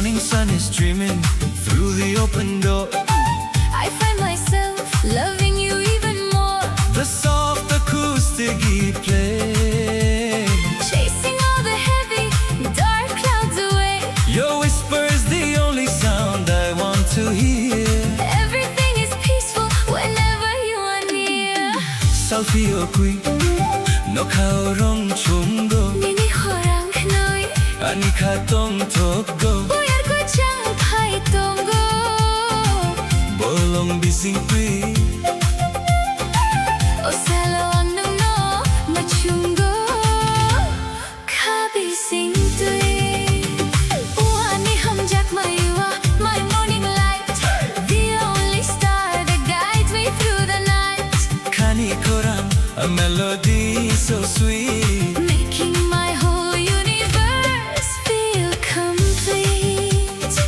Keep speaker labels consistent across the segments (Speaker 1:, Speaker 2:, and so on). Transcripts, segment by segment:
Speaker 1: morning sun is streaming through the open door.
Speaker 2: I find myself loving you even more.
Speaker 1: The soft acoustic he plays,
Speaker 2: Chasing all the heavy, dark clouds away.
Speaker 1: your whisper is the only sound I want to hear.
Speaker 2: Everything is peaceful whenever you are near.
Speaker 1: Salfio qui no kaorong chungo
Speaker 2: Nini horang knoi,
Speaker 1: anika tong tokgo
Speaker 2: buyar ko chang pai tongo.
Speaker 1: bolong bising pri
Speaker 2: O salo ang nung no, machungo. Kabi sing tui. Uani hamjak mayua, my morning light. The only star that guides me through the night.
Speaker 1: kani koram a melody so sweet.
Speaker 2: Making my whole universe feel complete.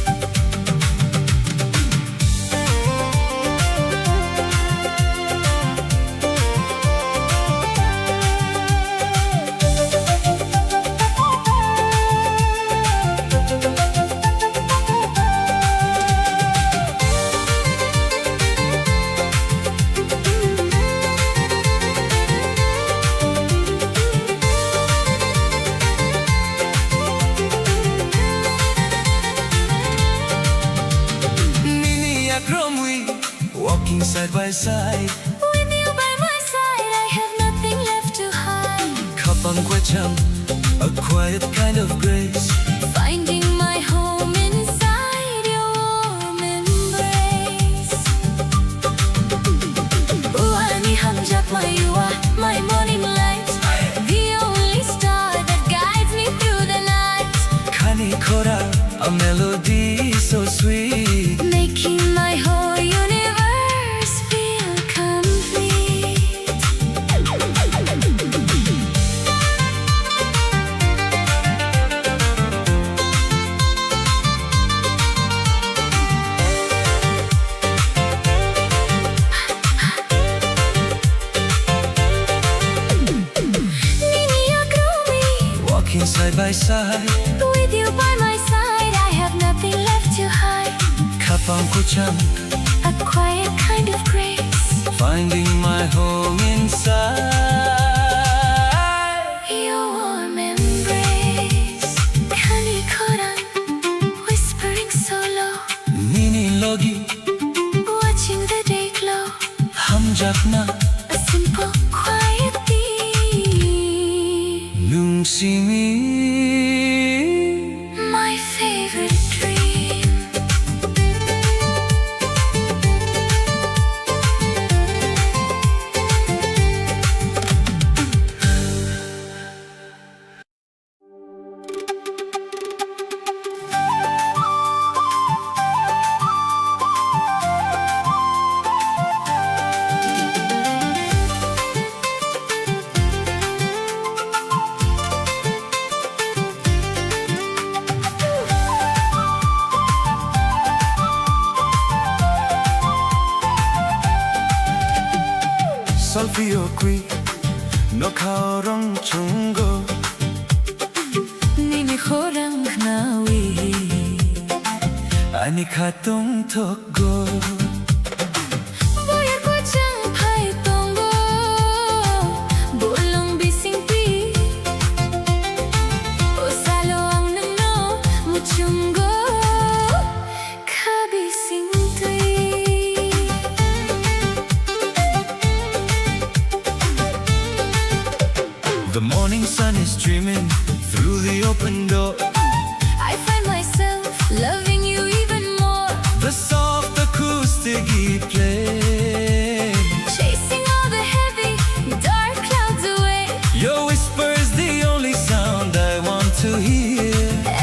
Speaker 1: Nini akromwi walking side by side.
Speaker 2: With you by my side, I have nothing left to hide.
Speaker 1: Kapang kwecham, a quiet kind of grace.
Speaker 2: Finding my home inside your warm embrace. Uani hamjak mayua, my morning light. The only star that guides me through the night.
Speaker 1: Kani kora a melody so sweet.
Speaker 2: Making my whole universe feel complete. Nini akrumi,
Speaker 1: Walking side by side.
Speaker 2: with you by my side, I have nothing left to hide.
Speaker 1: Kapang kucham,
Speaker 2: A quiet kind of grace.
Speaker 1: finding my home inside.
Speaker 2: Your warm embrace. Kanikoran, whispering so low.
Speaker 1: Nini logi,
Speaker 2: Watching the day glow.
Speaker 1: hamjak na
Speaker 2: A simple, quiet theme.
Speaker 1: nung simi.
Speaker 2: My favorite dream.
Speaker 1: Salfio qui no kaorong chungo
Speaker 2: Nini horang nawi.
Speaker 1: anika tong tokgo
Speaker 2: Buyar ko chang pai tongo. Bolong bising pi. O salo ang nung no, muchungo. Kabi sing tui.
Speaker 1: The morning sun is streaming through the open door.
Speaker 2: I find myself loving you even more.
Speaker 1: The soft acoustic he plays,
Speaker 2: Chasing all the heavy, dark clouds away.
Speaker 1: your whisper is the only sound I want to hear.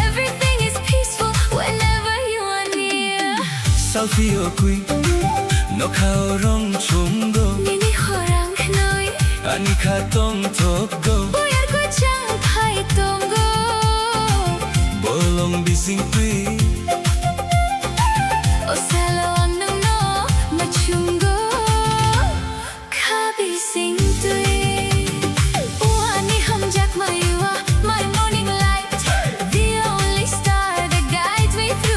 Speaker 2: Everything is peaceful whenever you are near.
Speaker 1: Salfio qui no kaorong chungo
Speaker 2: Nini horang knoi,
Speaker 1: anika tong tokgo
Speaker 2: buyar ko chang pai tongo.
Speaker 1: bolong bising pri
Speaker 2: O salo ang nung no, machungo. Kabi sing tui. Uani hamjak mayua, my morning light. The only star that guides me through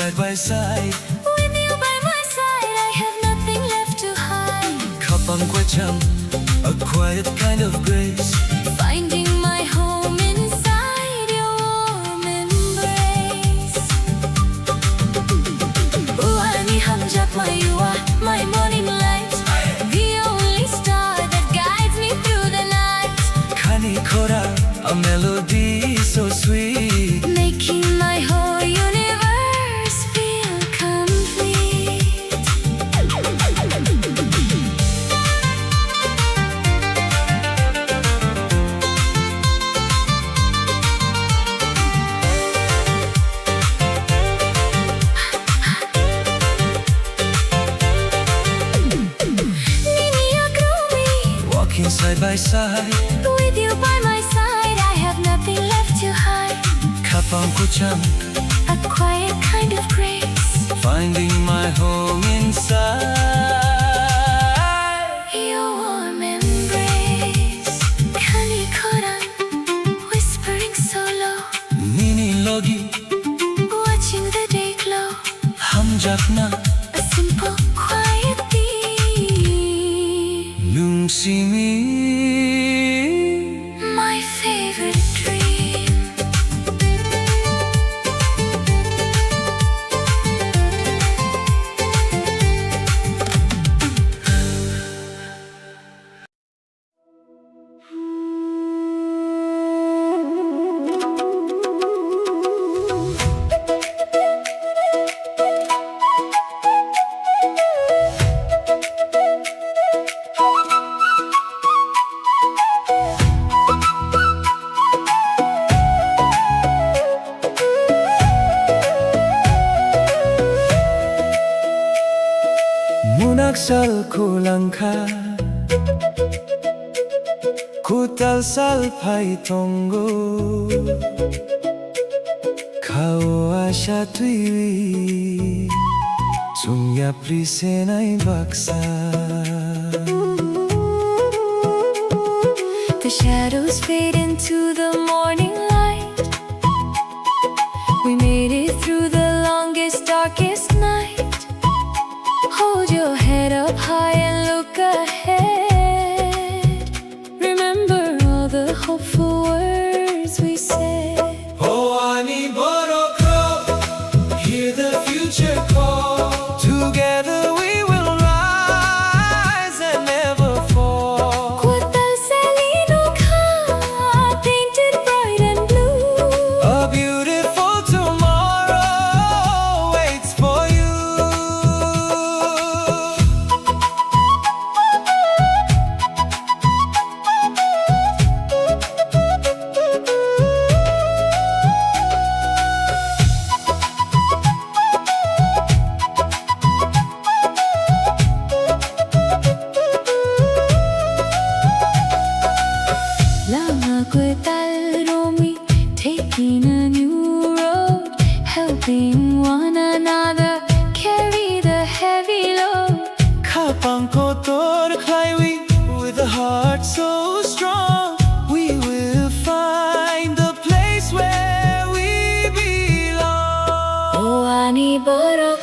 Speaker 1: side by side.
Speaker 2: With you by my side, I have nothing left to hide.
Speaker 1: Kapang kwecham, a quiet kind of grace.
Speaker 2: Finding my home inside your warm embrace. Uani hamjak mayua, my morning light. The only star that guides me through the night.
Speaker 1: Kani kora, a melody so sweet.
Speaker 2: Making my whole universe feel complete. Nini agrumi,
Speaker 1: Walking side by side.
Speaker 2: with you by my side, I have nothing left to hide.
Speaker 1: Kapang kucham,
Speaker 2: A quiet kind of grace.
Speaker 1: finding my home inside.
Speaker 2: Your warm embrace. Kanikoran, whispering so low.
Speaker 1: Nini logi,
Speaker 2: Watching the day glow.
Speaker 1: hamjak na,
Speaker 2: A simple, quiet theme.
Speaker 1: nung simi.
Speaker 2: My favorite dream.
Speaker 1: Munagsal kulangka, kutal salpai tonggo. Kau asya tuiwi, sungya prisenai baksa.
Speaker 2: The shadows fade into the morning light. We made it through the longest, darkest night. Hold your head up high and look ahead. Remember all the hopeful words we said.
Speaker 1: Hoani boroko, hear the future call. Together we will rise and never fall.
Speaker 2: Kutal Selino ka, painted bright and blue.
Speaker 1: A beautiful tomorrow waits for you.
Speaker 2: Lama Kutal Romi, taking a new road, helping one another carry the heavy load.
Speaker 1: Kapang kotor klaiwi, with a heart so strong, we will find the place where we belong.
Speaker 2: Oani Borok,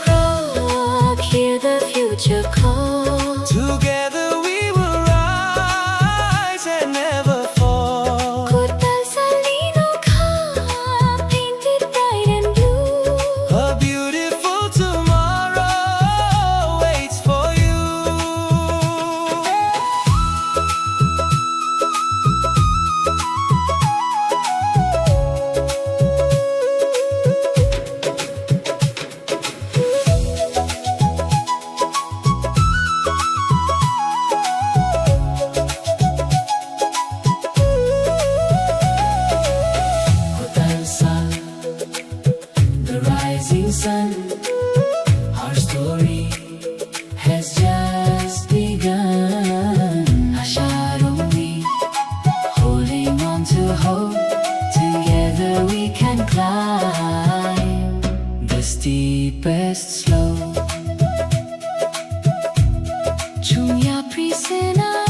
Speaker 2: hear the future call.
Speaker 1: Together we will rise and never fall.
Speaker 2: Kutal Salino ka, painted bright and blue.
Speaker 1: A beautiful tomorrow waits for you.
Speaker 3: Hotel Sun, the rising sun. Our story has just begun. Asharumi, holding on to hope. Together we can climb the steepest slope.
Speaker 2: Chunya Prisenai,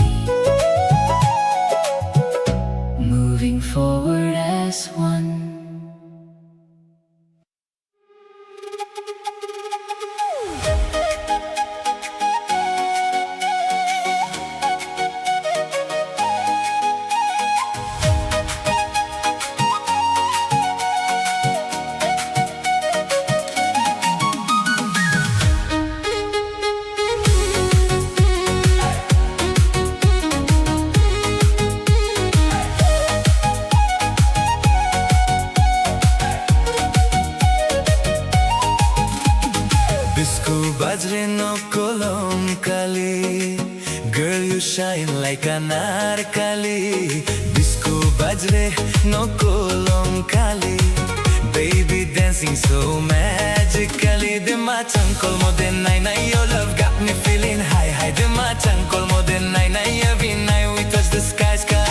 Speaker 3: Moving forward as one.
Speaker 1: anarkali. Disco bajre no kolonkali. Baby dancing so magically. Dima chankol mo din nai nai. Your love got me feeling high high. Dima chankol mo din nai nai. Every night we touch the sky sky.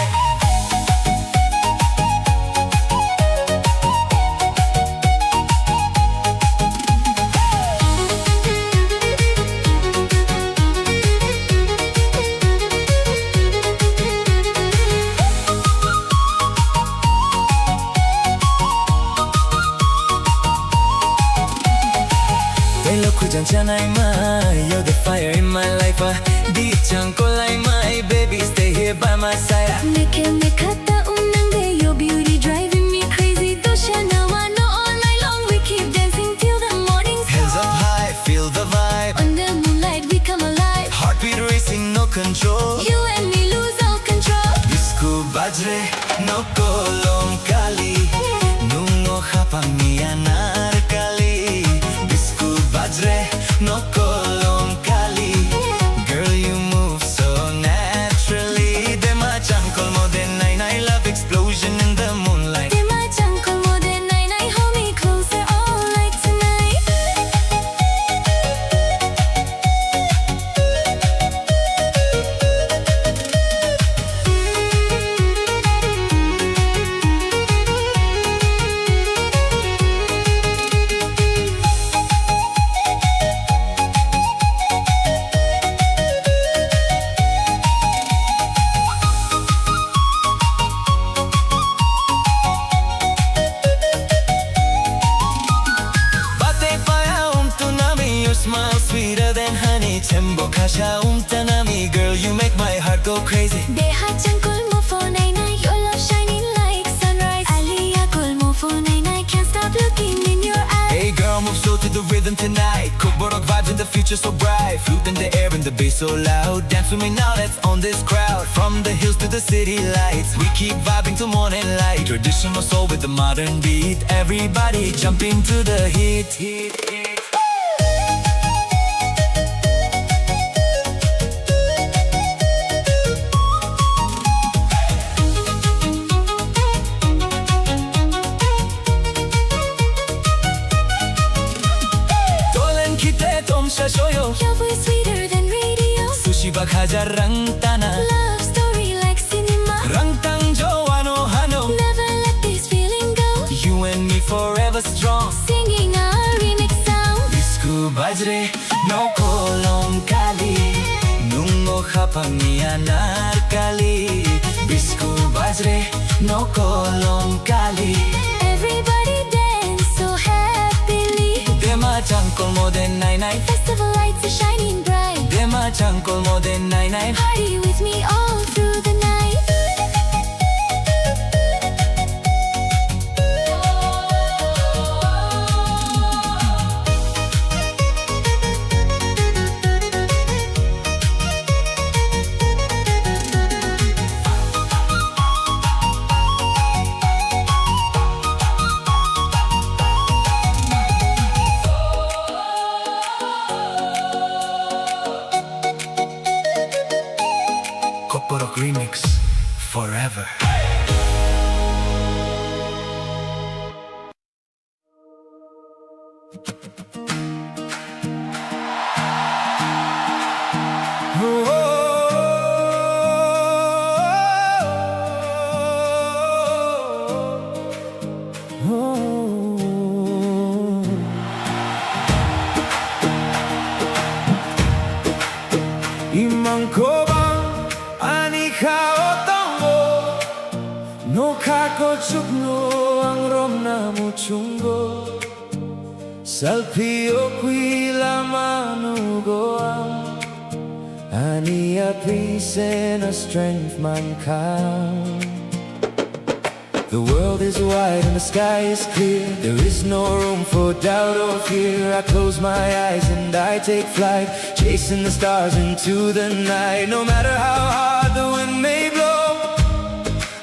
Speaker 1: You're the fire in my life. Di chankol ay my baby, stay here by my side.
Speaker 2: Your beauty driving me crazy. Doshanawana all night long. We keep dancing till the morning star.
Speaker 1: Hands up high, feel the vibe.
Speaker 2: Under moonlight we come alive.
Speaker 1: Heartbeat racing, no control.
Speaker 2: You and me lose all control.
Speaker 1: Disco bajre no kolonkali. Nungo hapang ni anarkali. Disco bajre no kolonkali. Girl, you move so naturally. Dema chankol mo din nai nai. Love explosion in the moonlight.
Speaker 2: Dima chankol mo din nai nai. Hold me closer all night tonight.
Speaker 1: Smile sweeter than honey. Chembo kasha tanami. Girl, you make my heart go crazy.
Speaker 2: Deha chankol mo for nai nai. Your love shining like sunrise. Aliya kol mo for nai nai. Can't stop looking in your eyes.
Speaker 1: Hey girl, move slow to the rhythm tonight. Kokborok vibes in the future so bright. Flute in the air and the bass so loud. Dance with me now, let's own this crowd. From the hills to the city lights, we keep vibing till morning light. Traditional soul with the modern beat. Everybody jump into the heat.
Speaker 2: Your voice sweeter than radio.
Speaker 1: Sushi bak hajar rang tana.
Speaker 2: Love story like cinema.
Speaker 1: Rang tang jo ano hano.
Speaker 2: Never let this feeling go.
Speaker 1: You and me forever strong.
Speaker 2: Singing our remix sound.
Speaker 1: Disco bajre no kolonkali. Nungo hapang ni anarkali. Disco bajre no kolonkali.
Speaker 2: Everybody dance so happily.
Speaker 1: Dema chankol mo din nai nai.
Speaker 2: Festival lights are shining bright.
Speaker 1: Dema chankol mo din nai nai.
Speaker 2: Party with me all through the night.
Speaker 1: Kokborok remix forever. Imang ko bang ani kaotongo no kako chukno ang rom na muchungo salpio qui la mano goam ani a peace and a strength mankind. The world is wide and the sky is clear. There is no room for doubt or fear. I close my eyes and I take flight, chasing the stars into the night. No matter how hard the wind may blow,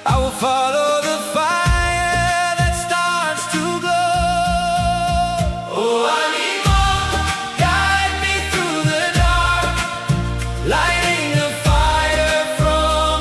Speaker 1: I will follow the fire that starts to glow. Oh, animo, guide me through the dark, lighting a fire from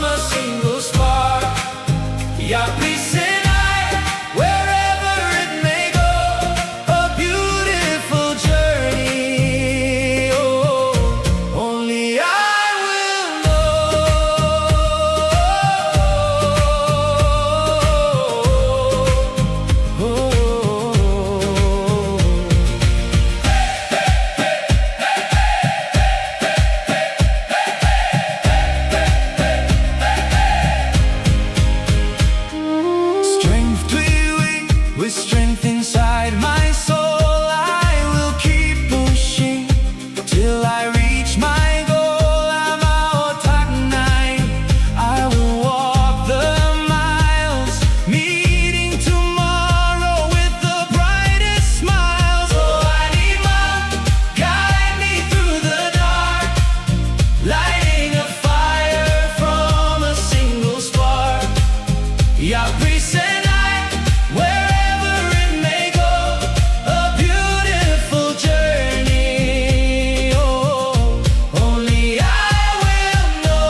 Speaker 1: peace and light, wherever it may go. A beautiful journey, oh, only I will know.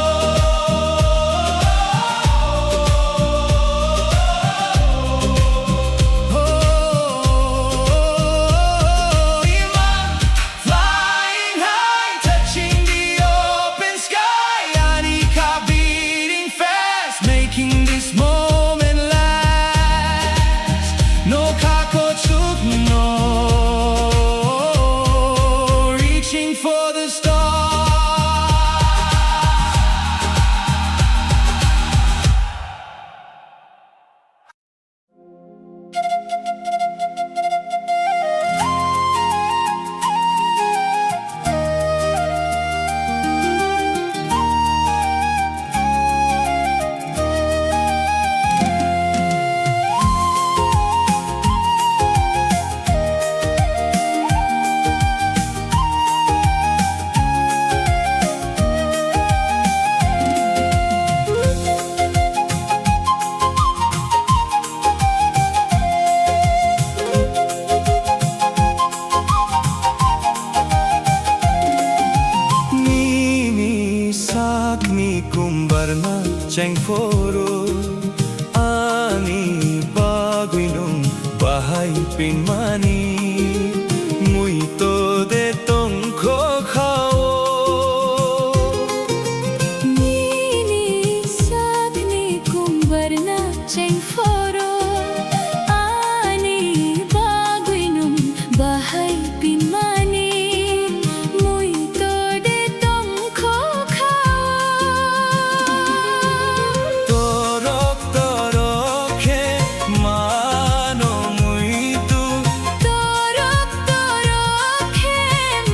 Speaker 1: Flying high, touching the open sky, Anika beating fast, making this moment last. No kakotsuk, no, reaching for the stars. Nini sakni kumbarna cheng foro, ani baguinong bahay pinmani, muito de tongko kao.
Speaker 2: Nini sakni kumbarna cheng foro, ani baguinong bahay pinmani, muito de tongko kao.
Speaker 1: Torok torok he mano muito,
Speaker 2: Torok torok he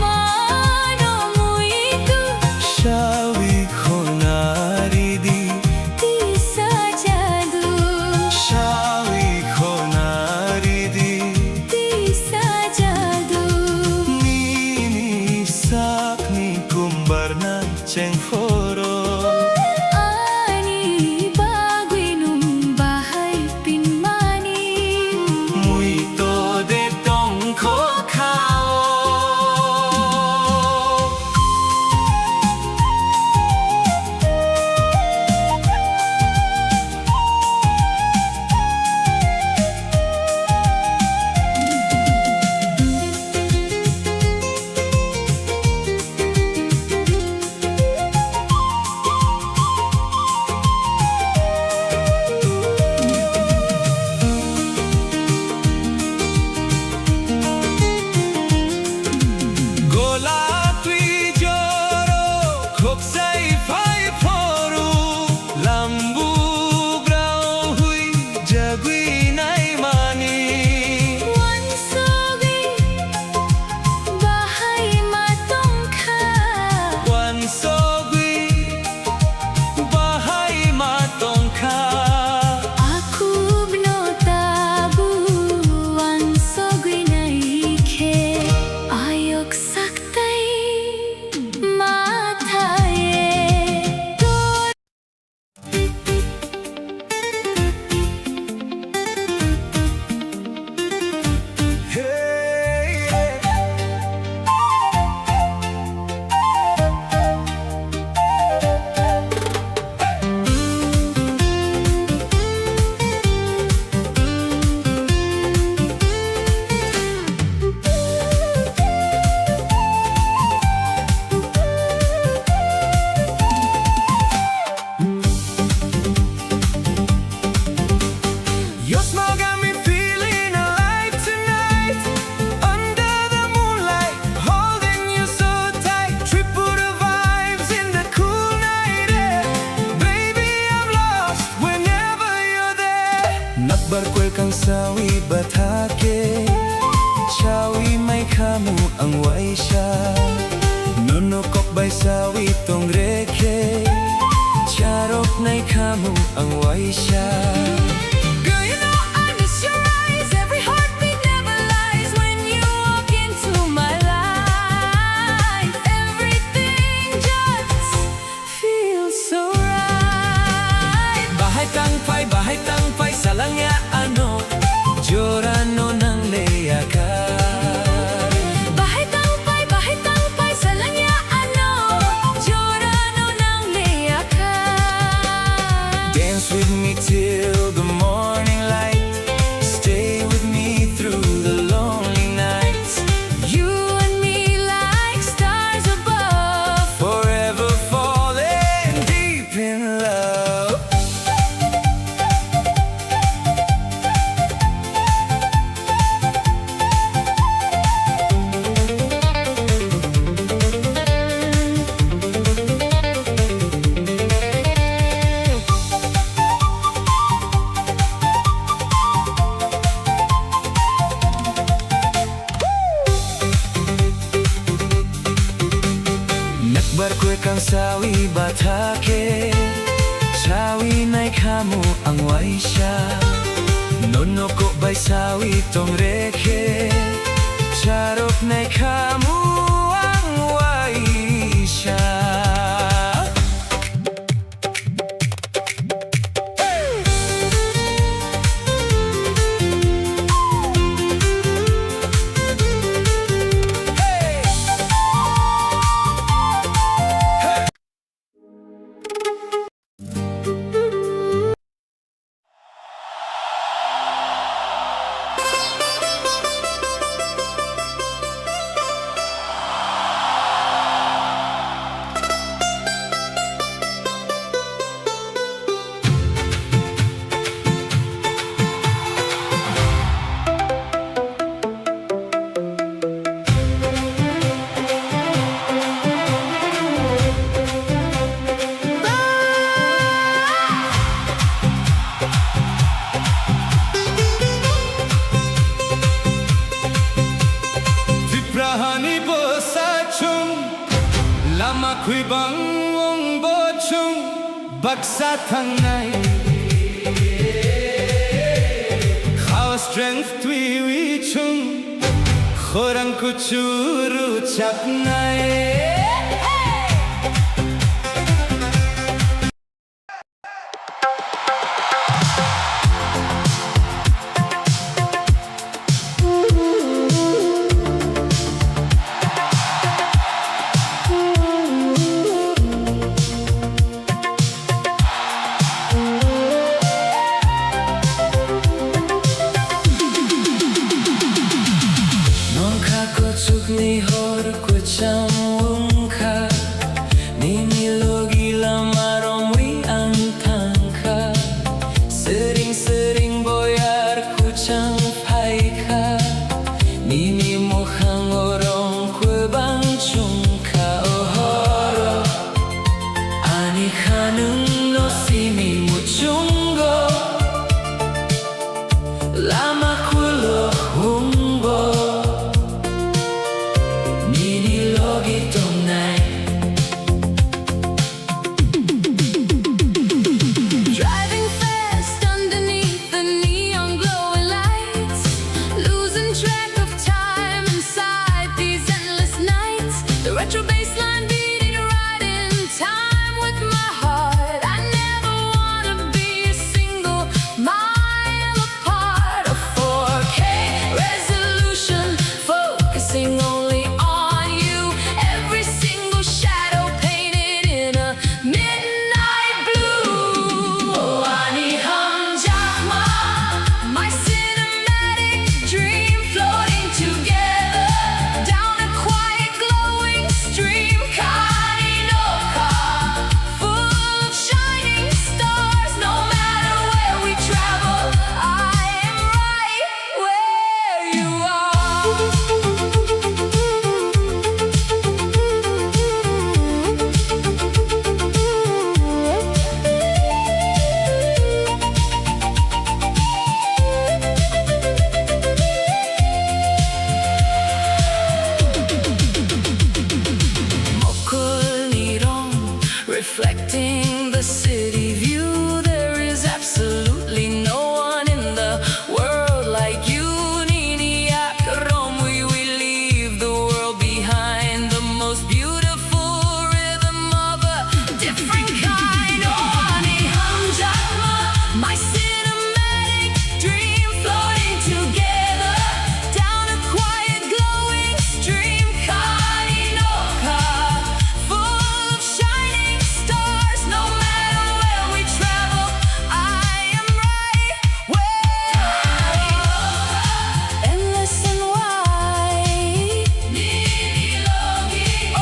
Speaker 2: mano muito,
Speaker 1: shawi khonaridi,
Speaker 2: di sajadu,
Speaker 1: shawi khonaridi.
Speaker 2: di sajadu.
Speaker 1: Nini sakni kumbarna cheng foro,
Speaker 2: Ani baguinong bahay pinmani,
Speaker 1: muito de tongko kao. Gola tui joro, koksai phai phoru, lambu grau hui, jagui nai mani.
Speaker 2: wansogi bahay matongka,
Speaker 1: Wan sogui, bahay matongka.
Speaker 2: akubno tabu wansogi naike, ayok saktay mataye.
Speaker 1: Hey, your smile got me feeling alive tonight. Under the moonlight, holding you so tight. Tripura vibes in the cool night air. Baby, I'm lost whenever you're there. Nakbarkwel kang sawi batake, chawi may kamu ang waisha. Nunukok bay sawi tong reke, charok nay kamu ang waisha.
Speaker 2: Girl, you know I miss your eyes. Every heartbeat never lies when you walk into my life. Everything just feels so right.
Speaker 1: Bahay tangpay, salang kang sawi batake sawi nai kamu ang waisha nono ko bay sawi tong reke charok nai kamu ang waisha. Lama kui bang ong bo chung baksa thang nai khao strength tui wi chung khorang ku churu chap nai. Ni hor ku cham ka ni logi lamarom wi antangka sering boyar ku cham phai ka ni mokhang orong ku bang chung ka ohoro ani khanung no simi muchungo lama kulo humbo
Speaker 2: Driving fast underneath the neon glowing lights, losing track of time inside these endless nights. The retro bassline beating right in time with my heart. I never wanna be a single mile apart. A 4K resolution focusing only on you. Every single shadow painted in a midnight blue. Oh, ani hum jakma, my cinematic dream floating together down a quiet glowing stream. Kainoka, full of shining stars. No matter where we travel, I am right where you are. Mokulnirong, reflecting the city view. There is absolutely no one in the world like you. Niniakarom, we leave the world behind. The most beautiful rhythm of a different kind. Oh, ani hum jakma, my cinematic dream floating together down a quiet glowing stream. Kainoka, full of shining stars. No matter where we travel, I am right where you are. Endless and wide,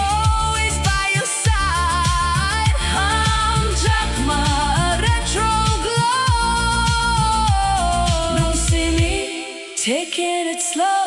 Speaker 2: always by your side. Hum jakma, retro glow. Don't see me taking it slow.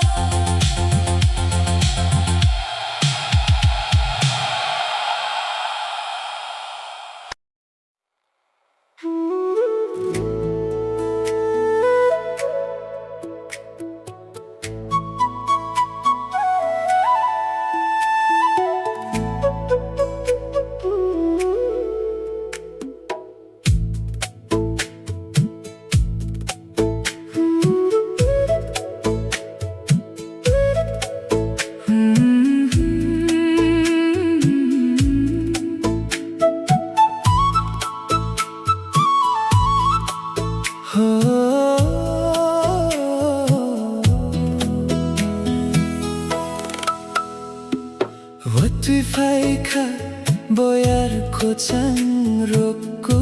Speaker 1: 장롭고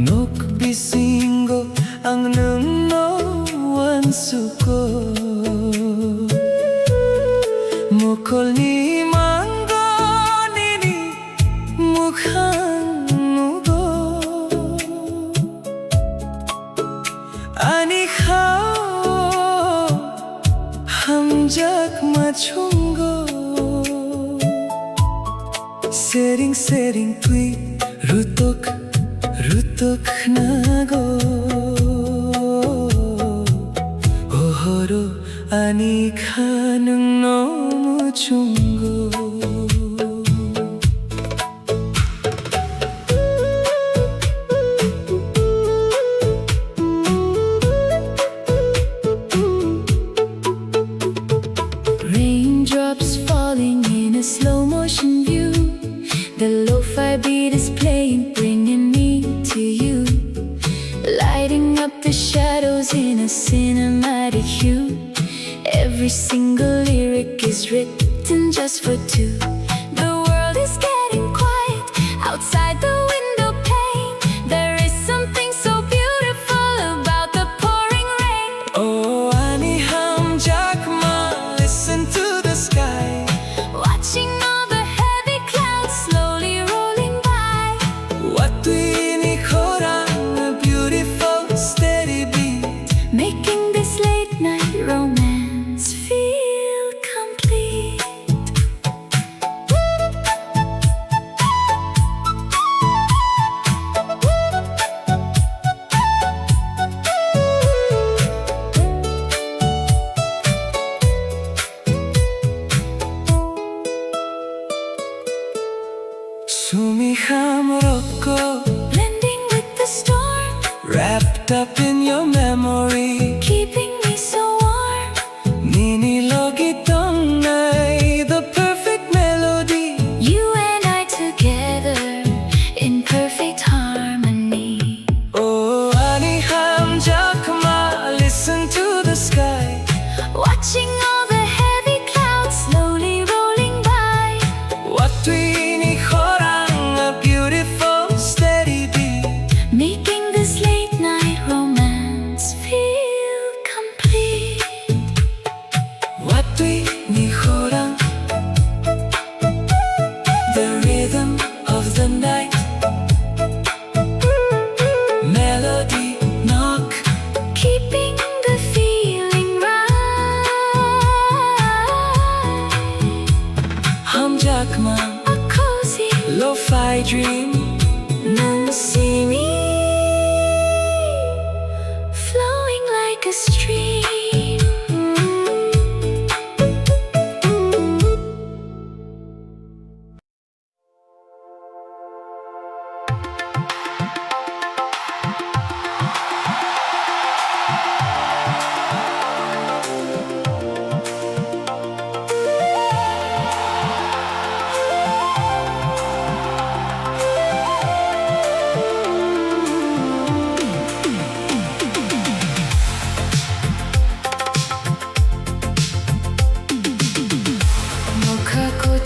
Speaker 1: 녹비싱고 앙능 노원수고 무콜니 망고니니 묵한누고 아니 하오 함작 맞춘고 세링 트위 루톡 나고 오호로 아니 가능 너무 중고
Speaker 2: Raindrops falling in a slow motion view. The lo-fi beat is playing, bringing me to you, lighting up the shadows in a cinematic hue. Every single lyric is written just for two. The world is getting quiet outside the window pane. There is something so beautiful about the pouring rain.
Speaker 1: Oh 아니 함작마 listen to the sky
Speaker 2: Watching all the heavy clouds slowly rolling by.
Speaker 1: What do you need a beautiful steady beat
Speaker 2: Making this late night romance feel complete.
Speaker 1: 숨이 함으롭고
Speaker 2: Blending with the storm,
Speaker 1: wrapped up in your memory
Speaker 2: keeping me so warm.
Speaker 1: 니니럭이 떠나이 the perfect melody
Speaker 2: You and I together in perfect harmony.
Speaker 1: Oh 아니 함작마 listen to the sky
Speaker 2: Watching all the heavy clouds slowly rolling by.
Speaker 1: What do you need a beautiful steady beat
Speaker 2: Making this late night romance feel complete.
Speaker 1: What do you need the rhythm of the night melody knock
Speaker 2: Keeping the feeling right.
Speaker 1: 함작마
Speaker 2: A cozy
Speaker 1: lo-fi dream
Speaker 2: 눈심이 flowing like a stream.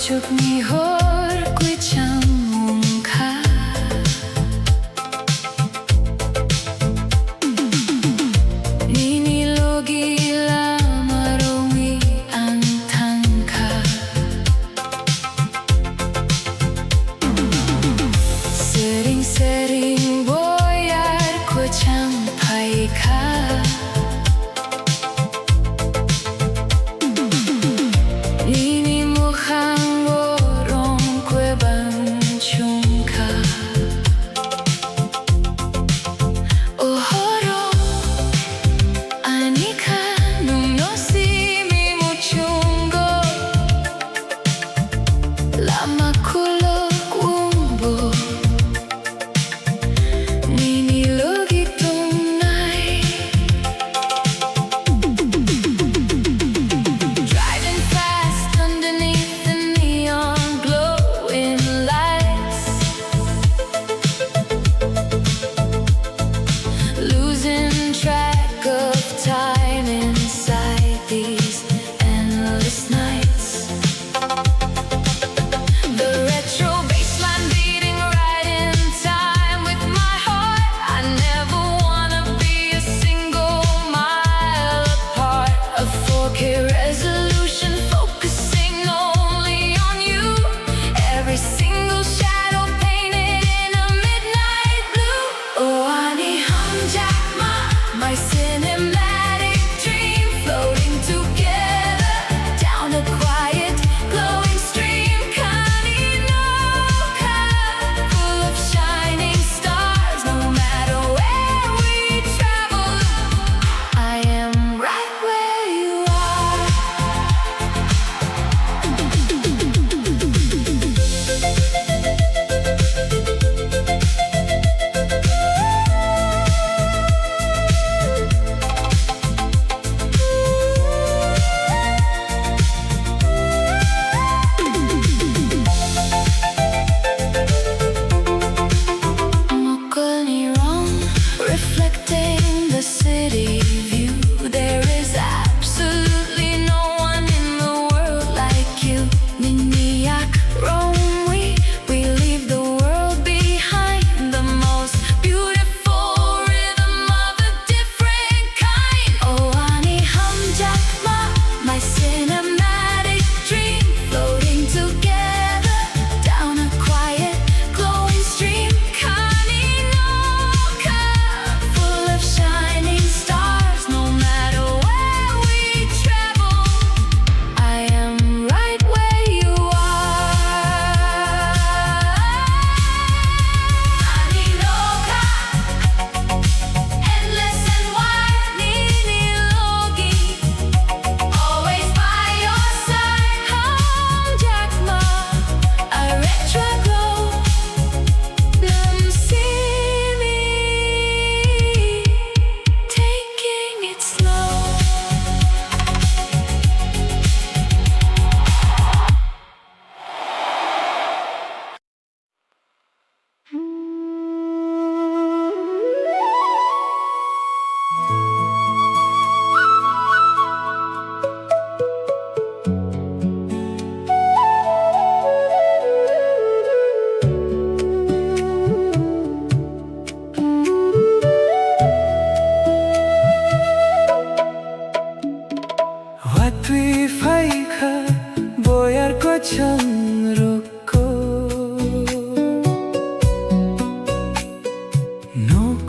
Speaker 2: Chúc ni hor quy chăm mùng kha Nini logi la marungi ang tangka Sering boyar ko cham pai kha Nini mukhang borong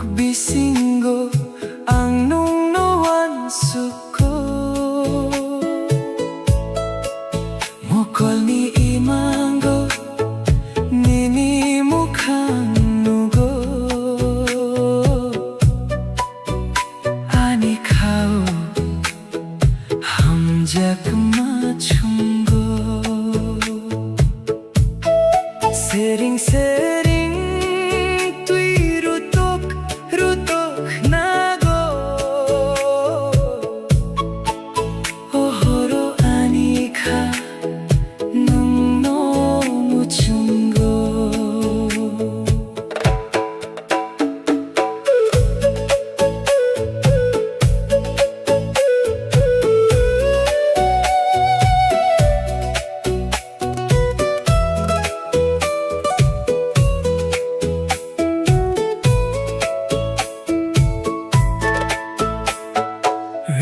Speaker 1: bisinggo ang nungnuan suko mokol ni imanggo nini mukhang nugo ani kau hamjak machunggo sering-sering tui rutok nago ohoro ani ka nung no muchunggo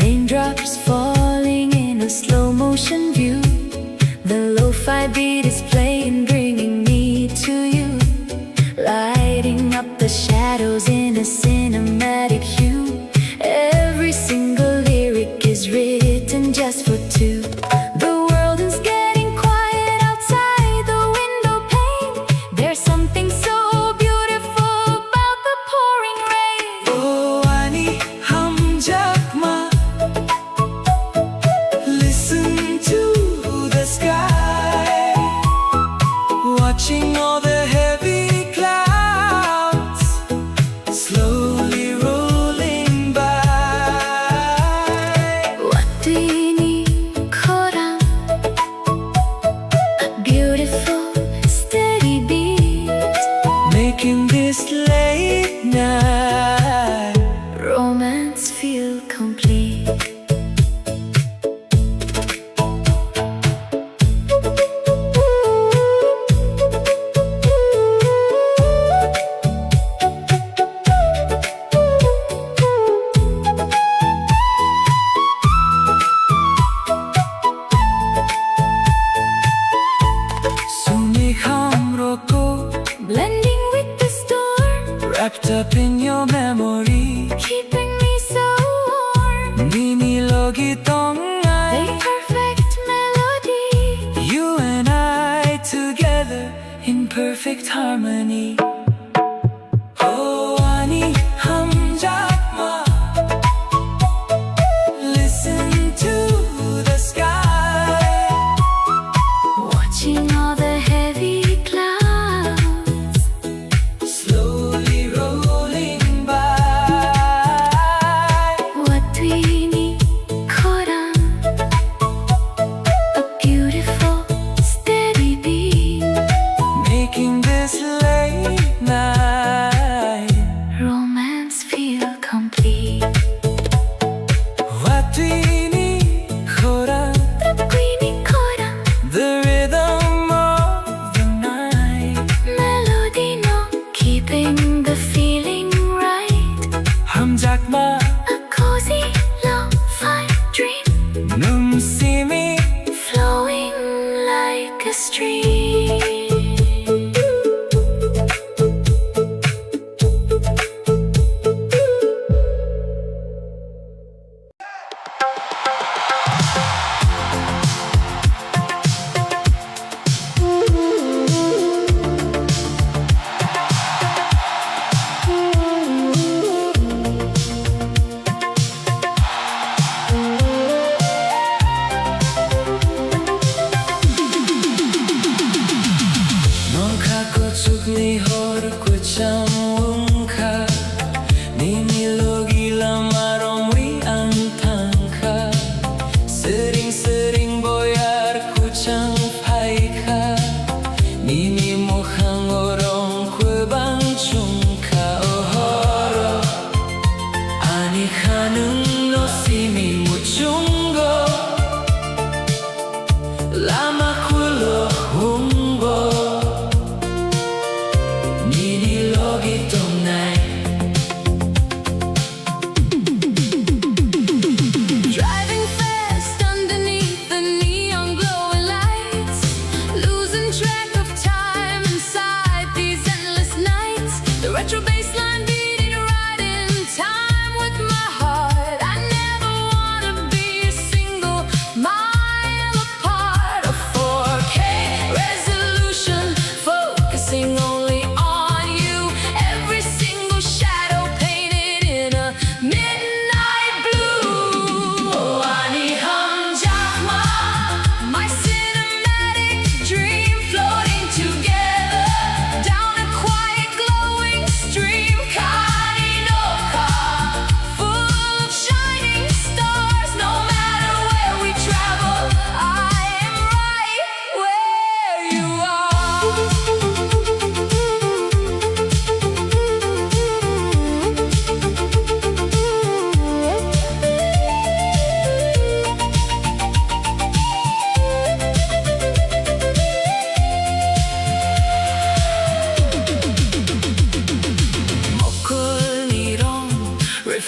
Speaker 1: Raindrops falling in a slow motion view. The lo-fi beat is playing, bringing me to you, lighting up the shadows in a cinematic hue. Every single lyric is written just for two. The world is getting quiet outside the window pane. There's something so beautiful about the pouring rain. Oh, ani hamjakma, listen to the sky, watching all the heavy clouds slowly rolling by. What do you need, Koram? A beautiful, steady beat, making this late night romance feel complete. Blending with the storm, wrapped up in your memory, keeping me so warm. Ninilogi tongai, a perfect melody, you and I together in perfect harmony. Oh, ani hamjakma, listen to the sky, watching all the heavy clouds slowly rolling by. What do we need, Koram? A beautiful, steady beat, making this late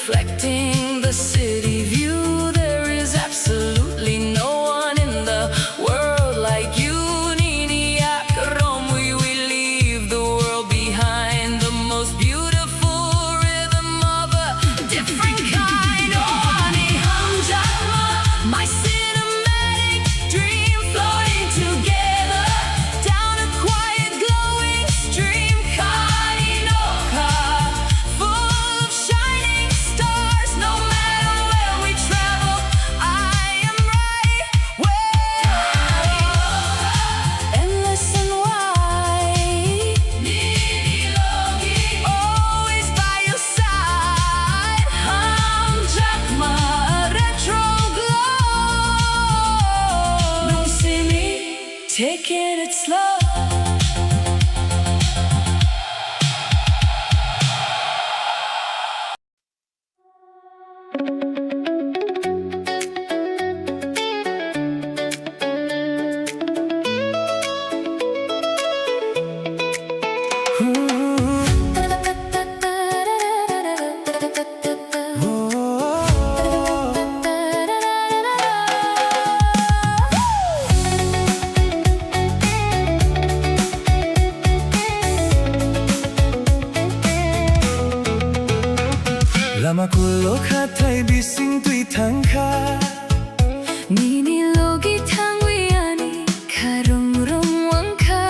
Speaker 2: reflecting the city view. There is absolutely no one in the world like you. We leave the world behind, the most beautiful rhythm of a different kind. Oh, honey, hamjama, my cinematic dream, floating together down a quiet glowing stream. Kaninoka, full of shining stars. No matter where we travel, I am right where endless and wide, always by your side. Hamjama, retro glow. Don't see me taking it slow.
Speaker 1: Lama kulok hatay bising tui tangka
Speaker 2: Nini logi tangwiani karong wangka.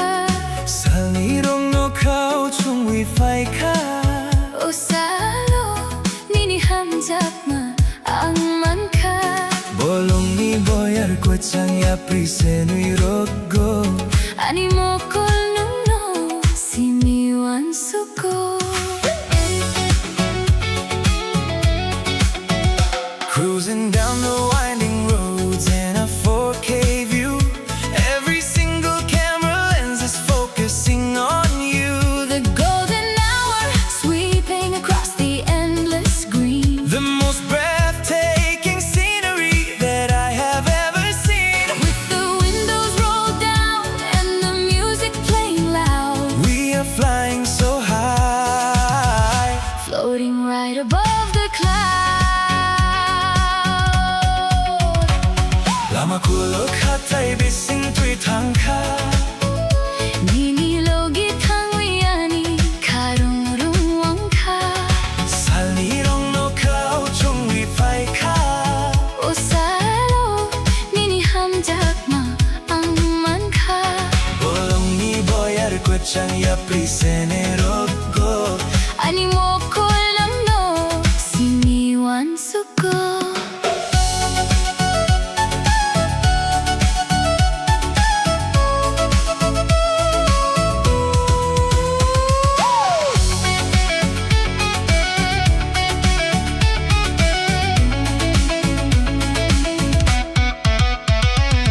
Speaker 1: Salirong no kao chung wi fai ka
Speaker 2: Osalo nini hamjakma ang manka.
Speaker 1: Bolong ni boyar ko chang ya prisenui rogo
Speaker 2: Ani mo kolnuno simiwan suko.
Speaker 1: Cruising down the winding roads in a 4K view. Every single camera lens is focusing on you.
Speaker 2: The golden hour sweeping across the endless green.
Speaker 1: The most breathtaking scenery that I have ever seen.
Speaker 2: With the windows rolled down and the music playing loud,
Speaker 1: We are flying so high,
Speaker 2: floating right above the clouds.
Speaker 1: Lama kulok hatay bising tui tangka
Speaker 2: Nini logi tangwiani karong wangka.
Speaker 1: Salirong no kao chung wi fai ka
Speaker 2: Osalo nini hamjakma ang manka.
Speaker 1: Bolong ni boyar ko chang ya prisene rogo
Speaker 2: Ani mo kolnuno simiwan suko.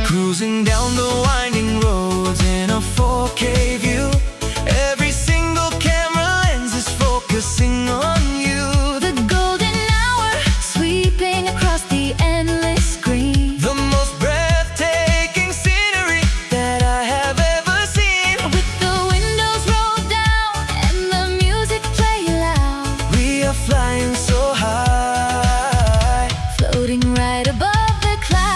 Speaker 1: Cruising down the winding roads in a 4K view. Every single camera lens is focusing on you.
Speaker 2: The golden hour sweeping across the endless green.
Speaker 1: The most breathtaking scenery that I have ever seen.
Speaker 2: With the windows rolled down and the music playing loud,
Speaker 1: We are flying so high,
Speaker 2: floating right above the clouds.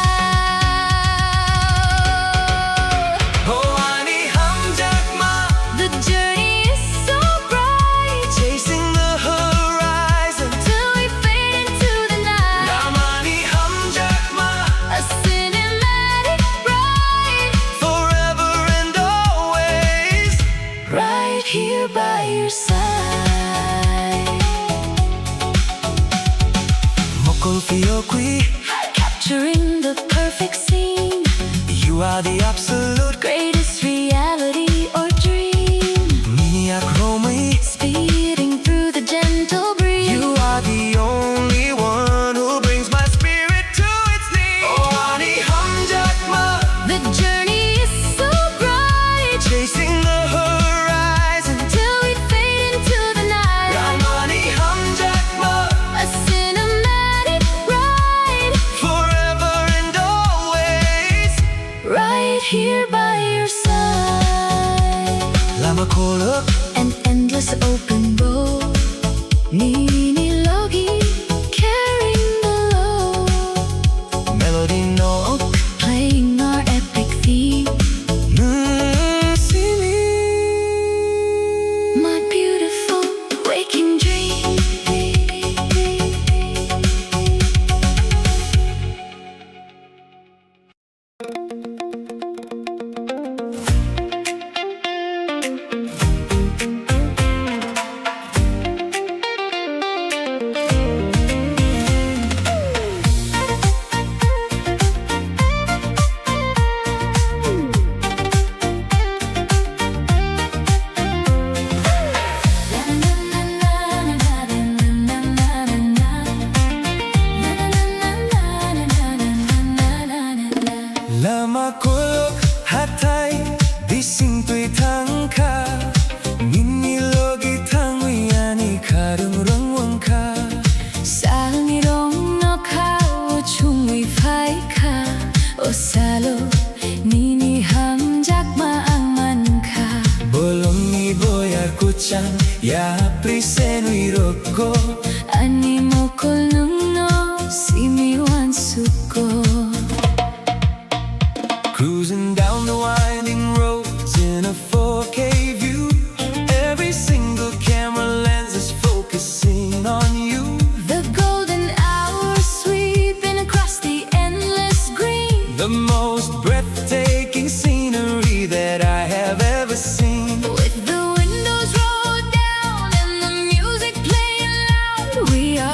Speaker 1: Oh, ani hamjakma,
Speaker 2: The journey is so bright
Speaker 1: chasing the horizon.
Speaker 2: till we fade into the night.
Speaker 1: Namani hamjakma,
Speaker 2: A cinematic ride,
Speaker 1: forever and always.
Speaker 2: right here by your side.
Speaker 1: Mokol fiyokwi,
Speaker 2: Capturing the perfect scene,
Speaker 1: you are the absolute
Speaker 2: greatest reality or dream.
Speaker 1: Niyak romi.
Speaker 2: Speeding through the gentle breeze.
Speaker 1: You are the only one who brings my spirit to its knees. Oh, ani hamjakma,
Speaker 2: The journey is so bright
Speaker 1: chasing the horizon.
Speaker 2: till we fade into the night.
Speaker 1: Ramani hamjakma,
Speaker 2: A cinematic ride,
Speaker 1: forever and always.
Speaker 2: right here by your side.
Speaker 1: Lama kolok
Speaker 2: An endless open road. Nini logi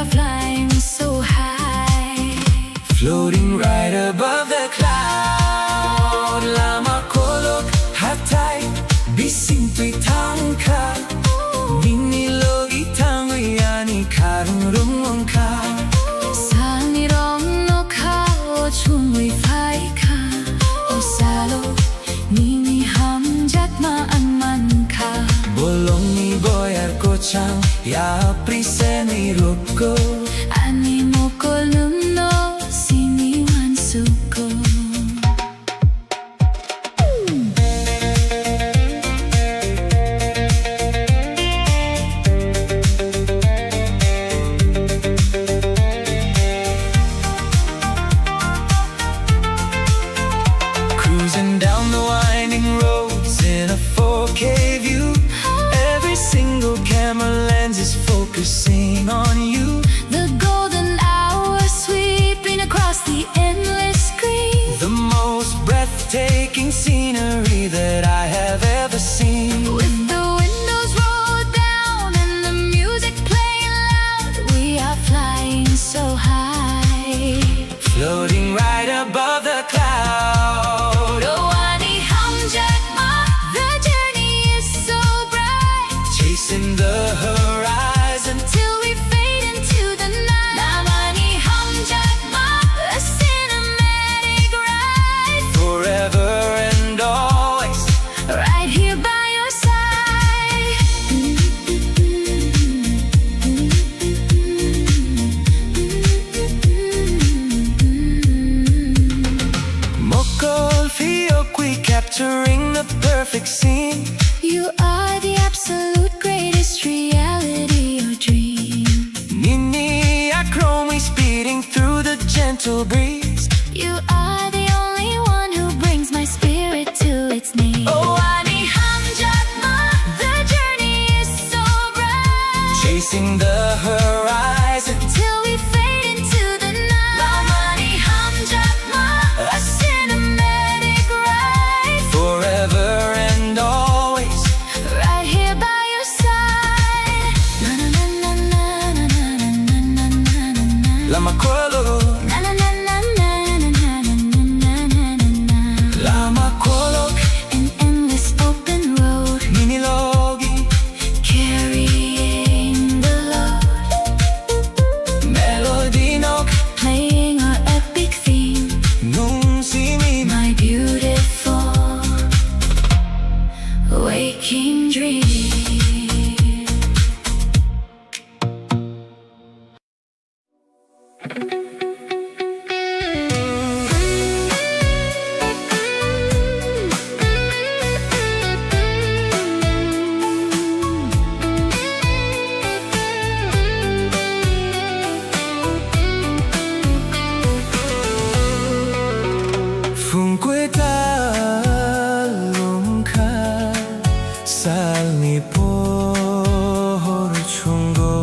Speaker 2: are flying so high,
Speaker 1: floating right above the cloud. Lama kolok hatai bising tui tangka, nini logi tangi yani karung rung ka.
Speaker 2: Sani rong no ka o chungui phai ka, o salo nini hamjat ma an man ka.
Speaker 1: Bolong ni boyar kochang ya priseni rupko,
Speaker 2: Ani mokol numno sini wan suko.
Speaker 1: Cruising down the winding roads in a 4K view. Every single camera lens is focusing on you.
Speaker 2: The golden hour sweeping across the endless screen,
Speaker 1: The most breathtaking scenery that I have ever seen.
Speaker 2: with the windows rolled down and the music playing loud. We are flying so high,
Speaker 1: Floating right above the cloud.
Speaker 2: oh ani hamjat ma, the journey is so bright,
Speaker 1: Chasing the horizon.
Speaker 2: till we fade into the night. Namani hamjat ma, a cinematic ride,
Speaker 1: Forever and always.
Speaker 2: right here by your side.
Speaker 1: Mokol Fiokwi, capturing the perfect scene.
Speaker 2: You are the absolute greatest, reality or dream.
Speaker 1: Nini Akromi, speeding through the gentle breeze.
Speaker 2: You are the only one who brings my spirit to its knees. Oh, ani hamjat ma, the journey is so bright,
Speaker 1: Chasing the horizon.
Speaker 2: till we fade into the night. Lamani hamjat ma, a cinematic ride,
Speaker 1: Forever and always.
Speaker 2: right here by your side. Na na na na na na na na na na na na.
Speaker 1: Lama Kolo,
Speaker 2: Na na na na na na na na na na na na.
Speaker 1: Lama Kolo,
Speaker 2: An endless open road,
Speaker 1: Nini Logi,
Speaker 2: carrying the load,
Speaker 1: Melody Nok,
Speaker 2: playing our epic theme.
Speaker 1: Nung Simi.
Speaker 2: My beautiful waking dream.
Speaker 1: Phung quê ta lung ka sal ni po hor chungo.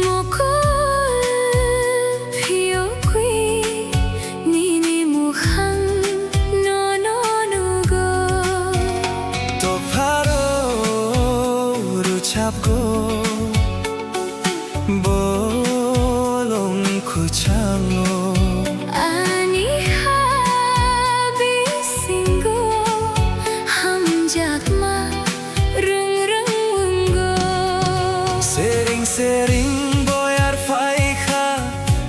Speaker 2: Mokol Fiokwi, nini mukhang no no nugo.
Speaker 1: To pharo ru chap go bolong khuchango.
Speaker 2: Ani habisingo, hamjat ma, rung rung ungo.
Speaker 1: Sering sering boyar faika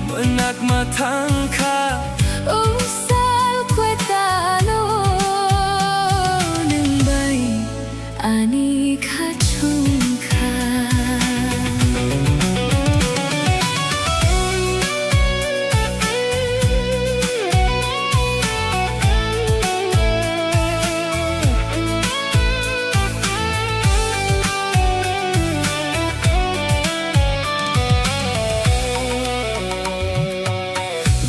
Speaker 1: menak matangka.
Speaker 2: Usal kwetalo nung bay, ani kachungka.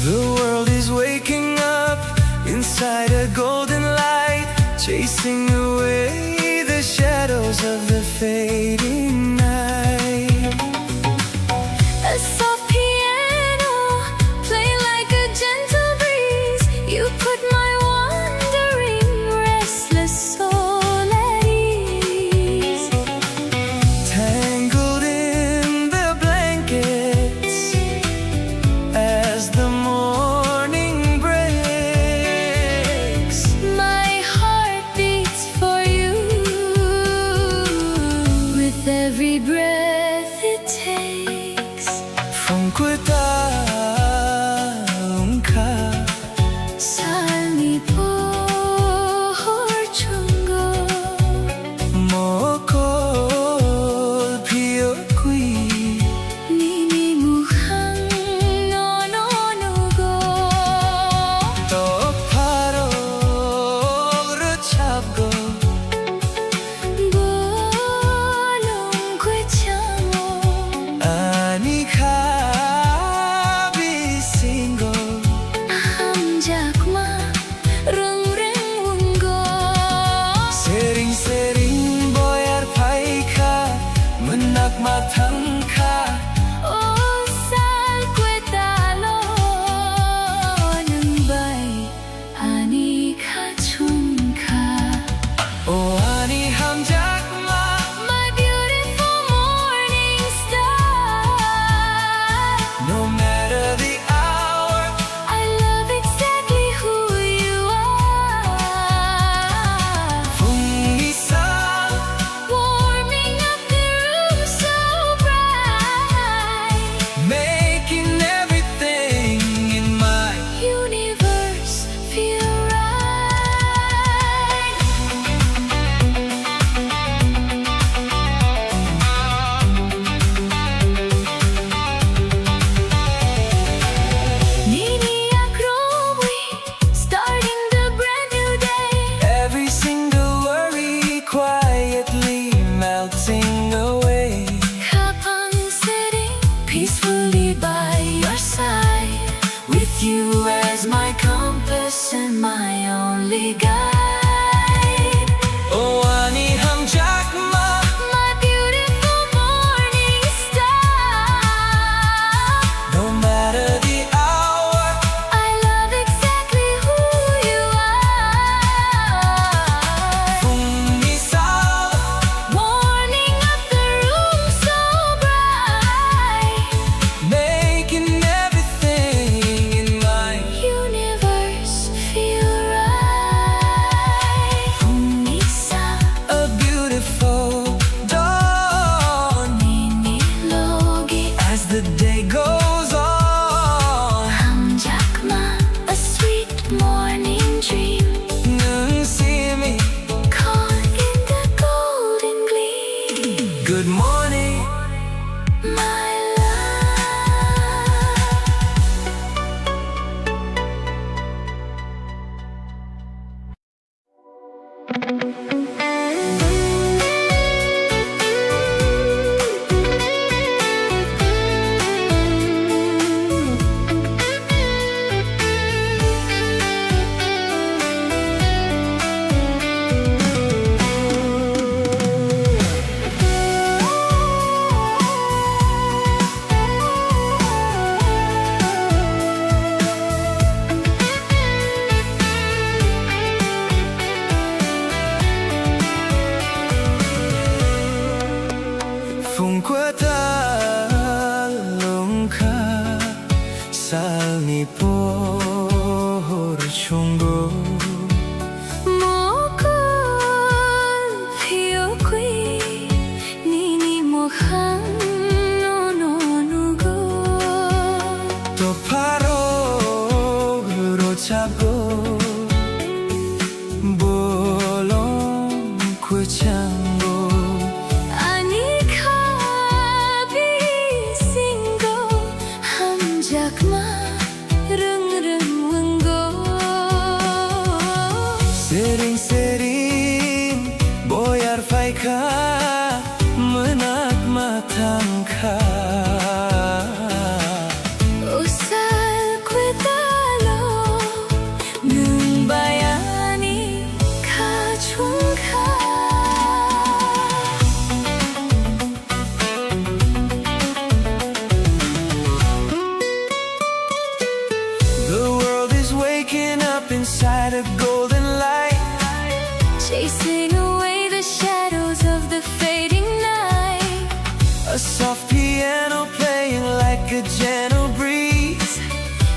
Speaker 1: The world is waking up inside a golden light, chasing away the shadows of the fading night.
Speaker 2: A soft piano play like a gentle breeze. You put my wandering, restless soul at ease.
Speaker 1: Tangled in the blanket
Speaker 2: peacefully by your side, with you as my compass and my only guide.
Speaker 1: Oh, ani hum jakma,
Speaker 2: My beautiful morning star.
Speaker 1: no matter the hour.
Speaker 2: I love exactly who you are.
Speaker 1: Phung sao,
Speaker 2: Warming up the room so bright.
Speaker 1: making everything in my
Speaker 2: Universe feel right. Umisa,
Speaker 1: a beautiful dawn.
Speaker 2: nini logi,
Speaker 1: As the day goes on,
Speaker 2: hamjakma, a sweet morning dream.
Speaker 1: nung see me.
Speaker 2: Caught in the golden gleam.
Speaker 1: Good morning.
Speaker 2: My love.
Speaker 1: Phung quata lungka salni por chungo.
Speaker 2: Mokol phiokui, nini mokhan no no nugo.
Speaker 1: To paro rochago bolong kuchango.
Speaker 2: Anika bisingo, hamjakma rung rung wanggo.
Speaker 1: Sering sering boyar faika menak matangka.
Speaker 2: Usal kwetalo, nung bayani kachungka.
Speaker 1: The world is waking up inside a golden light.
Speaker 2: Chasing away the shadows of the fading night.
Speaker 1: A soft piano playing like a gentle breeze.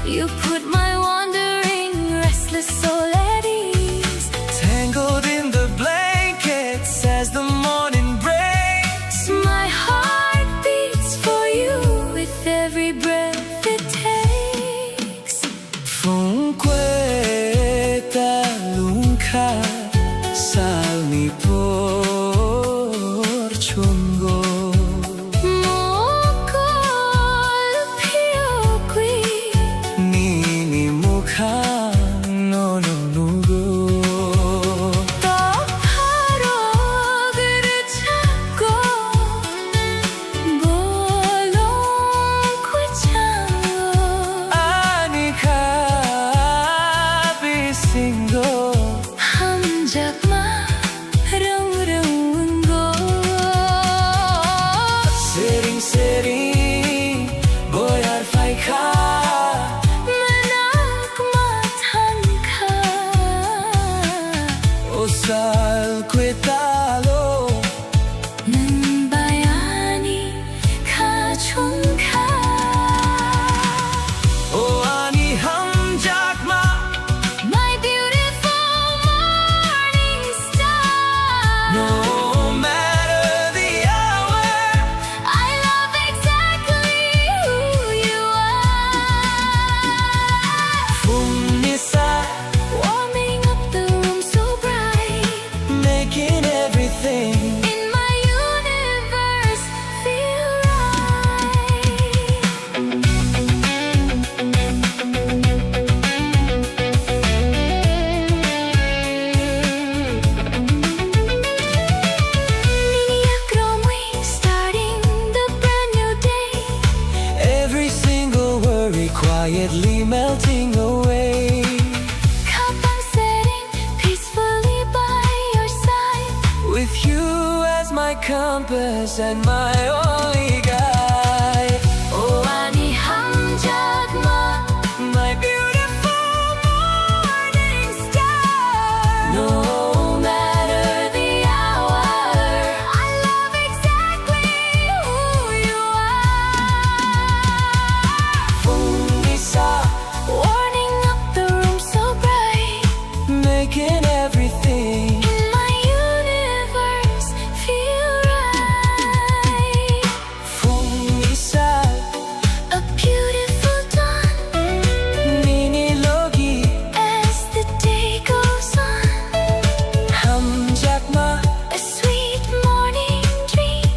Speaker 2: You put my wandering, restless soul at ease.
Speaker 1: Tangled in the blankets as the morning breaks.
Speaker 2: My heart beats for you with every breath it takes.
Speaker 1: Phung queta lungka salni por chungo.
Speaker 2: Mokol phiokui,
Speaker 1: Ni slowly, quietly melting away.
Speaker 2: Cup I'm setting peacefully by your side.
Speaker 1: With you as my compass and my only guide.
Speaker 2: Oh, ani hamjagma,
Speaker 1: My beautiful morning star.
Speaker 2: no matter the hour, I love exactly who you are.
Speaker 1: Fungisa,
Speaker 2: Warming up the room so bright,
Speaker 1: making everything
Speaker 2: in my universe feel right.
Speaker 1: Fungisa,
Speaker 2: A beautiful dawn
Speaker 1: Nini Logi,
Speaker 2: as the day goes on.
Speaker 1: Hamjakma,
Speaker 2: A sweet morning dream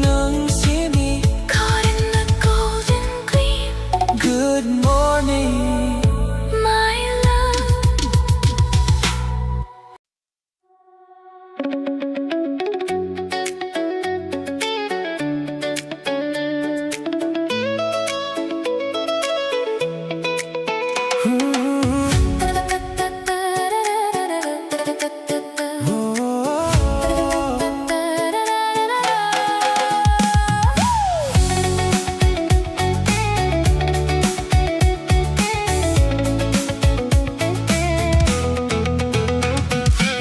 Speaker 1: Nung Simi.
Speaker 2: caught in the golden gleam.
Speaker 1: Good morning.
Speaker 2: My love,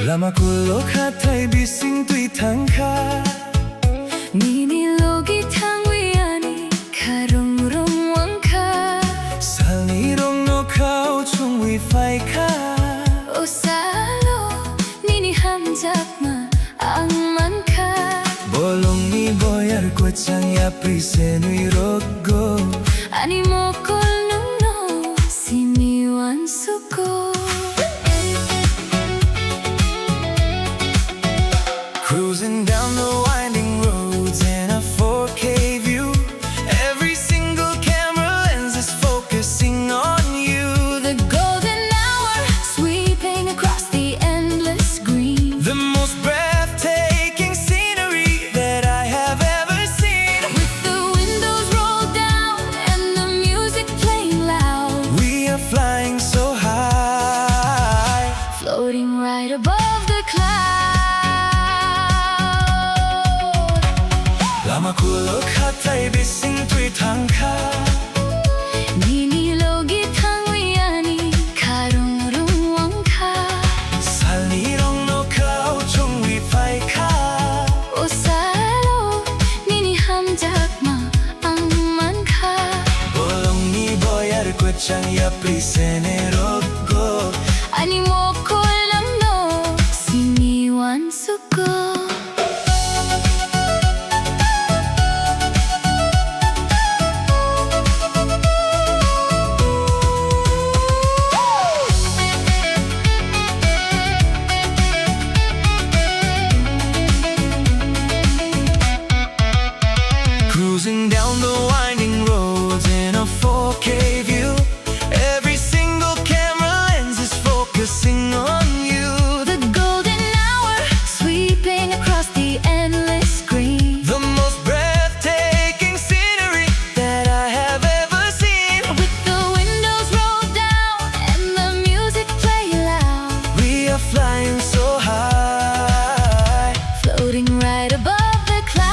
Speaker 1: Lama kulok hatay bising tui tangka.
Speaker 2: Nini logi tangwiani karong wangka.
Speaker 1: Salirong no kau chung wi fai ka.
Speaker 2: O salo nini hamjakma ang manka.
Speaker 1: Bolong ni boyar ko chang ya prisenui rogo.
Speaker 2: Ani mokol no simiwan suko.
Speaker 1: Cruising down the winding roads in a 4K view. Every single camera lens is focusing on you.
Speaker 2: The golden hour sweeping across the endless green.
Speaker 1: The most breathtaking scenery that I have ever seen.
Speaker 2: With the windows rolled down and the music playing loud,
Speaker 1: We are flying so high.
Speaker 2: floating right above the clouds.
Speaker 1: Lama kulok hatay bising tui tangka.
Speaker 2: Nini logi tangwiani karong wangka.
Speaker 1: Salirong no kau chung wi fai ka.
Speaker 2: O salo nini hamjakma ang manka.
Speaker 1: Bolong ni boyar ko chang ya prisene rogo.
Speaker 2: Ani mokol no simiwan suko.
Speaker 1: Cruising down the winding roads in a 4K view. Every single camera lens is focusing on you.
Speaker 2: The golden hour sweeping across the endless green.
Speaker 1: The most breathtaking scenery that I have ever seen.
Speaker 2: With the windows rolled down and the music playing loud,
Speaker 1: We are flying so high.
Speaker 2: floating right above the clouds.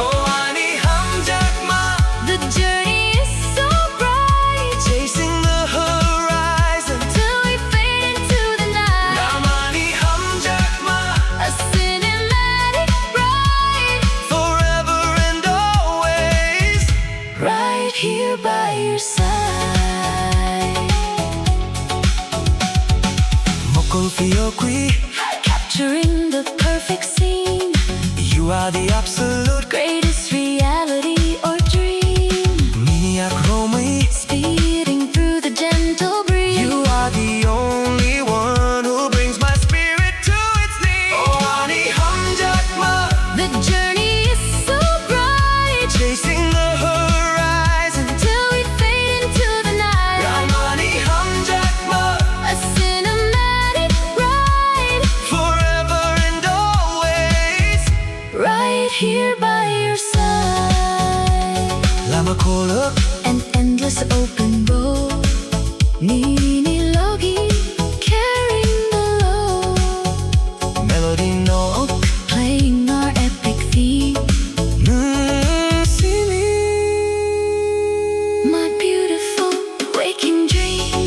Speaker 1: Oh, ani hamjakma,
Speaker 2: The journey is so bright
Speaker 1: chasing the horizon.
Speaker 2: till we fade into the night.
Speaker 1: Ramani hamjakma,
Speaker 2: A cinematic ride,
Speaker 1: forever and always.
Speaker 2: right here by your side.
Speaker 1: Mokol fiokui,
Speaker 2: Capturing the perfect scene,
Speaker 1: you are the absolute
Speaker 2: greatest reality or dream.
Speaker 1: Miniak Romy.
Speaker 2: Speeding through the gentle breeze.
Speaker 1: You are the only one who brings my spirit to its knees. Oh, ani hamjakma,
Speaker 2: The journey is so bright
Speaker 1: chasing the horizon.
Speaker 2: till we fade into the night.
Speaker 1: Ramani hamjakma,
Speaker 2: A cinematic ride,
Speaker 1: forever and always.
Speaker 2: right here by your side.
Speaker 1: Lamakolok
Speaker 2: An endless open bow. Nini logi, carrying the load.
Speaker 1: melody no
Speaker 2: Playing our epic theme.
Speaker 1: sini
Speaker 2: My beautiful waking dream.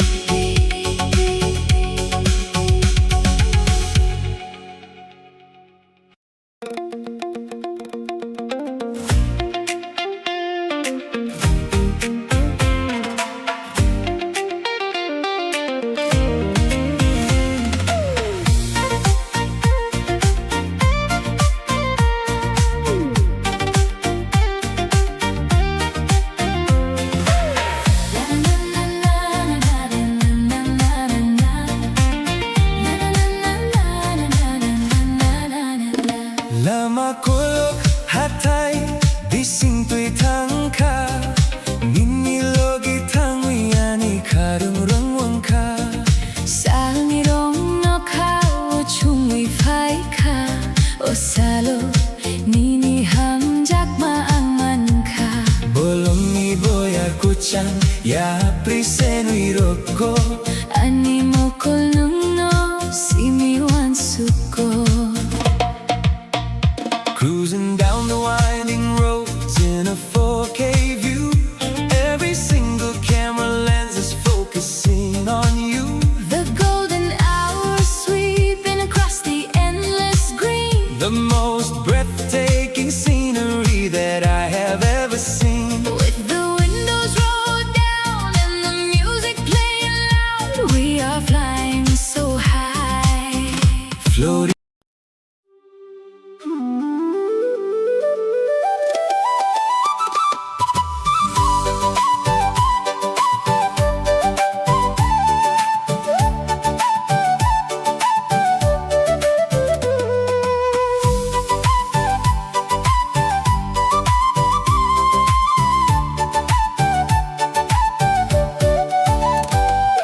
Speaker 1: Lamakolok hatay bising tuy thang ka Nini logi thang yani karung rung wang ka
Speaker 2: Sangirong no kao chungwi phai ka. Osalo nini hamjak maangan ka.
Speaker 1: Bolong ni boya kuchang ya prisen wiroko
Speaker 2: Ani mo kolnung no simiwan suko.
Speaker 1: Cruising down the winding roads in a 4K view. Every single camera lens is focusing on you.
Speaker 2: The golden hour sweeping across the endless green.
Speaker 1: The most breathtaking scenery that I have ever seen.
Speaker 2: With the windows rolled down and the music playing loud, we are flying so high.
Speaker 1: Floating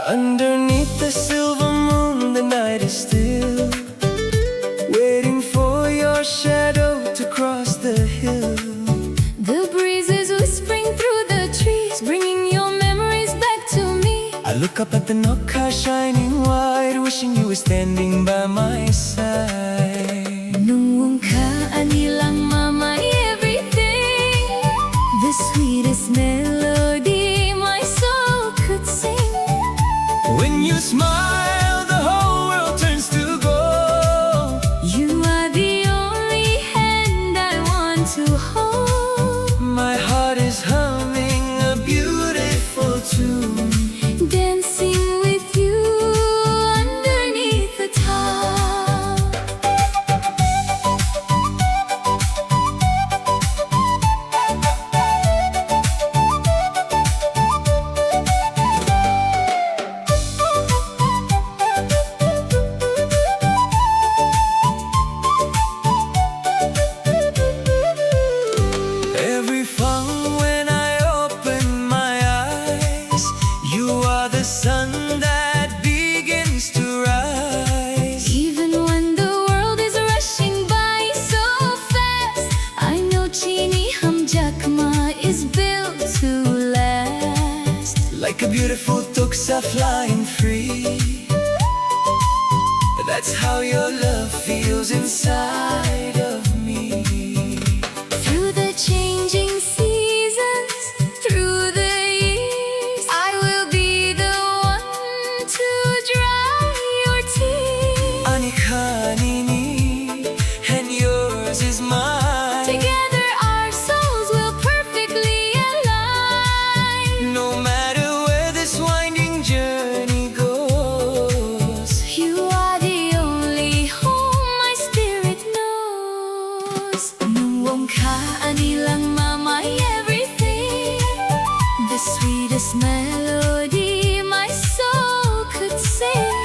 Speaker 1: underneath the silver moon, the night is still, waiting for your shadow to cross the hill.
Speaker 2: The breeze is whispering through the trees, bringing your memories back to me.
Speaker 1: I look up at the Noka shining white, wishing you were standing by my side.
Speaker 2: Nung ka anilang mama everything. The sweetest melody my soul could sing.
Speaker 1: When you smile, the whole world turns to gold.
Speaker 2: You are the only hand I want to hold.
Speaker 1: My heart is humming a beautiful tune.
Speaker 2: Dancing with you underneath the top.
Speaker 1: Every fun when I open my eyes, you are the sun that begins to rise.
Speaker 2: Even when the world is rushing by so fast, I know Chini Hamjakma is built to last.
Speaker 1: Like a beautiful tuksa flying free. That's how your love feels inside of me.
Speaker 2: Through the changing seasons, through the years, I will be the one to dry your tears.
Speaker 1: Anikanini, and yours is mine.
Speaker 2: Together our souls will perfectly align.
Speaker 1: No matter where this winding journey goes,
Speaker 2: You are the only home my spirit knows. Nung wong ka anilang mama everything. The sweetest melody my soul could sing.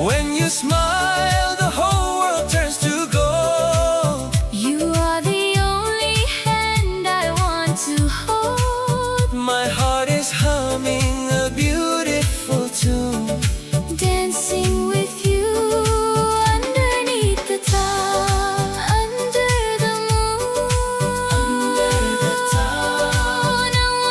Speaker 1: when you smile, the whole world turns to gold.
Speaker 2: You are the only hand I want to hold.
Speaker 1: My heart is humming a beautiful tune.
Speaker 2: Dancing with you underneath the top, under the moon. Under the top. Nung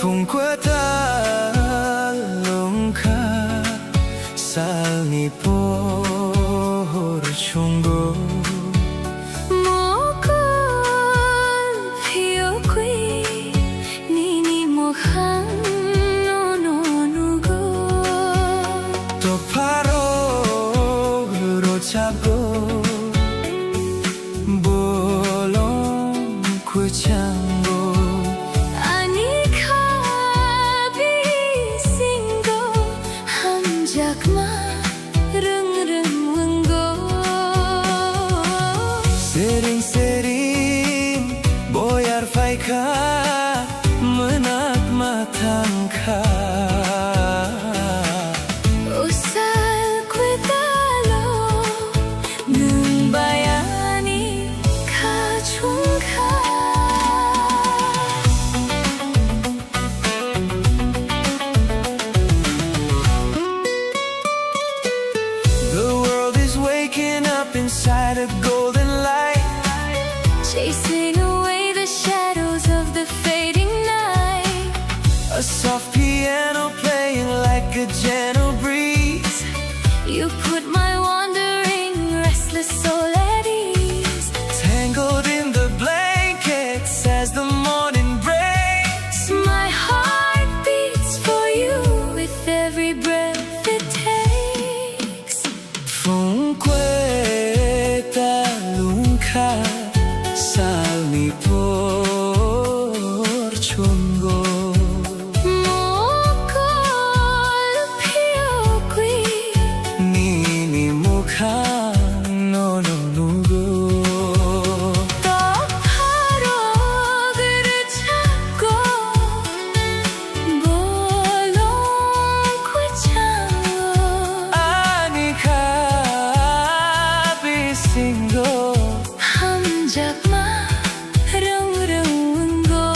Speaker 1: Fungkueta lungka salni por chungo
Speaker 2: Mokol pio qui nini mohan no no nugo
Speaker 1: to paro rochago bolong kuchango
Speaker 2: Anika bisingo hamjakma rung rung wenggo
Speaker 1: Sering-sering boyar faika menak matangka
Speaker 2: Usal kwetalo nung bayani kachungka
Speaker 1: The world is waking up inside a golden light
Speaker 2: Chasing away the shadows of the fading night
Speaker 1: A soft piano playing like a gentle breeze
Speaker 2: You put my wandering, restless soul at ease
Speaker 1: Tangled in the blankets as the morning breaks
Speaker 2: My heart beats for you with every breath it takes
Speaker 1: Fungkueta lungka salmi por chungo
Speaker 2: Mokol pio qui
Speaker 1: Nini mukha no no nugo
Speaker 2: Kokborok Hits bolong kuchango
Speaker 1: Anika bisingo
Speaker 2: hamjakma rung rung wenggo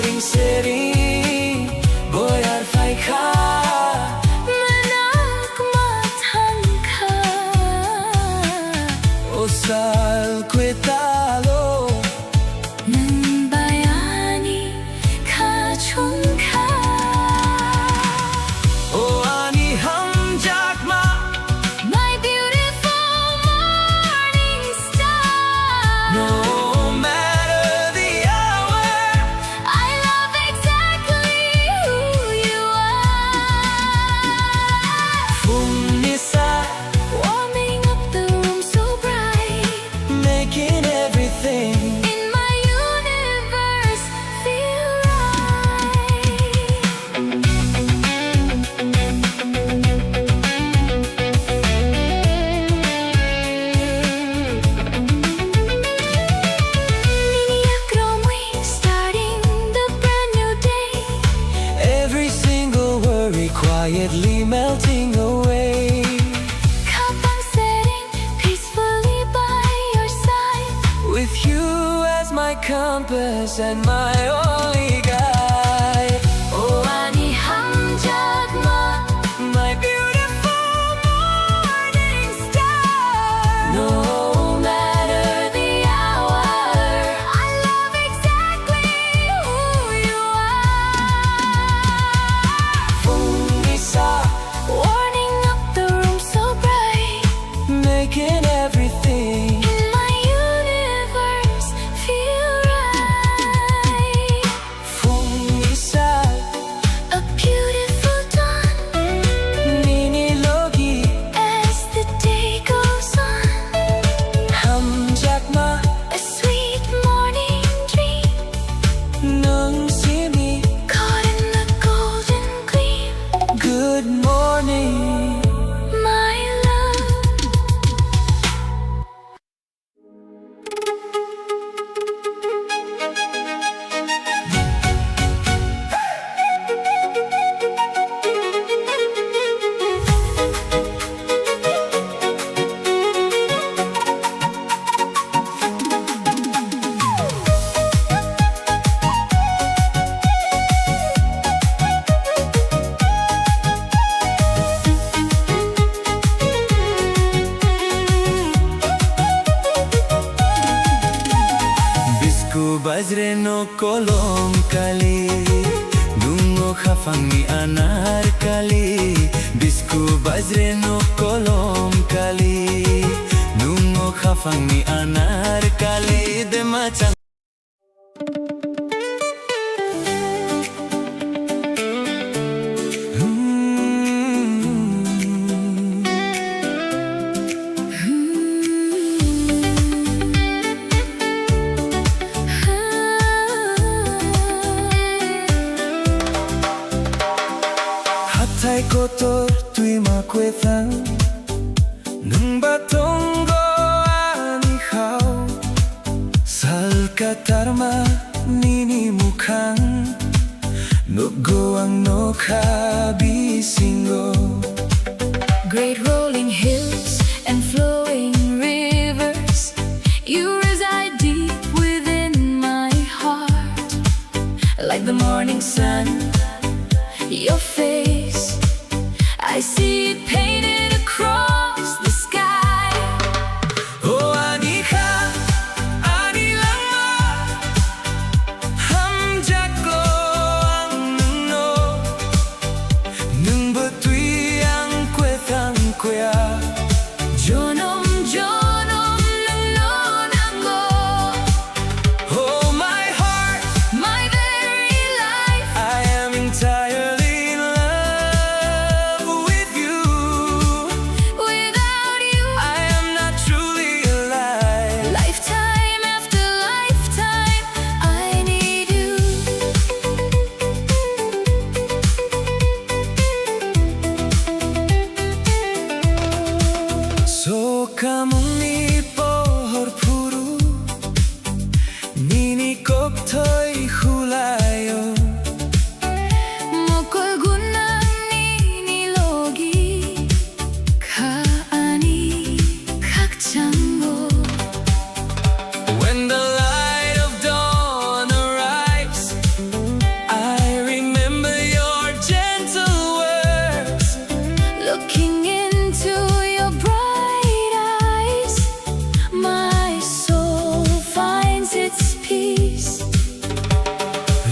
Speaker 1: Sering-sering boyar faika
Speaker 2: menak matangka
Speaker 1: Osal kwetalo
Speaker 2: nung bayani kachungka
Speaker 1: Oh ani hamjakma
Speaker 2: My beautiful morning star
Speaker 1: No matter the hour
Speaker 2: I love exactly who you are
Speaker 1: Fumnisa
Speaker 2: Warming up the room so bright
Speaker 1: making everything
Speaker 2: In my universe feel right starting the brand new day
Speaker 1: Every single worry quietly melting away
Speaker 2: Cup I'm setting peacefully by your side
Speaker 1: With you as my compass and my only guide
Speaker 2: Oh ani hamjakma
Speaker 1: My beautiful morning star
Speaker 2: No matter the hour I love exactly who you are
Speaker 1: Fumnisa
Speaker 2: Warming up the room so bright
Speaker 1: making everything
Speaker 2: In my universe feel right
Speaker 1: kolom kali Nungo khafang ni anar kali Bisku bazre no kolom kali Nungo khafang ni anar kali De macang Hatai kotor tui makwethang Nung batong go ani hau Sal katarma nini mukhang Nugo ang no kabisingo
Speaker 2: Great rolling hills and flowing rivers, you reside deep within my heart. Like the morning sun, your face, I see it painted across the sky.
Speaker 1: Oh Anika, Anilama Hamjako ang nungno Nung batui ang kwethang kwea
Speaker 2: Jonom, jonom, nung nango.
Speaker 1: Oh my heart,
Speaker 2: My very life,
Speaker 1: I am entirely in love with you
Speaker 2: without you,
Speaker 1: I am not truly alive
Speaker 2: lifetime after lifetime, I need you.
Speaker 1: So kamong ni pohor puru Nini koktoy hulayo
Speaker 2: Mokol gunang ninilogi Kaani kakchango.
Speaker 1: When the light of dawn arrives I remember your gentle words
Speaker 2: Looking into your bright eyes, my soul finds its peace.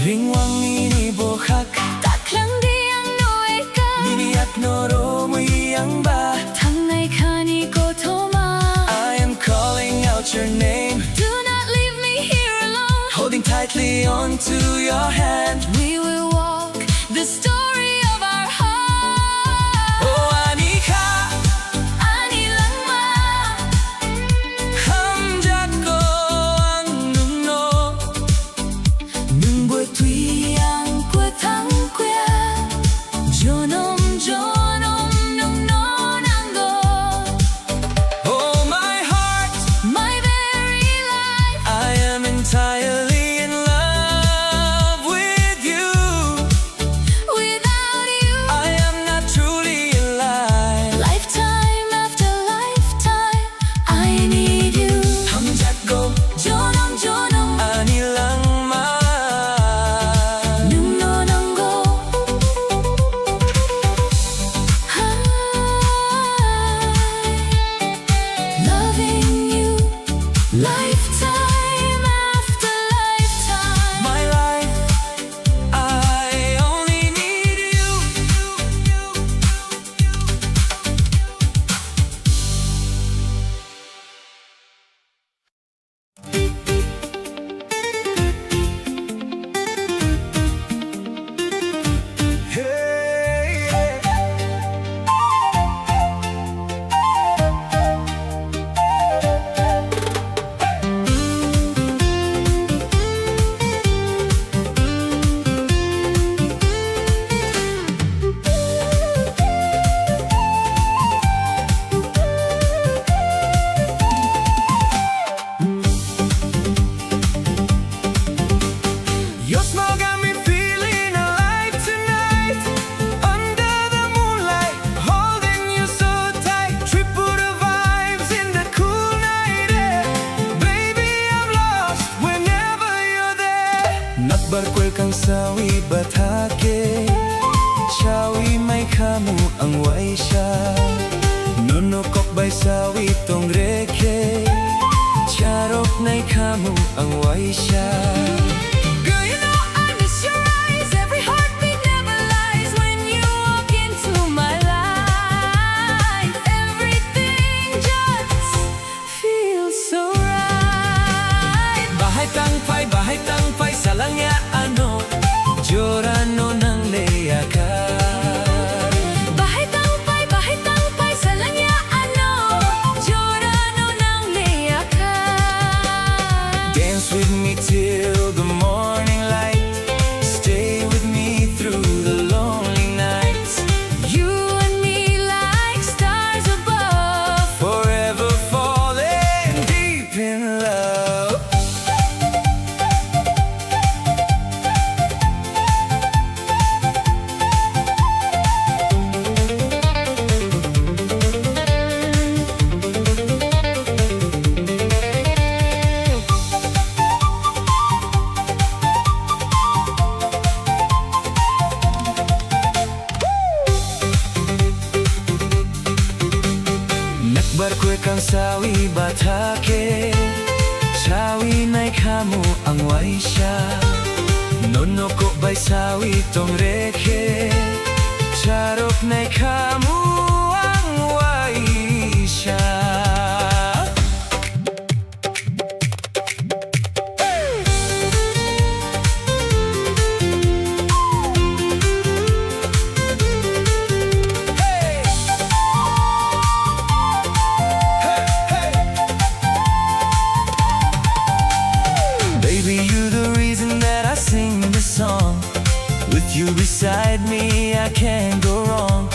Speaker 1: Ringwang nini bohak
Speaker 2: Taklang diang noeka,
Speaker 1: Nini at noro muyang ba
Speaker 2: tangnay kani ko toma.
Speaker 1: I am calling out your name
Speaker 2: Do not leave me here alone.
Speaker 1: Holding tightly onto your hand
Speaker 2: We will walk the story of our heart.
Speaker 1: Oh Anika,
Speaker 2: Ani lang ma,
Speaker 1: hamjako ang nungno
Speaker 2: nung buhay tuy ang kwetang kwe. Jonom, jonom, nung nonango.
Speaker 1: Oh my heart,
Speaker 2: My very life,
Speaker 1: I am entirely in love with you
Speaker 2: without you,
Speaker 1: I am not truly alive
Speaker 2: lifetime after lifetime, I need you.
Speaker 1: hamjako
Speaker 2: Jonom, jonom,
Speaker 1: anilang ma
Speaker 2: nung nonango. Loving you, lifetime after lifetime.
Speaker 1: My life, I only need you Hey, your smile got me feeling alive tonight Under the moonlight, holding you so tight Tripura vibes in the cool night air Baby, I'm lost whenever you're there Nakbarkwel kang sawi batake Shawi may kamu ang waisha Nono kokbay sawi tong reke Charok na'y kamu ang waisha Gaya kwe kang sawi batake sawi nai kamu ang waisha nono ko bay sawi tong reke charok nai kamu ang waisha. You beside me, I can't go wrong.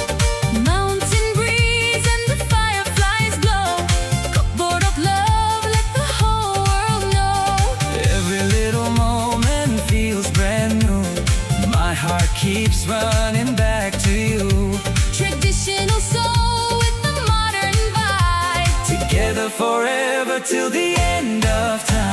Speaker 2: Mountain breeze and the fireflies glow. Kokborok love, let the whole world know.
Speaker 1: Every little moment feels brand new. My heart keeps running back to you.
Speaker 2: Traditional soul with the modern vibe.
Speaker 1: Together forever till the end of time.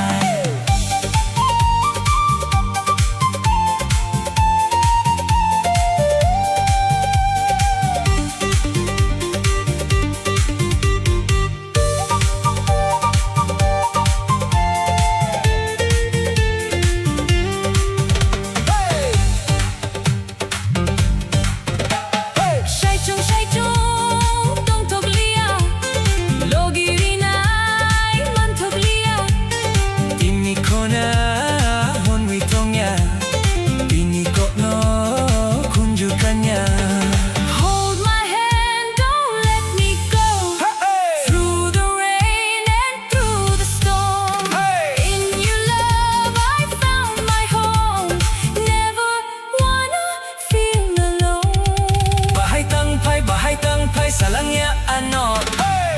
Speaker 1: Salangya ano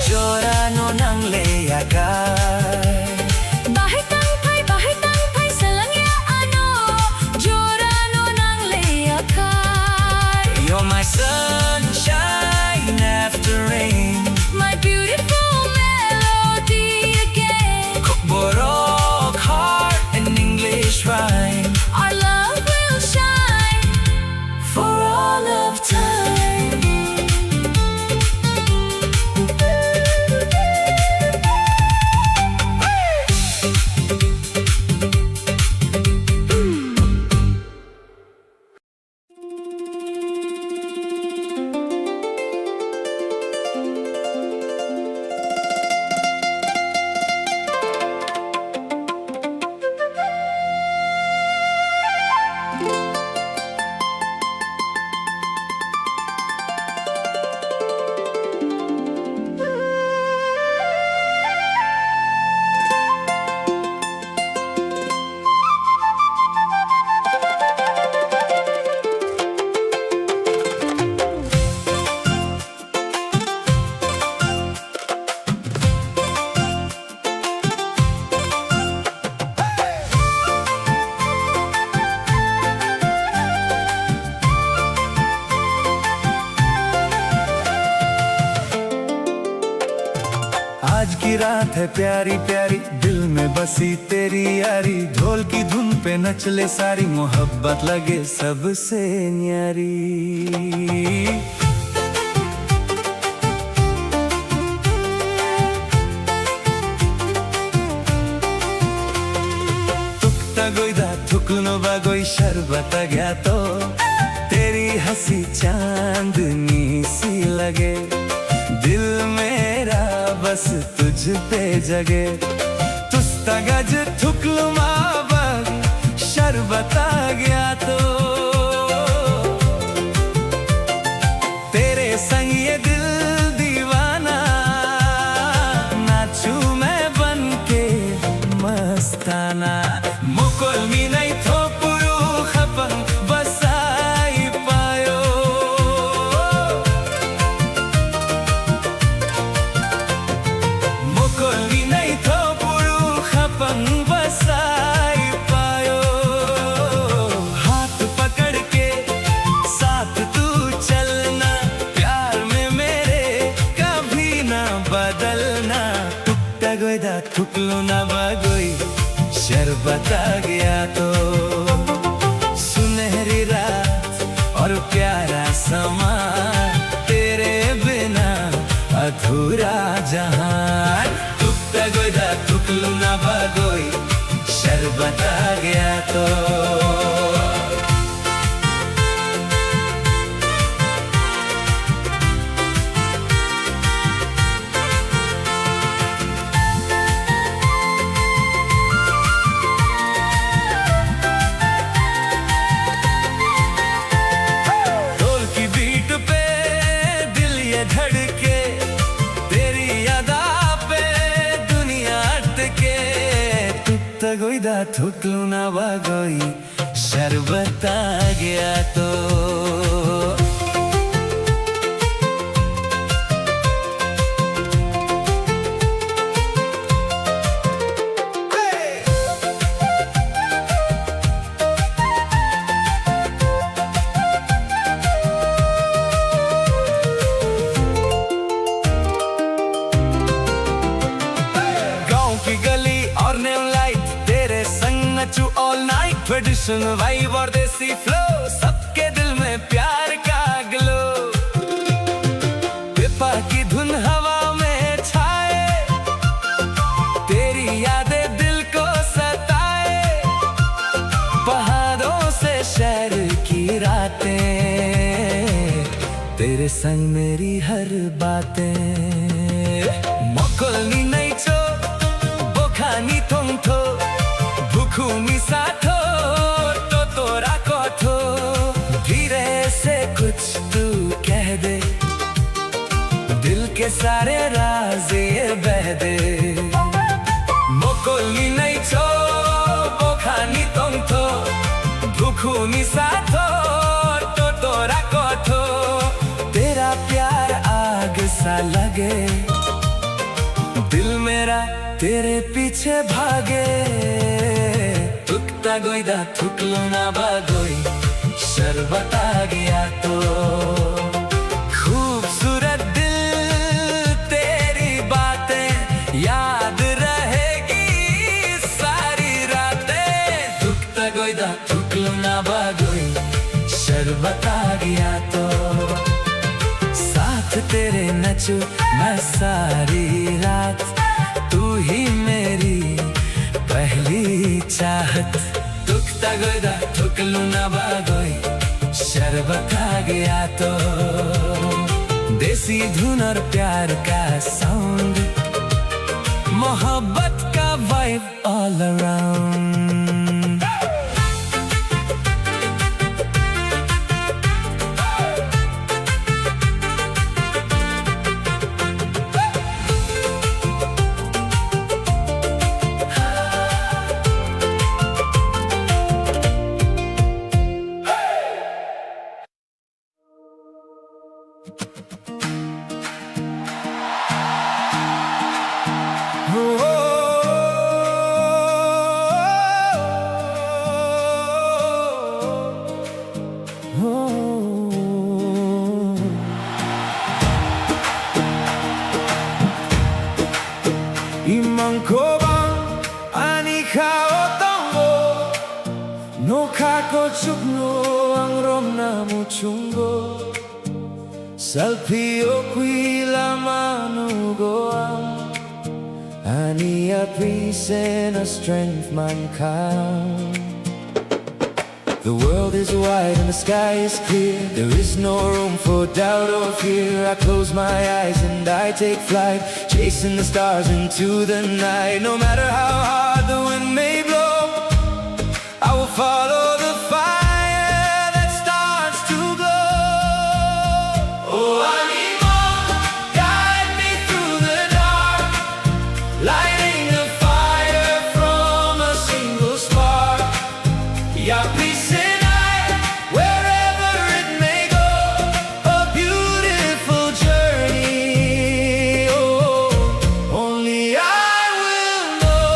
Speaker 1: Jorano ng leyakay
Speaker 2: Bahay tangpay salangya ano Jorano ng leyakay.
Speaker 1: You're my sunshine after rain,
Speaker 2: my beautiful melody again.
Speaker 1: Kokborok heart and English rhyme.
Speaker 2: Our love will shine for all of time.
Speaker 1: आज की रात है प्यारी प्यारी दिल में बसी तेरी यारी ढोल की धुन पे नचले सारी मोहब्बत लगे सबसे न्यारी तुकता गोईदा थुकनो बागोई शरबत गया तो तेरी हंसी चांदनी सी लगे दिल मेरा बस तुझ पे जगे तुस्ता गज थुकलुमा बग शरबता गया तो तेरे संग ये दिल दीवाना नाचू मैं बन के मस्ताना मुकुल मी नहीं थोपुरु खपंग बसाई पायो मुकुल मी नहीं थोपुरु खपंग बसाई पायो गोईदा थुकलू ना बागोई शरबत आ गया तो ऑल नाइट ट्रेडिशन वाइब और देसी फ्लो सबके दिल में प्यार का ग्लो पिपा की धुन हवा में छाए तेरी यादें दिल को सताए पहाड़ों से शहर की रातें तेरे संग मेरी हर बातें मोकलनी नहीं चो बोखानी तुम थो खूनी साथो तो तोरा कोठो धीरे से कुछ तू कह दे दिल के सारे राज ये बह दे मोकोली नहीं छो बोखानी तुम थो भूखूनी साथो तो तोरा कोठो तेरा प्यार आग सा लगे दिल मेरा तेरे पीछे भागे तुकता गोईदा थुकलू ना बागोई शरबत आ गया तो खूबसूरत दिल तेरी बातें याद रहेगी सारी रातें तुकता गोईदा थुकलू ना बागोई शरबत आ गया तो साथ तेरे नचू मैं सारी रात तू ही मेरी पहली चाहत दुखता गोईदा थुकलू ना बागोई शरबत आ गया तो देसी धुन और प्यार का साउंड मोहब्बत का vibe all around Salpio qui la mano goam Ani a peace and a strength mankind. The world is wide and the sky is clear. There is no room for doubt or fear. I close my eyes and I take flight, chasing the stars into the night. No matter how hard the wind may blow, I will follow the fire that starts to glow. Oh, Anima, guide me through the dark, lighting a fire from a single spark. Yeah, please and I, wherever it may go, a beautiful journey. Oh, only I will know.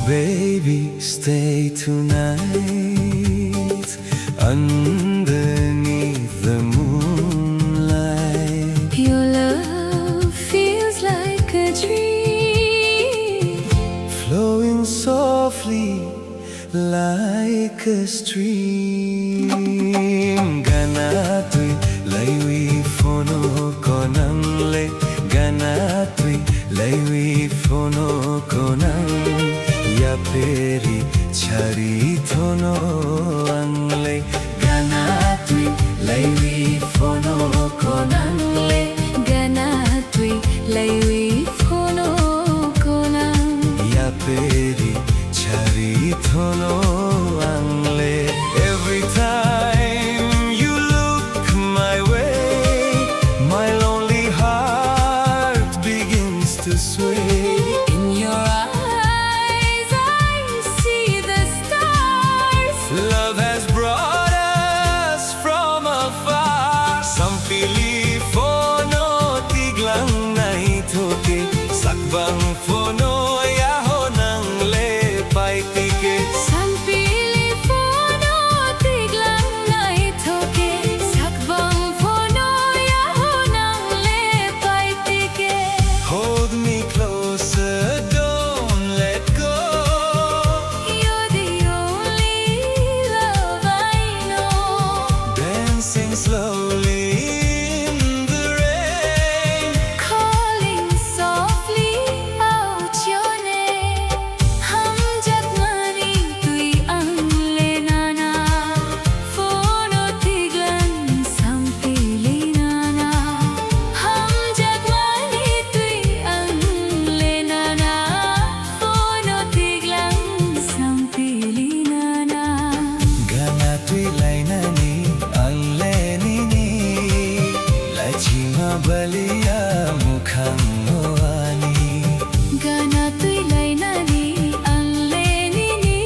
Speaker 1: baby, stay tonight underneath the moonlight.
Speaker 2: Your love feels like a dream,
Speaker 1: Flowing softly like a stream. Ganatui laiwi fono konang le. Ganatui laiwi fono konang. Ya peri chari thono angle. Ganatui laiwi fono konang le.
Speaker 2: ganatui laiwi phono konang.
Speaker 1: Ya peri chari thono angle. Every time you look my way, my lonely heart begins to sway.
Speaker 2: In your eyes I see the stars.
Speaker 1: Love has brought us from afar. Some pili fono tiglang nai thoke. Sakbang fono yaho nang le pai tike.
Speaker 2: Sampili phono tiglang nai thoke. Sakbang phono yaho nang le pai tike.
Speaker 1: Hold me closer, don't let go.
Speaker 2: You're the only love I know.
Speaker 1: Dancing slowly in the rain.
Speaker 2: Calling softly out your name. Hum jagmani tui ang le nana. Phono tiglan sampili nana. Hum jagmani tui ang le nana. Phono tiglan sampili nana.
Speaker 1: Ganatui lainani anlenini. Lachima balia mukhang moani.
Speaker 2: Ganatui lainani ang lenini.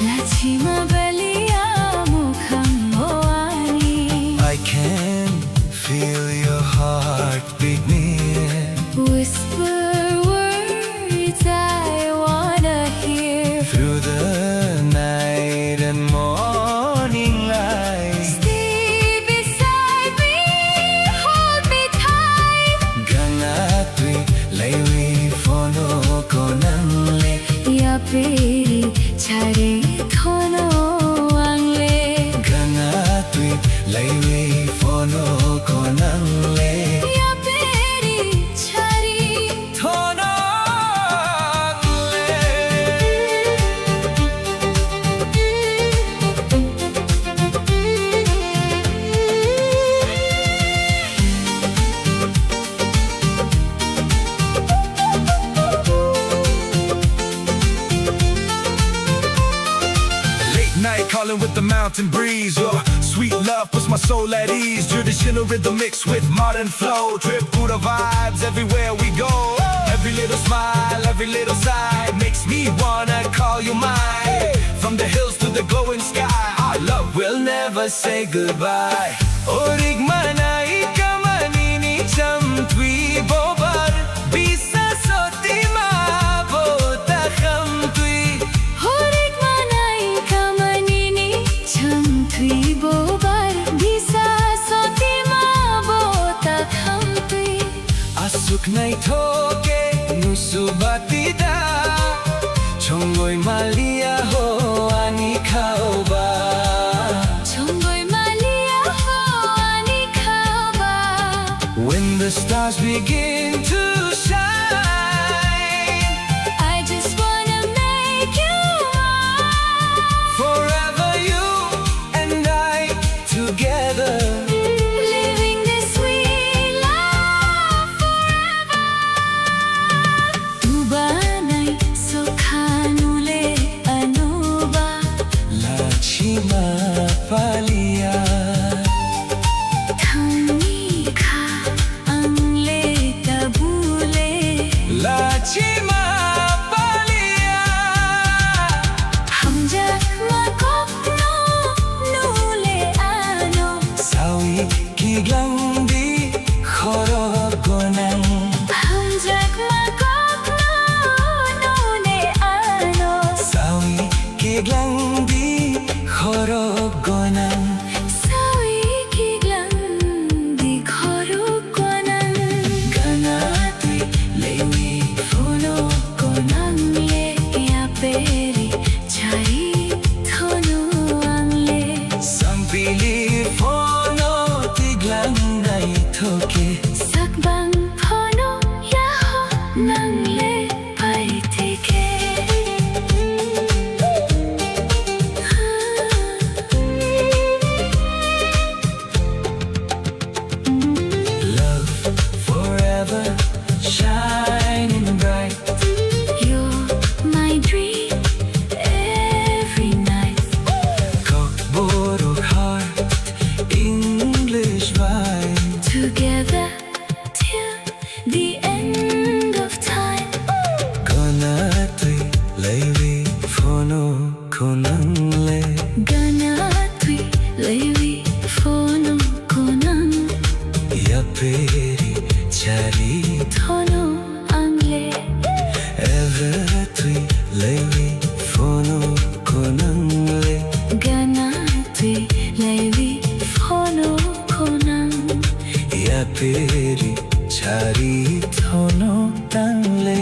Speaker 2: Lachima balia mukhang moani.
Speaker 1: I can feel your heartbeat near.
Speaker 2: Whisper words I wanna hear.
Speaker 1: Through the night and morning light.
Speaker 2: Stay beside me, hold me tight.
Speaker 1: Ganatui laiwi fono konang le.
Speaker 2: Ya peri chare thono ang le.
Speaker 1: Ganatui laiwi fono konang le.
Speaker 2: Ya peri chare
Speaker 1: Thono angle.
Speaker 4: Late night calling with the mountain breeze. Your sweet love puts my soul at ease. Traditional rhythm mixed with modern flow. Tripura vibes everywhere we go. Every little smile, every little sigh makes me wanna call you mine. From the hills to the glowing sky, our love will never say goodbye.
Speaker 1: Orig manai kamanini cham tui bobar. Bisa soti ma bota kham tui.
Speaker 2: Horik manai kamanini cham tui bobar. Bisa soti ma bota kham tui.
Speaker 1: Asuk nai thoke nusubatida. Chongoi malia ho ani khauba.
Speaker 2: Chongoi malia ho ani khaba.
Speaker 1: When the stars begin to shine,
Speaker 2: I just wanna make you mine.
Speaker 1: forever you and I together.
Speaker 2: Living this sweet life forever. Tu banai sokhanule anuba.
Speaker 1: Lachima palia.
Speaker 2: Thani kha ang le tabule.
Speaker 1: Lachima palia.
Speaker 2: Hum jagma kopno nule ano.
Speaker 1: Sawi kiglang di khoro gonang.
Speaker 2: Hum jagma kopno nule ano. ang lepay-tike.
Speaker 1: Love forever shining bright.
Speaker 2: You're my dream every night.
Speaker 1: Kokborok heart, English vibe.
Speaker 2: Together till the end of time.
Speaker 1: Konatui lewi fono konangle.
Speaker 2: Ganatwi lewi fono konang
Speaker 1: Yaperi chari.
Speaker 2: tono angle.
Speaker 1: Evertui lewi fono konangle.
Speaker 2: Ganatwi lewi fono konang
Speaker 1: Yaperi chari tono tangle.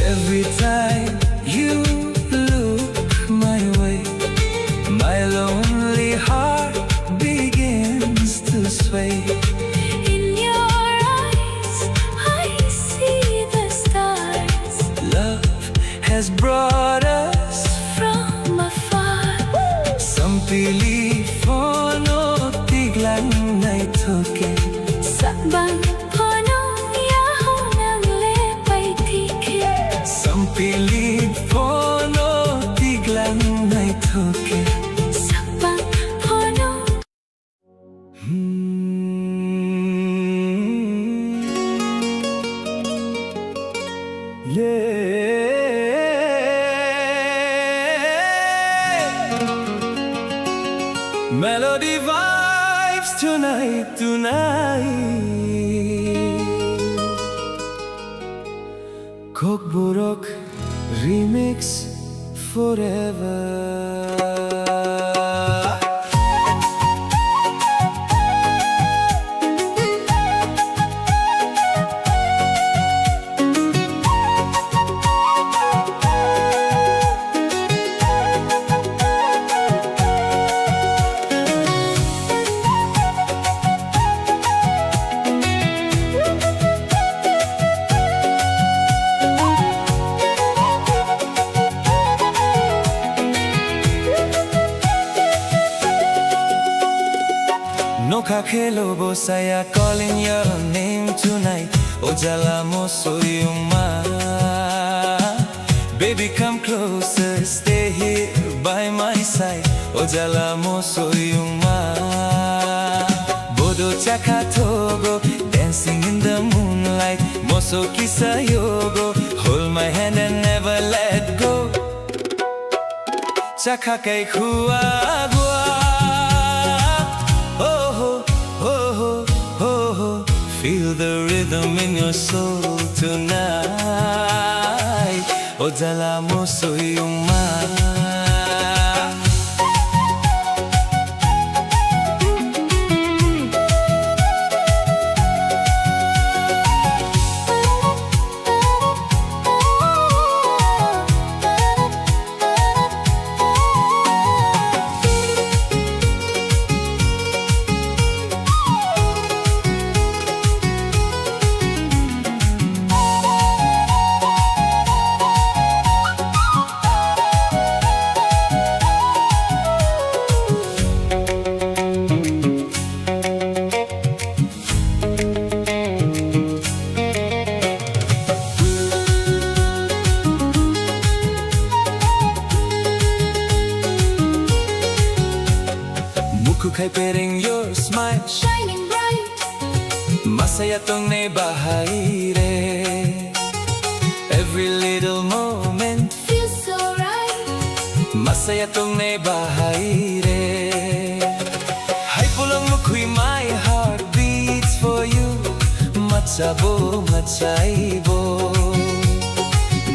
Speaker 1: Every time you look my way, my lonely heart begins to sway.
Speaker 2: In your eyes I see the stars
Speaker 1: Love has brought us
Speaker 2: from afar.
Speaker 1: some belief no tiglang naitoke.
Speaker 2: Sabang puno yahon ang lepay-tike.
Speaker 1: Some belief no tiglang naitoke.
Speaker 2: Sabang puno.
Speaker 1: Melody vibes tonight, Kokborok remix forever. No kakelo bosaya calling your name tonight. Ojala moso yuma. Baby come closer, stay here by my side. Ojala moso yuma. Bodo chaka togo, dancing in the moonlight. Moso kisa yogo, hold my hand and never let go. Chaka kay kuagwa. Feel the rhythm in your soul tonight. Ojala moso yuma. Kay piring your smile
Speaker 2: Shining bright.
Speaker 1: Masaya tong naibahay re. Every little moment
Speaker 2: Feels so right.
Speaker 1: Masaya tong naibahay re. Hay pulang mukhui my heart beats for you. Matsabo matsaibo.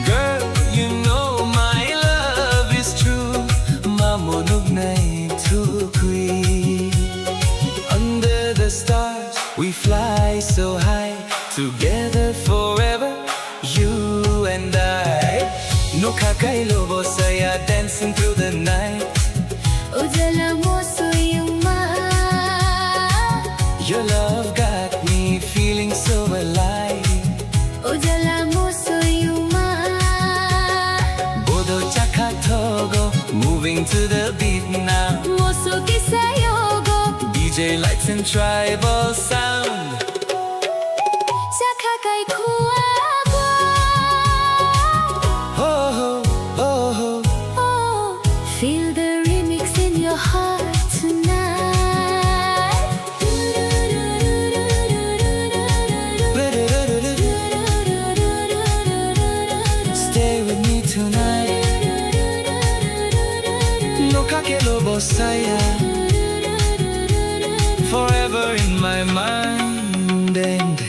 Speaker 1: Girl, you know my love is true. Mamunog na itukwi. Under the stars, we fly so high. Together forever, you and I. No kakailobo saya dancing through the night.
Speaker 2: Ojala moso yuma.
Speaker 1: Your love got me feeling so alive.
Speaker 2: Ojala moso
Speaker 1: DJ lights and tribal sound.
Speaker 2: Sa kakay kuwagwa.
Speaker 1: Oh, oh, oh,
Speaker 2: Oh, feel the remix in your heart tonight.
Speaker 1: Stay with me tonight. No kakelo bosaya. Forever in my mind and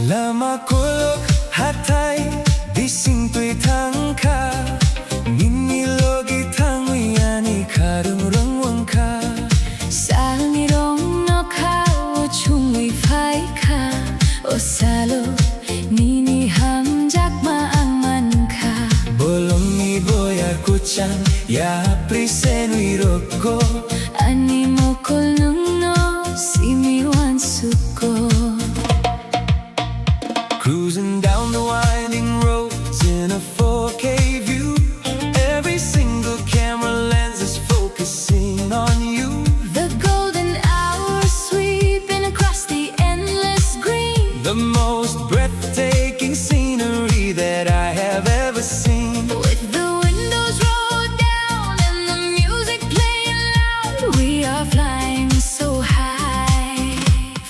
Speaker 1: Lama kulok hatay bising tu'y tangka Ninilogi tangwi ani karurang wangka
Speaker 2: Sangirong no kao chungwi phai ka O salo nini hamjak maang man ka
Speaker 1: Bolong ni boya kuchang ya prisenwi roko
Speaker 2: Ani mo kolnung no simiwan suko
Speaker 1: Cruising down the winding roads in a 4K view. Every single camera lens is focusing on you.
Speaker 2: The golden hour sweeping across the endless green
Speaker 1: The most breathtaking scenery that I have ever seen.
Speaker 2: With the windows rolled down and the music playing loud We are flying so high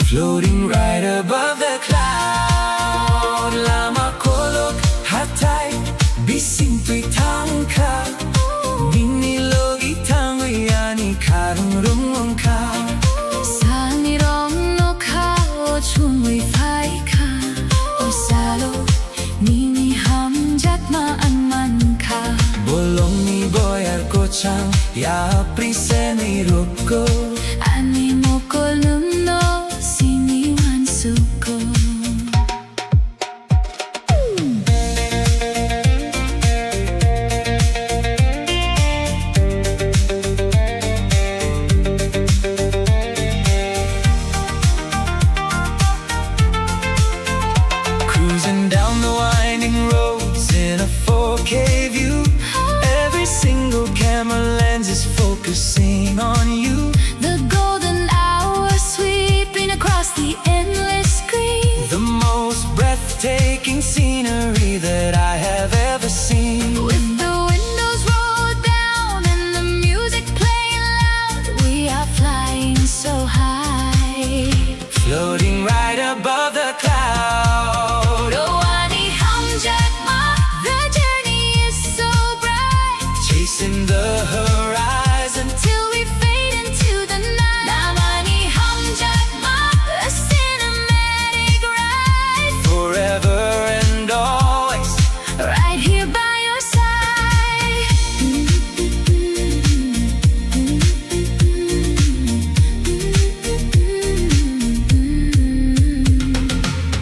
Speaker 1: Floating right above the cloud. Lama kolok hatay bising tu'y tangka Ninilogi tangwi ani karurang wangka
Speaker 2: Sangirong no kao chungwi phai ka O salo nini hamjak maang man ka
Speaker 1: Bolong ni boyar kochang ya prisenwi roko
Speaker 2: Ani mo kolnung no siniwan suko
Speaker 1: Cruising down the winding roads in a 4K view. Every single camera lens is focusing on you.
Speaker 2: The golden hour sweeping across the endless screen
Speaker 1: The most breathtaking scenery that I have ever seen.
Speaker 2: With the windows rolled down and the music playing loud We are flying so high
Speaker 1: Floating right above the cloud.
Speaker 2: Oh, ani hamjak ma The journey is so bright
Speaker 1: Chasing the horizon.
Speaker 2: Till we fade into the night Namani hamjak ma A cinematic ride
Speaker 1: Forever and always.
Speaker 2: Right here by your side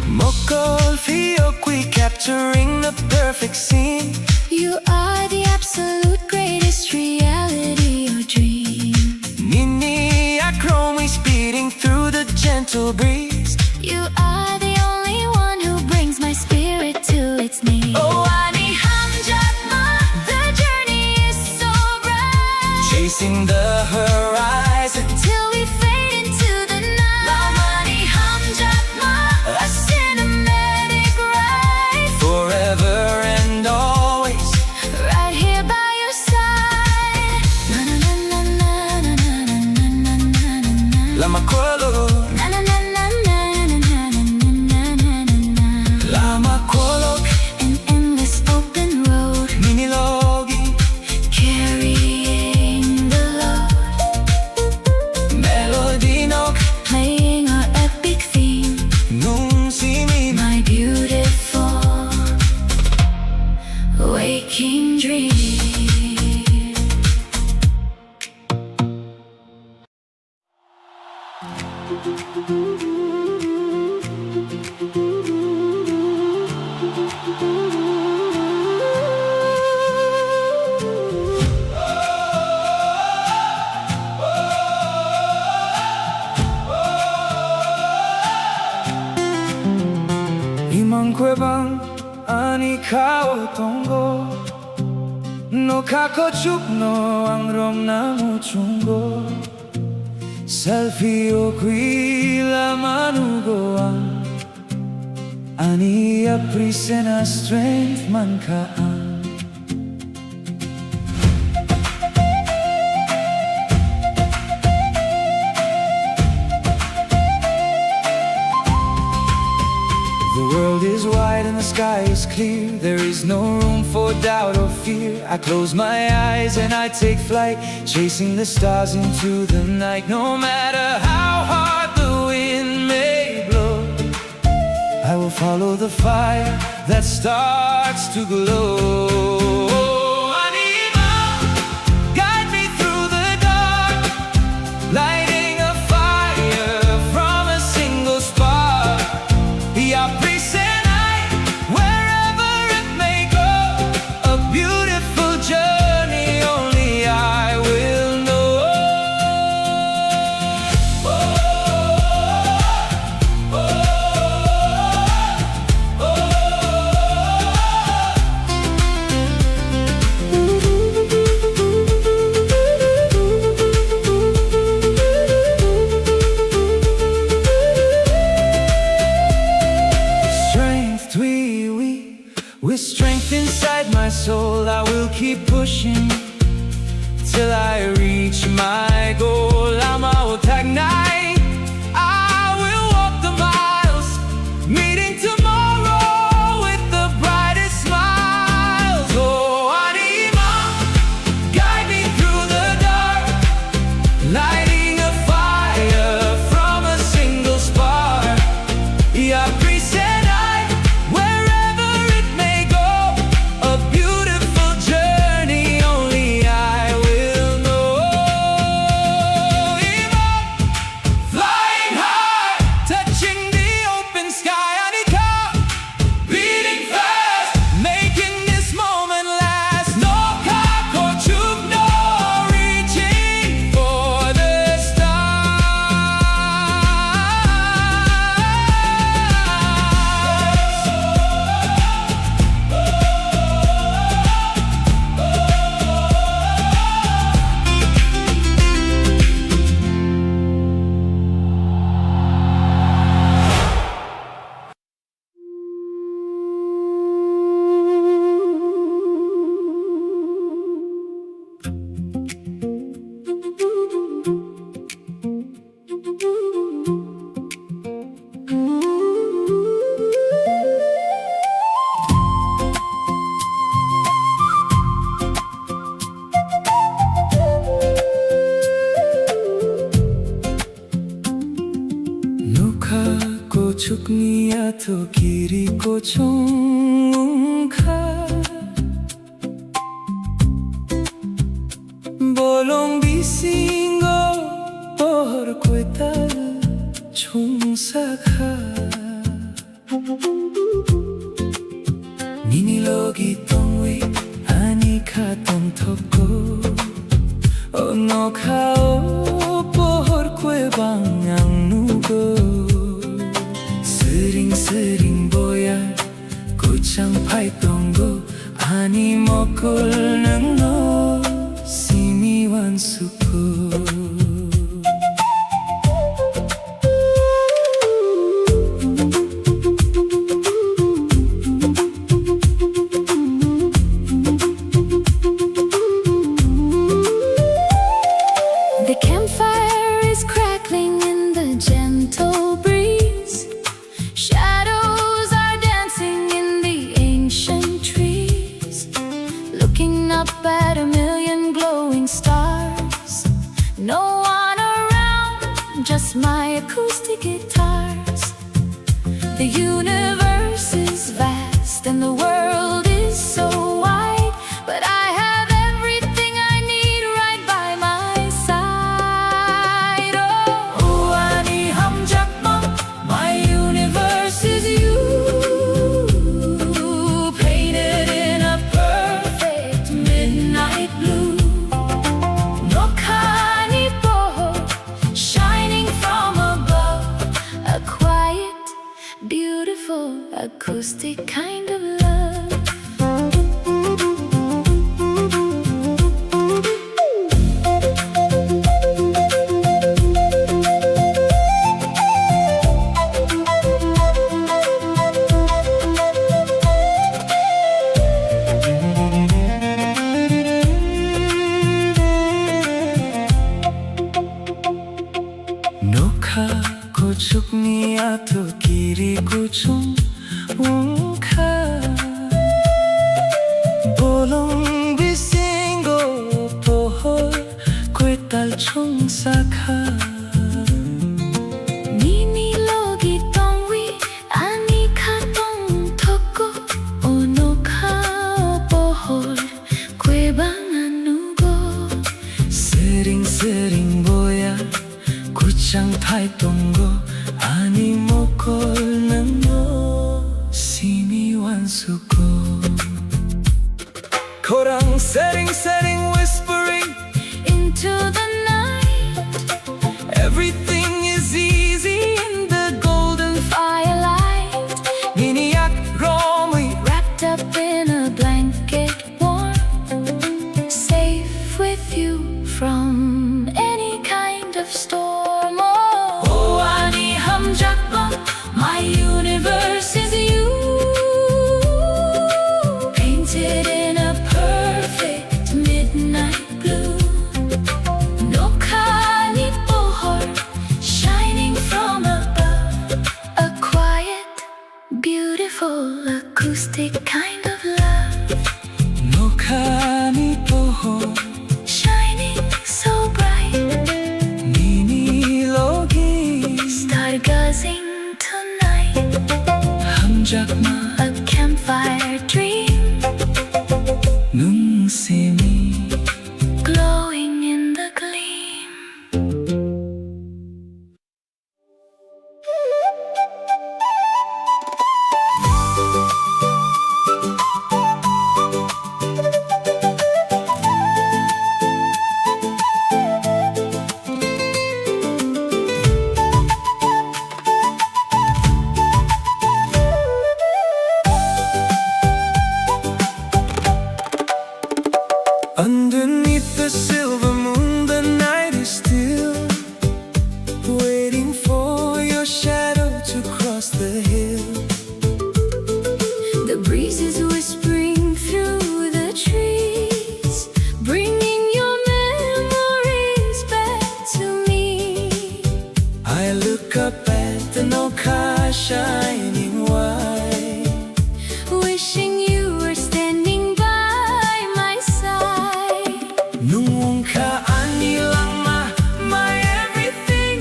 Speaker 1: Mokol Fiokwi capturing the perfect scene.
Speaker 2: You are the absolute greatest reality or dream
Speaker 1: Nini Akromi speeding through the gentle breeze.
Speaker 2: You are the only one who brings my spirit to its knees Oh, ani hamjak ma The journey is so bright
Speaker 1: Chasing the horizon.
Speaker 2: Till we fade into the night Lamani hamjak ma A cinematic ride
Speaker 1: Forever and always.
Speaker 2: Right here by your side Na na na na na na na na na na na
Speaker 1: Lama kolok.
Speaker 2: Na na na na na na na na na na na
Speaker 1: Lama kolok.
Speaker 2: An endless open road
Speaker 1: Ninilogi.
Speaker 2: carrying the load
Speaker 1: kwebang ani kao tongo no kako chupno ang rom na muchungo selfie o qui la manugoan ani aprisena strength mankaan. The world is wide and the sky is clear. There is no room for doubt or fear. I close my eyes and I take flight, chasing the stars into the night. No matter how hard the wind may blow, I will follow the fire that starts to glow. Anima, guide me through the dark, lighting a fire from a single spark. Wherever it may go, a beautiful journey only I will know. With strength inside my soul, I will keep pushing till I reach my goal. I'm out at night, I will walk the miles, meeting tomorrow with the brightest smiles. Oh, Anima, guide me through the dark, lighting a fire from a single spark. Yeah, chuknia to kiri ko chungkha bolong bisingo por kwetal chungsakha nini logi tongwi ani kha tong thopko ono khao por kwebang ang nugo sering boya kuchang pai tongo ani mokol nang no siniwan suko.
Speaker 2: The campfire is crackling in the gentle breeze. Shadows are dancing in the ancient trees. Looking up at acoustic kind of love.
Speaker 1: Nokha ko chukni ato kiri kuchung ungkha bolong bisingo pohor kwetal chung sakha
Speaker 2: Nini logi tongwi ani khatong thoko onokha pohor kwebang anugo
Speaker 1: sering sering boya kuchang thai tongo ani mokol namo simi wansuko korang sering sering whispering
Speaker 2: into the night.
Speaker 1: everything is easy in the golden
Speaker 2: Firelight
Speaker 1: Niniyak romi
Speaker 2: wrapped up in a blanket warm, safe with you from any kind of storm. Oh, ani hum jakba, my universe is you, painted in a perfect midnight blue. Nokhani pohor shining from above, a quiet, beautiful acoustic kind of love,
Speaker 1: nokhani poho
Speaker 2: shining so bright.
Speaker 1: nini logi
Speaker 2: Stargazing tonight,
Speaker 1: hamjakma
Speaker 2: a campfire dream,
Speaker 1: nung simi
Speaker 2: glowing in the gleam.
Speaker 1: Underneath the silver moon, the night is still, waiting for your shadow to cross the hill.
Speaker 2: The breeze is whispering through the trees, bringing your memories back to me.
Speaker 1: I look up at the Nokha shining white,
Speaker 2: Wishing you were standing by my side.
Speaker 1: nung ka ani lang my everything,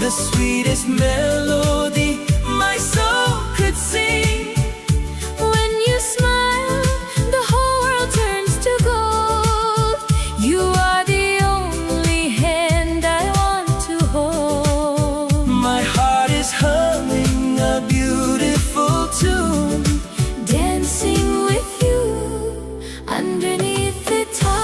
Speaker 1: the sweetest melody my soul could sing.
Speaker 2: When you smile, the whole world turns to gold. You are the only hand I want to hold.
Speaker 1: My heart is humming a beautiful tune,
Speaker 2: Dancing with you underneath the top.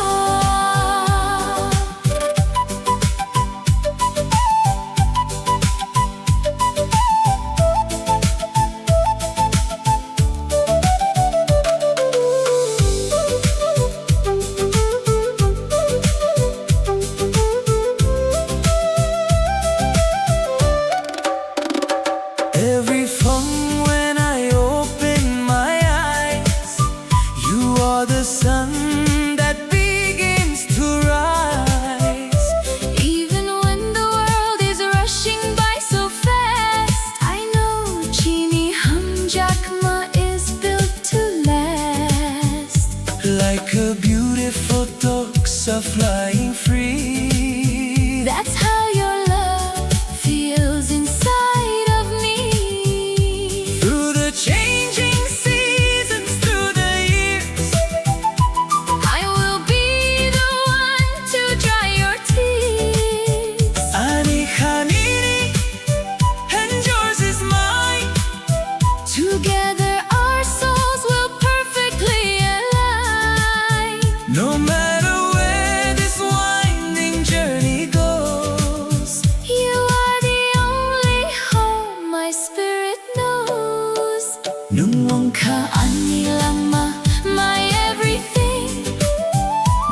Speaker 2: 눈먼카 아니랑마 my everything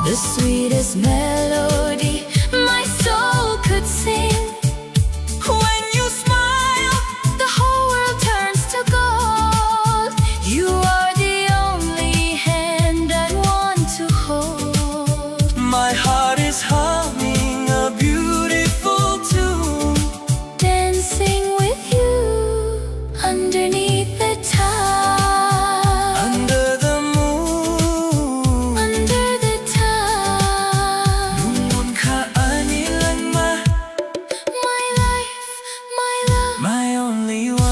Speaker 2: The sweetest melody my soul could sing When you smile the whole world turns to gold You are the only hand I want to hold
Speaker 1: My heart is humming a beautiful tune
Speaker 2: Dancing with you underneath the top
Speaker 1: Under the moon
Speaker 2: Under the top
Speaker 1: 눈먼카 아니랑마
Speaker 2: My life, my love
Speaker 1: My only one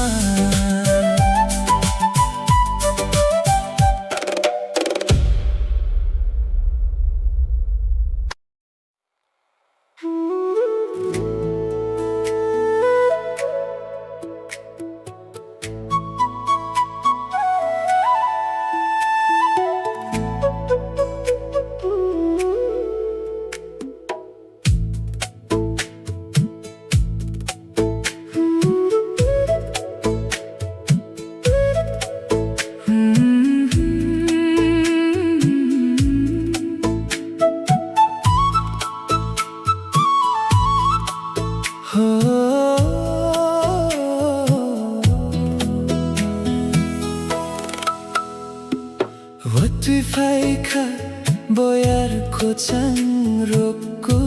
Speaker 1: What if I cut boyar ko chang roko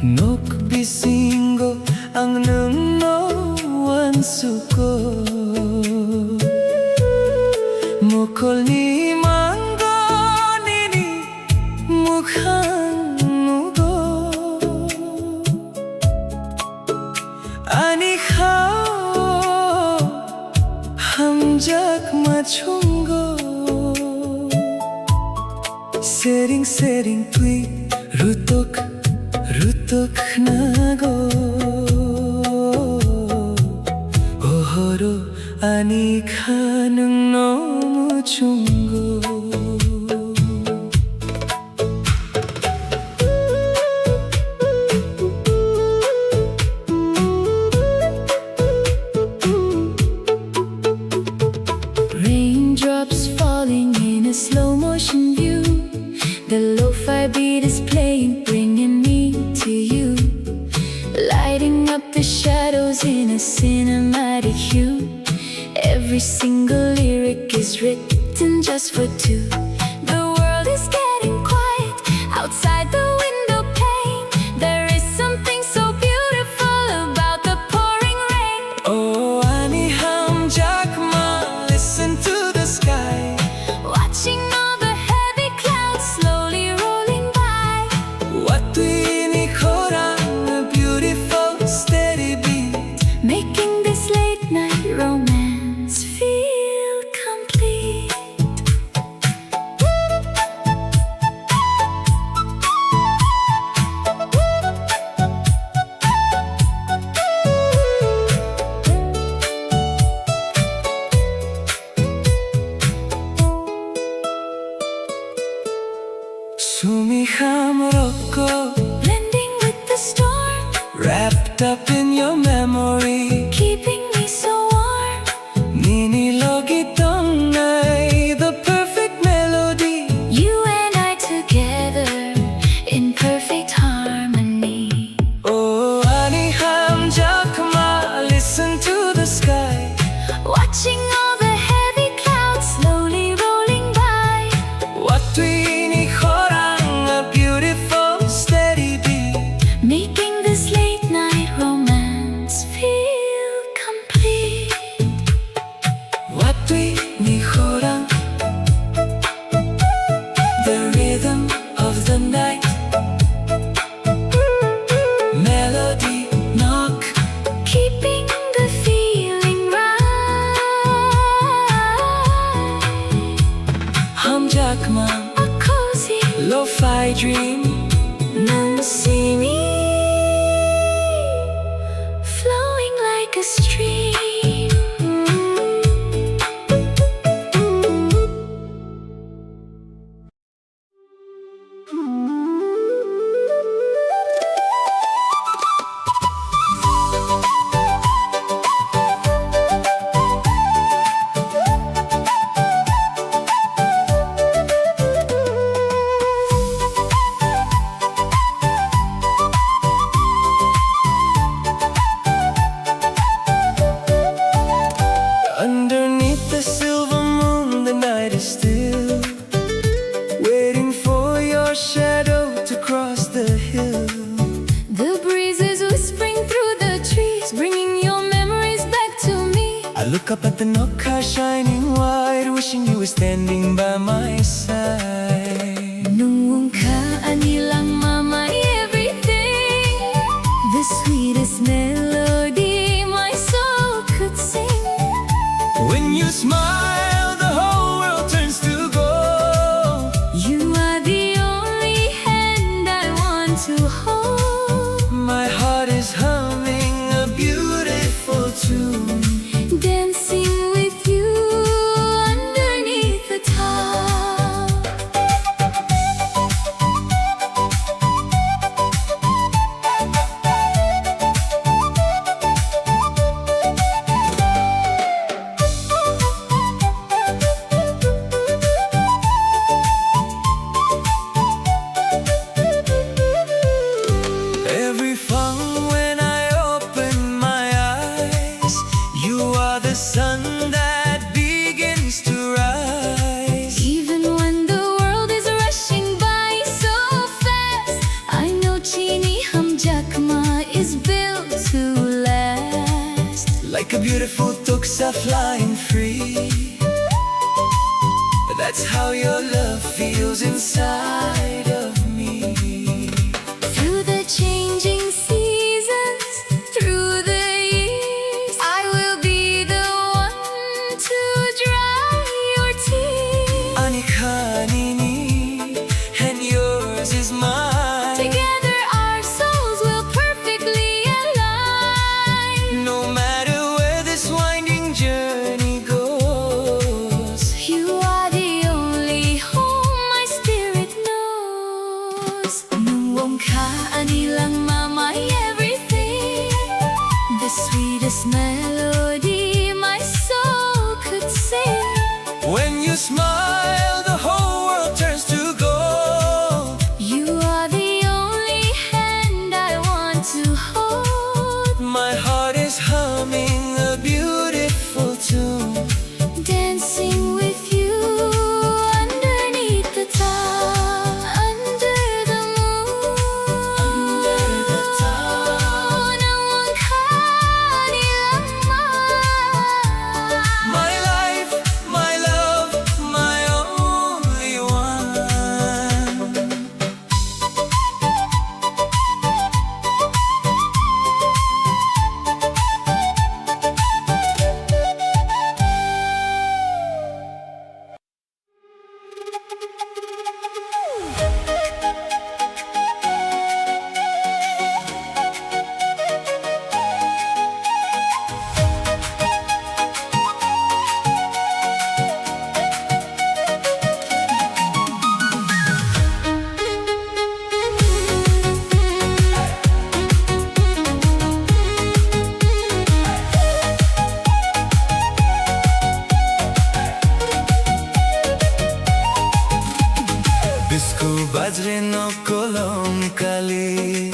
Speaker 1: Nok bisingo ang nung no wan suko Mukol ni mango nini mukhang mugo Ani khao hamjak machungo Sering sering tui rutok rutok nago Ohoro ani khanung nomu chungo
Speaker 2: Raindrops falling in a slow motion view The lo-fi beat is playing, bringing me to you Lighting up the shadows in a cinematic hue Every single lyric is written just for two The world is getting quiet outside the window pane There is something so beautiful about the pouring rain
Speaker 1: Oh ani hamjak ma listen to the sky
Speaker 2: Watching all the heavy clouds slowly rolling by
Speaker 1: What do you need a beautiful steady beat
Speaker 2: Making this late night romance feel complete
Speaker 1: 숨이 함으롭고
Speaker 2: Blending with the storm
Speaker 1: Wrapped up in your memory
Speaker 2: Keeping me so warm
Speaker 1: 니니럭이 덩나이 The perfect melody
Speaker 2: You and I together in perfect harmony
Speaker 1: Oh 아니 함작마 Listen to the sky
Speaker 2: Watching all the heavy clouds slowly rolling by
Speaker 1: What do you need a beautiful steady beat
Speaker 2: Making this late night romance feel complete
Speaker 1: What do you need The rhythm of the night Melody knock
Speaker 2: Keeping the feeling right
Speaker 1: 함작마
Speaker 2: A cozy
Speaker 1: Lo-fi dream
Speaker 2: 눈 see me
Speaker 1: Look up at the Noka shining white, wishing you were standing by my side.
Speaker 2: Nung ka anilang mama everything, the sweetest melody my soul could sing.
Speaker 1: When you smile, the whole world turns to gold.
Speaker 2: You are the only hand I want to hold.
Speaker 1: My heart is humming a beautiful tune,
Speaker 2: Dancing with you underneath the top.
Speaker 1: every fun when I open my eyes. You are the sun that begins to rise.
Speaker 2: Even when the world is rushing by so fast, I know Chini Hamjakma is built to last.
Speaker 1: Like a beautiful tuksa flying free. That's how your love feels inside of me.
Speaker 2: Through the changing seasons, through the years, I will be the one to dry your tears.
Speaker 1: Anikhanini, and yours is mine.
Speaker 2: Together our souls will perfectly align.
Speaker 1: No matter where this winding journey goes,
Speaker 2: You are the only home my spirit knows. Nung ka anilang mama everything, the sweetest melody my soul could sing.
Speaker 1: when you smile, the whole world turns to gold.
Speaker 2: You are the only hand I want to hold.
Speaker 1: My heart is humming a beautiful tune,
Speaker 2: Dancing with you underneath the top, under the moon.
Speaker 3: Under the top.
Speaker 2: Nung ka nilang mama.
Speaker 1: my life, my love, my only one. Disco bajre no kolom kali,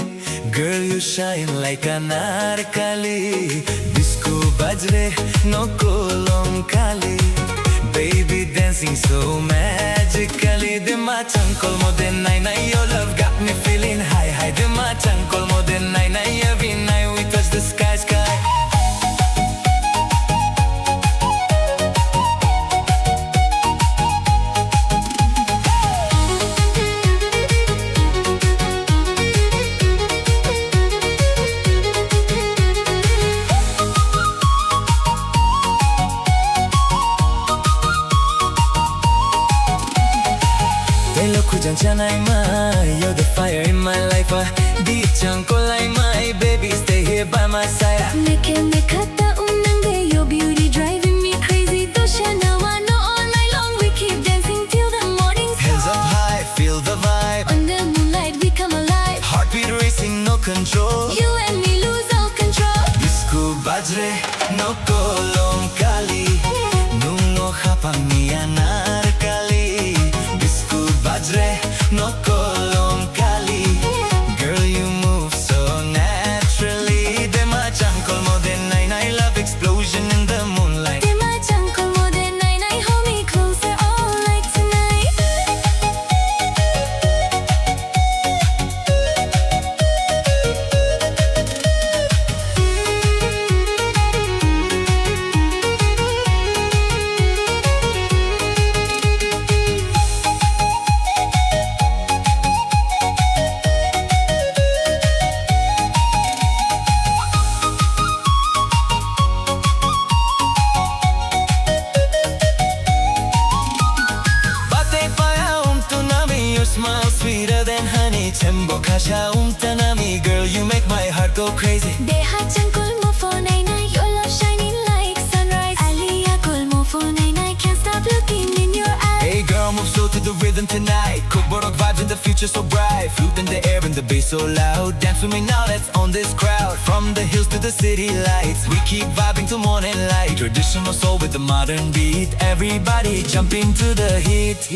Speaker 1: girl you shine like an narkali. Disco bajre no kolom kali, baby dancing so magically. De machan kolmo de nai nai, your love got me feeling high high. De machan kolmo de nai nai, every night we touch the sky sky. Telo kujan chanai mai, you're the fire in my life. Deep chanko like my baby, stay here by my side.
Speaker 2: Neke mekata unang day, your beauty driving me crazy. Dosha nawano all night long, we keep dancing till the morning
Speaker 1: Hands up
Speaker 2: star.
Speaker 1: high, feel the vibe.
Speaker 2: Under moonlight we come alive.
Speaker 1: Heartbeat racing, no control.
Speaker 2: You and me lose all control.
Speaker 1: Disco bajre no kolom kali, nung no hapang ni anarkali. Disco bajre no kolom kali, girl you move so naturally. De machan kolmo de nai nai, love explosion in the moonlight.
Speaker 2: Dema chankol mo de nai nai, hold me closer all night tonight.
Speaker 4: future so bright. Flute in the air and the bass so loud. Dance with me now, let's own this crowd. From the hills to the city lights, we keep vibing till morning light. Traditional soul with the modern beat. Everybody jump into the heat.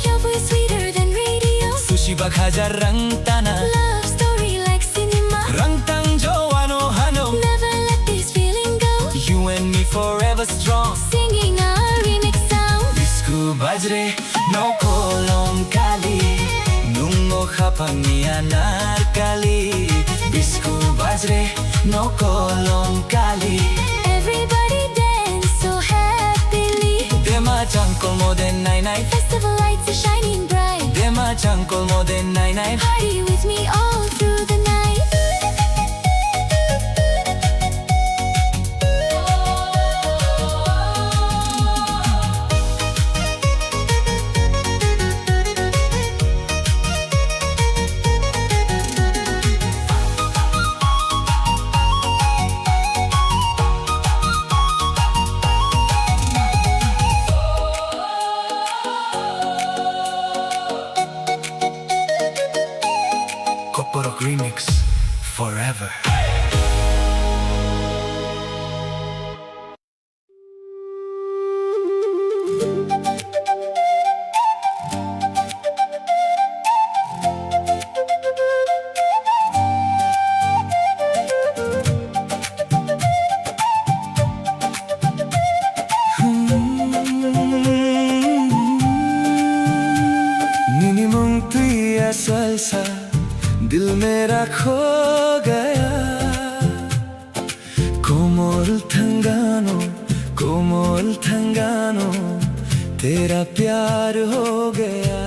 Speaker 2: Your voice sweeter than radio.
Speaker 4: Sushi bakhaja rang tana.
Speaker 2: Love story like cinema.
Speaker 4: Rang tang jo ano hano.
Speaker 2: Never let this feeling go.
Speaker 4: You and me forever strong.
Speaker 2: Singing our remix sound.
Speaker 4: Bisku bajre no kolong kali. Nungo khapangnya narkali. Bisku bajre no kolong kali.
Speaker 2: Everybody dance so happily.
Speaker 4: Dema changkol mo den nai nai.
Speaker 2: Festival lights are shining bright.
Speaker 4: Dema changkol mo den nai nai.
Speaker 2: Party with me all through the night.
Speaker 4: Kokborok remix forever.
Speaker 1: Minimum tuya salsa दिल मेरा खो गया कोमल थंगानो तेरा प्यार हो गया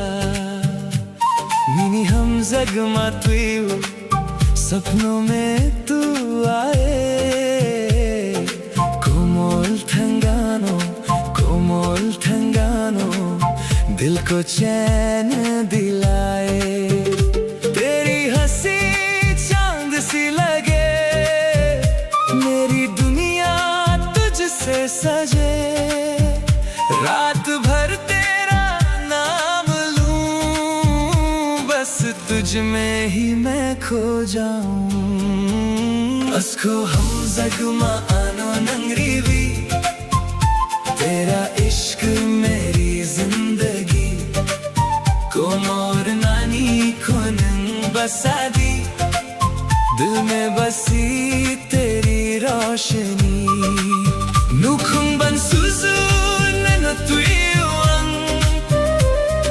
Speaker 1: mini हम जगमा तुयु सपनों में तू आए कोमल थंगानो दिल को चैन दिलाए सजे रात भर तेरा नाम लूं बस तुझ में ही मैं खो जाऊं अस्को हम जगमा आनो नंगरीवी तेरा इश्क मेरी जिंदगी कोमोर नानी खोनंग बसादी दिल में बसी तेरी रोशनी Nukung ban suzu nana tuiwang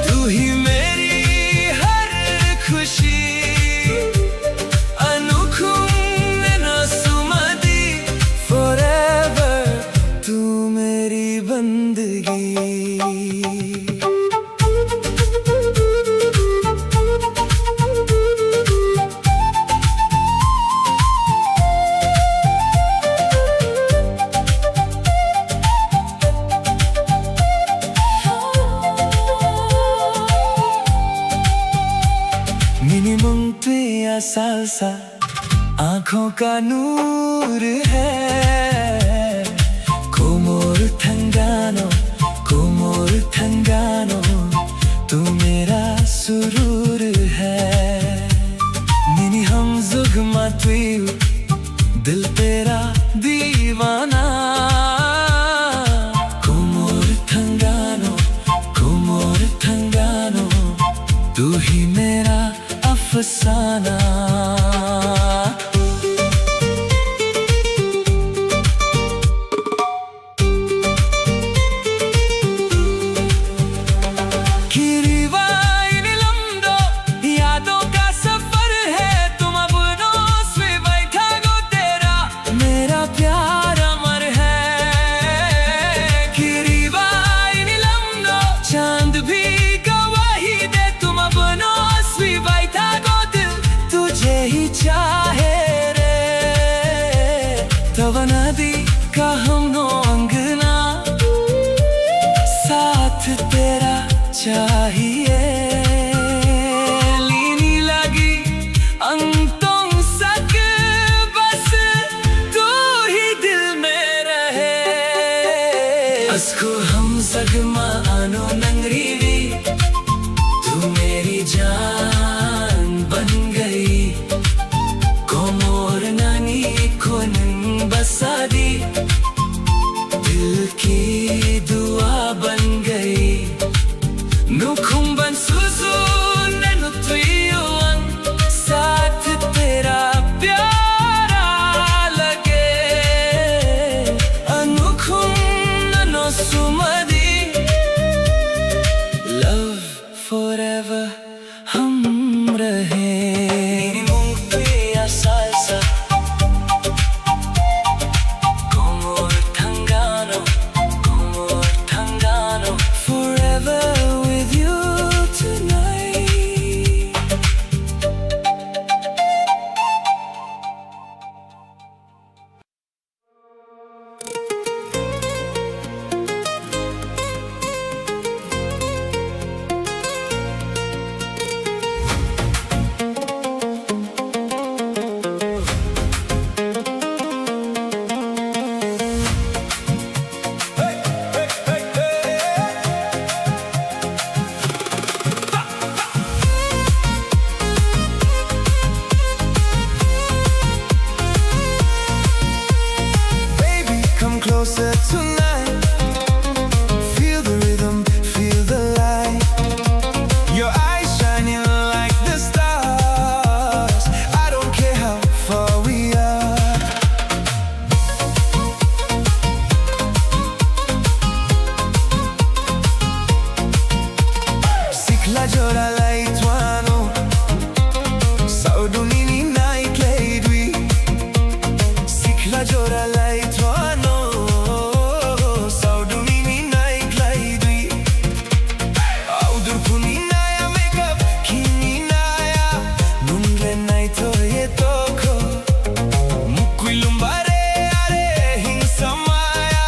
Speaker 1: Tu hi meri har khushi Anukung nana sumadi Forever tu meri bandagi salsa आँखों का नूर है कोमोर थंगानो तू मेरा सुरूर है निनी हम जुगमा तुयु दिल तेरा दीवाना कोमोर थंगानो तू ही मेरा अफसाना नदी का हमनो अंगना साथ तेरा चाहिए Saudumini night lady Sikla jora light wano Saudumini night lady Audur kuni naya makeup kini naya Nungle night ye toko Mukui lumbare are hinsa maya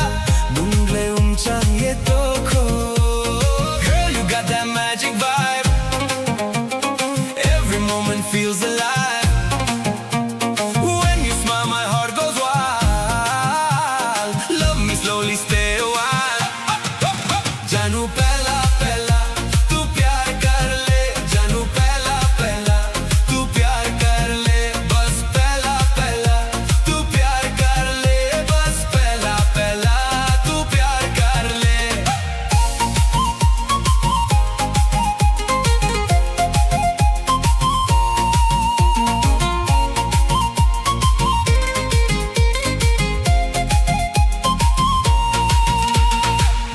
Speaker 1: Nungle umchang ye toko Girl, you got that magic vibe Every moment feels alive When you smile my heart goes wild Love me slowly, stay a while Janu pehla pehla tu pyar kar le Janu pehla pehla tu pyar kar le Bas pehla pehla tu pyar kar le Bas pehla pehla tu pyar kar le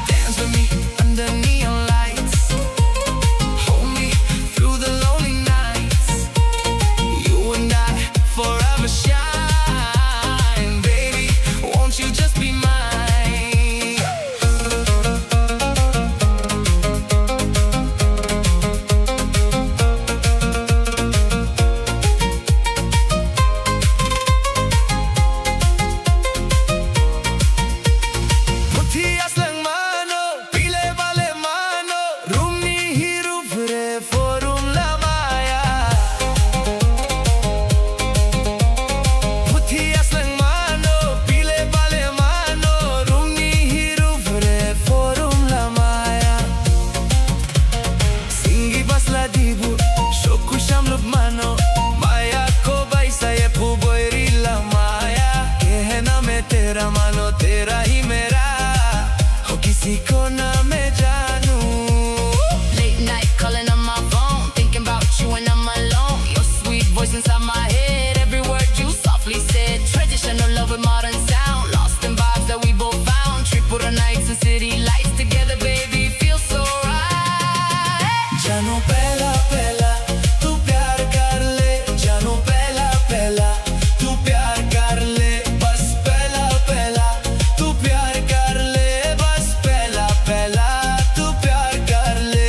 Speaker 1: Dance with me under neon lights Hold me through the lonely nights You and I forever shine Baby, won't you just be mine Puthias lang mano, pile vale mano Rumni hiru vre forum la maya Puthias lang mano, pile vale mano Rumni hiru vre forum la maya Singi basla dibu, shoku shamlub mano Maya ko baisa ye puboiri la maya Kehna mein tera mano, tera hi mera Ho kisi ko na मैं जानू
Speaker 3: Late night calling on my phone, thinking about you when I'm alone. Your sweet voice inside my head, every word you softly said. Traditional love with modern sound, lost in vibes that we both found. Tripura nights and city lights together, baby, feels so right.
Speaker 1: जानू पहला पहला तू प्यार कर ले जानू पहला पहला तू प्यार कर ले बस पहला पहला तू प्यार कर ले बस पहला पहला तू प्यार कर ले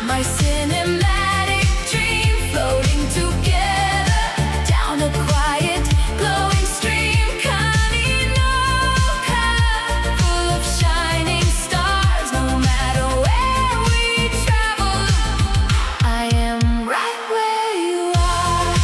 Speaker 2: my cinematic dream, floating together down a quiet, glowing stream. Kaninoka, full of shining stars. No matter where we travel, I am right where you are.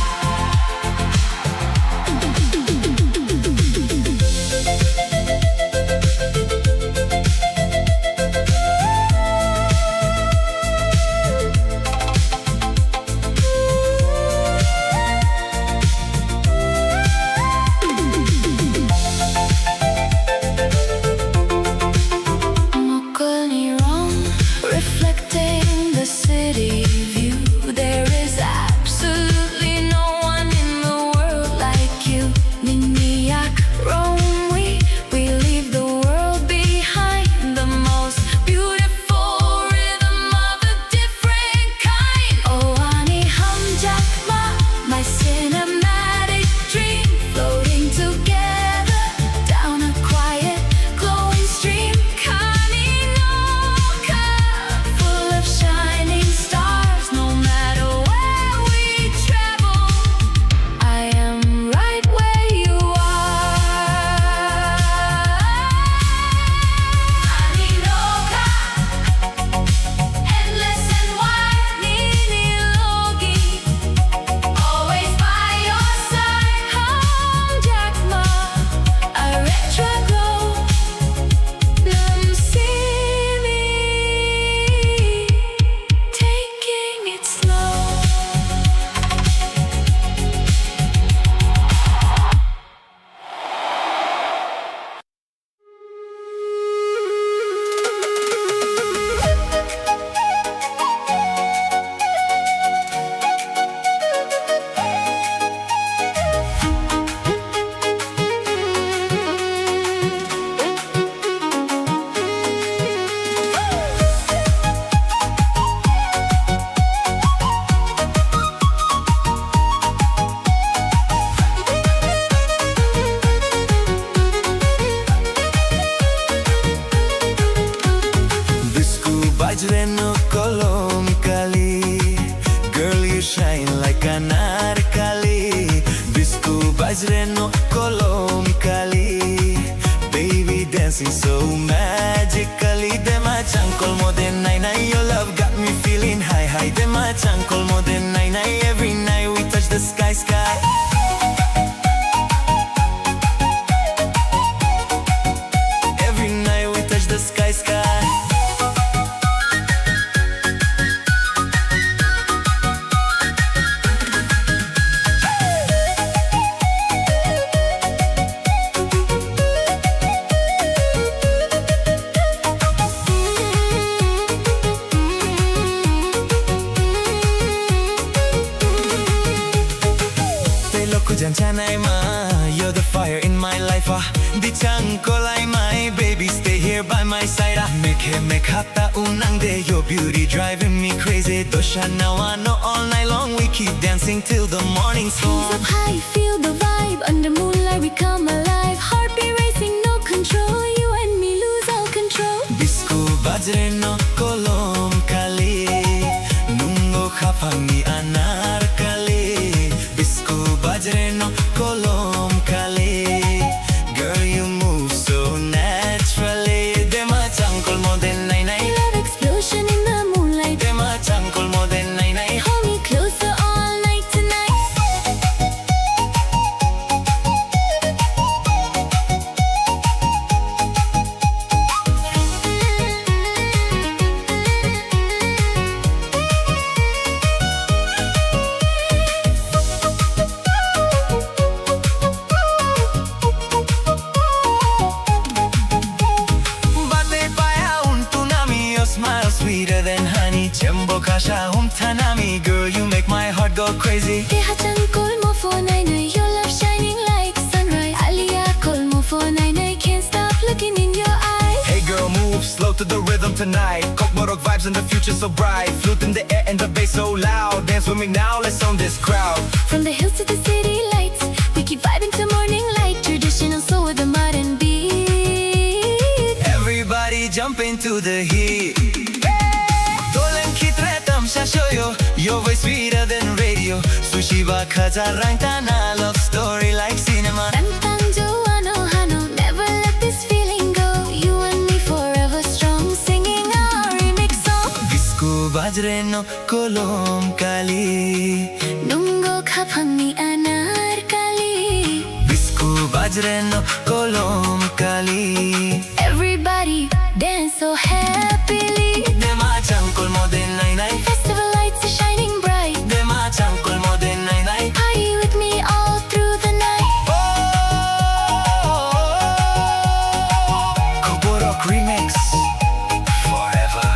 Speaker 2: Reflecting the city view, there is absolutely no one in the world like you. Niniyak, Rome, we leave the world behind. The most beautiful rhythm of a different kind. Oh, Ani Hamjakma, my cinematic dream, floating together down a quiet, glowing stream. Kaninoka, full of shining stars. No matter where we travel, I am right where you are. Kaninoka, endless and wide. Ninilogi, always by your side. Hamjakma, a retro glow. Namsimi, taking it slow.
Speaker 1: Bisku bajreno kolom kali, girl you shine like an anarkali. Bisku bajreno kolom kali, baby dancing so magically. Dema chankol mo den nai nai, your love got me feeling high high. Dema chankol mo den nai nai, every night we touch the sky sky. Every night we touch the sky sky. Te loco janchanai ma, you're the fire in my life. Di chankolai my baby, stay here by my side. Make hata unang de, your beauty driving me crazy. Dosha nawano all night long, we keep dancing till the morning
Speaker 2: Hands
Speaker 1: sun.
Speaker 2: up high, feel the vibe. Under moonlight we come alive. Heartbeat racing, no control. You and me lose all control.
Speaker 1: Bisku bajreno kolom kali, nungo khapangi anarkali. Bisku bajreno kolom kali, girl you move so naturally. Dema chankol mo den nai nai,
Speaker 2: Love explosion in the moonlight.
Speaker 1: dema chankol mo den nai nai.
Speaker 2: Hold me closer all night tonight.
Speaker 1: Bate paya un tunami, your smile sweeter than honey. Jumbo kasha tanami, girl you make my heart go crazy.
Speaker 2: Deha chankol mo for nai nai. Your love shining like sunrise. Aliya kol mo for nai nai. Can't stop looking in your eyes.
Speaker 4: Hey girl, move slow to the rhythm tonight. Kokborok vibes and the future so bright. Flute in the air and the bass so loud. Dance with me now, let's own this crowd.
Speaker 2: From the hills to the city lights, we keep vibing till morning light. Traditional soul with a modern beat.
Speaker 1: Everybody jump into the heat. Dolan kitretam Iba kajarang tana love story like cinema.
Speaker 2: Tantang Joano Hano, never let this feeling go. You and me forever strong, singing our remix song.
Speaker 1: Bisku bajreno kolom kali.
Speaker 2: Nunggo kapangni anarkali.
Speaker 1: Bisku bajreno kolom kali.
Speaker 2: Everybody dance so happily.
Speaker 1: Dema changkol model nai nai.
Speaker 2: Festival lights are shining bright.
Speaker 1: Dema changkol model nai nai.
Speaker 2: Party with me all through the night.
Speaker 1: Kokborok remix forever.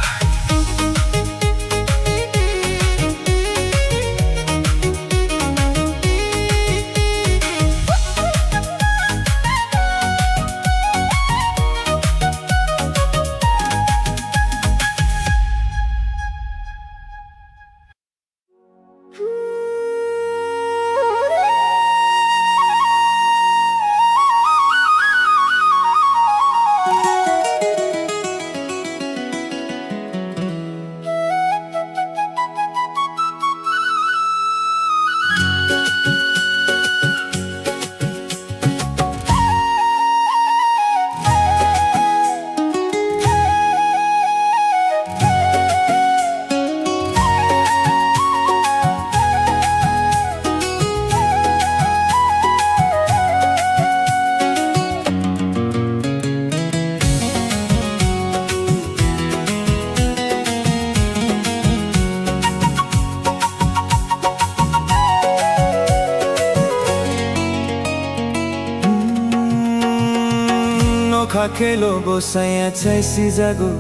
Speaker 1: Kakelo bosaya chaisi jago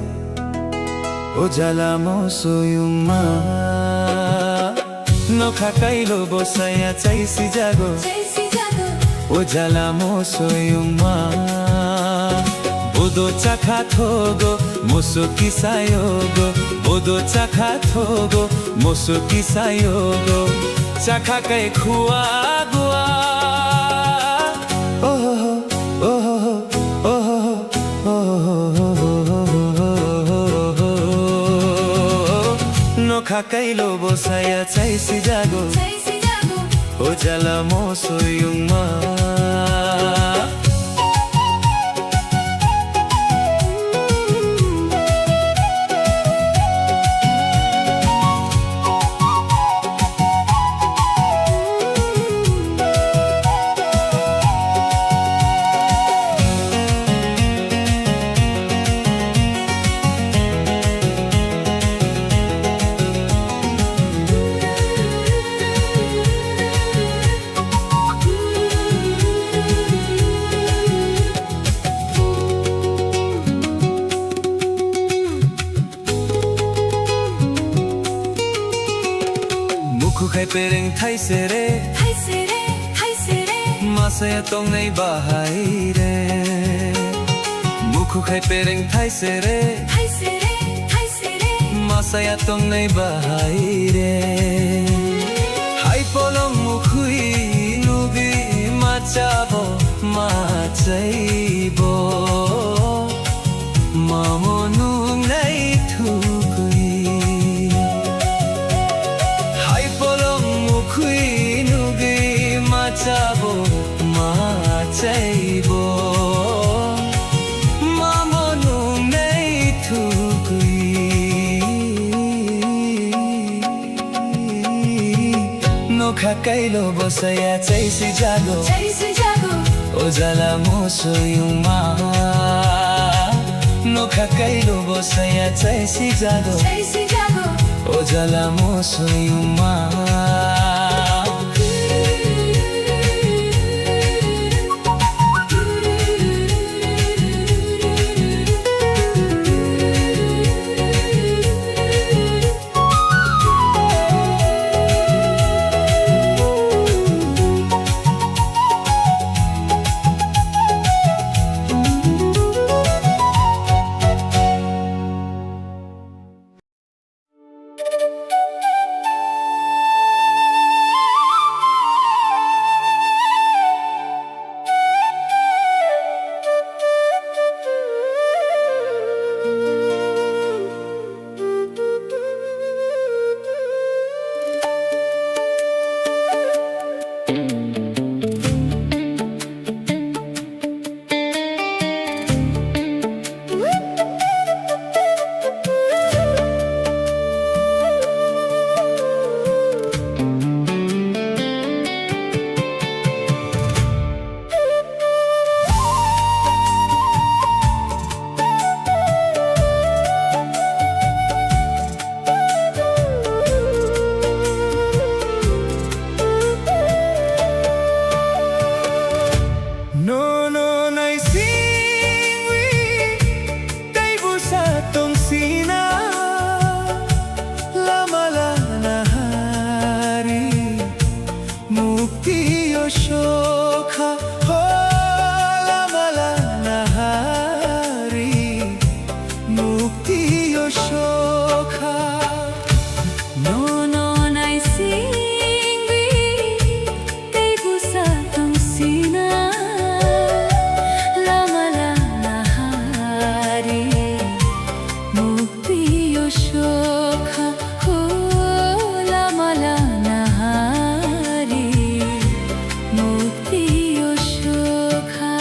Speaker 1: Ojala mo soyuma No kakailo bosaya chaisi jago Ojala mo soyuma Bodo chakha thogo moso kisayogo Bodo chakha thogo moso kisayogo Chakha kai khua gua Kakailo bosaya chaisi jago Ojala mo soyuma Kukai pereng thai sere Masaya tong nei bahai re Muku khai pereng thai sere Masaya tong nei bahai re Hai polong mukhui nubi machabo machaibo Mamonung nei thukui Machabo, machaibo, mamonu nei thukui. No kakailo bosaya chaisi jago, ojala mo soyuma. No kakailo bosaya chaisi jago, ojala mo soyuma.
Speaker 2: shokha la malana hari mukti shokha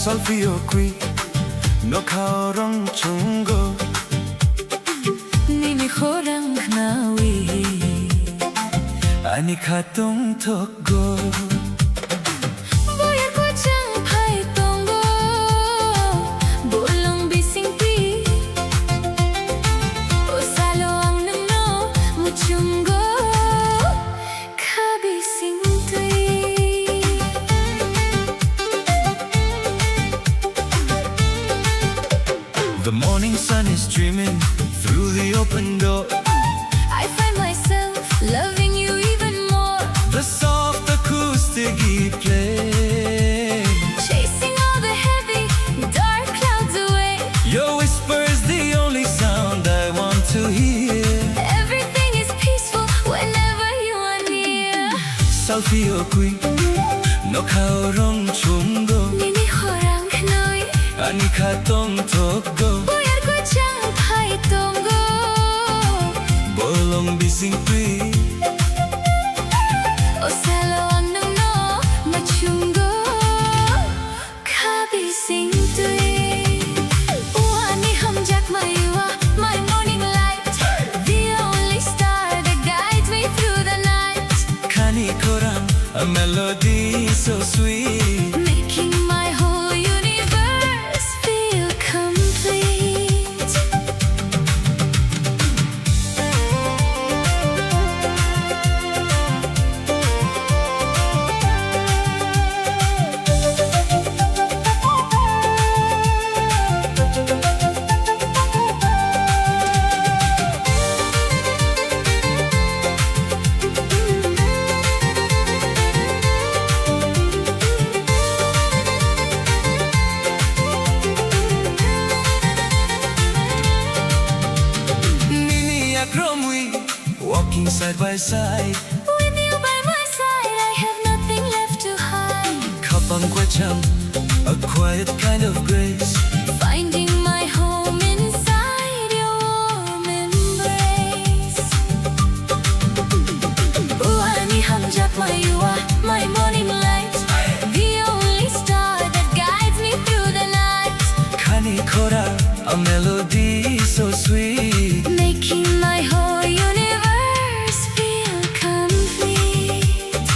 Speaker 1: Solfio qui no kaorong chungo
Speaker 2: Nini khorang nawi
Speaker 1: ani khatong thokgo
Speaker 2: Boya ko chang phai tongo Bolong bising pi O salo ang namno muchungo Kabising tui
Speaker 1: The morning sun is streaming through the open door.
Speaker 2: I find myself loving you even more.
Speaker 1: The soft acoustic he plays,
Speaker 2: Chasing all the heavy, dark clouds away.
Speaker 1: your whisper is the only sound I want to hear.
Speaker 2: Everything is peaceful whenever you are near.
Speaker 1: Salfio qui no kaorong chungo
Speaker 2: Nini horang knoi,
Speaker 1: ani khatong tokgo
Speaker 2: buyar ko chang phai tongo.
Speaker 1: bolong bising pri
Speaker 2: O salo anung no machungo, kabi sing tui. Uani hum jak mayua, my morning light, the only star that guides me through the night.
Speaker 1: khani korang, a melody so sweet.
Speaker 2: Making my whole universe feel complete.
Speaker 1: Nini akromwi, walking side by side.
Speaker 2: With you by my side, I have nothing left to hide.
Speaker 1: Kapang kwacham, a quiet kind of grace.
Speaker 2: Finding my home inside your warm embrace. Uani hamjak mayua, my morning light, the only star that guides me through the night.
Speaker 1: Khani kora, a melody so sweet.
Speaker 2: Making my whole universe feel complete.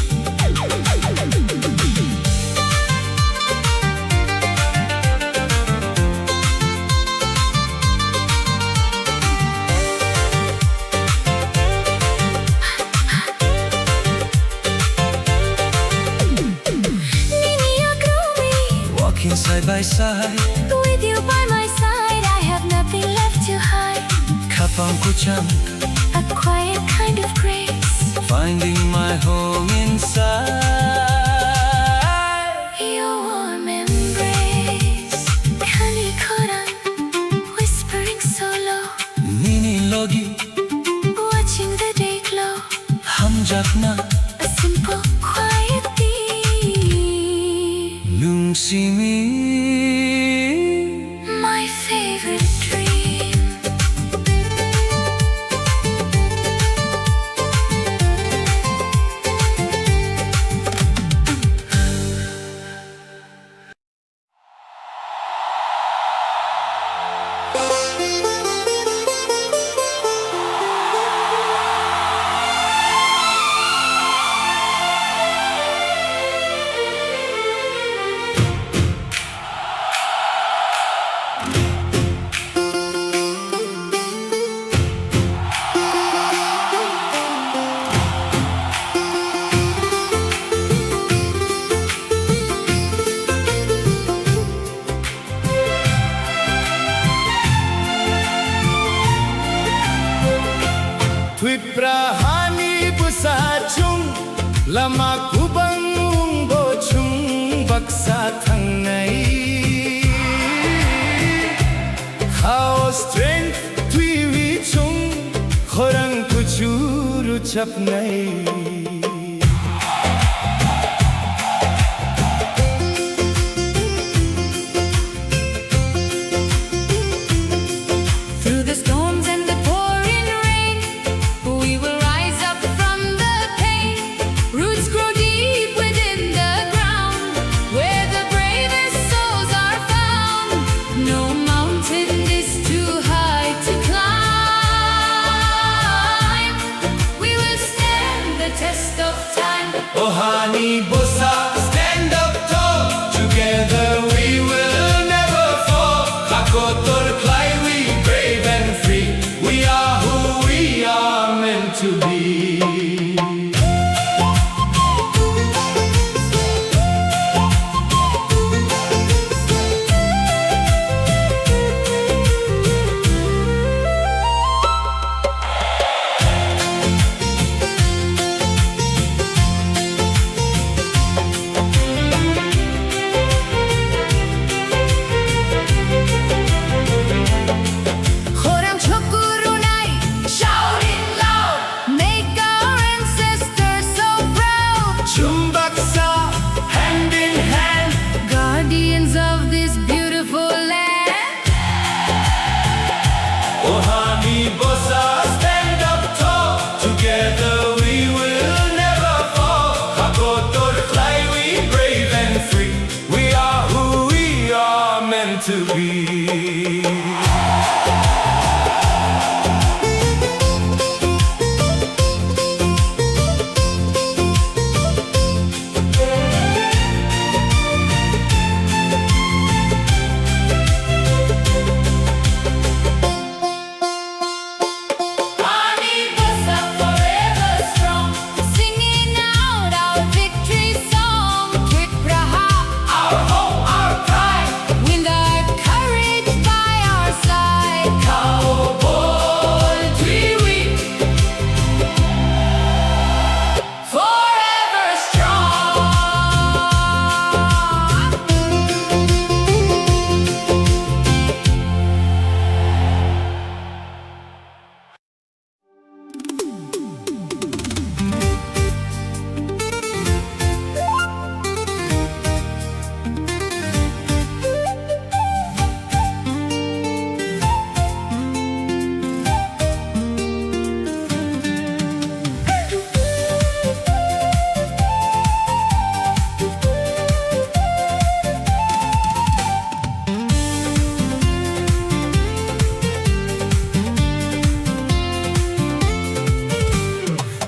Speaker 2: Nini akrumi,
Speaker 1: Walking side by side.
Speaker 2: with you by my side, I have nothing left to hide.
Speaker 1: Kapang kucham,
Speaker 2: A quiet kind of grace.
Speaker 1: finding my home inside.
Speaker 2: Your warm embrace. Kani koran, whispering so low.
Speaker 1: Nini logi,
Speaker 2: Watching the day glow.
Speaker 1: hamjakna,
Speaker 2: A simple, quiet theme.
Speaker 1: nungsimi.
Speaker 2: My favorite dream.
Speaker 1: Tripura busa chung, lama kubang bo chung baksa thangnai. How strength twi chung, khorang kuchuru chapnai.
Speaker 2: Through the storms and the pouring rain, we will rise up from the pain. Roots grow deep within the ground, where the bravest souls are found. No mountain is too high to climb. We will stand the test of time.
Speaker 1: Ohani bosa, stand up tall. Together we will never fall. Hakotor klai, we brave and free. We are who we are meant to be.
Speaker 2: Forever strong, singing out our victory song. Tripura, our home, our pride, with our courage by our side. Cowboy, tripuri, forever strong.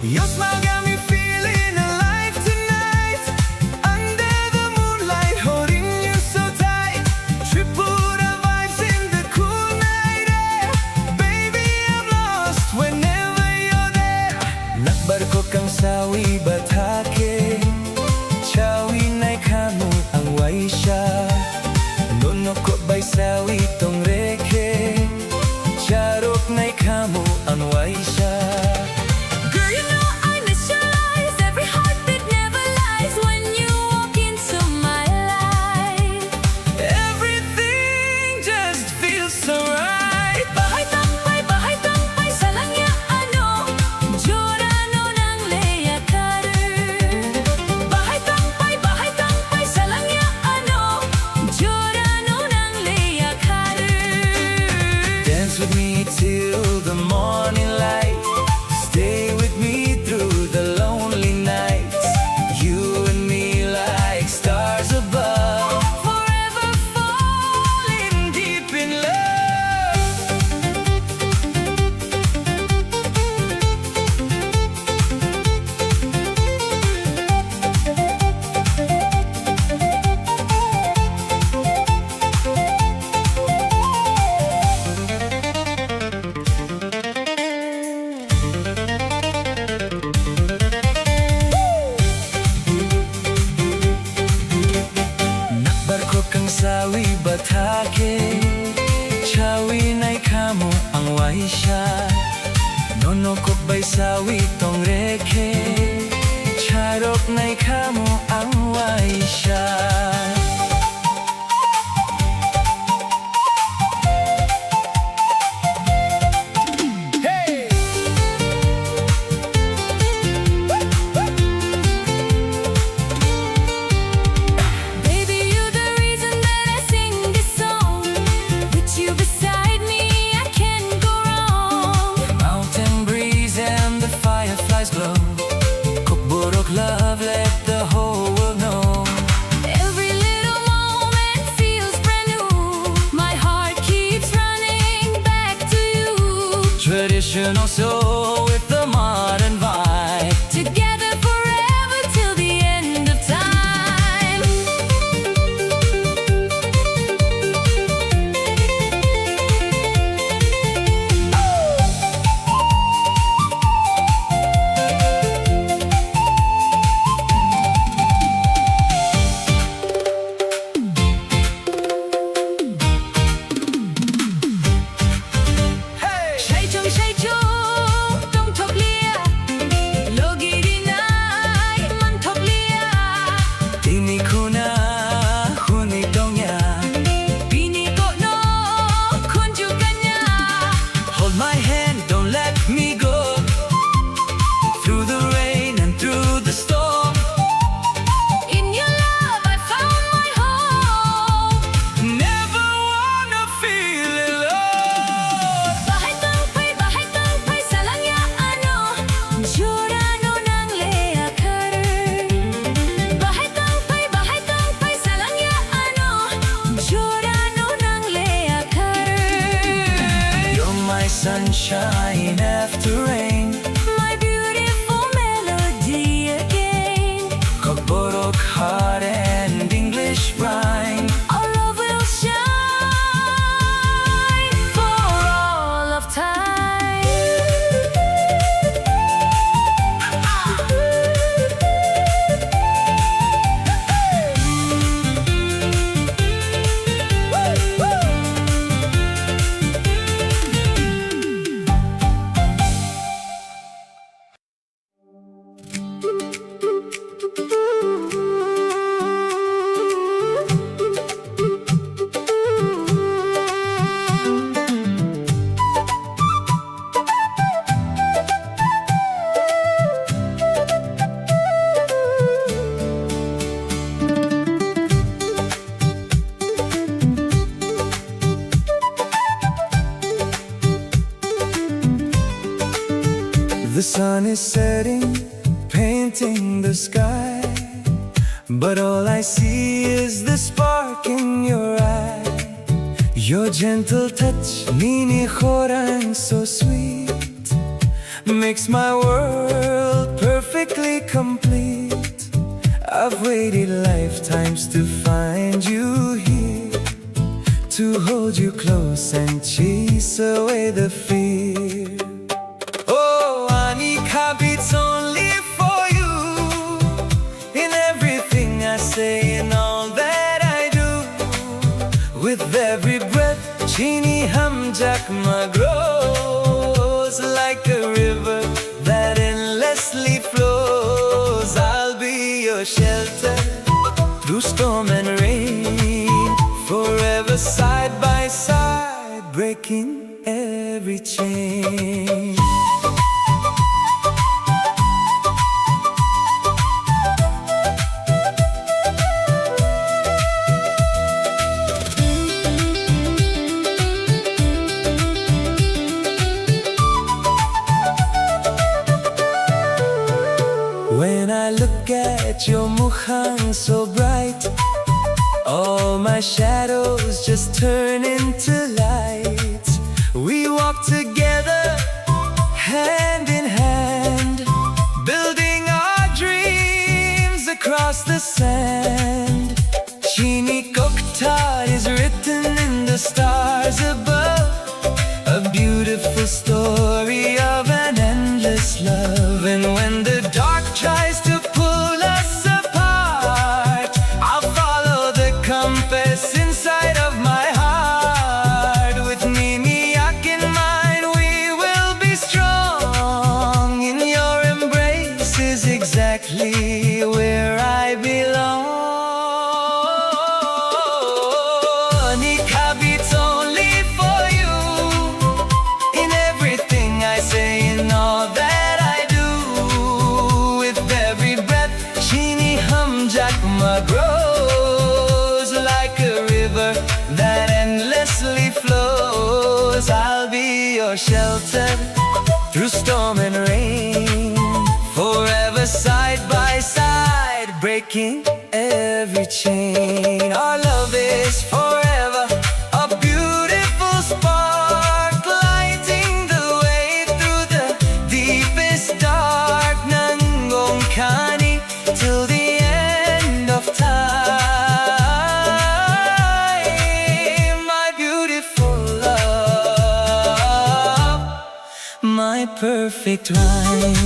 Speaker 4: Your smile got me feeling alive tonight. Under the moonlight, holding you so tight. Tripura vibes in the cool night air. Baby, I'm lost whenever you're there.
Speaker 1: Nakbarko kang sawi batake, Chawi na'y kamu ang waisya. Nono ko ba'y sawi tong reke, Charok na'y kamu ang waisya.
Speaker 2: Girl, you know I miss your eyes. Every heartbeat never lies when you walk into my life.
Speaker 1: Everything just feels so right.
Speaker 2: Bahay tampay sa langya ano, Jorano ng Leia Carter. Bahay tampay sa langya ano, Jorano ng Leia Carter.
Speaker 1: Dance with me till the morning light. Stay with me through the lonely nights. You and me like stars above,
Speaker 2: Forever falling
Speaker 1: deep in love. Nakbarko kang sawi batake, Chawi na'y kamu ang waisya. Nono ko ba'y sawi tong reke, Charok na'y kamu ang waisya. Hey!
Speaker 2: Baby, you're the reason that I sing this song. With you beside me, I can't go wrong.
Speaker 1: Mountain breeze and the fireflies glow. Kokborok love, let the whole world know.
Speaker 2: Every little moment feels brand new. My heart keeps running back to you.
Speaker 1: Traditional soul with the modern vibe.
Speaker 2: Together forever till the end of time.
Speaker 1: Hey!
Speaker 2: 谁中谁中
Speaker 1: sunshine after rain.
Speaker 2: My beautiful melody again.
Speaker 1: Kokborok hot and English rhyme.
Speaker 2: Our love will shine for all of time.
Speaker 1: The sun is setting, painting the sky, but all I see is the spark in your eye. Your gentle touch, Nini Khorang, so sweet, makes my world perfectly complete. I've waited lifetimes to find you here, to hold you close and chase away the fear. Oh, Anika beats only for you, in everything I say and all that I do. With every breath, Chini Hamjakma grows like a river that endlessly flows. I'll be your shelter through storm and rain, forever side by side, breaking every chain. When I look at your mukhang so bright, all my shadows just turn into light. We walk together, hand in hand, building our dreams across the sand. Chini Koktar is written in the stars above, a beautiful story of an endless love. And when the dark tries to pull us apart, I'll follow the compass inside of my heart. With Niniak in mind, we will be strong. In your embrace is exactly where I belong. Nika beats only for you, in everything I say and all that I do. With every breath, Chini Hamjakma grows like a river that endlessly flows. I'll be your shelter through storm and rain, forever side by side, breaking every chain. Our love is forever, a beautiful spark, lighting the way through the deepest dark. Nangong Kani till the end of time. My beautiful love, my perfect rhyme.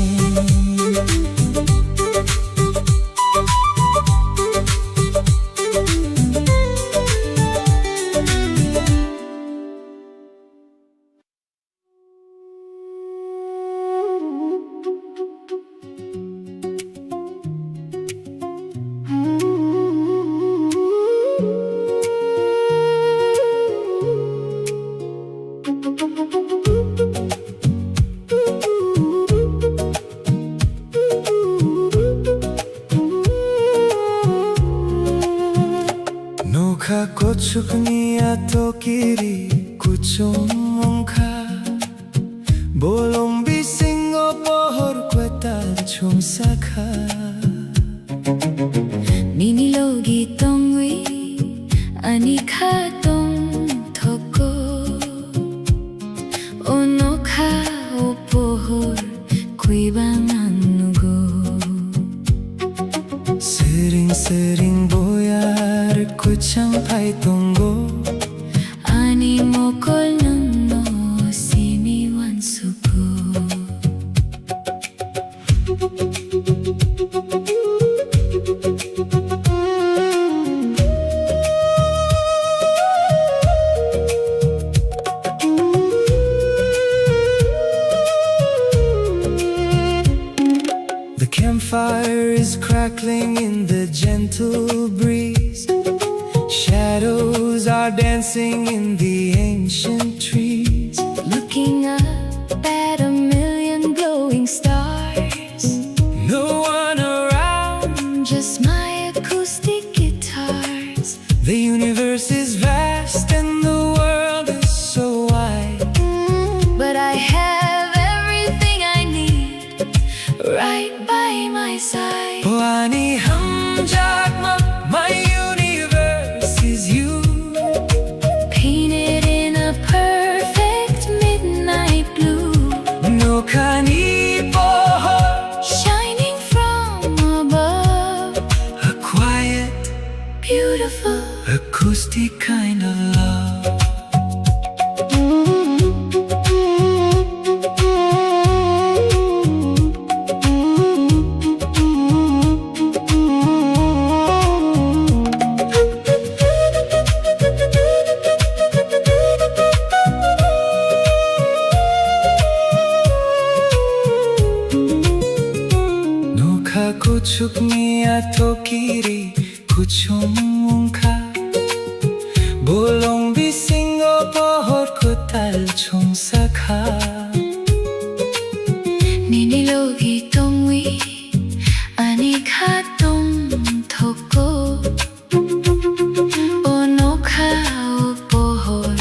Speaker 1: Nokha kochuknia tokiri kuchumongkha bolong bisingo pohor kweta chumsakha
Speaker 2: Nini logi tongwi anikha tong thoko onokha
Speaker 1: sparkling in the gentle breeze. Shadows are dancing in the ancient trees.
Speaker 2: Looking up at a million glowing stars.
Speaker 1: No one around,
Speaker 2: Just my acoustic guitars.
Speaker 1: the universe is vast and the world is so wide.
Speaker 2: But I have everything I need right by my side.
Speaker 1: Puani hum jagma, my universe is you.
Speaker 2: Painted in a perfect midnight blue.
Speaker 1: No kani bohor,
Speaker 2: Shining from above.
Speaker 1: a quiet,
Speaker 2: Beautiful.
Speaker 1: acoustic kind of love. Nokha kuchuk niya tokiri kuchum ungkha. Bolong bisingo pohor kutal chung sakha.
Speaker 2: Ninilogi tongwi anikha tong thoko. Onokha upohor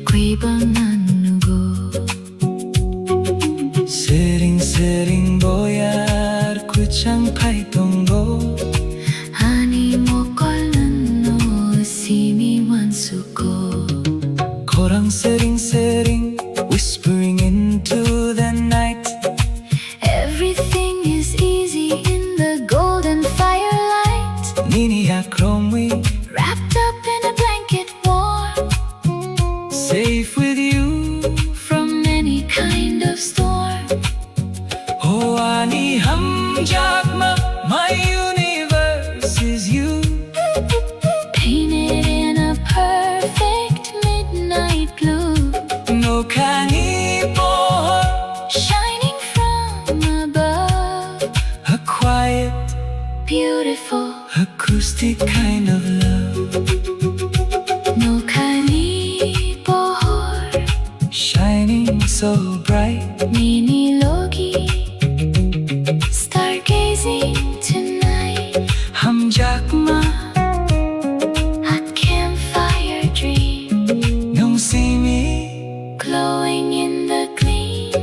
Speaker 2: kuibanganugo.
Speaker 1: Sering sering boyar kuchang pai tonggo.
Speaker 2: Ani mokol nano simi mansuko.
Speaker 1: Korang sering sering whispering into the night.
Speaker 2: Everything is easy in the golden firelight.
Speaker 1: Niniya kromwi,
Speaker 2: Wrapped up in a blanket warm.
Speaker 1: safe with you.
Speaker 2: From any kind of storm.
Speaker 1: Hoani hum jagma, my universe is you.
Speaker 2: Painted in a perfect midnight blue.
Speaker 1: No kani bohor,
Speaker 2: Shining from above.
Speaker 1: a quiet,
Speaker 2: Beautiful.
Speaker 1: acoustic kind of love.
Speaker 2: No kani pohor.
Speaker 1: Shining so bright.
Speaker 2: Nini logi. Stargazing tonight.
Speaker 1: Hum jagma,
Speaker 2: A campfire dream.
Speaker 1: don't see me.
Speaker 2: Glowing in the gleam.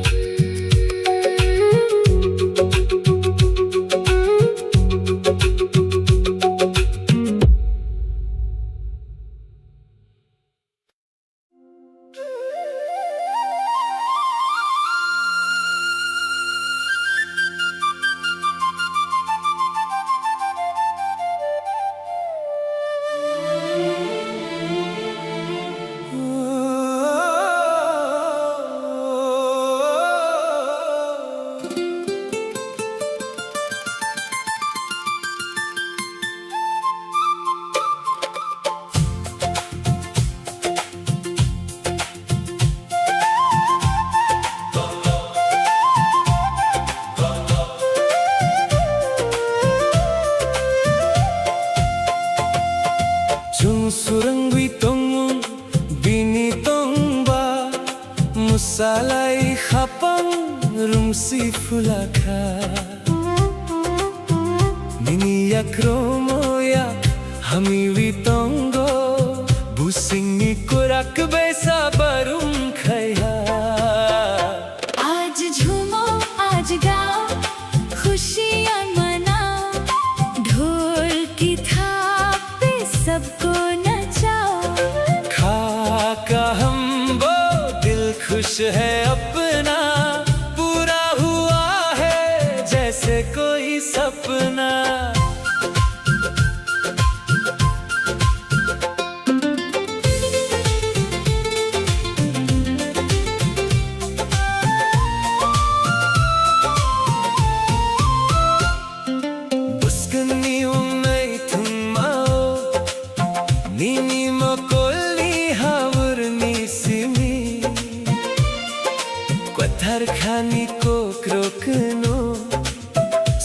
Speaker 1: Chung surangwi tongun, bini tongba. Musalai khapang, rumsi fulakha. Nini yak romo yak, hamiwi tongo. Busingi kurak besa barum khaya.
Speaker 2: आज झूमो आज गाओ खुशियाँ मनाओ ढोल की थाप पे सबको नचाओ
Speaker 1: खाका हम वो दिल खुश है अपना पूरा हुआ है जैसे कोई सपना Buskani umay tumao Nini mokoli haurni simi Kwathar khani ko krokno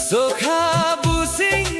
Speaker 1: Sokha busing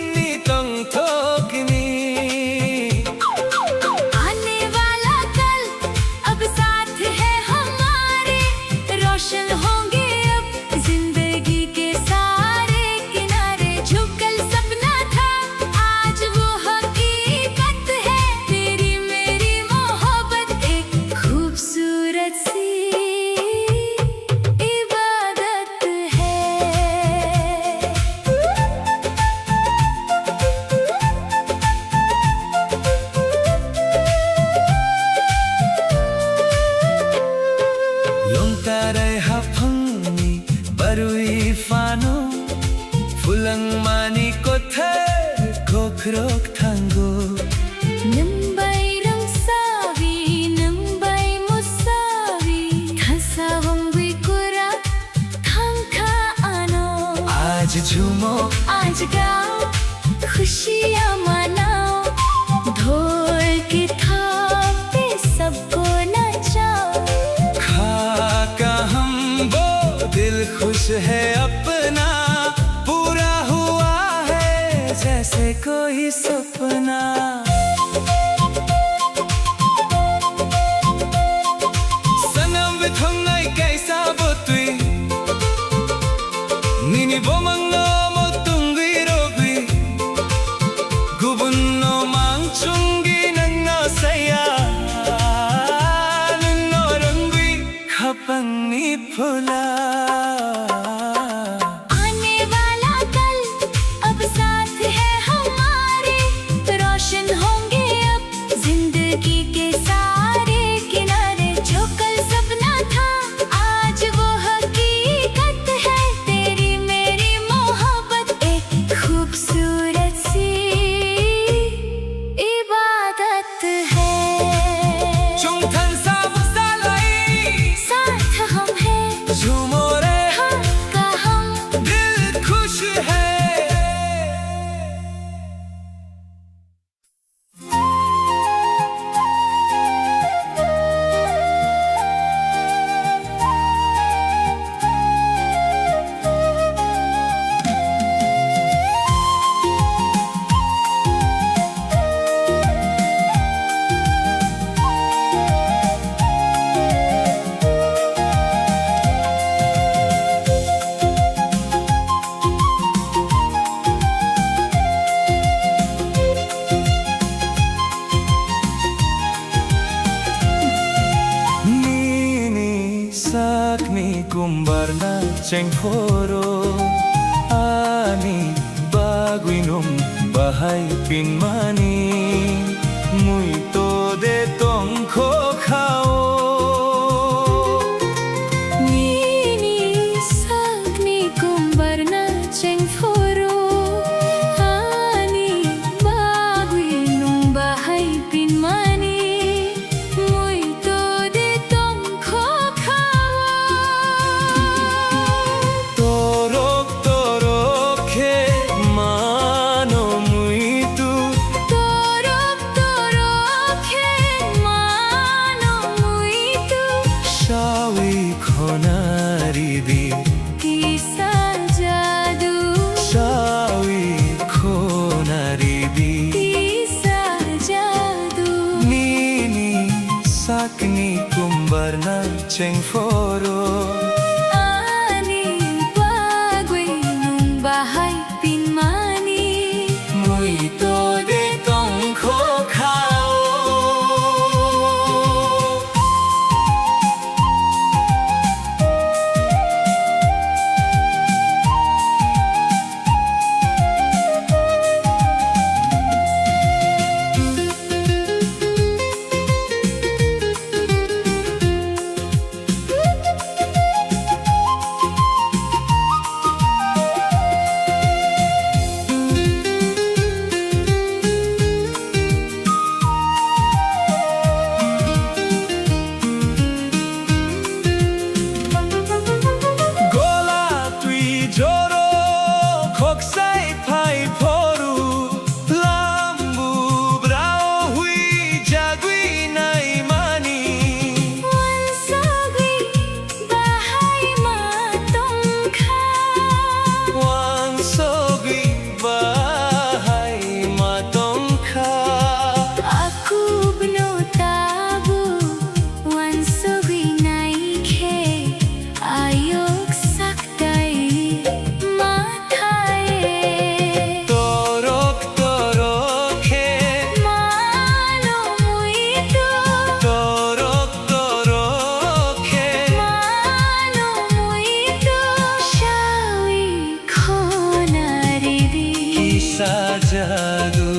Speaker 1: खुश है अपना पूरा हुआ है जैसे कोई सपना सनम बिथुंगाई कैसा बोतुई निनी बोमंगो मोतुंगी रोबी गुबुन्नो मांगचुंगी नन्नो सया नन्नो रंगी खपंगी फुला
Speaker 2: आने वाला कल अब साथ है हमारे रोशन होंगे अब जिंदगी के सारे किनारे जो कल सपना था आज वो हकीकत है तेरी मेरी मोहब्बत एक खूबसूरत सी इबादत है
Speaker 1: चुंगथन साब सालाई
Speaker 2: साथ हम हैं
Speaker 1: झूमो रे
Speaker 2: हम का हम
Speaker 1: दिल खुश है Sakni kumbarna cengforo ani baguinum bahai pinmani muito de tongko khao
Speaker 2: Nini sakni kumbarna cengforo ani bagui nung bahay pinmani muito de tongko khao
Speaker 1: torok torok he mano muito
Speaker 2: torok torok he mano muito
Speaker 1: shawi khonari di
Speaker 2: kisa jadu
Speaker 1: shawi khonari di
Speaker 2: kisa jadu
Speaker 1: Nini sakni kumbarna cengforo
Speaker 2: ani bagui nung bahay pinmani
Speaker 1: muito de tongko khao Gola tui joro koksai pai poru lambu brao hui jagui nai mani
Speaker 2: wansagui bahay matongkha
Speaker 1: wan sogi bahai matongkha
Speaker 2: aku bno tabu wansagui naikhe ayok saktai mathaye
Speaker 1: torok torok he
Speaker 2: mano muito
Speaker 1: torok torok he
Speaker 2: mano muito shawi khonari
Speaker 1: kisa jadu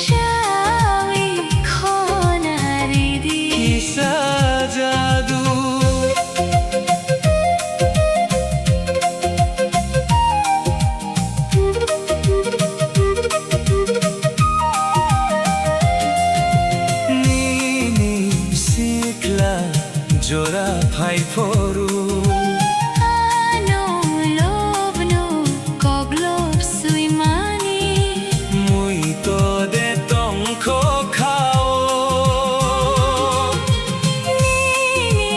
Speaker 2: shawi khonari
Speaker 1: kisa jadu Nini sikla jora phai foru
Speaker 2: ano lobno koglob suimani
Speaker 1: muito de tongko khao
Speaker 2: nini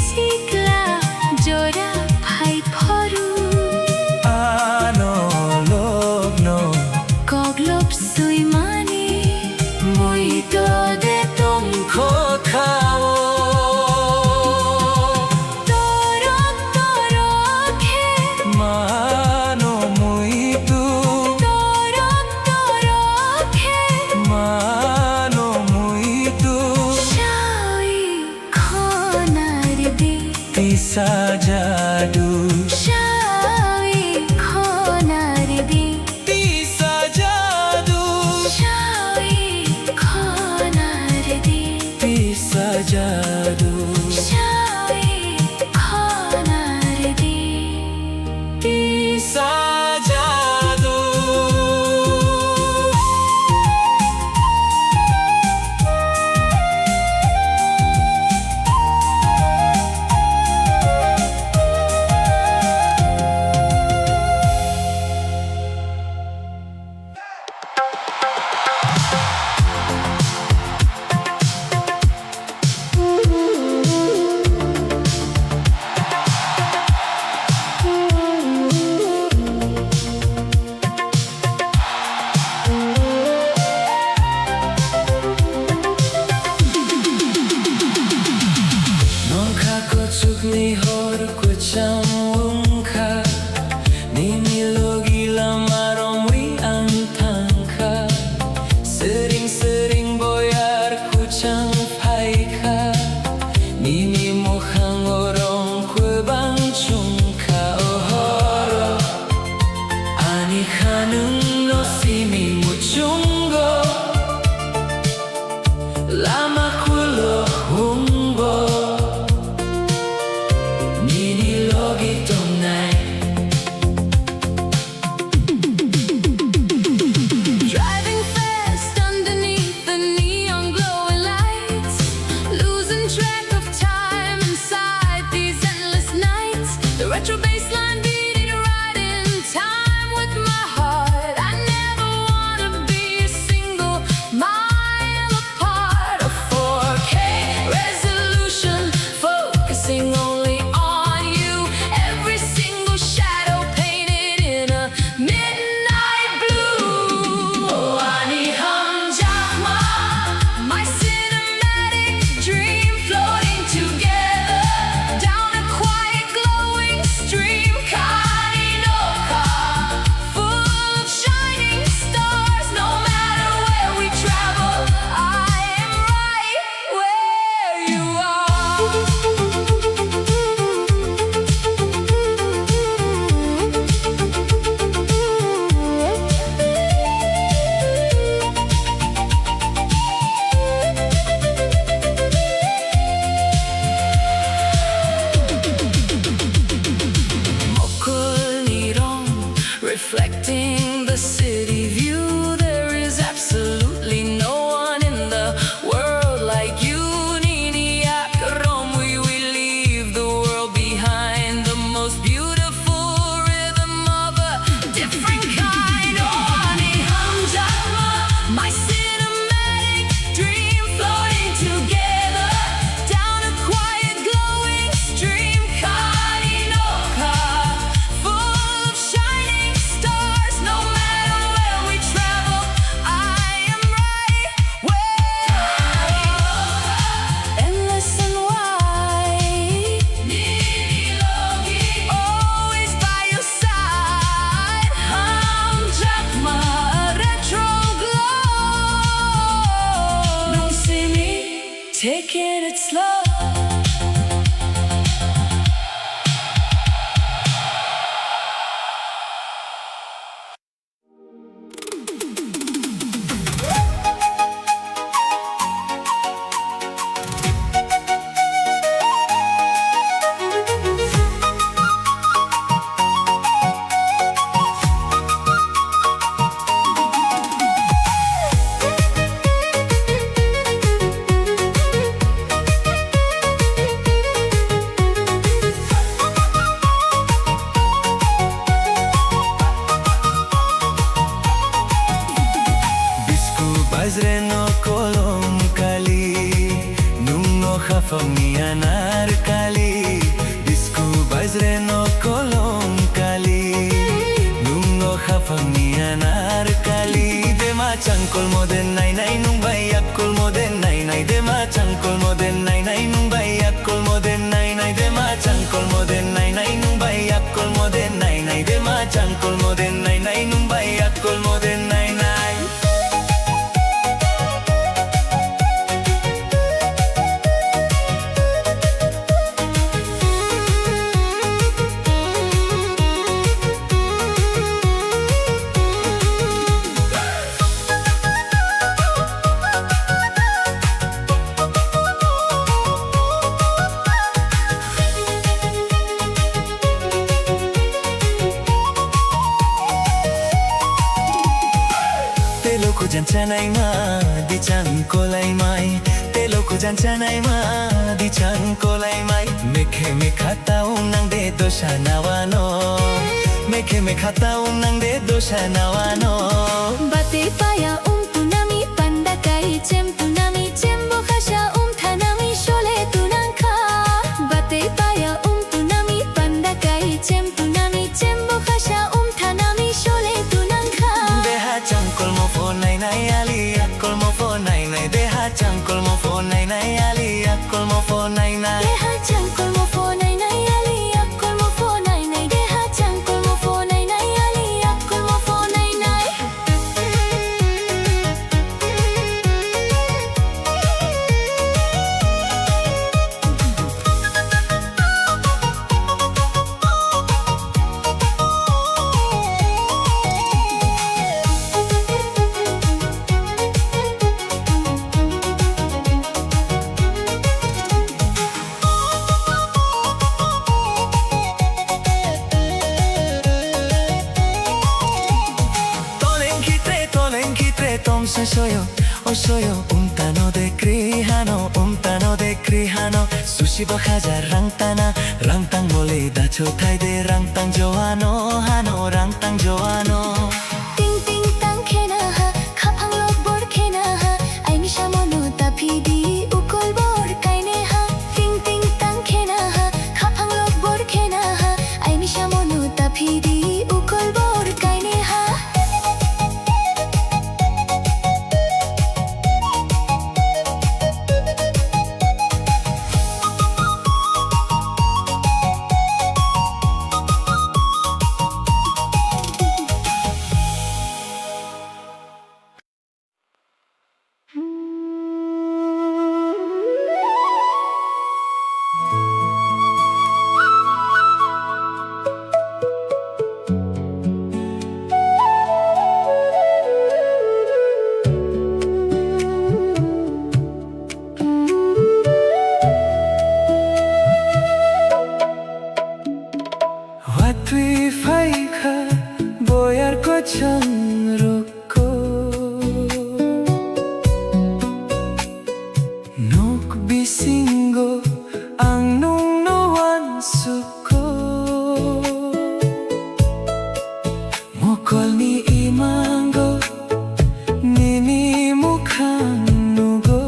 Speaker 2: sikla jora bhai phoru
Speaker 1: जादू
Speaker 2: शावी खोनार दी
Speaker 1: पिसा जादू
Speaker 2: शावी खोनार दी
Speaker 1: पिसा जादू
Speaker 2: शावी खोनार दी
Speaker 1: पिसा जादू Ni hor kucham wungka Ni milogi lamarom wi antangka Sering-sering boyar kuchang paika Ni mi mukhang orong kwebang chungka ohoro Ani khanung no simi muchungo Lama kulo humbo
Speaker 2: Driving fast underneath the neon glowing lights Losing track of time inside these endless nights The retro bassline beating right in time with my heart I never wanna be a single mile apart A 4K resolution focusing only on you Every single shadow painted in a midnight blue Oh, Ani Hum Jakma My cinematic dream floating together Down a quiet glowing stream Kaninoka Full of shining stars No matter where we travel I am right where you Mokul nirong reflecting the city view There is absolutely no one in the world like you Niniyak Romwi, we leave the world behind The most beautiful rhythm of a different kind Oh, Ani Hum Jakma My cinematic dream floating together Down a quiet glowing stream Kaninoka Full of shining stars No matter where we travel I am right where Endless and wide Always by your side Hum Jakma retro glow Don't see me taking it slow
Speaker 1: Bazreno kolom kali Nungo hafam ni anar kali Disku bazreno kolom kali Nungo hafam ni anar kali Dema chankol moden nai nai nung bayak kol moden nai nai Dema chankol moden nai nai nung bayak kol moden nai nai Dema chankol moden nai nai nung bayak kol moden nai nai Dema chankol moden nai nai nung bayak kol moden nai nai जान्छनैमा दिचाङकोलाइमाई तेलोको जान्छनैमा दिचाङकोलाइमाई मेखे मेखाताउं nangde dosa nawano Meke mekataung nangde dosa nawano
Speaker 2: Bate paya tunami pandakai cem tunami cem bokhasha tanami shole tunangka Bate paya tunami pandakai cem tunami cem bokhasha tanami shole tunangka
Speaker 1: Deha changkol mo phone nai nai ali akol mo phone nai nai Deha changkol mo phone nai nai ali akol mo phone nai nai
Speaker 2: Deha changkol mo phone nai nai ali akol mo phone nai nai Deha changkol mo phone nai nai ali akol mo phone nai nai
Speaker 1: soyo osoyo untano de krihano sushi bokhaja rangtang mole dacho thai de rangtang joano hano rangtang joano
Speaker 2: Ting ting tang khena ha khapang lok bor khena ha ai mi shamonu tapidi ukol bor kaine ha Ting ting tang khena ha khapang lok bor khena ha ai mi shamonu tapidi ukol bor kaine ha
Speaker 1: Watui faika boyar ko changroko Nok bisingo ang nung noan suko Mokol ni imango nini mukhang nugo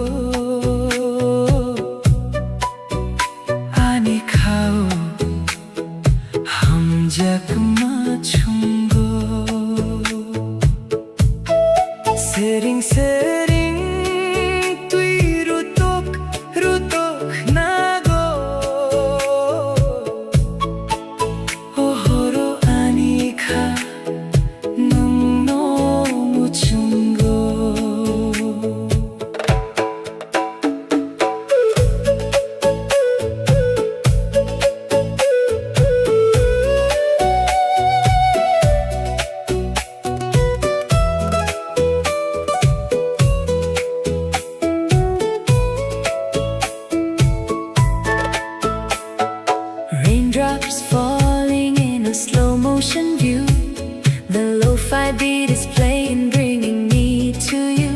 Speaker 1: Ani khao jak machungo Sering tui rutok nago Ohoro anika nung no muchungo
Speaker 2: Raindrops falling in a slow motion view The lo-fi beat is playing, bringing me to you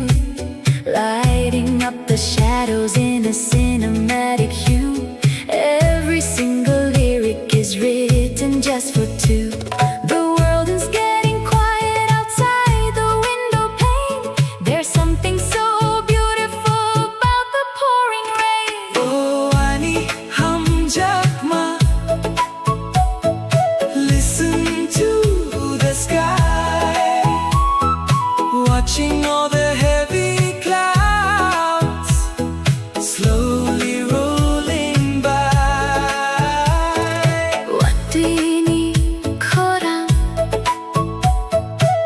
Speaker 2: Lighting up the shadows in a cinematic hue Every single lyric is written just for two The world is getting quiet outside the window pane There's something so beautiful about the pouring rain
Speaker 1: Oh ani hamjakma Listen to the sky Watching all the heavy clouds Slowly rolling by
Speaker 2: What do you need, Koram?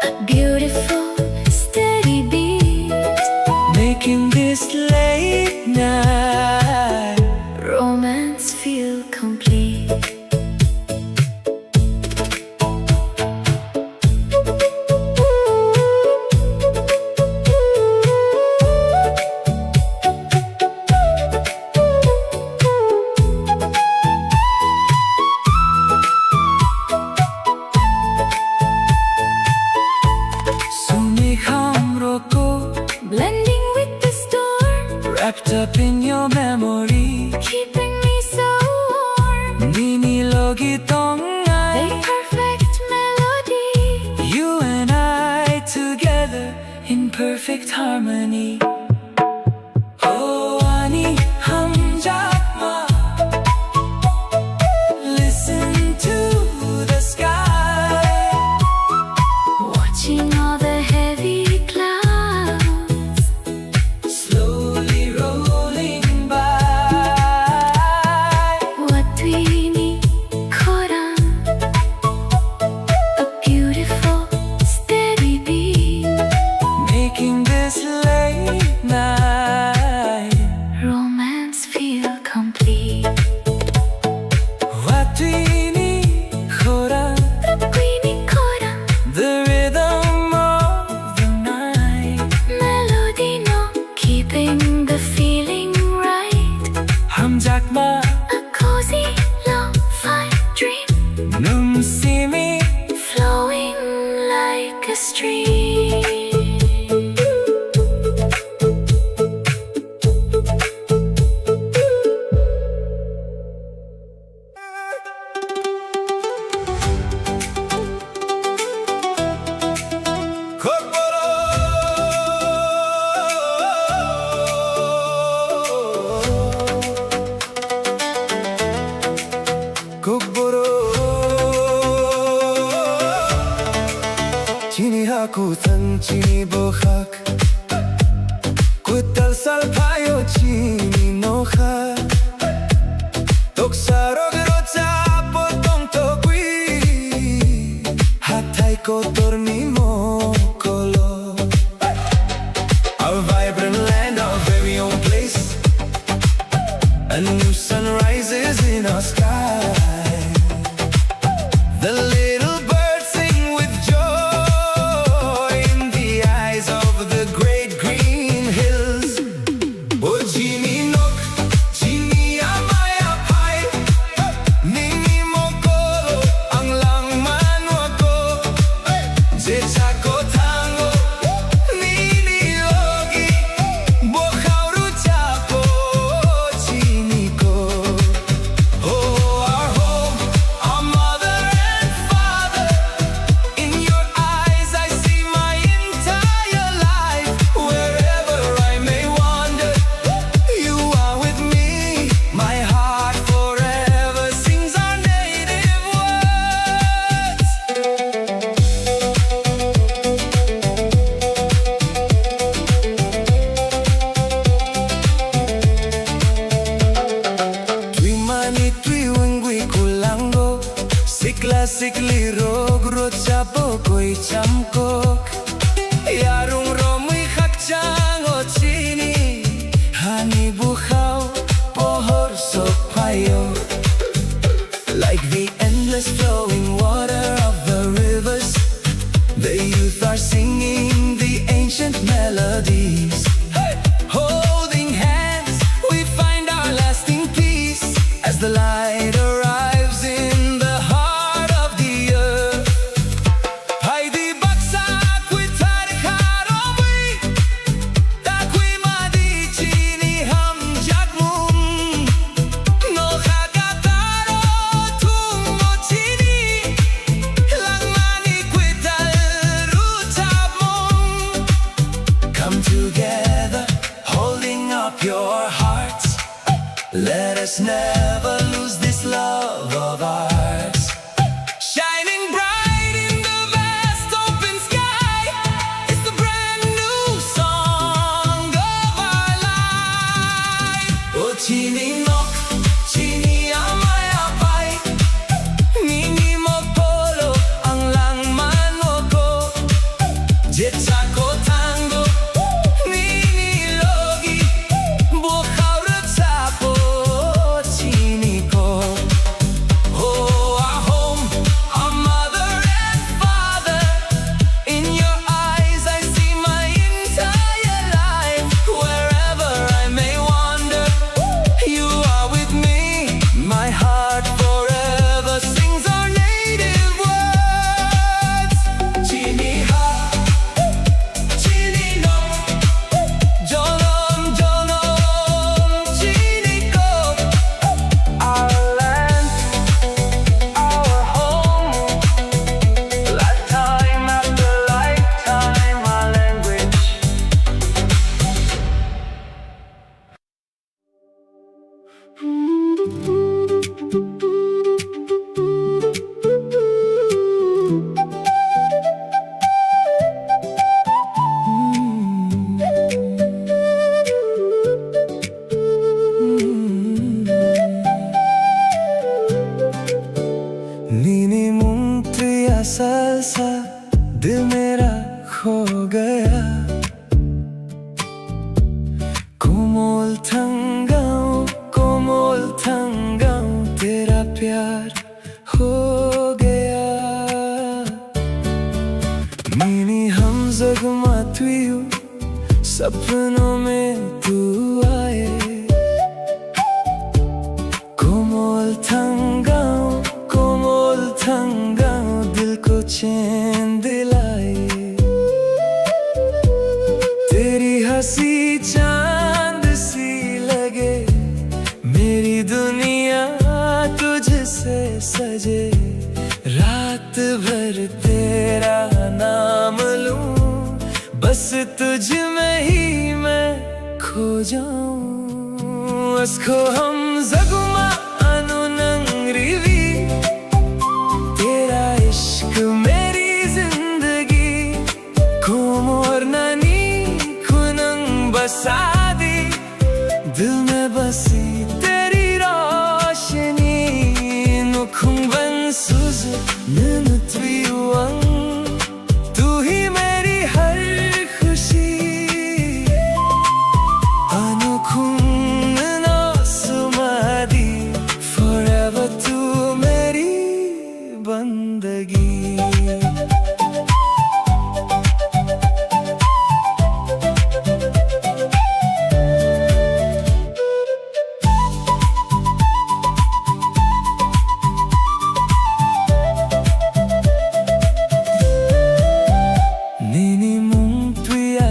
Speaker 2: A beautiful, steady beat
Speaker 1: Making this late night
Speaker 2: Romance feel complete
Speaker 1: Sumi hamroko 여기 동안
Speaker 2: A perfect melody.
Speaker 1: You and I together in perfect harmony. Oh, 아니 함작마. Listen to the sky.
Speaker 2: Watching all the heavy clouds
Speaker 1: Slowly rolling by.
Speaker 2: What we need, koram. A beautiful, steady beat.
Speaker 1: Making this late night
Speaker 2: Romance feel complete.
Speaker 1: What we need, koram.
Speaker 2: We need koram.
Speaker 1: The rhythm of the night.
Speaker 2: Melody no keeping the feeling right.
Speaker 1: 함작마
Speaker 2: A cozy lo-fi dream
Speaker 1: 눈심이
Speaker 2: flowing like a stream.
Speaker 1: Kokborok Chinihaku tang chinibohak Kutal salpayo chini noha Toksarogro chapo tong tokwi Hatay ko dormimo kolo A vibrant land, our very own place. A new sun rises in our sky. The little birds sing with joy in the eyes of the great green hills. Oh, Jimmy Nook, Jimmy Amaya Pai, Nini Mokolo, ang langman wako, Jechako tango, Nini Logi, Bokhauru Chapo, Chiniko. Oh, our home, our mother and father. In your eyes I see my entire life. Wherever I may wander, you are with me. My heart forever sings our native words. Tui mani tui wengui kulango Sikla sikli rogro chapo koi chamkok Yarung romui khakchang o chini Hani bukhao pohor sok payo Like the endless flowing water of the rivers The youth are singing the ancient melodies. Holding hands, we find our lasting peace as the light arrives in the heart of the earth. Haidi baksak with tarikharobi, takwi madi chini hamjagmun, no hagataro tumo chini, langmani kwital rutabmun. Come together, holding up your hearts. Let us never lose प्यार हो गया नीनी हम जगमातुयू सपनों में तू आए कोमल थंगाओ दिल को चैन दिलाए तेरी हंसी चांद सी लगे मेरी दुनिया तुझसे सजे रात भर तेरा नाम लूं बस तुझ में ही मैं खो जाऊं अस्को हम जगमा अनु नंगरीवी तेरा इश्क मेरी जिंदगी कोमोर नानी खुनंग बसादी दिल में बसी तेरी रोशनी नुखुंग बंसुज ननुत्वियुंग तू ही मेरी हर खुशी अनुखुंग नो सुमादी forever तू मेरी बंदगी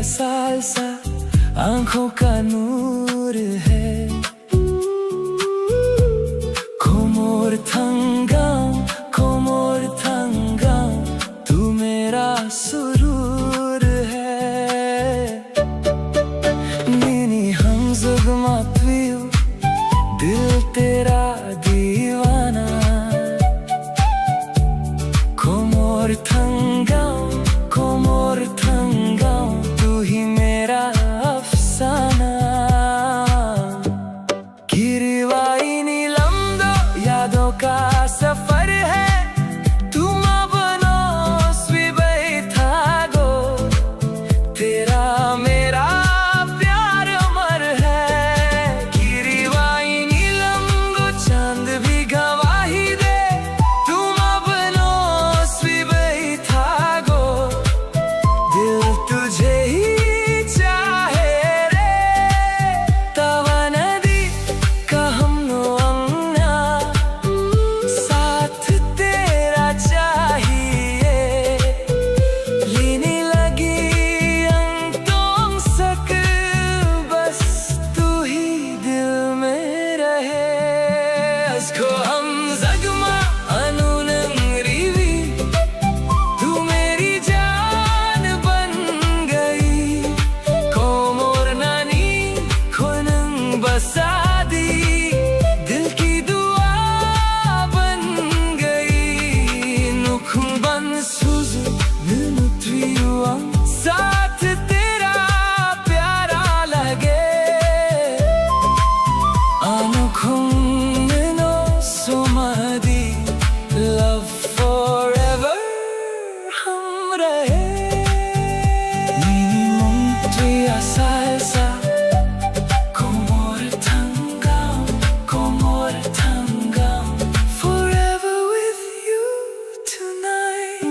Speaker 1: सालसा आंखों का नूर है कोमोर थंगाओ तू मेरा सुरूर है नीनी हम जगमातुयू दिल तेरा दीवाना कोमोर थंगाओ तू ही मेरा अफसाना गिरवाई नीलम दो यादों का सफर है तुम बनो स्विबई थागो तेरा मेरा प्यार अमर है गिरवाई नीलम दो चांद भी गवाही दे तुम बनो स्विबई थागो दिल तुझे ही चाहे रे तवा नदी का हम नो अंगना साथ तेरा चाहिए लेने लगी अंतों सक बस तू ही दिल में रहे इसको हम जगमा अनु नंगरीवी तू मेरी जान बन गई कोमोर नानी खुनंग बसादी दिल की दुआ बन गई नुखुंग बंसुज ननुत्वियुंग साथ तेरा प्यारा लगे अनुखुंग नो सुमादी love forever हम रहे नीनी मुंगत्विया सालसा कोमोर थंगाओ forever with you tonight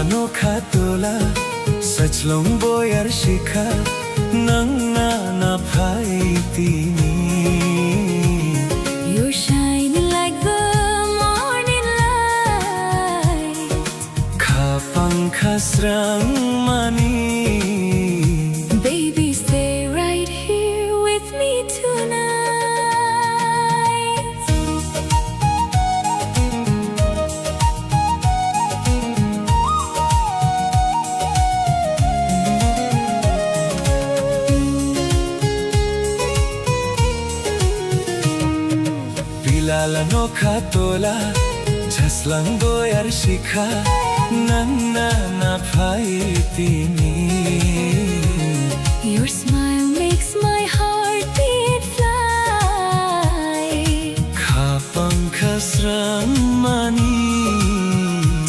Speaker 1: अनोखा तोला सचलों बोयर शिखा नंगना ना भाई तीनी
Speaker 2: You shine like the morning light
Speaker 1: खा पंखा स्रंग money
Speaker 2: Baby stay right here with me tonight
Speaker 1: Bilala no katola Jaslang boyar shikha Nanna na paitini
Speaker 2: Your smile makes my heart beat fly
Speaker 1: Kapang kasrang mani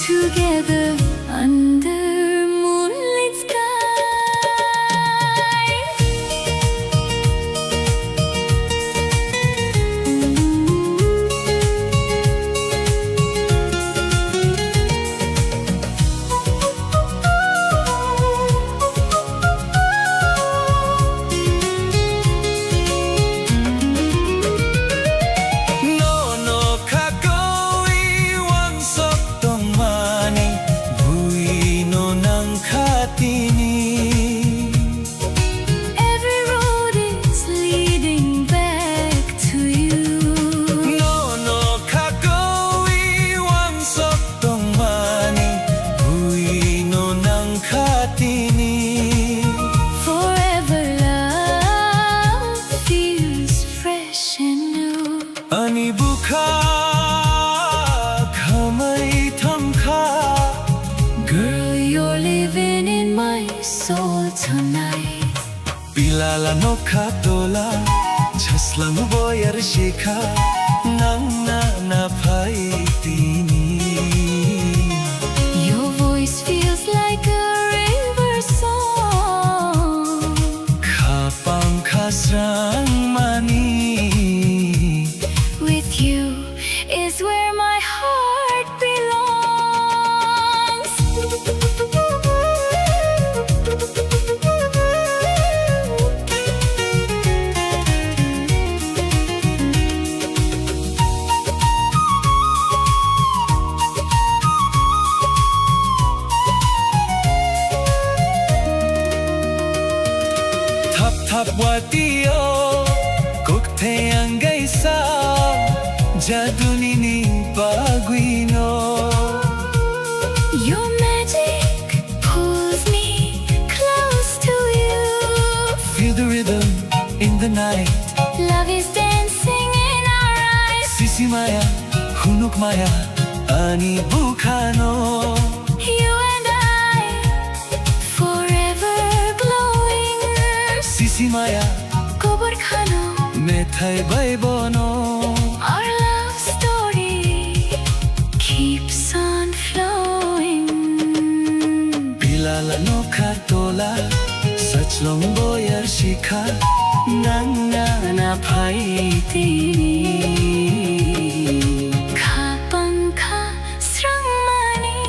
Speaker 2: Together under moonlit sky Girl, you're living in my soul tonight
Speaker 1: Bilala no katola Jaslang boyar shikha Nanna na paitini
Speaker 2: Your voice feels like a river song
Speaker 1: Kapang kasrang mani
Speaker 2: With you is where my heart belongs
Speaker 1: Thap thap watiyo Kokte ang gaisa Jaduni ni baguino
Speaker 2: Your magic pulls me close to you
Speaker 1: Feel the rhythm in the night
Speaker 2: Love is dancing in our eyes
Speaker 1: Sisi maya, hunuk maya Ani bukano
Speaker 2: You and I, forever glowing
Speaker 1: Sisi maya,
Speaker 2: Kokborok
Speaker 1: methai baibono
Speaker 2: Our love story keeps on flowing
Speaker 1: Bilala no katola Sachlong boyar shikha Nanna na paitini
Speaker 2: Kapang kasrang mani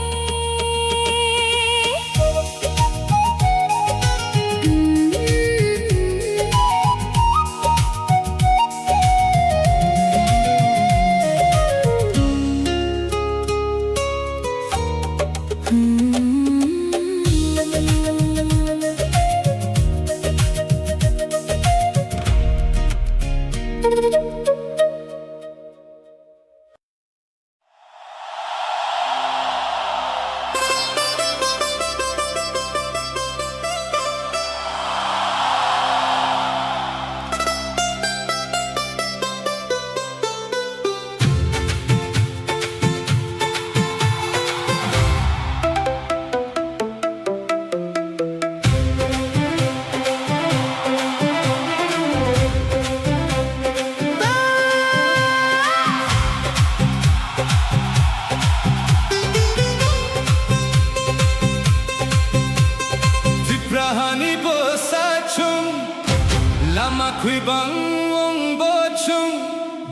Speaker 1: Kui bang ong bo chung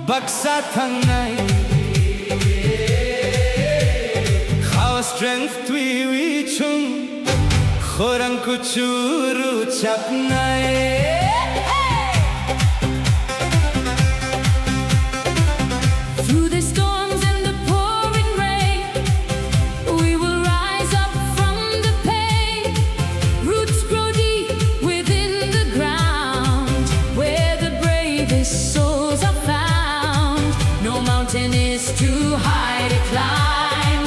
Speaker 1: baksa thang nai How strength tui wi chung khorang ku churu chap nai
Speaker 2: Through the storms and the pouring rain We will rise up from the pain Roots grow deep within the ground Where the bravest souls are found No mountain is too high to climb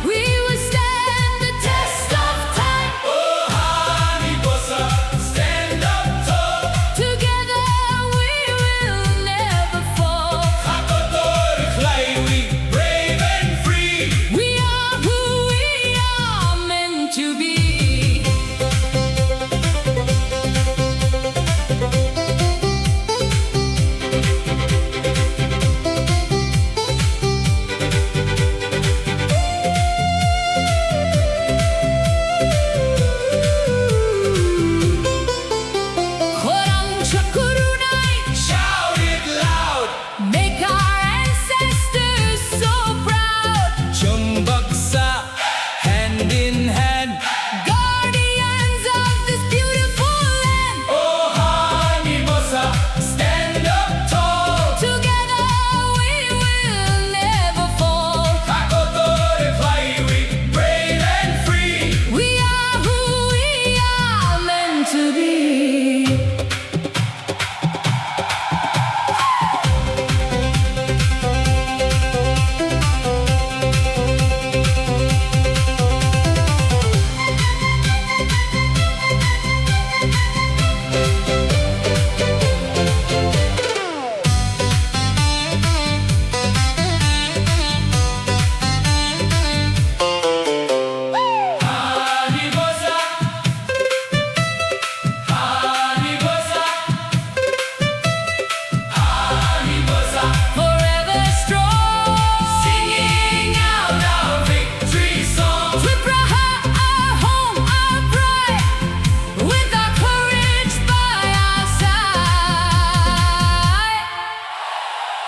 Speaker 2: We will stand the test of time
Speaker 1: Stand up tall
Speaker 2: Together we will never fall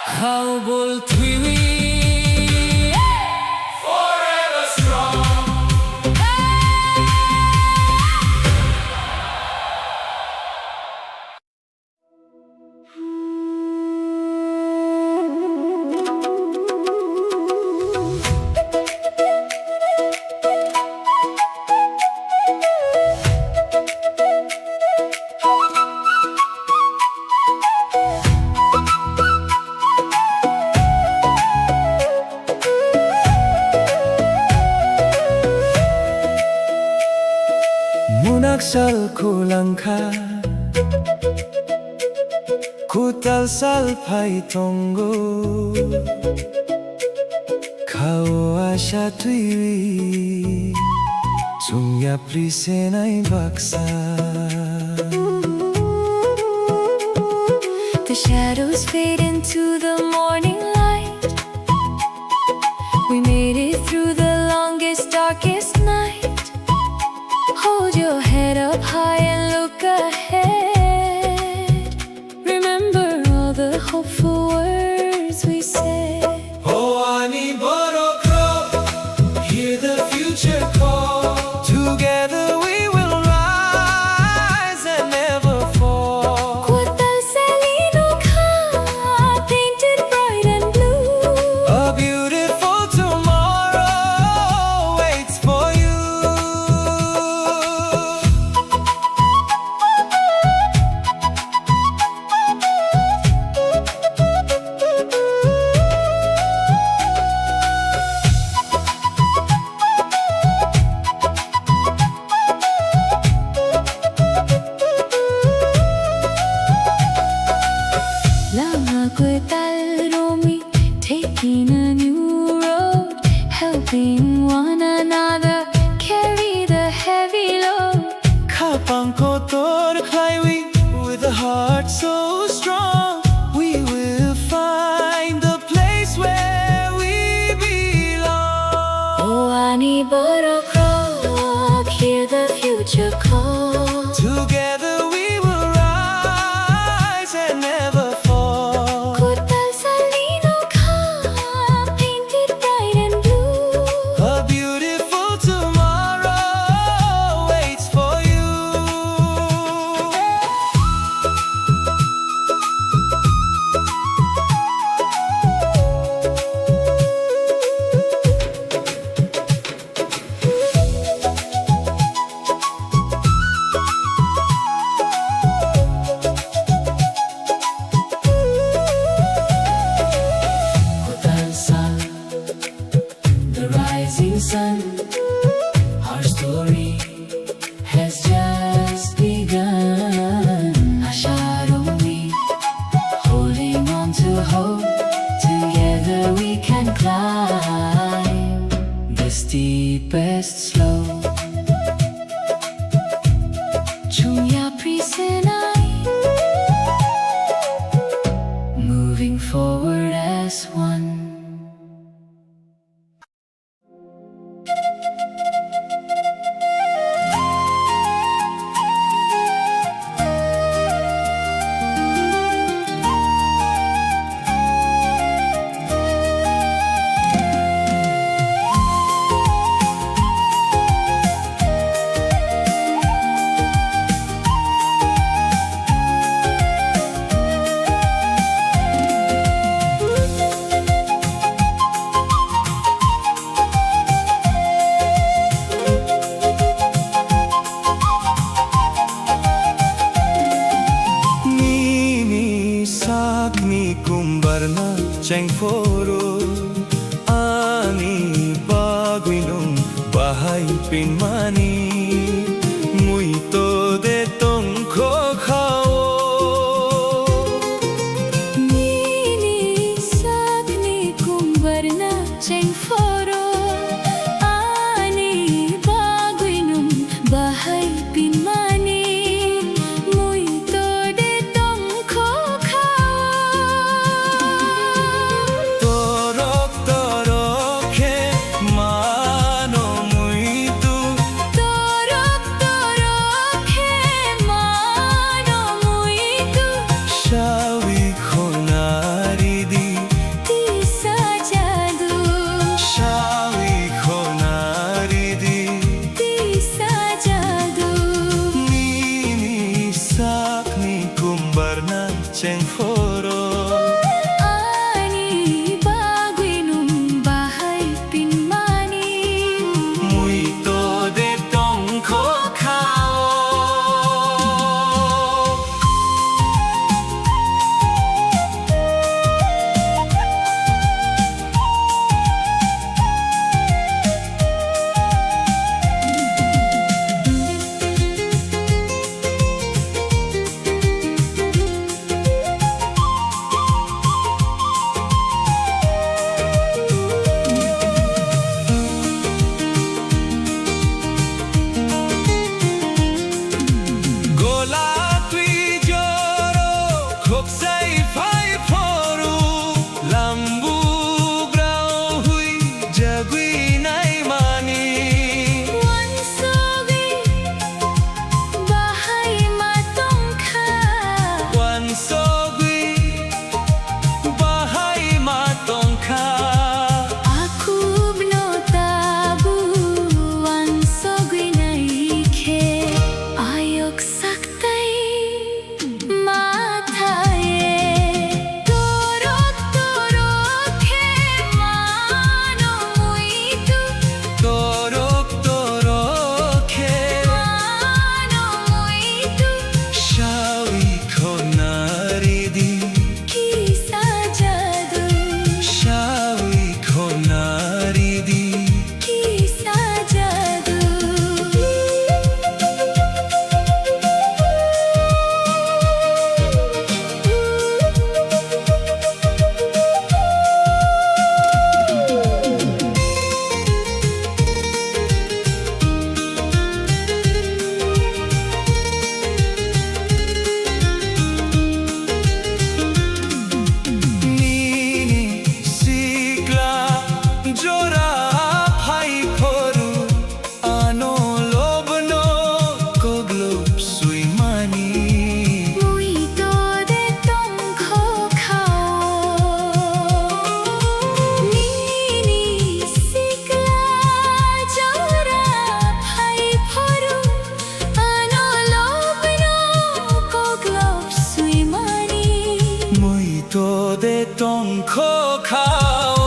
Speaker 1: How will we forever strong? Munagsal kulangka Kutal salpai tonggo Kau asya tuiwi Sungya prisenai baksa
Speaker 2: The shadows fade into the morning light. We made it through the longest, darkest night. Hold your head up high and look ahead. Remember all the hopeful words we said.
Speaker 1: Oh, ani borok, hear the future call. Together we will rise and never fall.
Speaker 2: Kutal salino ka, painted bright and blue.
Speaker 1: A beautiful tomorrow waits for you.
Speaker 2: Lama kutal romi, taking a new road, helping one another carry the heavy load.
Speaker 1: Kapang kotor highway with a heart so strong. We will find the place where we belong.
Speaker 2: Oh, ani borok rock, hear the future call.
Speaker 1: Together we will rise and never fall.
Speaker 2: Kutal salino ka, painted bright and blue.
Speaker 1: A beautiful tomorrow waits for you. Kutal sal, the rising sun. Our story has just begun. Asharomi, holding on to hope. Together we can climb the steepest slope. Chunya prisenai, moving forward as one. kumbarna cheng foro ani baguinong bahay pinmani muito de tong khao
Speaker 2: Nini sakni kumbarna cheng foro ani baguinong bahay pinmani muito de tong
Speaker 1: torok torok he mano muito
Speaker 2: Torok torok he mano muito
Speaker 1: shawi khonari di শঙ্খ খাও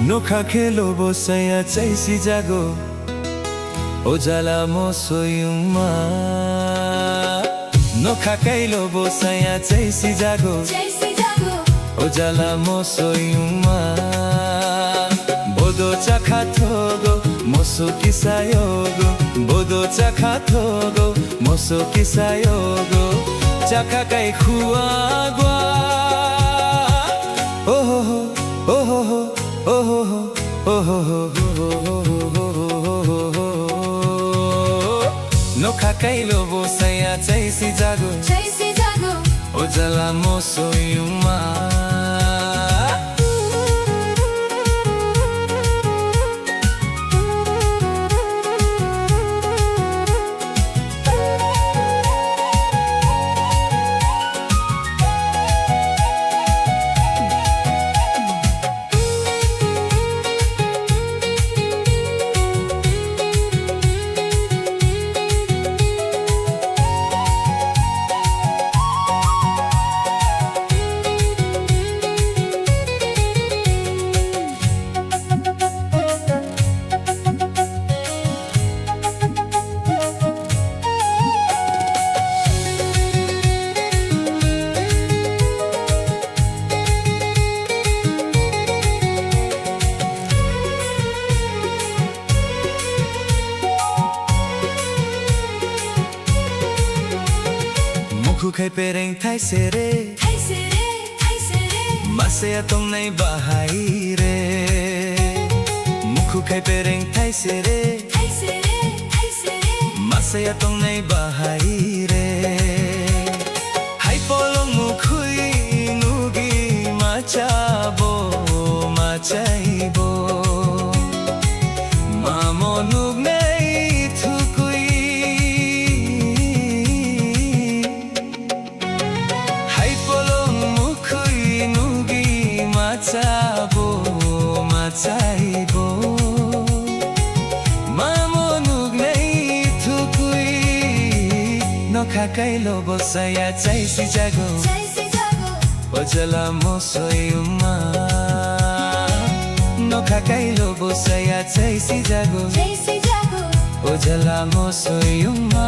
Speaker 1: Nokha khelo bosaya chaisi jago Ojala mo soyuma Nokha kailo bosaya chaisi jago Ojala mo soyuma Bodo chakha thogo moso kisayogo Bodo chakha thogo moso kisayogo Chakha kai khuagwa Oh ho ho oh ho ho Oh ho ho oh ho ho Nokha kailo bosaya chaisi jago Ojala mo soyuma Khukai pereng thai sere Masaya tong nai bahai re Mukhu khai pereng thai sere Masaya tong nai bahai re Hai polong mukhui nugi machabo machaibo Mamo nug nei thukui Hai polong mukhui nugi machabo machaibo Mamo nug nei thukui Nokha kailo bosaya chaisi jago Ojala mo soyuma Nokha kailo bosaya chaisi jago Ojala mo soyuma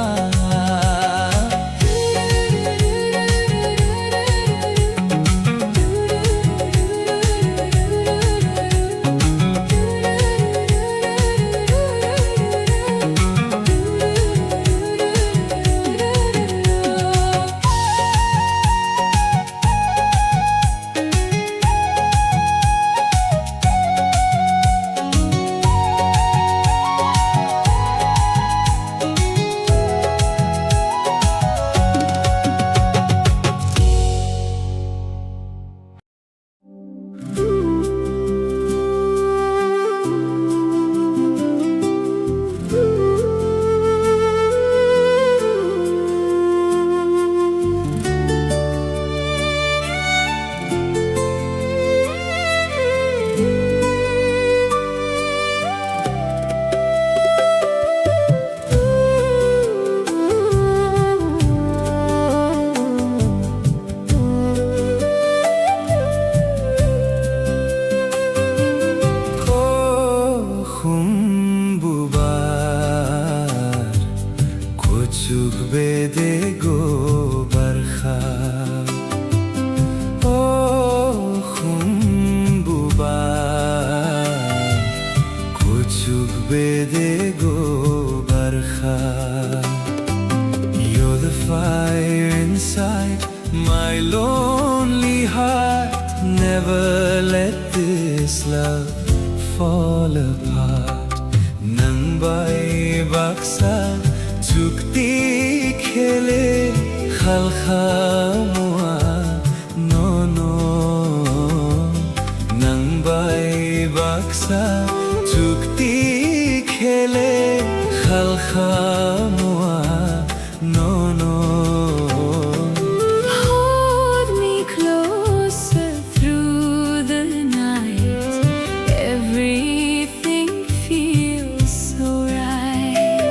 Speaker 1: My lonely heart, never let this love fall apart. Nang bay baksa chukti khele khalkha mua no no. Nang bay baksa chukti khele khalkha mua no no.
Speaker 2: Hold me closer through the night. Everything feels so right.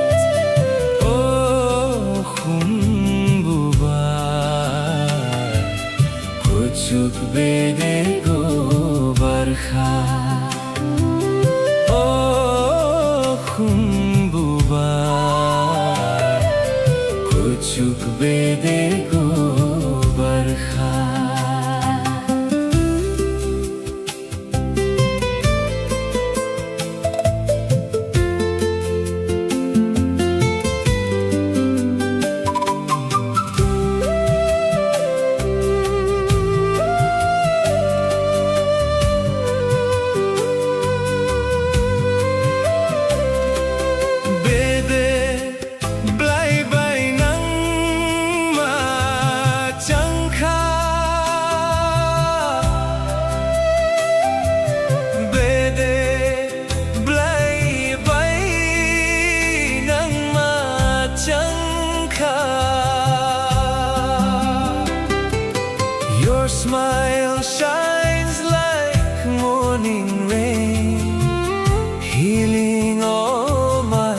Speaker 1: Oh khumbuba kuchuk bede go barkha. Oh khumbuba kuchuk bede go barkha. Your smile shines like morning rain, healing all my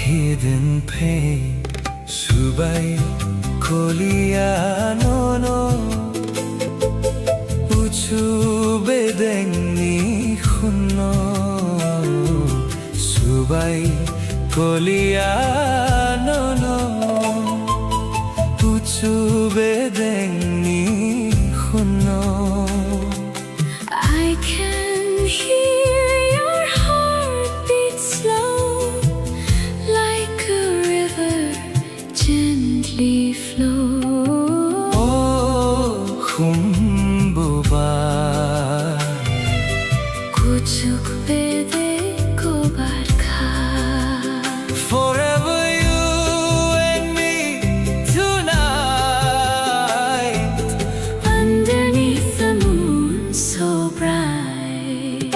Speaker 1: hidden pain. Subai kolia no no, uchu bedengni khunno. Subai kolia no no, uchu bedengni khunno.
Speaker 2: I can hear your heartbeat slow, like a river gently flow.
Speaker 1: Oh khumbuba
Speaker 2: Kuchuk bede ko barkha.
Speaker 1: forever you and me tonight.
Speaker 2: Underneath the moon so bright.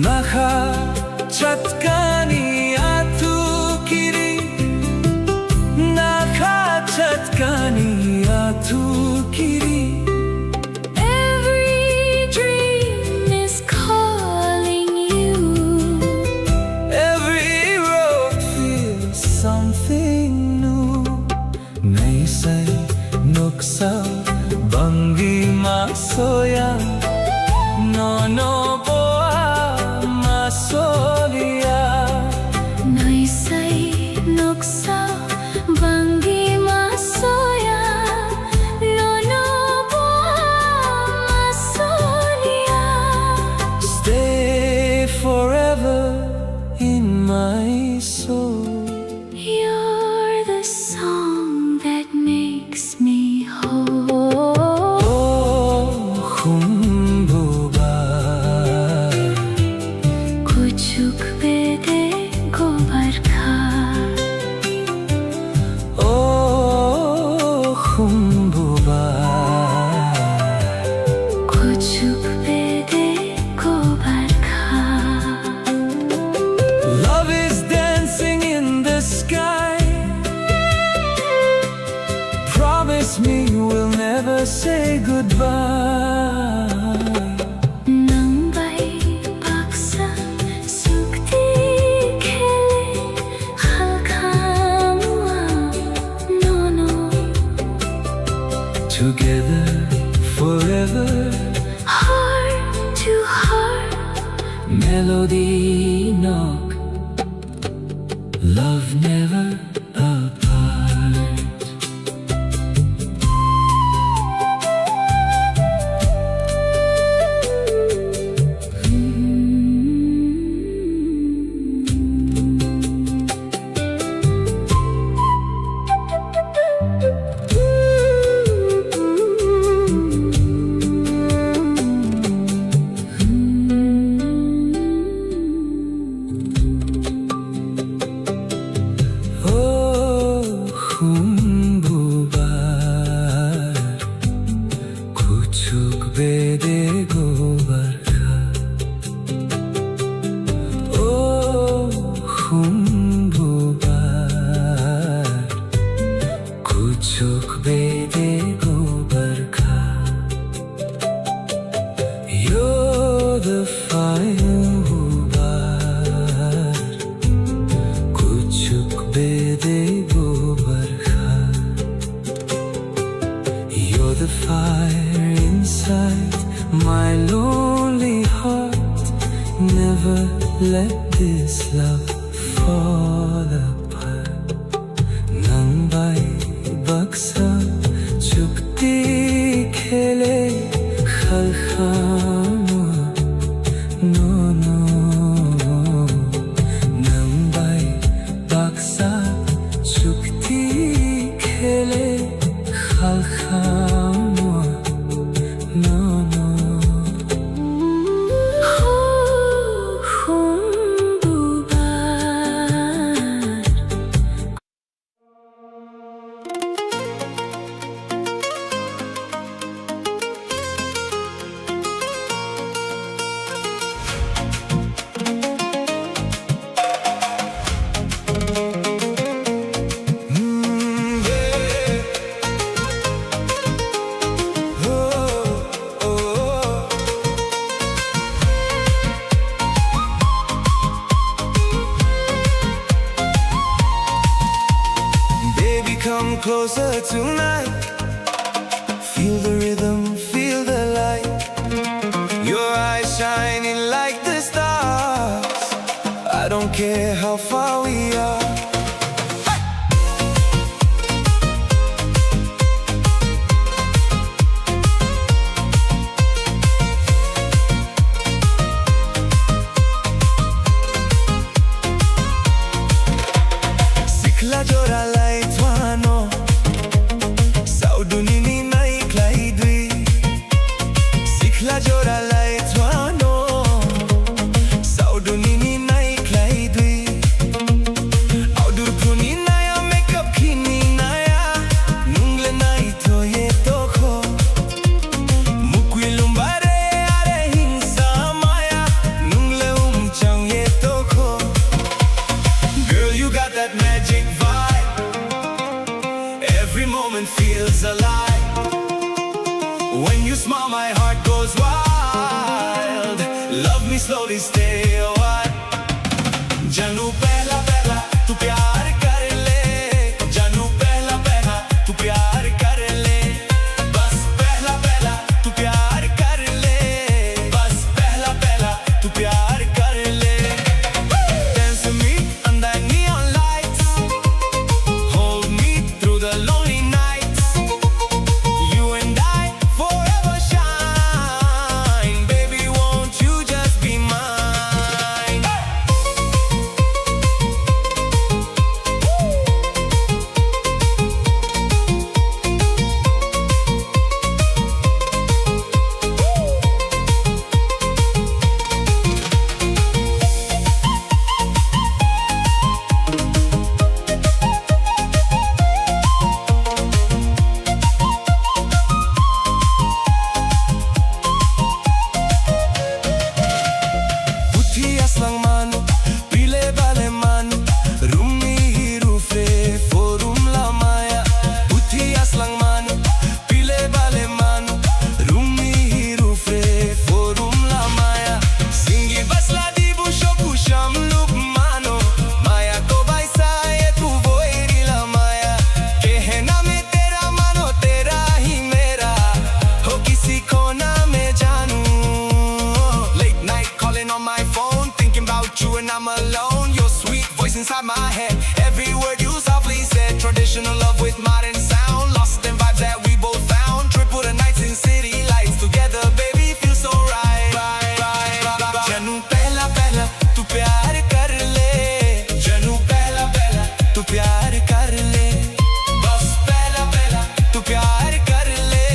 Speaker 1: Nakha chatkani atu kiri, nakha chatkani atu kiri.
Speaker 2: Every dream is calling you.
Speaker 1: Every road feels something new. Naisai nuksa bangi masoya, no no boa masolia.
Speaker 2: Naisai nuksa bangi masoya, no no boa masolia.
Speaker 1: Stay forever in my soul.
Speaker 2: You're the song that makes me whole.
Speaker 1: Oh khumbuba
Speaker 2: Kuchuk bede ko barkha.
Speaker 1: Oh khumbuba
Speaker 2: Kuchuk bede ko barkha.
Speaker 1: Love is dancing in the sky. Promise me we'll never say goodbye.
Speaker 2: Nang bay baksa sukti khele khalkha mua no no.
Speaker 1: Together forever,
Speaker 2: Heart to heart,
Speaker 1: melody knock love never apart. You're the fire who bar, kuchuk bede gobar kha. You're the fire inside my lonely heart. Never let this love fall apart. Nang bai baksa chukti khele khal khamo no no. Nang bai baksa chukti khele khal khamo no no. Come closer tonight. Feel the rhythm, feel the light. Your eyes shining like the stars. I don't care how far we are. Sikla jora light wano. Saudunini nai klaidwi. Sikla jora light wano. Saudunini nai klaidwi.
Speaker 4: inside my head. Every word you softly said. Traditional love with modern sound. Lost in vibes that we both found. Tripura nights in city lights. Together, baby, feels so right. Janu pehla pehla tu pyar kar le. Janu pehla pehla tu pyar kar le. Bas pehla pehla tu pyar kar le.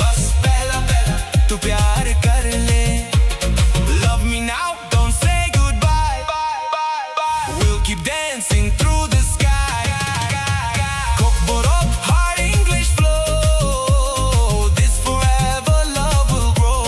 Speaker 4: Bas pehla pehla tu pyar kar le. Love me now, don't say goodbye. We'll keep dancing through the sky. Kokborok hard English flow. This forever love will grow.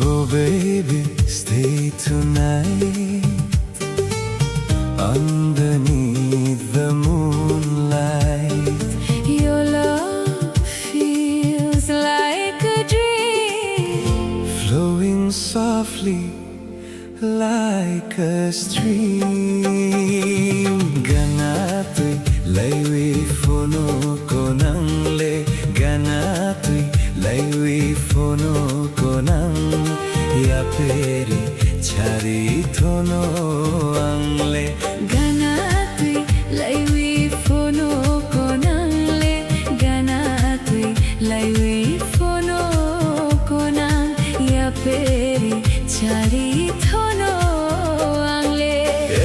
Speaker 4: Oh, baby, stay tonight underneath the moonlight.
Speaker 2: Your love feels like a dream.
Speaker 1: Flowing softly like a stream. Ganato'y laywi fono ko ng le. Ganato'y laywi fono ko ng yaperi. Chari tono ang le.
Speaker 2: Ganato'y laywi fono ko ng le. Ganato'y laywi fono ko ng yaperi. Chari tono ang le.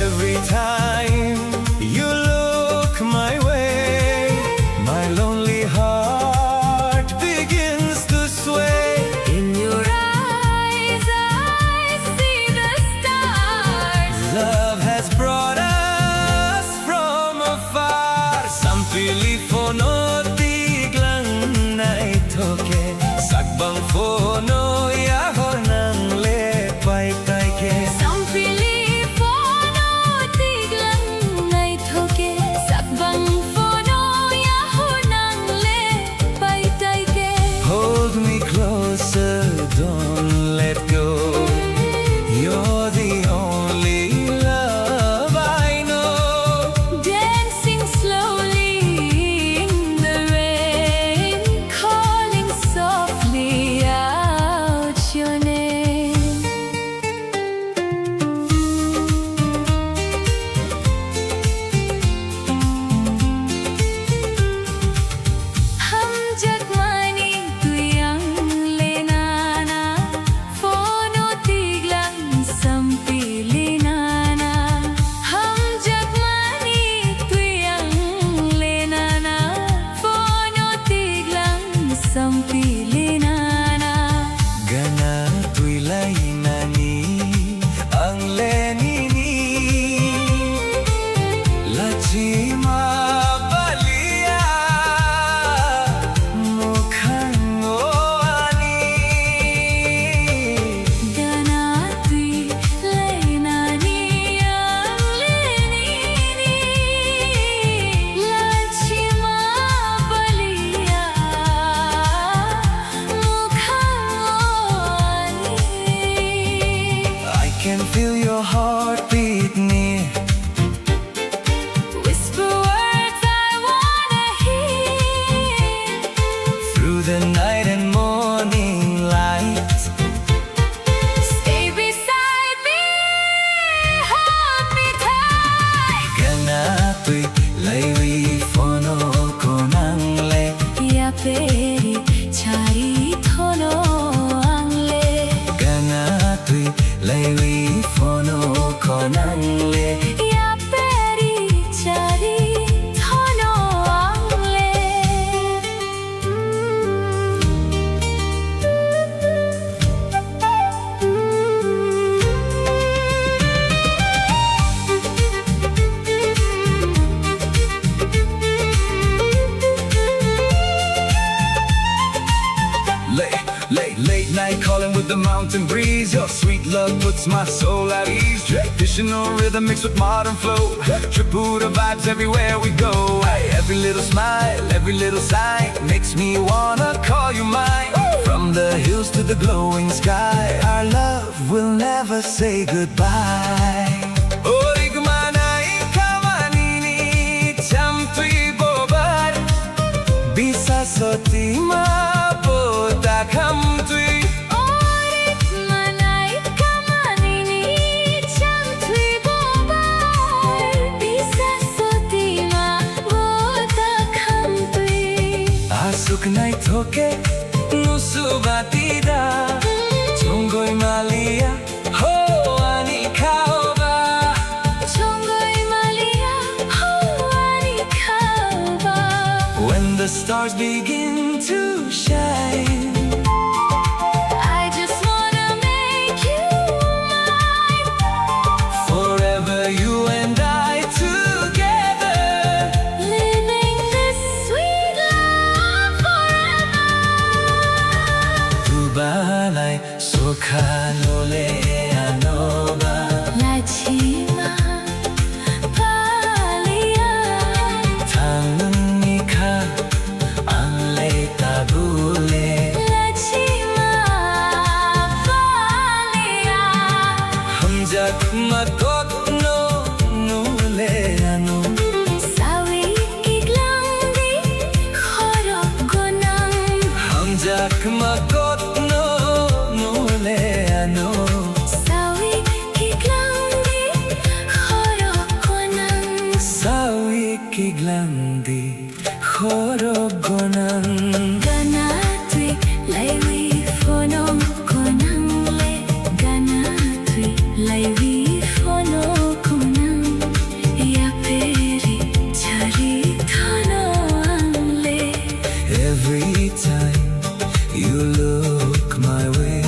Speaker 1: Every time you look my way, my lonely heart begins to sway.
Speaker 2: In your eyes I see the stars.
Speaker 1: Love has brought us angle
Speaker 2: 야페리 자리 터너 앙레
Speaker 4: Late night calling with the mountain breeze. Your sweet love puts my soul at ease. Traditional rhythm mixed with modern flow. Tripura vibes everywhere we go. Every little smile, every little sign makes me wanna call you mine. From the hills to the glowing sky, our love will never say goodbye. Bisa soti mabota kamtui
Speaker 2: 오릿 만나이 가만히니 참투이 보발 비사소디마 보다 감투이
Speaker 1: Asuk nai toke nusu batida Chongoi malia ho ani kaoba
Speaker 2: 총거이 말이야 호아니 카오바
Speaker 1: When the stars begin to shine
Speaker 2: I just wanna make you mine
Speaker 1: Forever you and I together
Speaker 2: Living this sweet love forever
Speaker 1: Tubalai sokanole anova
Speaker 2: 라치마 발리야
Speaker 1: Tangunika anle tabule
Speaker 2: 라치마 발리야
Speaker 1: Hamjak makot no nule anu
Speaker 2: 사위 이글랑디 허럭고낭
Speaker 1: Hamjak makot no nule anu
Speaker 2: 사위 이글랑디 허럭고낭
Speaker 1: Sawi kiglandi horogonan
Speaker 2: 가나트위 라이위 포노고낭레 가나트위 라이위 포노고낭 야페리 자리 터너앙레
Speaker 1: Every time you look my way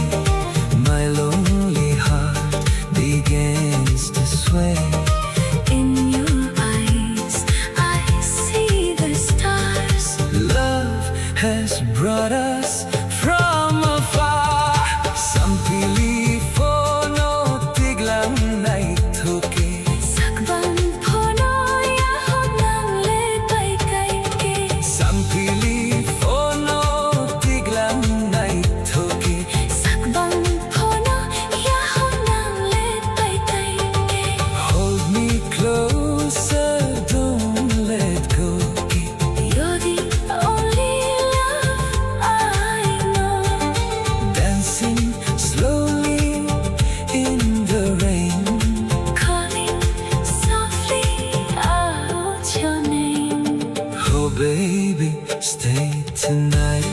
Speaker 1: My lonely heart begins to sway
Speaker 2: In your eyes I see the stars
Speaker 1: Love has brought us from afar Sampili fono tiglang naitoke
Speaker 2: sakban 포노야 혼낭레 바이카이게
Speaker 1: Sampili fono tiglang naitoke
Speaker 2: sakban 포노야 혼낭레 바이카이게
Speaker 1: Hold me closer, don't let go
Speaker 2: You're the only love I know
Speaker 1: Dancing slowly in the rain
Speaker 2: Calling softly out your name
Speaker 1: Oh baby, stay tonight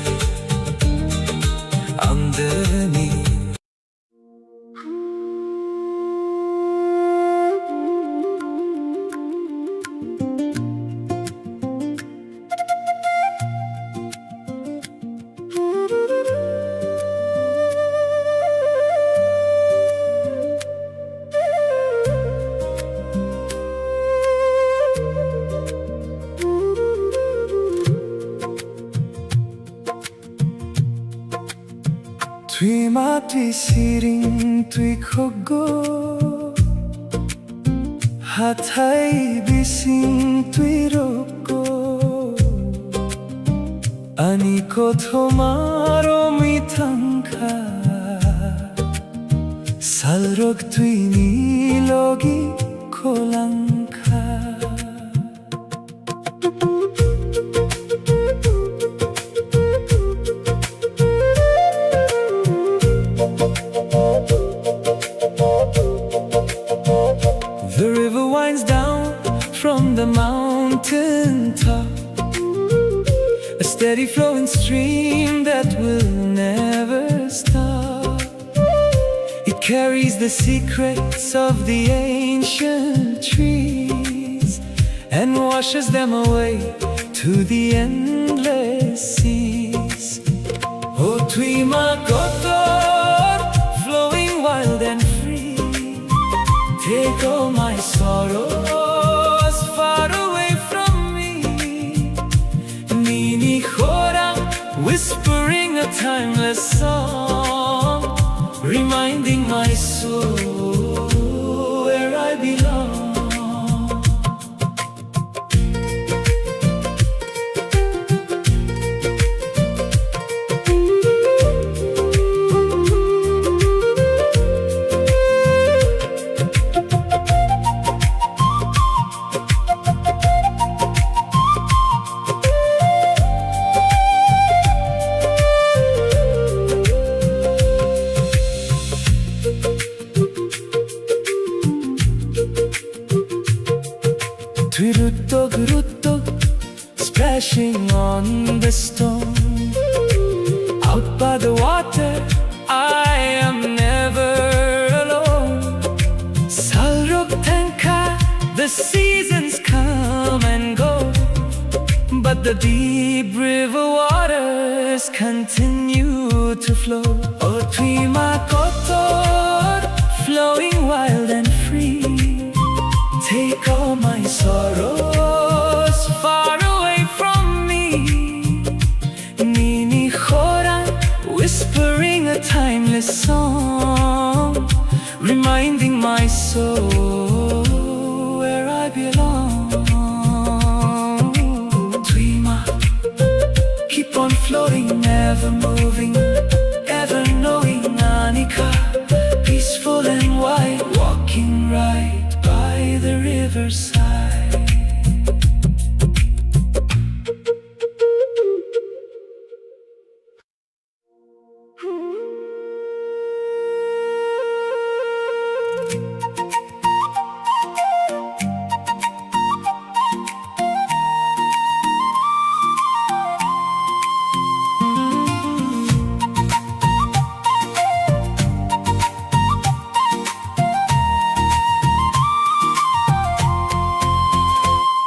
Speaker 1: underneath Tui mati siring tui kogo Hatai bising tui roko Ani ko tomaro mitangka Salrog tui nilogi kolangka The river winds down from the mountain top, a steady flowing stream that will never stop. It carries the secrets of the ancient trees and washes them away to the endless seas. O tuima kotor, flowing wild and free, take all my sorrows far away from me. Nini chora, whispering a timeless song, reminding my soul where I belong. Twirutto, splashing on the stone. Out by the water, I am never alone. Salruk tenka, the seasons come and go, but the deep river waters continue to flow. O tuima kotor, flowing wild and free, take all my sorrows far away from me. Nini chora, whispering a timeless song, reminding my soul where I belong. Tuima, keep on floating, never moving, ever knowing. Anika, peaceful and wide, walking right by the riverside.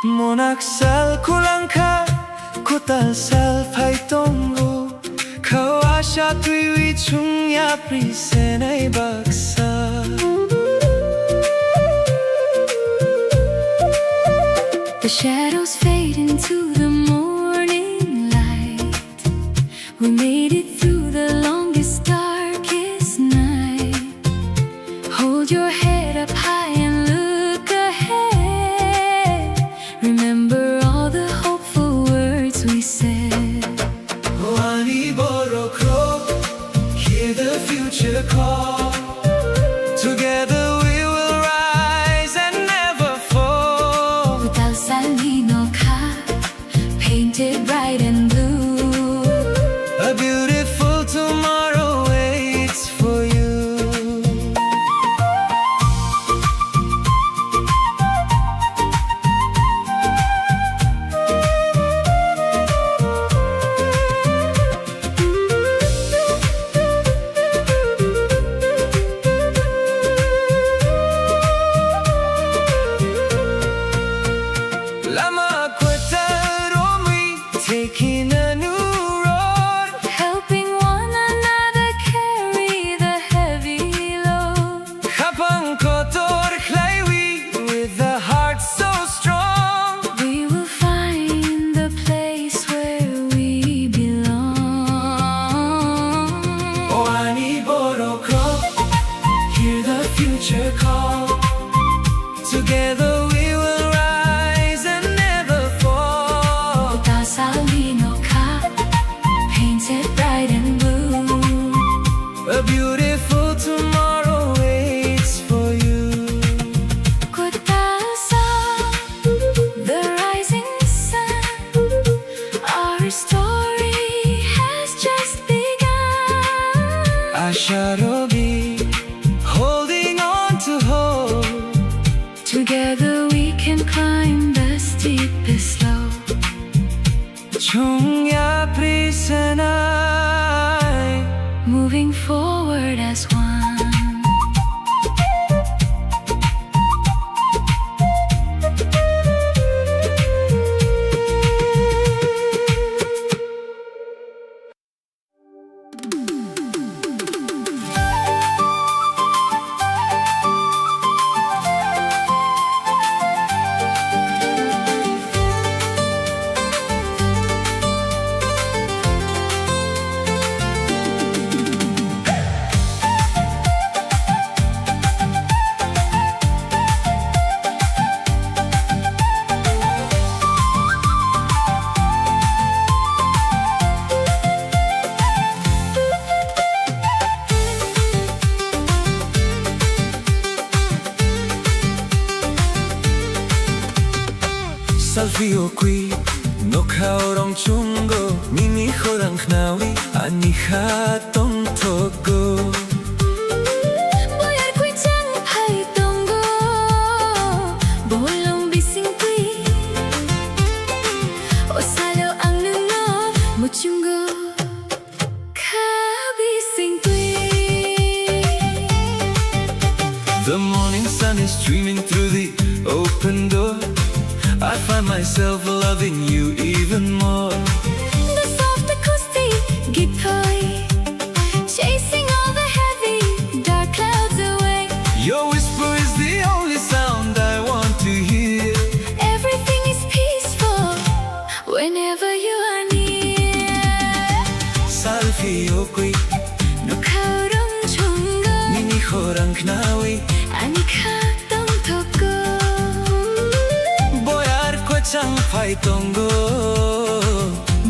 Speaker 1: Monaksal kulangka, kutal sal paitongo, kawasha tuiwi chungya prisenay baksa.
Speaker 2: The shadows fade into the morning light. We made it through the longest, darkest night. Hold your head up high and look ahead. Remember all the hopeful words we said.
Speaker 1: Ani borok, hear the future call. Together we will rise and never fall.
Speaker 2: Kutal salino ka, painted bright and blue.
Speaker 1: A beautiful tomorrow waits for you. Lama kwetaromi, taking a new road,
Speaker 2: Helping one another carry the heavy load.
Speaker 1: kapang kotor klaiwi, with a heart so strong.
Speaker 2: We will find the place where we belong.
Speaker 1: Ani borok, hear the future call. Together we will rise and never fall.
Speaker 2: Kutal salino ka, painted bright and blue.
Speaker 1: A beautiful tomorrow waits for you.
Speaker 2: Kutal sal, the rising sun. Our story has just begun.
Speaker 1: Asharobi, holding on to hope.
Speaker 2: Together we can climb the steepest slope.
Speaker 1: Chungya prisanay,
Speaker 2: Moving forward as one.
Speaker 1: Salvio qui no kaorong chungo Nini horang knawi Ani hatong togo
Speaker 2: Boyar kui chang hai tongo Bolong bising kui O salo ang nuno Muchungo Ka bising kui
Speaker 1: The morning sun is streaming through the open door I find myself loving you even more
Speaker 2: The soft acoustic guitar Chasing all the heavy dark clouds away
Speaker 1: Your whisper is the only sound I want to hear
Speaker 2: Everything is peaceful Whenever you are near
Speaker 1: Salvio qui
Speaker 2: No kaurong chungo
Speaker 1: Nini horang knawi
Speaker 2: Ani katong toko
Speaker 1: Boyar ko chang phai tongo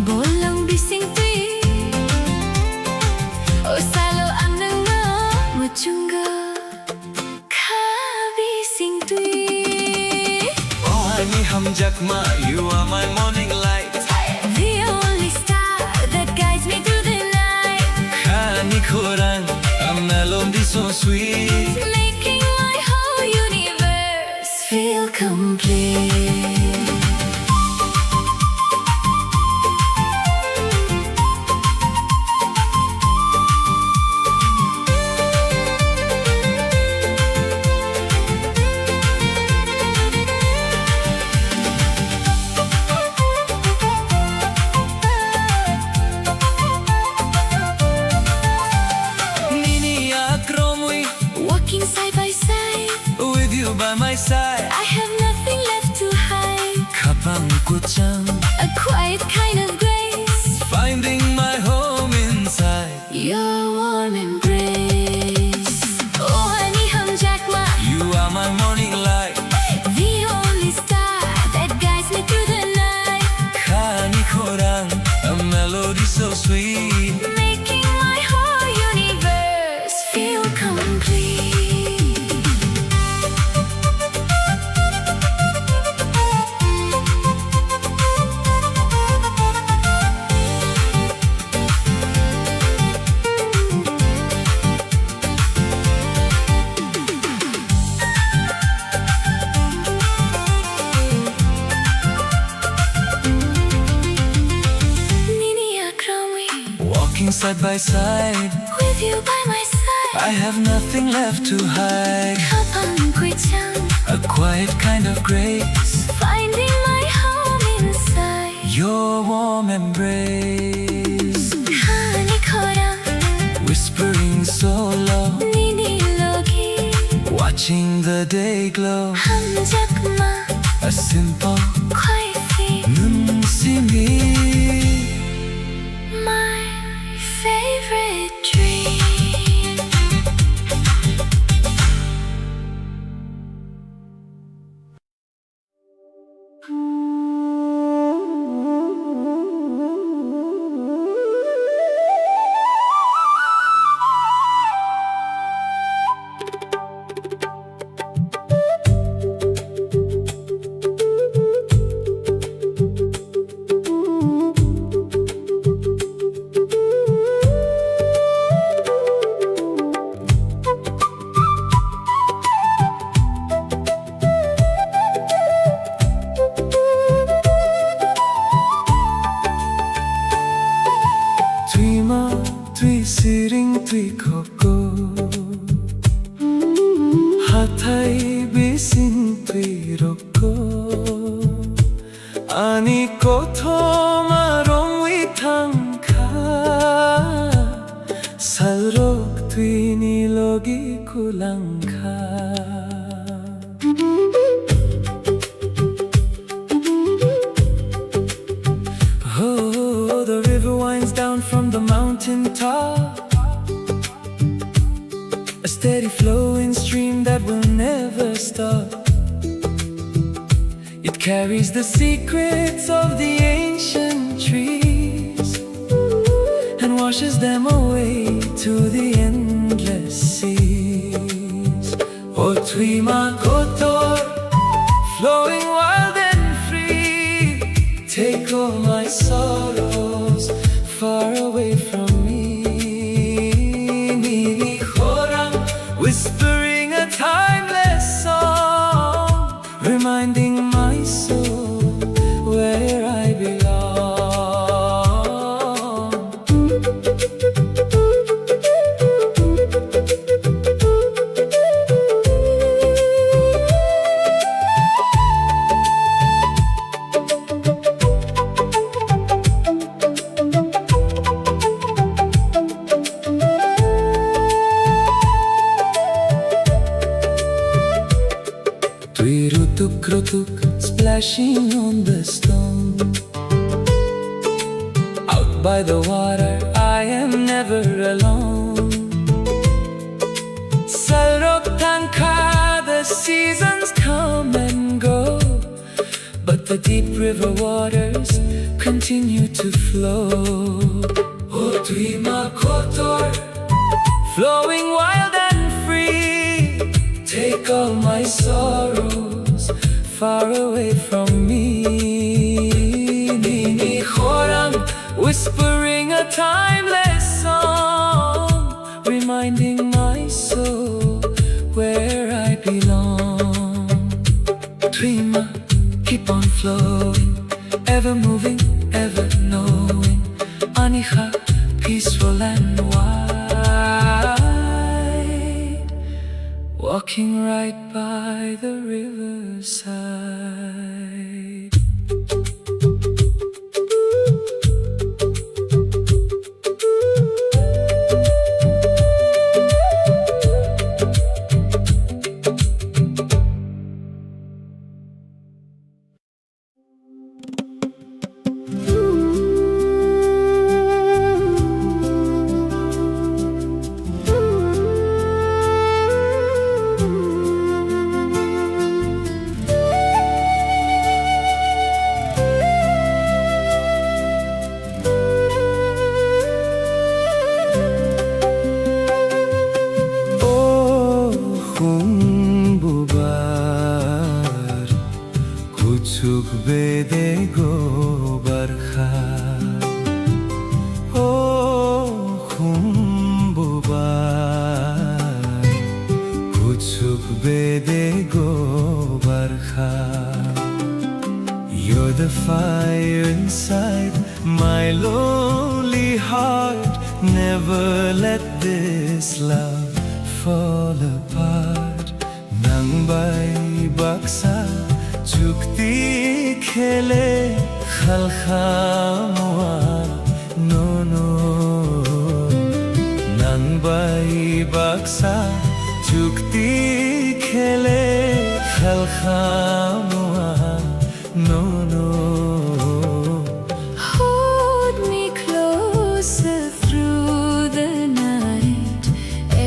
Speaker 2: Bolong bising tui O salo ang nanga Muchungo Ka bising tui
Speaker 1: Oh ani hamjak ma You are my morning light
Speaker 2: The only star that guides me through the night
Speaker 1: Kani khorang A melody so sweet
Speaker 2: Making my whole universe feel complete
Speaker 1: Nini akromwi
Speaker 2: Walking side by side
Speaker 1: With you by my side
Speaker 2: I have nothing left to hide
Speaker 1: Kapang ko chang
Speaker 2: A quiet kind of grace
Speaker 1: Finding my home inside
Speaker 2: Your warm embrace Oh honey hum jackma
Speaker 1: You are my morning light
Speaker 2: The only star that guides me through the night
Speaker 1: Kani khorang A melody so sweet
Speaker 2: Making my whole universe feel complete Nini akrami
Speaker 1: Walking side by side
Speaker 2: With you by my side
Speaker 1: I have nothing left to hide
Speaker 2: Kapang kui chang
Speaker 1: A quiet kind of grace
Speaker 2: Finding my home inside
Speaker 1: Your warm embrace
Speaker 2: Honey korang
Speaker 1: Whispering so low
Speaker 2: Nini logi
Speaker 1: Watching the day glow
Speaker 2: hum jackma
Speaker 1: A simple
Speaker 2: quiet thing
Speaker 1: 눈심이
Speaker 2: My favorite dream
Speaker 1: siring tui koko Hatai bising tui roko Ani koto marong witang ka Salrok tui nilogi kulang ka Oh, the river winds down from the mountain top, a steady flowing stream that will never stop. It carries the secrets of the ancient trees and washes them away to the endless seas. O Tuima Kotor, flowing wild and free, sorrows far away from me. Whispering a timeless song, reminding my soul where I belong. Rutuk, splashing on the stone. Out by the water, I am never alone. Salrok tanka, the seasons come and go, but the deep river waters continue to flow. Oh, Tuima Kotor, flowing wild and free, take all my sorrows far away from me. Nini Khoram, whispering a timeless song, reminding my soul where I belong. Dreamer, keep on flowing, ever moving, ever knowing. Aniha, peaceful and wide, walking right by the riverside. Kuchuk bede go barkha, oh khumbubar. Kuchuk bede go barkha. You're the fire inside my lonely heart. Never let this love fall apart. Nang bai baksa chukti khele khalkhamwa no no. Nang bai baksa chukti khele khalkhamwa no no.
Speaker 2: Hold me closer through the night.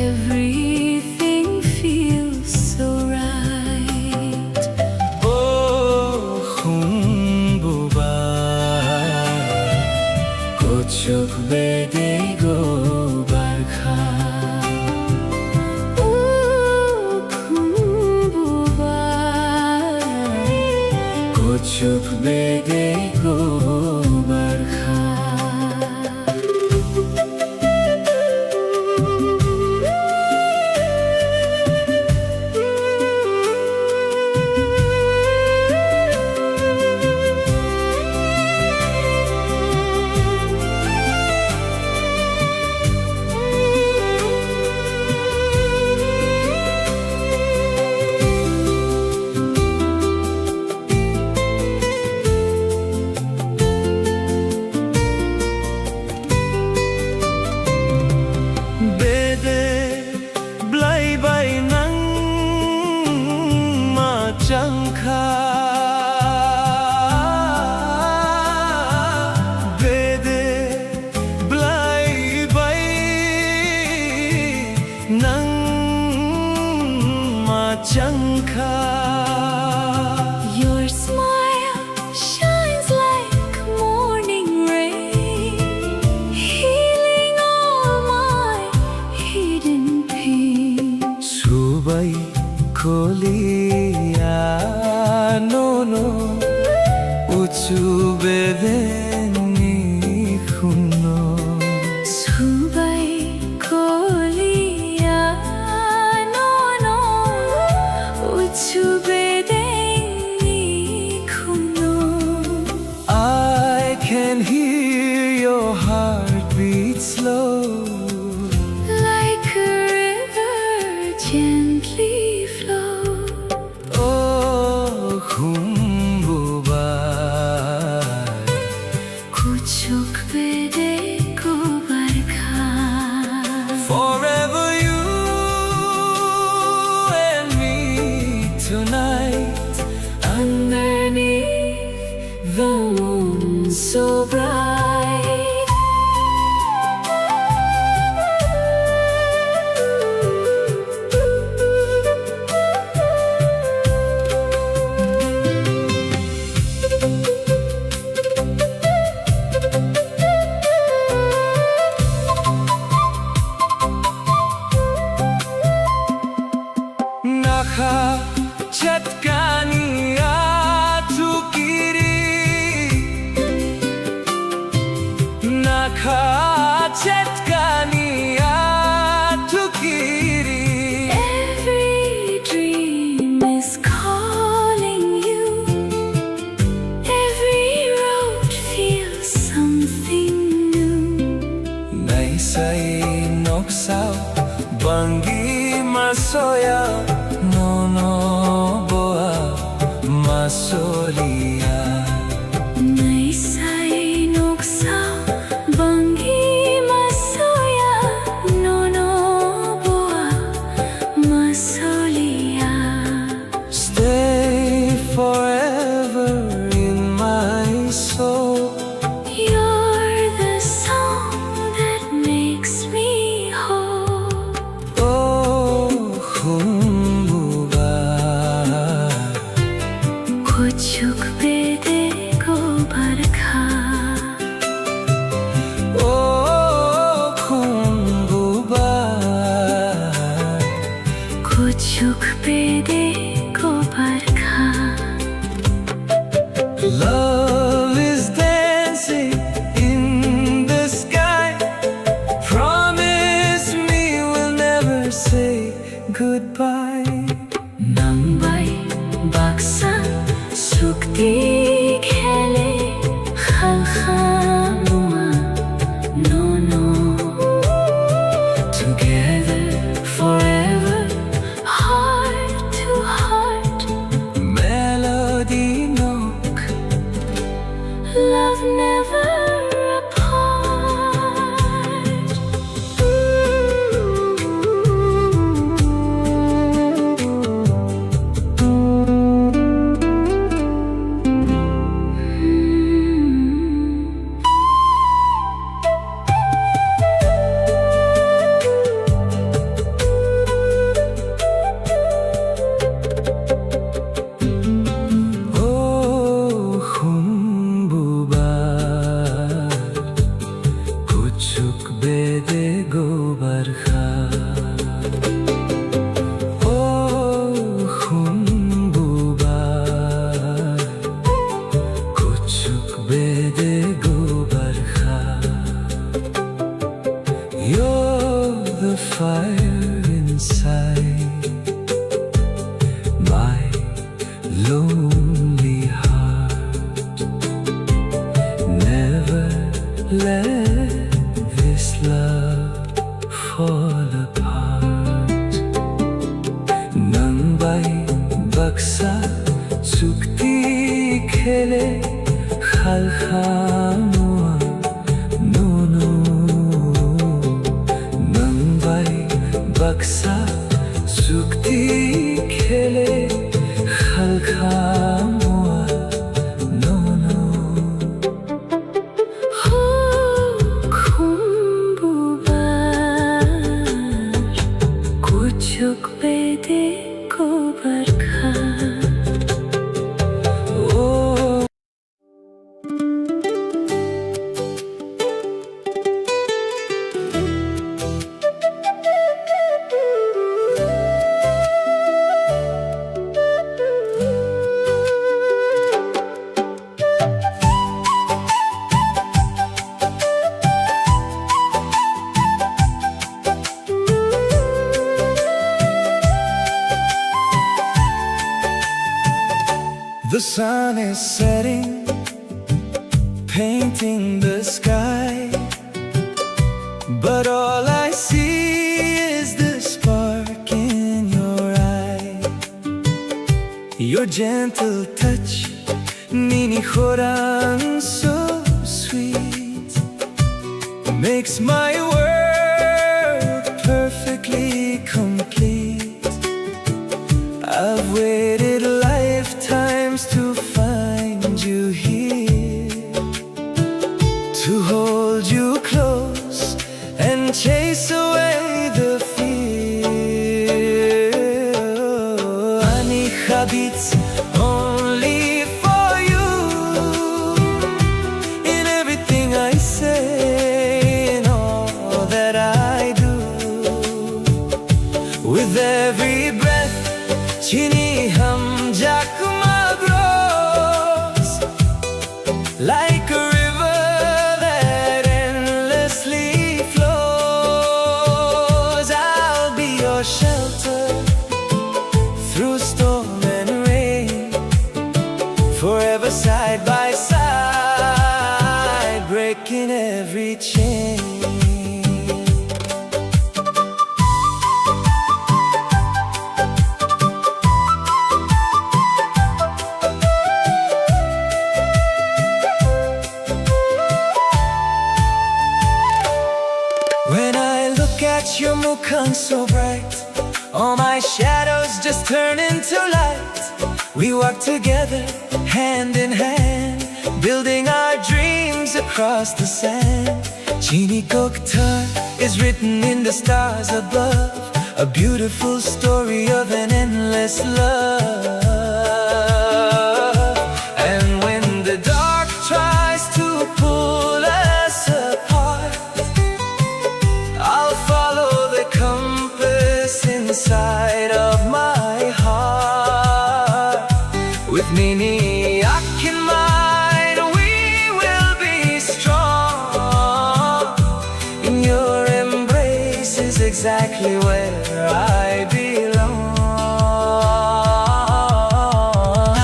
Speaker 2: Everything feels so right.
Speaker 1: Oh khumbubar, kochuk bede go barkha.
Speaker 2: Oh, khumbubar,
Speaker 1: Kochuk bede go barkha.
Speaker 2: underneath the moon so bright.
Speaker 1: Nakachatkan ato kiri, nakachatkan ato kiri.
Speaker 2: Every dream is calling you. Every road feels something new.
Speaker 1: Naisay noksaw bangi masoya, boa masolia.
Speaker 2: Naisay nuksaw bangi masoya, boa masolia.
Speaker 1: Stay forever in my soul.
Speaker 2: You're the song that makes me whole.
Speaker 1: Oh, humbuba.
Speaker 2: Kuchuk bede ko barkha.
Speaker 1: Oh, humbuba.
Speaker 2: Kuchuk bede ko barkha.
Speaker 1: Love is dancing in the sky. Promise me we'll never say goodbye.
Speaker 2: Nambay baksan sukti khele khalkhamua no. Together forever, heart to heart,
Speaker 1: Melody nok.
Speaker 2: love never apart.
Speaker 1: Oh, humbuba. Kuchuk bede go barkha. Oh, humbuba. Kuchuk bede go barkha. You're the fire inside my lonely heart. Never let this love fall apart. Nang bay baksa sukti khele khalkhamua no. Nang bay baksa sukti khele khalkhamua no.
Speaker 2: Khumbubar kuchuk bede ko barkha.
Speaker 1: Oh, the sun is setting, painting the sky, but all I see is the spark in your eye. Your gentle touch, Nini Khoran, so sweet, makes my world perfectly complete. I've waited lifetimes forever side by side, breaking every chain. When I look at your mukhan so bright, all my shadows just turn into light. We walk together, hand in hand, building our dreams across the sand. Chini Koktar is written in the stars above, a beautiful story of an endless love. And when the dark tries to pull us apart, I'll follow the compass inside of my heart. With Nini Akinmine, we will be strong. In your embrace is exactly where I belong.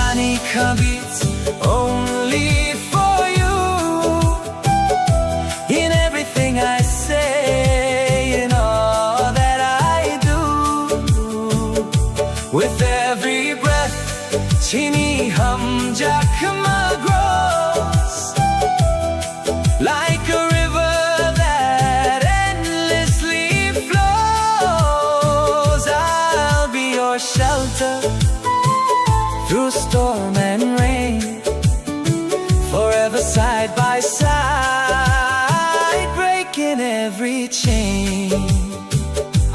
Speaker 1: Anika beats only for you. In everything I say, in all that I do. With every breath, Chini Hamjakma grows like a river that endlessly flows. I'll be your shelter through storm and rain, forever side by side, breaking every chain.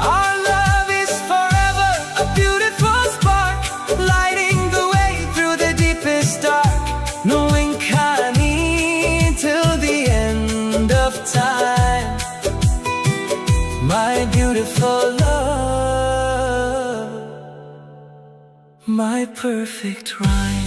Speaker 1: Our love is forever a beautiful spark, lighting the way through the deepest dark. Knowing Kani till the end of time, my beautiful love, my perfect rhyme.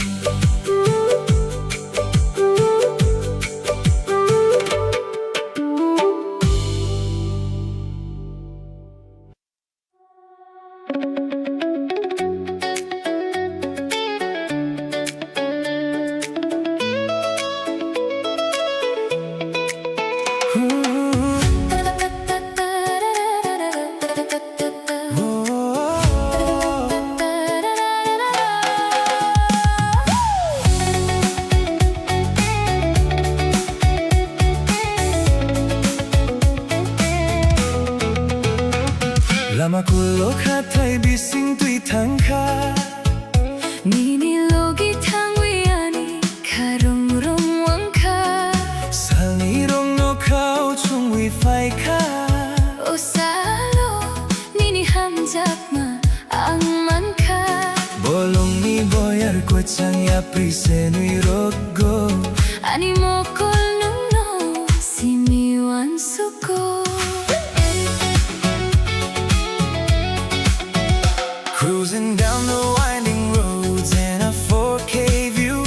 Speaker 1: Lama kulok hatay bising tui tangka,
Speaker 2: Nini logi tangwiani karong rong wangka,
Speaker 1: salirong no kau chung wi fai ka.
Speaker 2: O salo nini hamjakma ang manka.
Speaker 1: Bolong ni boyar ko chang ya prisenui rogo.
Speaker 2: Ani mokol nuno simiwan suko.
Speaker 1: Cruising down the winding roads in a 4K view.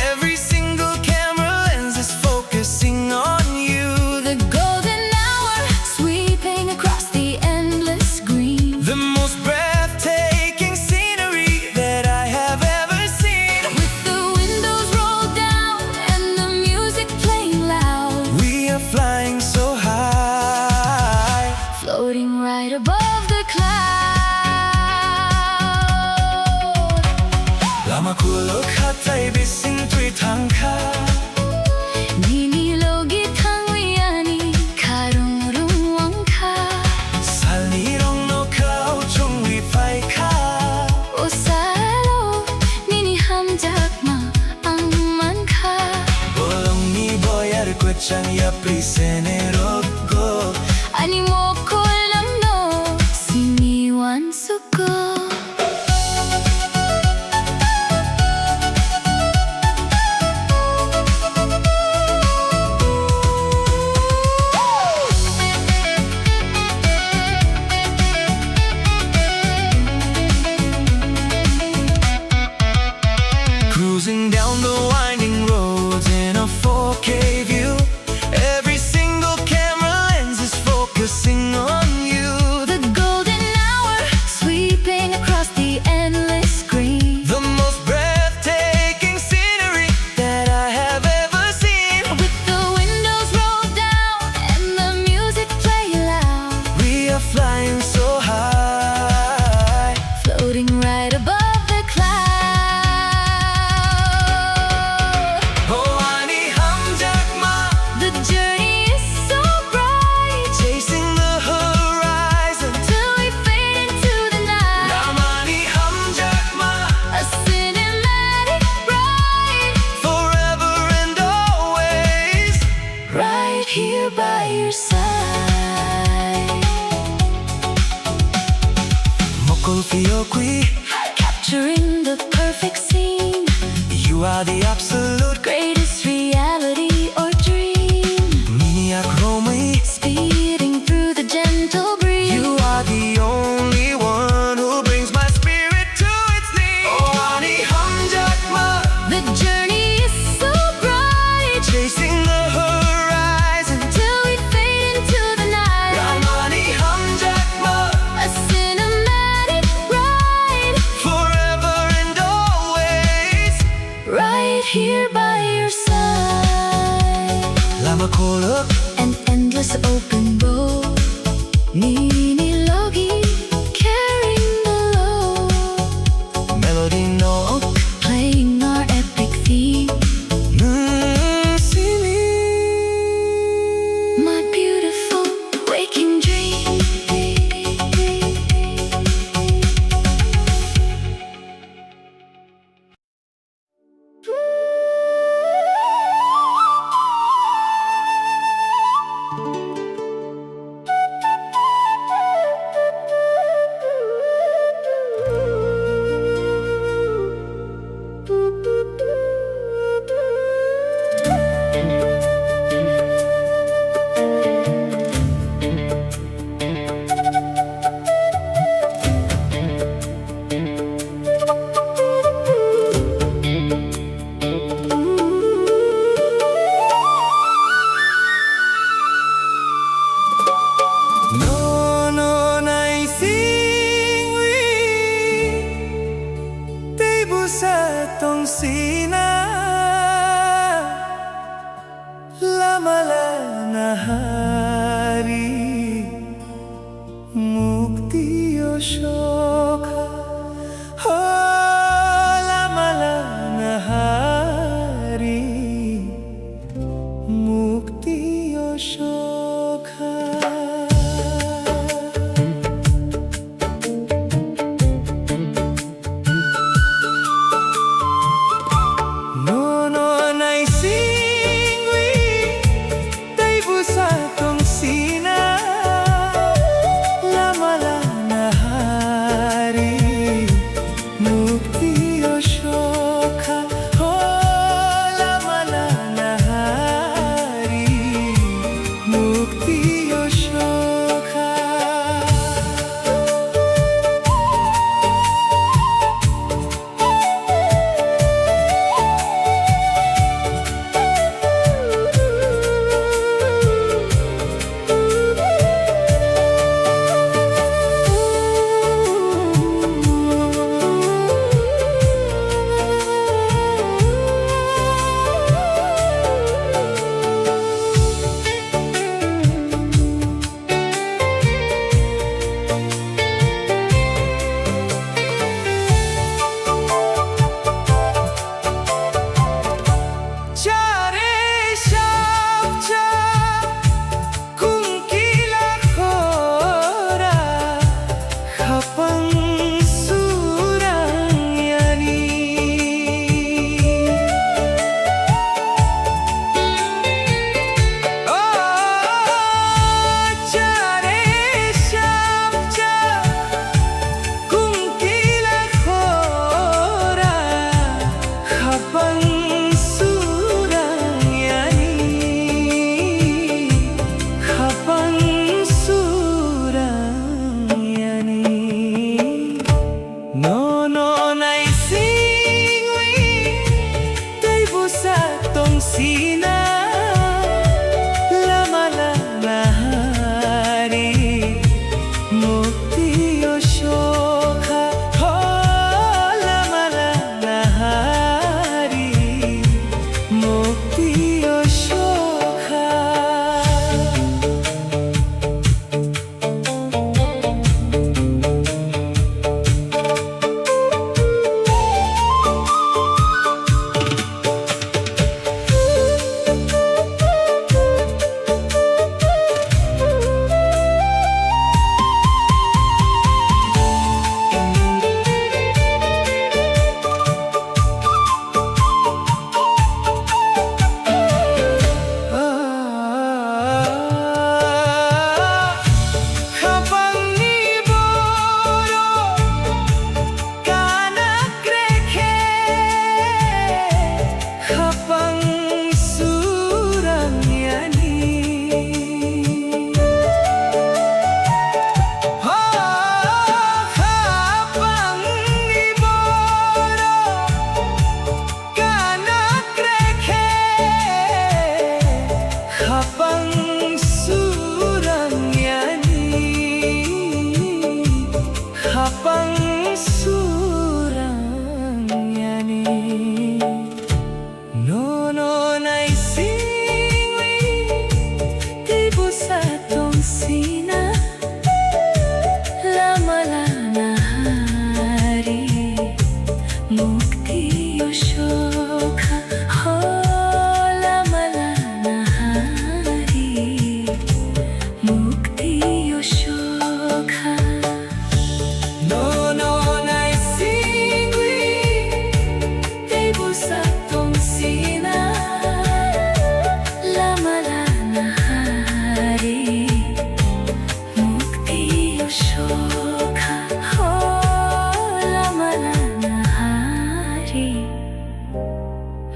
Speaker 1: Every single camera lens is focusing on you.
Speaker 2: The golden hour sweeping across the endless green.
Speaker 1: The most breathtaking scenery that I have ever seen.
Speaker 2: With the windows rolled down and the music playing loud,
Speaker 1: We are flying so high,
Speaker 2: floating right above the clouds.
Speaker 1: Lama kulok hatay bising tui tangka,
Speaker 2: Nini logi tangwiani karong rong wangka,
Speaker 1: salirong no kau chung wi fai ka.
Speaker 2: O salo nini hamjakma ang manka.
Speaker 1: Bolong ni boyar ko chang ya prisene rogo.
Speaker 2: Ani mokol no simiwan suko.
Speaker 1: Cruising down the winding roads in a 4K view. Every single camera are the absolute
Speaker 2: greatest reality or dream.
Speaker 1: Chromy.
Speaker 2: Speeding through the gentle breeze.
Speaker 1: You are the only one who brings my spirit to its knees. Oh, honey, hum jack ma.
Speaker 2: The journey is so bright,
Speaker 1: Chasing the horizon.
Speaker 2: till we fade into the night.
Speaker 1: Ramani hum jack ma.
Speaker 2: A cinematic ride,
Speaker 1: Forever and always.
Speaker 2: right here by your side.
Speaker 1: Lama kolok.
Speaker 2: An endless open bow, Nini logi, carrying the low.
Speaker 1: Melody no.
Speaker 2: Playing our epic theme.
Speaker 1: Sini.
Speaker 2: My beautiful waking dream.
Speaker 1: No, no, nai sing we. Tay busa tong sina. Lamala na hari. Mukti o shokha. Oh, lamala na hari. Mukti o shokha. No, no, nai sing we. Tay busa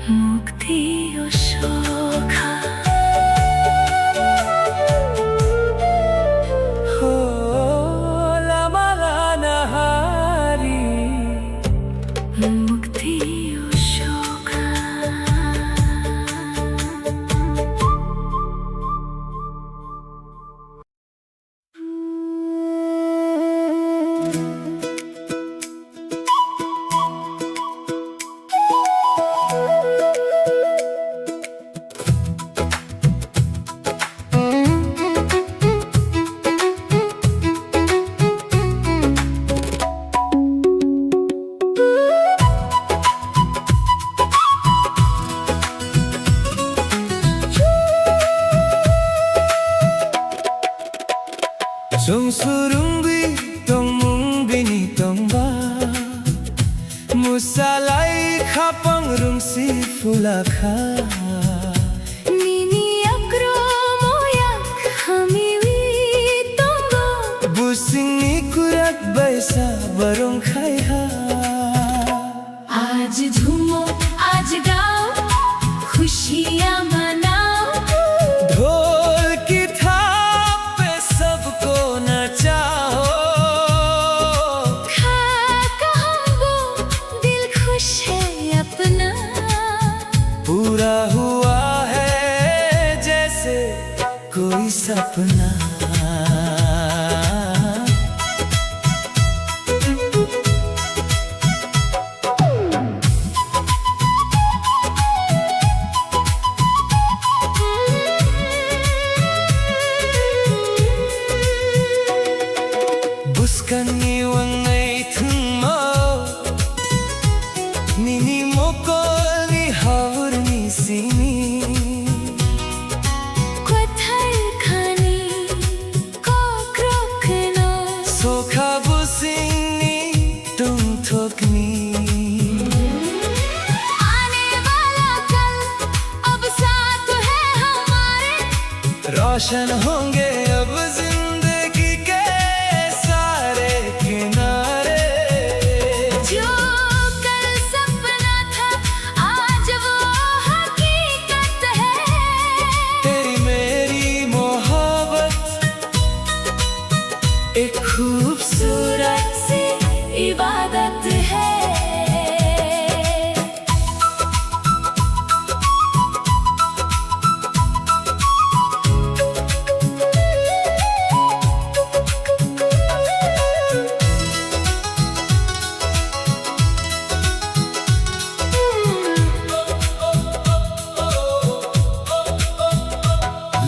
Speaker 2: मुक्ति और शोखा
Speaker 1: हो लमला नहारी
Speaker 2: मुक्ति और शोखा
Speaker 1: Sungsurungbi tongmung bini tongba Musalai khapang rungsi fulakha
Speaker 2: Nini akro moyak hamiwi tongo
Speaker 1: Busing ni kurak baisa barong khaiha
Speaker 2: आज झूमो आज गाओ खुशियाँ मनाओ
Speaker 1: ढोल की थाप पे सबको नचाओ
Speaker 2: खा कहाँ वो दिल खुश है अपना
Speaker 1: पूरा हुआ है जैसे कोई सपना Buskan iwang ay thungmo Nini mokol ni haur ni sini
Speaker 2: Kwathar khani Kokborok no
Speaker 1: Sokha busing ni tung thok ni
Speaker 2: आने वाला कल अब साथ है हमारे
Speaker 1: रोशन होंगे अब जिंदगी के सारे किनारे
Speaker 2: जो कल सपना था आज वो हकीकत है
Speaker 1: तेरी मेरी मोहब्बत एक खूबसूरत
Speaker 2: सी इबादत है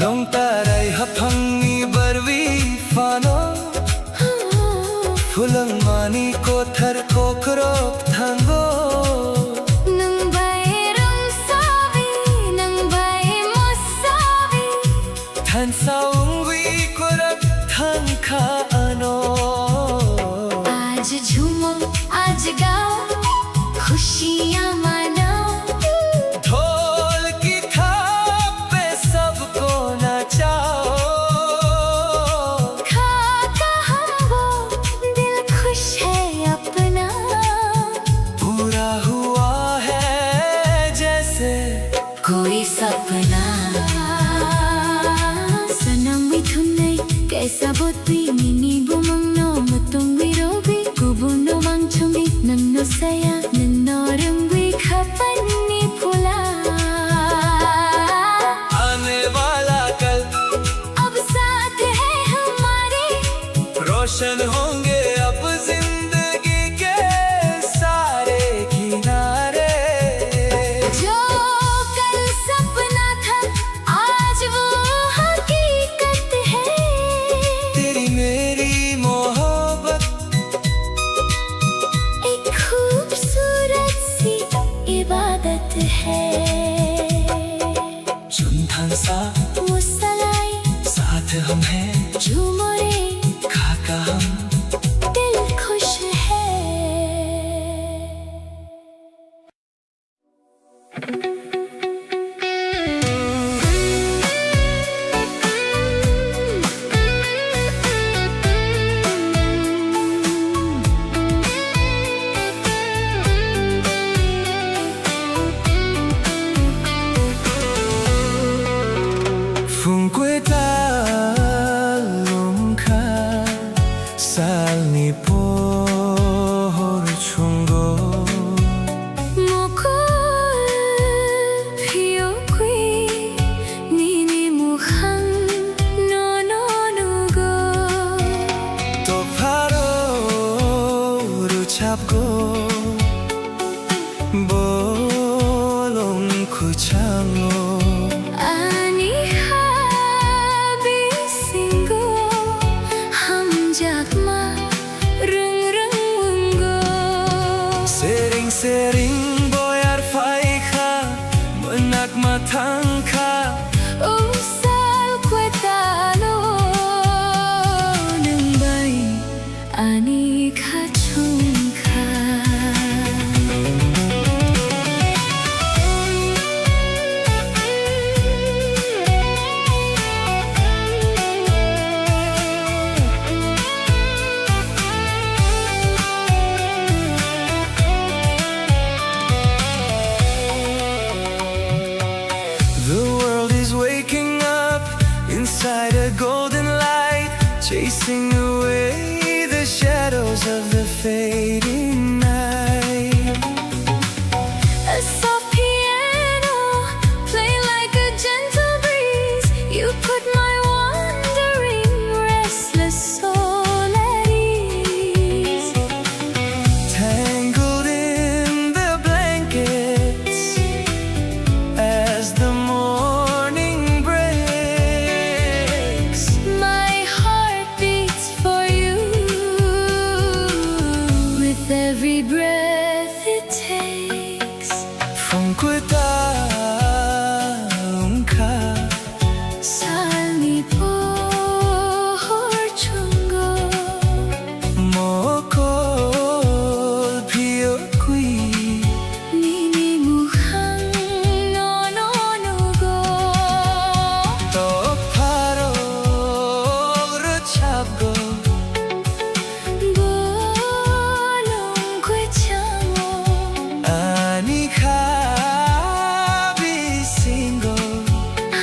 Speaker 1: Long taray haphangi barwi fano Fulang mani ko thar kokborok thango
Speaker 2: nang bayram savi nang bay mosavi
Speaker 1: Than saungwi korak thang kha ano
Speaker 2: आज झूमो आज गाओ खुशियाँ मनाओ
Speaker 1: ढोल की थाप पे सबको नचाओ
Speaker 2: खा कहाँ वो दिल खुश है अपना
Speaker 1: पूरा हुआ है जैसे
Speaker 2: कोई सपना सनम मिथुनै कैसा बोतवी mini बुमंग no mutung wirobi kubun no mangchumi nanno saya nanno rungwi khapani phula
Speaker 1: आने वाला कल
Speaker 2: अब साथ है हमारे
Speaker 1: रोशन होंगे अब जिंदगी के सारे किनारे
Speaker 2: जो कल सपना था आज वो हकीकत है
Speaker 1: तेरी मेरी मोहब्बत
Speaker 2: एक खूबसूरत सी इबादत है
Speaker 1: चुनथन सा
Speaker 2: मुसलाई
Speaker 1: साथ हम हैं
Speaker 2: झूमो रे
Speaker 1: खाका हम
Speaker 2: दिल खुश है
Speaker 1: chasing away the shadows of the fading night.
Speaker 2: A soft piano play like a gentle breeze. You put my wandering, restless soul at ease.
Speaker 1: Tangled in the blankets as the morning breaks.
Speaker 2: My heart beats for you with every breath it takes.
Speaker 1: Fungkuitaung ka
Speaker 2: Salmi porchungo
Speaker 1: mokol piyokui
Speaker 2: Nini mukhang nononugo
Speaker 1: to parol ruchapgo
Speaker 2: Bolong kwe chamo
Speaker 1: ani kabisingo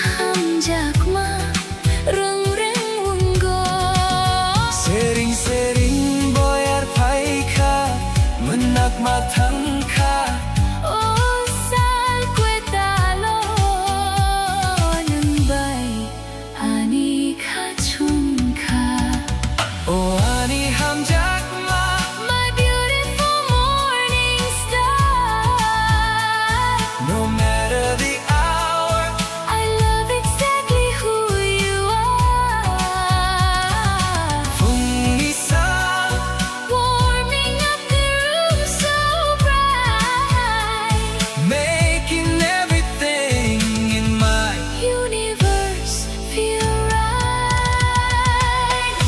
Speaker 2: Hamjakma rung reng wunggo
Speaker 1: sering-sering boyar paika menak matangka
Speaker 2: Oh sal kwe talo Nembay ani kachunka
Speaker 1: o ani hamjakma
Speaker 2: My beautiful morning star
Speaker 1: no matter the hour
Speaker 2: I love exactly who you are
Speaker 1: fungisa
Speaker 2: Warming up the room so bright
Speaker 1: making everything in my
Speaker 2: Universe feel right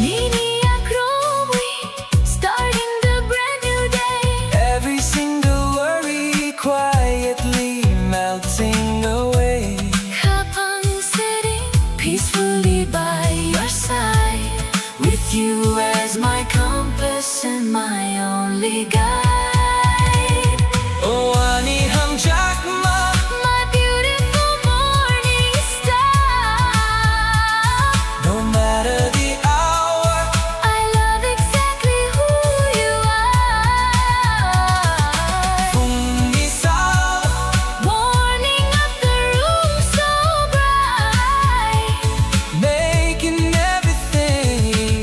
Speaker 2: Nini akrowi starting the brand new day
Speaker 1: every single worry quietly melting away
Speaker 2: Kapang sitting peacefully by your side With you as my compass and my only guide
Speaker 1: o ani hamjakma
Speaker 2: My beautiful morning star
Speaker 1: no matter the hour
Speaker 2: I love exactly who you are
Speaker 1: fungisa
Speaker 2: Warming up the room so bright
Speaker 1: making everything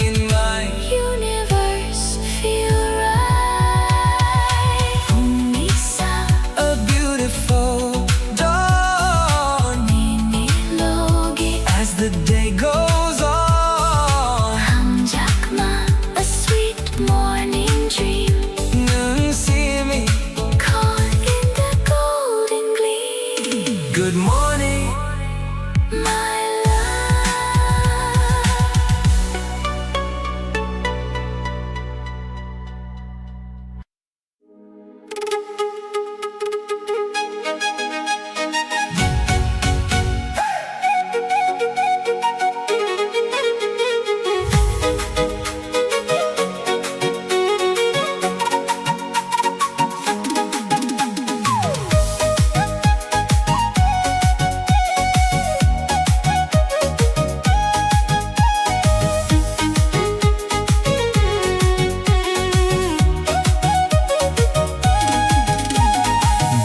Speaker 1: in my
Speaker 2: Universe feel right Umisa
Speaker 1: a beautiful dawn
Speaker 2: Nini logi
Speaker 1: as the day goes on
Speaker 2: Hamjakma a sweet morning dream
Speaker 1: nung see me
Speaker 2: Caught in the golden gleam
Speaker 1: good morning
Speaker 2: My love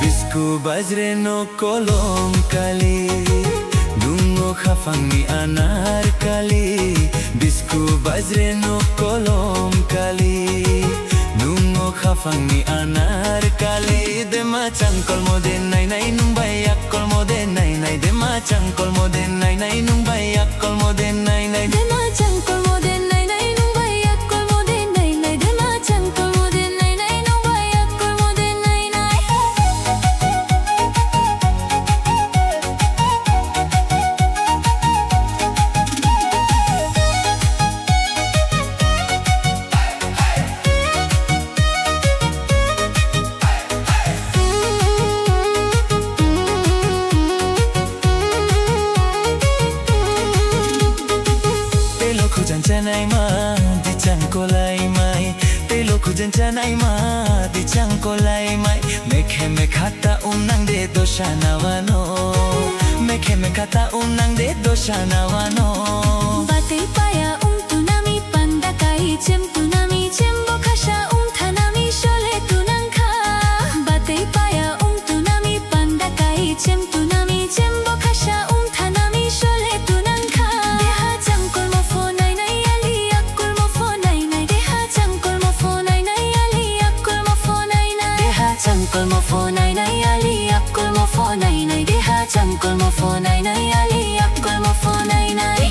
Speaker 1: bisku bajre no kolom kali dungo khafangi anar kali bisku bajre no kolom kali dungo khafangi anar kali de macang kolmo de nai nai nung bayak kolmo de nai nai de macang kolmo de nai nai nung bayak kolmo de nai nai
Speaker 2: Dema changkol mode nai nai nung bayak kol mode nai nai Dema changkol mode nai nai nung bayak kol mode nai nai
Speaker 1: Telo ko jan janai ma di chang ko lai mai Telo kujanjanai ma di changkolai mai mekhe mekhata nang de doshanawano mekhe mekhata nang de doshanawano
Speaker 2: Batay paya tunami pandakai tunami chembo khasha thanami shole tunang kha Batay paya tunami pandakai tunami chembo khasha thanami shole tunang kha Deha changkol mo phonai nai ali akkol mo phonai nai Deha changkol mo phonai nai ali akkol mo phonai nai Deha changkol mo phonai nai ali akkol mo phonai nai Deha changkol mo phonai nai ali akkol mo phonai nai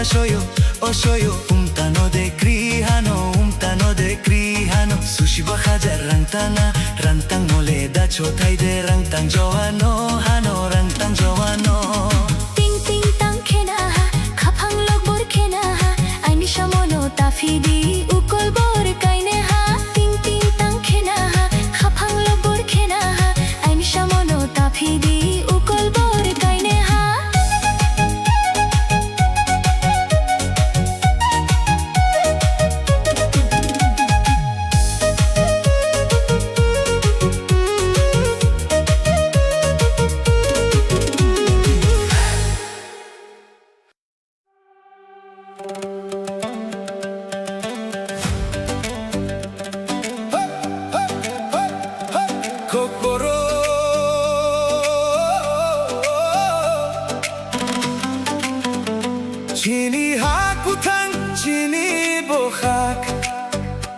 Speaker 1: Shoyo, oh shoyo, tano de krihano Sushi bahaja rantang mole da chotai de rantang joano, hano rantang joano
Speaker 2: Ting ting tang khena ha, khapang log bor khena ha Aini shamono tafidi ukol bor kaine ha Ting ting tang khena ha, khapang log bor khena ha Aini shamono tafidi ukol bor kaine ha
Speaker 1: Chini hakutang, chini bohak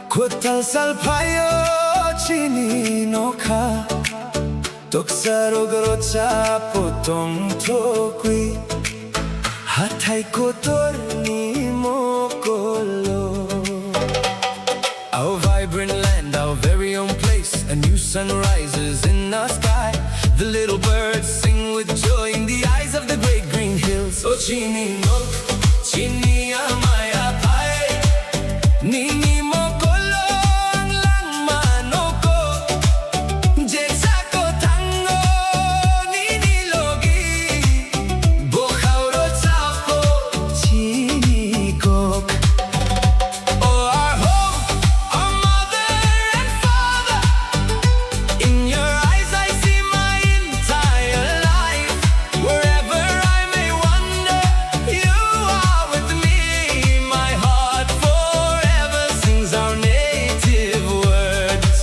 Speaker 1: Kutal salpayo, chini noka Toksaro grocha potong tokwi Hatai kotor ni mokolo Our vibrant land, our very own place A new sun rises in the sky The little birds sing with joy in the eyes of the great green hills Oh chini no, chini amaya pai Nini mokolo ang lang manoko Jetsako tango nini logi Bokhauro chapo chini kok Oh our home, our mother and father In your eyes I see my entire life Wherever I may wander, you are with me My heart forever sings our native words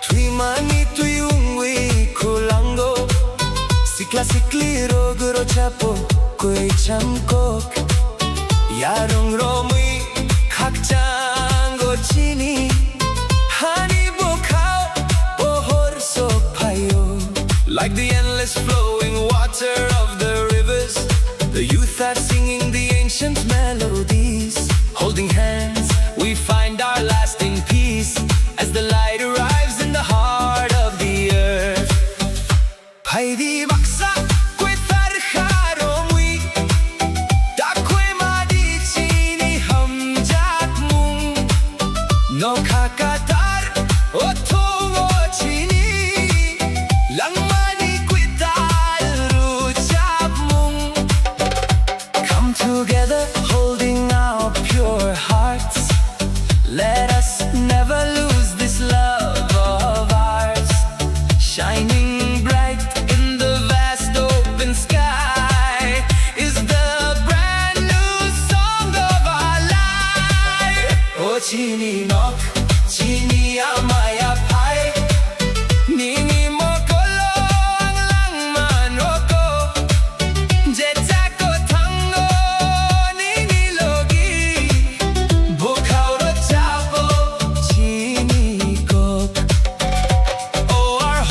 Speaker 1: Tuimani tuyungwi kulango Sikla sikli roguro chapo koi chamkok Yarong romui kakjango chini Hani bokhao ohor sopayo Like the endless flowing water of the rivers The youth are singing the ancient melodies Holding hands we find our lasting peace As the light arrives in the heart of the earth Haidi baksa kwe tarharomui Takwe madi chini hamjat mung No kakatar otongo chini Langmani kwital ruchap mung Come together holding our pure hearts Let us never lose this love of ours Shining bright in the vast open sky Is the brand new song of our life Oh chini nok, chini amaya pai Nini mokolo ang lang manoko Jetsako tango nini logi Bokhauro chapo chini kok Oh our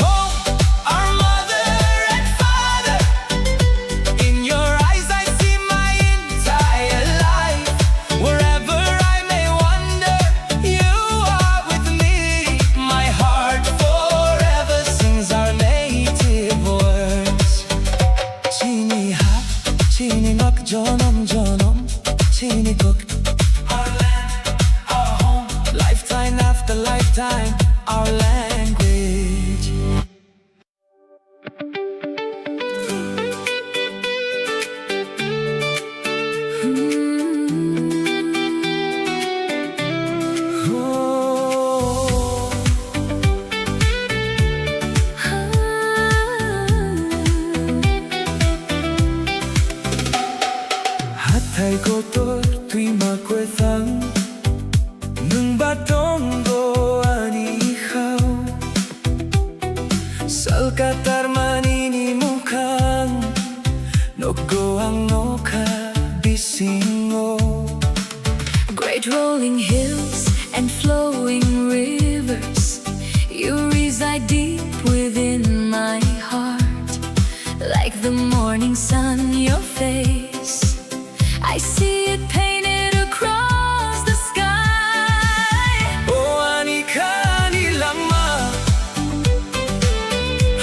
Speaker 1: Katarmanini mukhang Nogo ang noka bisingo.
Speaker 2: Great rolling hills and flowing rivers, you reside deep within my heart. Like the morning sun, your face, I see it painted across the sky.
Speaker 1: O ani ka nilang ma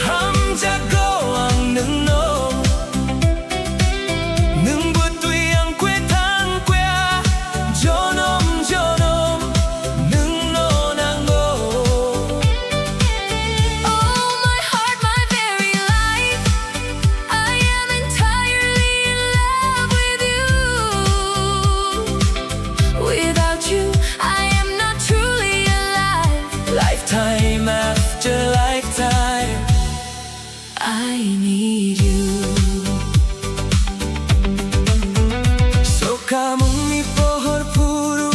Speaker 1: Hamjago ang nungno Nung butoy ang kwetang kwea Jonom jonom nungno nango.
Speaker 2: Oh, my heart, my very life, I am entirely in love with you. Without you, I am not truly alive.
Speaker 1: Lifetime after lifetime
Speaker 2: I need you.
Speaker 1: So kamong ni pohor puro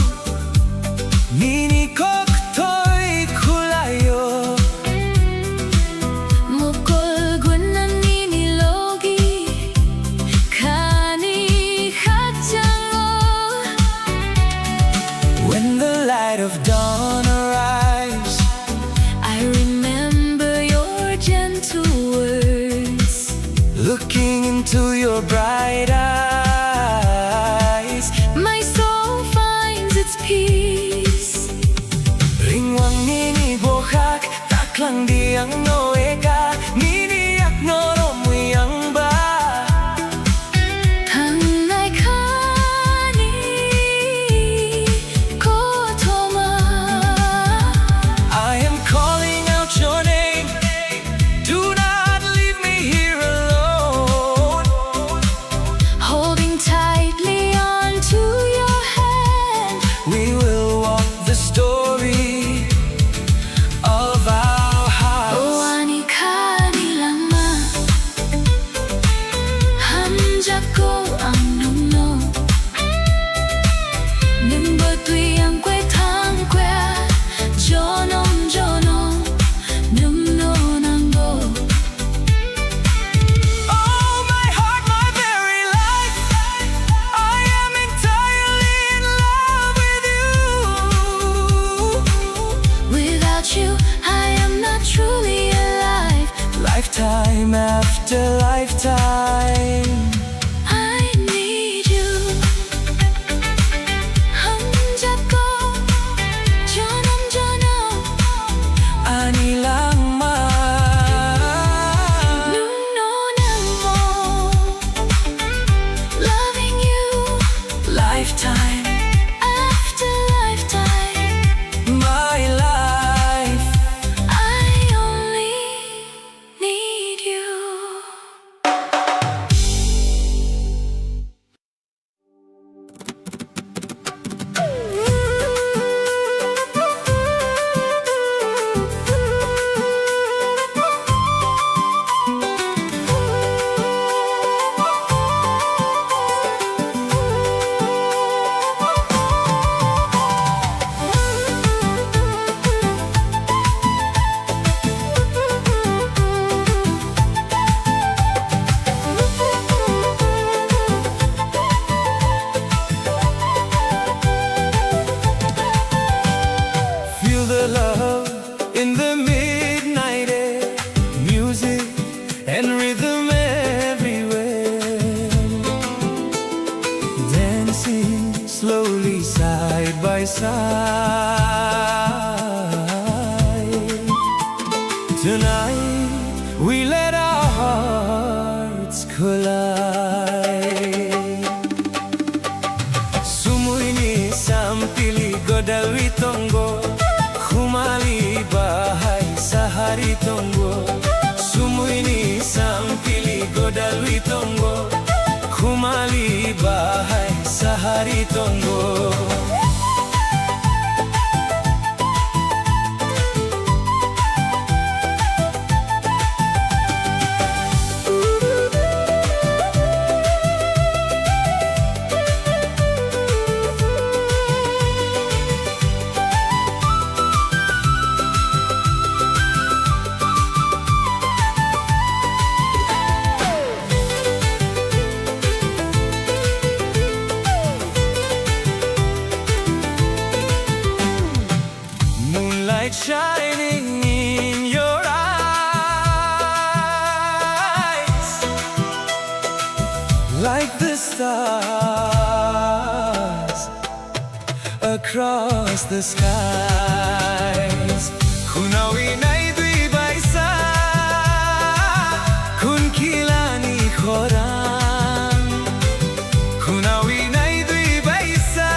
Speaker 1: Nini koktoy kulayo
Speaker 2: Mukol gunan ninilogi Kani kachango.
Speaker 1: When the light of dawn arrives
Speaker 2: I remember your gentle words.
Speaker 1: Looking into your bright eyes
Speaker 2: My soul finds its peace.
Speaker 1: Ringwang nini bohak Taklang diang noeka Nini ak noromuyang ba
Speaker 2: Hanay kani kotoma.
Speaker 1: I am calling out your name Do not leave me here alone
Speaker 2: Holding tightly onto your hand.
Speaker 1: We will walk the story of our house.
Speaker 2: Oani kanilama Hamjako ang nungno Numbutwi ang kwetang kwea Jonom jonom nungno nanggo.
Speaker 1: Oh, my heart, my very life, I am entirely in love with you.
Speaker 2: Without you, I am not truly alive.
Speaker 1: Lifetime after lifetime
Speaker 2: I need you. Hamjako jonom jonom
Speaker 1: ani lang ma
Speaker 2: nungno nangmo. Loving you
Speaker 1: Lifetime,
Speaker 2: after lifetime.
Speaker 1: my life.
Speaker 2: I only need you.
Speaker 1: Feel the love in the midnight air, music and rhythm everywhere. Dancing slowly side by side. Tonight we let our hearts collide. Sumuini sampili godawi tonggo Khumali bahai sahari tonggo Sumuini sampili godawi tonggo Khumali bahai sahari tonggo. light shining in your eyes, like the stars across the skies. Kunawi nai dui baisa, kun kilani khoran. Kunawi nai dui baisa,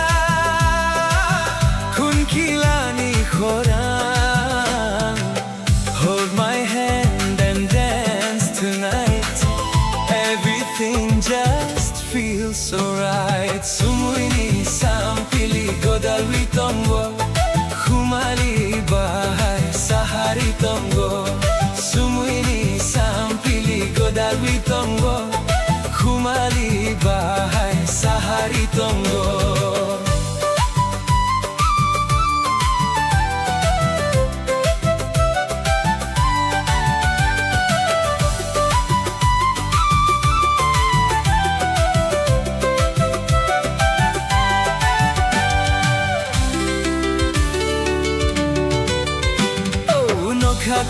Speaker 1: kun kilani khoran. Hold my hand and dance tonight. Everything just feels so right. Sumuini sampili godalwi tongo, khumali bahai sahari tongo. Sumuini sampili godalwi tongo, khumali bahai sahari tongo.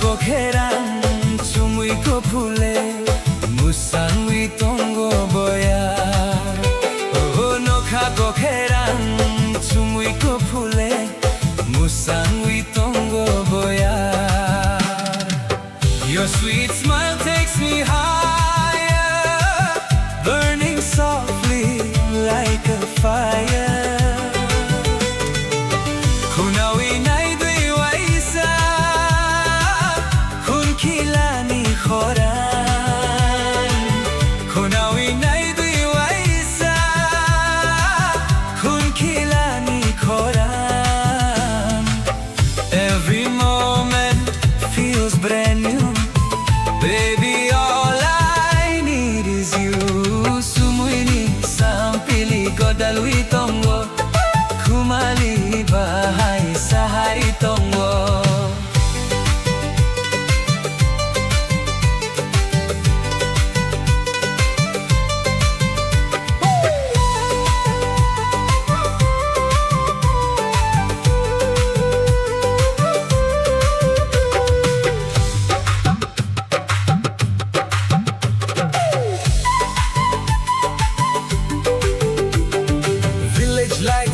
Speaker 1: Ko keran sumui ko phule musangui tongo boya. Oh no ko keran sumui ko phule musangui tongo boya. Your sweet smile takes me higher, burning softly like a fire. Kunawi nai dui waisa, kilani khoran. Kunawi nai dui waisa, kun kilani khoran. Every moment feels brand new. Baby, all I need is you. Sumuini sampili godalwi tongo, khumali bahai sahari tongo.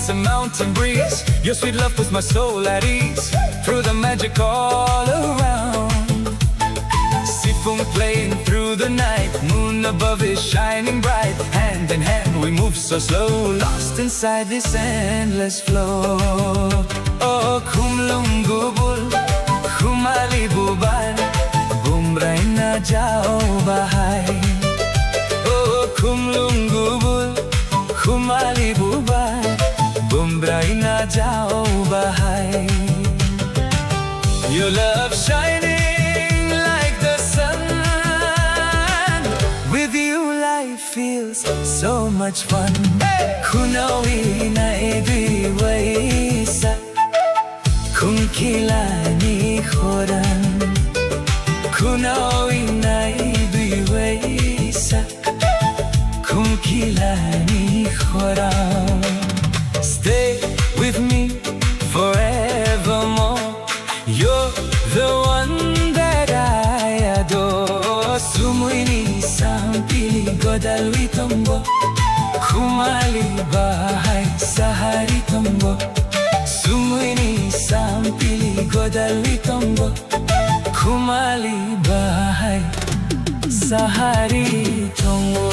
Speaker 1: A mountain breeze, your sweet love puts my soul at ease. Through the magic all around, Sifung playing through the night, moon above is shining bright. Hand in hand we move so slow, lost inside this endless flow. Oh khumlungubul, khumali buban, bumrai na jao bahai. Oh khumlungubul, khumali buban, bumbrai na jao bahai. Your love shining like the sun. With you life feels so much fun. Kunawi nai dui waisa, kun kilani khoran. Kunawi nai dui waisa, kun kilani khoran. Stay with me forevermore. You're the one that I adore. Sumuini sampili godalwi tongo, khumali bahai sahari tongo. Sumuini sampili godalwi tongo, khumali bahai sahari tongo.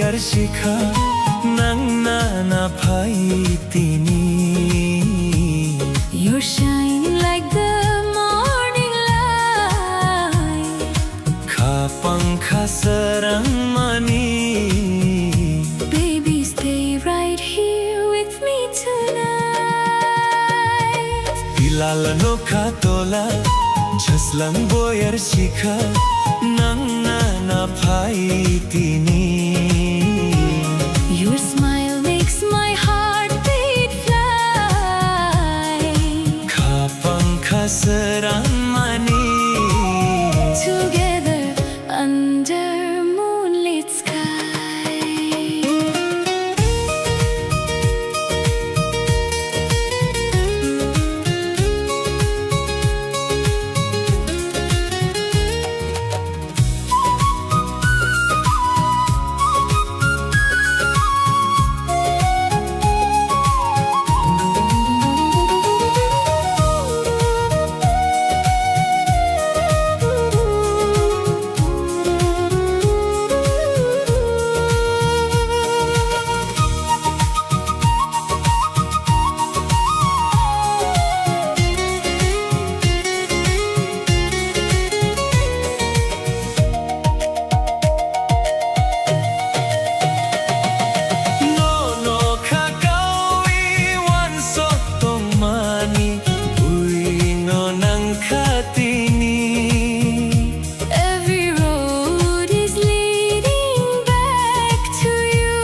Speaker 1: boyar shikha nangna na phaitini
Speaker 2: You're shining like the morning light
Speaker 1: kha pankha sarang mani
Speaker 2: Baby, stay right here with me tonight
Speaker 1: Bilal nokha tola Jaslang boyar shikha nangna na phaitini
Speaker 2: Your smile makes my heart beat fly
Speaker 1: kha pankha sarang mani
Speaker 2: Together under moonlit sky Every road is leading back to you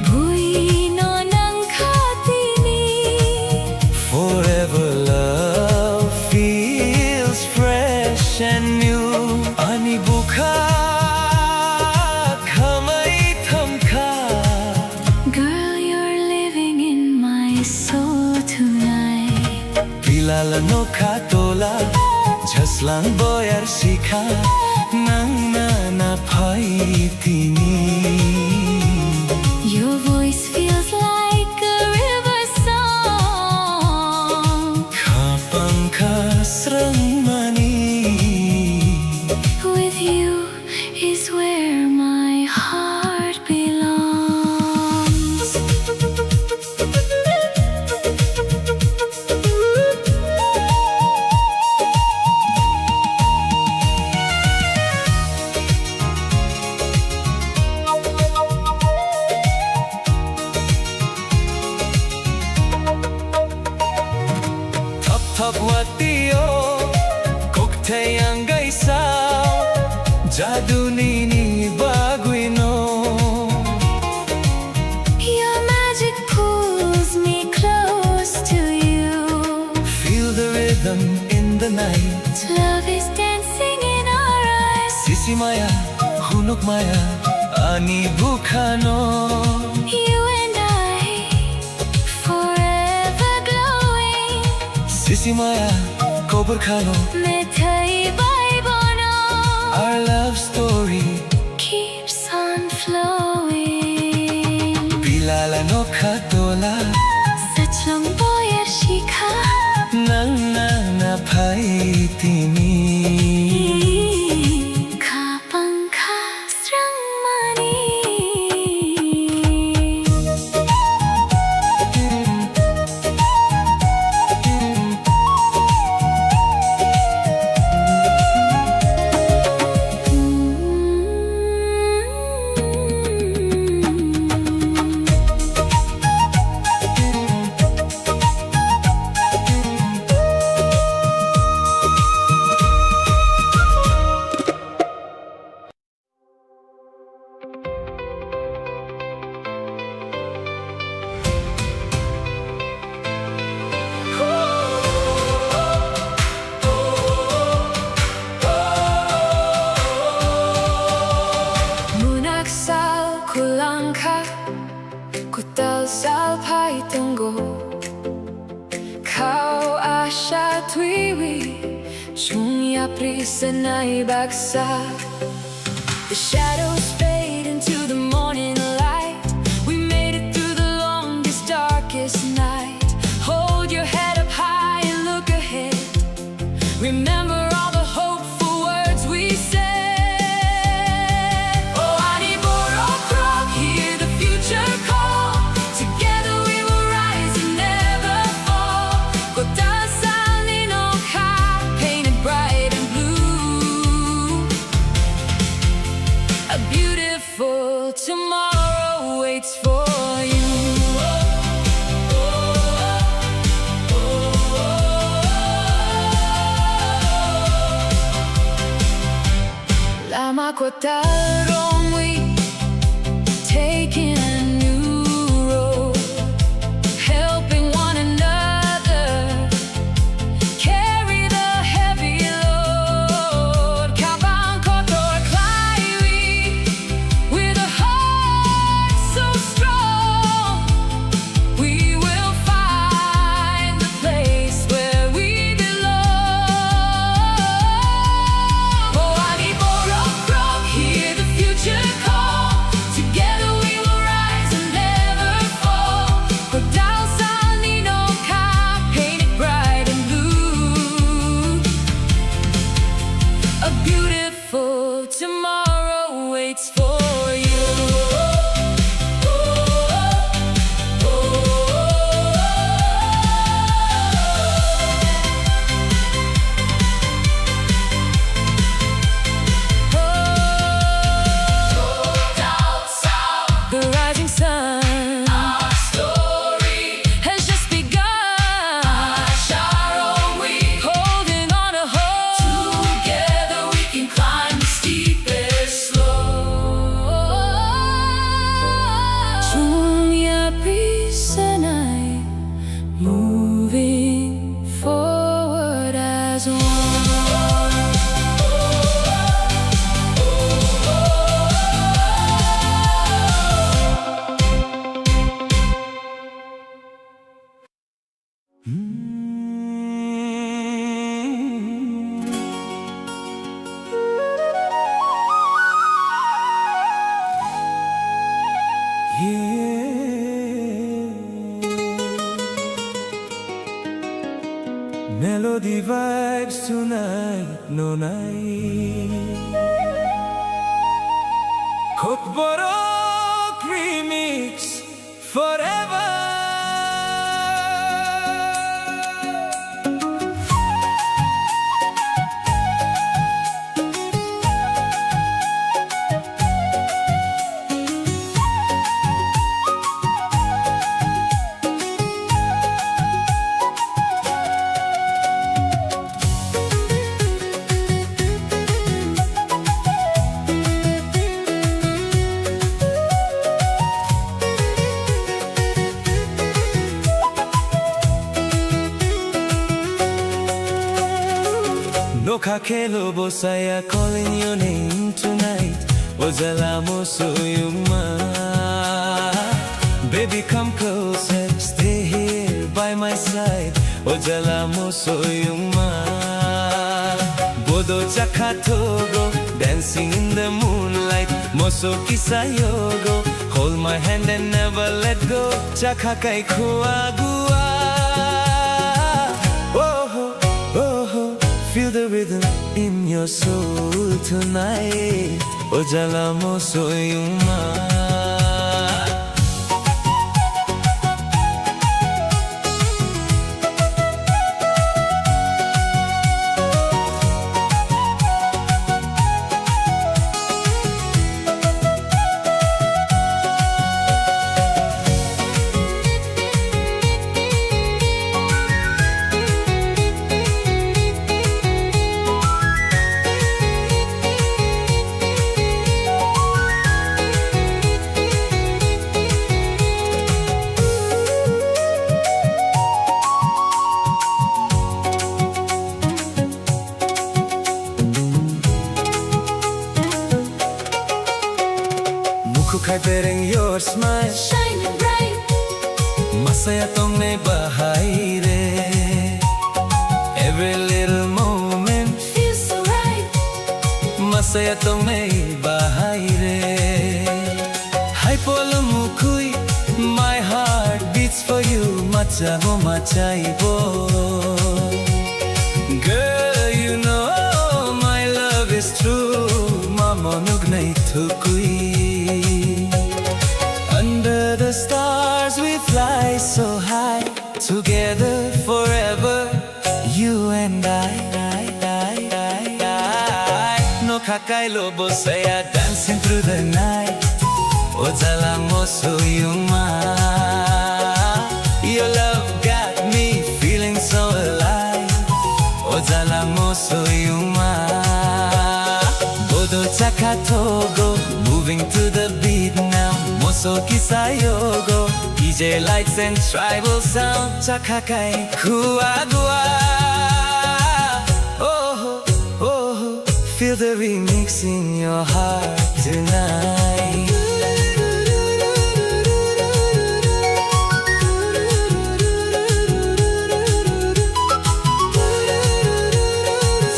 Speaker 2: Buhay no ng katini
Speaker 1: Forever love feels fresh and new Ani bukha kamay thamka
Speaker 2: Girl, you're living in my soul tonight
Speaker 1: Bilal nokha tola Jaslang boyar shikha nangna na phaitini
Speaker 2: Your voice feels like a river song
Speaker 1: kha pankha sarang mani
Speaker 2: With you is where my heart belongs
Speaker 1: Thap watio kokteyang gaisao Jadu nini baguino
Speaker 2: Your magic pulls me close to you
Speaker 1: Feel the rhythm in the night
Speaker 2: Love is dancing in our eyes
Speaker 1: Sisi maya hunuk maya ani bukhano
Speaker 2: You and I forever glowing
Speaker 1: Sisi maya kobar khano
Speaker 2: Mithai bai bono
Speaker 1: Our love story
Speaker 2: keeps on flowing
Speaker 1: Bilal nokha tola
Speaker 2: Sach lang boyar shikha
Speaker 1: nangna na phaitini
Speaker 2: Kha pankha sarang mani Sanay bagsak. The shadows fade into the morning light. We made it through the longest, darkest night. Hold your head up high and look ahead. Remember all the hopeful beautiful tomorrow waits for you. Lama kotarong we taking a new road, helping one another carry the heavy load. Kabang kotor klaiwi with a heart so strong, we will find the place where we belong. Oh, ani borok, hear the future call. Together we will rise and never fall. Kodal sa nino ka, painted bright and blue. A beautiful tomorrow waits for you. The rising sun, our story has just begun. Holding on to hope, together we can climb the steepest slope. Jumya peace and I, moving forward as one.
Speaker 1: Melody vibes tonight, no night. Kokborok remix forever. No kakelo bosaya calling your name tonight. Ozala mosoyuma. Baby come closer, stay here by my side. Ozala mosoyuma. Bodo chakatogo, dancing in the moonlight. Moso kisayogo, hold my hand and never let go. Chakakai kuagua. Feel the rhythm in your soul tonight. Ojala mosoyuma. Betting your smile,
Speaker 2: Shining bright,
Speaker 1: masaya tong may bahay re. Every little moment
Speaker 2: feels so right.
Speaker 1: masaya tong may bahay re. Hay polo mukuy, my heart beats for you. Macha mo machaibo. Girl, you know my love is true. Mamonug na itukuy. Under the stars we fly so high, together forever, you and I. No kakailo bosaya dancing through the night. Ozala moso yuma. Your love got me feeling so alive. Ozala moso yuma. Bodo chakatogo, moving to the beat now. Moso kisayogo, DJ lights and tribal sound. Chakakai kuagua. Oh, oh, feel the remix in your heart tonight.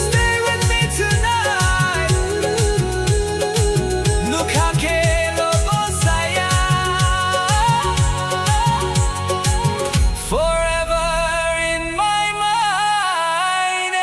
Speaker 1: Stay with me tonight. Look how Saya forever in my mind.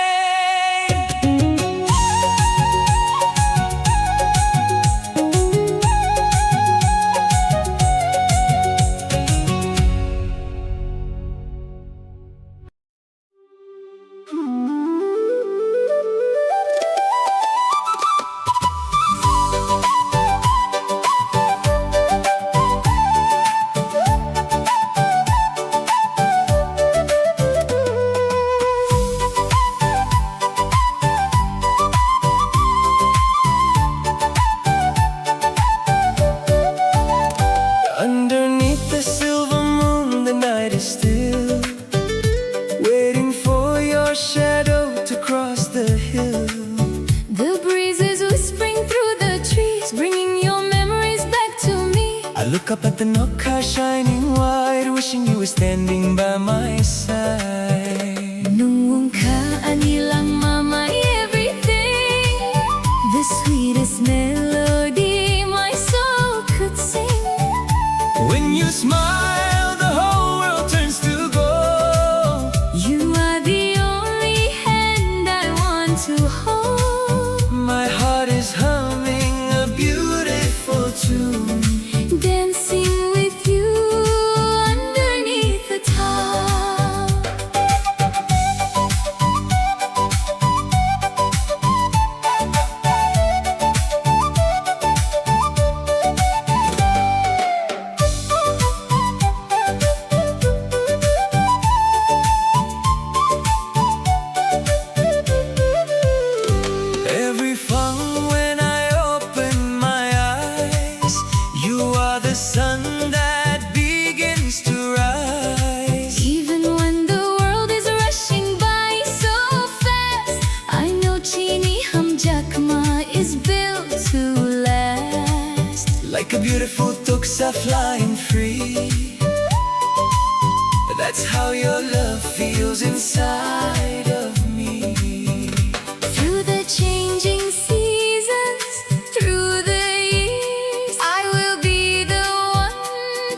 Speaker 1: Underneath the silver moon, the night is still, waiting for your shadow to cross the hill.
Speaker 2: The breeze is whispering through the trees, bringing your memories back to me.
Speaker 1: I look up at the Noka shining white, wishing you were standing by my side.
Speaker 2: Nung ka anilang mama everything, the sweetest melody my soul could sing.
Speaker 1: When you smile, the whole world turns to gold.
Speaker 2: You are the only hand I want to hold.
Speaker 1: My heart is humming a beautiful tune.
Speaker 2: Dancing with you underneath the top.
Speaker 1: Every fun when I open my eyes, you are the sun that begins to rise.
Speaker 2: Even when the world is rushing by so fast, I know Chini Hamjakma is built to last.
Speaker 1: Like a beautiful tuksa flying free. That's how your love feels inside of me.
Speaker 2: Through the changing seasons, through the years, I will be the one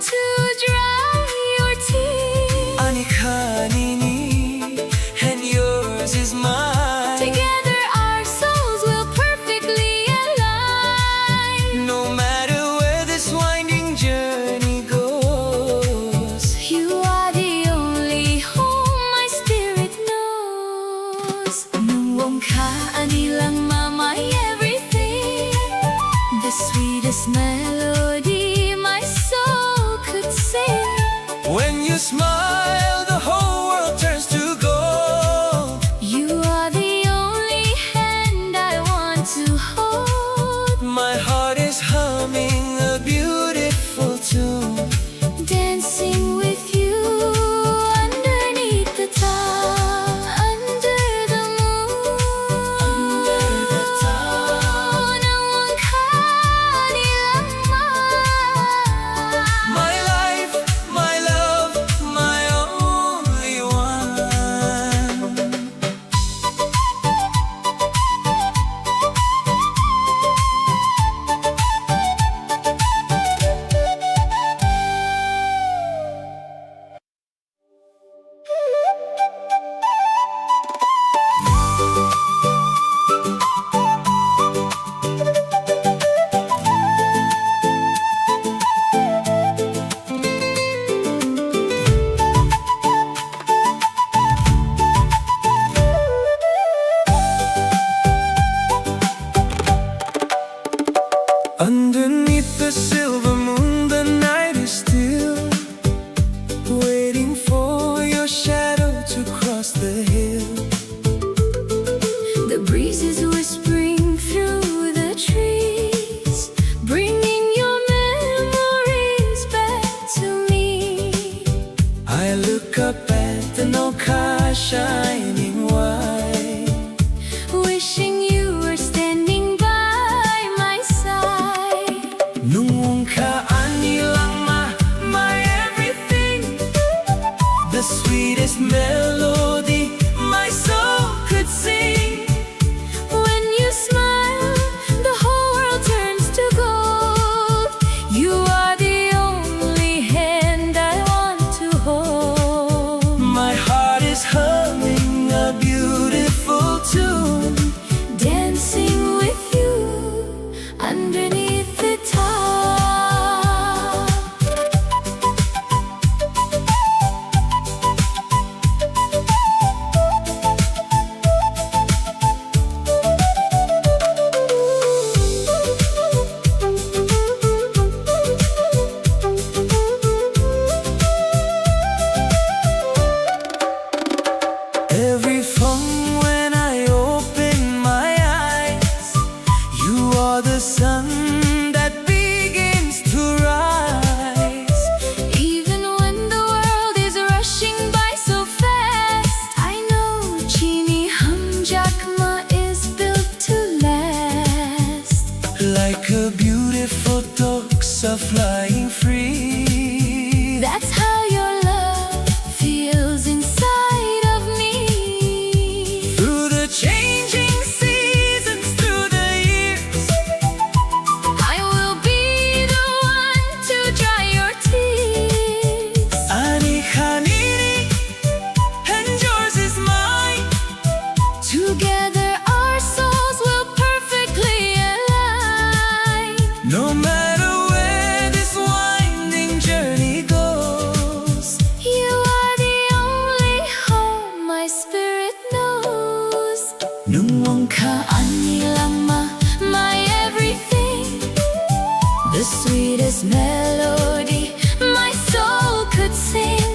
Speaker 2: to dry your tears.
Speaker 1: Anikanini, and yours is mine.
Speaker 2: Together our souls will perfectly align.
Speaker 1: No matter where this winding journey goes,
Speaker 2: You are the only home my spirit knows. Nung ka anilang mama everything, the sweetest melody my soul could sing.
Speaker 1: when you smile, the whole world turns to gold.
Speaker 2: You are the only hand I want to hold.
Speaker 1: My heart is humming a beautiful tune.
Speaker 2: Dancing with you underneath the top, under the moon.
Speaker 1: Under the top.
Speaker 2: Nung ka nilang mama.
Speaker 1: My life, my love, my own. Nung kaani lang my everything, the sweetest melody my soul could sing.
Speaker 2: When you smile, the whole world turns to gold. You are the only hand I want to hold.
Speaker 1: My heart is humming a beautiful tune,
Speaker 2: Dancing with you underneath the top.
Speaker 1: every phone when I open my eyes. You are the sun that begins to rise.
Speaker 2: Even when the world is rushing by so fast, I know Chini Hamjakma is built to last.
Speaker 1: Like a beautiful toxa flying free.
Speaker 2: That's how your love feels inside of me.
Speaker 1: Through the changing seasons, through the years,
Speaker 2: I will be the one to dry your tears.
Speaker 1: Ani Khanini, and yours is mine.
Speaker 2: Together our souls will perfectly align.
Speaker 1: No matter where this winding journey goes,
Speaker 2: You are the only home my spirit knows.
Speaker 1: nung mong
Speaker 2: Kaani lang my everything, the sweetest melody my soul could sing.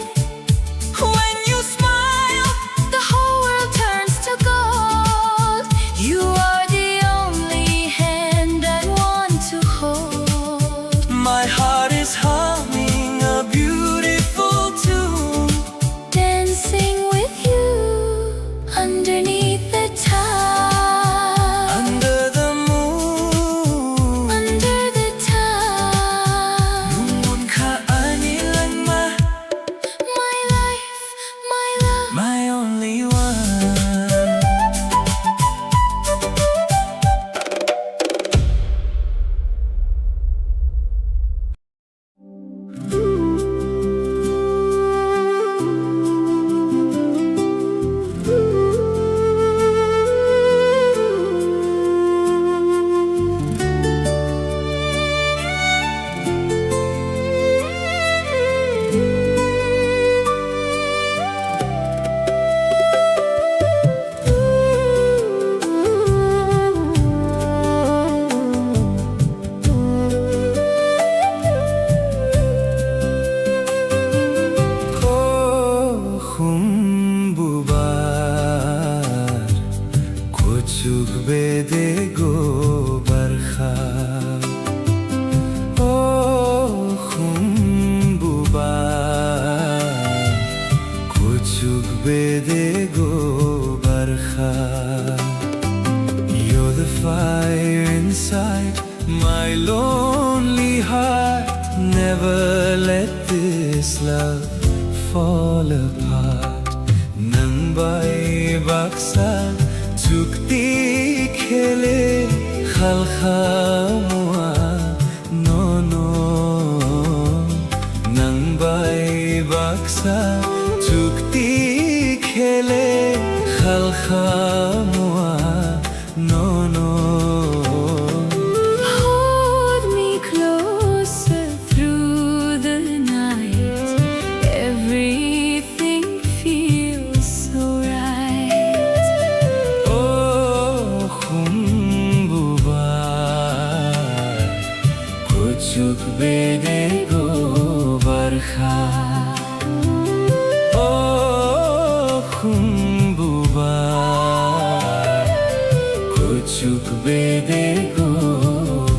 Speaker 1: when you smile,
Speaker 2: The whole world turns to gold. You are the only hand I want to hold.
Speaker 1: my heart is humming a beautiful tune,
Speaker 2: Dancing with you underneath the top.
Speaker 1: under the moon.
Speaker 2: Under the top.
Speaker 1: Nung kaani lang
Speaker 2: My life, my love.
Speaker 1: my only one. Khumbubar kuchuk bede go barkha. Oh khumbubar kuchuk bede go barkha. You're the fire inside my lonely heart. Never let this love fall apart. Nang bai baksa chukti khele khalkha mua no no. Nang bai baksa chukti khele khalkha mua no no.
Speaker 2: Hold me closer through the night. Everything feels so right.
Speaker 1: Oh khumbubar kuchuk bede go barkha. Oh khumbubar kuchuk bede go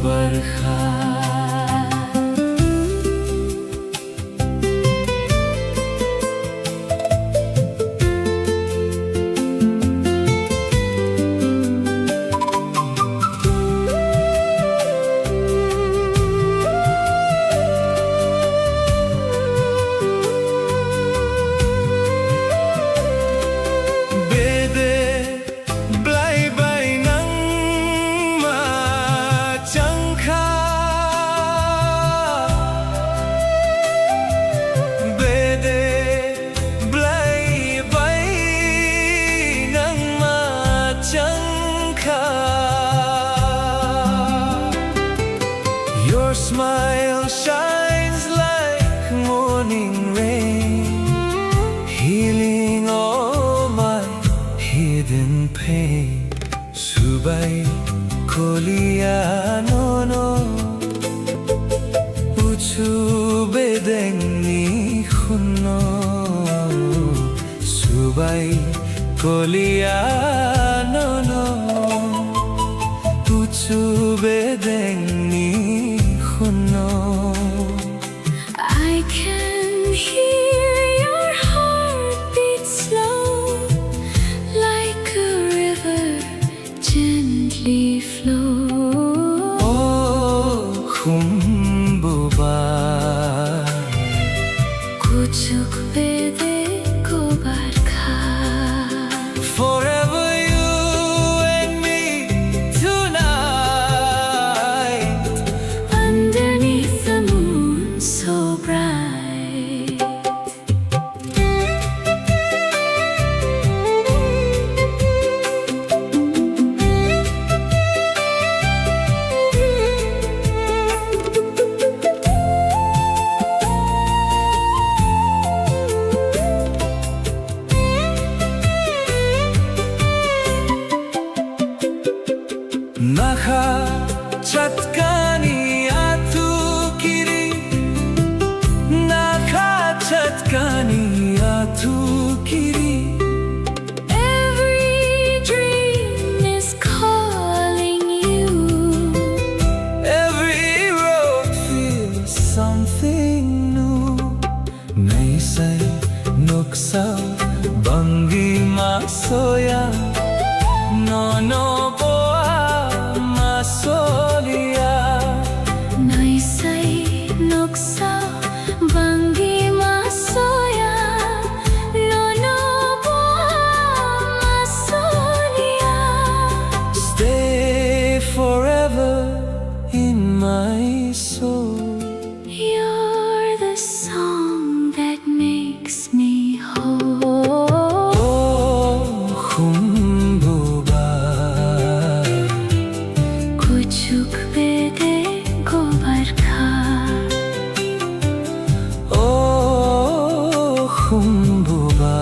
Speaker 1: barkha. smile shines like morning rain, healing all my hidden pain. Subay koliano uchube dengni khunno. Subay koliano uchube dengni khunno.
Speaker 2: I can hear your heartbeat slow, like a river gently flow.
Speaker 1: Oh, khumbuba,
Speaker 2: Kuchuk bede ko barkha.
Speaker 1: forever you and me tonight.
Speaker 2: Underneath the moon so bright.
Speaker 1: Nakha chatkani atu kiri, nakha chatkani atu kiri.
Speaker 2: Every dream is calling you.
Speaker 1: Every road feels something new. Naisay nuksaw bangi masoya, no boa masolia.
Speaker 2: Naisay nuksa bangi masoya, no boa masolia.
Speaker 1: Stay forever in my soul.
Speaker 2: You're the song that makes me whole.
Speaker 1: Oh, khumbuba,
Speaker 2: Kuchuk bede ko barkha.
Speaker 1: oh, khumbuba.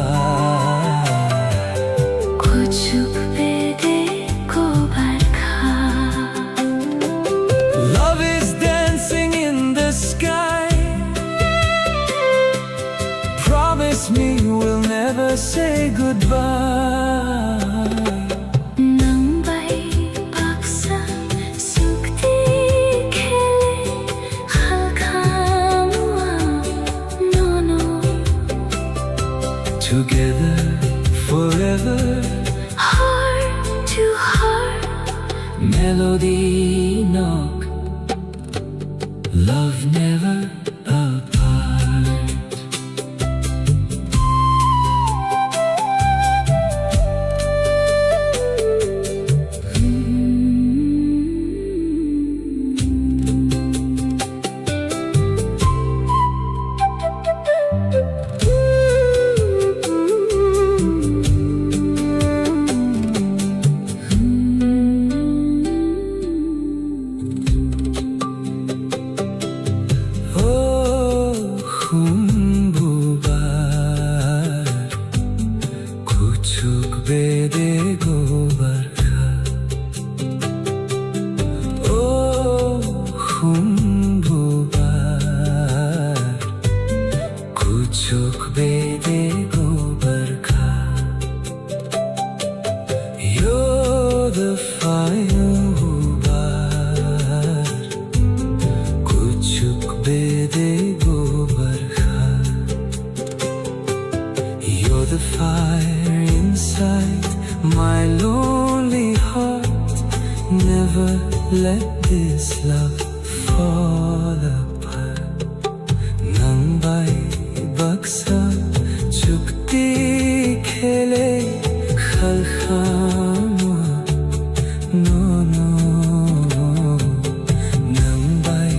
Speaker 2: Kuchuk bede ko barkha.
Speaker 1: Love is dancing in the sky. Promise me we'll never say goodbye.
Speaker 2: Nang bay baksa sukti khele khalkhamwa no.
Speaker 1: Together forever,
Speaker 2: Heart to heart,
Speaker 1: melody knock, love never apart. Oh, khumbuba, kuchuk bede go barkha. Oh, khumbuba, kuchuk bede go barkha. You're the fire hubar, kuchuk bede go barkha. You're the fire inside my lonely heart. Never let this love fall apart. Nang bay baksa chukti khele khalkhamwa no. Nang bay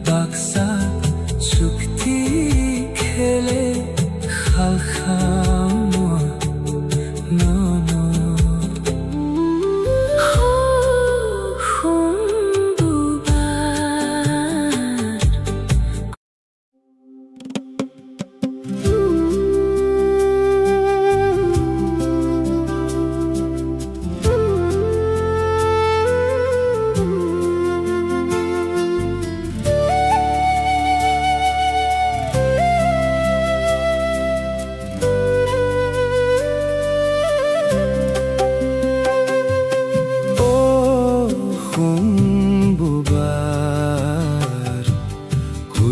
Speaker 1: baksa chukti khele khalkhamwa no.
Speaker 2: khumbuba.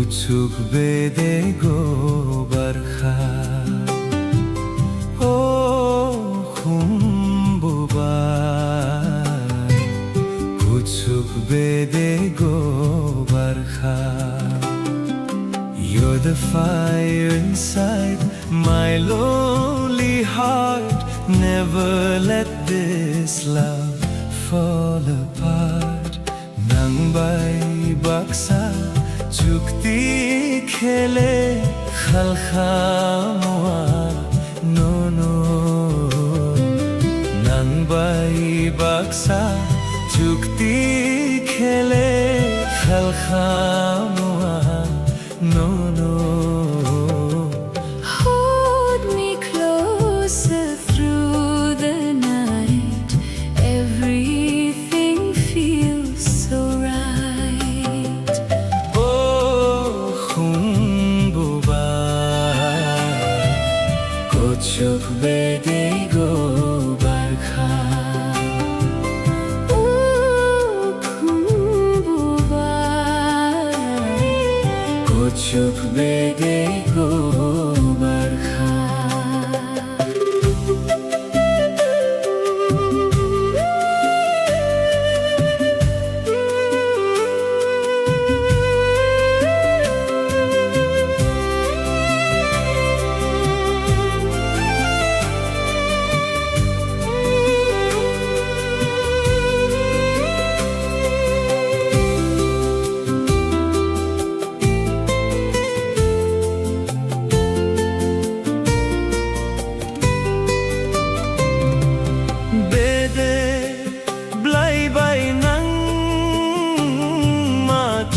Speaker 1: कुछुक बेदे go Barkha O खुम्बुबार कुछुक बेदे go Barkha You're the fire inside my lonely heart Never let this love fall apart Nang bay baksa chukti khele khalkhamwa no no Nang bay baksa chukti khele khalkhamwa no no
Speaker 2: Hold me closer through the night Everything feels so right
Speaker 1: oh khumbubar kochuk bede go barkha
Speaker 2: Ooh, khumbubar
Speaker 1: kochuk bede go barkha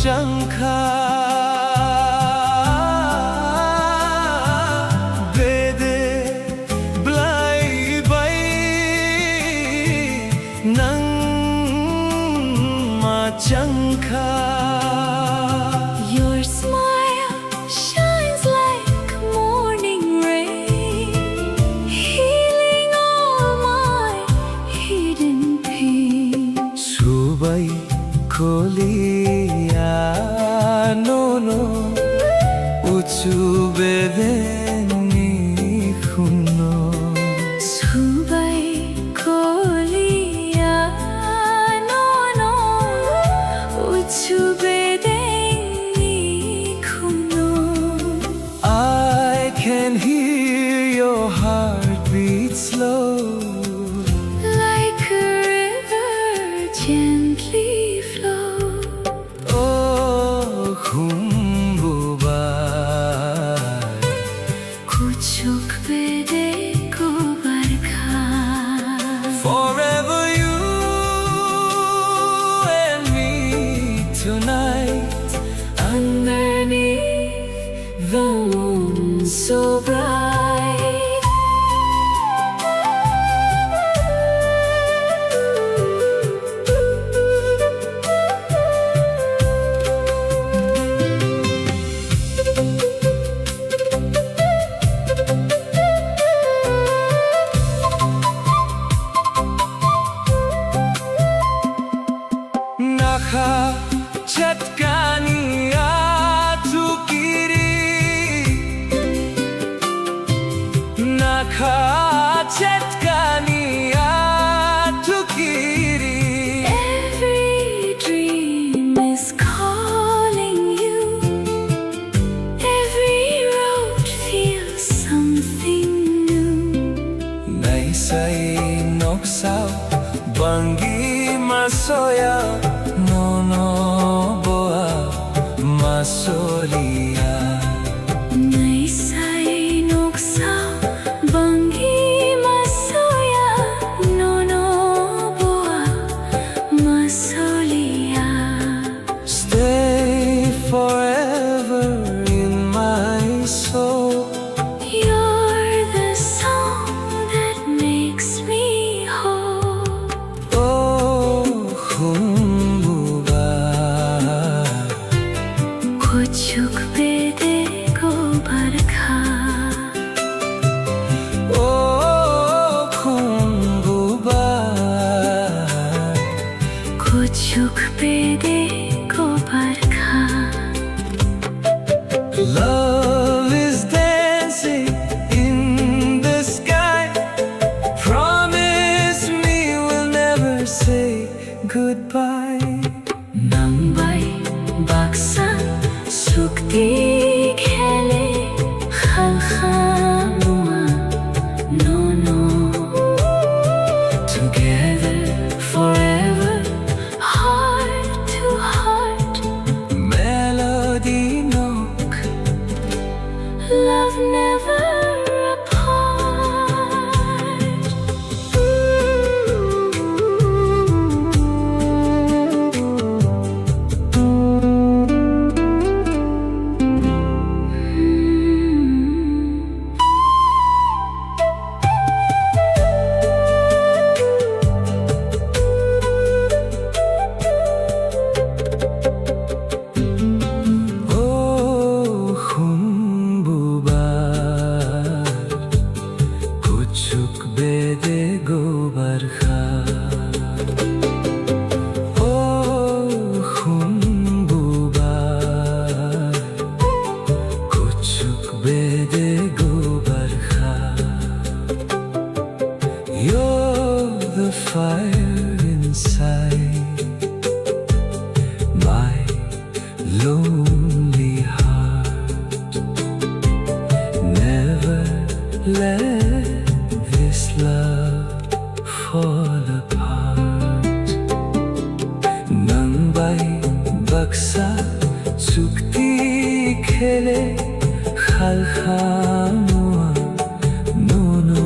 Speaker 1: Changkha bede blai bai nang ma changkha
Speaker 2: Your smile shines like morning rain Healing all my hidden pain
Speaker 1: subai koliya no no uchu bedeni khuno
Speaker 2: Subai koliya no no uchu bedeni khuno
Speaker 1: I can hear your heartbeat slow
Speaker 2: Like a river gently flow
Speaker 1: oh khumbubar
Speaker 2: kuchuk bede ko barkha
Speaker 1: forever you and me tonight underneath the moon so bright Nakha chatkani atukiri Nakha chatkani atukiri
Speaker 2: Every dream is calling you Every road feels something new
Speaker 1: Naisai noksao bangi masoya no no boa masolia
Speaker 2: Naisai noksao bangi masoya no no boa masolia
Speaker 1: stay forever in my soul
Speaker 2: You're the song that makes me whole
Speaker 1: oh khumbubar
Speaker 2: kuchuk bede ko barkha
Speaker 1: oh khumbubar
Speaker 2: kuchuk bede ko barkha
Speaker 1: Love is dancing in the sky. Promise me we'll never say goodbye.
Speaker 2: Nang bay baksan sukti khele khalkhamua no no. Together forever, heart to heart,
Speaker 1: Melody nok
Speaker 2: love never apart.
Speaker 1: Oh khumbubar kuchuk bede gobar kha. Oh khumbubar kuchuk bede gobar kha. You're the fire inside my lonely heart. Never let this love fall apart. Nang bay baksa sukti khele khalkhamua no no.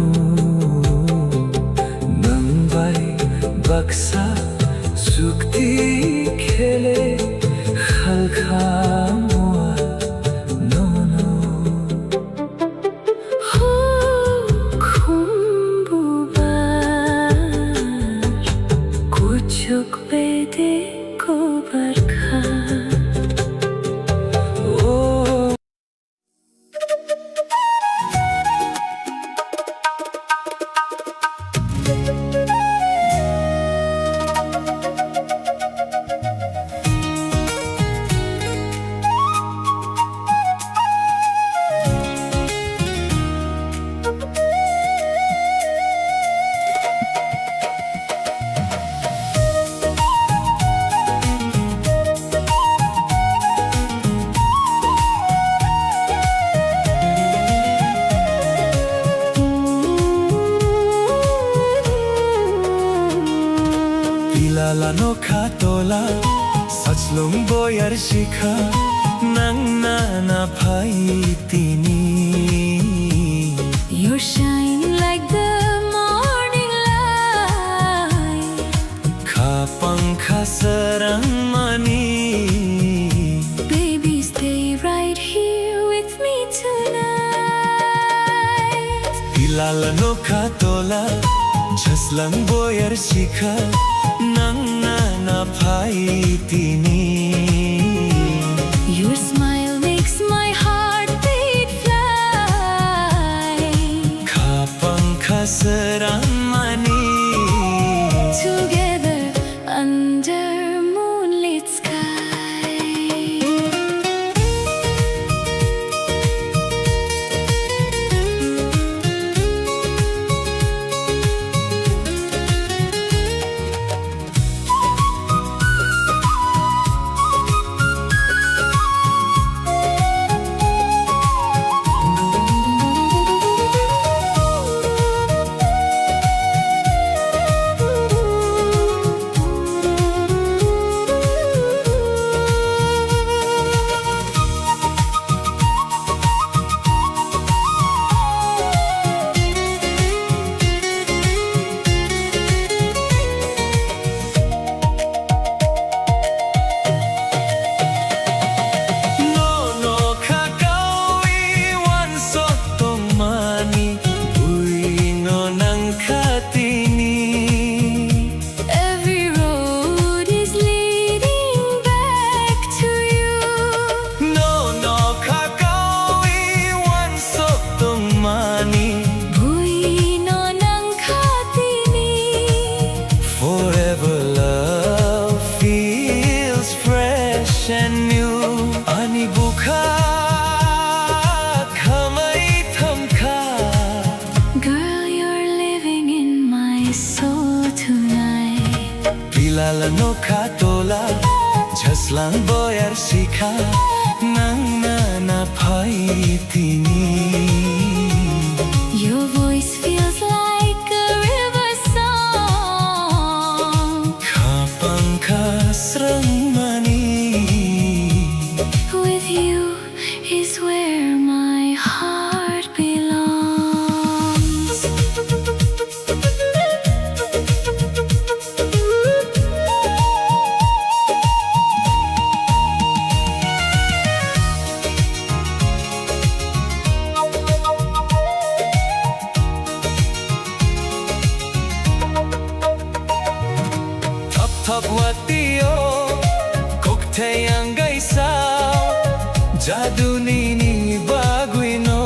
Speaker 1: Nang bay baksa sukti khele khalkhamua no no.
Speaker 2: Khumbubar kuchuk bede gobar kha.
Speaker 1: Oh Pilalano khatola sachlong boyar shikha nang na phai tini.
Speaker 2: You're shining like the morning light.
Speaker 1: Kha pankha sarang mani.
Speaker 2: Baby, stay right here with me tonight.
Speaker 1: Pilalano khatola jaslang boyar shikha nang na phai tini.
Speaker 2: Your smile makes my heart beat fly.
Speaker 1: Kha pankha sarang mani.
Speaker 2: Together under moonlit sky.
Speaker 1: and new. Ani buka Bilalanoka tola Jaslang boyar sikha Nangna na pai tini
Speaker 2: Your voice feels like a river song.
Speaker 1: Kapang kasrang mani
Speaker 2: With you is where my heart belongs.
Speaker 1: Thap watio Koktayang gaisaw Jadu nini baguino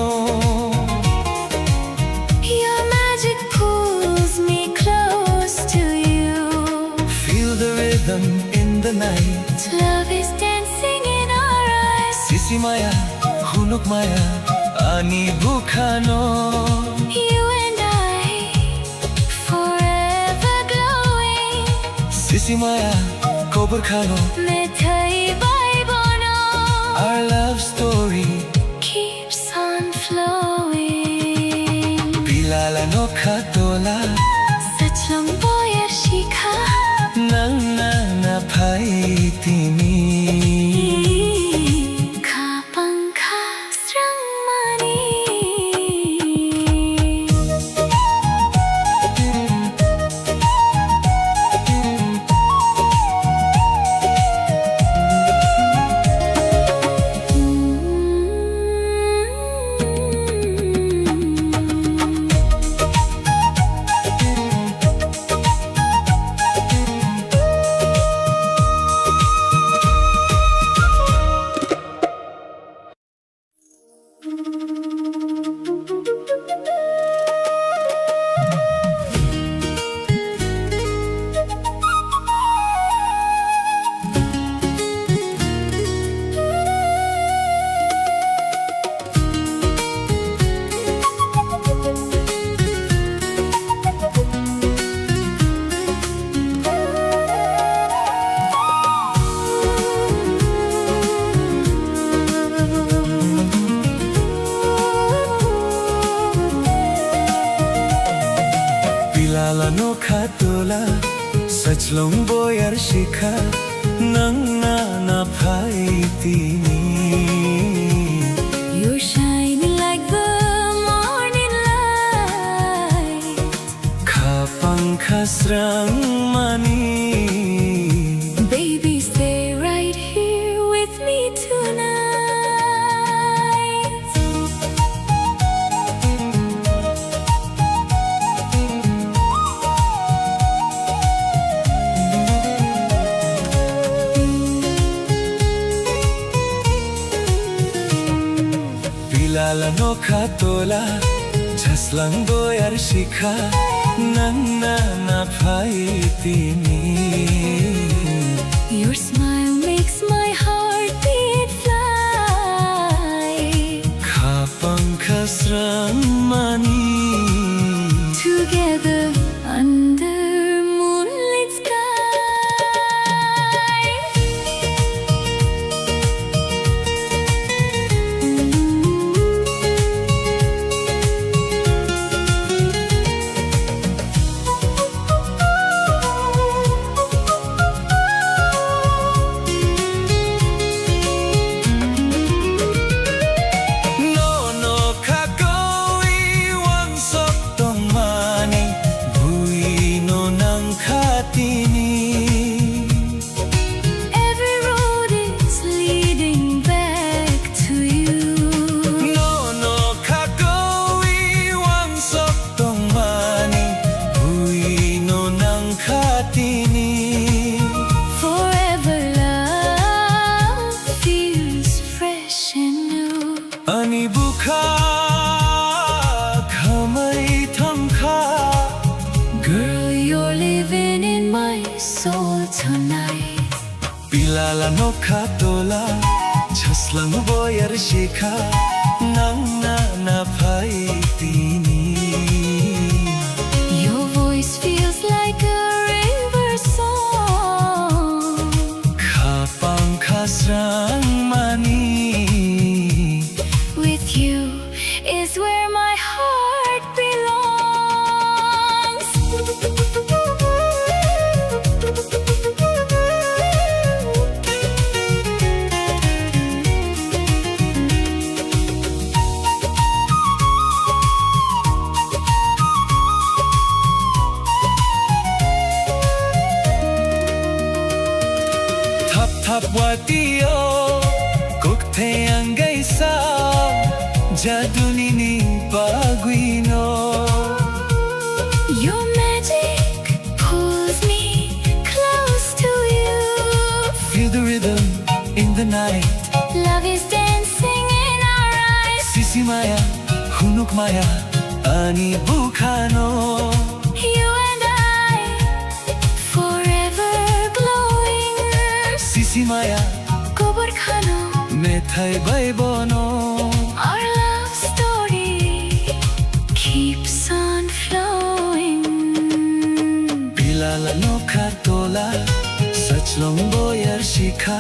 Speaker 2: Your magic pulls me close to you.
Speaker 1: Feel the rhythm in the night
Speaker 2: Love is dancing in our eyes.
Speaker 1: Sisi maya, hunuk maya Ani bukhano
Speaker 2: You and I, forever glowing.
Speaker 1: Sisi maya, kobur khano
Speaker 2: Mithai bai bono
Speaker 1: Our love story
Speaker 2: keeps on flowing.
Speaker 1: Bilalanoka tola
Speaker 2: Sach lang boyar shikha
Speaker 1: Nang na na pai tini
Speaker 2: Kapang kasrang mani.
Speaker 1: Bilalanoka tola Sachlong boyar shikha Nang na na pai tini
Speaker 2: You're shining like the morning light.
Speaker 1: Kapang kasrang mani
Speaker 2: Baby, stay right here with me tonight.
Speaker 1: Bilalanoka tola Jaslang boyar shikha Nang na na pai tini
Speaker 2: Your smile makes my heart beat fly.
Speaker 1: Kapang kasrang mani
Speaker 2: Together under moonlit sky.
Speaker 1: No no kakoi wang sok tong mani Buino nang katini
Speaker 2: Every road is leading back to you.
Speaker 1: No no kakoi wang sok tong mani Buino nang katini
Speaker 2: Forever love feels fresh and new.
Speaker 1: Ani bukha kamay thamkha
Speaker 2: Girl, you're living in my soul tonight.
Speaker 1: Bilalanoka tola Jaslang boyar shikha Nang na na pai tini
Speaker 2: Your voice feels like a river song.
Speaker 1: सँगै साउ जादुनी नि पागुइनो
Speaker 2: Your magic pulls me close to you.
Speaker 1: Feel the rhythm in the night
Speaker 2: Love is dancing in our eyes.
Speaker 1: Sisi maya, hunuk maya, ani bukhano
Speaker 2: You and I, forever glowing.
Speaker 1: Sisi maya,
Speaker 2: Kokborok
Speaker 1: methai baibono
Speaker 2: Our love story keeps on flowing.
Speaker 1: Bilala nokha tola sachlong boyar shikha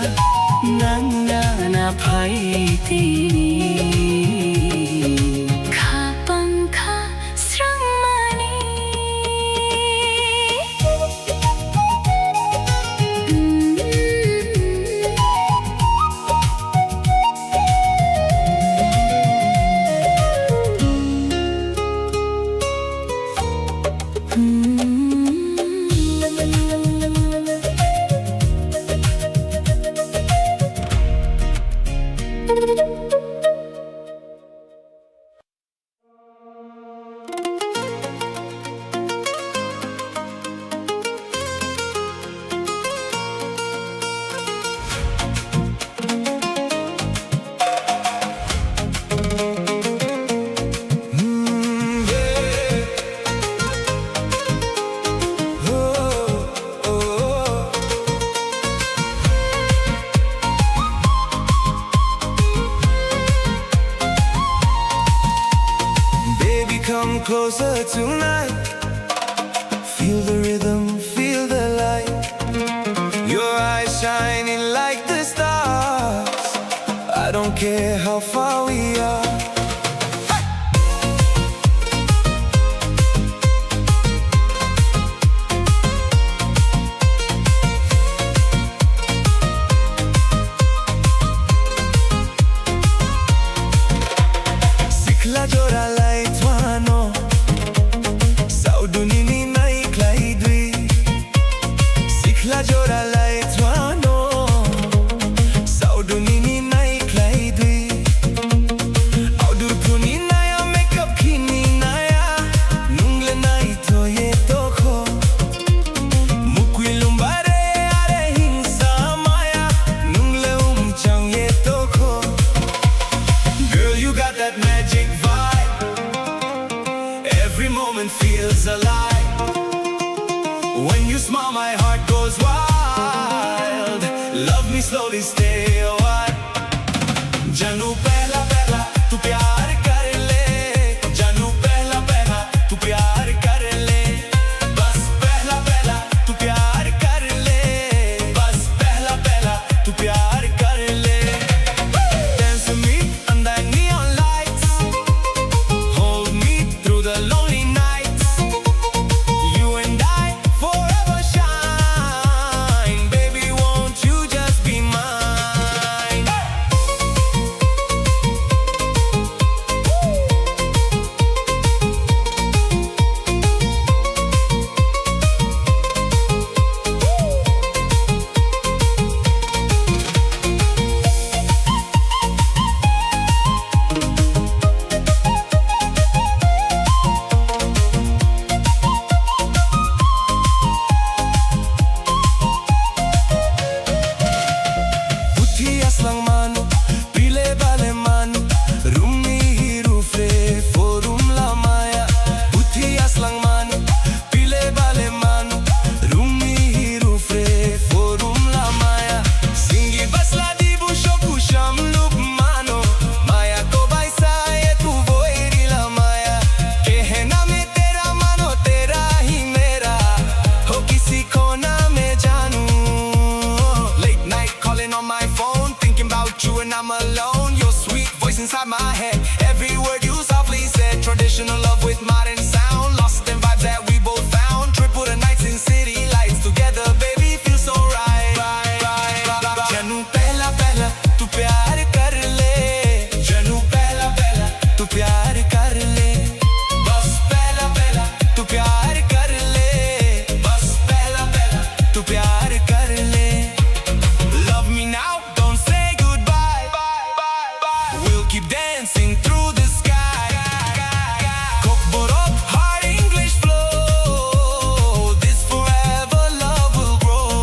Speaker 1: nangna na phaitini
Speaker 2: Kapangka srangmani.
Speaker 1: Come closer tonight. Feel the rhythm, feel the light. Your eyes shining like the stars. I don't care how far we are. Sikla jora light wano Saudunini nai klaidwi Sikla jora light wano Saudunini nai klaidwi Audur puni naya makeup kini naya Nungle nai toye toko Mukwi lumbare are hinsa maya Nungle umchang ye toko Girl, you got that magic vibe. Every moment feels alive. When you smile, my heart goes wild. Love me slowly, stay a while. Janu pehla pehla, tu pyar kar le. Janu pehla pehla, tu pyar kar le. Bas pehla pehla, tu pyar kar le. Bas pehla pehla, tu pyar kar le. Dance with me under neon lights. Hold me through the lonely nights. You and I forever shine. Baby, won't you just be mine? Puthias lang mano, pile bale mano, rumi rufre forum la maya. Puthias lang mano, pile bale mano, rumi rufre forum la maya. Singi basla di busho kusham look mano, maya ko baisa ye tu voiri la maya. Kehna me tera mano tera hi mera, ho kisi ko na me janu. Late night calling on my phone, thinking about you and I'm alone. Your sweet voice inside my head, every word you softly said. Traditional love with modern sound, lost in vibes that we both found. Tripura nights in city lights, together baby feels so right. Janu pehla pehla, tu pyar kar le. Janu pehla pehla, tu pyar kar le. Bas pehla pehla, tu pyar kar le. Bas pehla pehla, tu pyar kar le. Love me now, don't say goodbye.
Speaker 4: keep dancing through the sky. Kokborok, heart English flow. This forever love will grow.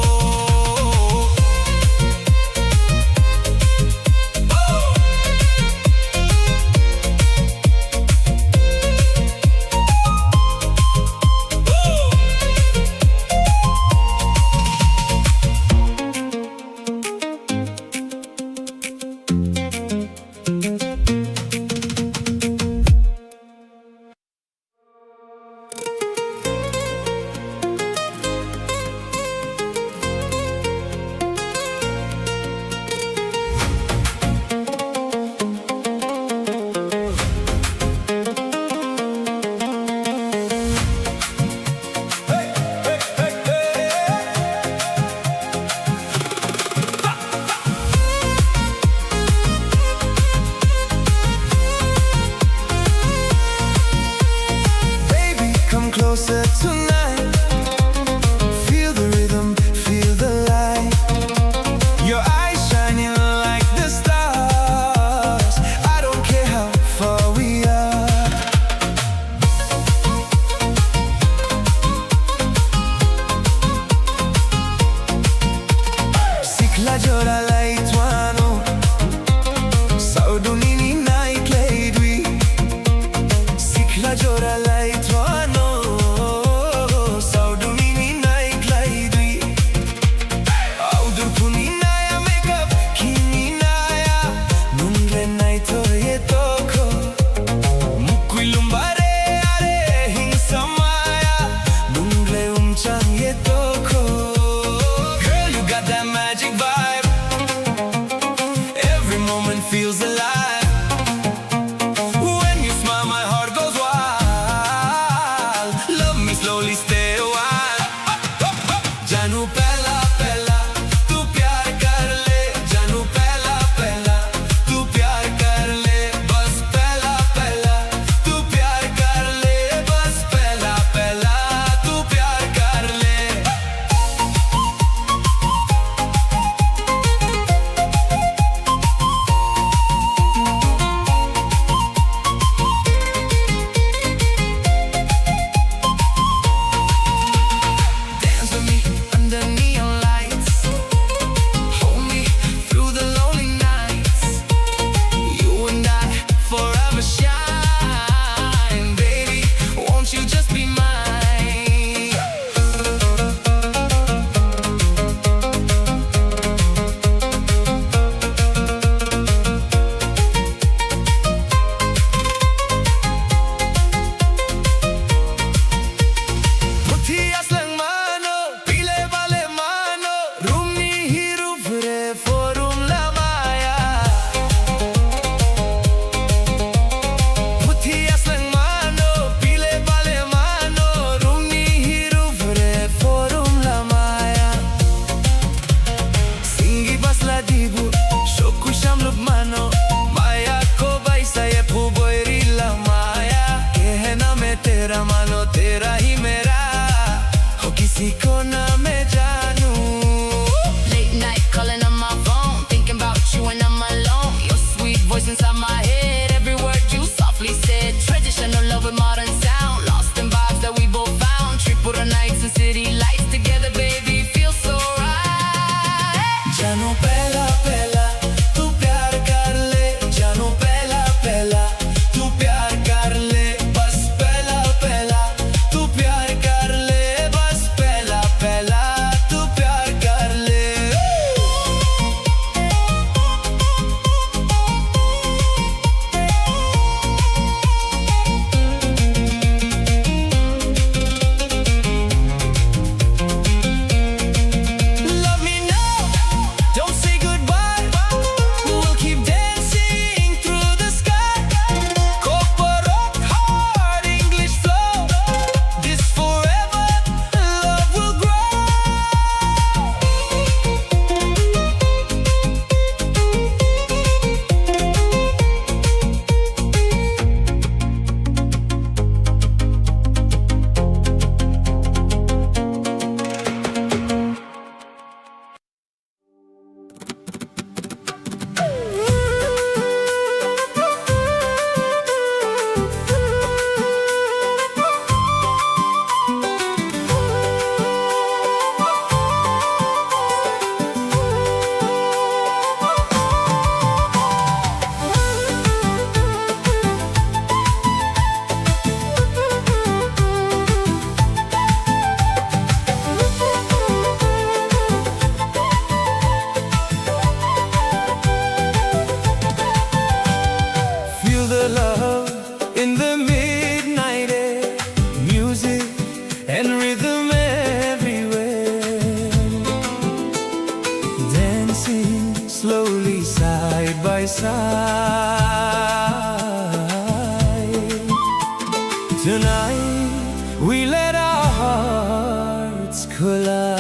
Speaker 1: Tonight we let our hearts collide.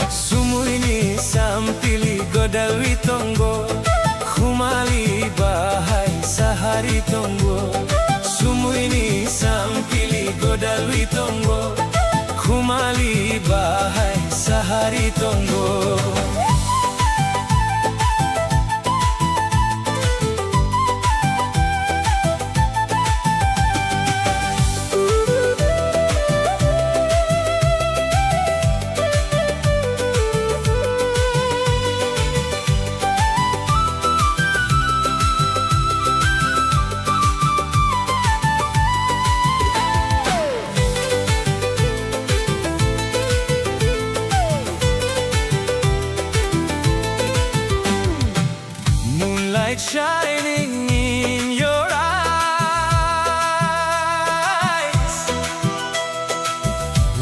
Speaker 1: Sumuini sampili godawi tonggo, khumali bahai sahari tonggo. Sumuini sampili godawi tonggo, khumali bahai sahari tonggo. Moonlight shining in your eyes,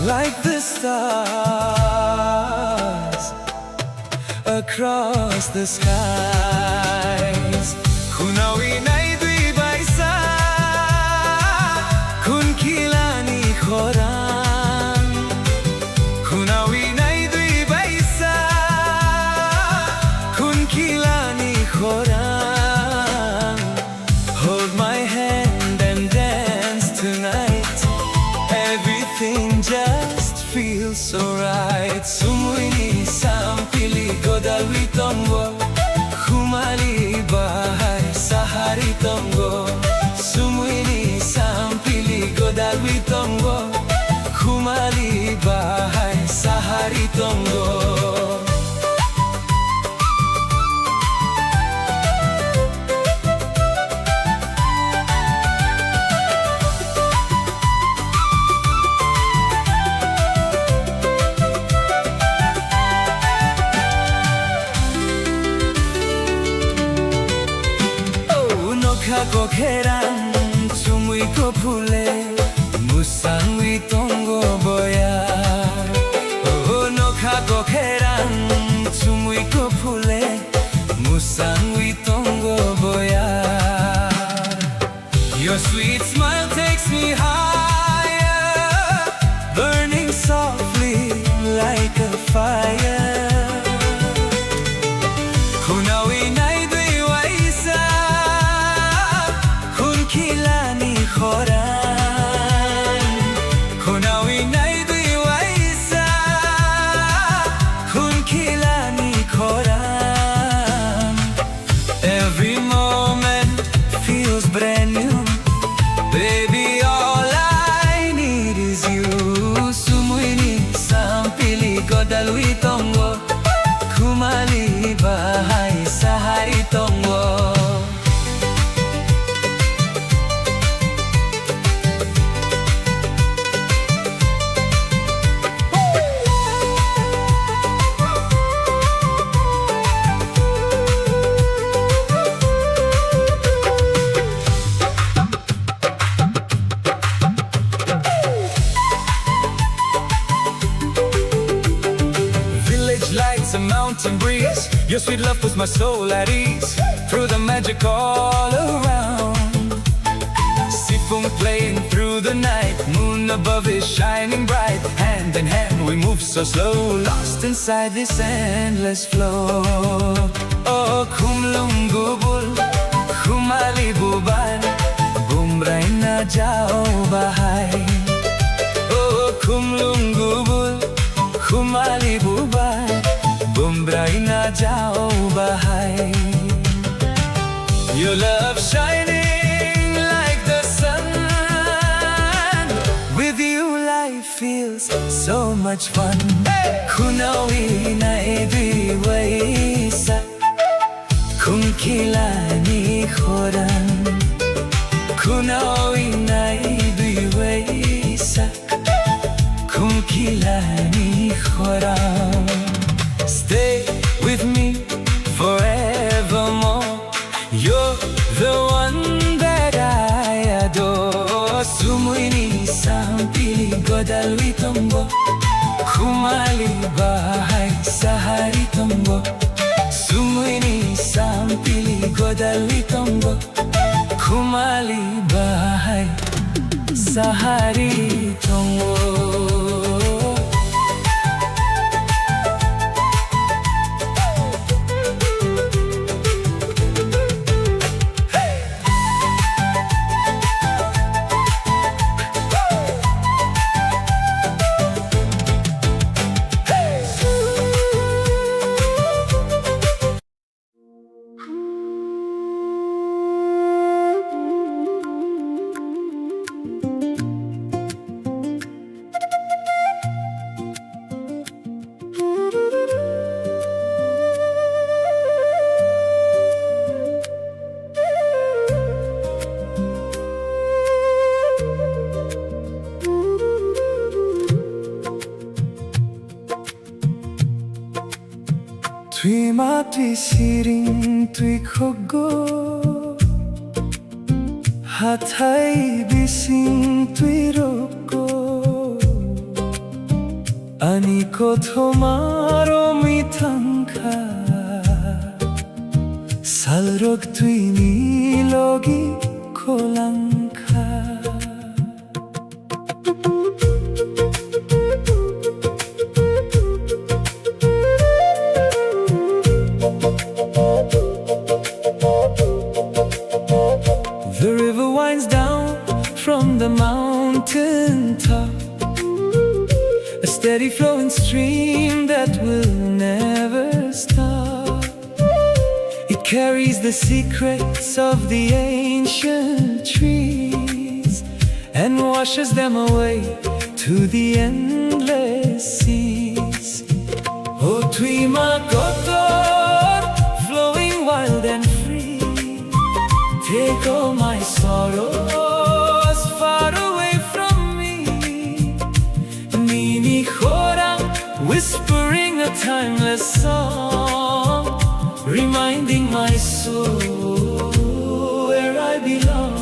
Speaker 1: like the stars across the skies. Kunawi nai dui baisa, kun kilani khoran. Kunawi nai dui baisa, kun kilani khoran. Hold my hand and dance tonight. Everything just feels so right. Sumuini sampili godawi tonggo, khumali bahai sahari tonggo. Sumuini sampili godawi tonggo, khumali bahai sahari tonggo. Kokheran sumui ko phule, musangui tongo boya. Oh nokha kokheran sumui ko phule, musangui tongo boya. Your sweet smile takes me higher, burning softly like a fire. Kunawi nai dui waisa, kilani khoran. Kunawi nai dui waisa, kun kilani khoran. Every moment feels brand new, baby, all I need is you. Sumuini sampili godalwi tongo, khumali bahai sahari tongo. A mountain breeze, your sweet love puts my soul at ease. Through the magic all around, Sifung playing through the night, moon above is shining bright. Hand in hand we move so slow, lost inside this endless flow. Oh khumlungubul, khumali buban, bumrai na jao bahai. Oh khumlungubul, khumali buban, bumbrai na jao bahai. Your love shining like the sun, with you life feels so much fun. Kunawi nai dui waisa, kun kilani khoran. Kunawi nai dui waisa, kun kilani khoran. Stay with me forevermore. You're the one that I adore. Sumuini sampili godalwi tongo, khumali bahai sahari tongo. Sumuini sahari tongwo. Tui ma tui siring tui kogo, hatai bising tui roko. Ani ko tomaro mitangka, salrog tui nilogi kolangka. The river winds down from the mountain top, a steady flowing stream that will never stop. It carries the secrets of the ancient trees and washes them away to the endless seas. O Tuima Kotor, flowing wild and free, take all my sorrows far away from me. Nini Khora, whispering a timeless song, reminding my soul where I belong.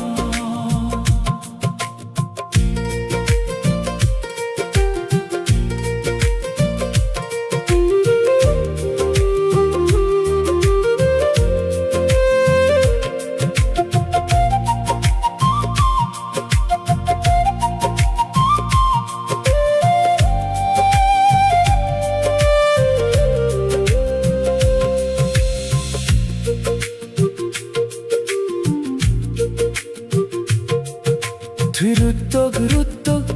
Speaker 1: Twirutog,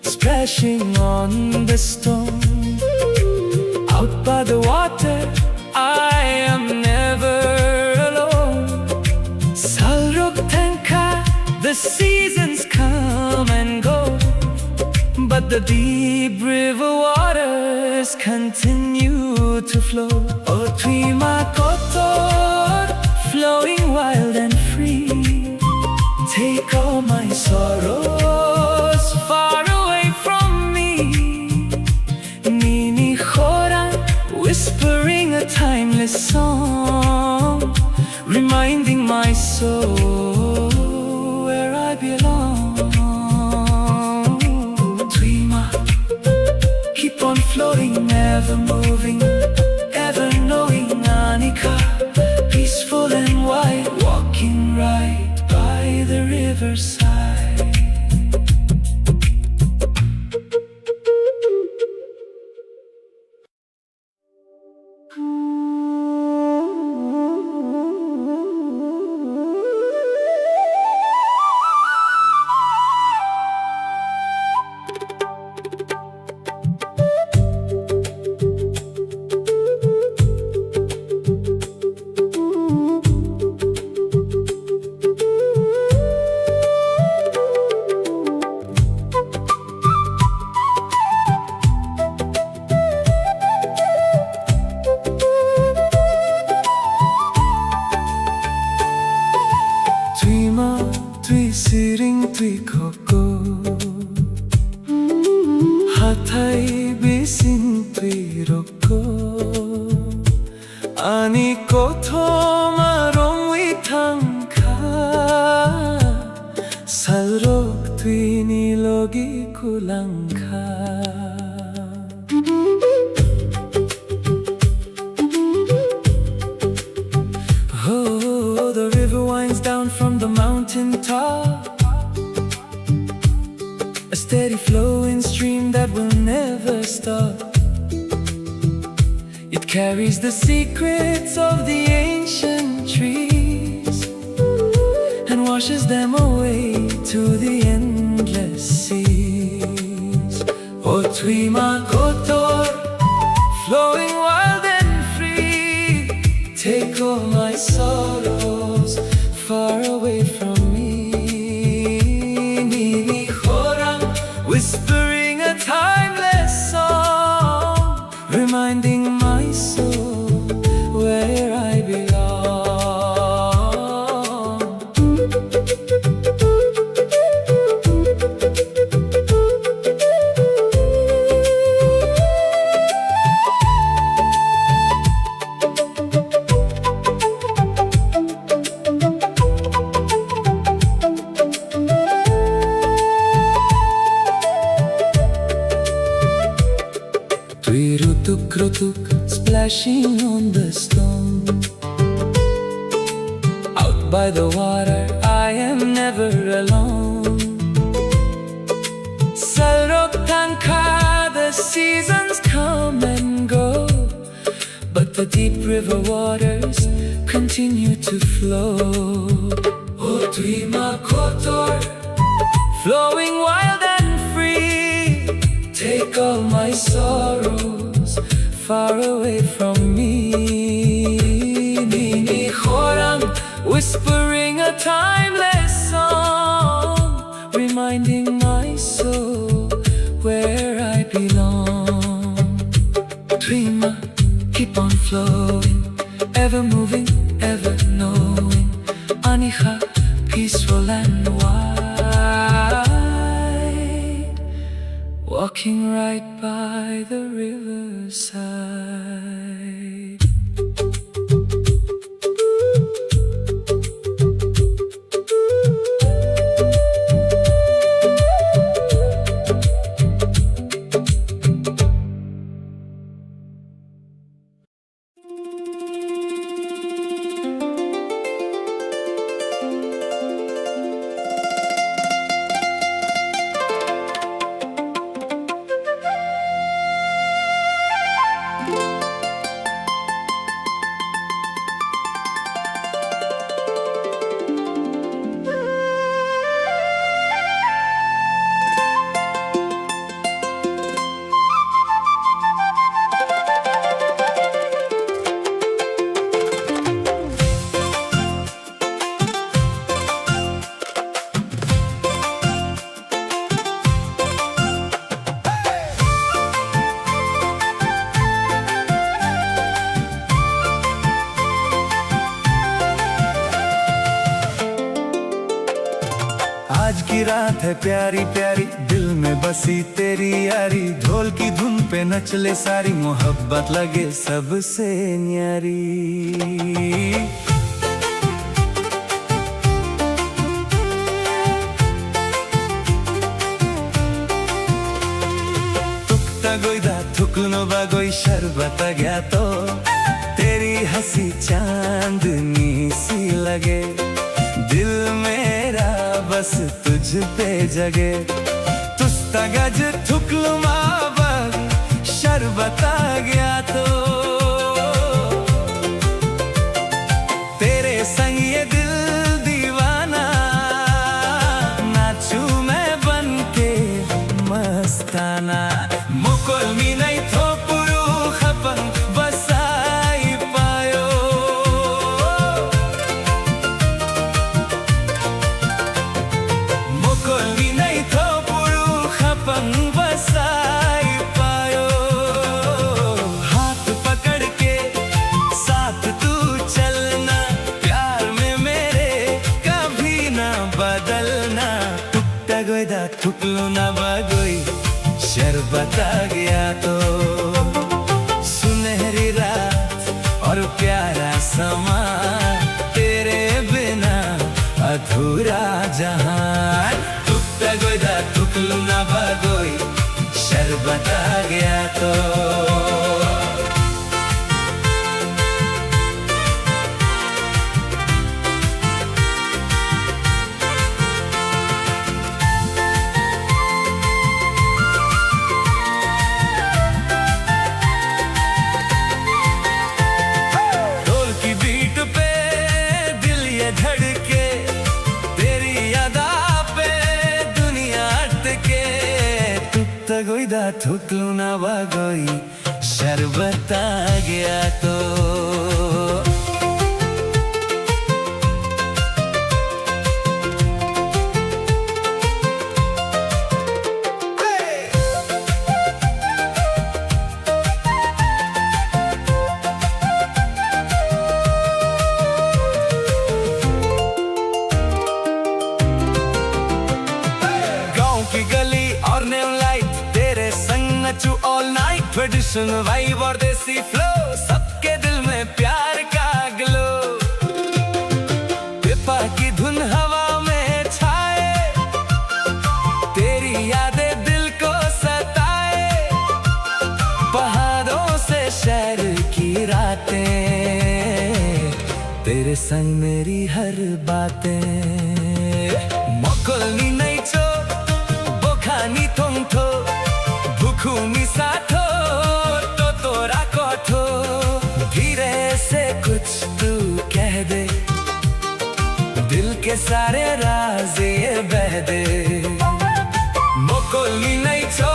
Speaker 1: splashing on the stone. Out by the water, I am never alone. Salrog Tenka, the seasons come and go, but the deep river waters continue to flow. O Tuima Kotor, flowing wild and free, take all my sorrows far away from me. Nini Khora, whispering a timeless song, reminding my soul where I belong. Tuima, keep on floating, never moving, ever knowing. Anika, peaceful and wide, walking right by the riverside. Tui siring tui koko, hatai bising tui roko. Ani koto marong witangka, salrog tui nilogi kulangka. Oh, the river winds down from the mountain top, steady flowing stream that will never stop. It carries the secrets of the ancient trees and washes them away to the endless seas. O Trima Kotor, flowing wild and free, take all my sorrows far away from me. Nini Khorang, whispering a timeless song, reminding my soul where I belong. Rutuk, splashing on the stone. Out by the water, I am never alone. Salrok Tanka, the seasons come and go, but the deep river waters continue to flow. O Trima Kotor, flowing wild and free, take all my sorrows far away from me. Nini Khorang, whispering a timeless song, reminding my soul where I belong. Trima, keep on flowing, ever moving, ever knowing. Aniha, peaceful and wide, walking right by the riverside. आज की रात है प्यारी प्यारी, दिल में बसी तेरी यारी। ढोल की धुन पे नचले सारी, मोहब्बत लगे सबसे न्यारी। तुकता गोईदा थुकनो बागोई शरबत गया तो, तेरी हंसी चांदनी सी लगे। दिल मेरा बस तुझ पे जगे। तुस्ता गज थुकलुमा बग शरबता गया तो, तेरे संग ये दिल दीवाना, नाचू मैं बन के मस्ताना। मुकुल मी नहीं थोपुरु खपंग बसाई पायो, मुकुल मी नहीं थोपुरु खपंग बसाई पायो। हाथ पकड़ के साथ तू चलना, प्यार में मेरे कभी ना बदलना। टुकटा गोईदा थुकलू ना बगोई शरबता गया तो, सुनहरी रात और प्यारा समा, तेरे बिना अधूरा जहान। टुकटा गोईदा थुकलू ना बगोई शरबता गया तो। थुकलू ना बागोई शरबत आ गया तो की गली और नेम लाइट तेरे संग नचू ऑल नाइट ट्रेडिशन वाइब और देसी फ्लो सबके दिल में प्यार का ग्लो पिपा की धुन हवा में छाए तेरी यादें दिल को सताए पहाड़ों से शहर की रातें तेरे संग मेरी हर बातें मोकलनी नहीं चो खानी थोंगथो भूखूमी साथो तो तोरा कोठो धीरे से कुछ तू कह दे दिल के सारे राज ये बह दे मोकोली नहीं छो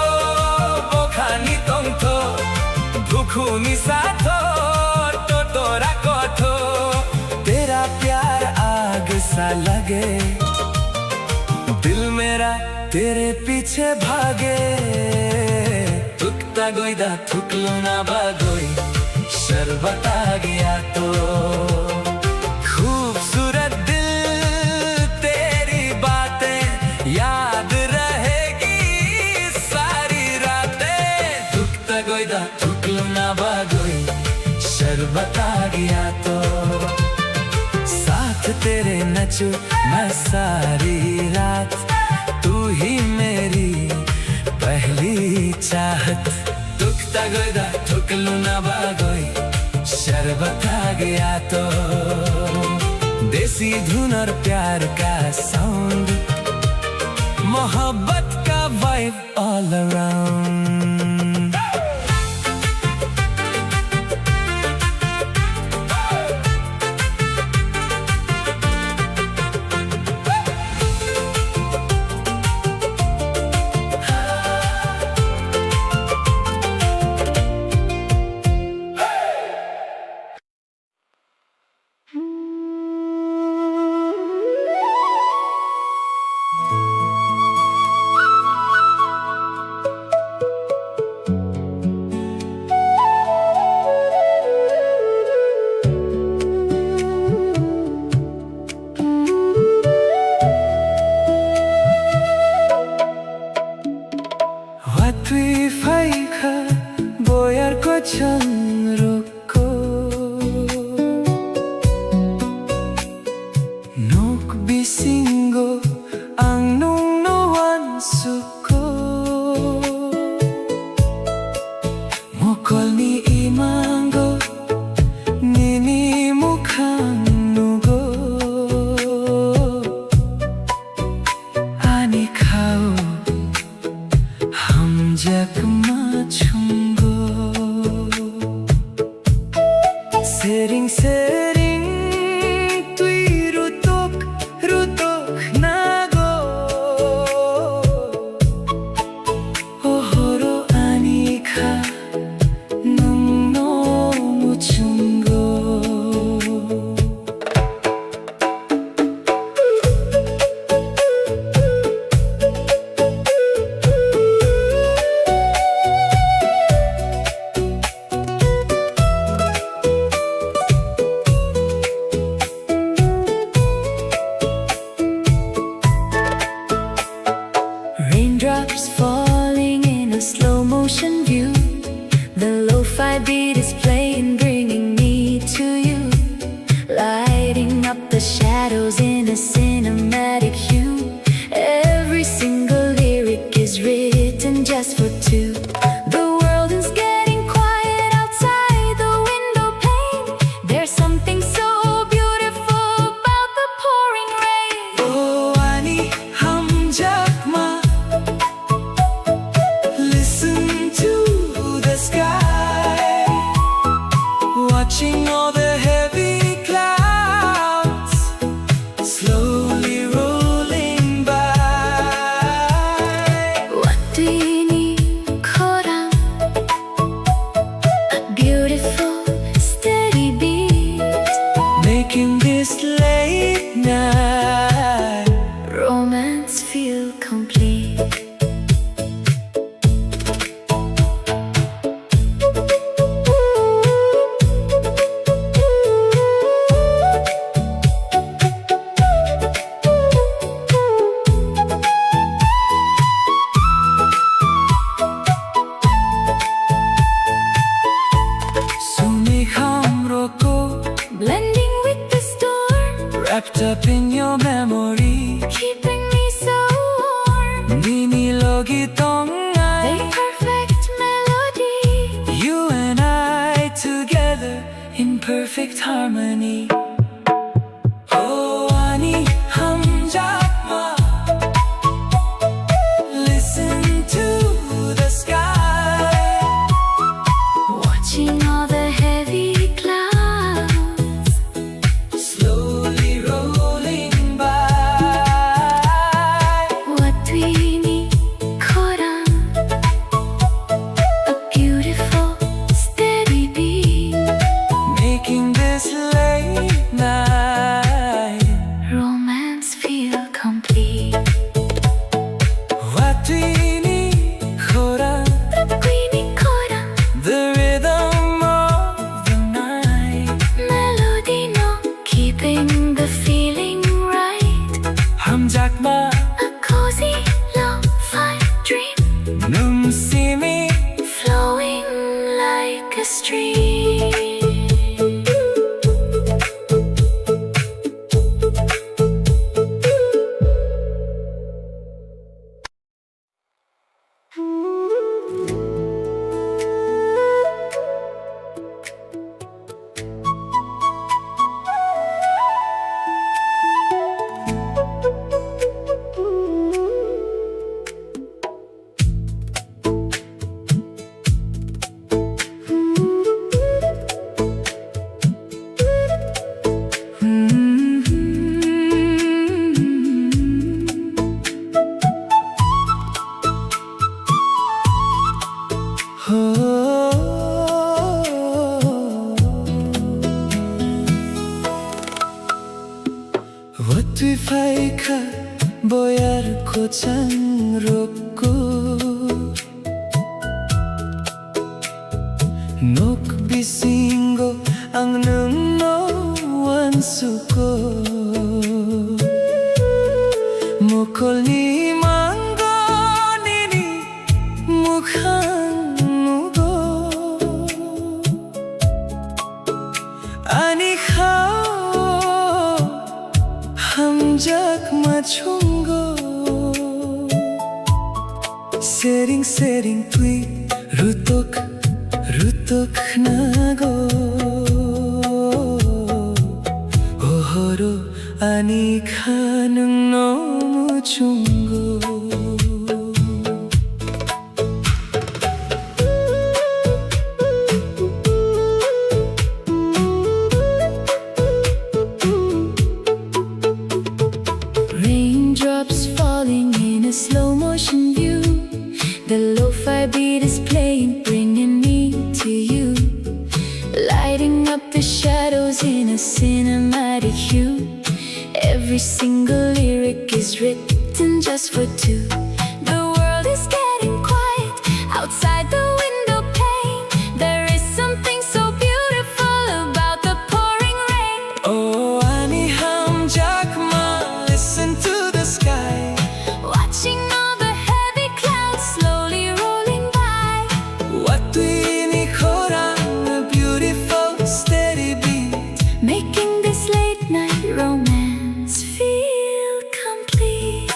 Speaker 1: वो खानी थोंगथो भूखूमी साथो तो तोरा कोठो तेरा प्यार आग सा लगे दिल मेरा तेरे पीछे भागे थुकता गोईदा थुकलू ना बागोई शरबत आ गया तो खूबसूरत दिल तेरी बातें याद रहेगी सारी रातें थुकता गोईदा थुकलू ना बागोई शरबत आ गया तो साथ तेरे नचू मैं सारी रात तू ही मेरी पहली चाहत दुखता गोदा ठुकलू ना बागोई शरबत आ गया तो देसी धुन और प्यार का साउंड मोहब्बत का vibe all around
Speaker 5: Watching all the heavy clouds slowly roll
Speaker 1: this late night
Speaker 2: romance feel complete. Blending with the storm,
Speaker 1: wrapped up in your memory,
Speaker 2: keeping me so warm.
Speaker 1: Ninilogi
Speaker 2: The
Speaker 1: tongay,
Speaker 2: perfect melody,
Speaker 1: you and I together in perfect harmony. Oh, ani hamjakma, listen to the sky,
Speaker 2: watching all the heavy clouds
Speaker 1: slowly rolling by.
Speaker 2: What we need, koram, a beautiful steady beat,
Speaker 1: Making this late night
Speaker 2: romance feel complete.
Speaker 1: what we need, koram,
Speaker 2: Queenie koram,
Speaker 1: the rhythm of the night.
Speaker 2: melody no, keeping the feeling right.
Speaker 1: Hamjakma,
Speaker 2: A cozy lo-fi dream,
Speaker 1: num simi.
Speaker 2: flowing like a stream.
Speaker 1: What we faika boyar ko changroko nok bisingo ang nungno wansuko mukoli mango nini mukhan mugo ani khao hamjakma chungo sering tui rutok nago ohoro ani khanung no chungo.
Speaker 2: Raindrops falling in a slow motion view. The lo-fi beat is playing, bringing me to you, lighting up the shadows in a cinematic hue. Every single lyric is written just for two. The world is getting quiet outside the window pane. There is something so beautiful about the pouring rain.
Speaker 1: Oh, ani hamjakma, listen to the sky,
Speaker 2: Watching all the heavy clouds slowly rolling by.
Speaker 1: what we need, koram, a beautiful steady beat.
Speaker 2: Making this late night romance feel complete.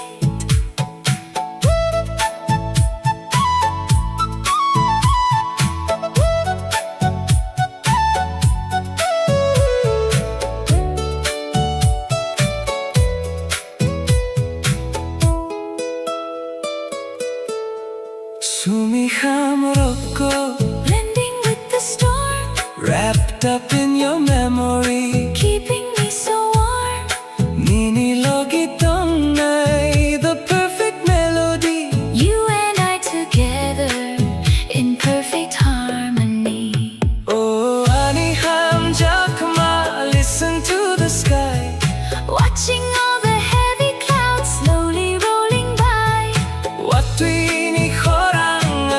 Speaker 2: watching all the heavy clouds slowly rolling by.
Speaker 1: What we need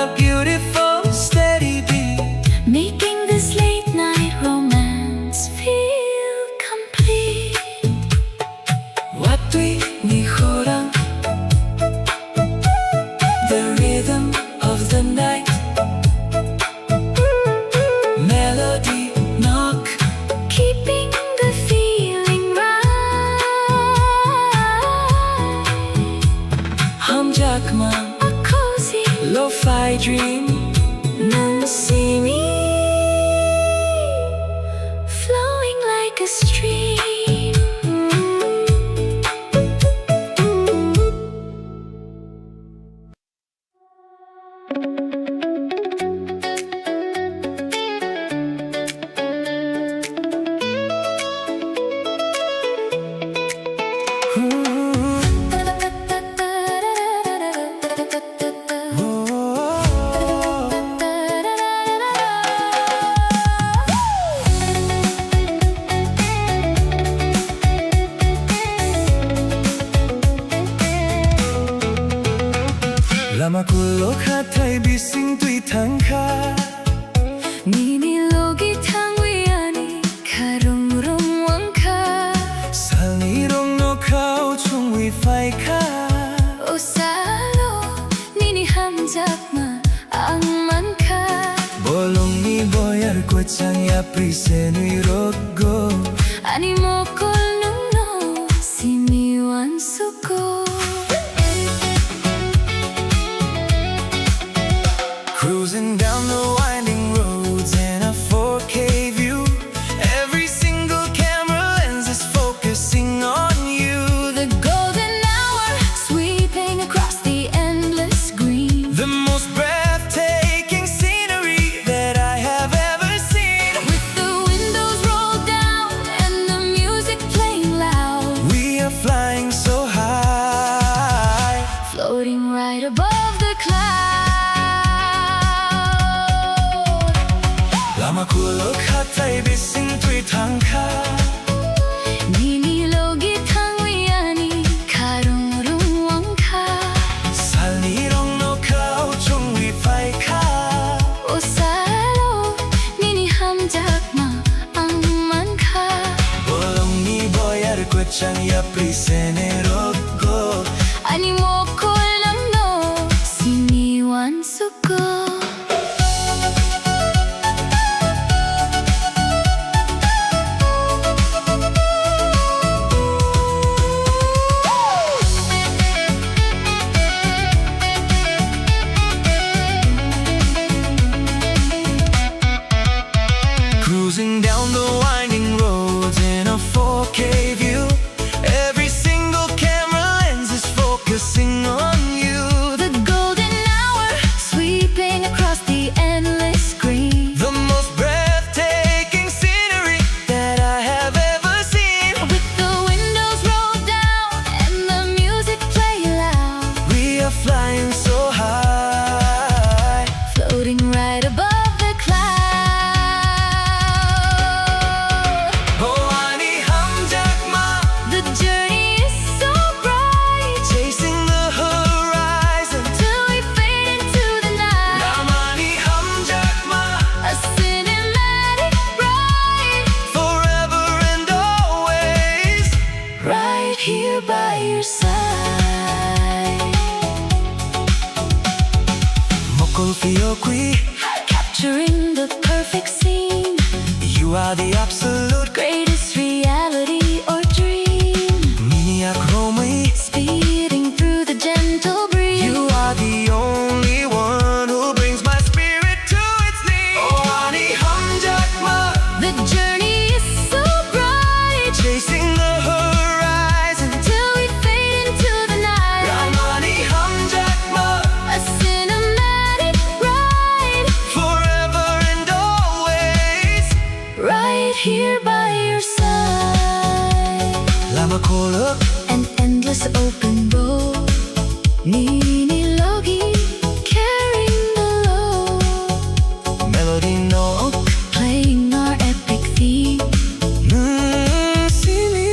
Speaker 1: a beautiful steady beat,
Speaker 2: Making this late night romance feel complete.
Speaker 1: what we need the rhythm of the night, melody knock,
Speaker 2: Keeping the feeling right.
Speaker 1: hamjakma,
Speaker 2: A cozy
Speaker 1: lo-fi dream,
Speaker 2: nun see me flowing like a stream.
Speaker 1: Lama kulok hatay bising tui tangka,
Speaker 2: Ninilogi tangwiani karungrung wangka.
Speaker 1: salirong no kau chung wi fai ka.
Speaker 2: Osalo nini hamjakma ang manka.
Speaker 1: Bolong ni boyar ko chang ya prisenui rogo,
Speaker 2: Animo kolnuno simiwan suko.
Speaker 1: cruising down the winding roads in a 4K view. Every single camera lens is focusing on you.
Speaker 2: The golden hour sweeping across the endless green.
Speaker 1: The most breathtaking scenery that I have ever seen.
Speaker 2: With the windows rolled down and the music playing loud,
Speaker 1: We are flying so high,
Speaker 2: floating right above the clouds.
Speaker 1: Lama kulok hatay bising tui tangka,
Speaker 2: Ninilogi tangwiani karungrung wangka.
Speaker 1: salirong no kau chung wi fai ka.
Speaker 2: Osalo nini hamjakma ang manka.
Speaker 1: Bolong ni boyar ko chang ya prisene rogo,
Speaker 2: Animo kolnuno simiwan suko.
Speaker 1: cruising down the winding roads in a 4K view. Every single camera lens is focusing on you.
Speaker 2: The golden hour sweeping across the endless green.
Speaker 1: The most breathtaking scenery that I have ever seen.
Speaker 2: With the windows rolled down and the music playing loud,
Speaker 1: We are flying so high,
Speaker 2: floating right above the clouds.
Speaker 1: oh ani hamjakma,
Speaker 2: The journey is so bright
Speaker 1: chasing the horizon.
Speaker 2: till we fade into the night.
Speaker 1: Ramani hamjakma,
Speaker 2: A cinematic ride,
Speaker 1: forever and always.
Speaker 2: right here by your side.
Speaker 1: Mokol fiokui,
Speaker 2: Capturing the perfect scene,
Speaker 1: you are the absolute
Speaker 2: greatest reality or dream.
Speaker 1: Miniak Romy.
Speaker 2: Speeding through the gentle breeze.
Speaker 1: You are the only one who brings my spirit to its knees. Oh, ani hamjakma,
Speaker 2: The journey is so bright
Speaker 1: chasing the horizon.
Speaker 2: till we fade into the night.
Speaker 1: Ramani hamjakma,
Speaker 2: A cinematic ride,
Speaker 1: forever and always.
Speaker 2: right here by your side.
Speaker 1: Lama kolok,
Speaker 2: An endless open road. Ninilogi carrying the load.
Speaker 1: melody no
Speaker 2: Playing our epic theme.
Speaker 1: sini.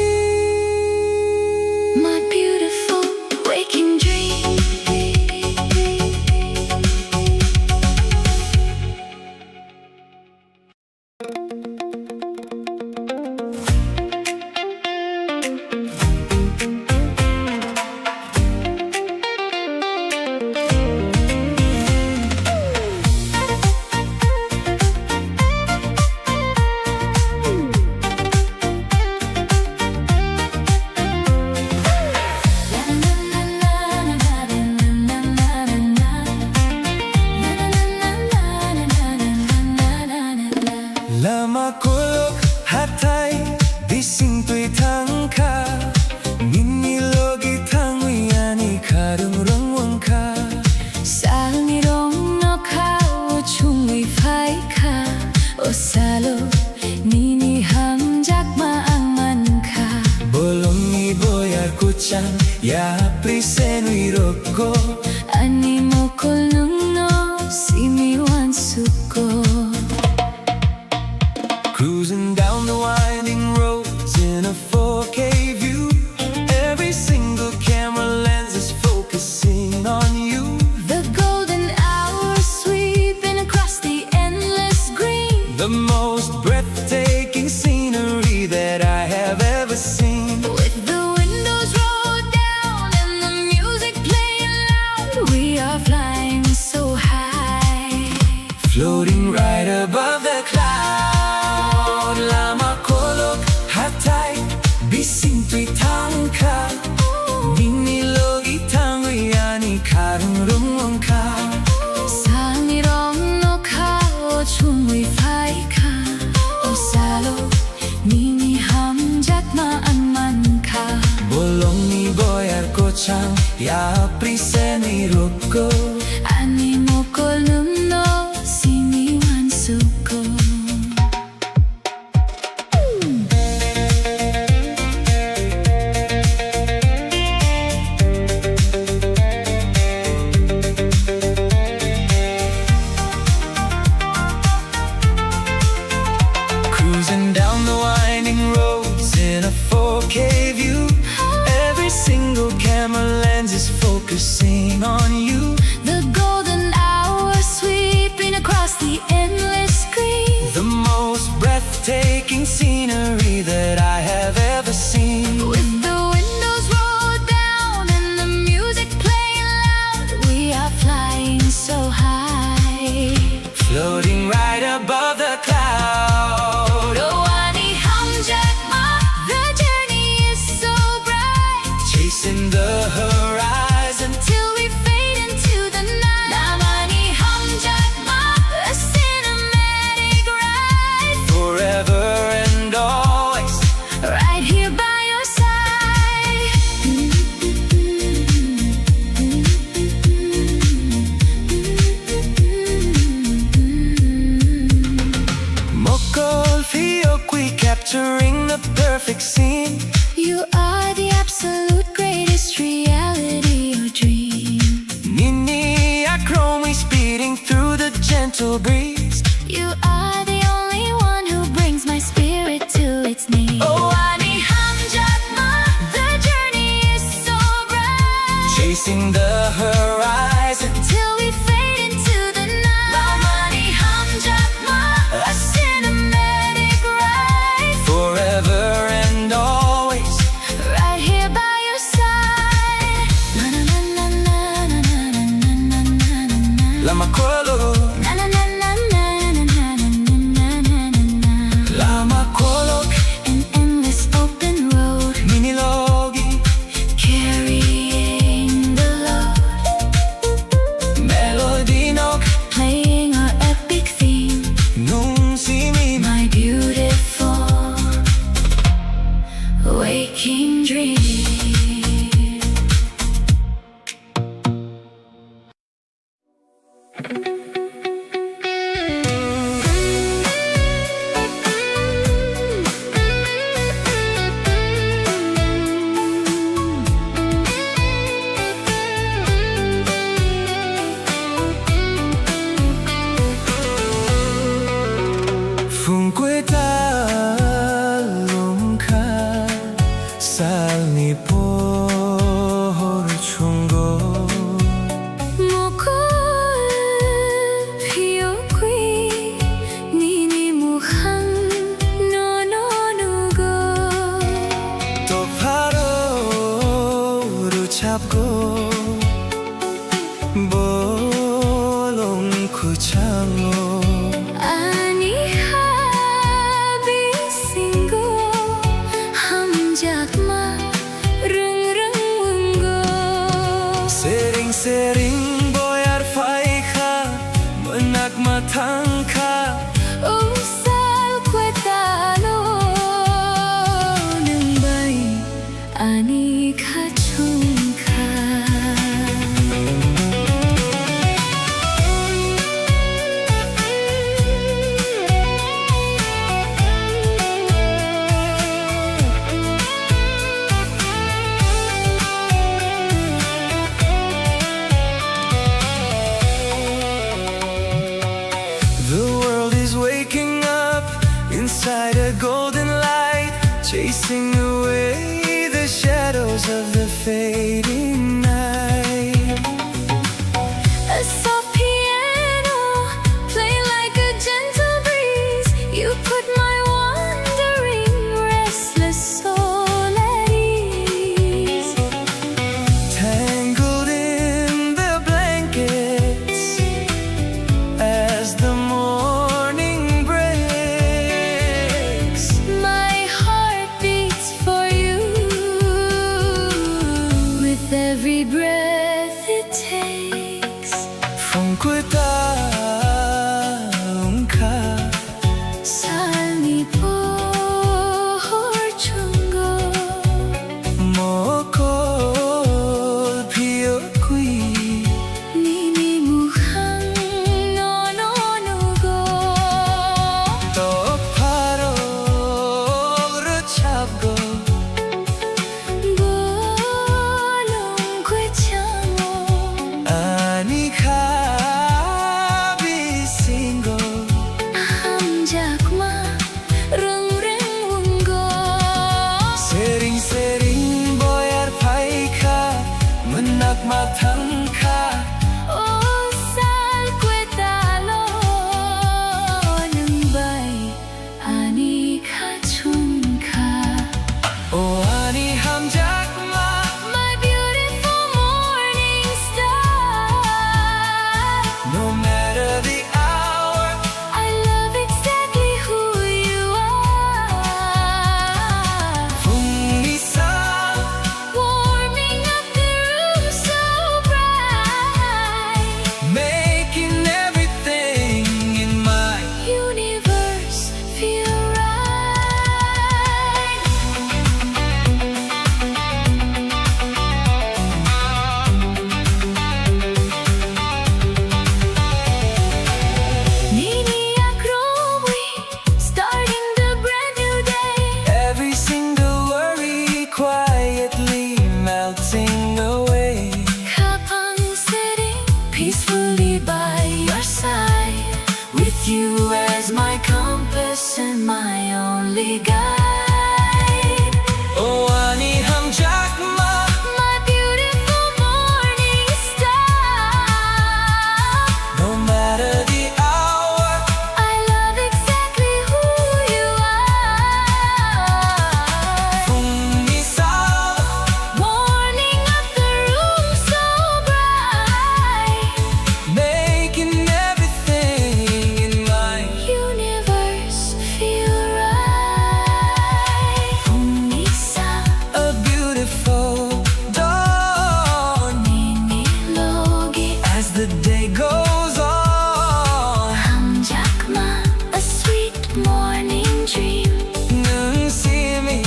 Speaker 1: chan ya prisen wiroko
Speaker 2: Ani mo kolung no simiwan suko.
Speaker 1: Cruising down the winding roads in a 4K view. Every single camera lens is focusing on you.
Speaker 2: The golden hour sweeping across the endless green.
Speaker 1: The most breathtaking scenery that I have ever seen.
Speaker 2: With the windows rolled down and the music playing loud, we are flying so high,
Speaker 1: Floating right above the cloud. Lama kolok hatay bising tui tangka. Nini logi tangri ani karung rungwang ka.
Speaker 2: Sangirong no ka o chungwi phai ka. O salo nini hamjat maan man ka.
Speaker 1: Bolong ni boyar kochang ya prisen iroko.
Speaker 2: Ani mo kolum no simiwan suko.
Speaker 1: Cruising down the winding roads in a 4K view. Every single camera lens is focusing on you.
Speaker 2: The golden hour sweeping across the endless screen.
Speaker 1: The most breathtaking scenery that I have ever seen.
Speaker 2: With the windows rolled down and the music playing loud, we are flying so high,
Speaker 1: Floating right above the cloud.
Speaker 2: Oh, ani hamjat ma, the journey is so bright,
Speaker 1: Chasing the horizon.
Speaker 2: till we fade into the night. Namani hamjat ma, a cinematic ride,
Speaker 1: Forever and always.
Speaker 2: right here by your side.
Speaker 1: Mokol Fiokwi capturing the perfect scene.
Speaker 2: You are the absolute greatest reality or dream.
Speaker 1: Nini Akromi speeding through the gentle breeze.
Speaker 2: You are the only one who brings my spirit to its knees. Oh, ani hamjat ma, the journey is so bright,
Speaker 1: Chasing the horizon.
Speaker 2: till we fade into the night. Namani hamjat ma, a cinematic ride,
Speaker 1: Forever and always.
Speaker 2: right here by your side. Na na na na na na na na na na na.
Speaker 1: Lama kolo.
Speaker 2: Na na na na na na na na na na na.
Speaker 1: Lama kolo.
Speaker 2: An endless open road,
Speaker 1: Mini logi.
Speaker 2: carrying the load,
Speaker 1: Melody nok.
Speaker 2: playing our epic theme.
Speaker 1: Nung simi.
Speaker 2: My beautiful waking dream.
Speaker 1: Phung quê ta lung kha. Sal ni por chungo.
Speaker 2: Mokol phiokwi nini mukhang no no nugo.
Speaker 1: To pharo ru chapgo. Bolong kuchango.
Speaker 2: Ani habisingo hamjat ma rung rung wunggo.
Speaker 1: Sering sering boyar faikha. Menak matangka.
Speaker 2: Oh sal kwetalo nung bay ani kachungka.
Speaker 1: away the shadows of the fading night.
Speaker 2: A soft piano play like a gentle breeze. You put my wandering, restless soul at ease.
Speaker 1: Tangled in the blankets as the morning breaks.
Speaker 2: My heart beats for you with every breath it takes.
Speaker 1: Fungkuta
Speaker 2: Salmi porchungo
Speaker 1: mokol piyokui
Speaker 2: nini mukhang no no nugo
Speaker 1: to paro ruchapgo
Speaker 2: bolong kwechamo
Speaker 1: ani khabi singo
Speaker 2: hamjakma rung reng ungo
Speaker 1: sering sering boyar paika menak matangka
Speaker 2: o sal kwetalo nang bay ani khachunka.
Speaker 1: oh ani hamjakma
Speaker 2: My beautiful morning star,
Speaker 1: no matter the hour
Speaker 2: I love exactly who you are.
Speaker 1: fungisa
Speaker 2: Warming up the room so bright,
Speaker 1: making everything in my
Speaker 2: universe feel right. Nini akrowi, starting the brand new day.
Speaker 1: every single worry quietly melting away.
Speaker 2: Kapang sitting peacefully by your side, with you as my compass and my only guide.
Speaker 1: oh ani hamjakma
Speaker 2: My beautiful morning star,
Speaker 1: no matter the hour
Speaker 2: I love exactly who you are.
Speaker 1: fungisa
Speaker 2: Warming up the room so bright,
Speaker 1: making everything in my
Speaker 2: universe feel right. Umisa
Speaker 1: a beautiful dawn
Speaker 2: nini logi
Speaker 1: as the day goes on.
Speaker 2: hamjakma, a sweet morning dream
Speaker 1: Nung see me,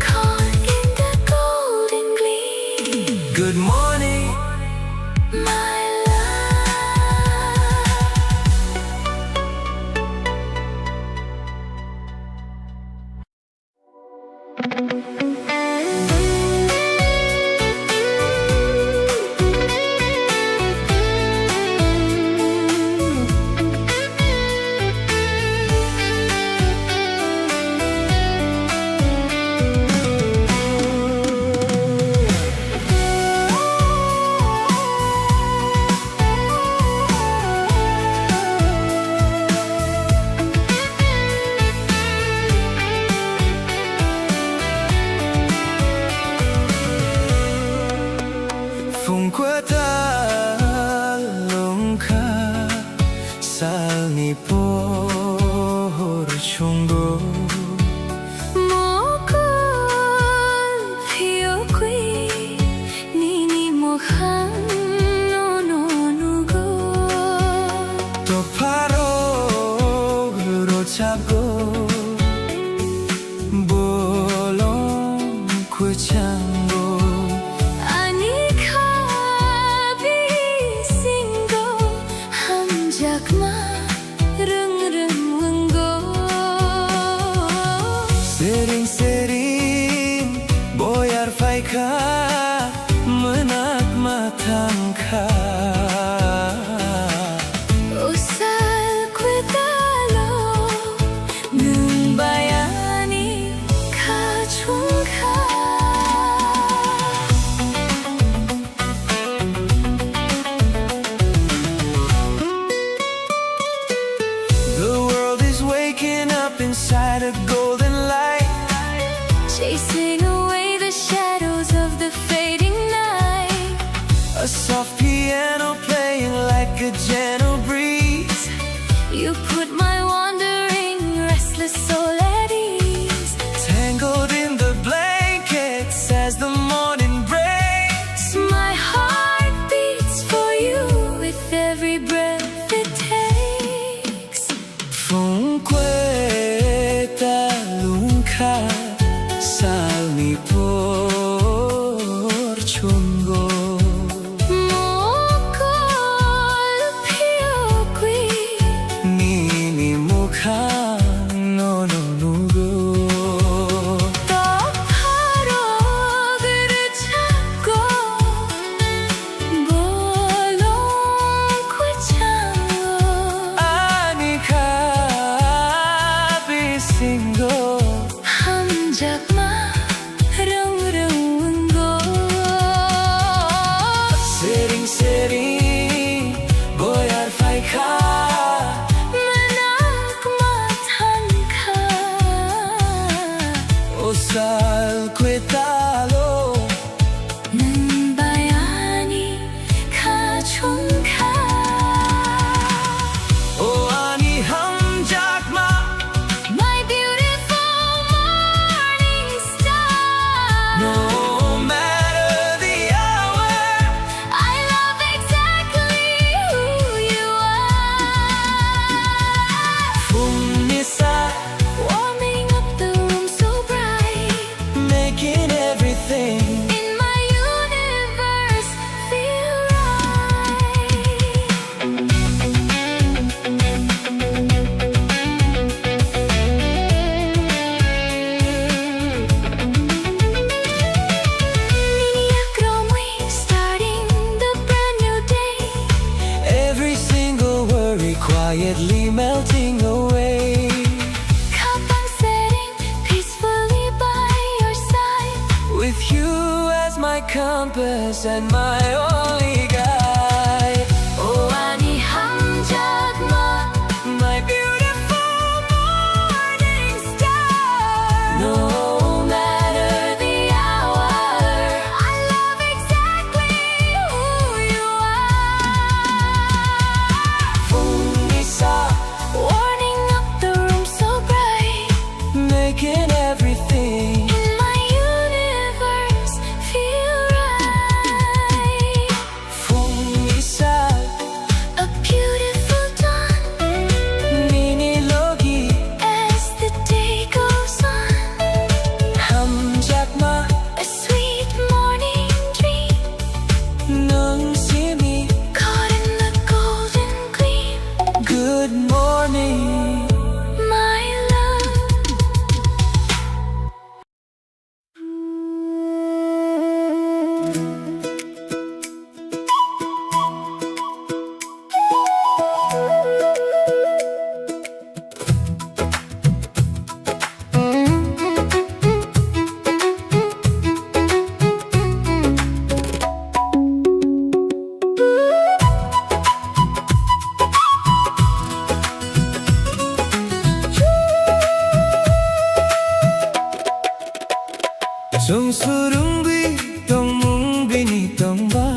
Speaker 2: caught in the golden gleam.
Speaker 1: good morning.
Speaker 2: My love.
Speaker 1: Fungkuta longka salni porchungo
Speaker 2: Mokol piyokui nini mukhang no no nugo
Speaker 1: to paro ruchapgo bolong kwechango
Speaker 2: ani khabi singo hamjakma rung rung ungo
Speaker 1: sering sering boyar paika menak matangka
Speaker 2: usal kwetalo nung bayani kachungka.
Speaker 1: face as the morning breaks.
Speaker 2: My heart beats for you with every breath it takes.
Speaker 1: Phong quê ta lung kha salmi por chungo.
Speaker 2: Mokol pio qui
Speaker 1: Nini mukha no no nugo.
Speaker 2: Kokborok chako bolong kuchango.
Speaker 1: Ani kha bisingo.
Speaker 2: Hum jakma rung rungo.
Speaker 1: Sering sering boyar phai kha.
Speaker 2: Manak mathan kha.
Speaker 1: Osal kwetalo
Speaker 2: Nang bayani ka chung ka.
Speaker 1: o ani hum jakma.
Speaker 2: My beautiful morning star.
Speaker 1: No matter the hour,
Speaker 2: I love exactly who you are.
Speaker 1: Funisa
Speaker 2: Warming up the room so bright.
Speaker 1: making everything.
Speaker 2: In my universe feel right. Starting the brand new day.
Speaker 1: Every single worry quietly melting away.
Speaker 2: Cup I'm setting peacefully by your side.
Speaker 1: With you as my compass and my only guide.
Speaker 2: Oh, ani hum jagma.
Speaker 1: My beautiful morning star. No matter the hour,
Speaker 2: I love exactly who you are.
Speaker 1: Funisa
Speaker 2: Warming up the room so bright.
Speaker 1: making everything.
Speaker 2: In my universe feel right.
Speaker 1: Funisa
Speaker 2: A beautiful dawn
Speaker 1: nini logi
Speaker 2: as the day goes on.
Speaker 1: hum jakma
Speaker 2: A sweet morning dream
Speaker 1: nung simi.
Speaker 2: caught in the golden gleam.
Speaker 1: Good morning.
Speaker 2: My love.
Speaker 1: Sungsurungbi tongmung bini tongba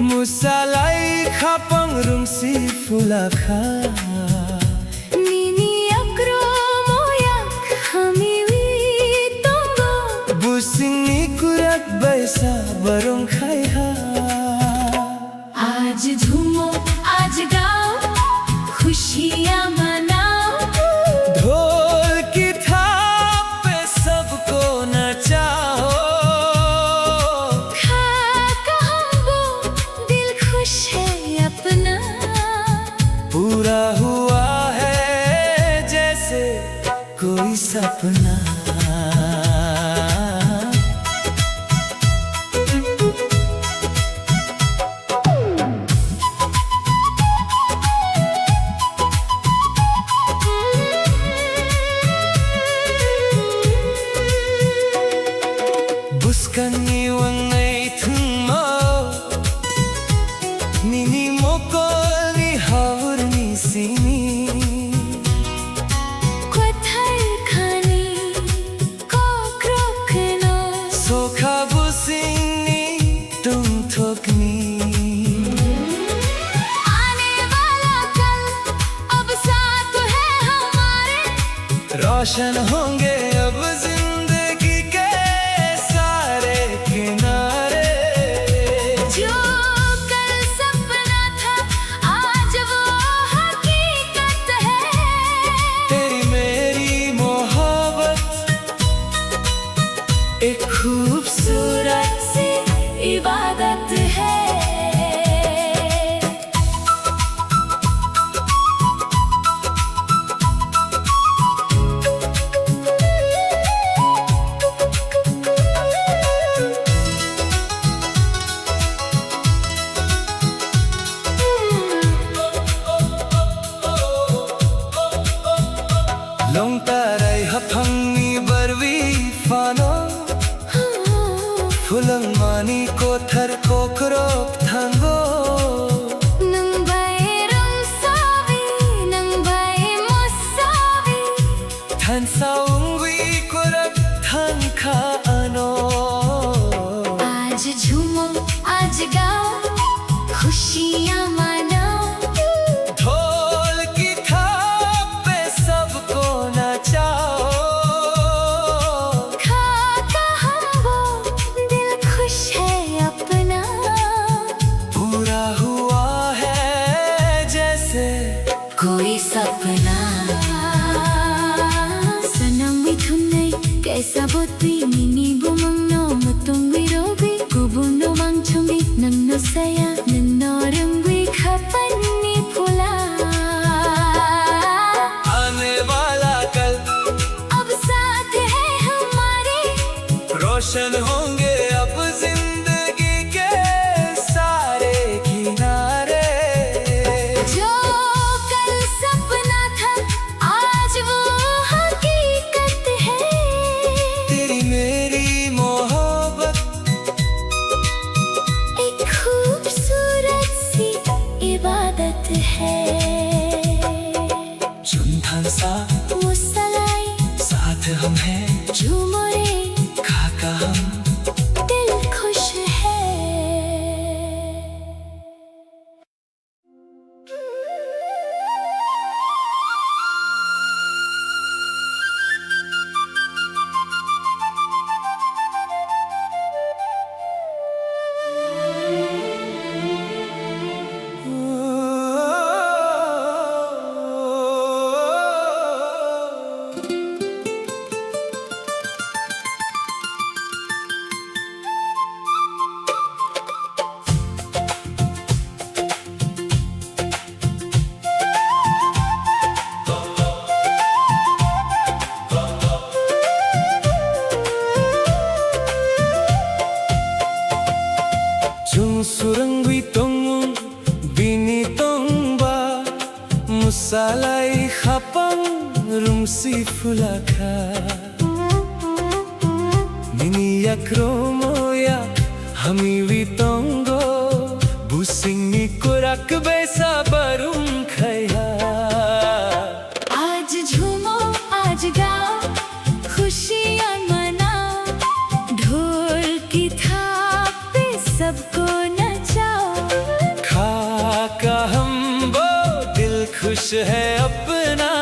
Speaker 1: Musalai khapang rungsi fulakha
Speaker 2: Nini akro moyak hamiwi tongo.
Speaker 1: Busingni kurak baisa barong khaiha
Speaker 2: आज झूमो आज गाओ खुशियाँ मनाओ.
Speaker 1: ढोल की थाप पे सबको नचाओ
Speaker 2: खाका हमको दिल खुश है अपना.
Speaker 1: पूरा हुआ है जैसे कोई सपना Buskan iwang ay thungmo Nini mokol ni haur ni sini
Speaker 2: Kwathar khani Kokborok no.
Speaker 1: Sokha busingni tung thokni
Speaker 2: आने वाला कल अब साथ है हमारे.
Speaker 1: रोशन होंगे अब जिंदगी के
Speaker 2: खूबसूरत सी इबादत है।
Speaker 1: Longtaray haphangi barwi fano Fulang mani ko thar kokborok thango
Speaker 2: Nang bayram savi, nang bay mosavi
Speaker 1: Than saungwi korak thang kha ano
Speaker 2: आज झूमो आज गाओ खुशियाँ मनाओ
Speaker 1: ढोल की थाप पे सबको नचाओ
Speaker 2: खाका हम वो दिल खुश है अपना
Speaker 1: पूरा हुआ है जैसे
Speaker 2: कोई सपना सनम मिथुनै कैसा बोती mini bumang no mutong wirobi kubun no mangchungi nang no saya nang rangwi kapan ni pula
Speaker 1: आने वाला कल
Speaker 2: अब साथ है हमारे
Speaker 1: रोशन होंगे अब जिंदगी के सारे किनारे
Speaker 2: जो कल सपना था आज वो हकीकत है
Speaker 1: तेरी मेरी मोहब्बत
Speaker 2: एक खूबसूरत सी इबादत है
Speaker 1: चुनथन सा
Speaker 2: मुसलाई
Speaker 1: साथ हम हैं
Speaker 2: झूमो रे
Speaker 1: खाका हम
Speaker 2: दिल खुश है।
Speaker 1: Jung surangwi tong bini tongba musalai khapang rumsi fulaka nini yakromo yak hami wi tongo busing ni korak besa barum khaya
Speaker 2: आज झूमो आज गाओ खुशियाँ मनाओ ढोल की थाप पे सबको नचाओ
Speaker 1: खाका हम वो दिल खुश है अपना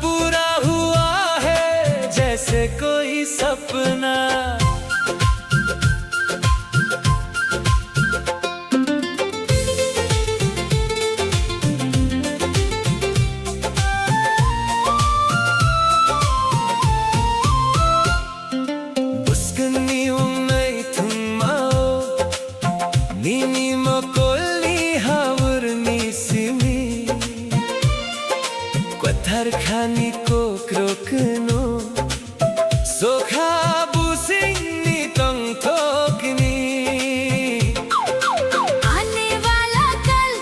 Speaker 1: पूरा हुआ है जैसे कोई सपना Buskani umay thumao Nini mokoli haurni simi Kwathar khani kokrokno Sokha busingni tong thokni
Speaker 2: आने वाला कल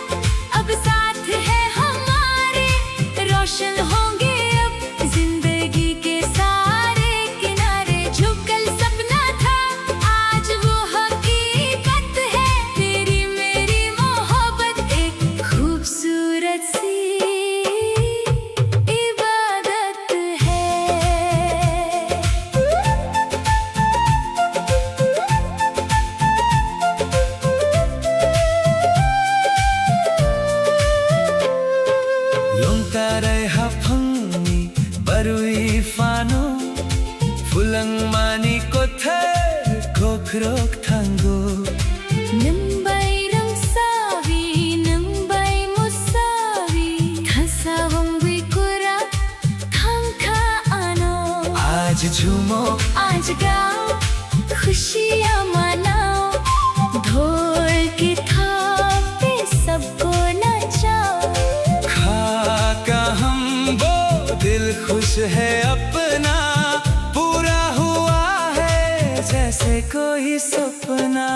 Speaker 2: अब साथ है हमारे रोशन होंगे अब जिंदगी के सारे किनारे जो कल सपना था आज वो हकीकत है तेरी मेरी मोहब्बत एक खूबसूरत सी इबादत है।
Speaker 1: Longtaray haphangi barui fano Fulang mani ko thar kokborok thango
Speaker 2: Nang bayram savi, nang bay mosavi Thasawang wikura thangka ano
Speaker 1: आज झूमो
Speaker 2: आज गाओ खुश खुशियाँ मनाओ, ढोल की थाप पे सबको नचाओ।
Speaker 1: खाका हम वो दिल खुश है अपना, पूरा हुआ है जैसे कोई सपना।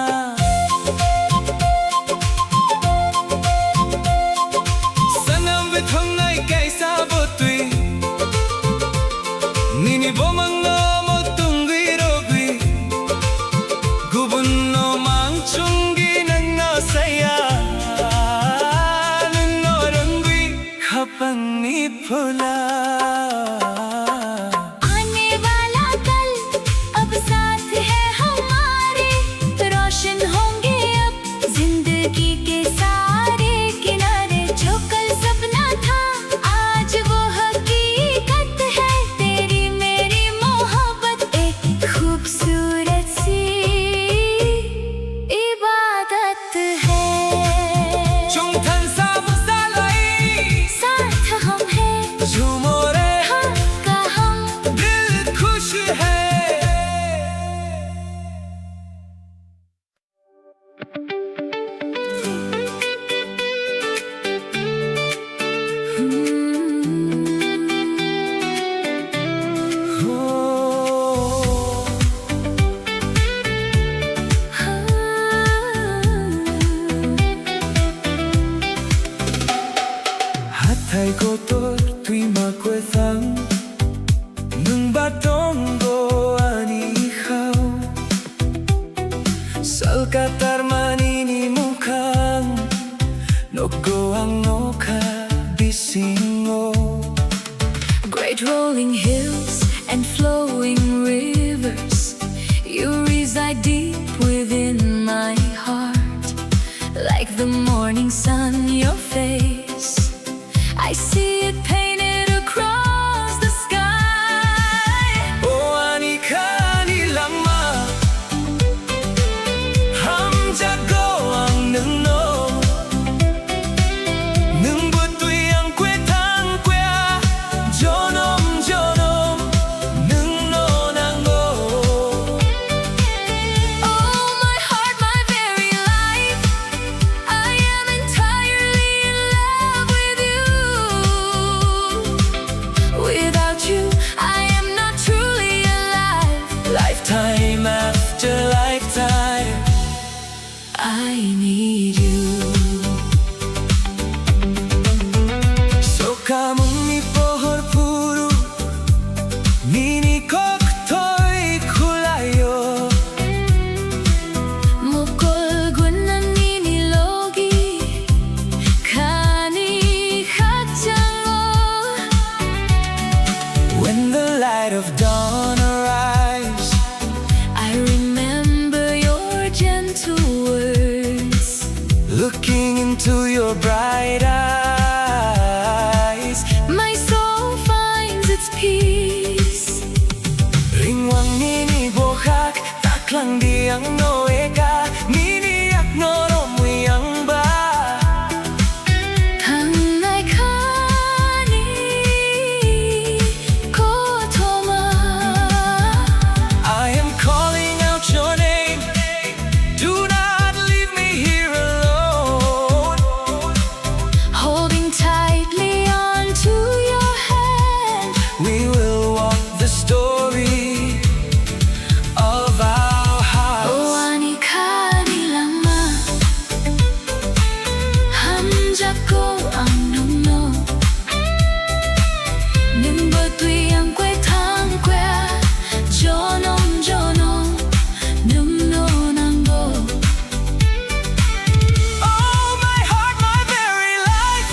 Speaker 1: सनम बिथम नहीं कैसा बोतुई, निनी बोमंगो मोतुंगी रोबी, गुबुन्नो मांगचुंगी नन्नो सया, नन्नो रंगी खपंगी फुला।
Speaker 2: आने वाला कल अब साथ है हमारे, रोशन होंगे अब जिंदगी के सारे किनारे। जो कल सपना था आज वो हकीकत है, तेरी मेरी मोहब्बत एक खूबसूरत सी इबादत है।
Speaker 1: चुंगथन सा मुसालाई,
Speaker 2: साथ हम हैं,
Speaker 1: झूमो रे
Speaker 2: हम का हम।
Speaker 1: दिल खुश है। Hathai kotor tui makwethang, nung batongo ani ikaw. Salkatar manini mukhang, nogo ang noka bisingo.
Speaker 2: Great rolling hills and flowing rivers, you reside deep within my heart. Like the morning sun, your face, I see it painted across the sky.
Speaker 1: O ani ka ni lama, ham jago ang nung no, nung butui ang kwetang kwea, jonom jonom, nung no nango.
Speaker 2: Oh, my heart, my very life, I am entirely in love with you. Without you, I am not truly alive.
Speaker 1: Lifetime after lifetime,
Speaker 2: I need you.
Speaker 1: so kamong mi pohor puro, nini koktoy kulayo.
Speaker 2: Mukul gunan ninilogi, kani kachango.
Speaker 1: When the light of dawn arrives,
Speaker 2: I remember your gentle words.
Speaker 1: looking into your bright eyes,
Speaker 2: My soul finds its peace.
Speaker 1: ringwang nini bohak, taklang diang noeka, nini ak noromuyang ba.
Speaker 2: Hangnai kani kotoma.
Speaker 1: I am calling out your name, do not leave me here alone.
Speaker 2: Holding tightly onto your hand,
Speaker 1: We will walk the story of our house.
Speaker 2: oh ani kani lama. Hamjako ang nungno, nung batui ang kwetang kwea, jonom jonom, nungno nanggo.
Speaker 1: Oh, my heart, my very life,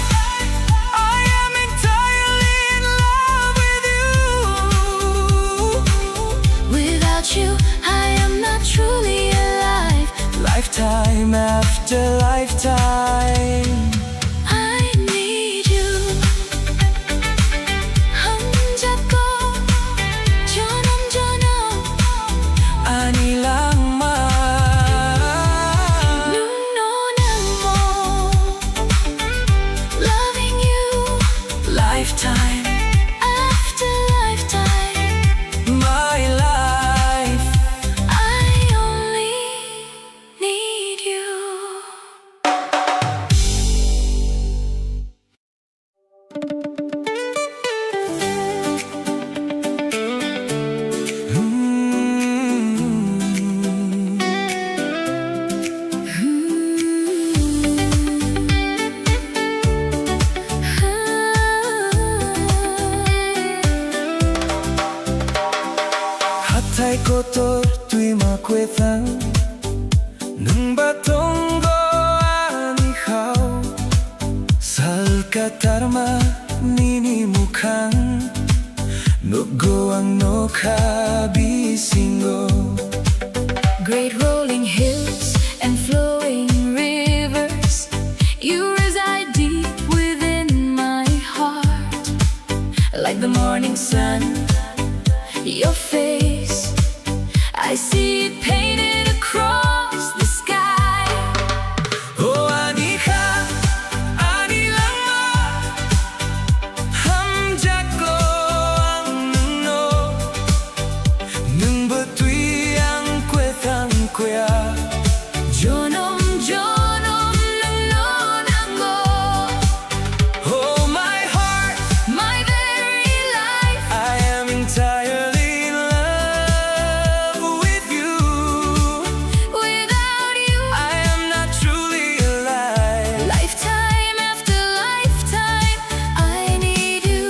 Speaker 1: I am entirely in love with you.
Speaker 2: Without you, I am not truly alive.
Speaker 1: Lifetime after lifetime,
Speaker 2: I need you. Hamjako, jonom jonom,
Speaker 1: ani lang ma.
Speaker 2: nungno nangmo. Loving you,
Speaker 1: Lifetime,
Speaker 2: after lifetime,
Speaker 1: my life.
Speaker 2: I
Speaker 1: quethang nung batong go ani hao salkatarma nini mukhang nugo ang nokha bisingo.
Speaker 2: Great rolling hills and flowing rivers, you reside deep within my heart. Like the morning sun, your face, I see it painted across the sky.
Speaker 1: Oh ani ka, ani lang ma, hamjak ko ang nuno, nung batuy ang kwethang kuya.
Speaker 2: Jonom, jonom, nuno nango.
Speaker 1: Oh my heart,
Speaker 2: My very life,
Speaker 1: I am entirely in love with you.
Speaker 2: without you,
Speaker 1: I am not truly alive.
Speaker 2: lifetime after lifetime, I need you.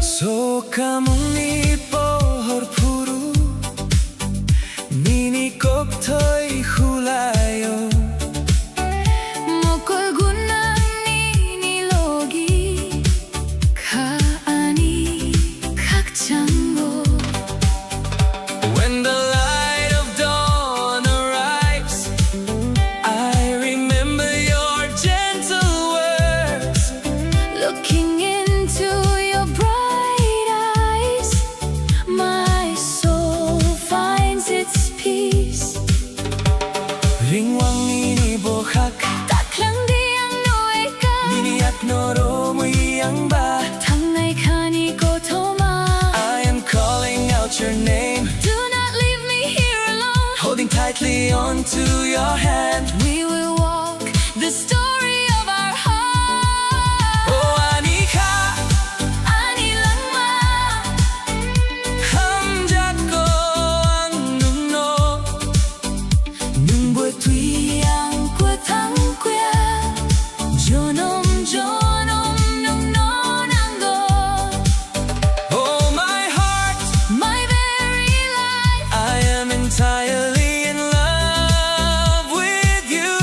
Speaker 1: So kamuni pohor puru nini koktoy hulayo.
Speaker 2: Mokol gunang ninilogi kaani kakchango.
Speaker 1: When the light of dawn arrives, I remember your gentle words.
Speaker 2: Looking into your bright eyes, my soul finds its peace.
Speaker 1: Ringwang nini bohak,
Speaker 2: Taklang di ang noe ka,
Speaker 1: nini at noro mo iyang ba.
Speaker 2: tangnay ka ni kotoma.
Speaker 1: I am calling out your name,
Speaker 2: Do not leave me here alone.
Speaker 1: holding tightly onto your hand.
Speaker 2: We will walk the story of our heart.
Speaker 1: Oh anika,
Speaker 2: Ani lang ma,
Speaker 1: hamjak ko ang nuno, nung batuy
Speaker 2: ang kwetang kwe. Jonom, jonom, nung nonango.
Speaker 1: oh my heart,
Speaker 2: My very life,
Speaker 1: I am entirely in love with you.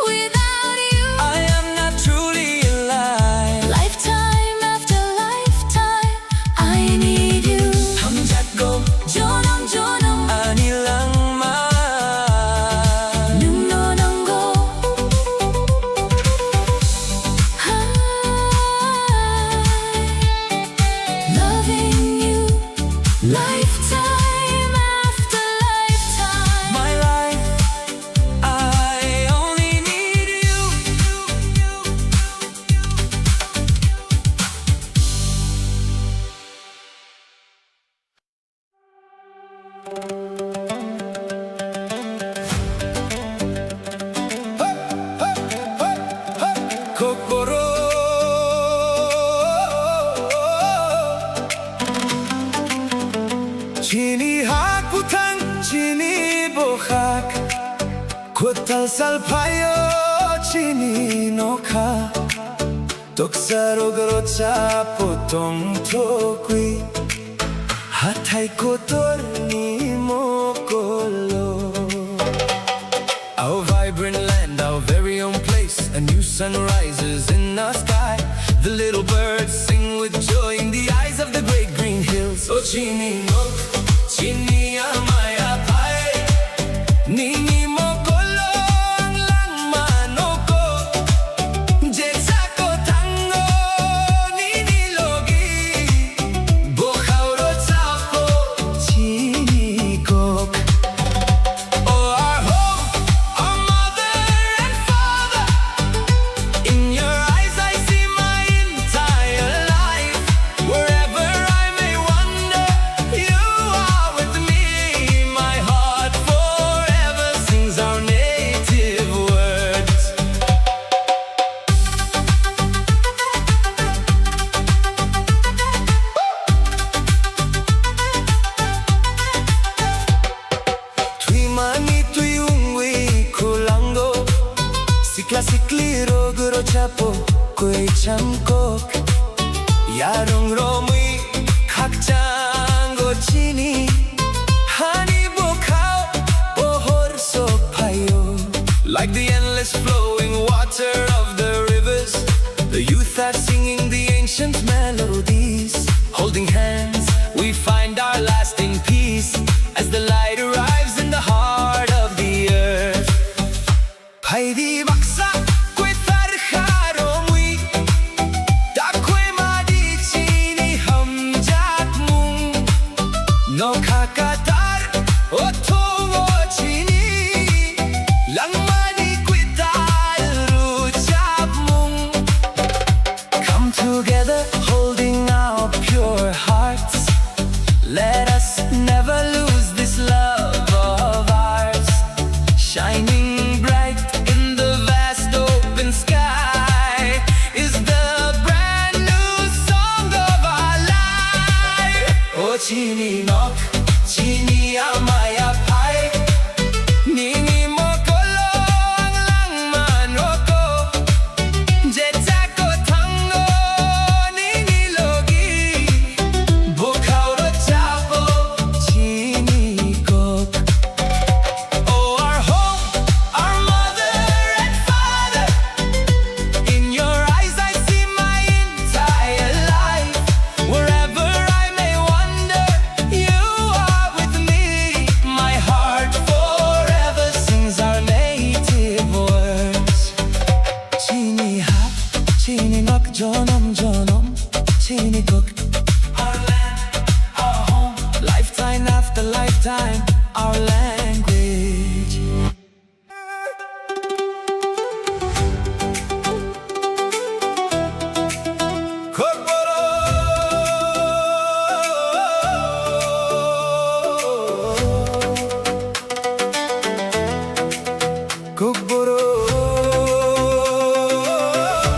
Speaker 2: without you,
Speaker 1: I am not truly alive.
Speaker 2: lifetime after lifetime, I need you.
Speaker 1: hamjak ko
Speaker 2: Jonom, jonom,
Speaker 1: ani lang ma.
Speaker 2: nung nonango. Loving you, lifetime after lifetime.
Speaker 1: My life, I only need you. Kokborok Chini hak putang chini bohak Kutal salpayo chini nokha Toksaro grocha potong tokwi Hatai kotor ni mokolo. Our vibrant land, our very own place. A new sun rises in the sky. The little birds sing with joy in the eyes of the great green hills. Oh chini nok, chini amaya pai, nini mokolo ang lang manoko. Jetsako tango nini logi, bokauro tapo chini kok. Oh our home, our mother and father. In your eyes I see my entire life. Wherever I may wander, you are with me. My heart forever 참고 야롱로미 각장고 지니 하니보카오 보홀 속파요 Like the endless flowing water of the rivers The youth are singing the ancient melodies Holding hands, we find our lasting peace As the light arrives in the heart of the earth Haidi baksa kwe tarharo mui Da kwe madi chini hamjak mung No kakatar otowo chini Lang madi kwe taru chap mung Come together holding our pure hearts Let us never lose this love of ours Shining bright in the vast open sky Is the brand new song of our life Oh chini nok, chini amaya pai Nini mokolo ang langman oko Jetako tango nini logi Bukauro chapo chini kok Oh our home, our mother and father In your eyes I see my entire life Wherever I may wander, you are with me My heart forever sings our native words Chini ha, chini nok jonom jonom Chini cook Our land, our home Lifetime after lifetime Our language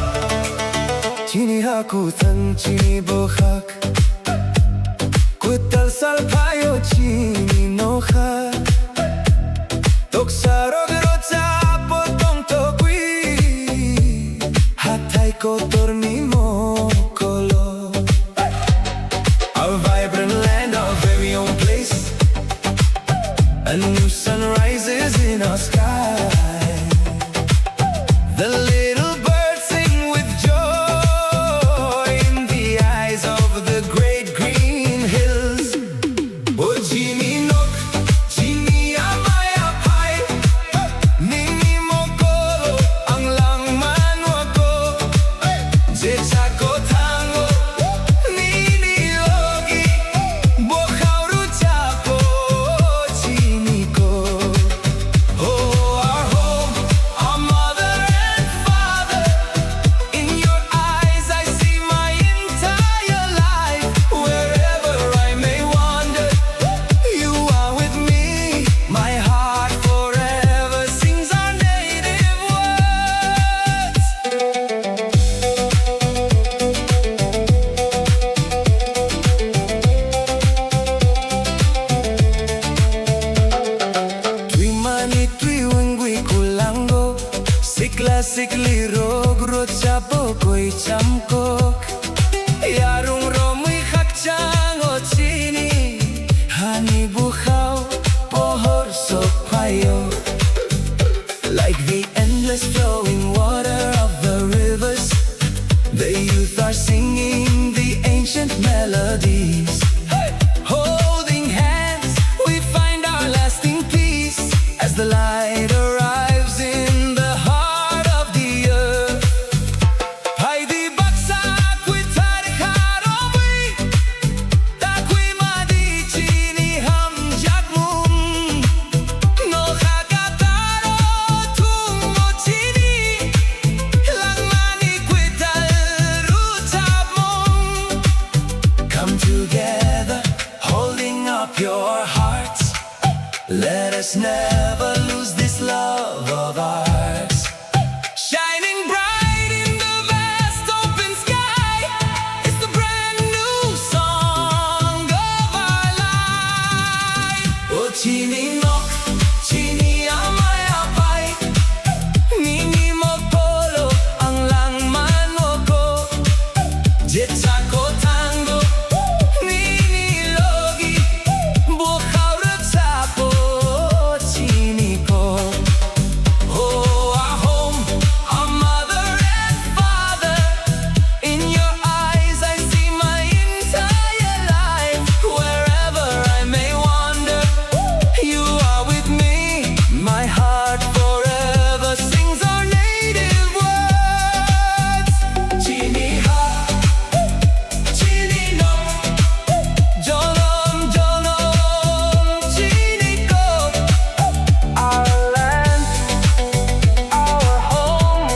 Speaker 1: Kokborok Chini haku tan chini bohak Kutal salpayo chini noha Toksaro chapo tong tokwi Hatay ko torni mo kolo A vibrant land, our very own place A new sun rises in our sky The little birds sing with joy In the eyes of the great green hills Oh chini nok, chini amaya pai Nini mokolo ang langman wako Jechako tango nini logi Bokauru chapo chini ko Oh our home, our mother and father In your eyes I see my entire life Wherever I may wander, you are with me My heart forever sings our native words Tui mani tui wingwi kulango Sikla sikli rogro chapo koi chamkok Yarung romui hakchang o chini Hani bukhao pohor sokpayo Like the endless flowing water of the rivers The youth are singing the ancient melodies Holding hands, we find our lasting peace As the light arrives in the heart of the earth Haidi baksa kwi tarharomi Takwi madi chini hamjak mung No hakataro tungo chini Lang mani kwi taru chap mung Come together, holding up your hearts Let us never lose this love of ours Shining bright in the vast open sky It's the brand new song of our life Oh chini nok, chini amaya pai Nini mokolo ang langman wako Dzieciako tango, nini logi, buchał rybcapo, ciniko. Oh, our home, our mother and father. In your eyes I see my entire life. Wherever I may wander, you are with me. My heart forever sings our native words. Chini ha, chini no, jolom jolom, chini ko. Our land, our home,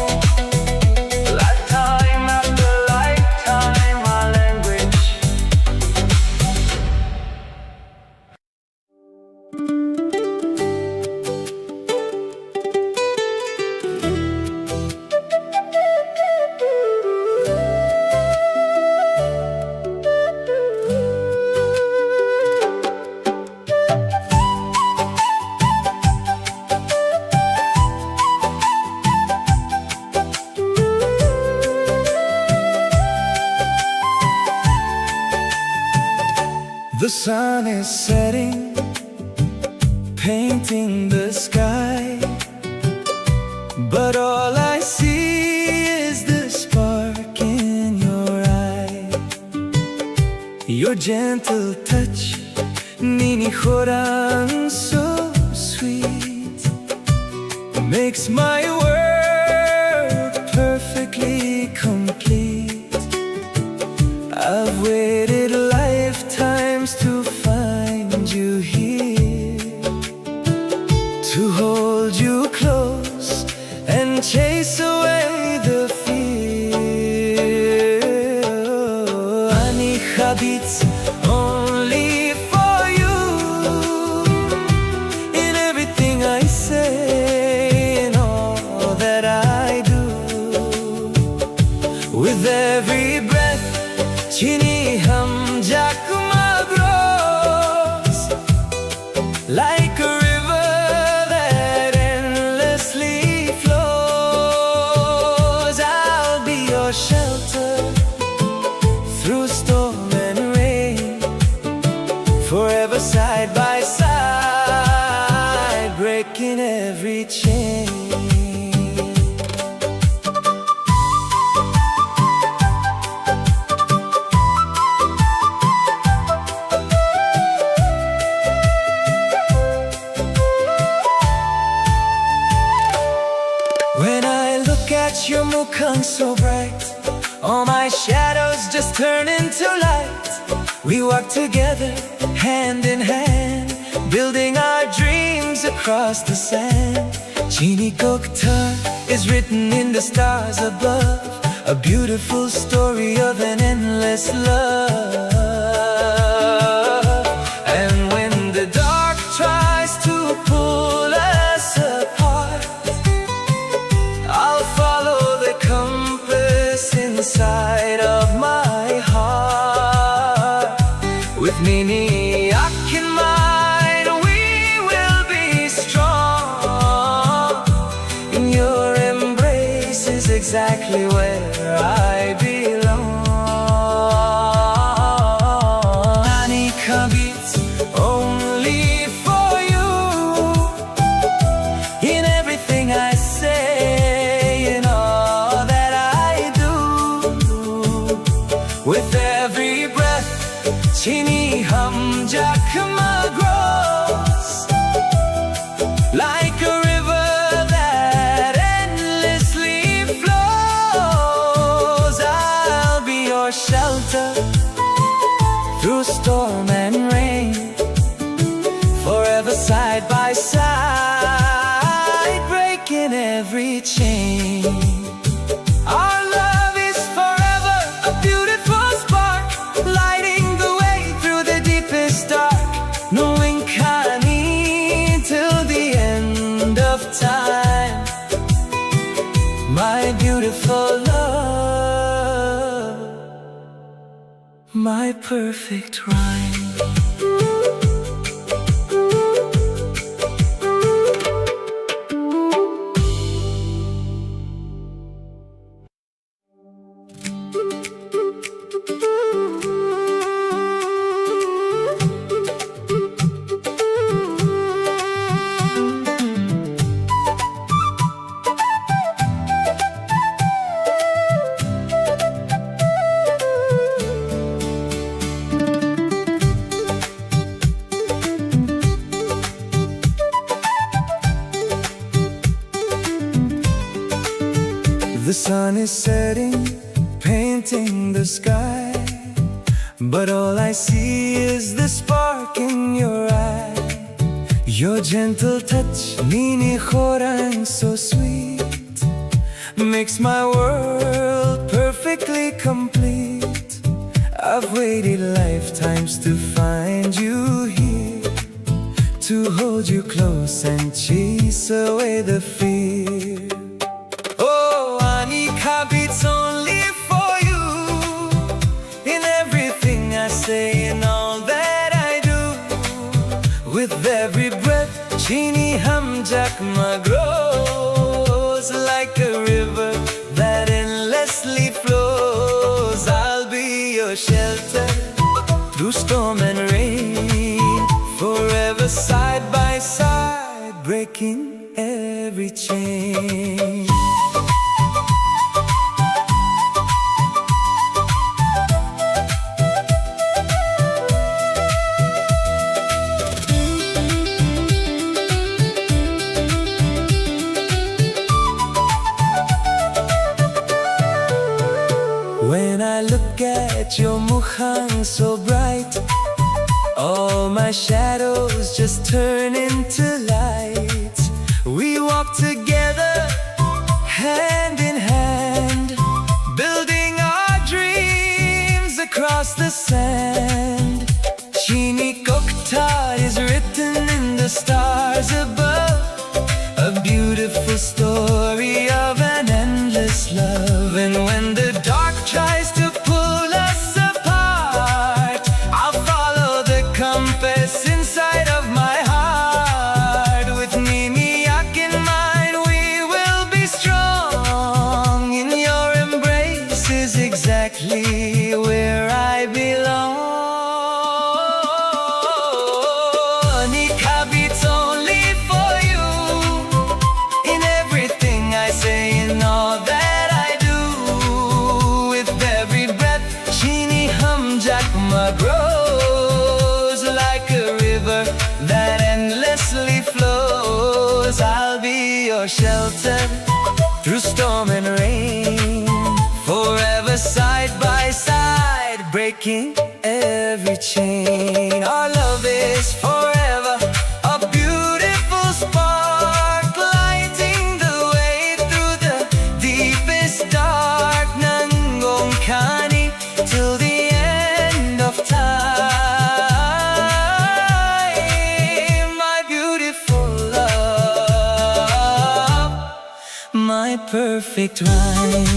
Speaker 1: lifetime after lifetime, our language. The sun is setting, painting the sky, but all I see is the spark in your eye. Your gentle touch, nini choran, so sweet, makes my world perfectly complete. I've waited lifetimes to find you here, to hold you close and chase away the fear. Ani habits only for you, in everything I say, in all that I do. With every breath, chini hum jakuma grows, like a river that endlessly flows. I'll be your shelter through storm and rain, forever side by side, breaking every chain. When I look at your mukang so bright, all my shadows just turn into light. We walk together, hand in hand, building our dreams across the sand. Chini Kokta is written in the stars above, a beautiful story of an endless love. And when the dark tries to pull us apart, I'll follow the compass inside of my heart. With Nini Akin we will be strong. In your embrace is exactly where I belong. Ani kabits only for you, in everything I say, in all that I do. With every breath, chini hum jakama grows, like a river that endlessly flows. I'll be your shelter through storm and rain, forever side by side, breaking every chain. Our love is forever a beautiful spark, lighting the way through the deepest dark, knowing Kani till the end of time. My beautiful love, my perfect rhyme. sun is setting, painting the sky, but all I see is the spark in your eye. Your gentle touch, nini khorang, so sweet, makes my world perfectly complete. I've waited lifetimes to find you here, to hold you close and chase away the fear. Oh, Anika beats only for you, in everything I say and all that I do. With every breath, chini hamjakma grows like a river that endlessly flows. I'll be your shelter through storm and rain, forever side by side, breaking every chain. When I look at your mukhang so bright, all my shadows just turn into light. We walk together, hand in hand, building our dreams across the sand. Chini Koktar is written in the stars above, a beautiful story of an endless love. And when the dark tries to pull us apart, I'll follow the compass inside of my heart. With Nimiyak in mind, we will be strong. In your embrace is exactly where I belong. Nika beats only for you, in everything I say and all that I do. With every breath, chini hamjakma grows like a river that endlessly flows. I'll be your shelter through storm and rain, forever side by side, breaking every chain. Our love is forever, a beautiful spark, lighting the way through the deepest dark. Nangong kani till the end of time. My beautiful love, my perfect rhyme.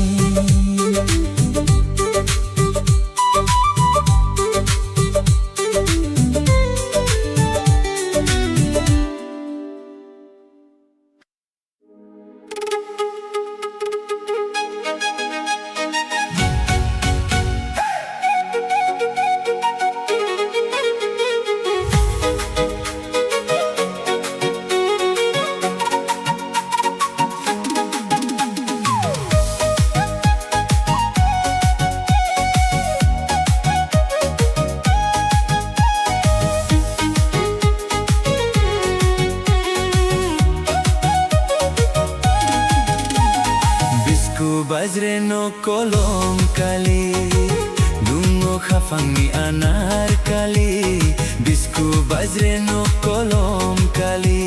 Speaker 1: Bajre no kolom kali, dungo khafangni anar kali. Bisku bajre no kolom kali,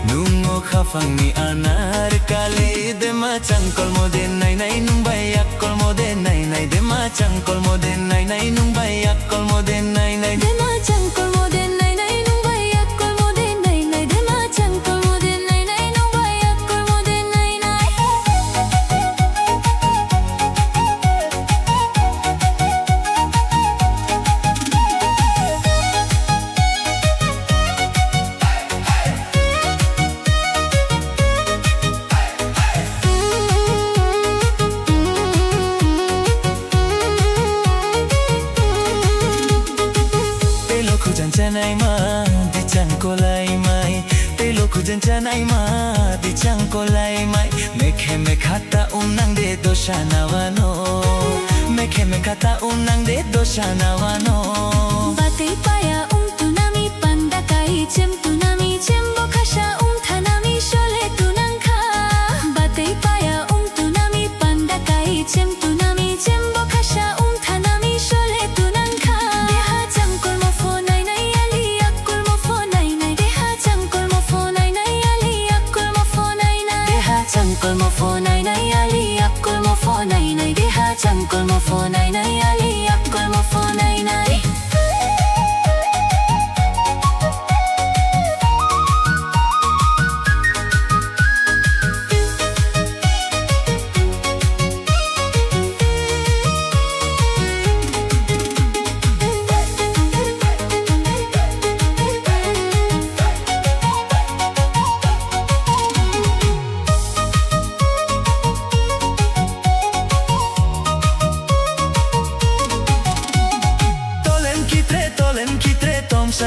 Speaker 1: dungo khafangni anar kali. Dema changkol mode nai nai nung bayak kol mode nai nai. Dema changkol mode nai nai nung bayak kol mode nai nai.
Speaker 2: Dema changkol mode nai nai nung bayak kol mode nai nai. Dema changkol mode nai nai nung bayak kol mode nai nai.
Speaker 1: Chanai ma di changkolai mai, telo kujan chanai ma di changkolai mai. Mekhe mekhata unang de doshanawano, mekhe mekhata unang de doshanawano.
Speaker 2: Batei paya tunami pandakai chem tunami chem bokasha tanami shole tunang kha. Batei paya tunami pan nay nay ali akkol mo fo nay nay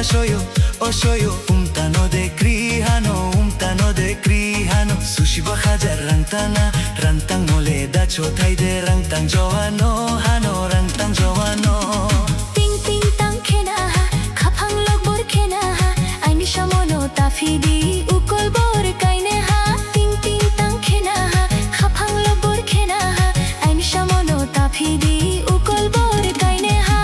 Speaker 1: Soyo, o soyo, tano de krihano, sushi bahaja rantang mole da chotai de rantang joano, rantang joano.
Speaker 2: ting ting tang khena ha khapang lok bor khena ha aini shamono tafidi ukol bor kaine ha ting ting tang khena ha khapang lok bor khena ha aini shamono tafidi ukol bor kaine ha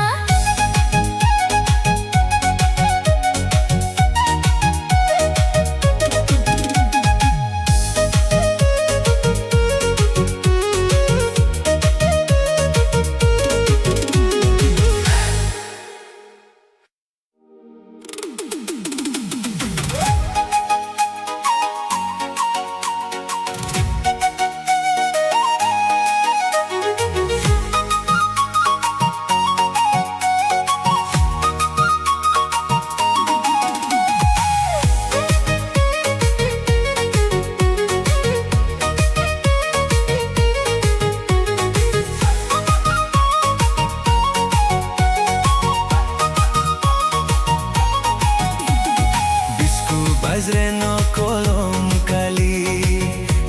Speaker 1: Bazreno kolom kali,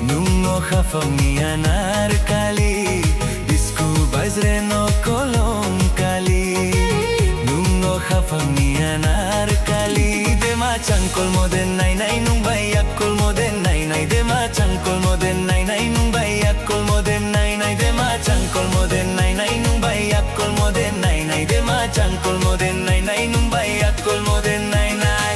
Speaker 1: nungo hafami anar kali. Disku bazreno kolom kali, nungo hafami anar kali. De macang kol moden nai nai nung bayak kol moden nai nai. De macang kol moden nai nai nung bayak kol moden nai nai. De macang kol moden nai nai nung bayak kol moden nai nai. De macang kol moden nai nai nung bayak kol moden nai nai.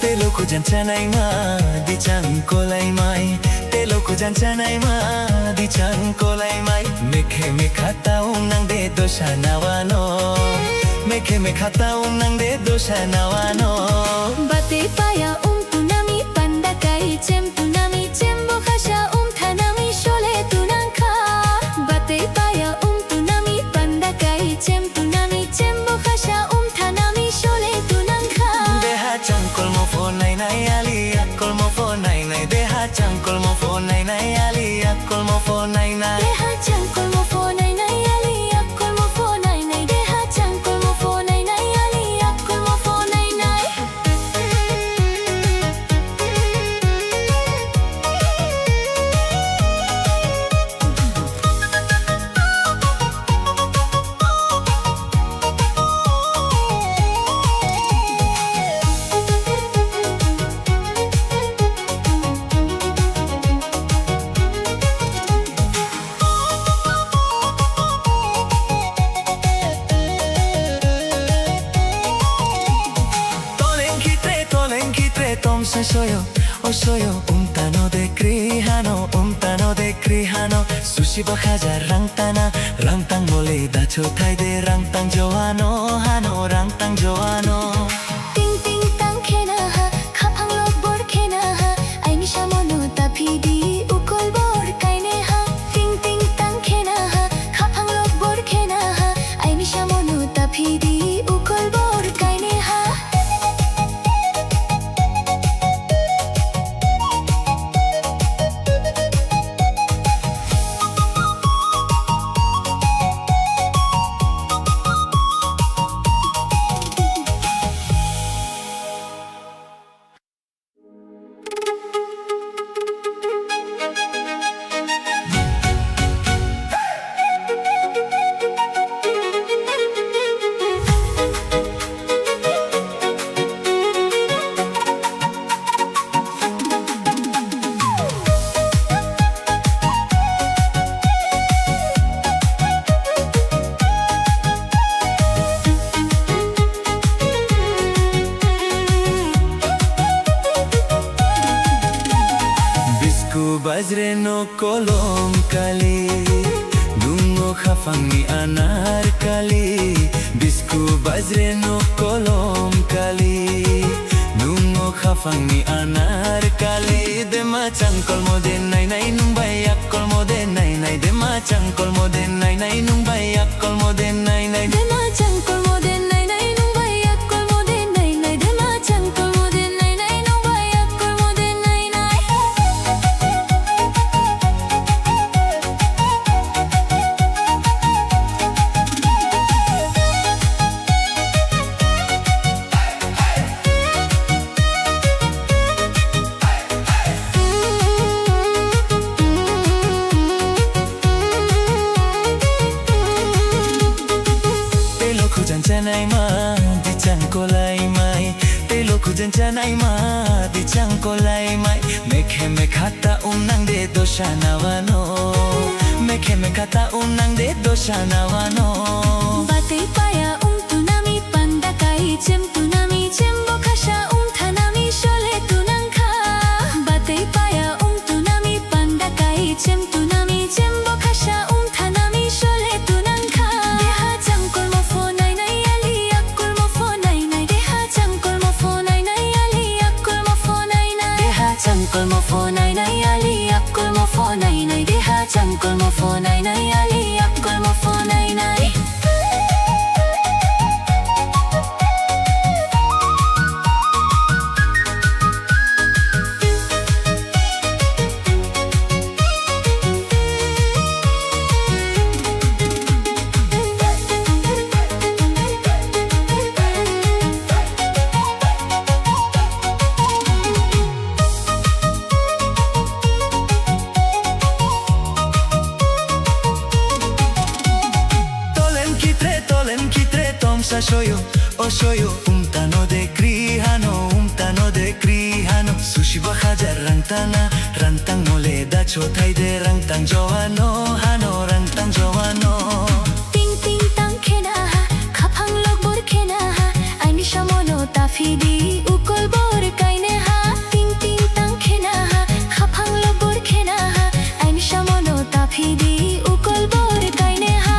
Speaker 1: Teloko jancanai ma di changkolai mai. Teloko jancanai ma di changkolai mai. Mekhe mekhata nang de dosha nawano. Mekhe mekhata nang de dosha nawano.
Speaker 2: bate paya tunami pandakai chem tunami chembo khasha thanami shole tunangkha bate paya tunami pandakai chem tunami chembo khasha thanami shole tunangkha
Speaker 1: Deha changkol mo fo nai nai ali akol mo fo nai nai. Deha changkol mo fo nai nai ali akol mo fo nai nai.
Speaker 2: deha changkol mo fo nai nai ali akkol mo fo nai nai deha changkol mo fo nai nai ali akkol mo fo nai nai
Speaker 1: Tom se soyo, o soyo, tano de krihano, sushi bahaja rangtang mole da chotai de rangtang joano, rangtang joano.
Speaker 2: ting ting tang khena ha khapang lok bor khena ha aini shamono tafidi ukol bor kaine ha ting ting tang khena ha khapang lok bor khena ha aini shamono tafidi ukol bor kaine ha
Speaker 1: bajreno kolom kali Dungo khafangni anar kali Bisku bajreno kolom kali Dungo khafangni anar kali Dema changkol moden nai nai nung bayak kol moden nai nai Dema changkol moden nai nai nung bayak kol moden nai nai
Speaker 2: Dema changkol moden nai nai nung bayak kol moden nai nai Dema changkol moden nai nai nung bayak kol moden nai nai
Speaker 1: Janjanai ma di changkolai mai Telo ku janjanai ma di changkolai mai Mekhe mekhata unang de doshanawano Mekhe mekhata unang de doshanawano
Speaker 2: Batei paya tunami pandakai chem tunami chem bokhasha thanami shole tunang kha Batei paya tunami pandakai chem tunami chem bokhasha thanami shole tunang kha Deha changkol mo phone nai nai ali akol mo phone nai nai Deha changkol mo phone nai nai ali akol mo phone nai nai Deha changkol mo phone nai nai ali akol mo phone nai nai Deha changkol mo phone nai nai ali akol mo phone nai nai
Speaker 1: Shoyo, o shoyo, umtano de krihano Sushi bahajar rantang mole da chotai de rantang joano hano rantang joano
Speaker 2: Ting ting tang khena ha khapang lok bor khena ha aini shamono tafidi ukol bor kaine ha Ting ting tang khena ha khapang lok bor khena ha aini shamono tafidi ukol bor kaine ha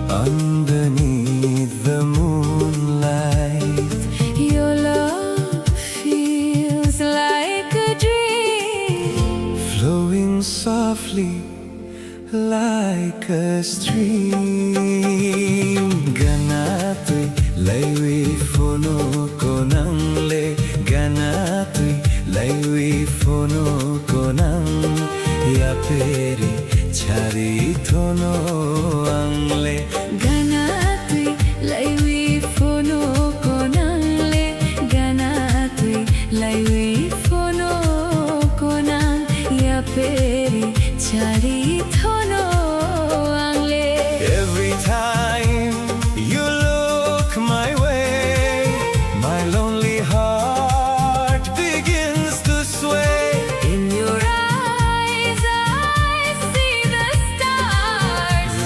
Speaker 1: Underneath the moonlight
Speaker 2: Your love feels like a dream
Speaker 1: Flowing softly like a stream Ganatoy laywi fono konang le Ganatoy laywi fono konang Yaperi chari thono angle
Speaker 2: Ganatui laiwi fono konang le Ganatui laiwi fono konang Ya peri chari thono angle
Speaker 1: Every time you look my way My lonely heart begins to sway
Speaker 2: In your eyes I see the stars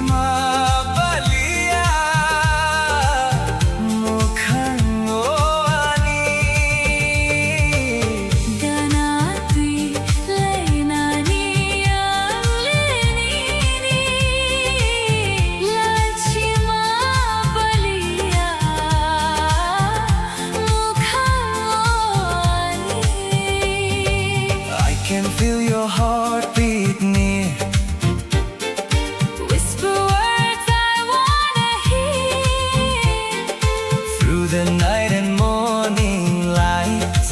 Speaker 1: 마발리야 목항오아니
Speaker 2: Ganatui Leinani Lenini Lachima Balia Mukhani
Speaker 1: I can feel your heartbeat near.
Speaker 2: Whisper words I wanna hear
Speaker 1: Through the night and morning light,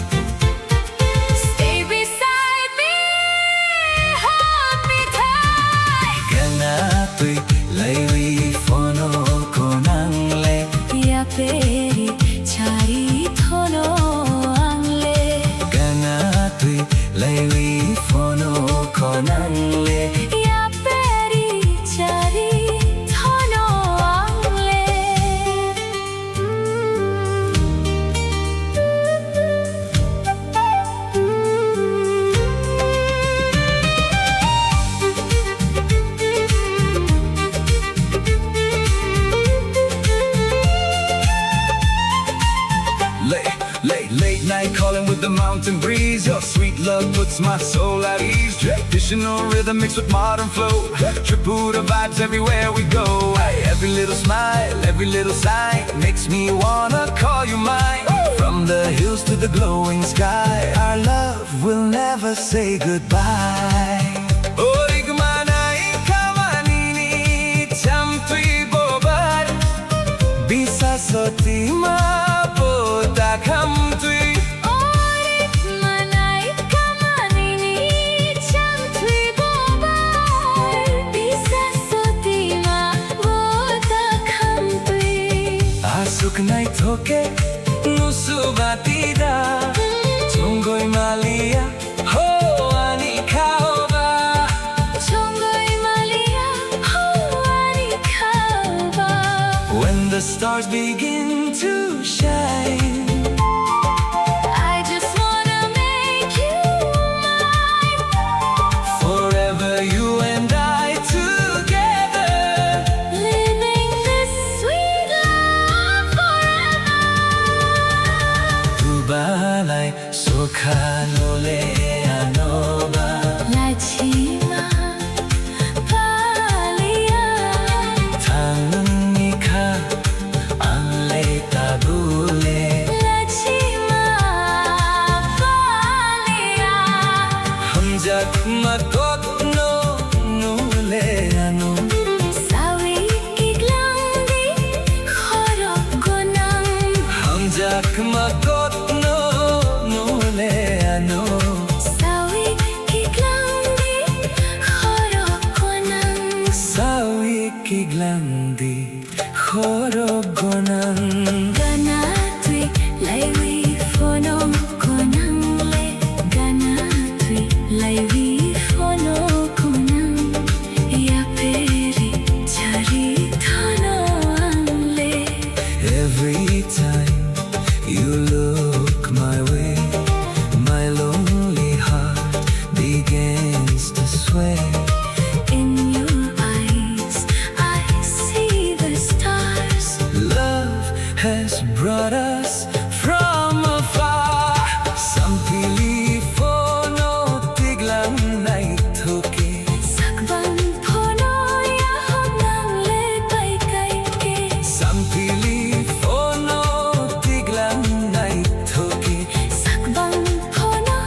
Speaker 2: Stay beside me, hold me tight
Speaker 1: ganato'y laywi fono ko ng le.
Speaker 2: Yaperi chari thono angle
Speaker 1: Ganato'y laywi fono ko ng le.
Speaker 2: Yaperi chari thono angle
Speaker 4: Late night calling with the mountain breeze. Your sweet love puts my soul at ease. Traditional rhythm mixed with modern flow. Tripura vibes everywhere we go. Every little smile, every little sign makes me wanna call you mine. From the hills to the glowing sky, our love will never say goodbye. Origmanay kamanini chamtui bobar bisa sotima boda kamtui.
Speaker 2: Orit manai kamanini chamtui bobar Bisa sotima boda khamtui
Speaker 1: Asuk nai thoke nusubatida Chunggoy malia ho ani kaoba.
Speaker 2: Chongoi malia hoari khaba
Speaker 1: When the stars begin to shine,
Speaker 2: I just wanna make you mine
Speaker 1: forever you and I together.
Speaker 2: Living this sweet love forever
Speaker 1: Tubalay sokhanole anoba.
Speaker 2: Lachima Balia
Speaker 1: Tangnika ang tabule.
Speaker 2: Lachima Balia
Speaker 1: Hamjak matot no nule ano.
Speaker 2: Sawi kiglandi khorok gonang
Speaker 1: Hamjak matot no nule ano.
Speaker 2: Sawi kiglandi khorok gonang
Speaker 1: Sawi kiglandi horogonang.
Speaker 2: Ganatui laiwi fono konang le Ganatui laiwi fono konang Yaperi chari thono angle
Speaker 1: Every time you look my way, my lonely heart begins to sway.
Speaker 2: In your eyes I see the stars
Speaker 1: Love has brought us from afar. Some believe for no tiglang nai thoke.
Speaker 2: Sakban phono yahon nang le pai kai ke
Speaker 1: Some believe for no tiglang nai thoke.
Speaker 2: Sakban phono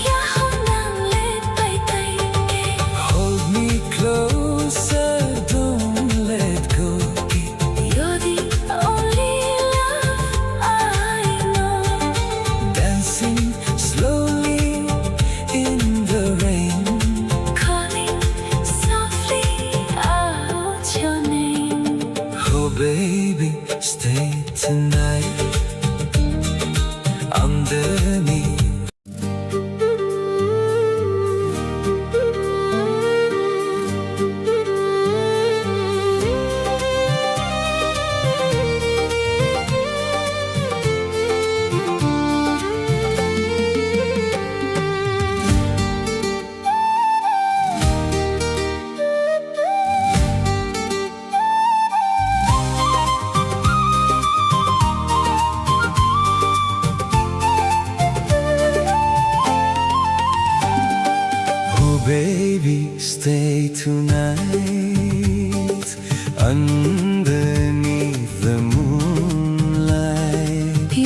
Speaker 2: yahon nang le pai kai ke
Speaker 1: Hold me closer, don't let go.
Speaker 2: You're the only love I know
Speaker 1: Dancing slowly in the rain.
Speaker 2: Calling softly out your name
Speaker 1: Oh baby, stay tonight underneath. underneath the moonlight.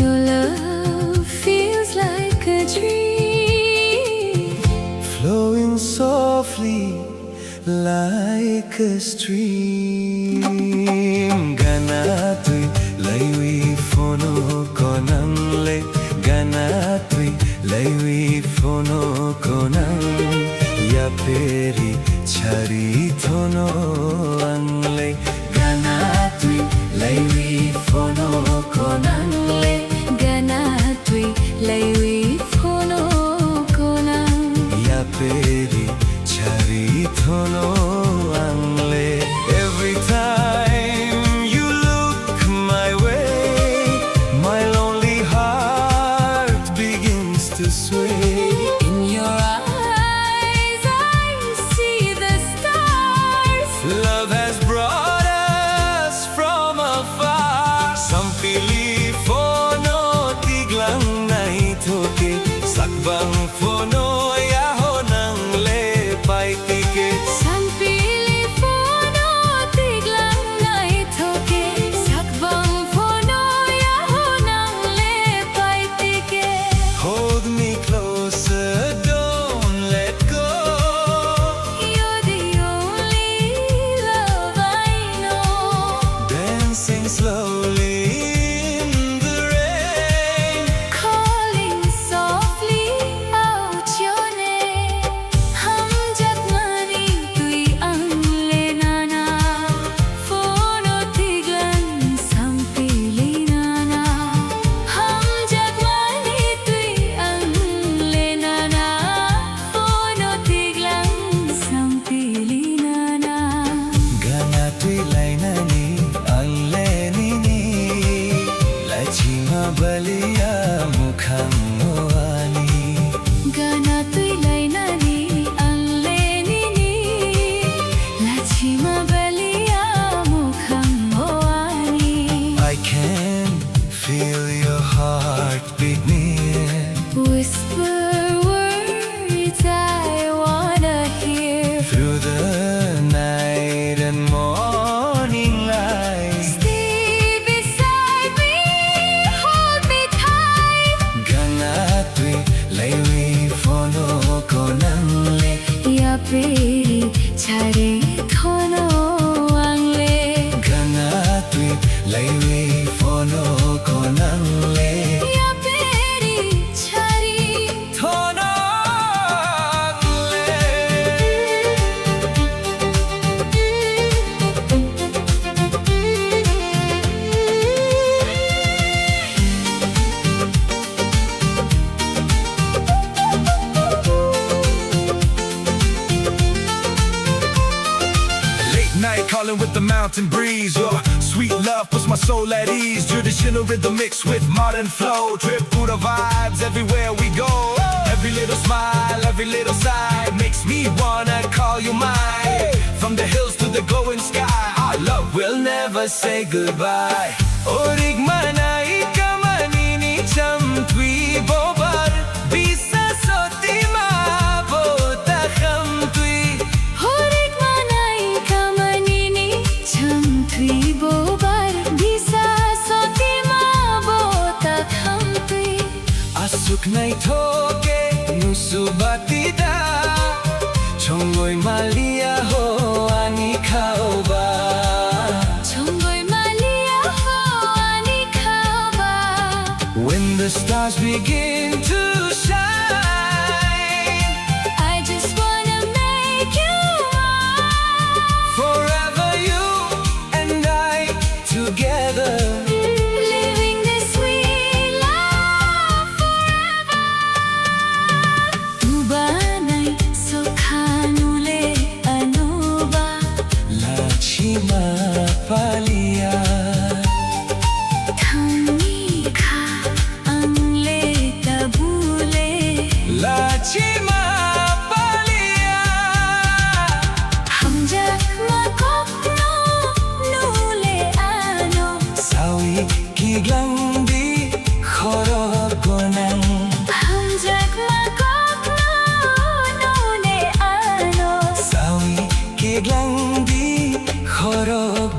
Speaker 2: Your love feels like a dream,
Speaker 1: Flowing softly like a stream. Gana tui laiwi fono konang le. Gana tui laiwi fono konang. Ya peri chari thono angle. Gana tui laiwi fono konang le.
Speaker 2: gana tui laiwi phono konang.
Speaker 1: Ya peri chari thono angle. Every time you look my way, my lonely heart begins to sway.
Speaker 2: In your eyes I see the stars.
Speaker 1: Love has brought us from afar. Sampili fono tiglang nai toke. Sakbang fono yaho nang le pai tike.
Speaker 2: Sampili phono tiglang nai thoke. Sakbang phono yaho nang le pai tike.
Speaker 1: Hold me closer, don't let go.
Speaker 2: You're the only love I know.
Speaker 1: Dancing slowly in the rain.
Speaker 2: Calling softly out your name. Hum jat mani tui ang le nana. Phono tiglan sampili nana. Hum jat mani tui ang le nana. Phono tiglan sampili nana.
Speaker 1: Gana tui lainani anlenini. Lachima balia mukhang oani.
Speaker 2: Gana tui lainani ang lenini. Lachima balia mukhang moani.
Speaker 1: I can feel your heartbeat near.
Speaker 2: Whisper words I wanna hear.
Speaker 1: Through the night and morning light.
Speaker 2: Stay beside me, hold me tight.
Speaker 1: Gana tui laiwi fono konang le.
Speaker 2: Ya peri chare thono ang le.
Speaker 1: Gana tui laiwi fono konang le.
Speaker 2: Ya peri chare
Speaker 1: Thono le.
Speaker 4: Late night calling with the mountain breeze. Your sweet love puts my soul at ease. Traditional rhythm mixed with modern flow. Tripura vibes everywhere we go. Every little smile, every little sigh makes me wanna call you mine. From the hills to the glowing sky, our love will never say goodbye.
Speaker 1: Orig manai kamanini cham tui bobar. Bisa soti ma bota kham tui.
Speaker 2: Horik manai kamanini cham tui bobar. Bisa soti ma bota kham tui.
Speaker 1: Asuk nai thoke nusubatida. Chongoi malia ho ani khaoba.
Speaker 2: Chongoi malia ho ani khaba.
Speaker 1: When the stars begin to shine,
Speaker 2: I just wanna make you mine.
Speaker 1: forever you and I together.
Speaker 2: Living this sweet life forever. Tu banai sokhanule anoba.
Speaker 1: Lachima palia.
Speaker 2: Thani kha ang le tabule.
Speaker 1: Lachima palia.
Speaker 2: Hum jak ma kopno nule ano.
Speaker 1: Sawi kiglang di khorok konang.
Speaker 2: Hum jak ma kopno nule ano.
Speaker 1: Sawi kiglang di khorok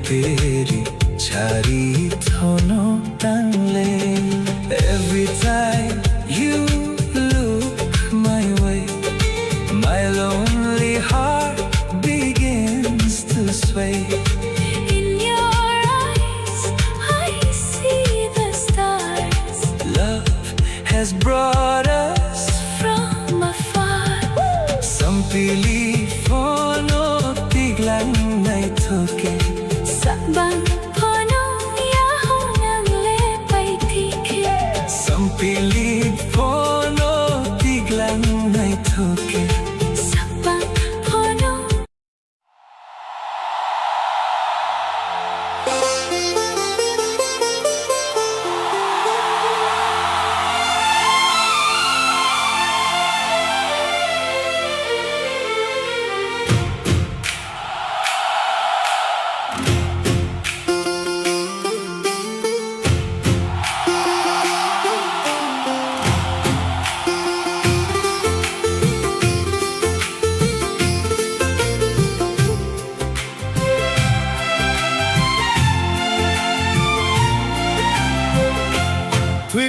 Speaker 1: peri chari thono tangle. Every time you look my way, my lonely heart begins to sway.
Speaker 2: In your eyes, I see the stars.
Speaker 1: Love has brought us
Speaker 2: From afar,
Speaker 1: some belief no tiglang nay thoke.
Speaker 2: sabang puno yahon ang lepay tike.
Speaker 1: Some belief no tiglang nay thoke.
Speaker 2: Sabang puno.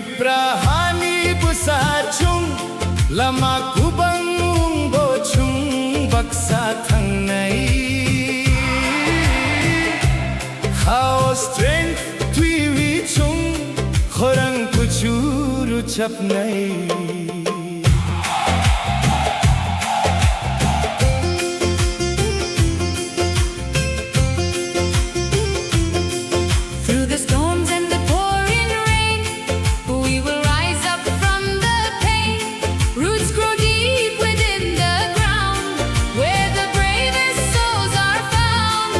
Speaker 1: Tripurahani busachung lama kubang bochung baksa thangnai. How strength twi chung khorang kuchuru chapnai.
Speaker 2: Through the storms and the pouring rain, we will rise up from the pain. Roots grow deep within the ground, where the bravest souls are found.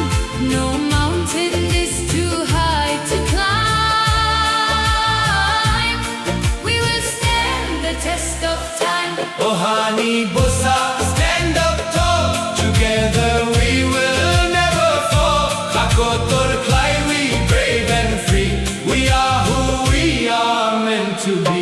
Speaker 2: No mountain is too high to climb. We will stand the test of time.
Speaker 1: Ohani bosa, stand up tall. Together we will never fall. Akotor klai, we brave and free. We are who we are meant to be.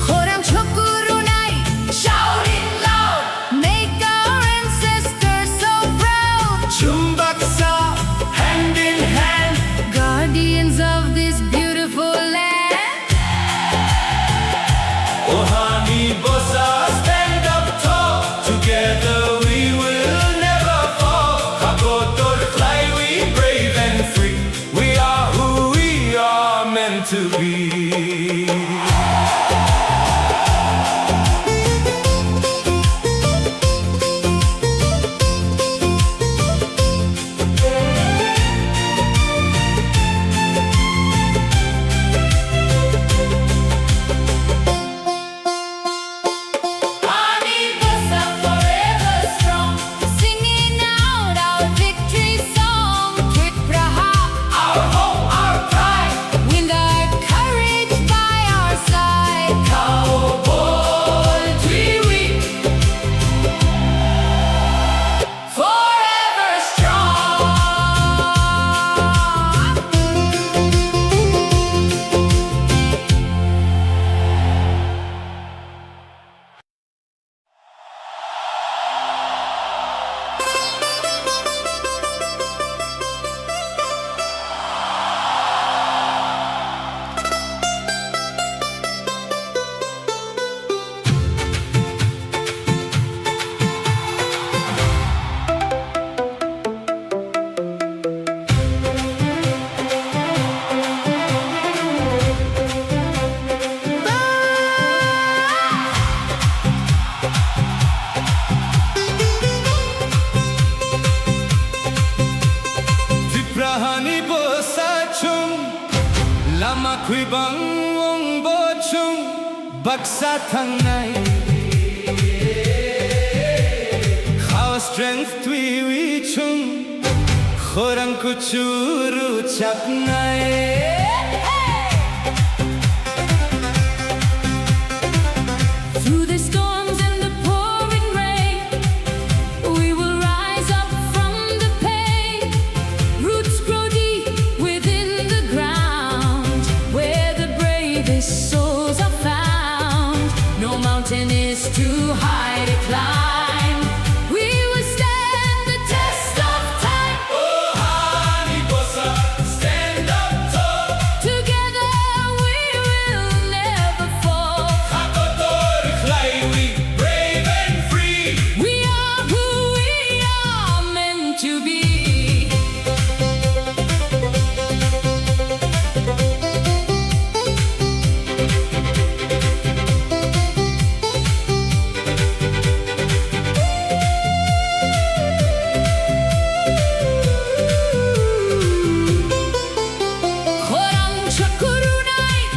Speaker 2: Khorang chokurunai, shouting loud, make our ancestors so proud.
Speaker 1: Chumbaksa, hand in hand.
Speaker 2: Guardians of this beautiful land.
Speaker 1: Ohani bosa, stand up tall. Together we will never fall. Akotor klai, we brave and free. We are who we are meant to be.
Speaker 2: Ani Bosa forever strong, singing out our victory song. Tripura,
Speaker 1: Our hope, our pride.
Speaker 2: wind our courage by our side.
Speaker 1: Cowboy Tiwi,
Speaker 2: Forever strong.
Speaker 1: Tripurahani bosa chung lama kui bang wong bo chung baksa thangnai. How strength twi wi chung khorang kuchuru chapnai.
Speaker 2: too high to climb. We will stand the test of time.
Speaker 4: Oh, honey bossa, stand up tall.
Speaker 2: Together we will never fall.
Speaker 4: Kokborok fly we, brave and free.
Speaker 2: We are who we are meant to be.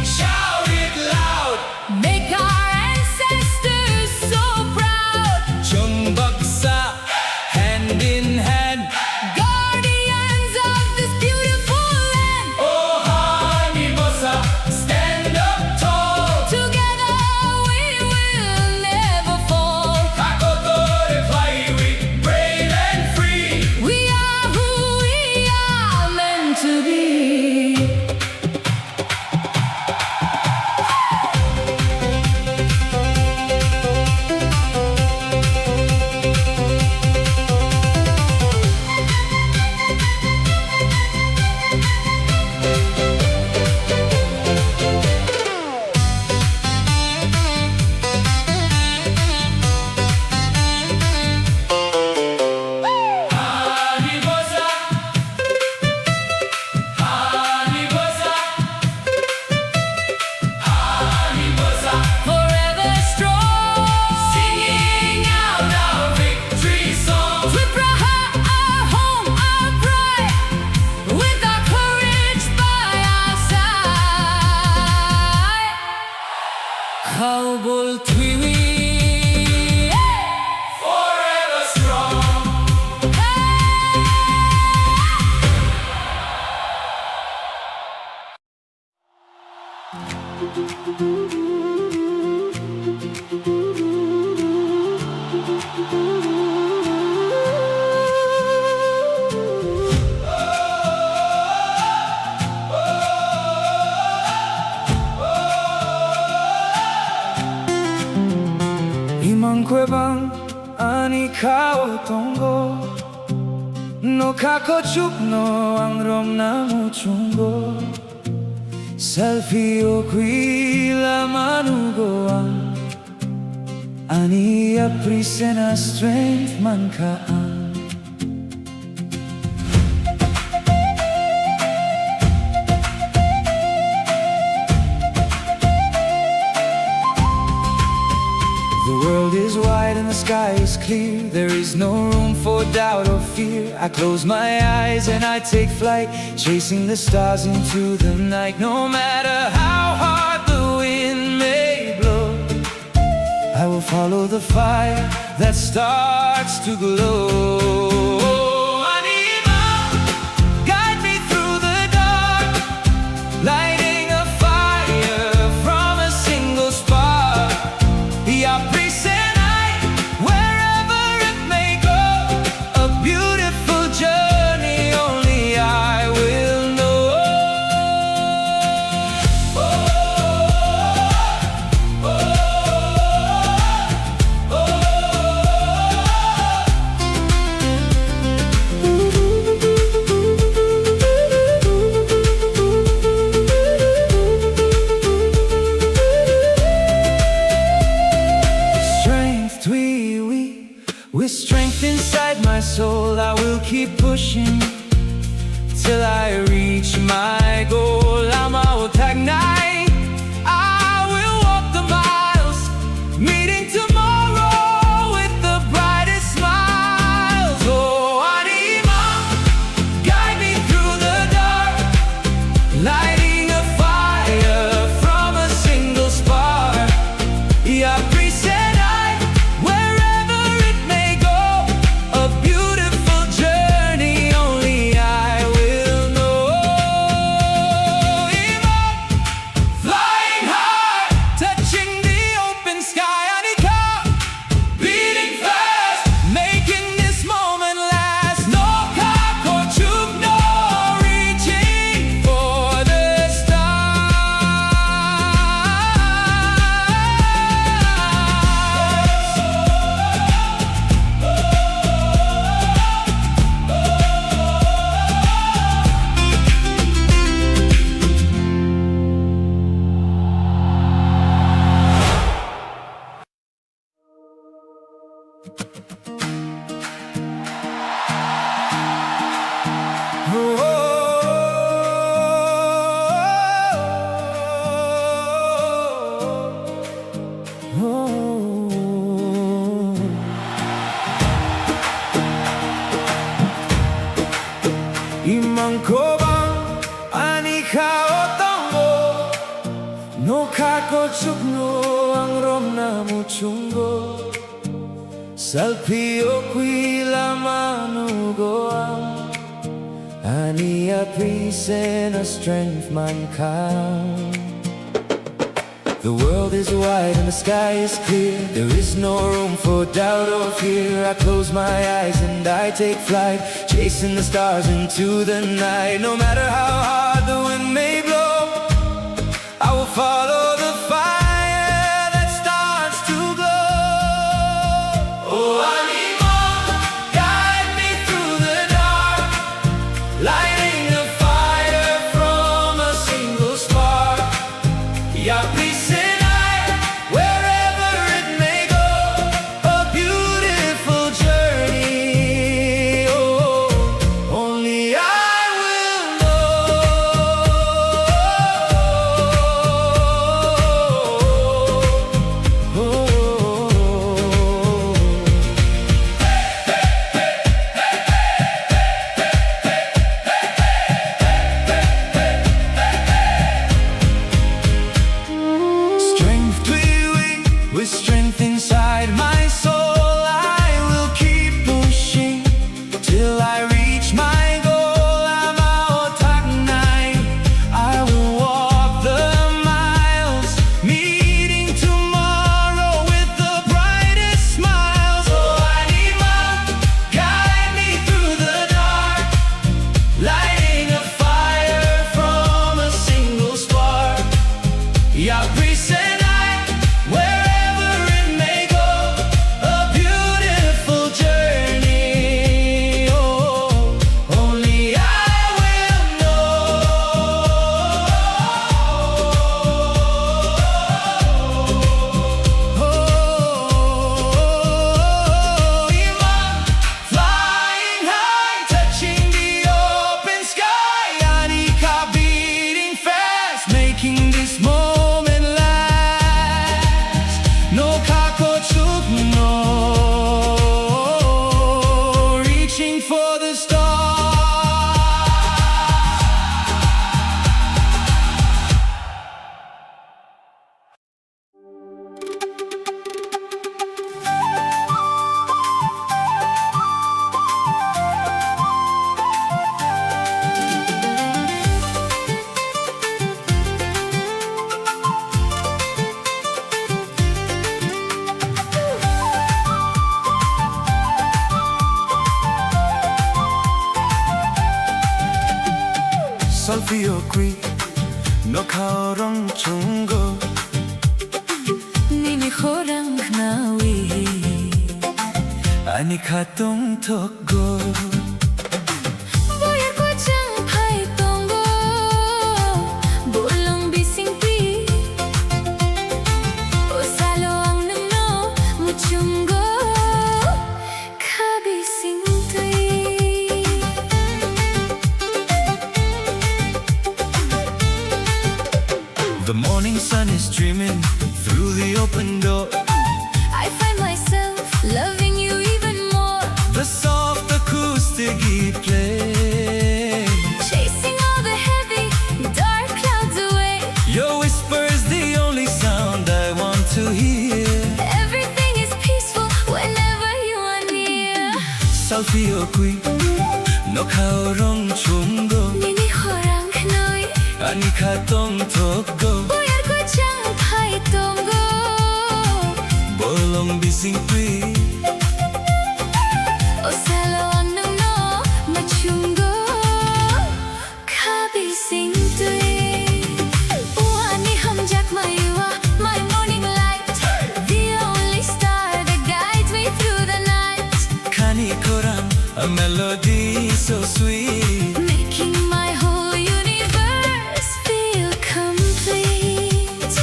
Speaker 4: Shout it loud.
Speaker 2: Make our ancestors so proud.
Speaker 4: Chumbaksa, hand in hand.
Speaker 2: Guardians of this beautiful land.
Speaker 4: Oh, honey bossa, stand up tall.
Speaker 2: Together we will never fall.
Speaker 4: Kokborok fly we, brave and free.
Speaker 2: We are who we are meant to be.
Speaker 4: Honey bossa, honey bossa, honey bossa.
Speaker 2: Forever strong.
Speaker 4: Singing out our victory song.
Speaker 2: Tripura, our home, our pride. With our courage by our side. Kaubol Twiwi.
Speaker 4: Forever strong. Imangkwebang ani kao tongo no kako chupno ang rom na muchungo selfie o qui la manugoan ani aprisena strength mankaan. The world is wide and the sky is clear. There is no room for doubt or fear. I close my eyes and I take flight, chasing the stars into the night. No matter how hard the wind may blow, I will follow the fire that starts to glow. Anima, guide me through the dark, lighting a fire from a single spark. Wherever it may go, a beautiful journey only I will know. With strength inside my soul, I will keep pushing till I reach my goal. I'm out at night, I will walk the miles, meeting tomorrow with the brightest smiles. Oh, Anima, guide me through the dark, lighting a fire from a single spark. Yeah, wherever it may go, a beautiful journey only I will know.
Speaker 1: sukno ang rom na muchungo Salpio qui la manugoam Ani a peace and a strength mankind The world is wide and the sky is clear There is no room for doubt or fear I close my eyes and I take flight Chasing the stars into the night No matter how hard the wind may blow I will follow the fire that starts to glow Oh, Anima, guide me through the dark Lighting a fire from a single spark Yeah, please With strength inside my soul I will keep pushing Till I reach my goal I'm out at night I will walk the miles Meeting tomorrow with the brightest smiles Oh, Anima, guide me through the dark Lighting a fire from a single spark Yeah, present making this moment last No kakotsuk, no Reaching for the stars Salpio qui no kaorong chungo
Speaker 2: Nini khorang nawi
Speaker 1: Ani khatong thokgo
Speaker 2: Boyar ko chang phai tongo Bolong bising pi O salo ang nangno muchungo Kabising tui
Speaker 1: The morning sun is streaming through the open door
Speaker 2: I find myself loving you even more
Speaker 1: The soft acoustic he plays
Speaker 2: Chasing all the heavy, dark clouds away
Speaker 1: Your whisper is the only sound I want to hear
Speaker 2: Everything is peaceful whenever you are near
Speaker 1: Salpio qui no kaorong chungo
Speaker 2: Nini khorang nawi
Speaker 1: Ani khatong thokgo
Speaker 2: Boyar ko chang phai tongo
Speaker 1: Bolong bising tui
Speaker 2: O salo ang nangno machungo Kabising tui Uani hamjak mayua my morning light The only star that guides me through the night
Speaker 1: Kani koram a melody so sweet
Speaker 2: Making my whole universe feel complete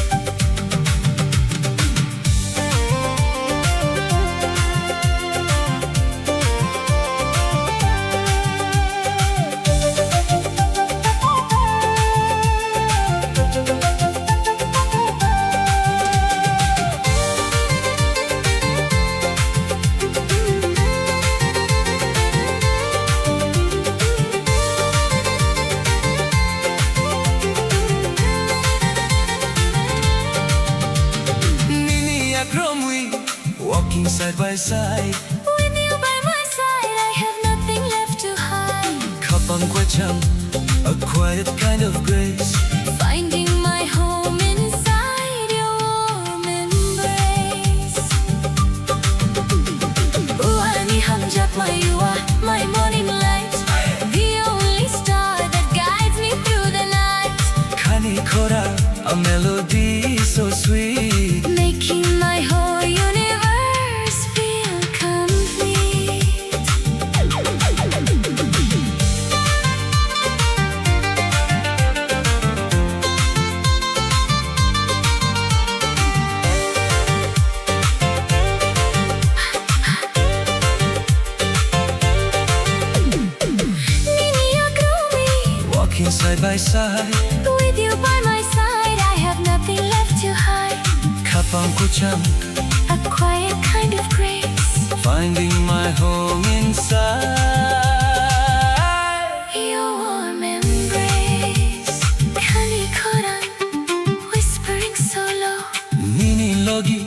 Speaker 1: side by side.
Speaker 2: With you by my side, I have nothing left to hide.
Speaker 1: Kapang kwachang, a quiet kind of grace.
Speaker 2: Finding my home inside your warm embrace. Uani hamjak my you are my morning light, the only star that guides me through the night.
Speaker 1: Kani kora, a melody so sweet.
Speaker 2: Making my whole universe feel complete. Nini Agromi,
Speaker 1: Walking side by side.
Speaker 2: with you by my side, I have nothing left to hide.
Speaker 1: Kapang kuchang,
Speaker 2: A quiet kind of grace.
Speaker 1: finding my home inside.
Speaker 2: Your warm embrace. Kanikoran, whispering so low.
Speaker 1: Nini logi,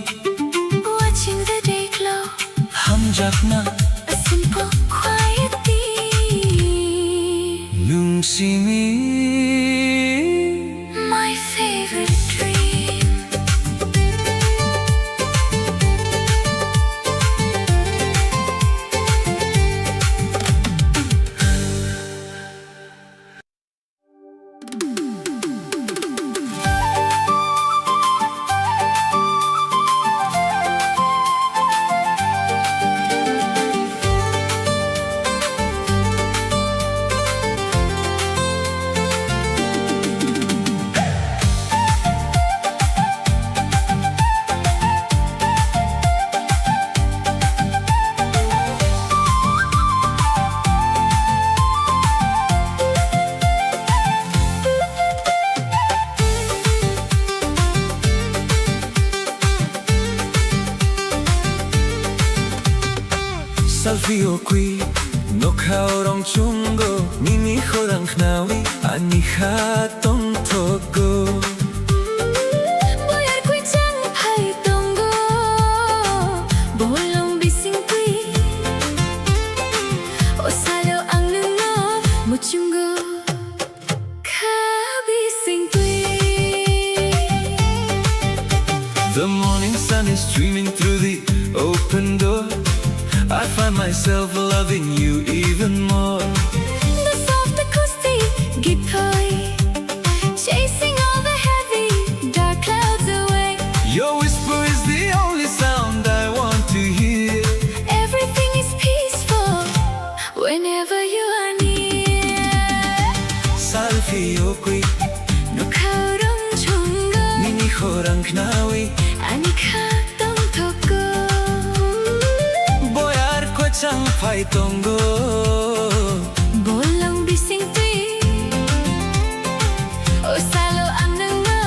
Speaker 2: Watching the day glow.
Speaker 1: hamjak na,
Speaker 2: A simple, quiet theme.
Speaker 1: lungsimi.
Speaker 2: My favorite dream.
Speaker 1: Salfio qui, no kaorong chungo. Nini horang knawi, ani hatong togo.
Speaker 2: Boyar kui chang hai tongo. Bolong bising kui. O salo ang nungo. Muchungo. Ka bising kui.
Speaker 1: The morning sun is streaming through the open door. I find myself loving you even more.
Speaker 2: The soft acoustic guitar, chasing all the heavy dark clouds away.
Speaker 1: Your whisper is the only sound I want to hear.
Speaker 2: Everything is peaceful whenever you are near.
Speaker 1: Salfio qui,
Speaker 2: No kaurong chungo,
Speaker 1: nini horang knawi.
Speaker 2: anika tong toko.
Speaker 1: Boyar ko chang pai tongo.
Speaker 2: Bolong bising tui. O salo ang nungo,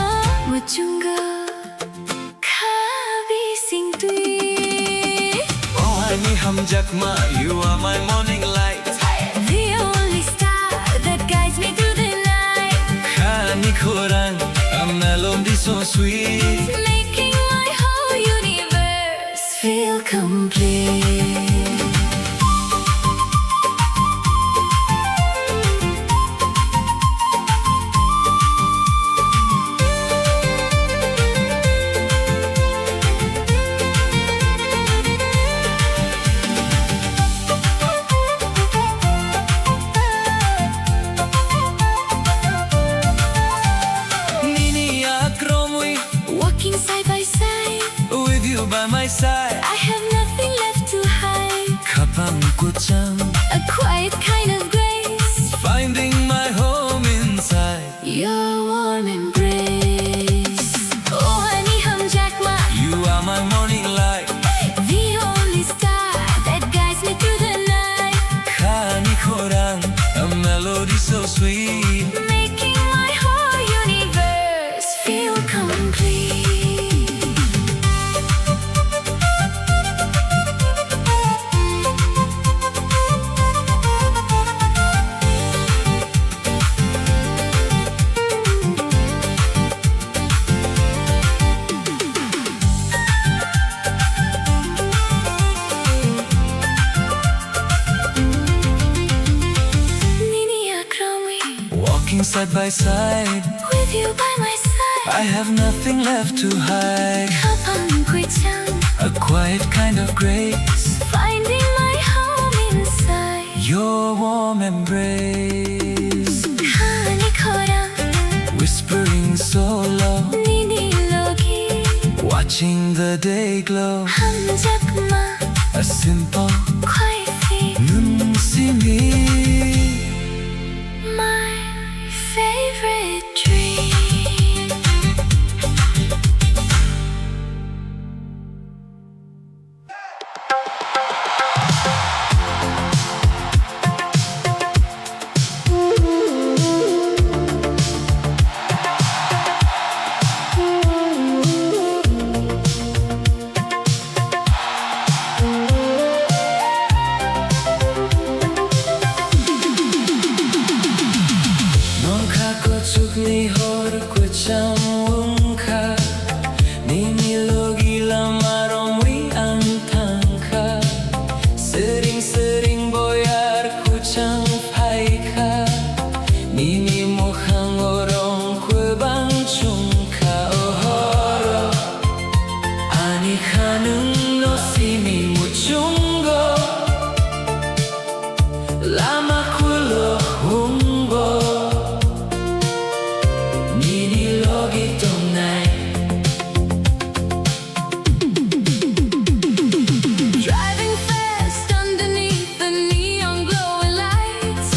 Speaker 2: muchungo. Ka bising tui.
Speaker 1: Oh, ani hamjak ma, you are my morning light.
Speaker 2: The only star that guides me through the night.
Speaker 1: Kani korang, a melody so sweet.
Speaker 2: Making my whole universe feel complete.
Speaker 1: Nini akromwi,
Speaker 2: Walking side by side,
Speaker 1: with you by my side.
Speaker 2: I have nothing left to hide.
Speaker 1: Kapang kuchang,
Speaker 2: A quiet kind of grace.
Speaker 1: finding my home inside.
Speaker 2: Your warm embrace. Oh, honey, hamjakma,
Speaker 1: You are my morning light.
Speaker 2: the only star that guides me through the night.
Speaker 1: Kani korang, a melody so sweet.
Speaker 2: Making my whole universe feel complete.
Speaker 1: walking side by side.
Speaker 2: With you by my side,
Speaker 1: I have nothing left to hide. A quiet kind of grace,
Speaker 2: finding my home inside
Speaker 1: your warm embrace.
Speaker 2: 하니커랑
Speaker 1: Whispering so low,
Speaker 2: 니니로기
Speaker 1: watching the day glow.
Speaker 2: 함작마
Speaker 1: A simple
Speaker 2: quietly
Speaker 1: 눈심이.
Speaker 2: my favorite dream.
Speaker 1: Ni hor kucham unka ni nilogi lamarom wi antangka sering boyar kuchang paika ni mohang orong kwebang chungka ohoro ani khanung no simi muchungo lama kulo humbo
Speaker 2: Driving fast underneath the neon glowing lights,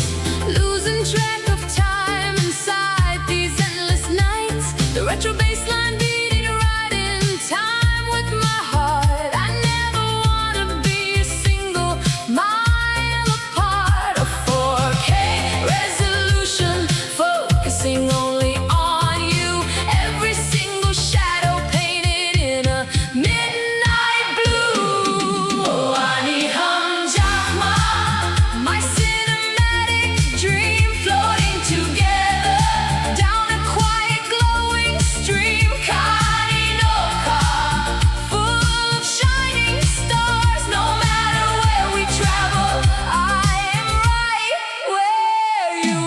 Speaker 2: losing track of time inside these endless nights. The retro bassline beating right in time with my heart. I never wanna be a single mile apart. A 4K resolution, focusing only on you. Every single shadow painted in a midnight blue. Oh, ani hamjakma, my cinematic dream, floating together down a quiet glowing stream. Kaninoka, full of shining stars. No matter where we travel, I am right where you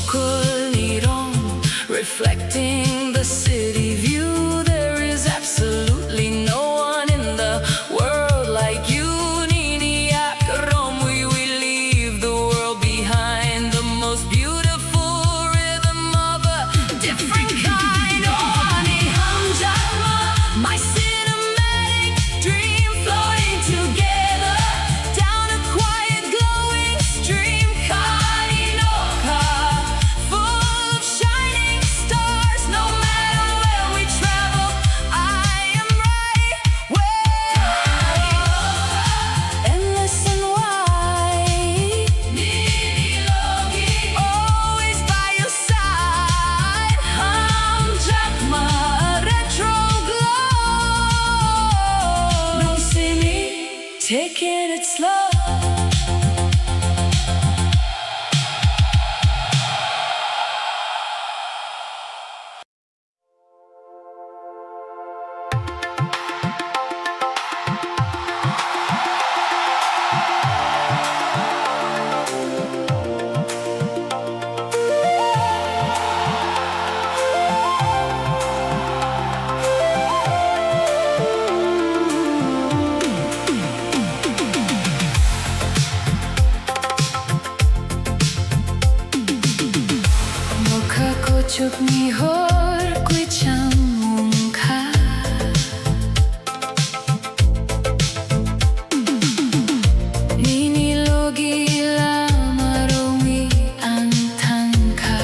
Speaker 2: Mokulnirong, reflecting the city view. There is absolutely no one in the world like you. Niniakarom, we leave the world behind. The most beautiful rhythm of a different kind. Oh, ani hamjakma, my cinematic dream, floating together down a quiet glowing stream. Kaninoka, full of shining stars. No matter where we travel, I am right where you are. Endless and wide, always by your side. Hamjakma, retro glow. Don't see me taking it slow. Chuk ni hor kui chamung kha Nini logi lama rongi antang kha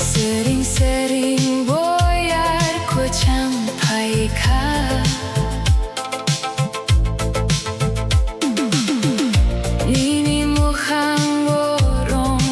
Speaker 2: Sering boyar ku champai kha Nini mukhang borong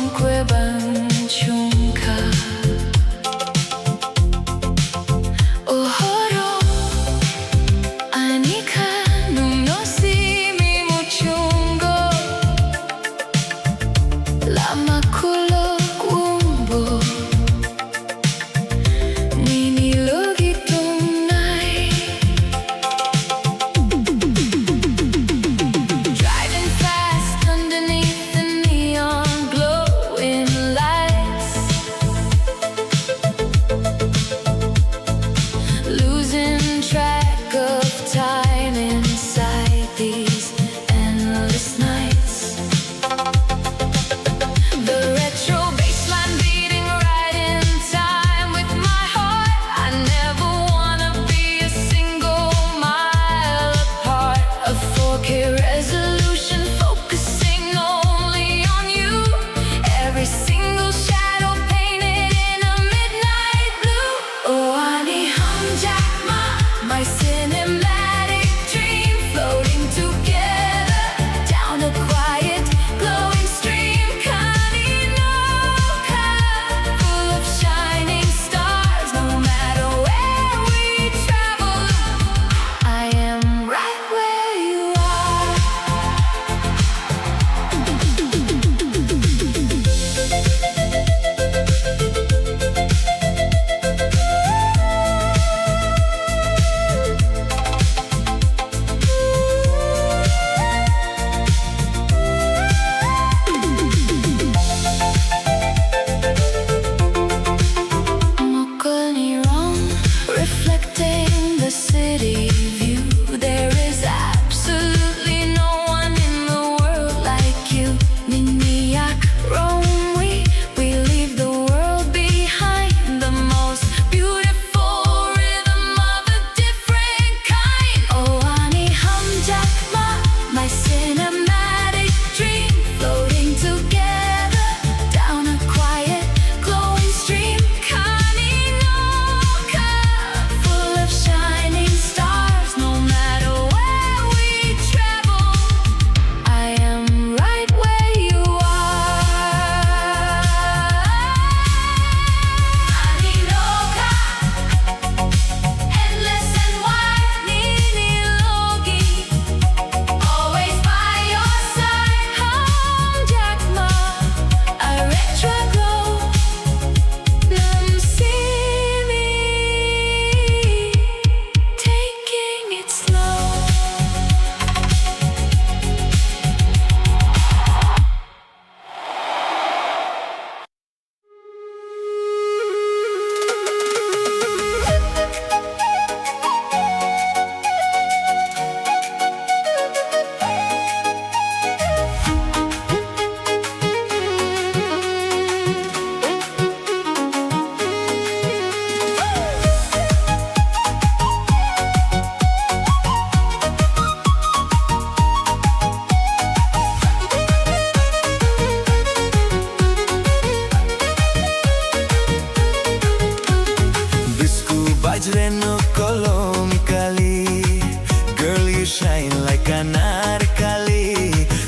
Speaker 1: shine like an anarkali.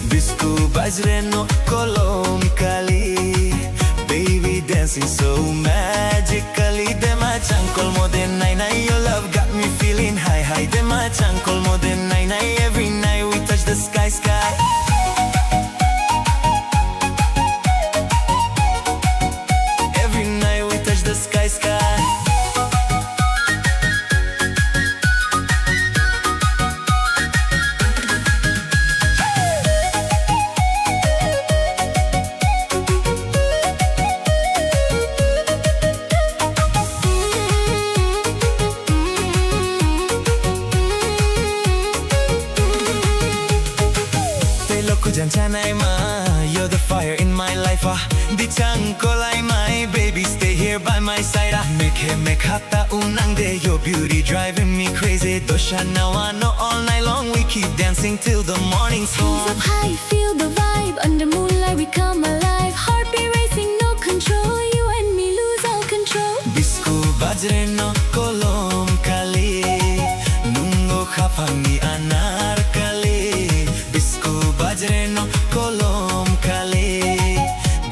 Speaker 1: Bisku bajre no kolom kali. Baby dancing so magically. Dema chankol mo de nai nai. Your love got me feeling high high. Dema chankol mo de nai nai. Every night we touch the sky sky. Every night we touch the sky sky. You're the fire in my life. Di changkolai, my baby, stay here by my side. Make hata unang de. Your beauty driving me crazy. Dosha nawa no, all night long we keep dancing till the morning sun.
Speaker 2: Hands up high, feel the vibe. Under moonlight we come alive. Heartbeat racing, no control. You and me lose all control.
Speaker 1: Bisku bajre no kolom kali. Nungo khapani anarkali. Bisku bajre no kolom kali.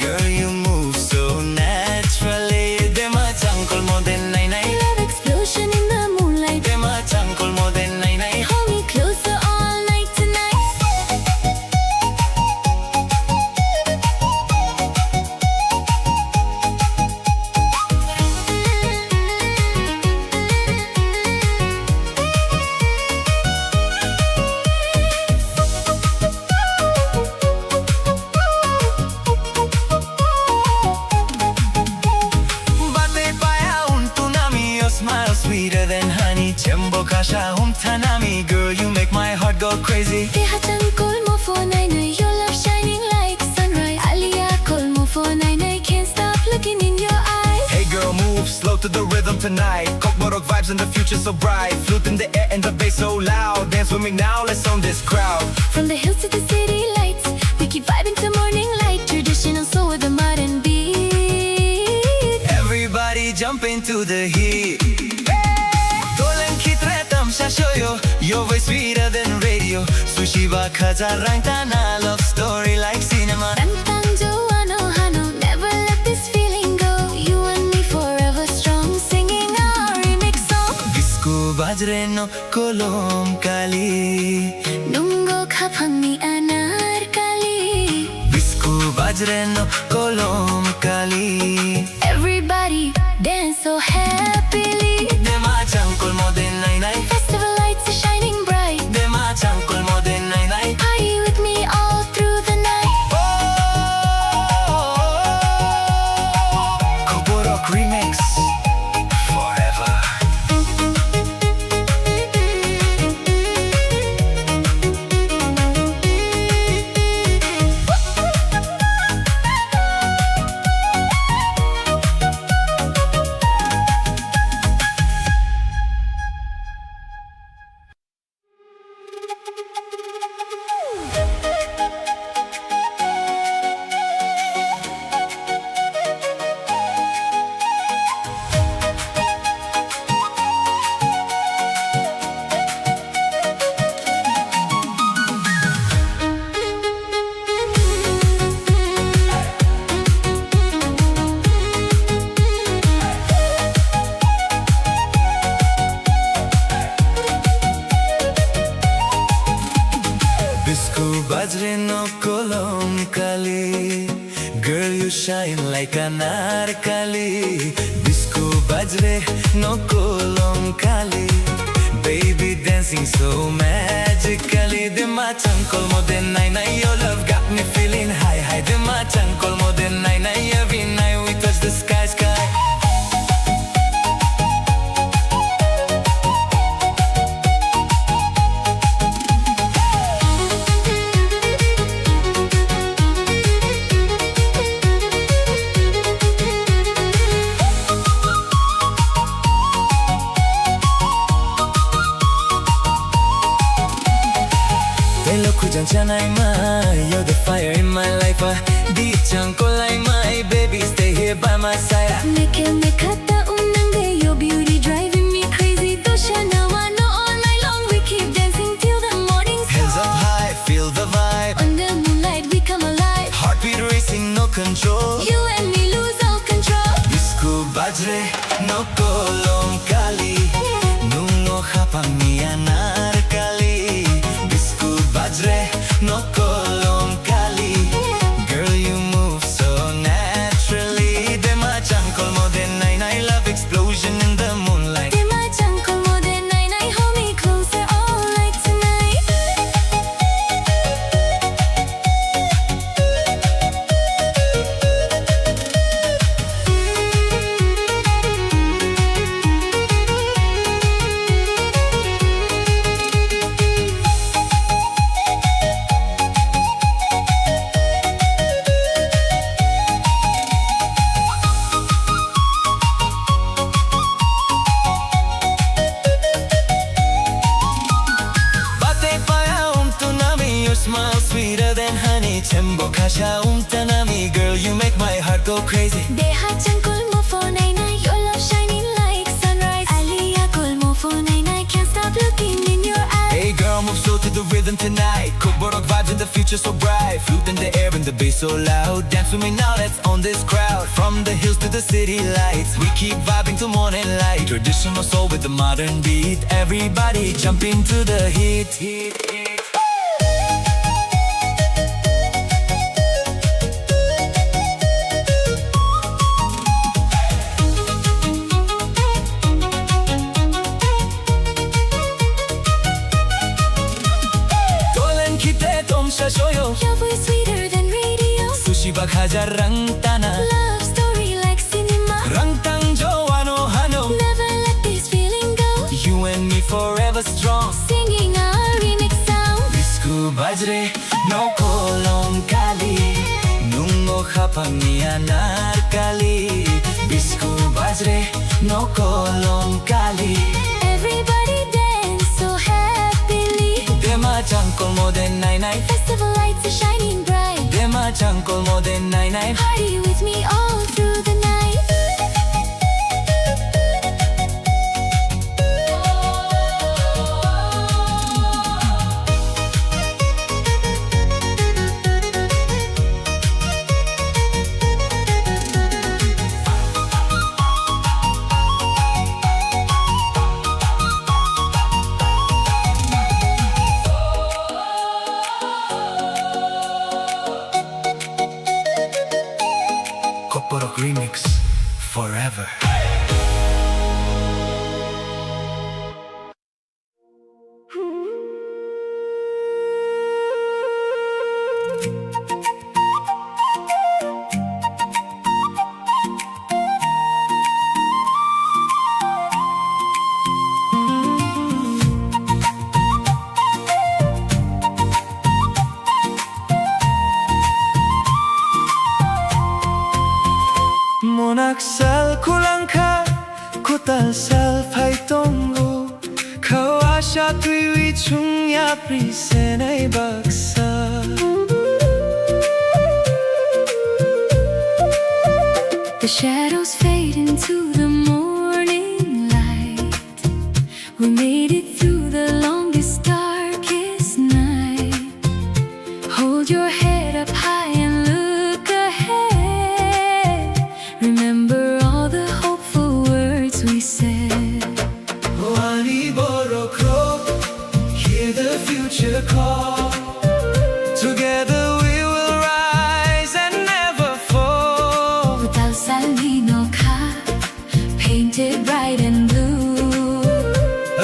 Speaker 1: Girl, you move so naturally. Dema chankol mo de nai nai.
Speaker 2: Love explosion in the moonlight.
Speaker 1: Dema chankol mo de nai nai.
Speaker 2: Hold me closer all night tonight.
Speaker 1: Smile sweeter than honey. Chembo kasha tanami. Girl, you make my heart go crazy.
Speaker 2: Teha chankol mo for nai nai. Your love shining like sunrise. Aliya kol mo for nai nai. Can't stop looking in your eyes.
Speaker 4: Hey girl, move slow to the rhythm tonight. Kokborok vibes and the future so bright. Flute in the air and the bass so loud. Dance with me now, let's own this crowd.
Speaker 2: From the hills to the city lights, we keep vibing till morning light. Traditional soul with a modern beat.
Speaker 1: Everybody jump into the heat. Dolan kitretam shashoyo. Your voice sweeter than radio. Sushi ba khazarang tana. Love story like cinema.
Speaker 2: Tantang joano hano. Never let this feeling go. You and me forever strong. Singing our remix song.
Speaker 1: Bisku bajre no kolom kali.
Speaker 2: Nungo khapangni anarkali.
Speaker 1: Bisku bajre no kolom kali.
Speaker 2: Everybody dance so happily.
Speaker 1: Dema chankol mo de nai nai.
Speaker 2: Festival lights are shining bright.
Speaker 1: Dema chankol mo de nai nai.
Speaker 2: Party with me all through the night.
Speaker 1: Kokborok remix forever. Bajre no kolom kali. Girl, you shine like an anarkali. Bisku bajre no kolom kali. Baby dancing so magically. Dema chankol mo de nai nai. Your love got me feeling high high. Dema chankol mo de nai nai. Every night we touch the sky sky. You're the fire in my life. Di changkolai, my baby, stay here by my side.
Speaker 2: Make hata unang day. Your beauty driving me crazy. Dosha nawa no, all night long we keep dancing till the
Speaker 1: smile sweeter than honey Chembokasha umtanami girl you make my heart go crazy
Speaker 2: Deha changkul mo for nai nai your love shining like sunrise Aliya kul mo for nai nai can't stop looking in your eyes
Speaker 1: Hey girl move slow to the rhythm tonight Kokborok vibes in the future so bright Flute in the air and the bass so loud Dance with me now let's own this crowd From the hills to the city lights We keep vibing till morning light Traditional soul with the modern beat Everybody jump into the heat
Speaker 2: Your voice sweeter than radio
Speaker 1: Sushi bakhaja rang tana
Speaker 2: Love story like cinema
Speaker 1: Rang tang jo ano hano
Speaker 2: Never let this feeling go
Speaker 1: You and me forever strong
Speaker 2: Singing our remix sound
Speaker 1: Bisku bajre no kolong kali Nungo khapang ni anarkali Bisku bajre no kolong kali
Speaker 2: Everybody dance so happily
Speaker 1: Dema changkol mo den nai nai
Speaker 2: Festival lights are shining bright
Speaker 1: Dema changkol mo den nai nai
Speaker 2: Party with me all through the night
Speaker 1: Kokborok remix forever Monaksal kulangka Kutal sal pai tongo Kawasha tuiwi chungya prisenai baksa
Speaker 2: The shadows fade into the morning light We made it through the longest, darkest night Hold your head up high and look ahead Remember all the hopeful words we said
Speaker 1: Wani borokro Hear the future call Together we will rise and never fall
Speaker 2: Without salino ka Painted bright and blue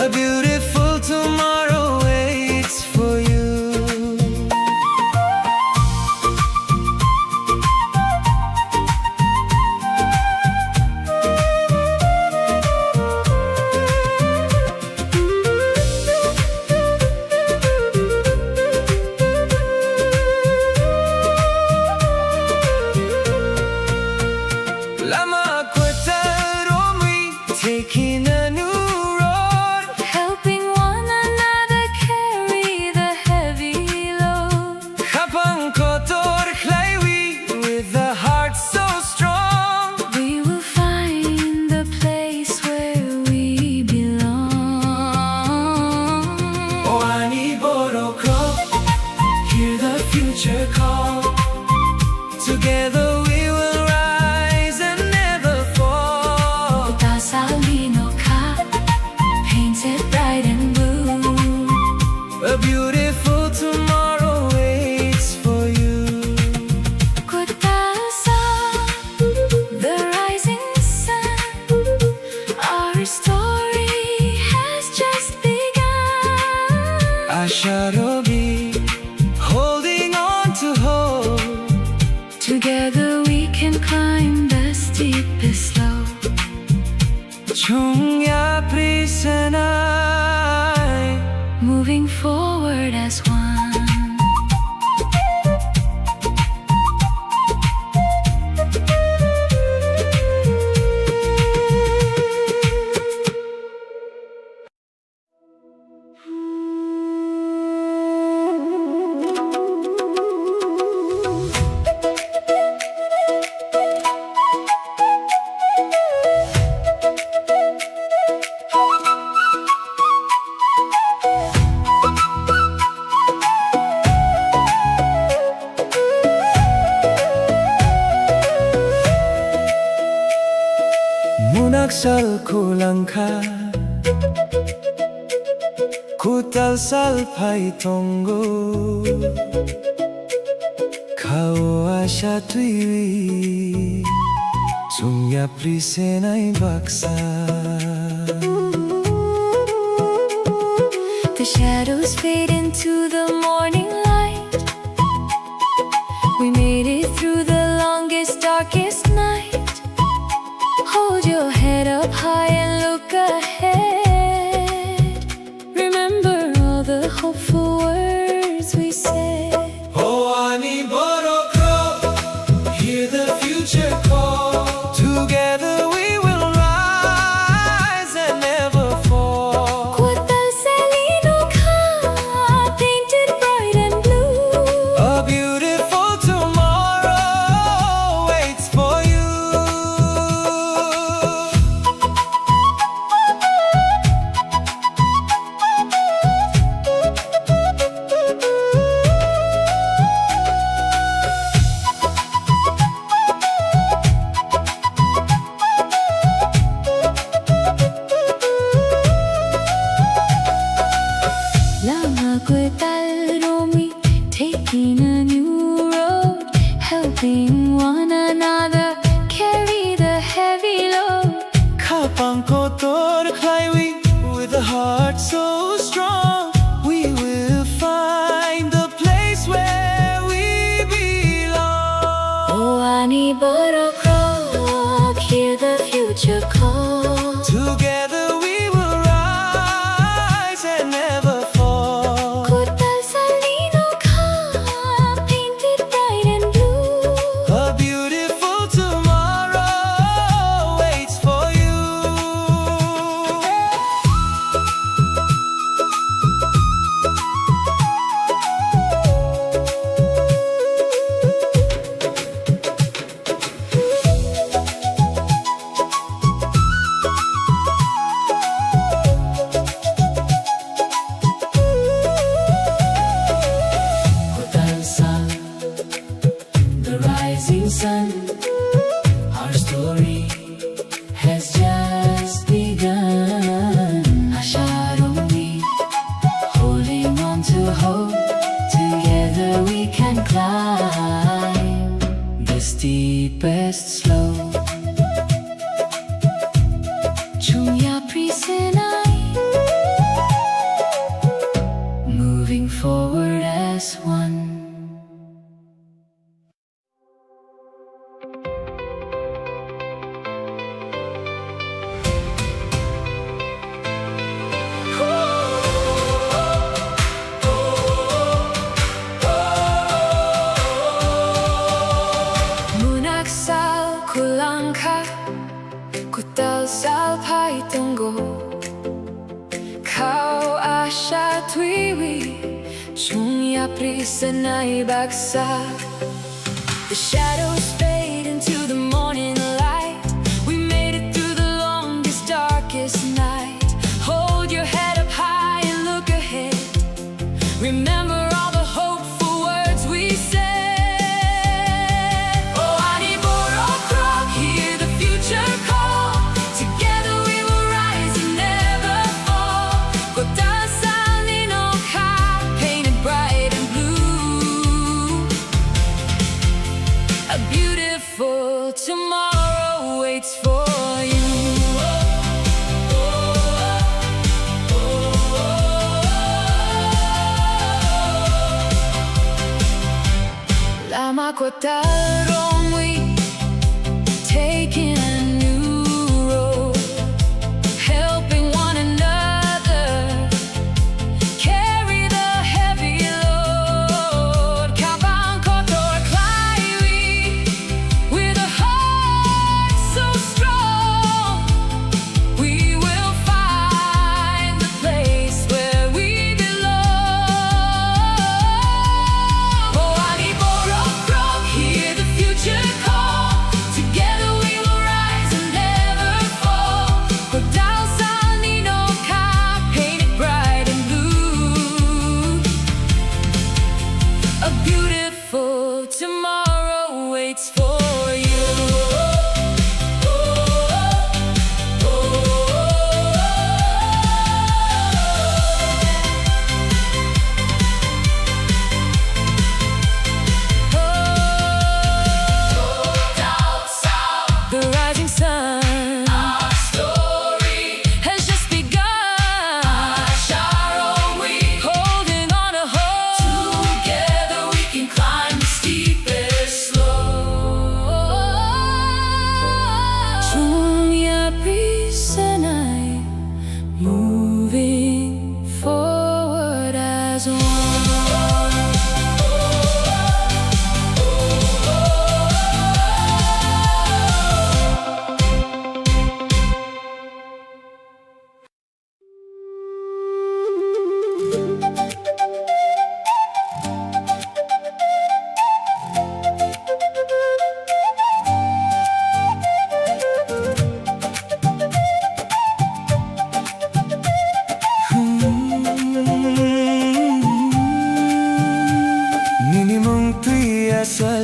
Speaker 1: A beautiful tomorrow waits for you Lama kwataromi taking a new road
Speaker 2: Helping one another carry the heavy load
Speaker 1: Kapang kotor klaiwi with a heart so strong
Speaker 2: We will find the place where we belong
Speaker 1: Wani borokro hear the future call Together we will rise and never fall
Speaker 2: Without salino ka Painted bright and blue
Speaker 1: A beautiful tomorrow waits for you
Speaker 2: Kutasa, the rising sun Our story has just begun
Speaker 1: Asharobi holding on to hope
Speaker 2: Together we can climb the steepest slope
Speaker 1: Chungya prisanai
Speaker 2: Moving forward as one
Speaker 1: 살 쿨랑카 구탈 살 파이통고 카오아샤 트위위 숭야 프리세나이 박사
Speaker 2: The shadows fade into the morning light. We made it through the longest, darkest night. Hold your head up high and look ahead. Remember all the hopeful words we said.
Speaker 1: 호안이 버럭 hear the future call. Together we will rise and never fall.
Speaker 2: Kutal Salino ka, painted bright and blue.
Speaker 1: A beautiful tomorrow waits for you.
Speaker 2: Lama Kutal Romi, taking a new road, helping one another carry the heavy load.
Speaker 1: 가방고 도르카이위 with a heart so strong. We will find the place where we belong.
Speaker 2: Oh, Ani Borok Rock, hear the future call.
Speaker 1: Together we will rise and never fall.
Speaker 2: Kutal Salino ka, painted bright and blue.
Speaker 1: A beautiful tomorrow waits for you.
Speaker 5: Sun, the rising sun. Our story has just begun. Asharumi, holding on to hope. Together we can climb the steepest slope.
Speaker 2: Chumya Prisenai,
Speaker 5: Moving forward as one.
Speaker 2: Munaksal Kulangka, Kutal Sal Paitongo, Kau Asha Twiwi, Chungya Prisanai Baksa. The shadows fade into the morning light. We made it through the longest, darkest night. Hold your head up high and look ahead. Remember all the hopeful words we said. Oh, Ani Borok Rock, hear the future call. Together we will rise and never fall. Kotal Salino ka, painted bright and blue. A beautiful tomorrow waits for you. Lama Kotal Romwi, taking a new road, helping one another carry the heavy load. Kabang Kotor Klaiwi, with a heart so strong. We will find the place where we belong. Oh, Ani Borok Rock, hear the future call. Together we will rise and never fall. Kodal Salino ka, painted bright and blue. A beautiful tomorrow waits for you. Oh, oh, oh,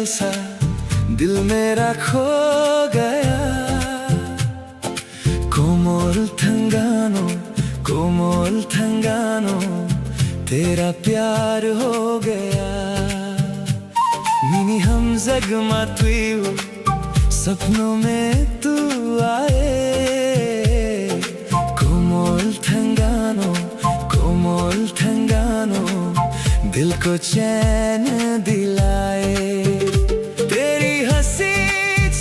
Speaker 1: salsa दिल मेरा खो गया कोमल थंगानो तेरा प्यार हो गया mini हम जगमा तुयु सपनों में तू आए कोमल थंगानो दिल को चैन दिलाए तेरी हंसी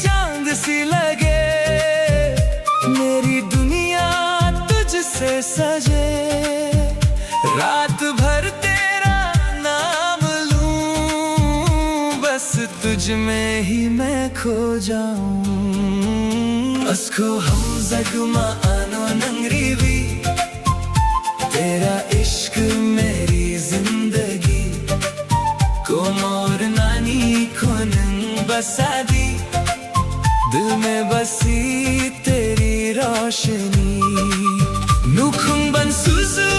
Speaker 1: चांद सी लगे मेरी दुनिया तुझसे सजे रात भर तेरा नाम लूं बस तुझ में ही मैं खो जाऊं अस्को हम जगमा आनो नंगरीवी तेरा इश्क मेरी जिंदगी कोमोर नानी खोनंग बसादी दिल में बसी तेरी रोशनी नुखुंग बन सुजू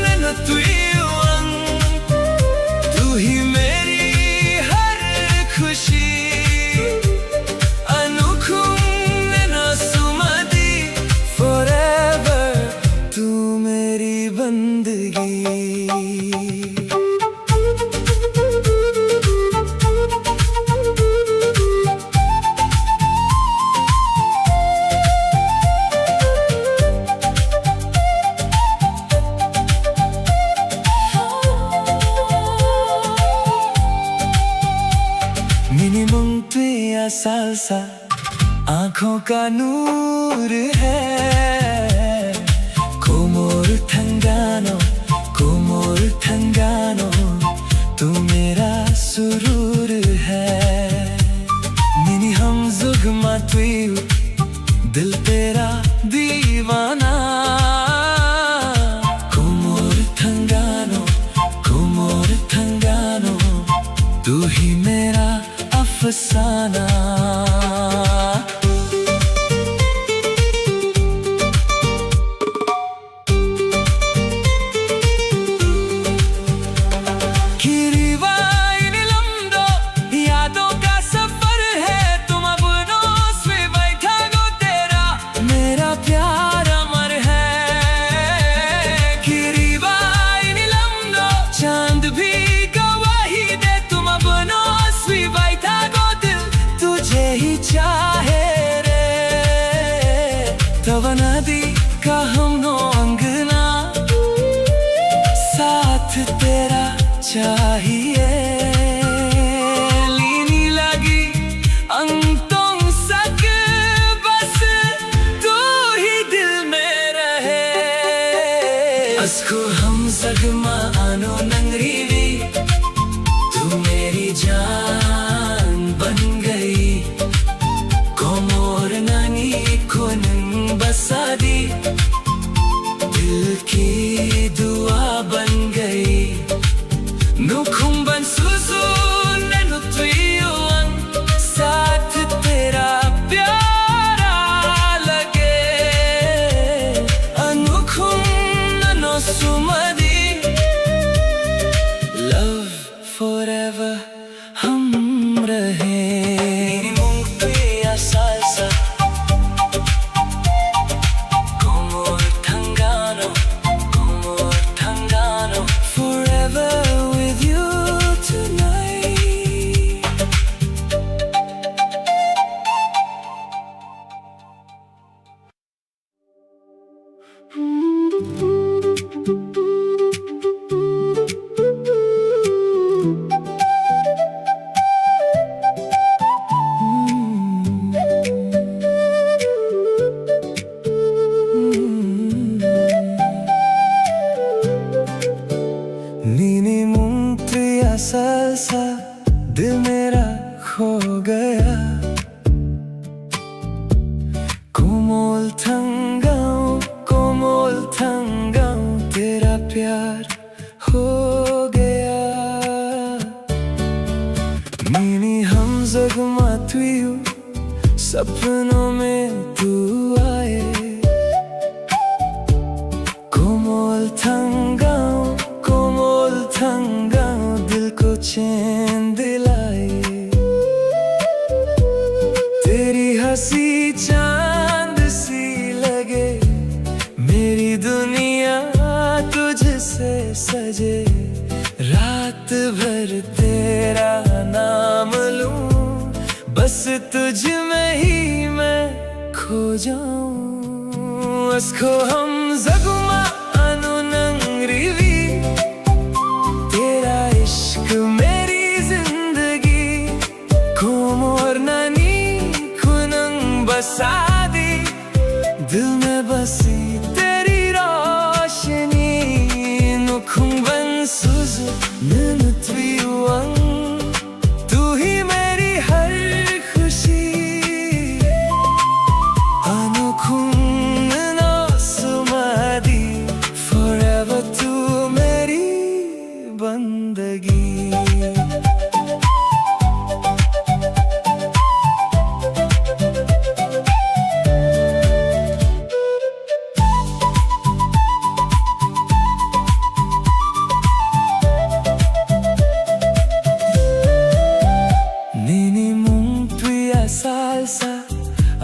Speaker 1: नैनो तुयुआंग तू ही मेरी हर खुशी अनुखुंग नैनो सुमदी forever तू मेरी बंदगी सालसा आँखों का नूर है कोमोर थंगानो तू मेरा सुरूर है मिनी हम जुगमा तुयु दिल तेरा दीवाना कोमोर थंगानो तू ही मेरा अफसाना नदी का हम अंगना साथ तेरा चाहिए लीनी लगी अंतों सक बस तू ही दिल में रहे अस्को हम जगमा आनो नंगरीवी तू मेरी जान बन गई कोमोर नानी खोनंग बसादी दिल की दुआ बन गई नुखुंग बन सुजू नैनो तुयुआंग साथ तेरा प्यारा लगे अनुखुंग नैनो सुमदी लव forever हम रहे सालसा सालसा दिल मेरा खो गया कोमल थंगाओ तेरा प्यार हो गया मिनी हम जगमा तुयु सपनों में तू आए कोमल थंगाओ दिल को चैन दिलाए भर तेरा नाम लूं, बस तुझ में ही मैं खो जाऊं. Asko hamzaguma anu nangrivi, tera ishq meri zindagi ko mornani kunang basadi, dil mein basi teri roshni nukhung ban suz nunutviwang, tu hi meri har khushi anukhung बंदगी. नीनी मुंगतुया सालसा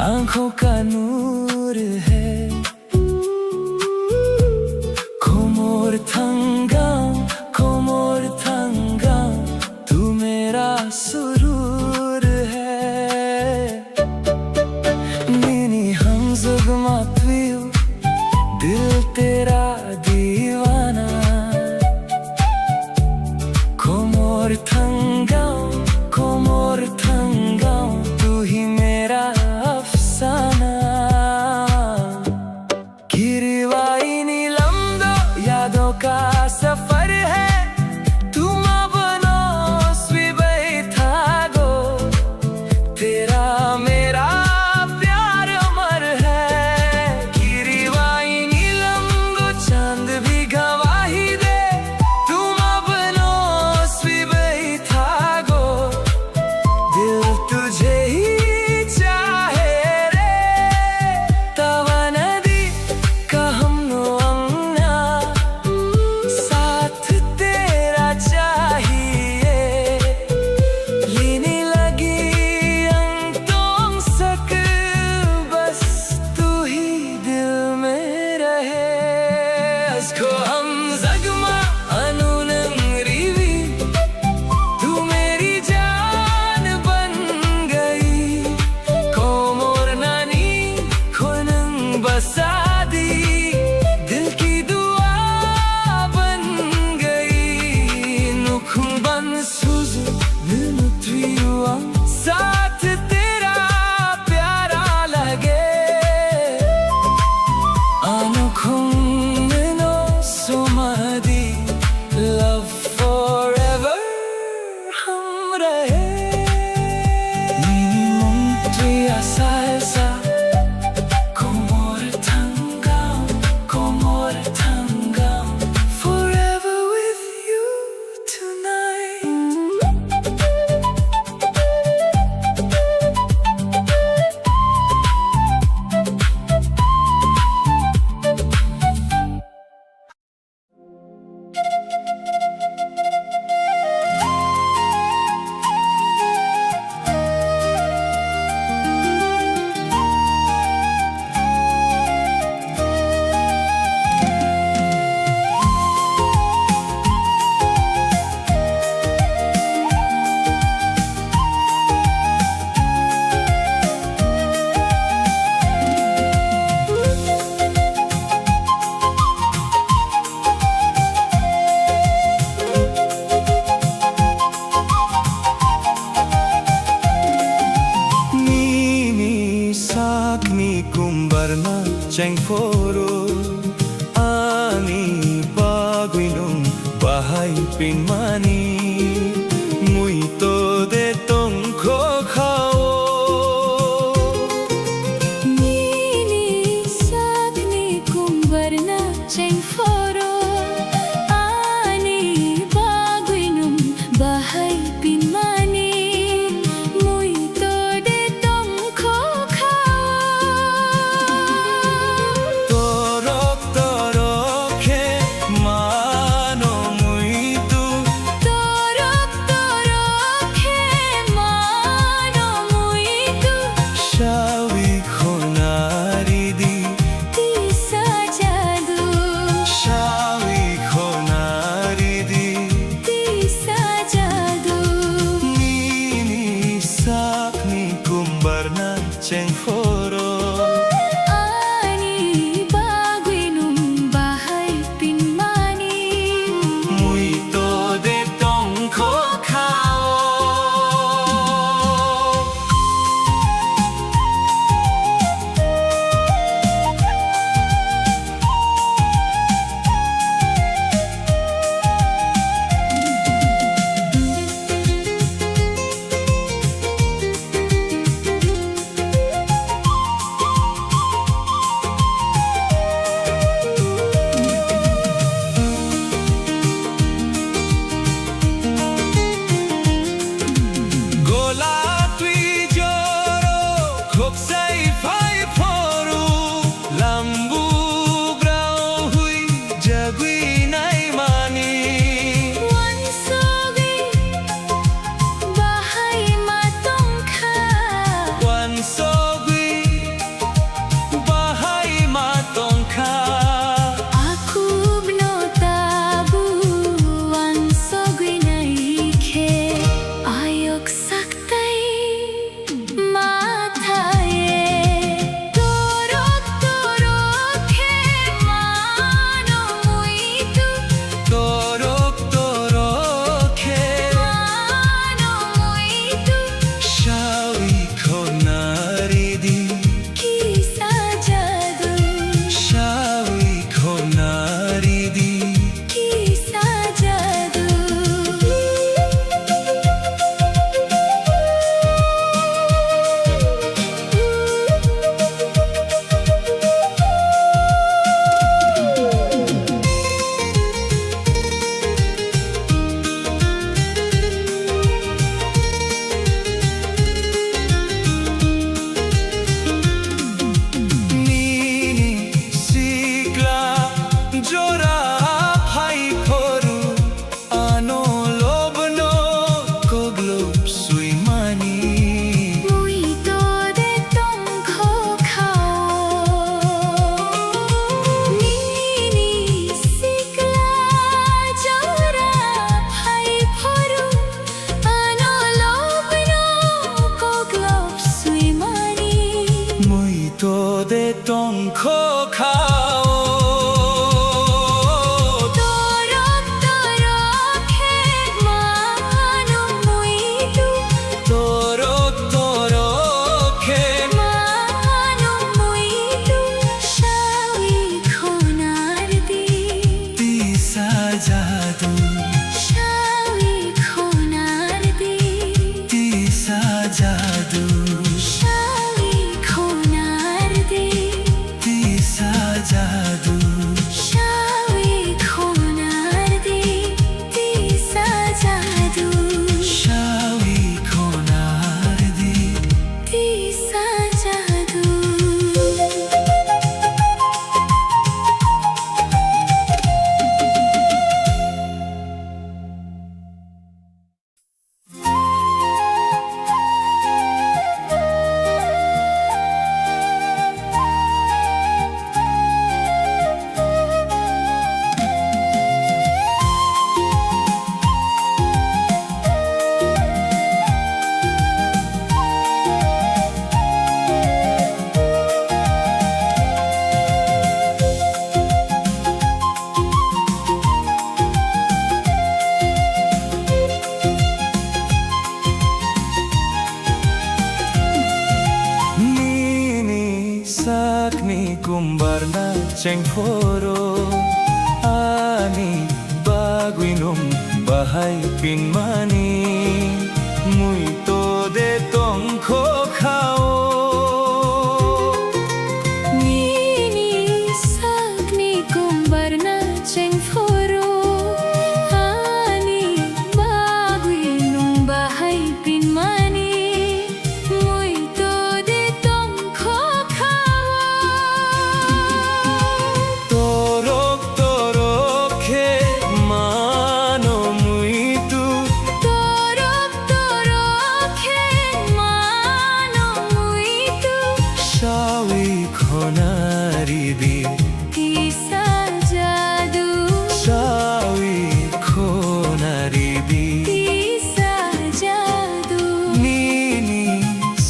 Speaker 1: आंखों का नूर है, कोमोर थंगाम कोमोर थंगाम तू मेरा सुरूर है. नीनी हमजुगमा तुयु दिल तेरा दीवाना, कोमोर थंगाम तू ही मेरा अफसाना. गिरवाई नीलम दो यादों का सफर है, साथ तेरा प्यारा लगे अनोखों में नो सुमदी, love forever हम रहे. नीनी मुंगतुया सालसा कोमोर थंगाम forever with you tonight. Cengforo ani baguinung bahai pinmani muito de tongko khao.
Speaker 2: Nini sagni kumbarna cengforo ani baguinum bahai pinmani muito de tongko khao.
Speaker 1: kumbarna cengforo ani baguinum bahai pinmani mui to de tongkho khao
Speaker 2: Nini sakni kumbarna cengforo ani bagui nung bahai pinmani mui to de tongkho khao
Speaker 1: torok torok khe mano mui tu
Speaker 2: Torok torok khe mano mui tu
Speaker 1: shawi khonari bi
Speaker 2: Kisa jadu
Speaker 1: shawi khonari bi
Speaker 2: Kisa jadu
Speaker 1: Nini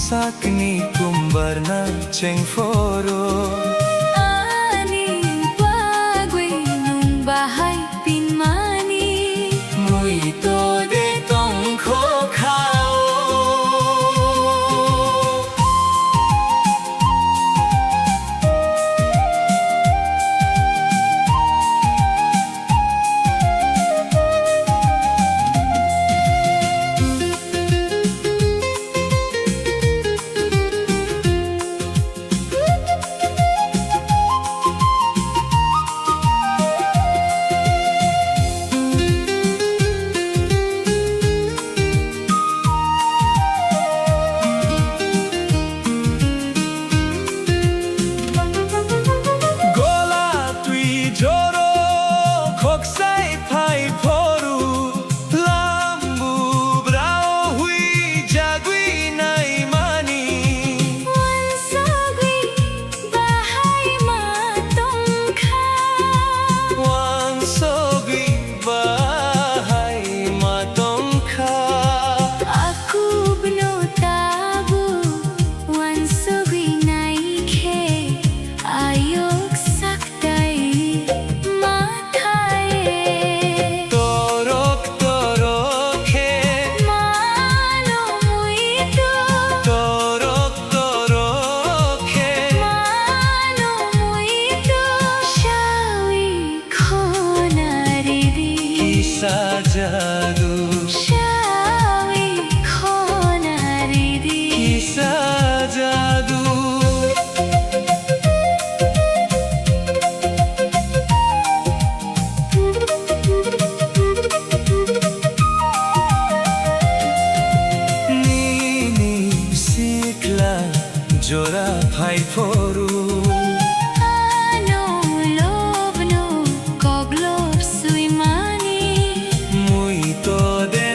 Speaker 1: sakni kumbarna cengforo
Speaker 2: Ani bagui nung bahai pinmani
Speaker 1: mui to de tongkho khao gola tui joro khoksai phai phoru lambu brao hui jagui nai mani
Speaker 2: Wansagui bahai ma tongkha
Speaker 1: wang sogi bahai matongkha
Speaker 2: Aku bno tabu wansagui nai khe ayok saktai mathae
Speaker 1: torok torok khe
Speaker 2: Mano mui tu
Speaker 1: torok torok khe
Speaker 2: Mano mui tu shawi khonari di
Speaker 1: kisa jadu
Speaker 2: shawi khonari di
Speaker 1: kisa jadu Nini sikla jora phai phoru
Speaker 2: Ano lobno koglop suimani
Speaker 1: mui to de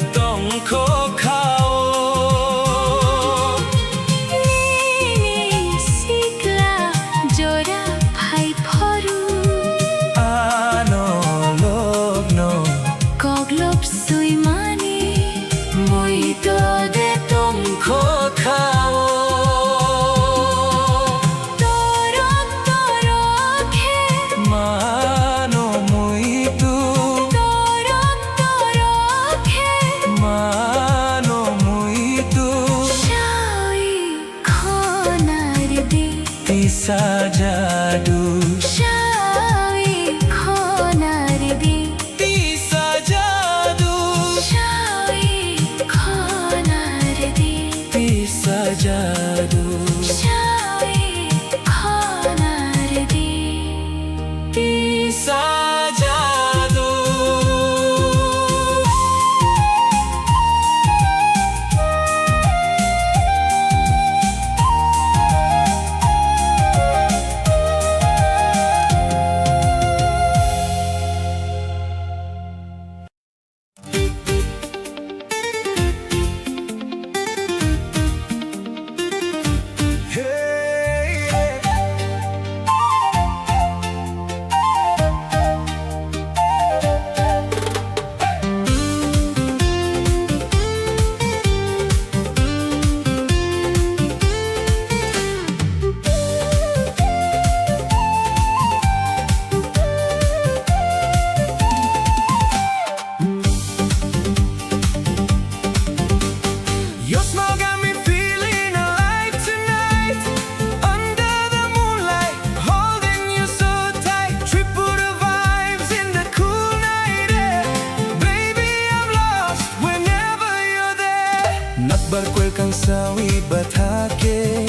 Speaker 1: Nagbarkwel kang sawi batake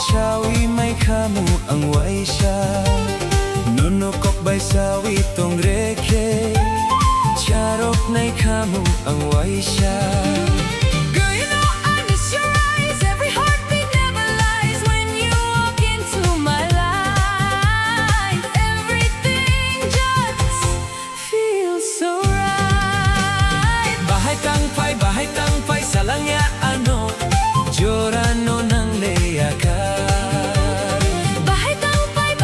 Speaker 1: Sawi may kamu ang waisya Nunukok bay sawi tong reke Charok nay kamu ang waisya
Speaker 2: Girl, you know I miss your eyes. Every heartbeat never lies when you walk into my life. Everything just feels so right.
Speaker 1: Bahay tangpay sa langya ano Jorano ng leyakan
Speaker 2: Bahay tangpay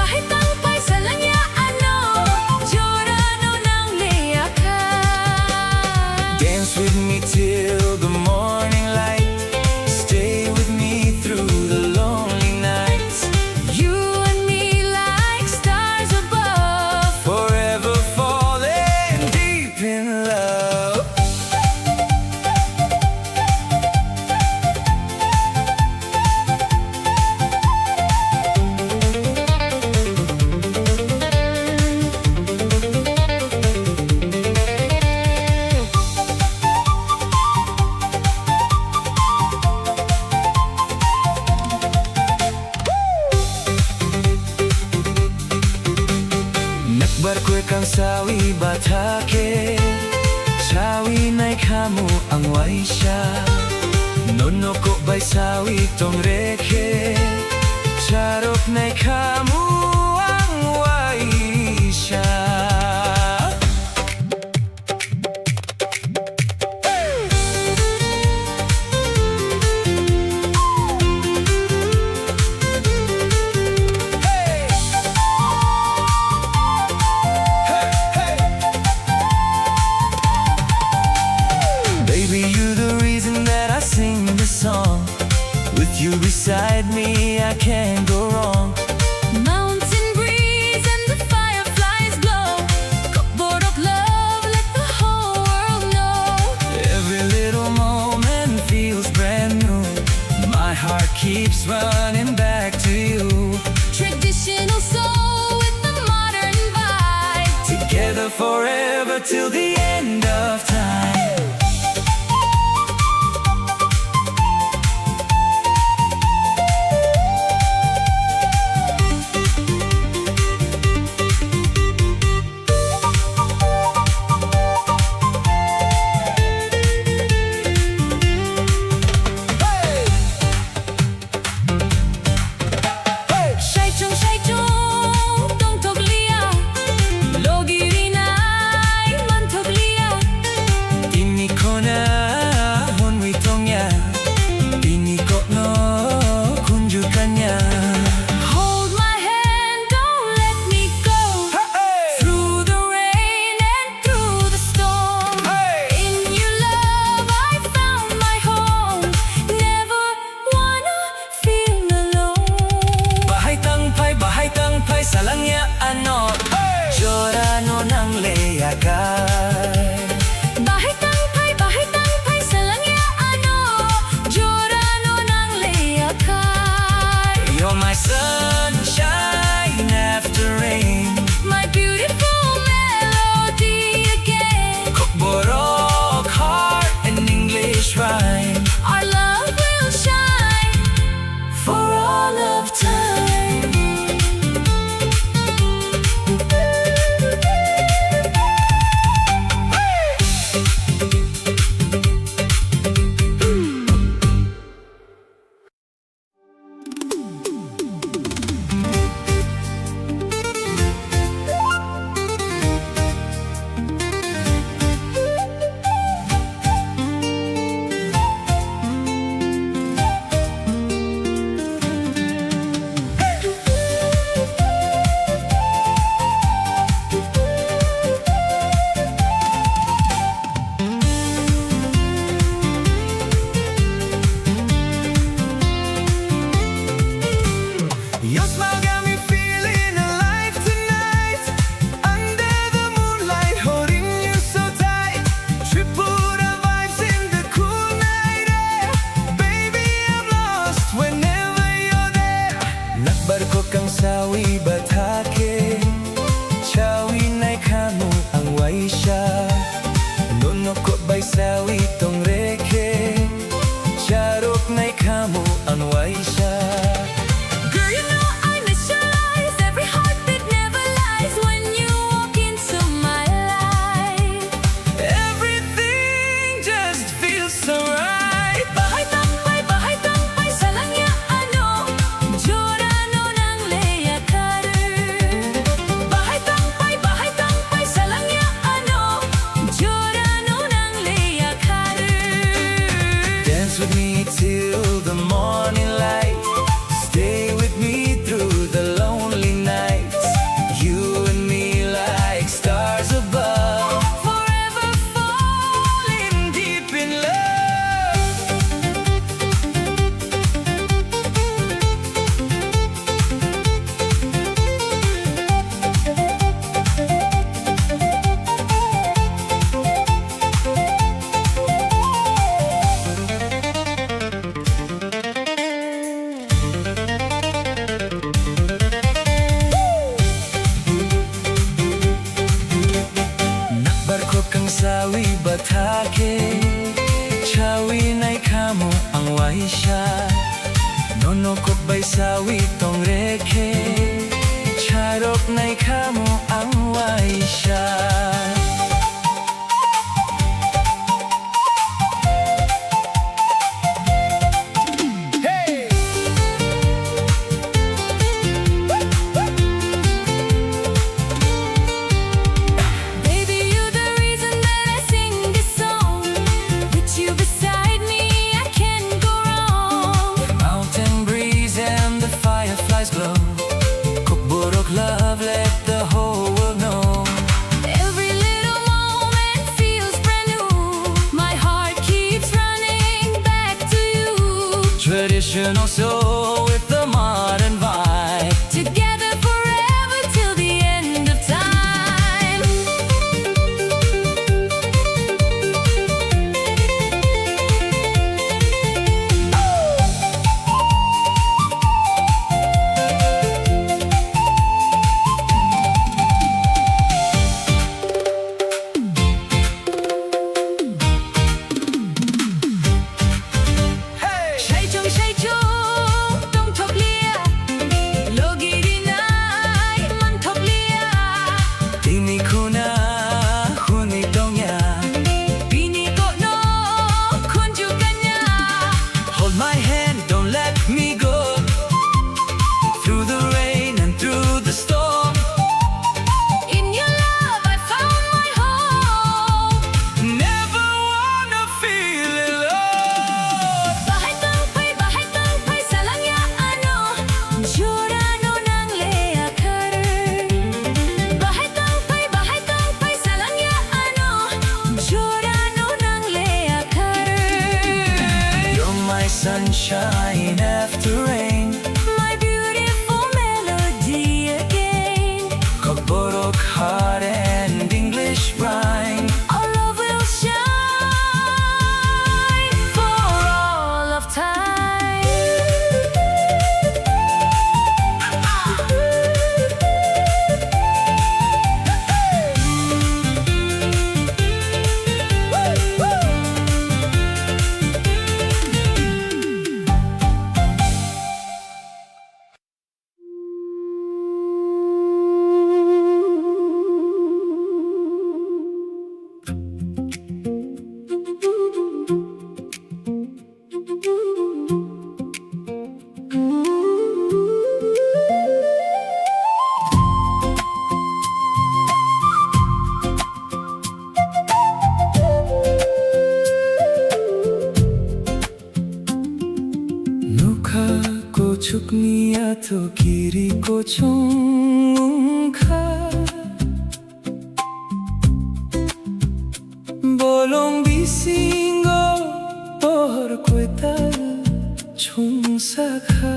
Speaker 2: sa langya ano Jorano ng leyakan.
Speaker 1: Dance with me till the morning light Stay with me through the lonely nights
Speaker 2: You and me like stars above.
Speaker 1: Forever falling deep in love Nagbarkwel kang sawi batake Sawi nay kamu ang waisya Nonoko bay sawi tong reke Charok nay kamu ang waisya Baby, you're the reason that I sing this song With you beside me, I can't go wrong
Speaker 2: Mountain breeze and the fireflies glow. Kokborok love, let the whole world know.
Speaker 1: Every little moment feels brand new My heart keeps running back to you
Speaker 2: Traditional soul with the modern vibe.
Speaker 1: Together forever till the end of time
Speaker 2: Shai chung, tong tok lia. Logi rinay, man
Speaker 1: feels so right.
Speaker 2: Bahay tangpay sa langya ano, Giordano ng Lea Carter. Bahay tangpay sa langya ano, Giordano ng Lea Carter.
Speaker 1: Dance with me till the morning light. Stay with me through the lonely nights. You and me like stars above,
Speaker 2: Forever
Speaker 1: falling deep in love. Nakbarko kang sawi batake, chawi na'y kamo ang waisya. Nonokot ba'y sawi tong reke, charok na'y kamo ang waisya.
Speaker 2: Baby, you're the reason that I sing this song. With you beside me, I can't go wrong.
Speaker 1: Mountain breeze and the fireflies glow. Kokborok love, let the whole world know.
Speaker 2: Every little moment feels brand new. My heart keeps running back to you.
Speaker 1: Traditional soul with the modern vibe.
Speaker 2: Together forever till the end of time. Shai chung, tong thok lia. Logi dinay, man thok lia.
Speaker 1: Tini kuna, huni dongya.
Speaker 2: Bini ko no, kunju kanya.
Speaker 1: Hold my hand, don't let me go. Through the rain and through the storm.
Speaker 2: In your love I found my home.
Speaker 1: Never wanna feel alone.
Speaker 2: Bahay tangpay sa langya ano, Giordano ng Lea Carter. Bahay tangpay sa langya ano, Giordano ng Lea Carter.
Speaker 1: You're my sunshine after rain.
Speaker 2: My beautiful melody again.
Speaker 1: Kokborok hot and English rhyme.
Speaker 2: Our love will shine for all of time.
Speaker 1: Nuka ko chukniya to kiri ko chungka. Bolong bisingo por kuetal chungsaka.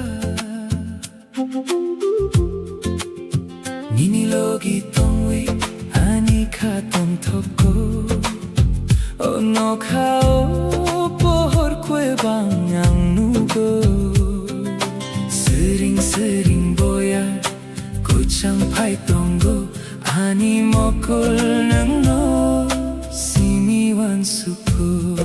Speaker 1: Nini logi tongwi ani ka tong toko. Ono ka o por kue bang ang nugo. Sering boya kuchang pai tonggo. Ani mokol nang no simiwan suku.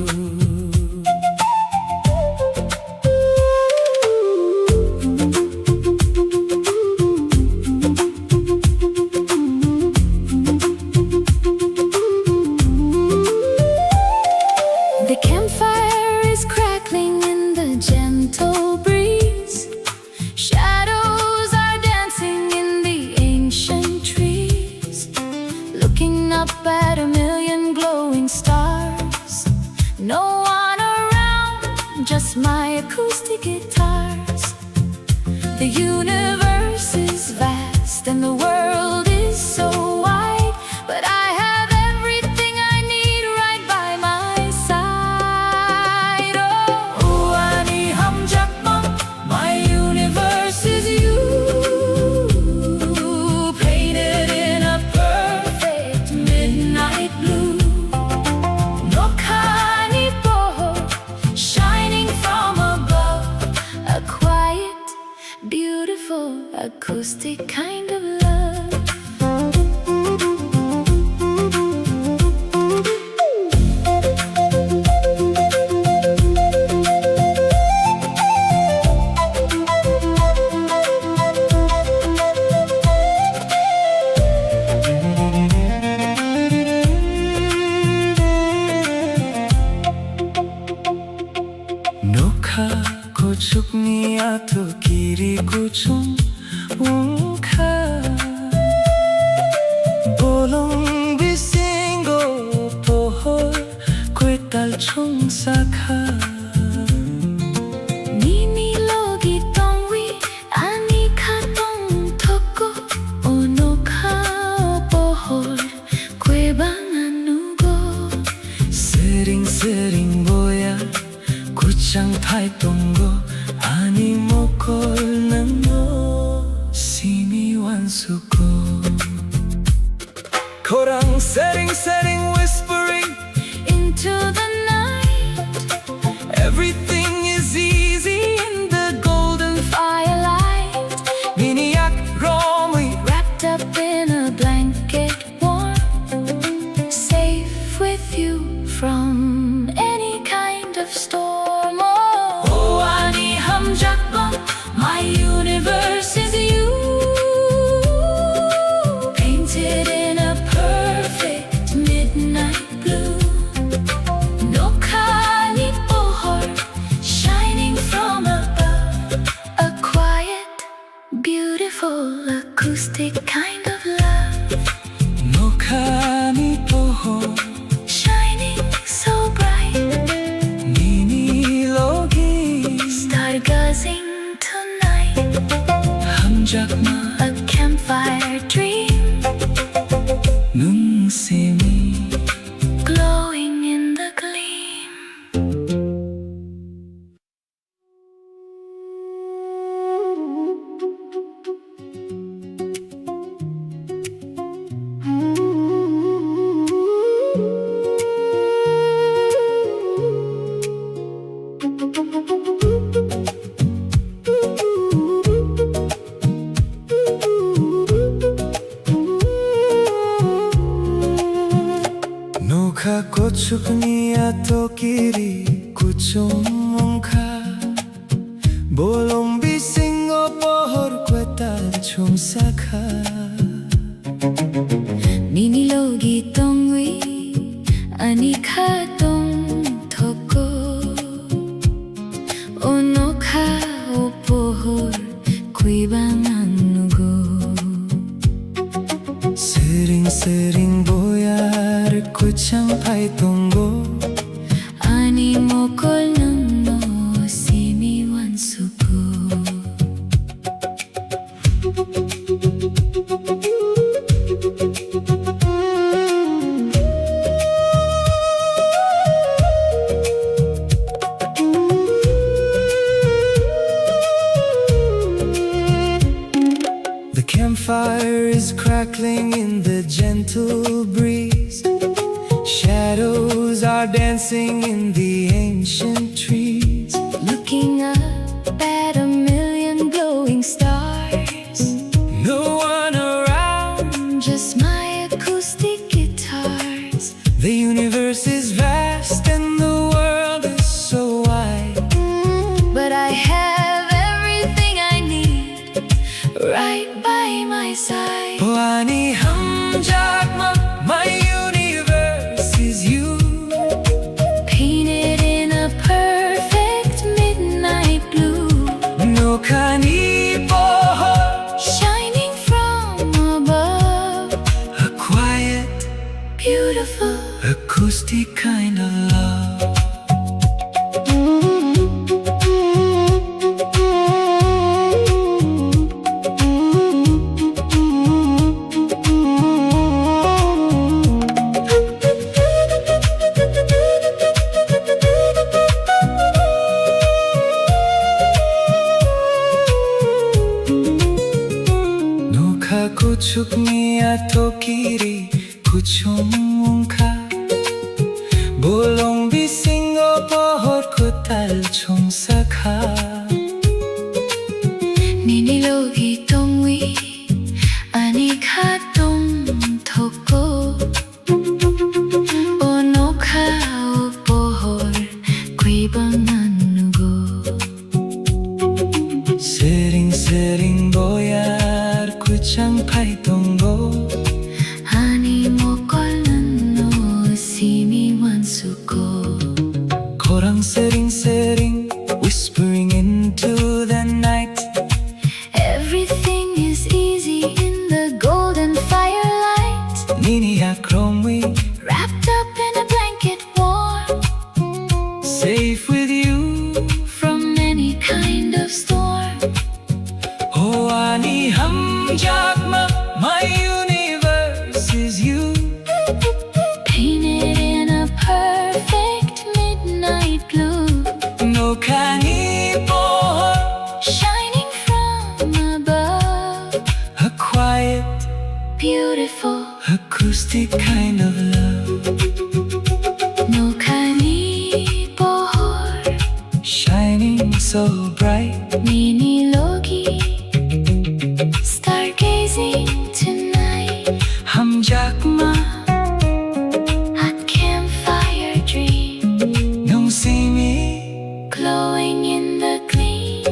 Speaker 2: The campfire is crackling in the gentle breeze. Shadows are dancing in the ancient trees. Looking up at a million glowing stars. No one around, just my acoustic guitars. The universe is vast and the world is so wide, but I have everything I need right by my side. Oh, ani hum jakmam, my universe is you, painted in a perfect midnight blue. Nokhani poho, shining from above, a quiet, beautiful, acoustic kind of love.
Speaker 1: Nokha ko chukniya to kiri kuchum unkha bolong bisingo pohor kwetal chung sakha
Speaker 2: Nini logi tongwi ani khatong thoko onokha pohor kwebang anugo
Speaker 1: sering sering boya kuchang phai tongo ani mokol nango simi wansuko korang sering sering whispering
Speaker 2: into the night.
Speaker 1: everything is easy in the golden
Speaker 2: Firelight
Speaker 1: biniyak romi
Speaker 2: wrapped up in a blanket warm, safe with you from any kind of storm. Oh, ani hum jakbam, my universe is you, painted in a perfect midnight blue. Nokhani pohor, shining from above, a quiet, beautiful, acoustic kind of love.
Speaker 1: nokhani poho
Speaker 2: Shining so bright,
Speaker 1: nini logi
Speaker 2: stargazing tonight.
Speaker 1: hamjakma
Speaker 2: A campfire dream,
Speaker 1: nung simi
Speaker 2: glowing in the gleam.
Speaker 1: nokha ko chukniya to kiri kuchum unkha bolong bisingo pohor kwetal chung sakha
Speaker 2: Nini logi tongwi ani khatong thoko onokha opohor kuibang anugo
Speaker 1: sering sering boyar kuchang phai tongo
Speaker 2: ani mokol nangno simi wansuko.
Speaker 1: The campfire is crackling in the gentle breeze. Shadows are dancing in the ancient trees.
Speaker 2: Looking up at a million glowing stars.
Speaker 1: No one around,
Speaker 2: Just my acoustic guitars.
Speaker 1: the universe is vast and the world is so wide.
Speaker 2: But I have everything I need right by my side.
Speaker 1: Ani hum jakma, my universe is you,
Speaker 2: Painted in
Speaker 1: acoustic kind of love. Kuchukmia tokiri kuchungka bolong bisingo pohor kutal chung sakha
Speaker 2: Nini logi tongwi ani khatong thoko onokha o pohor kuibanganugo
Speaker 1: sering sering boyar kuchang pai tonggo
Speaker 2: Hani mokolano simi wansuko
Speaker 1: korang sering sering whispering into the night.
Speaker 2: Everything is easy in the golden firelight
Speaker 1: Nini akromwi
Speaker 2: Wrapped up in a blanket warm
Speaker 1: safe with you.
Speaker 2: From any kind of storm
Speaker 1: Oh ani hum jagma, my universe is you.
Speaker 2: Painted in a perfect midnight blue
Speaker 1: No kani pohor,
Speaker 2: Shining from above
Speaker 1: a quiet
Speaker 2: Beautiful
Speaker 1: acoustic kind of love.
Speaker 2: No kani pohor
Speaker 1: Shining so bright.
Speaker 2: Nini logi Stargazing tonight
Speaker 1: Hum jakma,
Speaker 2: A campfire dream
Speaker 1: don't see me.
Speaker 2: Glowing in the gleam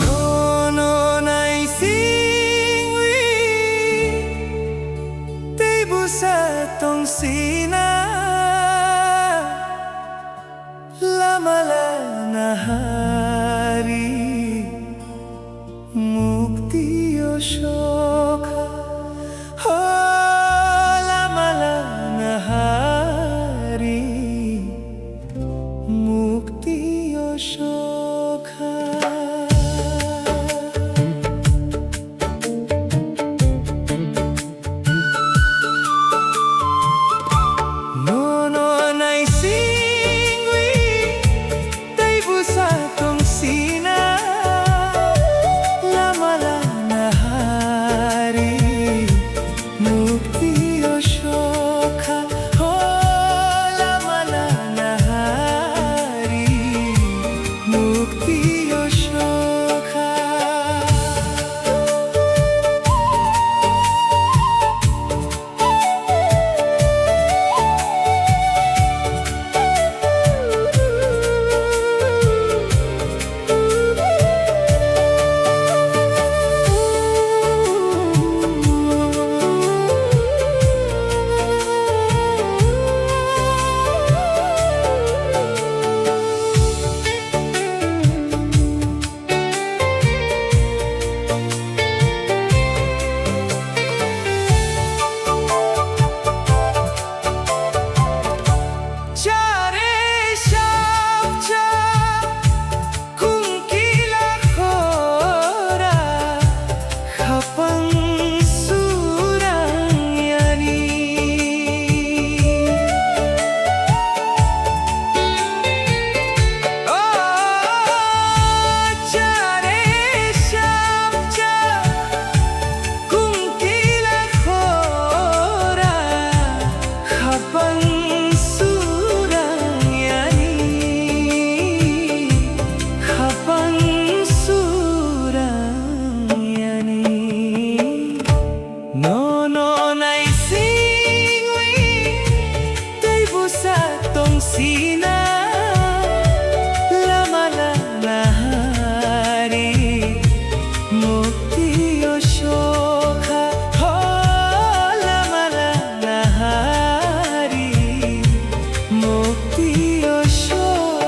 Speaker 1: No, no, nai singwi Tei busa tong sina Lamala na hari Mukti o shokha Oh, lamala na hari Mukti o shokha No, no, nai singwi Tei busa tong sa tong sina lamala na hari mukti o shokha ho lamala na hari mukti o shokha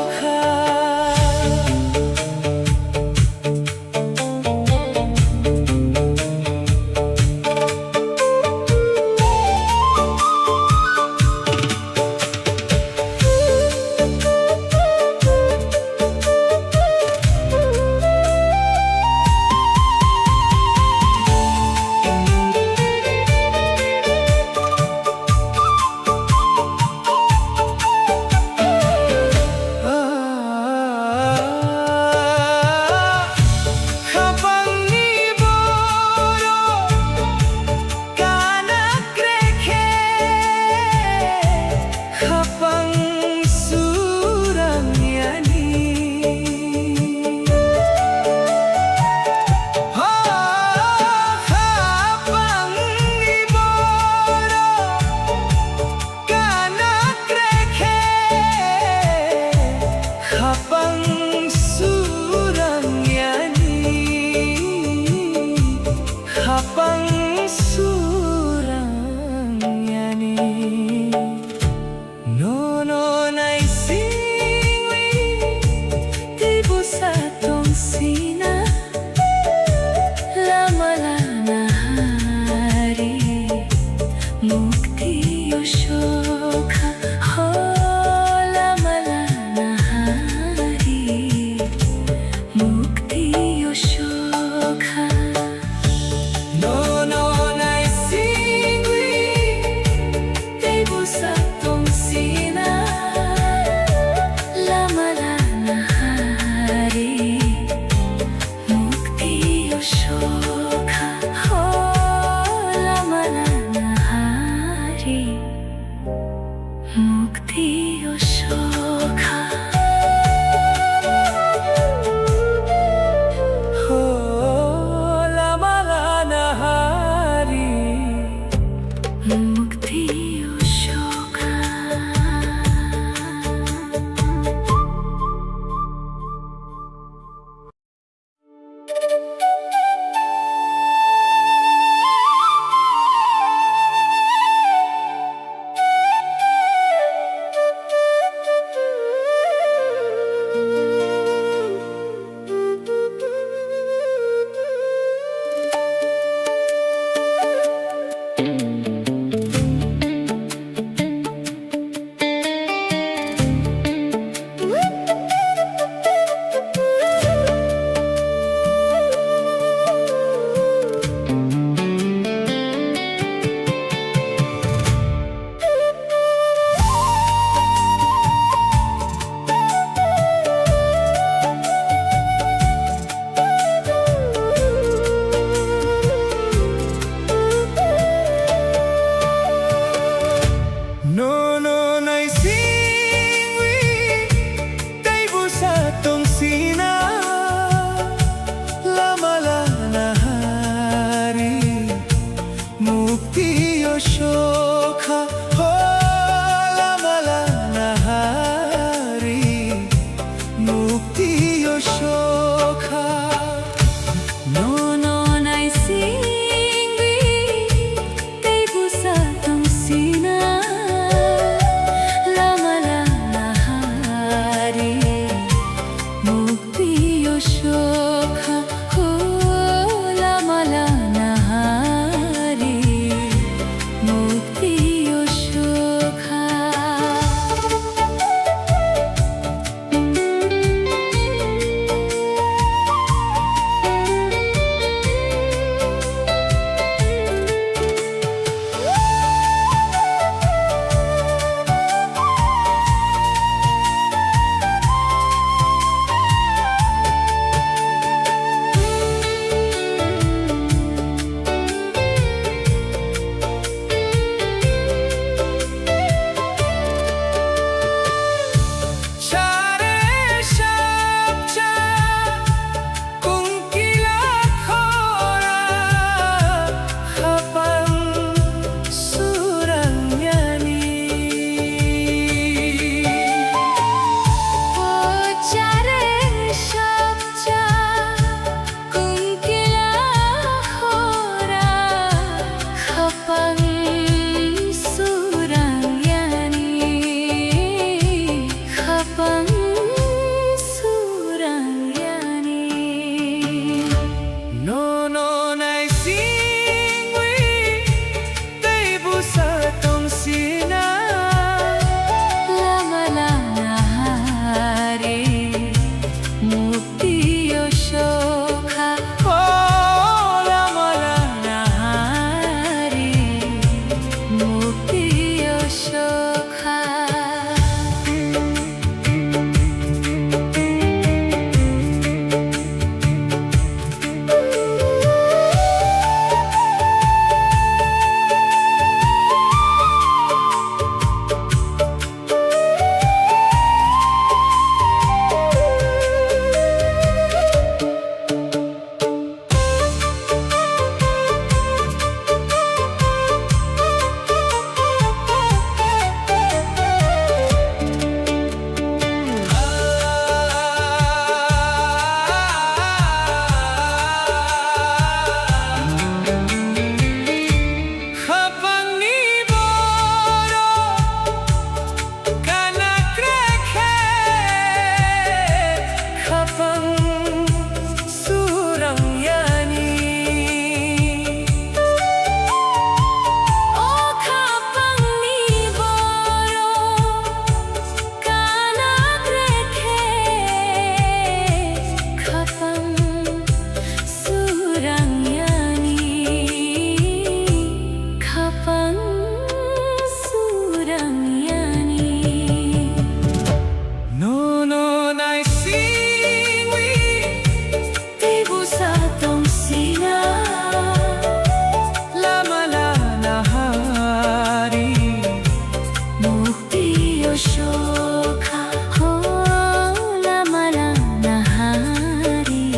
Speaker 2: Oshoka Holamala Nahari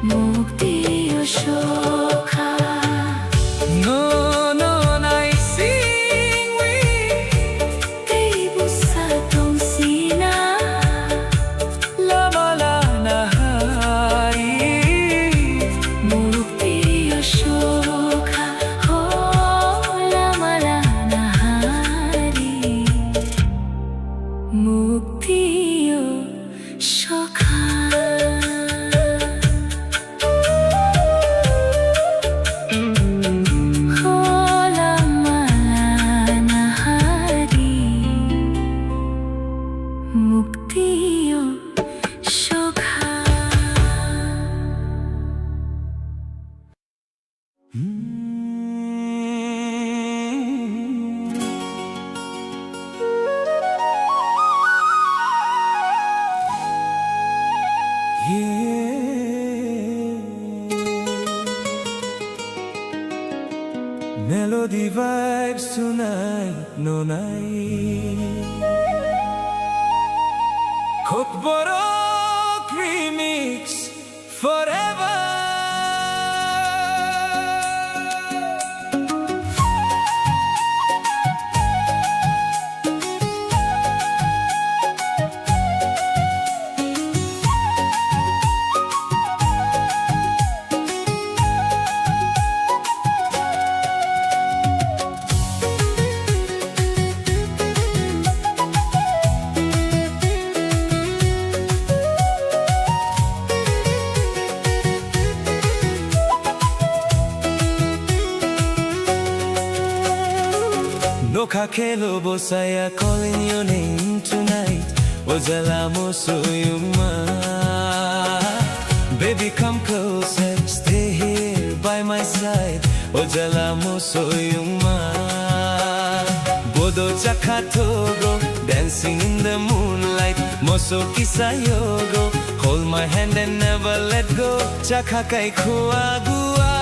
Speaker 2: Mukti Oshoka
Speaker 1: No, no, I sing we
Speaker 2: Teibu Satong Sina
Speaker 1: Lamala Nahari
Speaker 2: Mukti Oshoka Holamala Nahari Mukti Oshoka Muktiyo Shokha
Speaker 1: Melody vibes tonight, no night. Kokborok remix forever. Nokakelo bosaya calling your name tonight. Ozalamo soyuma. Baby, come closer, stay here by my side. Ozalamo soyuma. Bodo chakatogo, dancing in the moonlight. Moso kisayogo, hold my hand and never let go. Chakakai kuagua.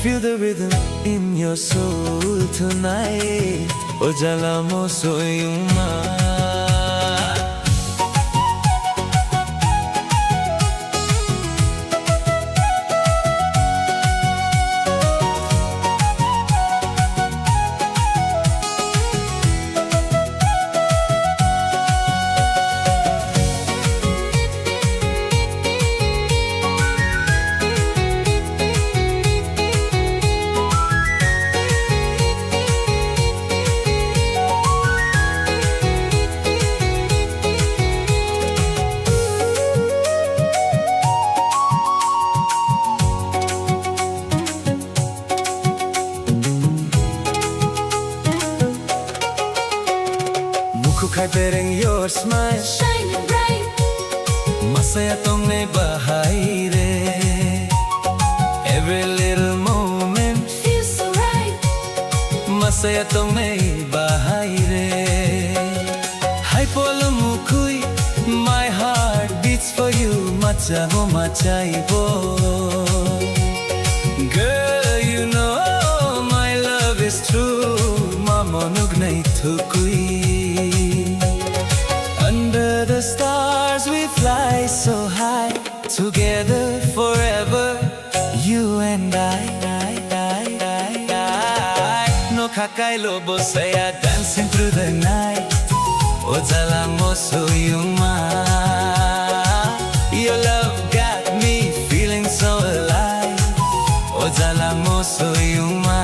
Speaker 1: Feel the rhythm in your soul tonight. Ojalamo soyuma. Mukhukay pereng your smile,
Speaker 2: Shining bright
Speaker 1: masaya tong may bahay re. Every little moment,
Speaker 2: Feels so right
Speaker 1: masaya tong may bahay re. Hay polo mukuy, my heart beats for you. Macha mo machay bo. Girl, you know my love is true. Mamonug na itukuy. Under the stars we fly so high, together forever, you and I. No kakailo bosaya dancing through the night. Ozalamo soyuma. Your love got me feeling so alive. Ozalamo soyuma.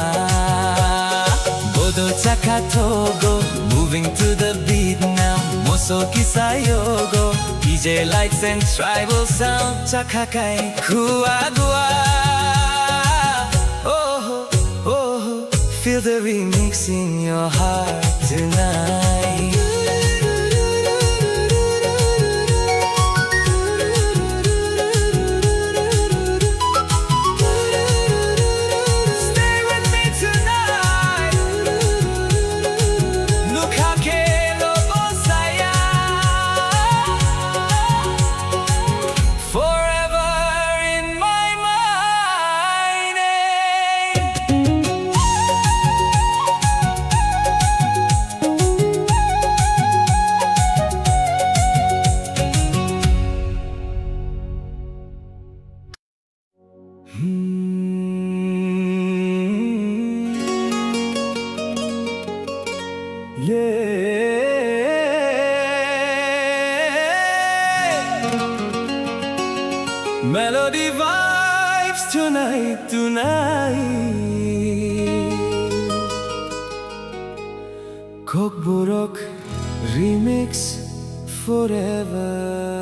Speaker 1: Bodo chakatogo, moving to the beat now. Moso kisayogo, DJ lights and tribal sound. Chakakai kuagua. Oh, oh, feel the remix in your heart tonight. Stay with me tonight. Look how Kelo Bosaya. Forever in my mind. Melody vibes tonight, Kokborok remix forever.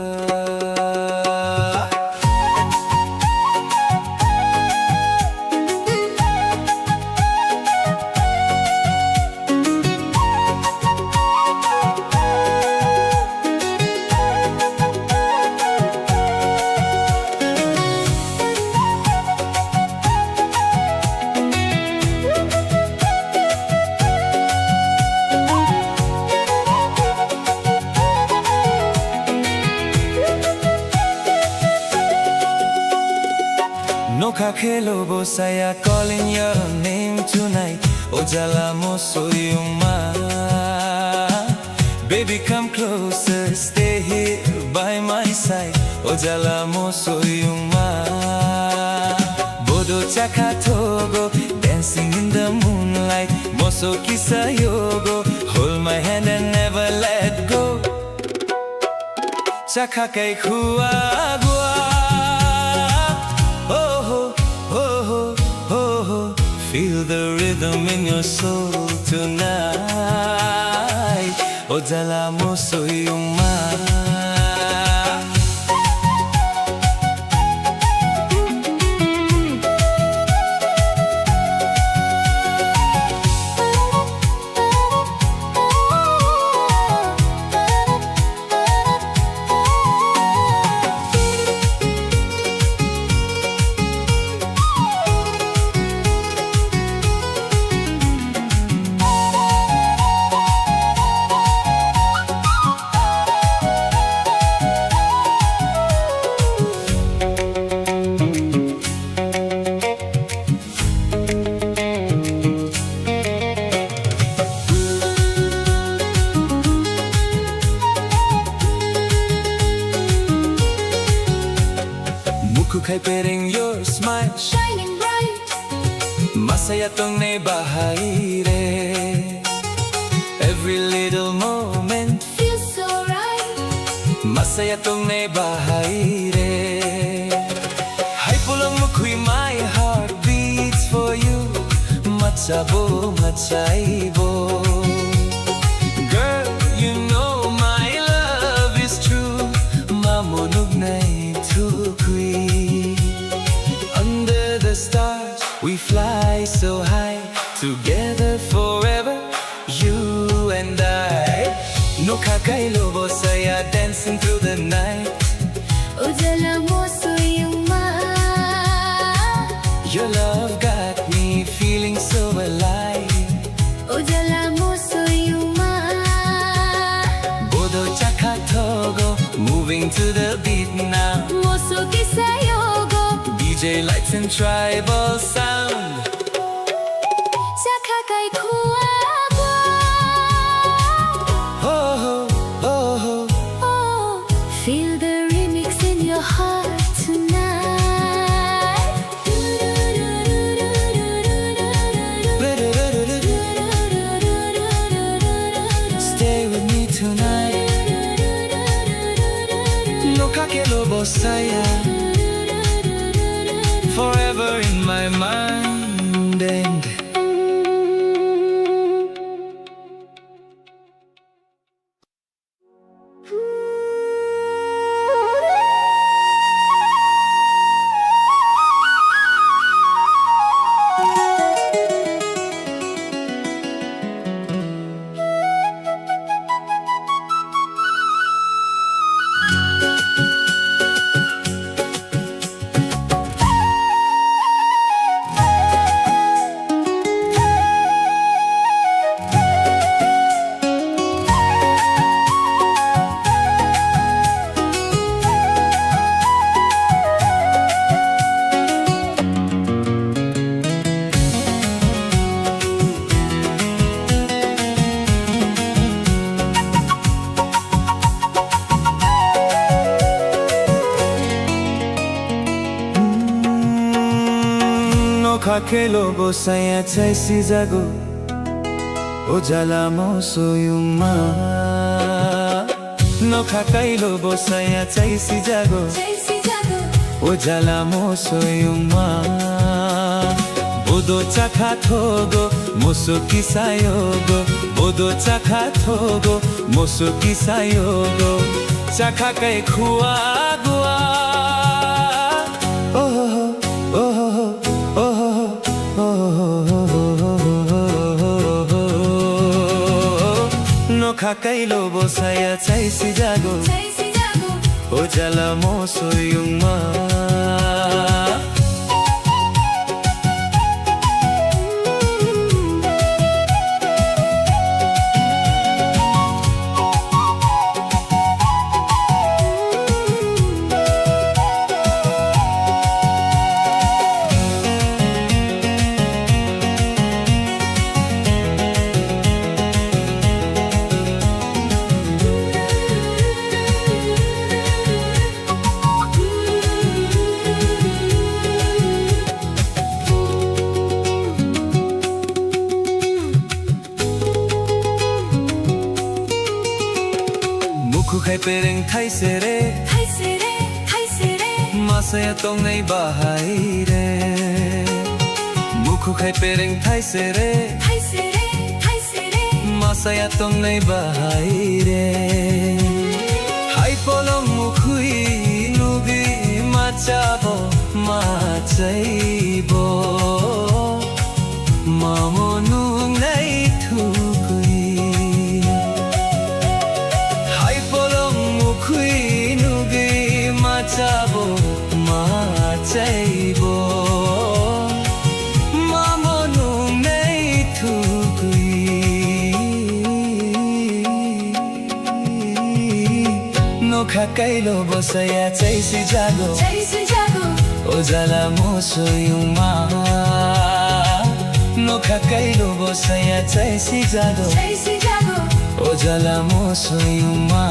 Speaker 1: Khelo bosaya calling your name tonight. Ojala mo soyuma. Baby come closer, stay here by my side. Ojala mo soyuma. Bodo chaka togo, dancing in the moonlight. Moso kisa yogo, hold my hand and never let go. Chaka kay kuagwa. Feel the rhythm in your soul tonight. Ojala mo soyuma. Kay pering your smile
Speaker 2: shining bright.
Speaker 1: Masaya tong naibahay re. Every little moment
Speaker 2: feels so right.
Speaker 1: Masaya tong naibahay re. Hay pulang mo kuy my heart beats for you. Matsabo, matsaibo. Girl, you know my love is true. Mamunog na itukwi. Under the stars, we fly so high. Together forever, you and I. No kakailo bosaya dancing through the night.
Speaker 2: Ojala mo soyuma.
Speaker 1: Your love got me feeling so alive.
Speaker 2: Ojala mo soyuma.
Speaker 1: Bodo chaka togo, moving to the beat now.
Speaker 2: Moso kisayogo,
Speaker 1: DJ lights and tribal sound.
Speaker 2: Chaka kay kuagwa.
Speaker 1: Oh, oh, oh,
Speaker 2: Oh, feel the remix in your heart tonight.
Speaker 1: Stay with me tonight. No kakelo bosaya. Forever in my mind and kakelo bosaya chai sizago. Ojala mo soyungma Nokhakailo bosaya chaisi jago Ojala mo soyungma Bodo chakha thogo moso kisayogo Bodo chakha thogo moso kisayogo Chakha kai khua gua Oh oh oh oh Nokhakailo bosaya chaisi jago Ojala mo soyungma Khai pereng thai sere Masaya tong nei bahai re Mukhu khai pereng thai sere Masaya tong nei bahai re Hai polong mukhui nugi machabo machaibo Mamo nung nei thukui Machabo, machaibo Mamonu nei thukui Nokhakailo bosaya chaisi jago Ojala mo soyungma Nokhakailo bosaya chaisi jago Ojala mo soyungma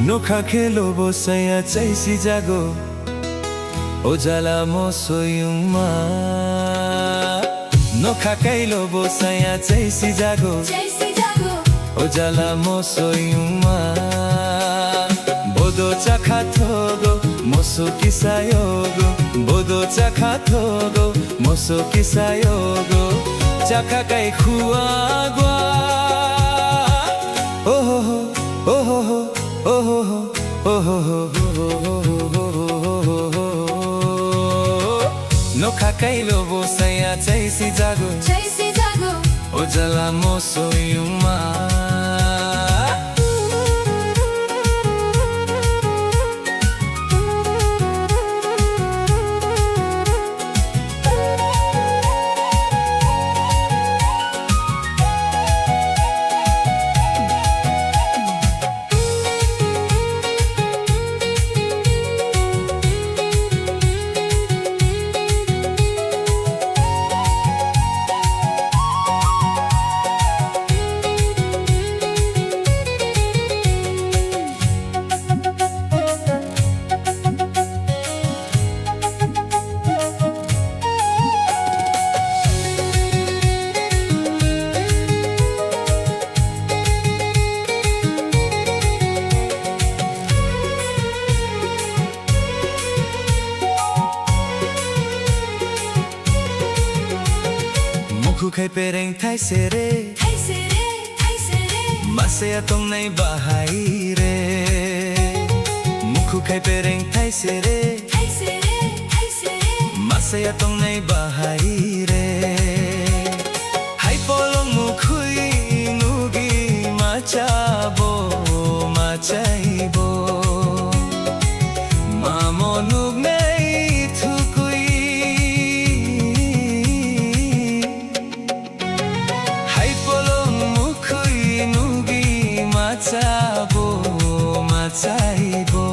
Speaker 1: Nokhakailo bosaya chaisi jago Ojala mo soyungma Nokhakailo bosaya chaisi jago Ojala mo soyungma Bodo chakha thogo moso kisayogo Bodo chakha thogo moso kisayogo Chakha kai khua gua Oh oh oh Oh, oh, oh, Nokhakailo bosaya chaisi jago Ojala mo soyungma Mukha'y pereng thai sere Masaya tong nay bahay re Mukha'y pereng thai sere Masaya tong nay bahay re Hay polong mukhu'y ngugi machabo machaibo Mamonug nay thukui Hay polong mukhu'y ngugi machabo machaibo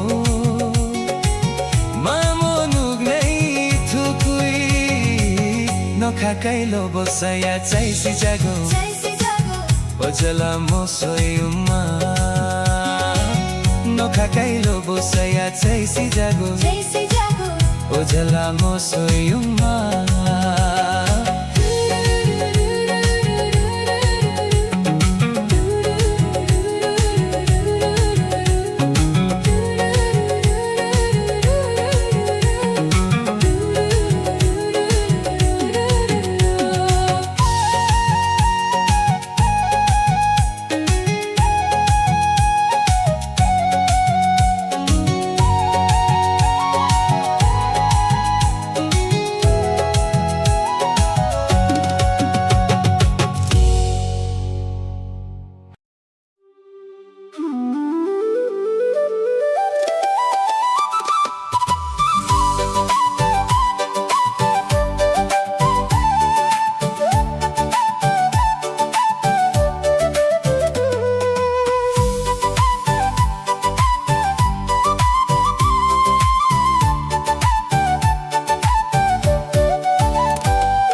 Speaker 1: Mamonug nay thukui Nokhakai lobo saya chai si jago Ojala mo soyuma Nokhakai lobo saya chai si jago Ojala mo soyuma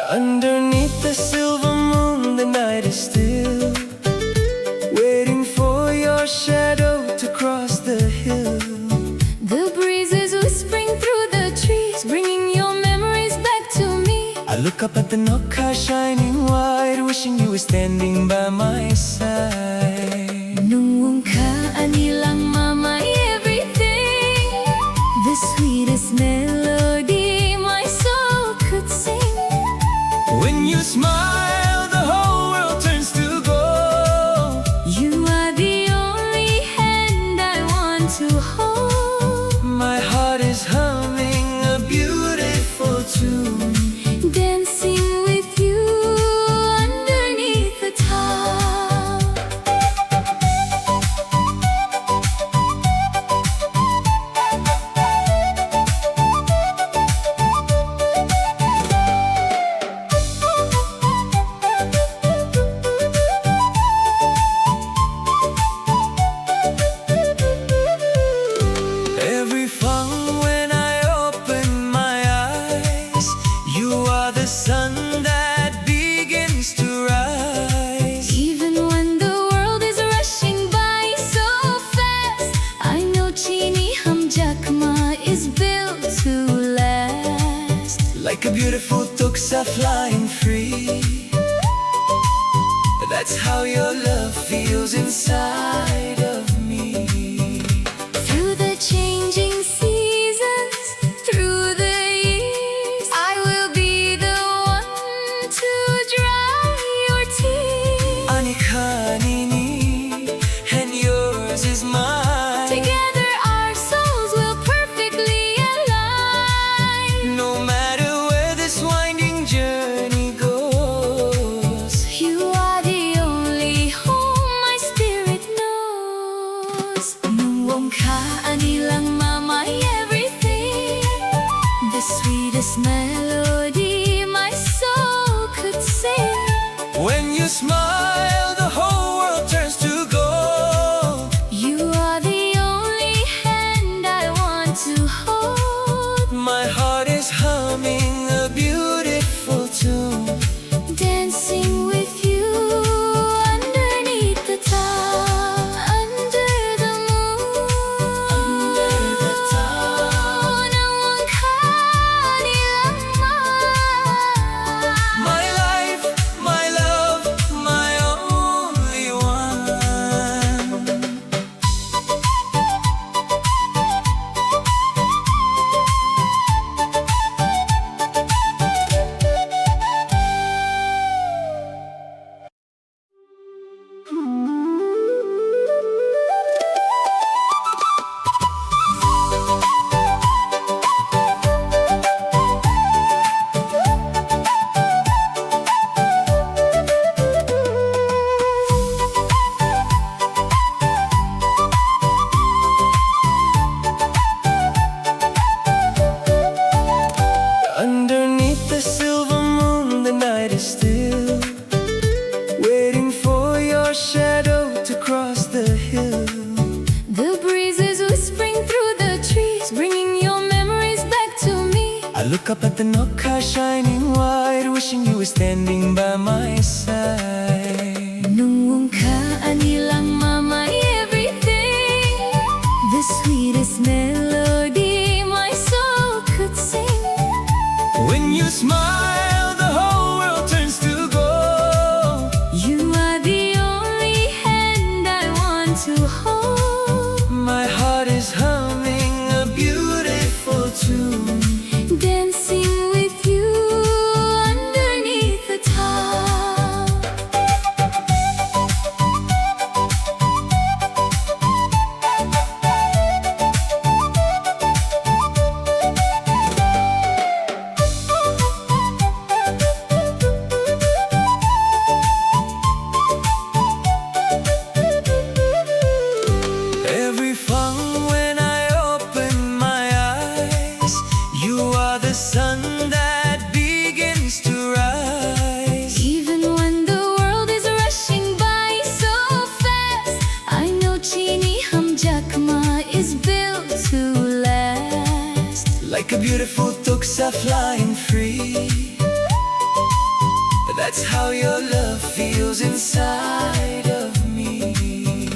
Speaker 1: Underneath the silver moon, the night is still, waiting for your shadow to cross the hill.
Speaker 2: The breeze is whispering through the trees, bringing your memories back to me.
Speaker 1: I look up at the Nokha shining white, wishing you were standing by my side.
Speaker 2: Nung ka anilang mama everything, the sweetest melody my soul could sing.
Speaker 1: When you smile, the whole world turns to gold.
Speaker 2: You are the only hand I want to hold.
Speaker 1: My heart is humming a beautiful tune,
Speaker 2: Dancing with you underneath the top.
Speaker 1: every fun when I open my eyes. You are the sun that begins to rise.
Speaker 2: Even when the world is rushing by so fast, I know Chini Hamjakma is built to last.
Speaker 1: Like a beautiful tuksa flying free. That's how your love feels inside of me.
Speaker 2: Through the changing seasons, through the years, I will be the one to dry your tears.
Speaker 1: Anikhanini, and yours is mine.
Speaker 2: Together our souls will perfectly align.
Speaker 1: No matter where this winding journey goes,
Speaker 2: You are the only home my spirit knows. Nuwong ka anilang mama everything, the sweetest melody my soul could sing.
Speaker 1: when you smile, the whole world turns to gold.
Speaker 2: You are the only hand I want to hold.
Speaker 1: My heart is humming a beautiful tune,
Speaker 2: Dancing with you underneath the top, under the moon. Nawang ka nilang mama.
Speaker 1: my life, my love, my only one. look up at the Noka shining white, wishing you were standing by my side.
Speaker 2: Nung ka anilang mama everything, the sweetest melody my soul could sing.
Speaker 1: When you smile, the whole world turns to gold.
Speaker 2: You are the only hand I want to hold.
Speaker 1: My heart is humming a beautiful tune,
Speaker 2: Dancing with you underneath the top.
Speaker 1: every fun when I open my eyes. You are the sun that begins to rise.
Speaker 2: Even when the world is rushing by so fast, I know Chini Hamjakma is built to last.
Speaker 1: Like a beautiful tuksa flying free. That's how your love feels inside of me.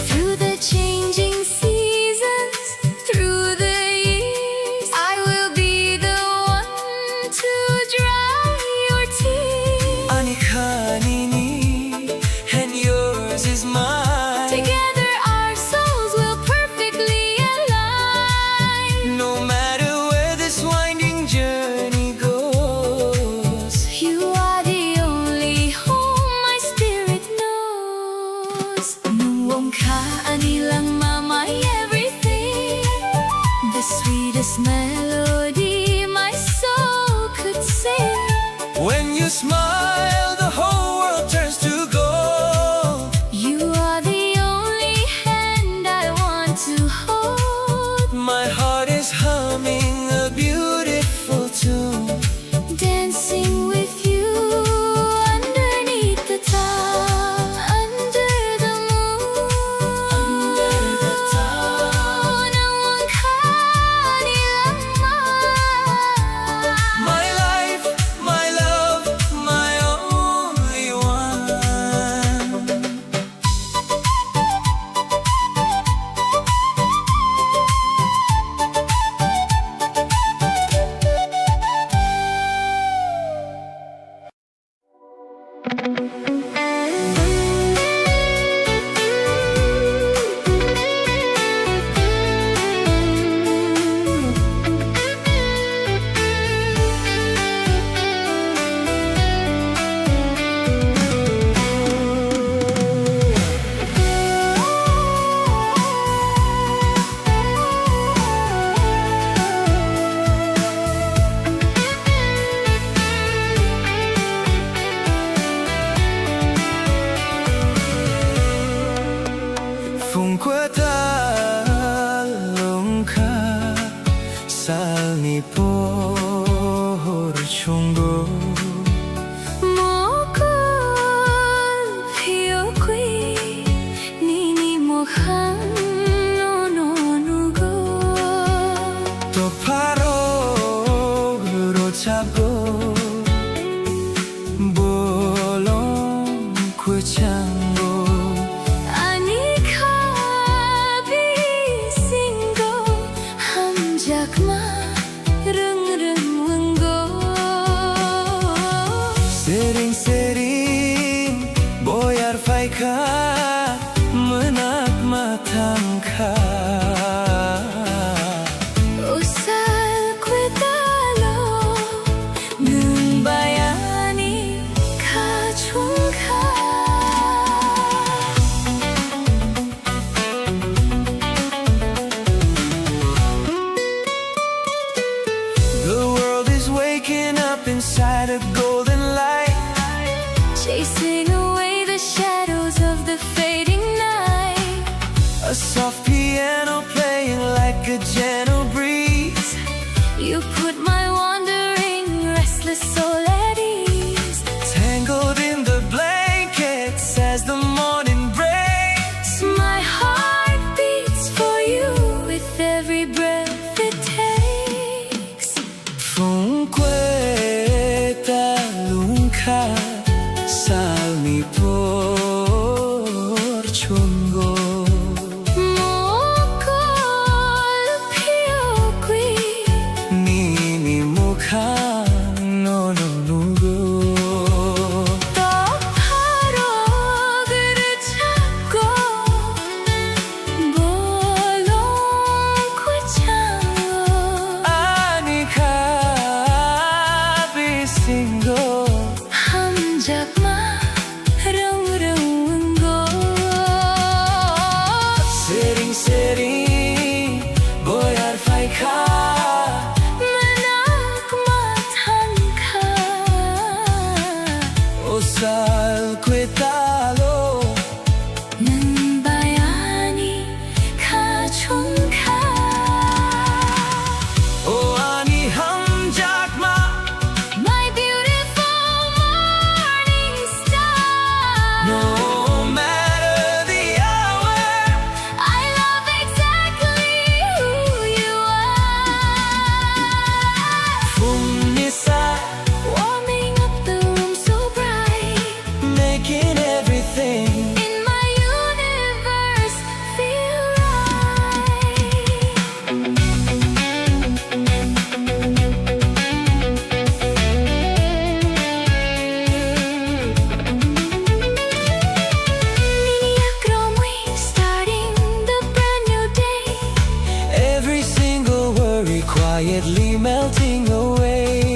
Speaker 2: Through the changing seasons, through the years, I will be the one to dry your tears.
Speaker 1: Anikanini, and yours is mine.
Speaker 2: Together our souls will perfectly align.
Speaker 1: No matter where this winding journey goes,
Speaker 2: You are the only home my spirit knows. Nuong ka anilang mama everything, the sweetest melody my soul could sing.
Speaker 1: when you smile, the whole world turns to gold.
Speaker 2: You are the only hand I want to hold.
Speaker 1: My heart is humming a beautiful tune,
Speaker 2: Dancing with you underneath the top, under the moon,
Speaker 5: Under the top.
Speaker 2: Nuong ka anilang mama.
Speaker 1: my life, my love, my only one. Phùng quê ta lông kha sal ni por chungo.
Speaker 2: Mokol phiêu quy, nini mokhan no no nugo.
Speaker 1: To paro ro chago bolong kwe chango.
Speaker 2: Anika bisingo hamjakma rung rung wunggo.
Speaker 1: Sering sering boyar faika menak matang ka.
Speaker 2: Usal kwetalo nung bayani kachung ka.
Speaker 1: The world is waking up inside a golden light.
Speaker 2: Chasing away the shadows of the fading night.
Speaker 1: A soft piano playing like a gentle breeze.
Speaker 2: You put my wandering, restless soul at ease.
Speaker 1: Tangled in the blankets as the morning breaks.
Speaker 2: My heart beats for you with every breath it takes.
Speaker 1: Phùng slowly, quietly melting away.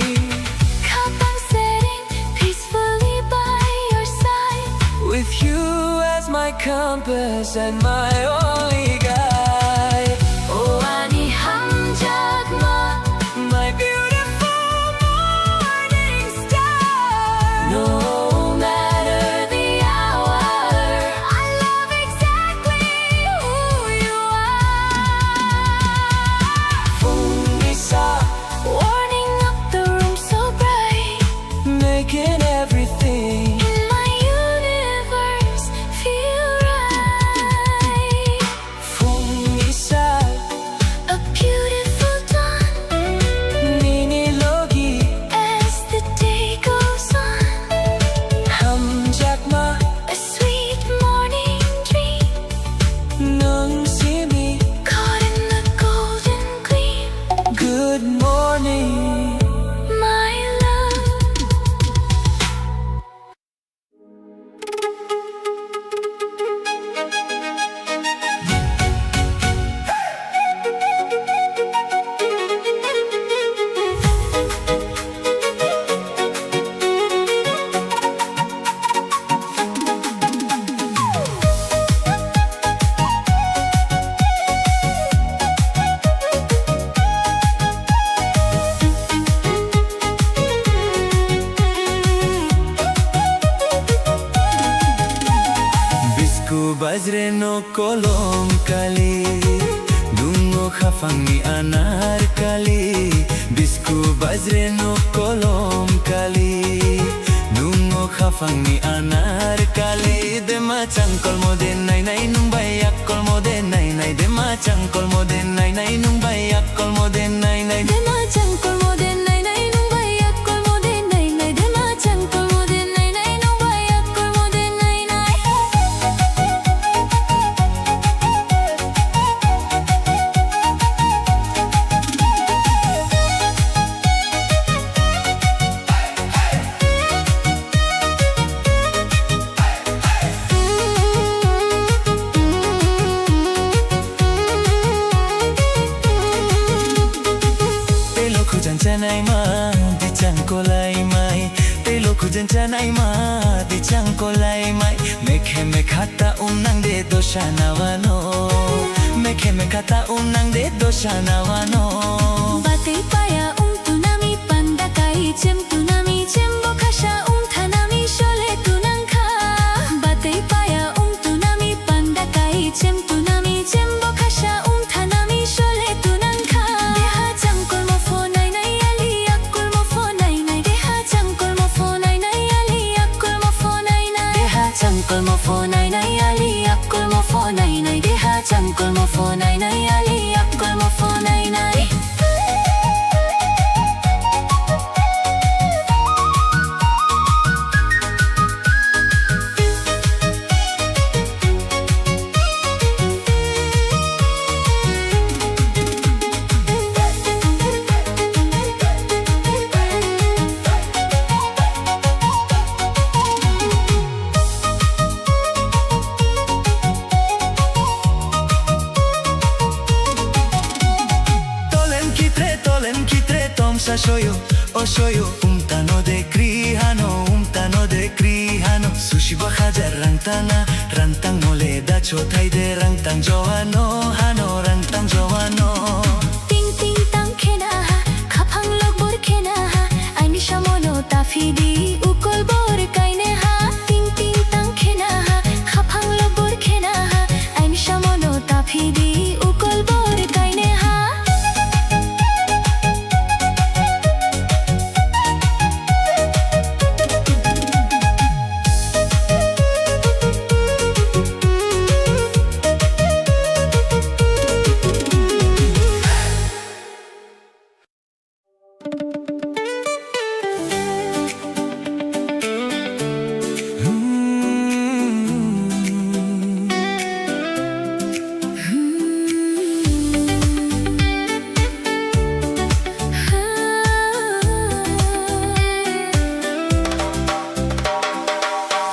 Speaker 2: Cup I'm setting peacefully by your side.
Speaker 1: With you as my compass and my only guide.
Speaker 2: Oh, ani hamjagma,
Speaker 1: My beautiful morning star.
Speaker 2: no matter the hour, I love exactly who you are.
Speaker 1: Fungisa,
Speaker 2: Warming up the room so bright,
Speaker 1: making everything
Speaker 2: in my universe feel right.
Speaker 1: Fungisa,
Speaker 2: A beautiful dawn
Speaker 1: Nini Logi,
Speaker 2: as the day goes on.
Speaker 1: Hamjakma,
Speaker 2: A sweet morning dream
Speaker 1: Nung Simi.
Speaker 2: caught in the golden gleam.
Speaker 1: Good morning.
Speaker 2: My love.
Speaker 1: Bisku bajre no kolom kali, dungo khafangi anar kali. Bisku bajre no kolom kali, dungo khafangi anar kali. Dema changkol moden nai nai nung bayak kol moden nai nai. Dema changkol moden nai nai nung bayak kol moden nai nai.
Speaker 2: Dema changkol moden nai nai nung bayak kol moden nai nai. Dema changkol moden nai nai nung bayak kol moden nai nai.
Speaker 1: Telo kujan chanai ma di changkolai mai. Telo kujan chanai ma di changkolai mai. Mekhe mekhata unang de doshanawano. Mekhe mekhata unang de doshanawano.
Speaker 2: Batai paya tunami pandakai cem tunami cem bokasha tanami shole tunangka. Batai paya tunami pandakai cem tunami cem bokasha tanami shole tunangka. Deha changkol mo fo nai nai ali akol mo fo nai nai. Deha changkol mo fo nai nai ali akol mo fo nai nai. Deha changkol mo fo nai nai ali akol mo fo nai nai. Deha changkol mo fo nai nai ali akol mo fo nai nai.
Speaker 1: Tolen kitre tom sa shoyo, o shoyo. Umtano de krihano. Sushi bahaja rantana, rantang mole da chotai de rantang joano, hano rantang joano.
Speaker 2: Ting ting tang khena ha, khapang lok bor khena ha. Aini shamono tafidi ukol bor kaine ha. Ting ting tang khena ha, khapang lok bor khena ha. Aini shamono tafidi ukol bor kaine ha.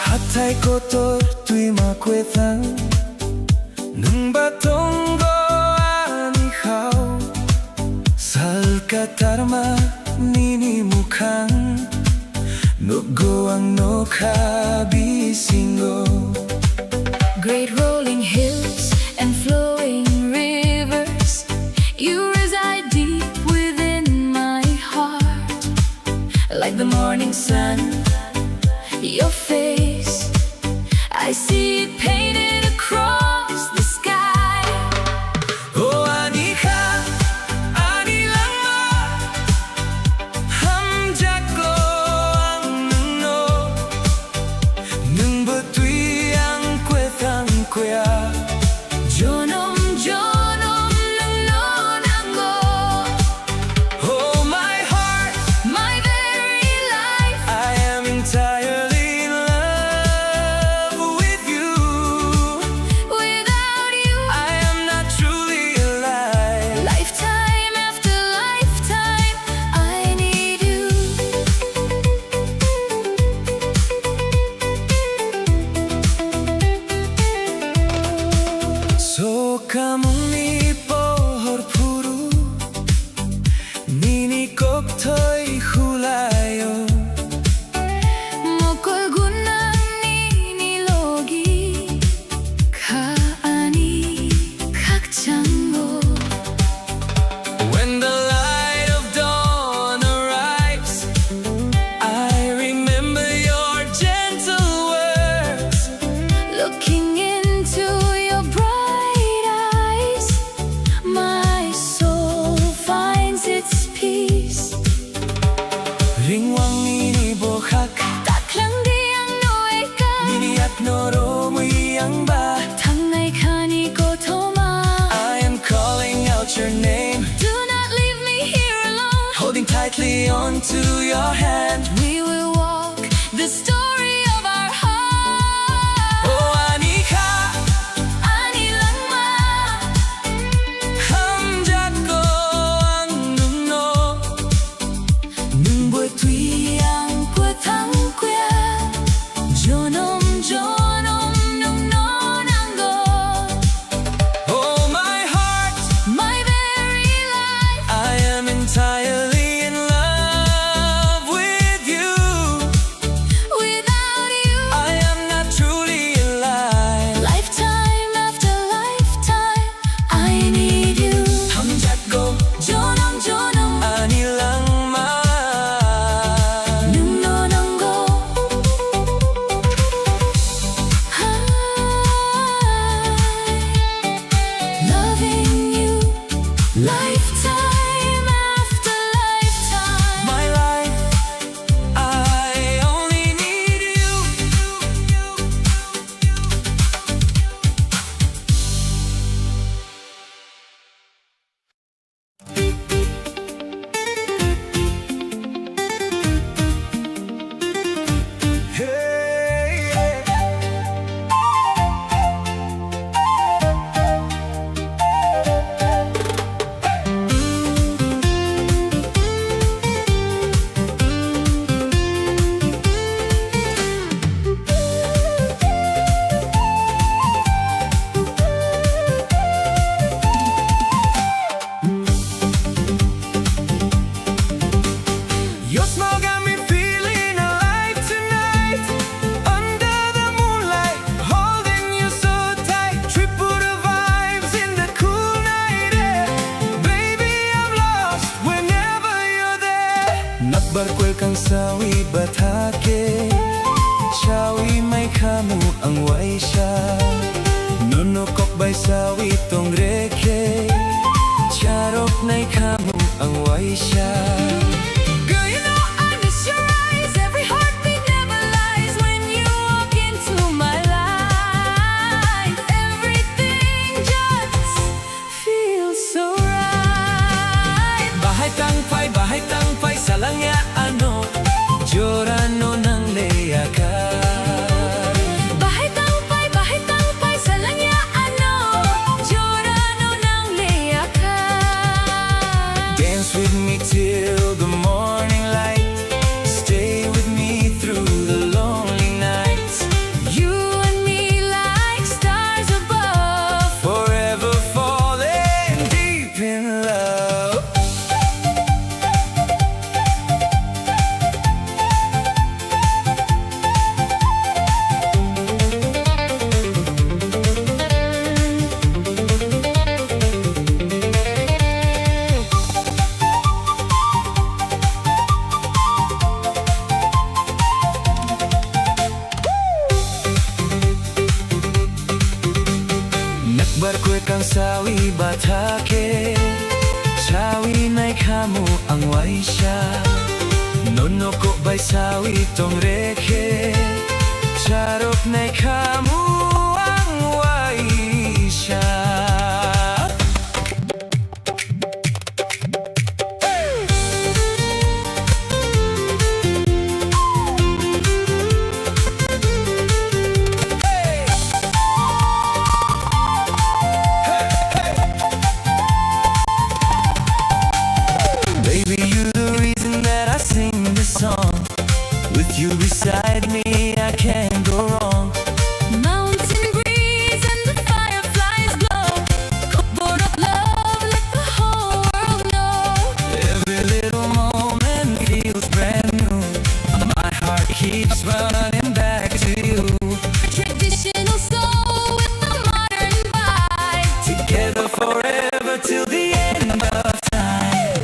Speaker 1: Hatai kotor tui makwetang nung batonggo ani hao sa katarma nini mukhang nugo ang no kabisingo.
Speaker 2: Great rolling hills and flowing rivers, you reside deep within my heart. Like the morning sun, your face, I see it painted across the sky.
Speaker 1: Oh ani ka, ani lang ma, hamjat ko ang nungno, nung batuy ang kwetang kuya.
Speaker 2: Jonom jonom nungno nango.
Speaker 1: Oh my heart,
Speaker 2: My very life,
Speaker 1: I am entirely in love with you.
Speaker 2: without you,
Speaker 1: I am not truly alive.
Speaker 2: lifetime after lifetime, I need you.
Speaker 1: So kamong ni pohor puru, nini koktoy hulayo.
Speaker 2: Mokol gunang ninilogi, kaani kakchango.
Speaker 1: When the light of dawn arrives, I remember your gentle words.
Speaker 2: Looking into your bright eyes, my soul finds its peace.
Speaker 1: Ringwang nini bohak,
Speaker 2: Taklang diang noeka,
Speaker 1: nini at noro muyang ba.
Speaker 2: tangnay kani ko toma.
Speaker 1: I am calling out your name,
Speaker 2: Do not leave me here alone.
Speaker 1: holding tightly onto your hand.
Speaker 2: We will walk the story of our heart.
Speaker 1: Oh ani ka,
Speaker 2: Ani lang ma,
Speaker 1: hamjat ko ang nungno, nung batuy ang
Speaker 2: kwetang kwe. Jonom jonom nung nonango.
Speaker 1: oh my heart,
Speaker 2: My very life,
Speaker 1: I am entirely in love with you.
Speaker 2: without you,
Speaker 1: I am not truly alive.
Speaker 2: lifetime after lifetime, I need you.
Speaker 1: hamjat ko
Speaker 2: Jonom jonom
Speaker 1: ani lang ma.
Speaker 2: nung nonango. Loving you, lifetime after lifetime.
Speaker 1: My life, I only need you. Hey, your smile got me feeling alive tonight. Under the moonlight, holding you so tight. Tripura vibes in the cool night air. Baby, I'm lost whenever you're there. Nagbarkwel kang sawi batake, sawi may kamu ang waisya. Nunukok bay sawi tong reke, charok na'y kamu ang waisya.
Speaker 2: Girl, you know I miss your eyes. Every heartbeat never lies when you walk into my life. Everything just feels so right.
Speaker 1: Bahay tangpay sa langya ano, Jorano ng leya ka.
Speaker 2: Bahay tangpay sa langya ano, Jorano ng leya ka.
Speaker 1: Dance with me till the morning light. Stay with me through the lonely nights.
Speaker 2: You and me like stars above.
Speaker 1: Forever falling deep in love. ang waisya Nono ko bay sawi tong rekhe Charok na kamu ang waisya Baby, you're the reason that I sing this song. With you beside me, I can't go wrong.
Speaker 2: Mountain breeze and the fireflies glow. Kokborok love, let the whole world know.
Speaker 1: Every little moment feels brand new. My heart keeps running back to you.
Speaker 2: Traditional soul with the modern vibe.
Speaker 1: Together forever till the end of time.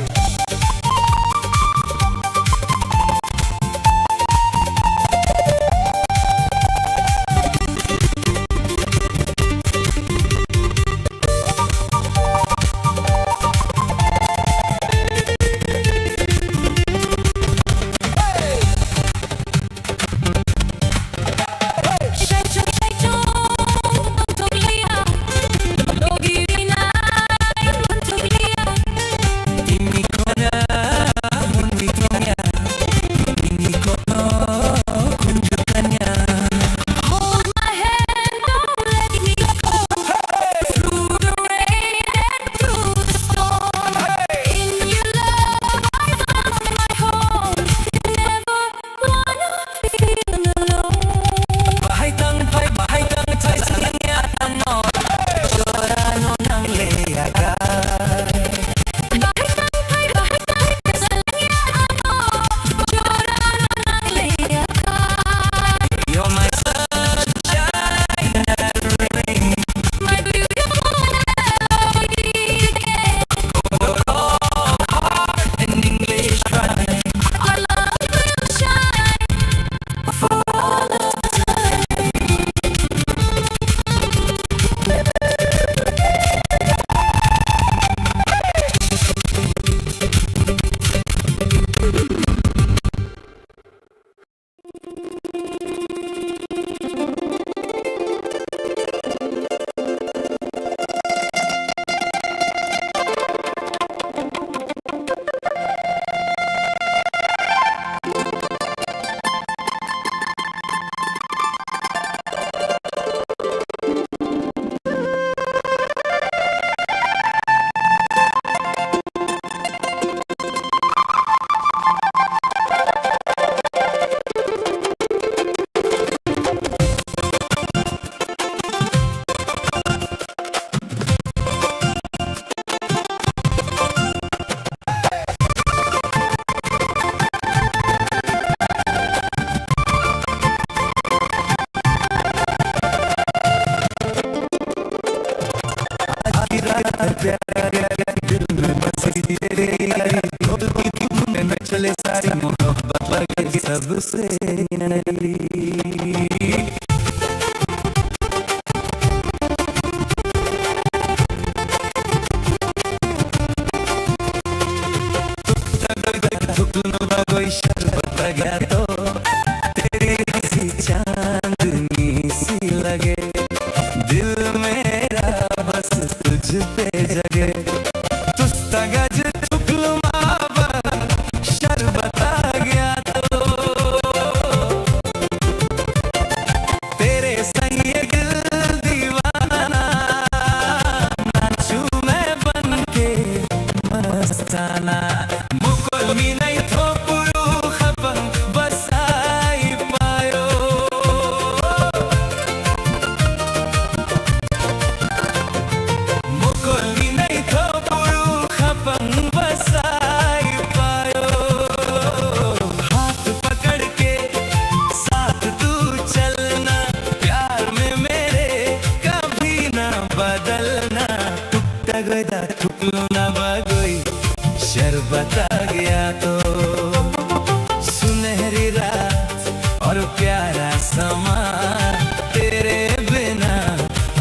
Speaker 2: Hold my hand, don't let me go. Through the rain and through the storm. In your love, I found my home. Never wanna feel alone.
Speaker 1: Bahay tangtay sa langyan mo. Dorano ng leyagan.
Speaker 2: Bahay tangkay sa langyan mo. Llorano ng leyakan.
Speaker 1: You're my sunshine and rain.
Speaker 2: My beautiful melody again.
Speaker 1: Kokborok and English rhyme.
Speaker 2: Our love will shine for all of time. दिल में बसी तेरे यारी मैं चले सारी मोहब्बत सबसे नरी कोई शरबत गया तो तेरी हंसी चांदनी सी लगे दिल मेरा बस तुझ पे जगे तुस्ता गज तुकलू मावर शरबत गया तो तेरे संग ये दिल दीवाना नाचू मैं बन के मस्ताना मुकुल मी नहीं थो पुरु खपन बसाई पायो मुकुल मी नहीं थो पुरु खपन बसाई पायो हाथ पकड़ के साथ तू चलना प्यार में मेरे कभी ना बदलना टुकटा गदा टुकलो ना बगोई शरबत आ गया तो सुनहरी रात और प्यारा समा तेरे बिना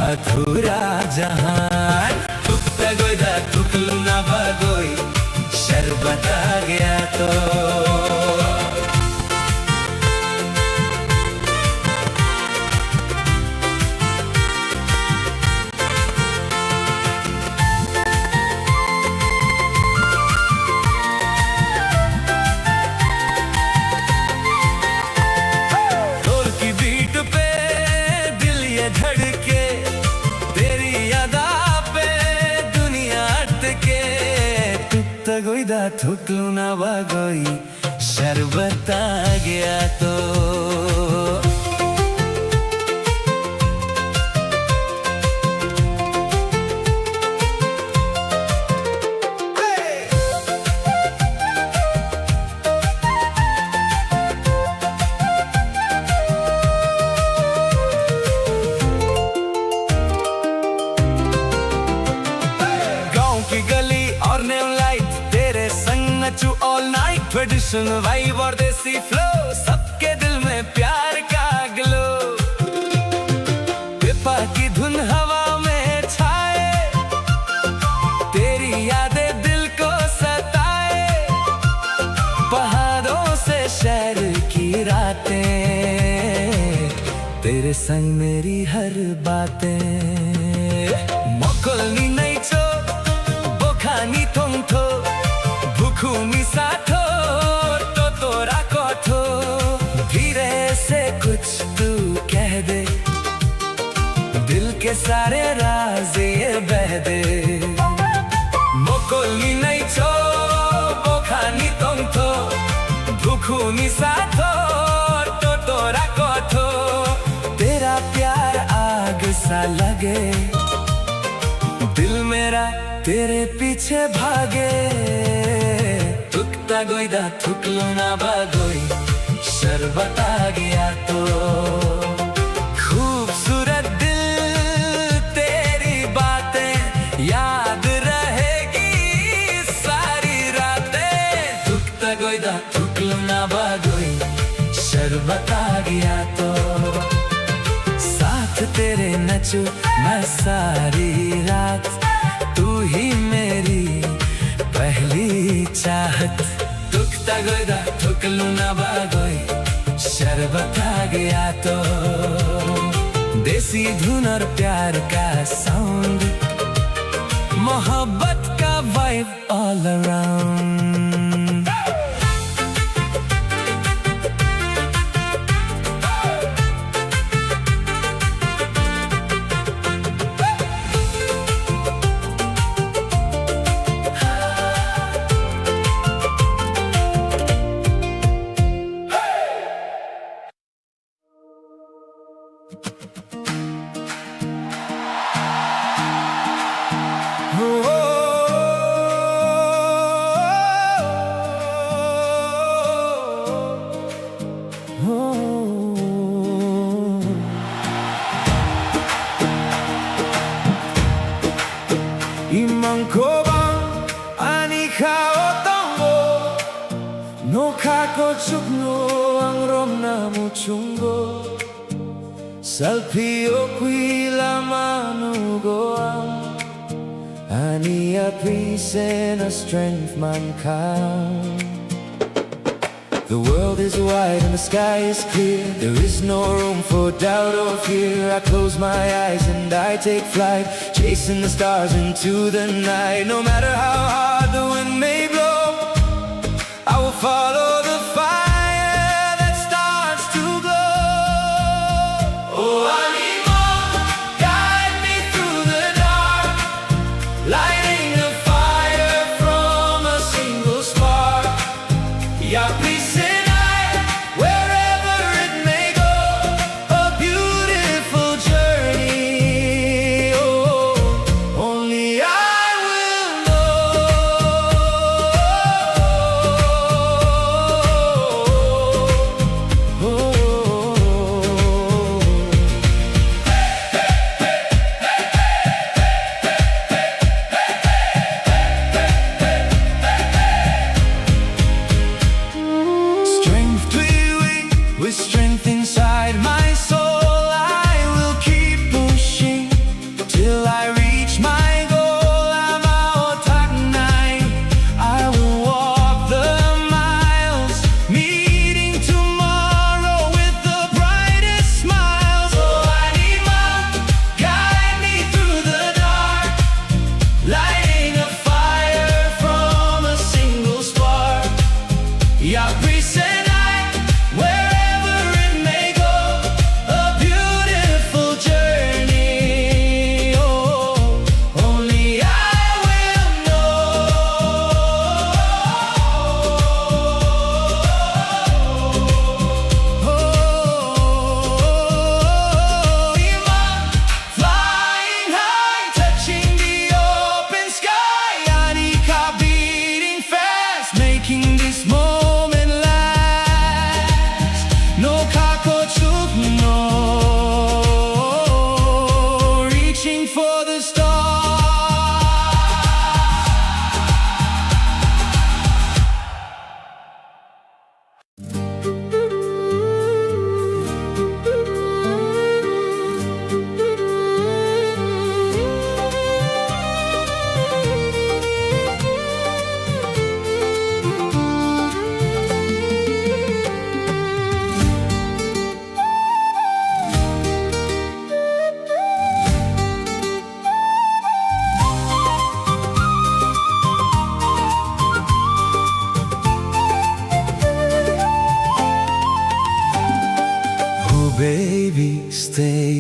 Speaker 2: अधूरा जहान टुकटा गोदा टुकलू ना बगोई शरबत
Speaker 1: शरबत आ गया तो धड़के तेरी यादा पे दुनिया अटके तुत्ता गोईदा थुकलू ना बागोई शरबत आ गया तो ऑल नाइट ट्रेडिशन वाइब और देसी फ्लो सबके दिल में प्यार का ग्लो पिपा की धुन हवा में छाए तेरी यादें दिल को सताए पहाड़ों से शहर की रातें तेरे संग मेरी हर बातें मोकलनी नहीं चो बोखानी तुम थो भूखूनी साथो तो तोरा कोठो धीरे से कुछ तू कह दे दिल के सारे राज ये बह दे मोकोली नहीं छो बोखानी तुम थो भूखूनी साथो तो तोरा कोठो तेरा प्यार आग सा लगे दिल मेरा तेरे पीछे भागे तुकता गोईदा थुकलू ना बागोई शरबत आ गया तो खूबसूरत दिल तेरी बातें याद रहेगी सारी रातें तुकता गोईदा थुकलू ना बागोई शरबत आ गया तो साथ तेरे नचू मैं सारी रात तू ही मेरी पहली चाहत तुकता गोईदा थुकलू ना बागोई शरबत आ गया तो देसी धुन और प्यार का साउंड मोहब्बत का vibe all around Salpio qui la mano goam Ani a peace and a strength mankind. The world is wide and the sky is clear. There is no room for doubt or fear. I close my eyes and I take flight, chasing the stars into the night. No matter how hard the wind may blow, I will follow the fire that starts to glow. Oh, Anima, guide me through the dark, lighting a fire from a single spark. Yeah, please.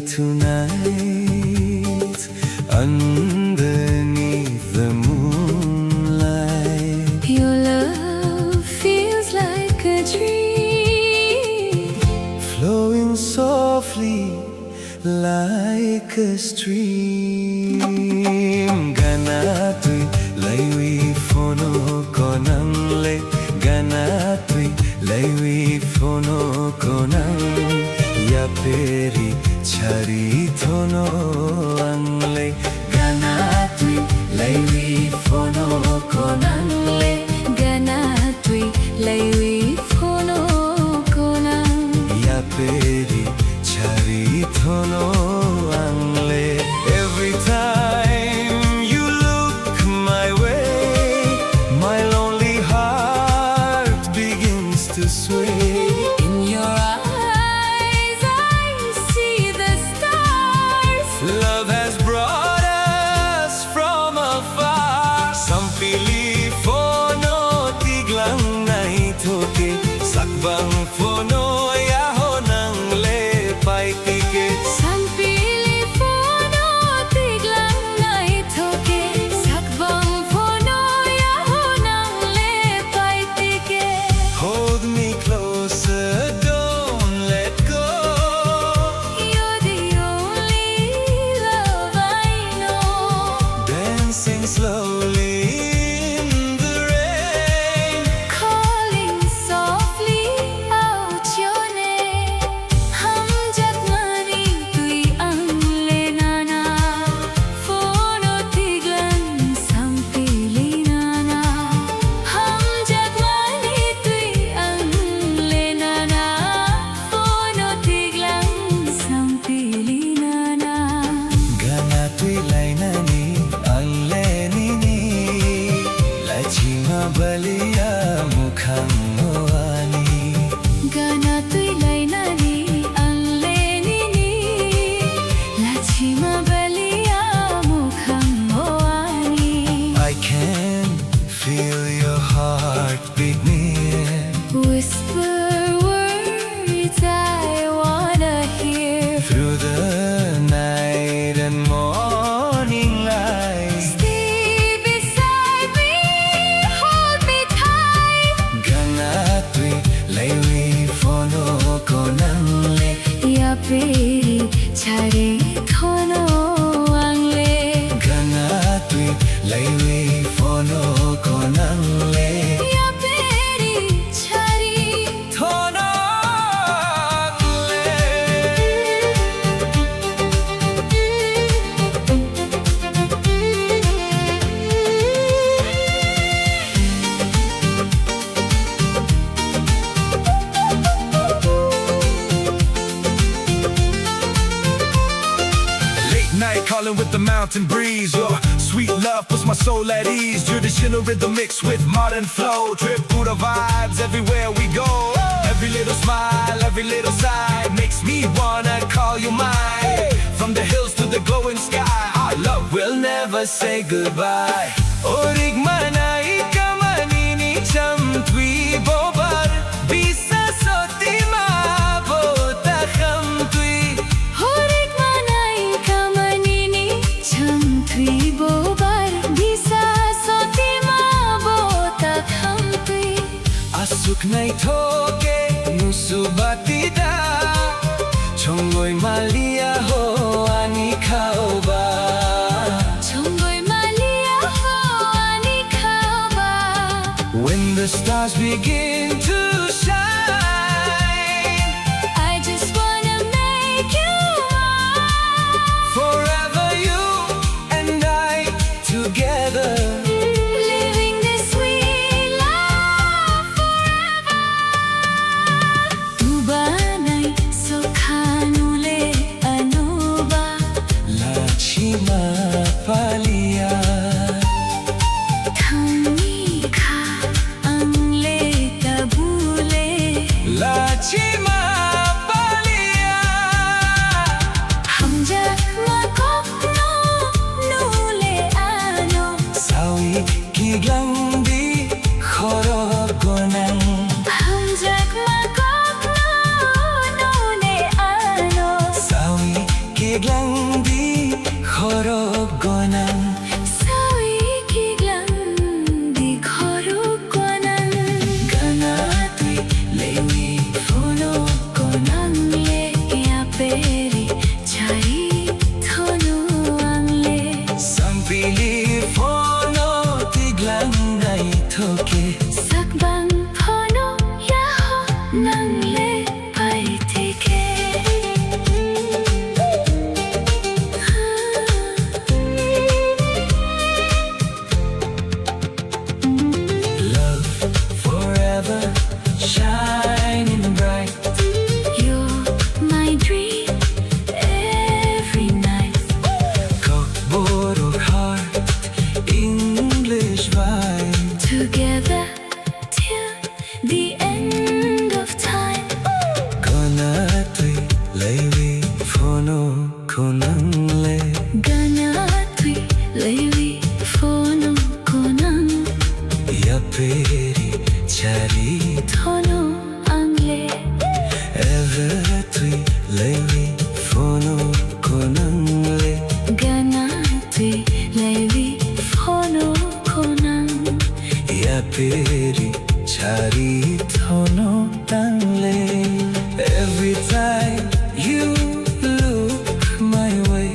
Speaker 1: tonight underneath the moonlight.
Speaker 2: Your love feels like a dream,
Speaker 1: Flowing softly like a stream. Ganatoy laywi fono konang le. Ganatoy laywi fono konang. Ya peri chari thono angle. Ganatoy laywi fono konang le.
Speaker 2: ganatoy laywi phono konang.
Speaker 1: Ya peri chari thono angle. Every time you look my way, my lonely heart begins to sway.
Speaker 2: In your eyes I see the stars.
Speaker 1: Love has brought us from afar. Some pili fono tiglang nai thoke. Sakbang fono yaho nang le pai tike.
Speaker 2: Sampili phono tiglang nai thoke. Sakbang phono yaho nang le pai tike.
Speaker 1: Hold me closer, don't let go.
Speaker 2: You're the only love I know.
Speaker 1: Dancing slowly in the rain.
Speaker 2: Calling softly out your name. Hum jagmani tui ang le nana. Phono tiglan sampili nana. Hum jagmani tui ang le nana. Phono tiglan sampili nana.
Speaker 1: Ganatoy lainani anlenini. Lachima balia mukhang moani.
Speaker 2: Ganatoy lainani ang lenini. Lachima balia mukhang moani.
Speaker 1: I can feel your heartbeat near.
Speaker 2: Whisper words I wanna hear.
Speaker 1: Through the night and morning light.
Speaker 2: Stay beside me, hold me tight.
Speaker 1: Ganatoy laywi fono konang le.
Speaker 2: Ya peri chare thono ang le.
Speaker 1: Ganatoy laywi fono konang le.
Speaker 2: Ya peri chari
Speaker 1: Thono le.
Speaker 4: Late night calling with the mountain breeze. Your sweet love puts my soul at ease. Traditional rhythm mixed with modern flow. Tripura vibes everywhere we go. Every little smile, every little sigh makes me wanna call you mine. From the hills to the glowing sky, our love will never say goodbye.
Speaker 1: Orig manai kamanini cham twi bobar. Bisa soti mabota kham twi.
Speaker 2: Horik manai kamanini cham thui bobar. Bisa soti ma bota kham thui.
Speaker 1: Asuk nai thoke nusubatida. Chongoy malia ho ani khaoba.
Speaker 2: Chongoy malia ho ani khaba.
Speaker 1: When the stars begin to shine,
Speaker 2: I just wanna make you mine.
Speaker 1: forever you and I together.
Speaker 2: Living this sweet life forever. Tu banay sokhanule anuba.
Speaker 1: Lachima palia.
Speaker 2: Thangni kha ang le tabu
Speaker 1: toke
Speaker 2: Sakbang pono yaho nang le pai tike
Speaker 1: Love forever shining bright
Speaker 2: You're my dream every night
Speaker 1: Kokborok heart English vibe
Speaker 2: Together till the end of time
Speaker 1: Gonna tui lewi phono konang le
Speaker 2: Gana tui lewi phono konang
Speaker 1: Yaperi chari
Speaker 2: Tono angle
Speaker 1: Ever tui lewi phono konang le
Speaker 2: Gana tui lewi phono konang
Speaker 1: Yaperi chari thono tangle Every time you look my way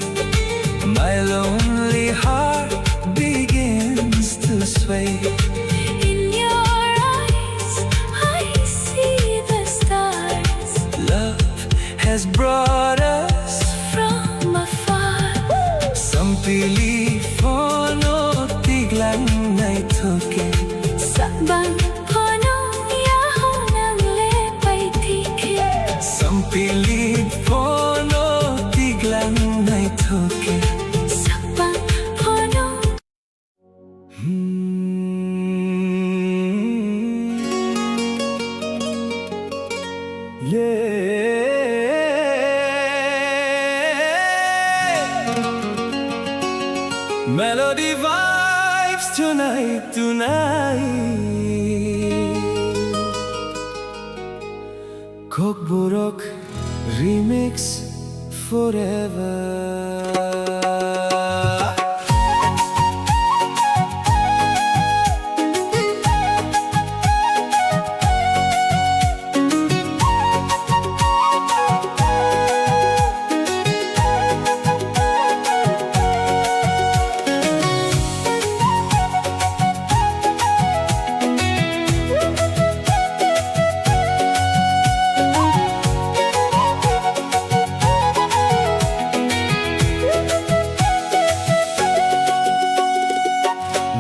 Speaker 1: My lonely heart begins to sway
Speaker 2: In your eyes I see the stars
Speaker 1: Love has brought us
Speaker 2: from afar
Speaker 1: Some believe for no tiglang nai toke
Speaker 2: Sakbang pono yaho nang le pai tike
Speaker 1: Some believe for no tiglang nai toke
Speaker 2: Sakbang pono
Speaker 1: Melody vibes tonight Kokborok remix forever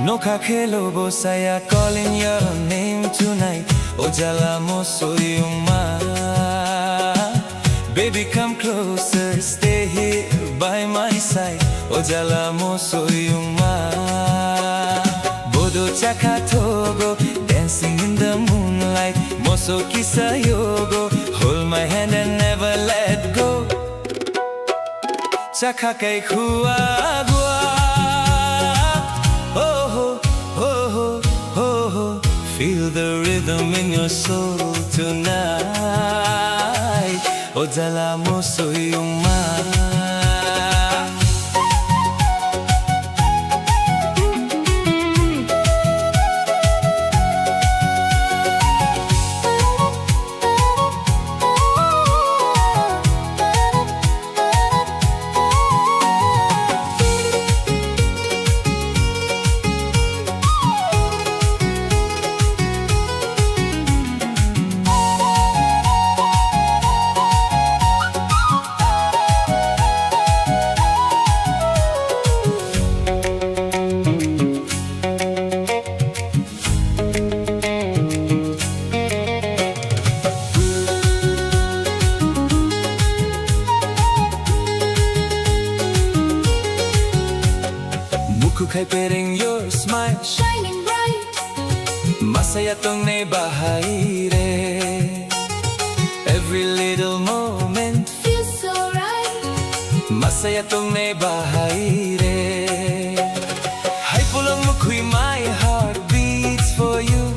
Speaker 1: No kakelo bosaya calling your name tonight Ojala moso yuma Baby come closer, stay here by my side Ojala moso yuma Bodo chaka togo, dancing in the moonlight Moso kisa yogo, hold my hand and never let go Chaka kay kuagwa Feel the rhythm in your soul tonight Ojala moso yuma Kay piring your smile
Speaker 2: shining bright
Speaker 1: Masaya tong naibahay re Every little moment
Speaker 2: feels so right
Speaker 1: Masaya tong naibahay re Hay pulang mukoy my heart beats for you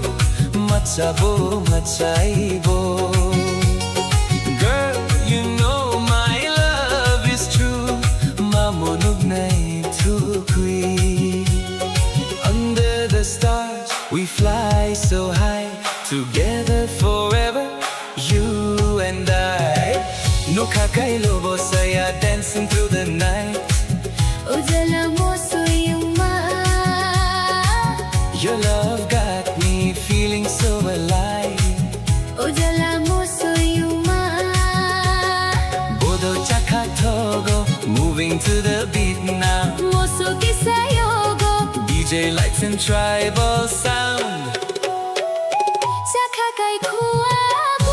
Speaker 1: Matsabo, matsaibo Girl, you know my love is true Mamunog na itukwi Under the stars, we fly so high Together forever, you and I No kakailobo saya dancing through the night
Speaker 2: Ojala moso yuma
Speaker 1: Your love got fairy lights and tribal sound.
Speaker 2: 자 가까이 구워봐.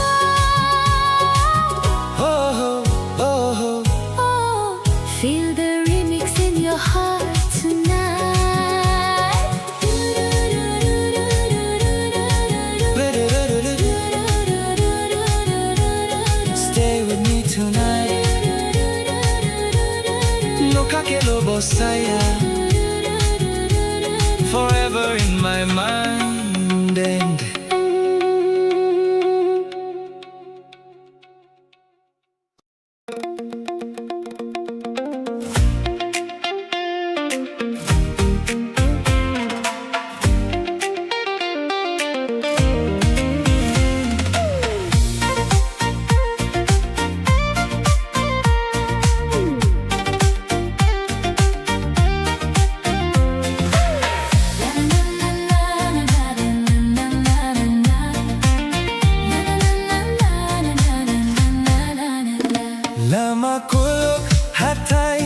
Speaker 1: Oh, oh,
Speaker 2: Oh, feel the remix in your heart tonight.
Speaker 1: Stay with me tonight. No kakelo bosaya. Forever in my mind and Lama kulok hatay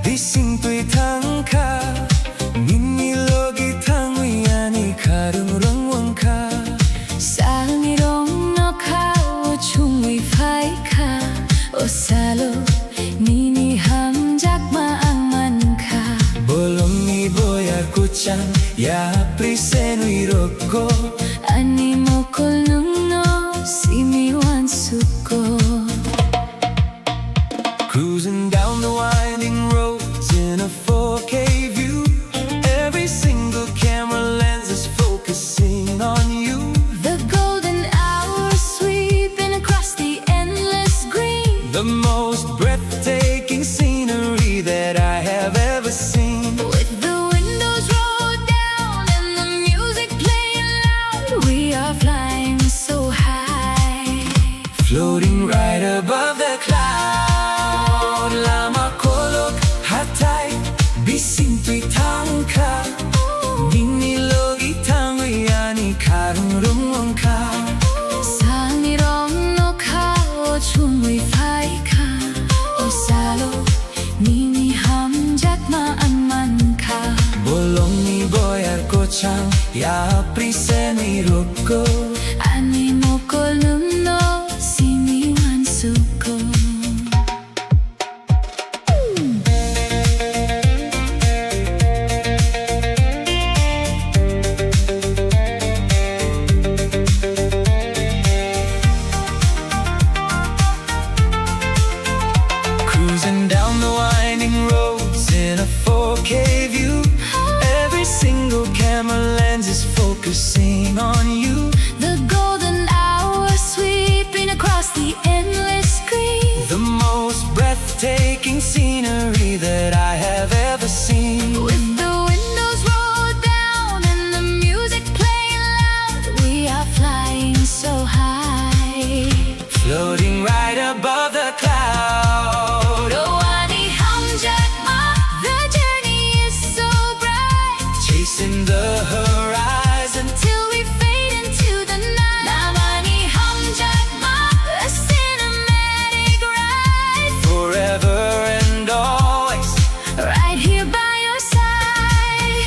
Speaker 1: bising tuy thang ka Nini logi thang uyani karung rong wang ka
Speaker 2: 쌍이롱 너카오 중위 파이카 오살로 니니 함작마 악만카
Speaker 1: Bolong ni boya kuchang ya prisen wiroko
Speaker 2: 아니 모콜 능노 시미완 수고
Speaker 1: Cruising down the winding roads in a 4K view. Every single camera lens is focusing on you.
Speaker 2: The golden hour sweeping across the endless green.
Speaker 1: The most breathtaking scenery that I have ever seen.
Speaker 2: With the windows rolled down and the music playing loud, we are flying so high,
Speaker 1: Floating right above the cloud. Lama kolok hatay bising tuy thang ka Nini logi thang uyani karung rung wang ka
Speaker 2: 쌍이롱 너카오 중위 파이카 오살로 니니 함작마 악만카
Speaker 1: Bolong ni boyar kochang ya prisen wiroko
Speaker 2: 아니 모콜 능노 시미완 수고
Speaker 1: Cruising down the winding roads in a 4K view. Every single camera lens is focusing on you.
Speaker 2: The golden hour sweeping across the endless screen.
Speaker 1: The most breathtaking scenery that I have ever seen.
Speaker 2: With the windows rolled down and the music playing loud, we are flying so high,
Speaker 1: Floating right above the cloud.
Speaker 2: Oh, 아니 함작마, the journey is so bright.
Speaker 1: Chasing the horizon.
Speaker 2: Till we fade into the night. 나만이 함작마, a cinematic ride.
Speaker 1: Forever and always.
Speaker 2: Right here by your side.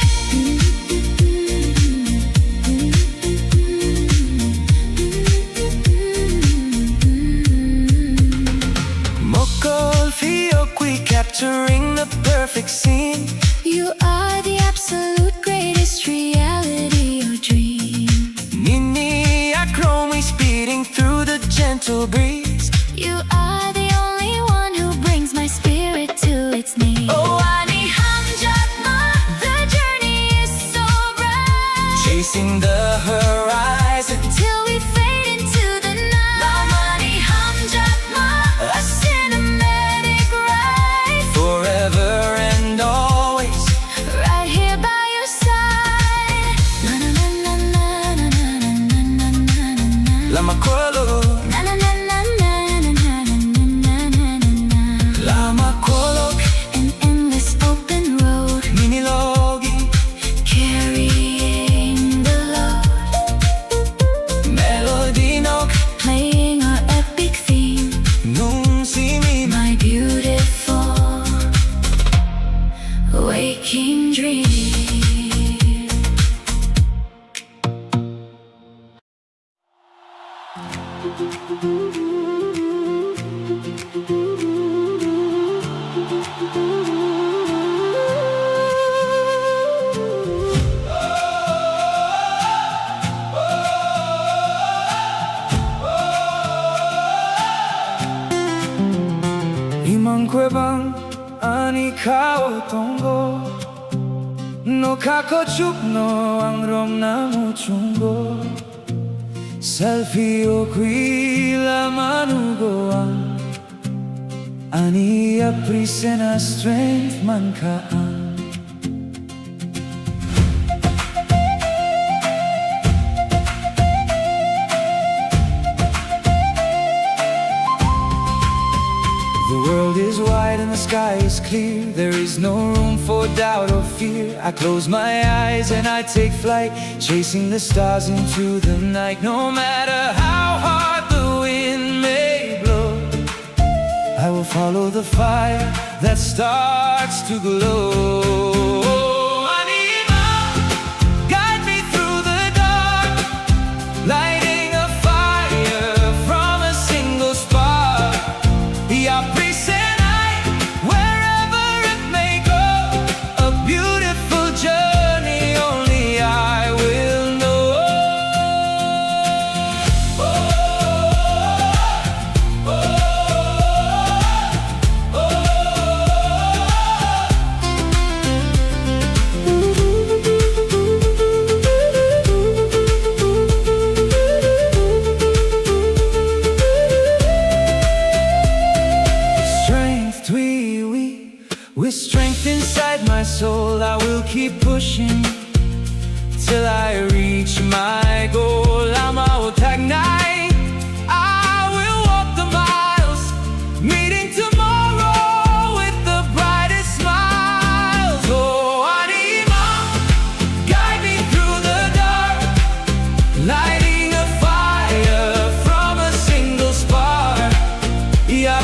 Speaker 1: Mokol Fiokwi capturing the perfect scene.
Speaker 2: You are the absolute greatest reality or dream.
Speaker 1: Nini Akromi speeding through the gentle breeze.
Speaker 2: You are the only one who brings my spirit to its knees. Oh, 아니 함작마, the journey is so bright.
Speaker 1: Chasing the horizon.
Speaker 2: Till we fade into the night. 나만이 함작마, a cinematic ride.
Speaker 1: Forever and always.
Speaker 2: Right here by your side. Na na na na na na na na na na na.
Speaker 1: Lama Kolo.
Speaker 2: Na na na na na na na na na na na.
Speaker 1: Lama Kolok.
Speaker 2: An endless open road,
Speaker 1: Mini Logi.
Speaker 2: carrying the load.
Speaker 1: Melody Nok.
Speaker 2: Playing our epic theme,
Speaker 1: Nung si mi.
Speaker 2: my beautiful waking dream.
Speaker 1: Imankwebang ani kao tongo no kako chupno ang rom na muchungo selfie o qui la manugoan ani aprisena strength mankaan. The world is wide and the sky is clear. There is no room for doubt or fear. I close my eyes and I take flight, chasing the stars into the night. No matter how hard the wind may blow, I will follow the fire that starts to glow. Anima, guide me through the dark, lighting a fire from a single spark. Wherever it may go, a beautiful journey only I will know. With strength inside my soul, I will keep pushing till I reach my goal. I'm out at night, I will walk the miles, meeting tomorrow with the brightest smiles. Oh, Anima, guide me through the dark, lighting a fire from a single spark. Yeah,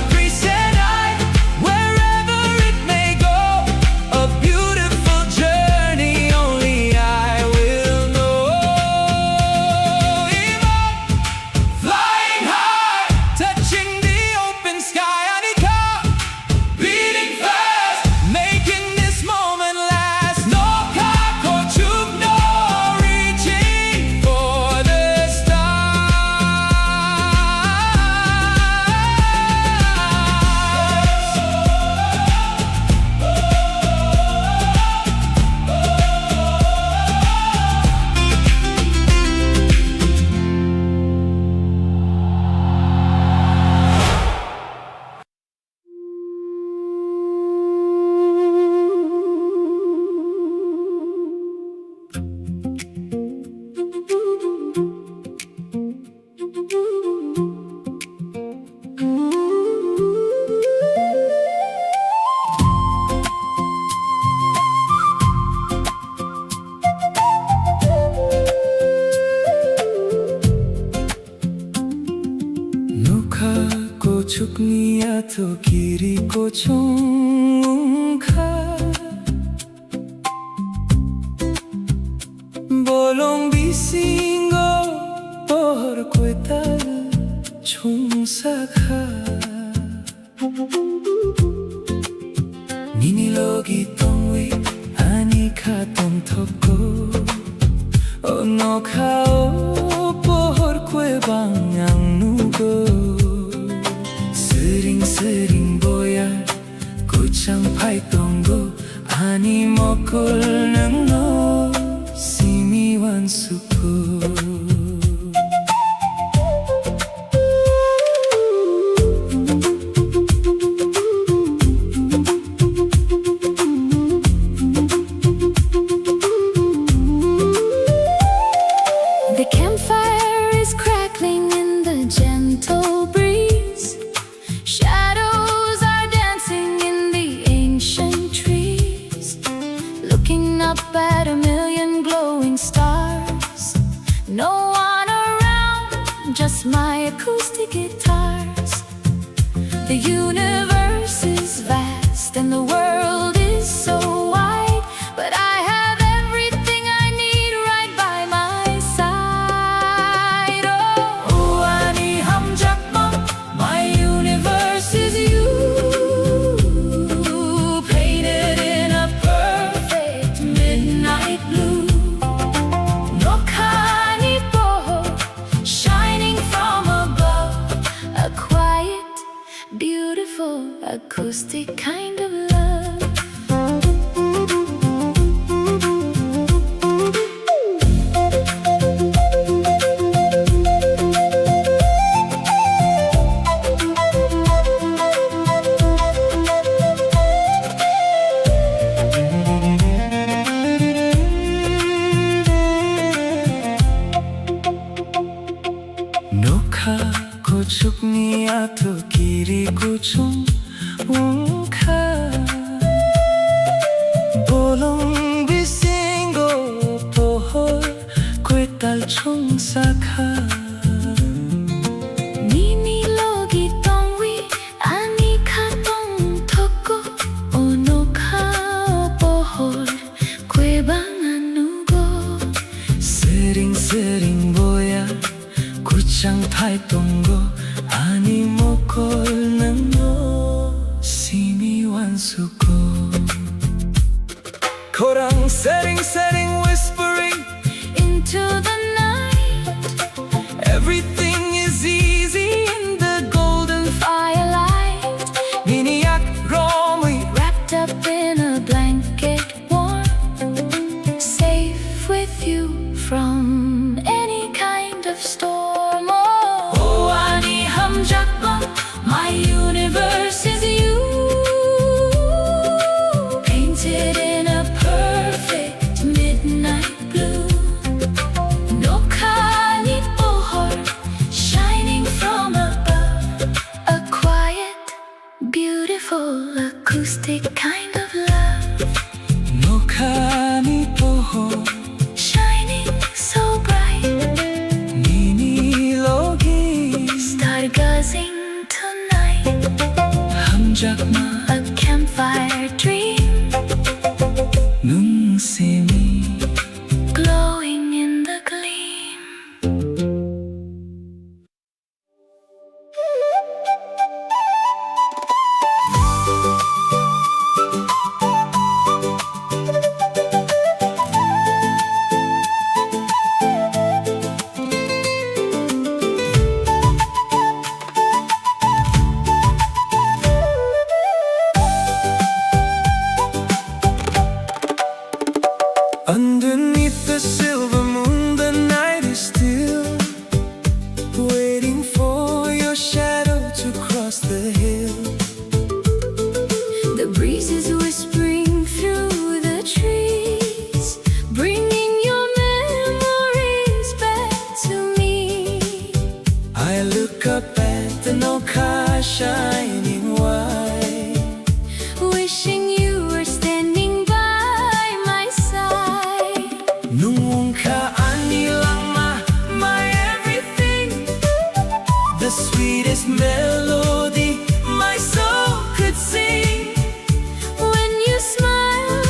Speaker 1: chuknia to kiri ko chungkha bolong bisingo por koetal chungsakha nini logi tongwi ani kha tong thoko ono khao por koe bang ang nugo sering boya kuchang pai tonggo ani mokol nang no simi wan suko.
Speaker 2: The campfire is crackling in the gentle breeze. Shadows are dancing in the ancient trees. Looking up at a million glowing stars. No one around, just my acoustic guitars. The universe is vast and the world is so wide, but I have everything I need right by my side. Oh, ani ha acoustic kind of love.
Speaker 1: Nokha ko chukniya to kiri kuchum unkha bolong bisingo pohor kwetal chung sakha
Speaker 2: Nini logi tongwi ani kha tong thoko onokha pohor kwe banganugo
Speaker 1: sering sering boya kuchang thai tongo ani mokol nango simi wansuko korang sering sering whispering
Speaker 2: into the night.
Speaker 1: everything is easy in the golden
Speaker 2: Firelight
Speaker 1: biniyak romi
Speaker 2: wrapped up in a blanket warm, safe with you from any kind of storm. Oh, ani hum jakba, my universe is you, painted in a perfect midnight blue. Nokha ni pohor, shining from above, a quiet, beautiful, acoustic kind of love,
Speaker 1: nokha ni poho
Speaker 2: shining so bright,
Speaker 1: nini logi
Speaker 2: stargazing tonight,
Speaker 1: hamjakma
Speaker 2: a campfire dream,
Speaker 1: nung simi
Speaker 2: glowing in the gleam.
Speaker 1: Underneath the silver moon, the night is still, waiting for your shadow to cross the hill.
Speaker 2: The breeze is whispering through the trees, bringing your memories back to me.
Speaker 1: I look up at the Nokha shining white,
Speaker 2: Wishing you were standing by my side.
Speaker 1: nung ka ani lang my everything, the sweetest melody my soul could sing.
Speaker 2: When you smile,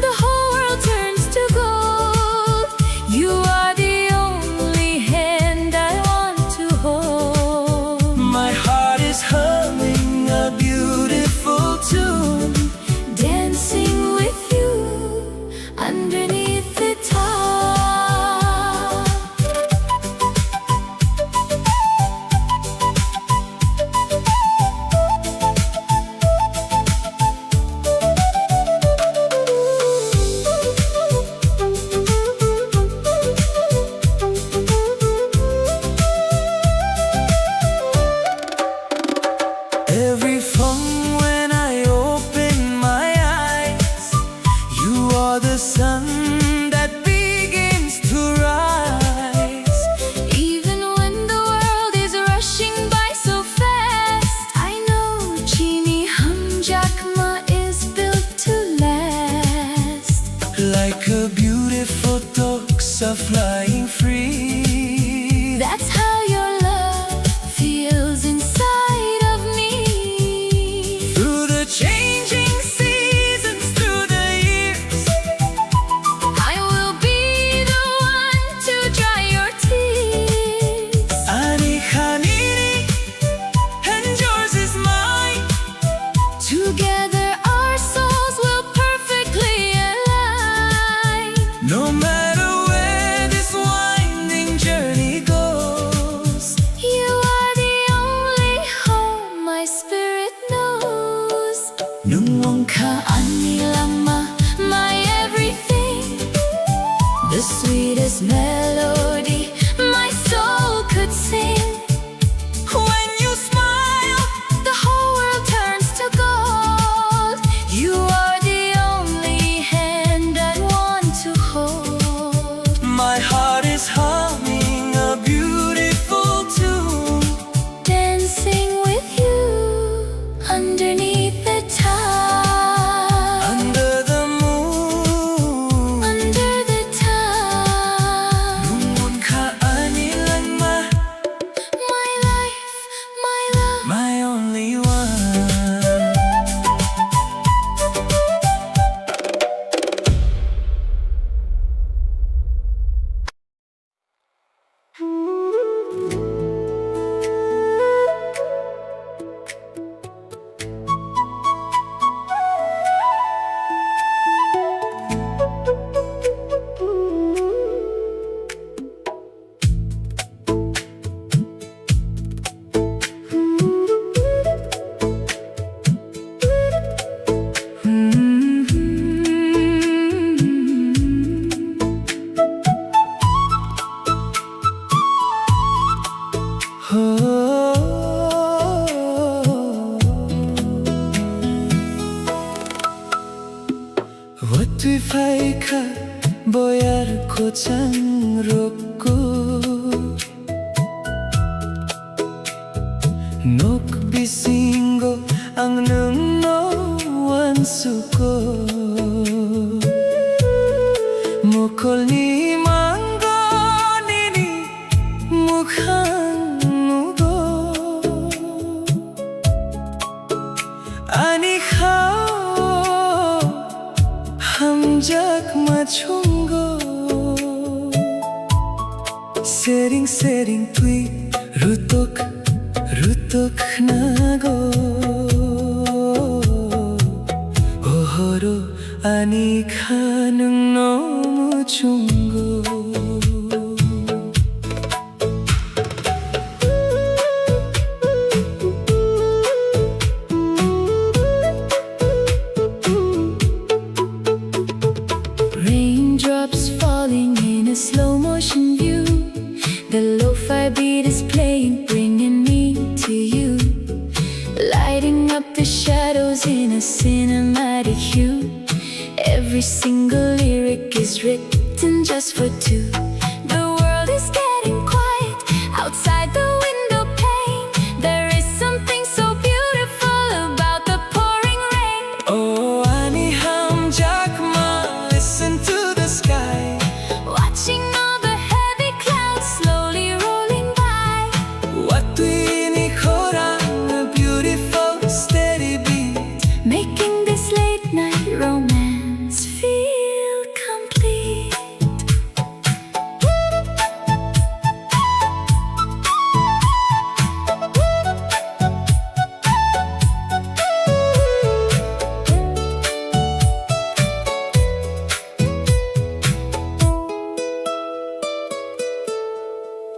Speaker 2: the whole world turns to gold. You are the only hand I want to hold.
Speaker 1: My heart is humming lohko changrokko nok bisingo ang nungnoan suko mukol ni manggo nini mukhang mugo ani khao hamjak machungo sering sering tui rutok nago ohoro ani khanung nomu chungo
Speaker 2: Raindrops falling in a slow motion view. The lo-fi beat is playing, bringing me to you, lighting up the shadows in a cinematic hue. Every single lyric is written just for two. The world is getting quiet outside the window pane. There is something so beautiful about the pouring rain.
Speaker 1: oh ani hamjak ma listen to the sky
Speaker 2: Watching all the heavy clouds slowly rolling by.
Speaker 1: Watwini khorang a beautiful steady beat
Speaker 2: Making this late night romance feel complete.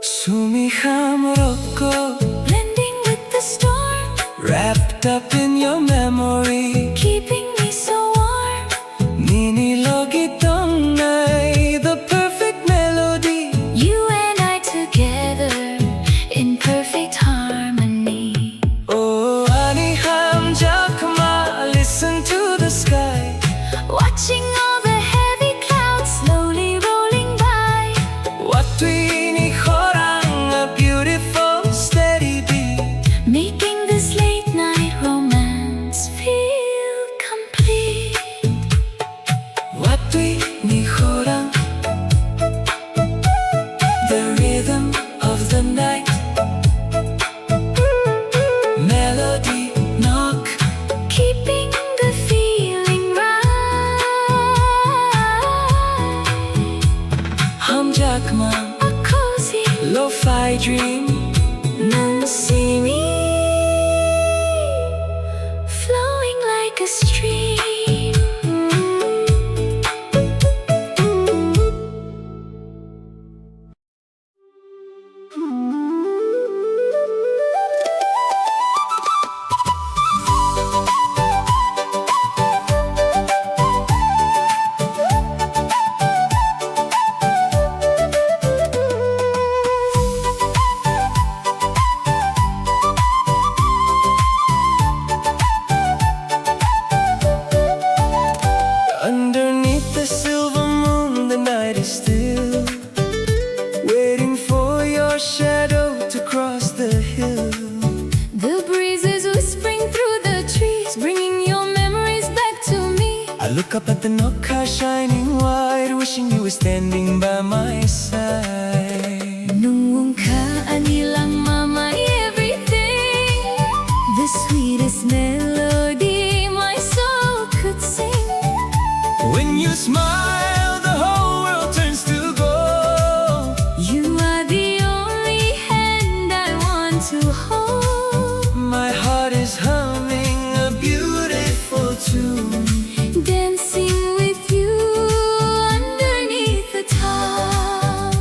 Speaker 1: Sumiham roko
Speaker 2: Blending with the storm,
Speaker 1: wrapped up in your memory
Speaker 2: keeping me so warm.
Speaker 1: Nini logitong nai the perfect melody
Speaker 2: You and I together in perfect harmony.
Speaker 1: oh ani hamjak ma listen to the sky
Speaker 2: Watching all the heavy clouds slowly rolling by.
Speaker 1: Watwini khorang a beautiful steady beat
Speaker 2: Making this late night romance feel complete.
Speaker 1: Watwini khorang the rhythm of the night melody knock
Speaker 2: Keeping the feeling right.
Speaker 1: hamjak ma
Speaker 2: A cozy
Speaker 1: lo-fi dream
Speaker 2: nun see me flowing like a stream.
Speaker 1: Underneath the silver moon, the night is still, waiting for your shadow to cross the hill.
Speaker 2: The breeze is whispering through the trees, bringing your memories back to me.
Speaker 1: I look up at the Nokka shining white, wishing you were standing by my side.
Speaker 2: Nung ka anilang mama everything, the sweetest melody my soul could sing.
Speaker 1: When you smile, the whole world turns to gold.
Speaker 2: You are the only hand I want to hold.
Speaker 1: My heart is humming a beautiful tune.
Speaker 2: Dancing with you underneath the top.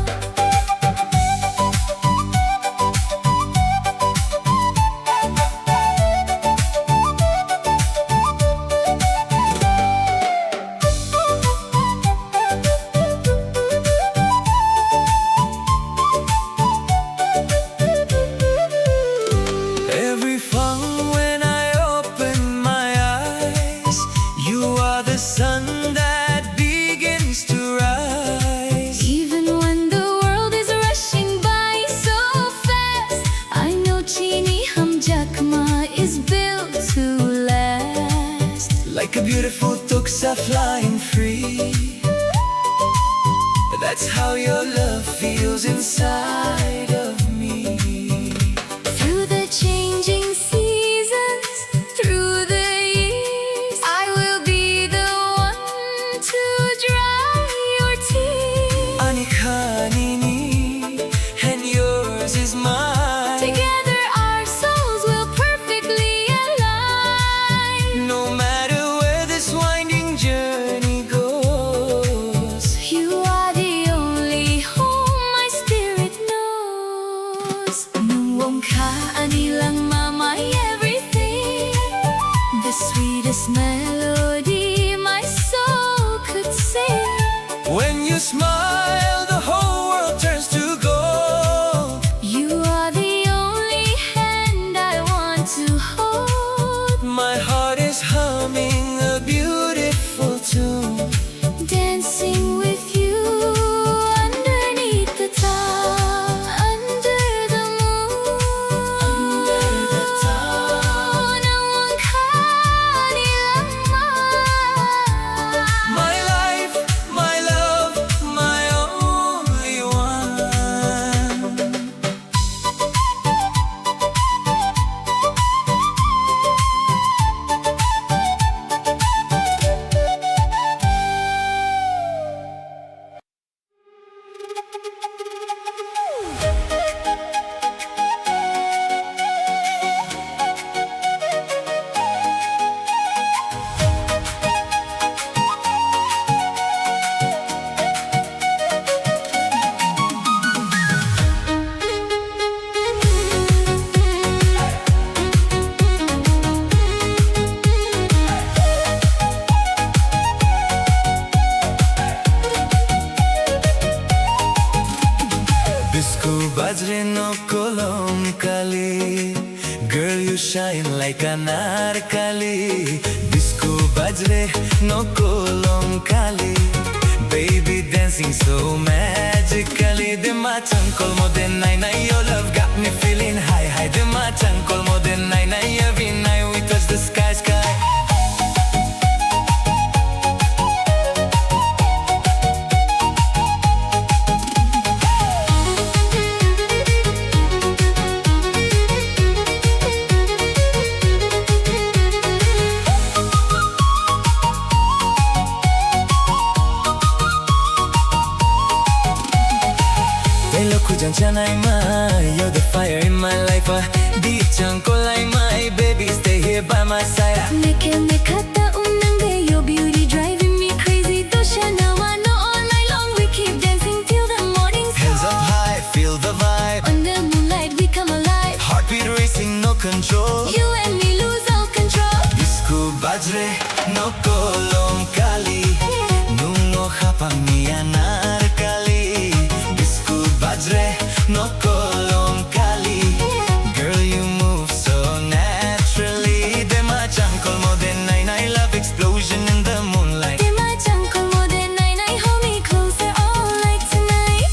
Speaker 1: like a beautiful tuksa flying free. That's how your love feels inside of me.
Speaker 2: Through the changing seasons, through the years, I will be the one to dry your tears.
Speaker 1: Anikhanini, and yours is mine.
Speaker 2: Together our souls will perfectly align.
Speaker 1: No matter where this winding journey goes,
Speaker 2: You are the only home my spirit knows. Nuwong ka anilang mama everything, the sweetest melody my soul could sing.
Speaker 1: when you smile, the whole world turns to gold.
Speaker 2: You are the only hand I want to hold.
Speaker 1: My heart is humming a beautiful tune,
Speaker 2: Dancing with you underneath the top, under the moon.
Speaker 5: Under the top.
Speaker 2: Nuwang ka nilang mama.
Speaker 1: my life, my love, my only one. Disco bajre no kolom kali, girl you shine like an narkali. Disco bajre no kolom kali, baby dancing so magically. Dima chankol mo den nai nai, your love got me feeling high high. Dima chankol mo den nai nai, every night we touch the sky sky. Janai mai, you're the fire in my life. Di chanko lai mai, baby stay here by my side.
Speaker 2: Neke mekata unang your beauty driving me crazy. Dosha nawa no all night long we keep dancing till the morning
Speaker 1: Hands up
Speaker 2: star.
Speaker 1: high, feel the vibe.
Speaker 2: Under moonlight we come alive.
Speaker 1: Heartbeat racing, no control.
Speaker 2: You and me lose all control.
Speaker 1: Disco bajre no kolom kali, nuno hapang ni anarkali. Disco bajre no kolom kali, girl you move so naturally. Dema chankol mo den nai nai, love explosion in the moonlight.
Speaker 2: Dima chankol mo den nai nai, hold me closer all like tonight.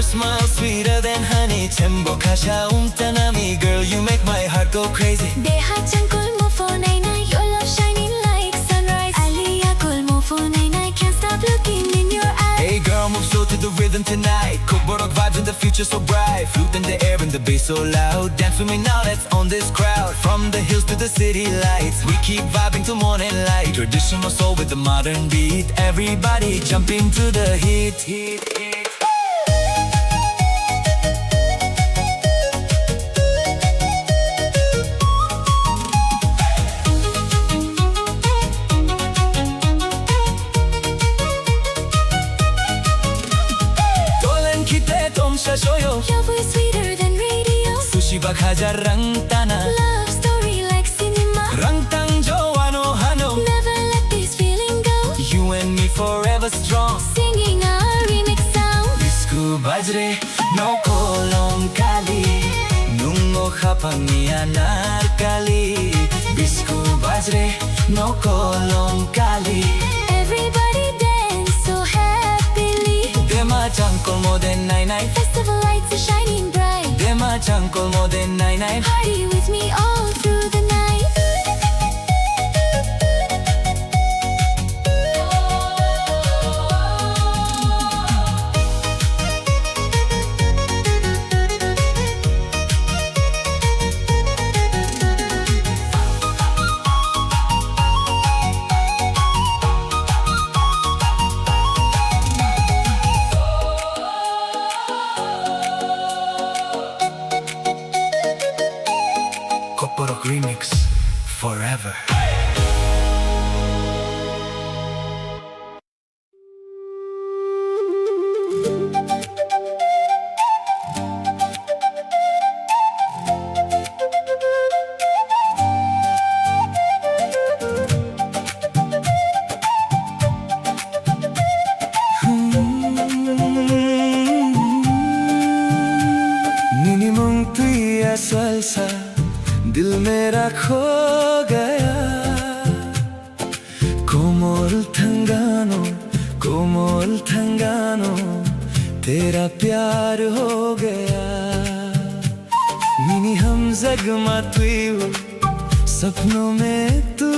Speaker 1: Smile sweeter than honey, Chembo kasha umtanami. Girl, you make my heart go crazy.
Speaker 2: Deha chankol mo for nai nai, your love shining like sunrise. Aliyah kol mo for nai nai, can't stop looking in your eyes.
Speaker 1: Hey girl, move slow to the rhythm tonight. Kokborok vibes in the future so bright. Flute in the air and the bass so loud. Dance with me now, let's own this crowd. From the hills to the city lights, we keep vibing till morning light. Traditional soul with the modern beat. Everybody jump into the heat.
Speaker 2: Your voice sweeter than radio.
Speaker 1: Sushi bak hajar rang tana.
Speaker 2: Love story like cinema.
Speaker 1: Rang tang jo ano pangianar kali Bisku bajre no kolong kali
Speaker 2: Everybody dance so happily.
Speaker 1: Dema changkol moden nai nai
Speaker 2: Festival lights are shining bright.
Speaker 1: Dema changkol moden nai nai
Speaker 2: Party with me all through the night.
Speaker 4: Kokborok remix forever.
Speaker 1: Minimum tuya salsa दिल मेरा खो गया कोमल थंगानो तेरा प्यार हो गया mini हम जगमा तुयु सपनों में तू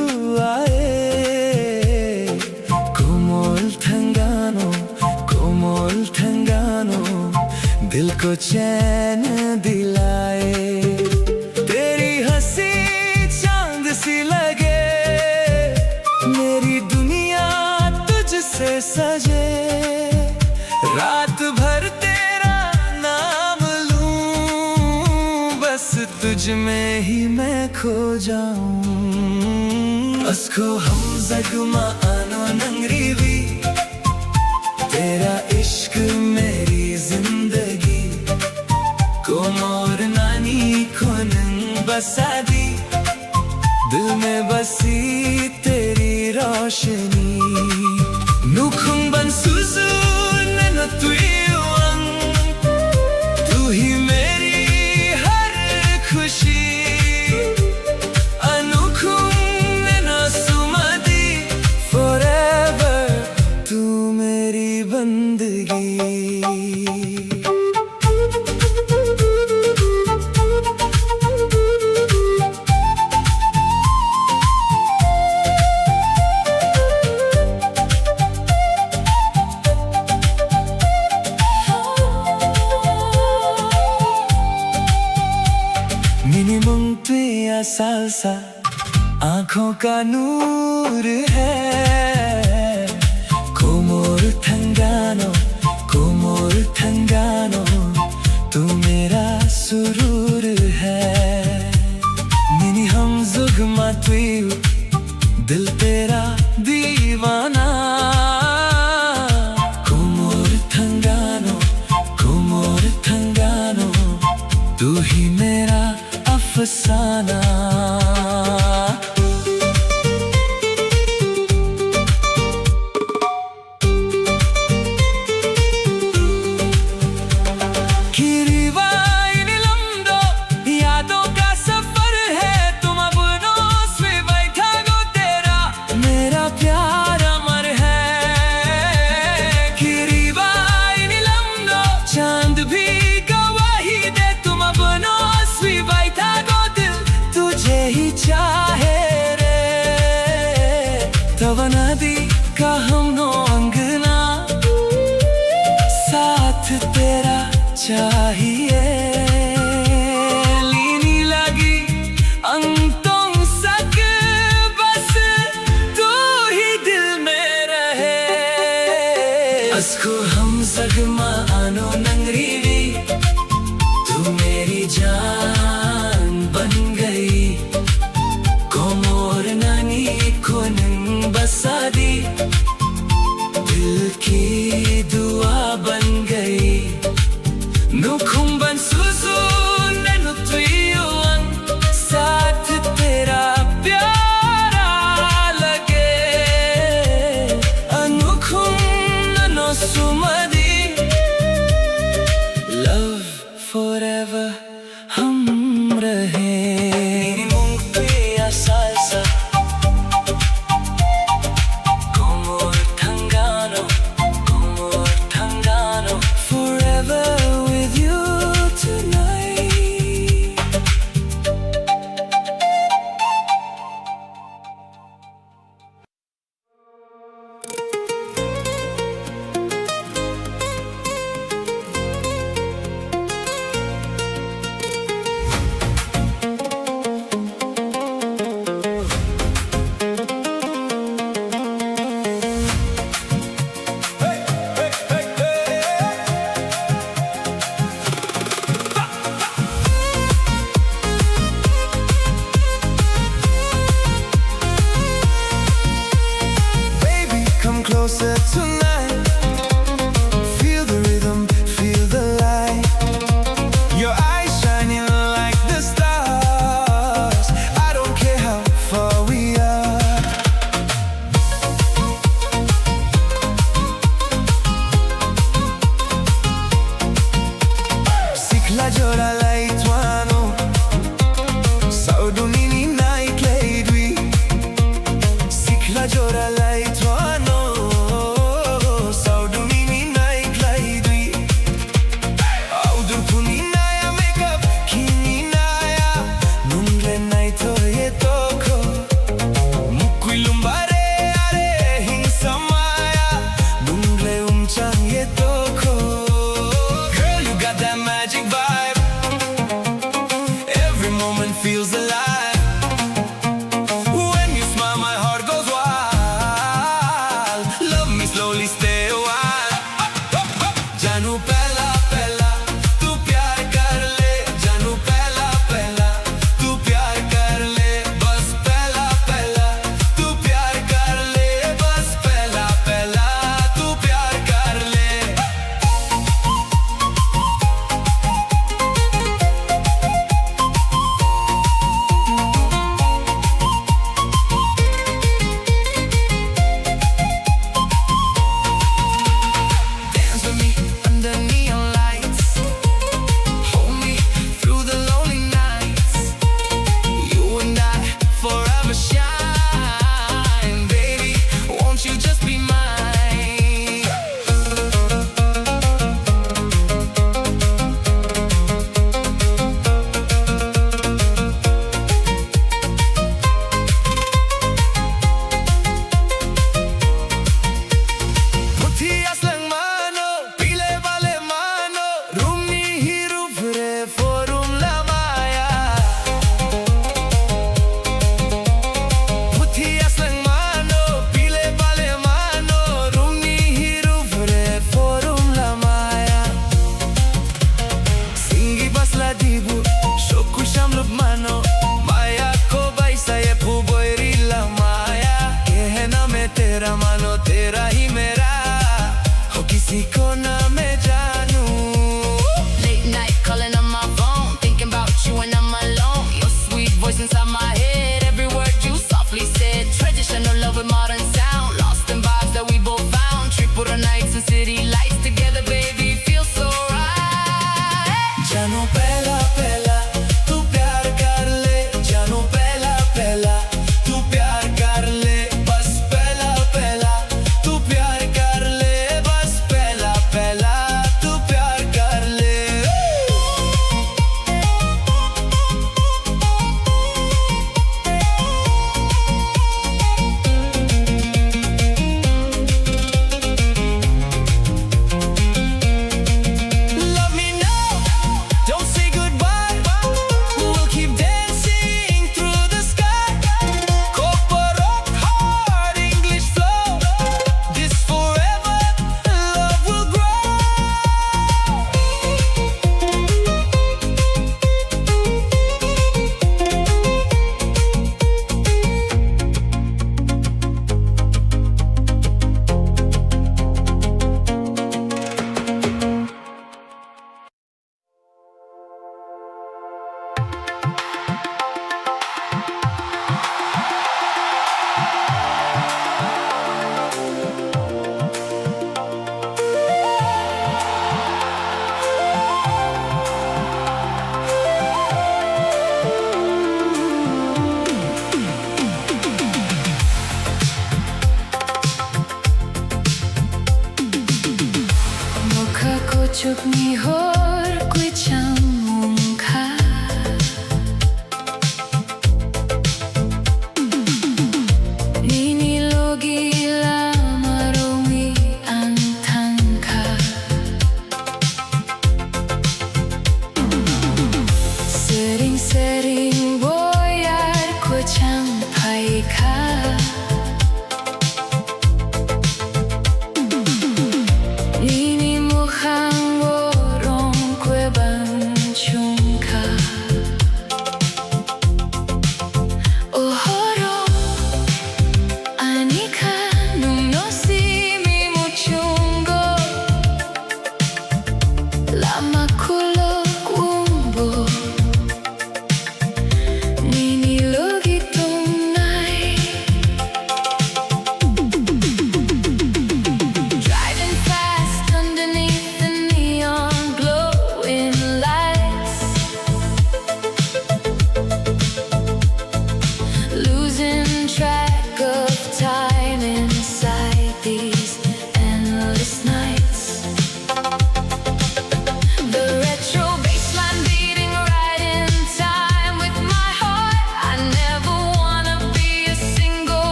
Speaker 1: आए कोमल थंगानो दिल को चैन दिलाए सी लगे मेरी दुनिया तुझसे सजे रात भर तेरा नाम लूं बस तुझ में ही मैं खो जाऊं अस्को हम जगमा आनो नंगरीवी तेरा इश्क मेरी जिंदगी को मोर नानी को नंग बसादी दिल में बसी तेरी रोशनी नुखुंग बन सुजु नैनो तुयुआंग तू ही मेरी हर खुशी अनुखुंग नैनो सुमदी forever तू मेरी बंदगी मिनिमम तुया सालसा आँखों का नूर है कोमोर थंगानो तू मेरा सुरूर है मिनी हम जुगमा तुयु दिल तेरा दीवाना कोमोर थंगानो तू ही मेरा अफसाना यादों का सफर है तुम अपनों से बैठा गो तेरा मेरा प्यार अमर है चांद भी गवाही दे तुम अपनों से बैठा गो दिल तुझे ही चाहे रे तब नदी का हम नो अंगना साथ तेरा चाहिए अस्को हम सगमा आनो नंगरीवी तू मेरी जान बन गई कोमोर नानी को नंग बसादी दिल की दुआ बन गई नुखुम बन सुसु नैनो तुयुआंग साथ तेरा प्यारा लगे अनुखुम सुमदी love forever हम रहे jora lai tuano Saudu nini night lady Sikla jora lai tuano Saudu nini night lady Audur puni naya makeup kini naya Nungle night ye toko Mukui lumbare are hinsa maya Nungle umchang ye toko Girl, you got that magic vibe Every moment feels alive When you smile my heart goes wild Love me slowly, stay a while Janu pehla pehla tu pyar kar le Janu pehla pehla tu pyar kar le Bas pehla pehla tu pyar kar le Bas pehla pehla tu pyar kar le Dance with me under neon lights Hold me through the lonely nights You and I forever shine Baby, won't you just be mine Puthias lang mano, pile vale mano Rumni hiru vre forum la maya Puthias lang mano, pile vale mano Rumni hiru vre forum la maya Singi basla dibu, shoku shamlub mano Maya ko baisa ye puboiri la maya Kehna mein tera mano, tera hi mera Ho kisi ko na मैं जानू
Speaker 3: Late night calling on my phone, thinking about you when I'm alone. Your sweet voice inside my head, every word you softly said. Traditional love with modern sound, lost in vibes that we both found. Tripura nights and city lights together, baby, feels so right.
Speaker 1: जानो पहला पहला तू प्यार कर ले जानो पहला पहला तू प्यार कर ले बस पहला पहला तू प्यार कर ले बस पहला पहला तू प्यार कर ले Love me now, don't say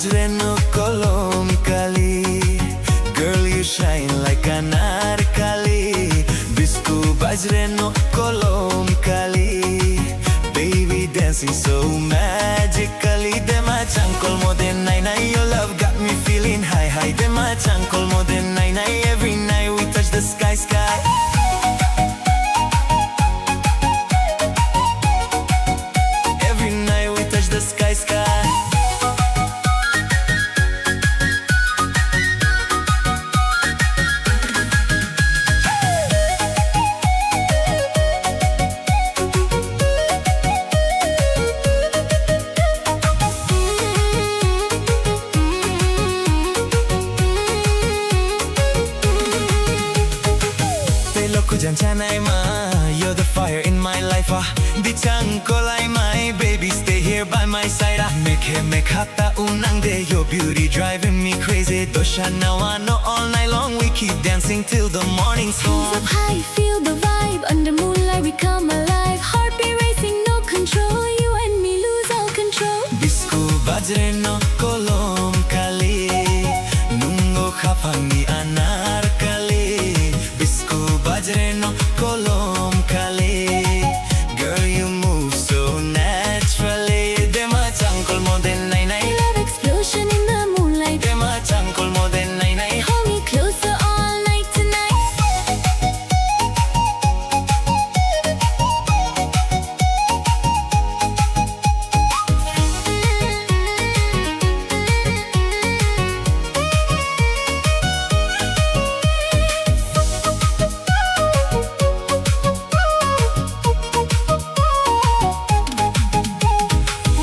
Speaker 1: bajreno kolom kali. Girl, you shine like an anarkali. Bisku bajreno kolom kali. Baby dancing so magically. Dema chankol mo den nai nai. Your love got me feeling high high. Dema chankol mo den nai nai. Every night we touch the sky sky. Every night we touch the sky sky. You're the fire in my life. Di changkolai, my baby, stay here by my side. Make hata unang de. Your beauty driving me crazy. Dosha now I know all night long. We keep dancing till the morning's
Speaker 2: Hands
Speaker 1: gone.
Speaker 2: up high, feel the vibe. Under moonlight we come alive. Heartbeat racing, no control. You and me lose all control.
Speaker 1: Bisku bajreno kolom kali. Nungo khapangi anarkali. Bisku bajreno kolom kali. Girl, you move so naturally. Dema chankol mo den nai nai.
Speaker 2: Love explosion in the moonlight.
Speaker 1: Dema chankol mo den nai nai.
Speaker 2: Hold me closer all night tonight.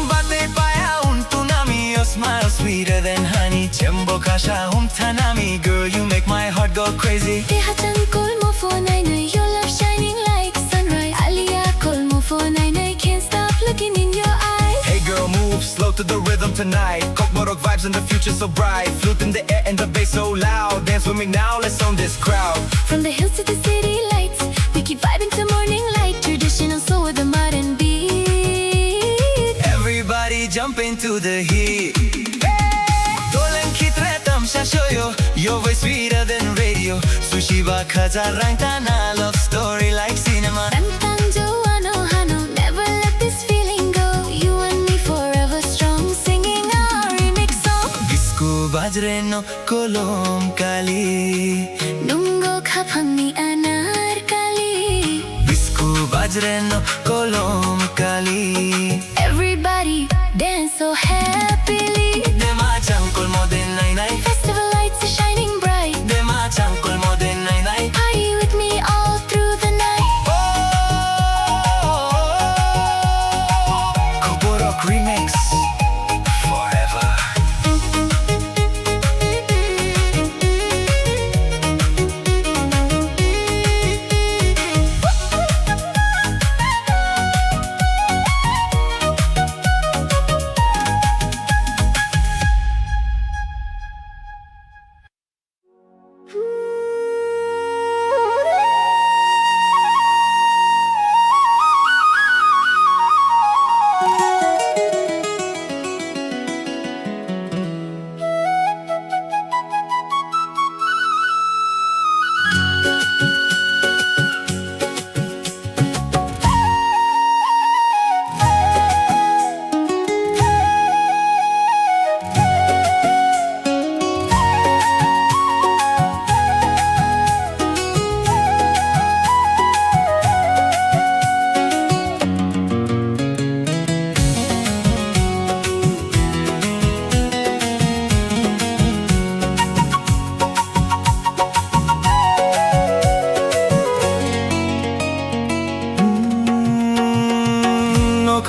Speaker 1: Bate paya un tunami. Your smile sweeter than honey. Jumbo kasha hum tanami. Girl, you make my heart go crazy.
Speaker 2: Deha chankol mo for nai nai. Your love shining like sunrise. Aliya kol mo for nai nai. Can't stop looking in your eyes.
Speaker 4: Hey girl, move slow to the rhythm tonight. Kokborok vibes in the future so bright. Flute in the air and the bass so loud. Dance with me now, let's own this crowd.
Speaker 2: From the hills to the city lights, we keep vibing till morning light. Traditional soul with a modern beat.
Speaker 1: Everybody jump into the heat. Dolan khitre tamsha shoyo. Your voice sweeter than radio. Sushi ba khaja rang tana. Love story like cinema.
Speaker 2: Tantang Joano Hano, never let this feeling go. You and me forever strong, singing our remix song.
Speaker 1: Bisku bajreno kolom kali.
Speaker 2: Nungo kaphangi anarkali.
Speaker 1: Bisku bajreno kolom kali.
Speaker 2: Everybody dance so happily.
Speaker 1: Dema chankol mo den nai nai.
Speaker 2: Festival lights are shining bright.
Speaker 1: Dema chankol mo den nai nai.
Speaker 2: Party with me all through the night.
Speaker 1: Kokborok remix forever.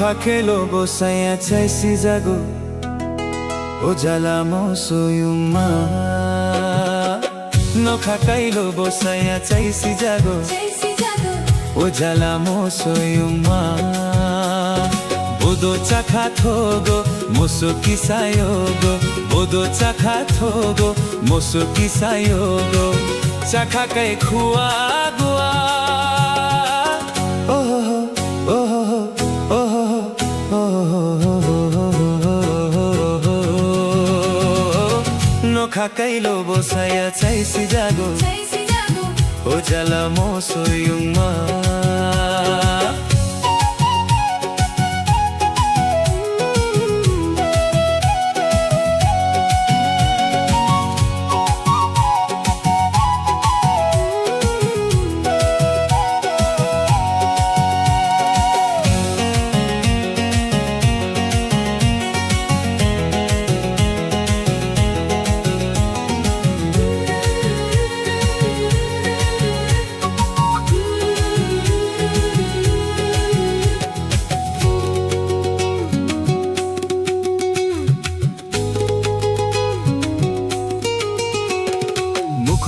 Speaker 1: Kakelo bosaya chaisi jago. Ojala mo soyuma. No kakailo bosaya chaisi jago. Ojala mo soyuma. Bodo chakha thogo moso kisayogo. Bodo chakha thogo moso kisayogo. Chakha kai khua gua. Kakailo bosaya chaisi jago O jala mo soyung ma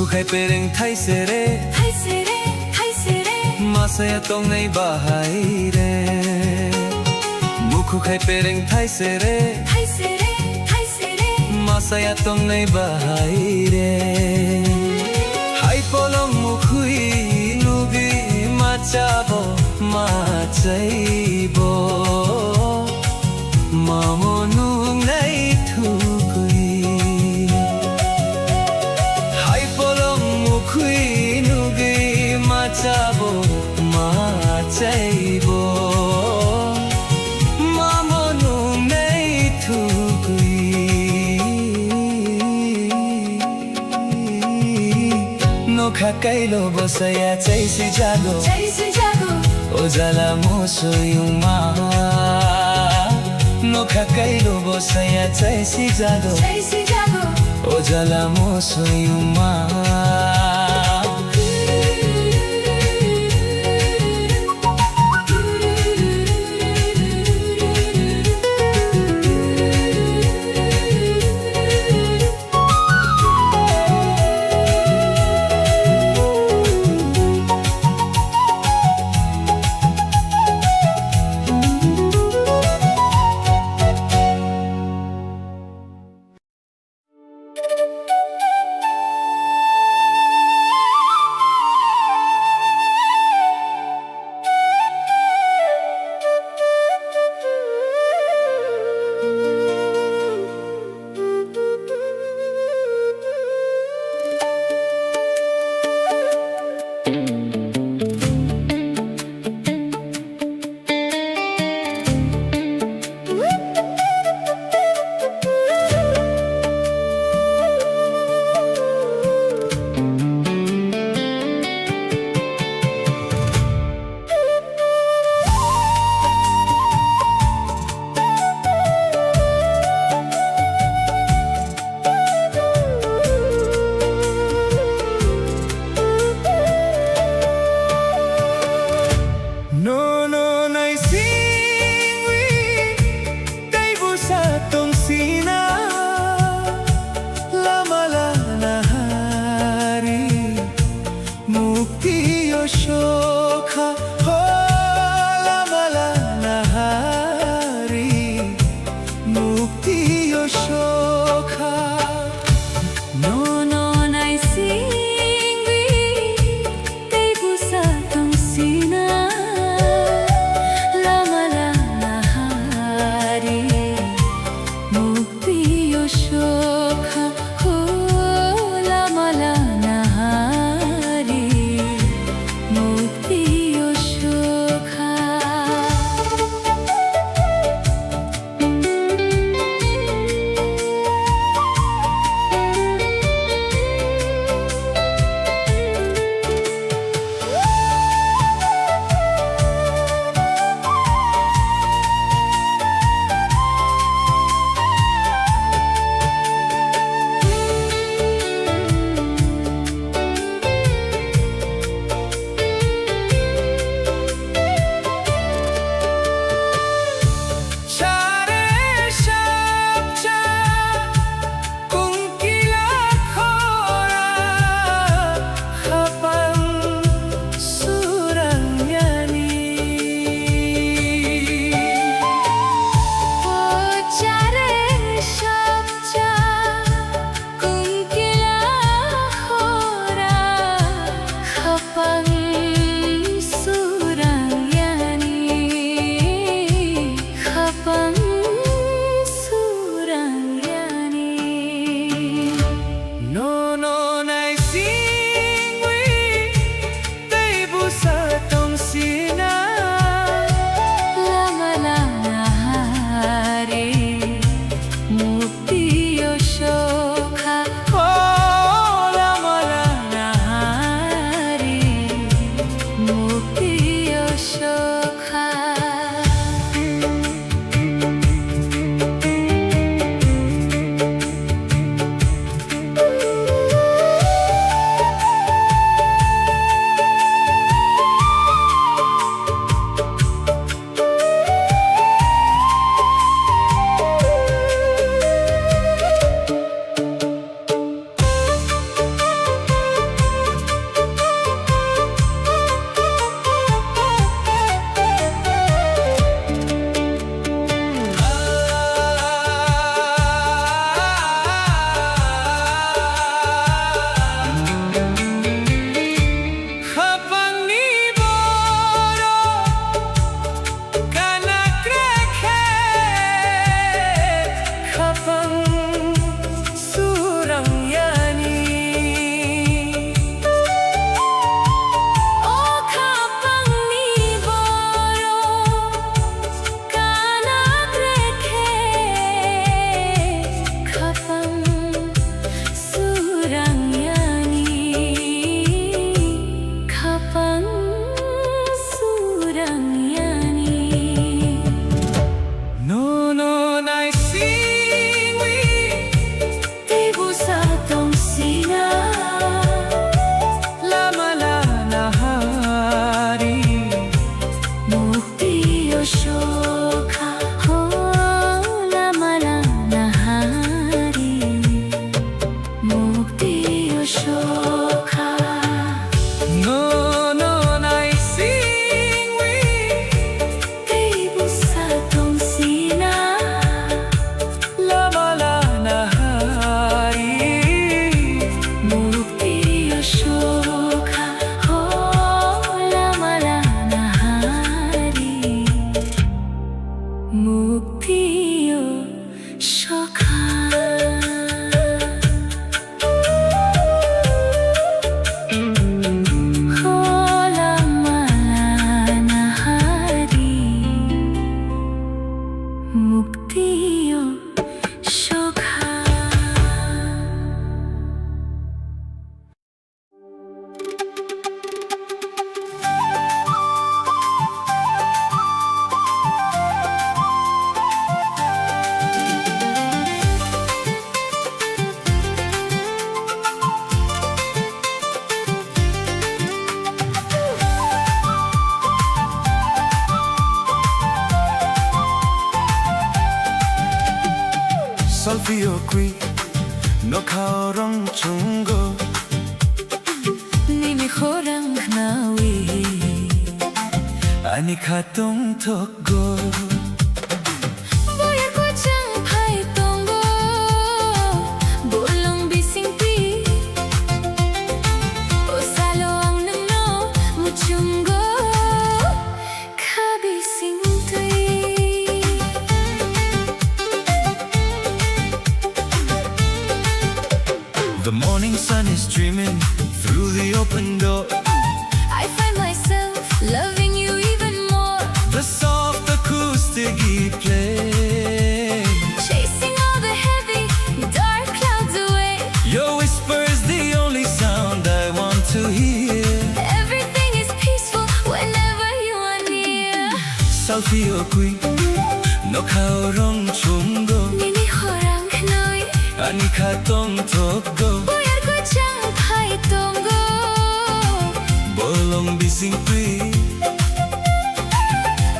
Speaker 1: Kukai pereng thai sere Masaya tong nei bahai re Muku khai pereng thai sere Masaya tong nei bahai re Hai polong mukhui nugi machabo machaibo Mamonung nei thukui Machabo, machaibo, mamonu nei thukui. No kakailo bosaya chaisi jago, ojala mo soyung ma. No kakailo bosaya chaisi jago, ojala mo soyung ma.
Speaker 2: মুক্তিও সখা মুক্তিও সখা
Speaker 1: Solfeo qui no kaorong chungo
Speaker 2: Nimi khorang nawi
Speaker 1: ani khatung thokgo
Speaker 2: Boyar ko chang phai tongo Bolong bising pi O salo ang nang no muchungo Khabi sing tui
Speaker 1: The morning sun is streaming through the open door.
Speaker 2: I find myself loving you even more
Speaker 1: The soft acoustic he plays.
Speaker 2: Chasing all the heavy, dark clouds away
Speaker 1: Your whisper is the only sound I want to hear.
Speaker 2: Everything is peaceful whenever you are near
Speaker 1: Solfeo qui no kaorong chungo
Speaker 2: Nimi khorang nawi
Speaker 1: ani khatong thokgo
Speaker 2: Boyar ko chang phai tongo
Speaker 1: bolong bising tui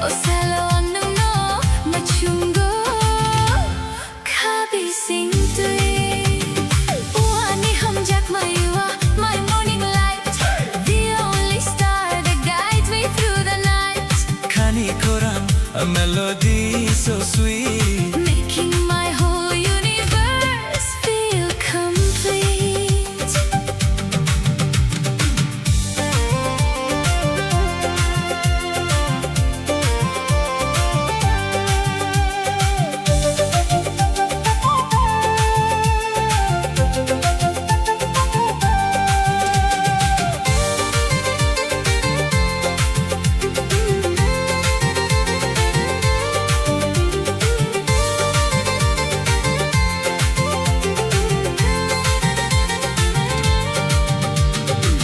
Speaker 2: O salo ang nang no machungo Khabi sing tui Uani hamjak mayua my morning light The only star that guides me through the night
Speaker 1: khani koram a melody so sweet.
Speaker 2: Making my whole universe feel complete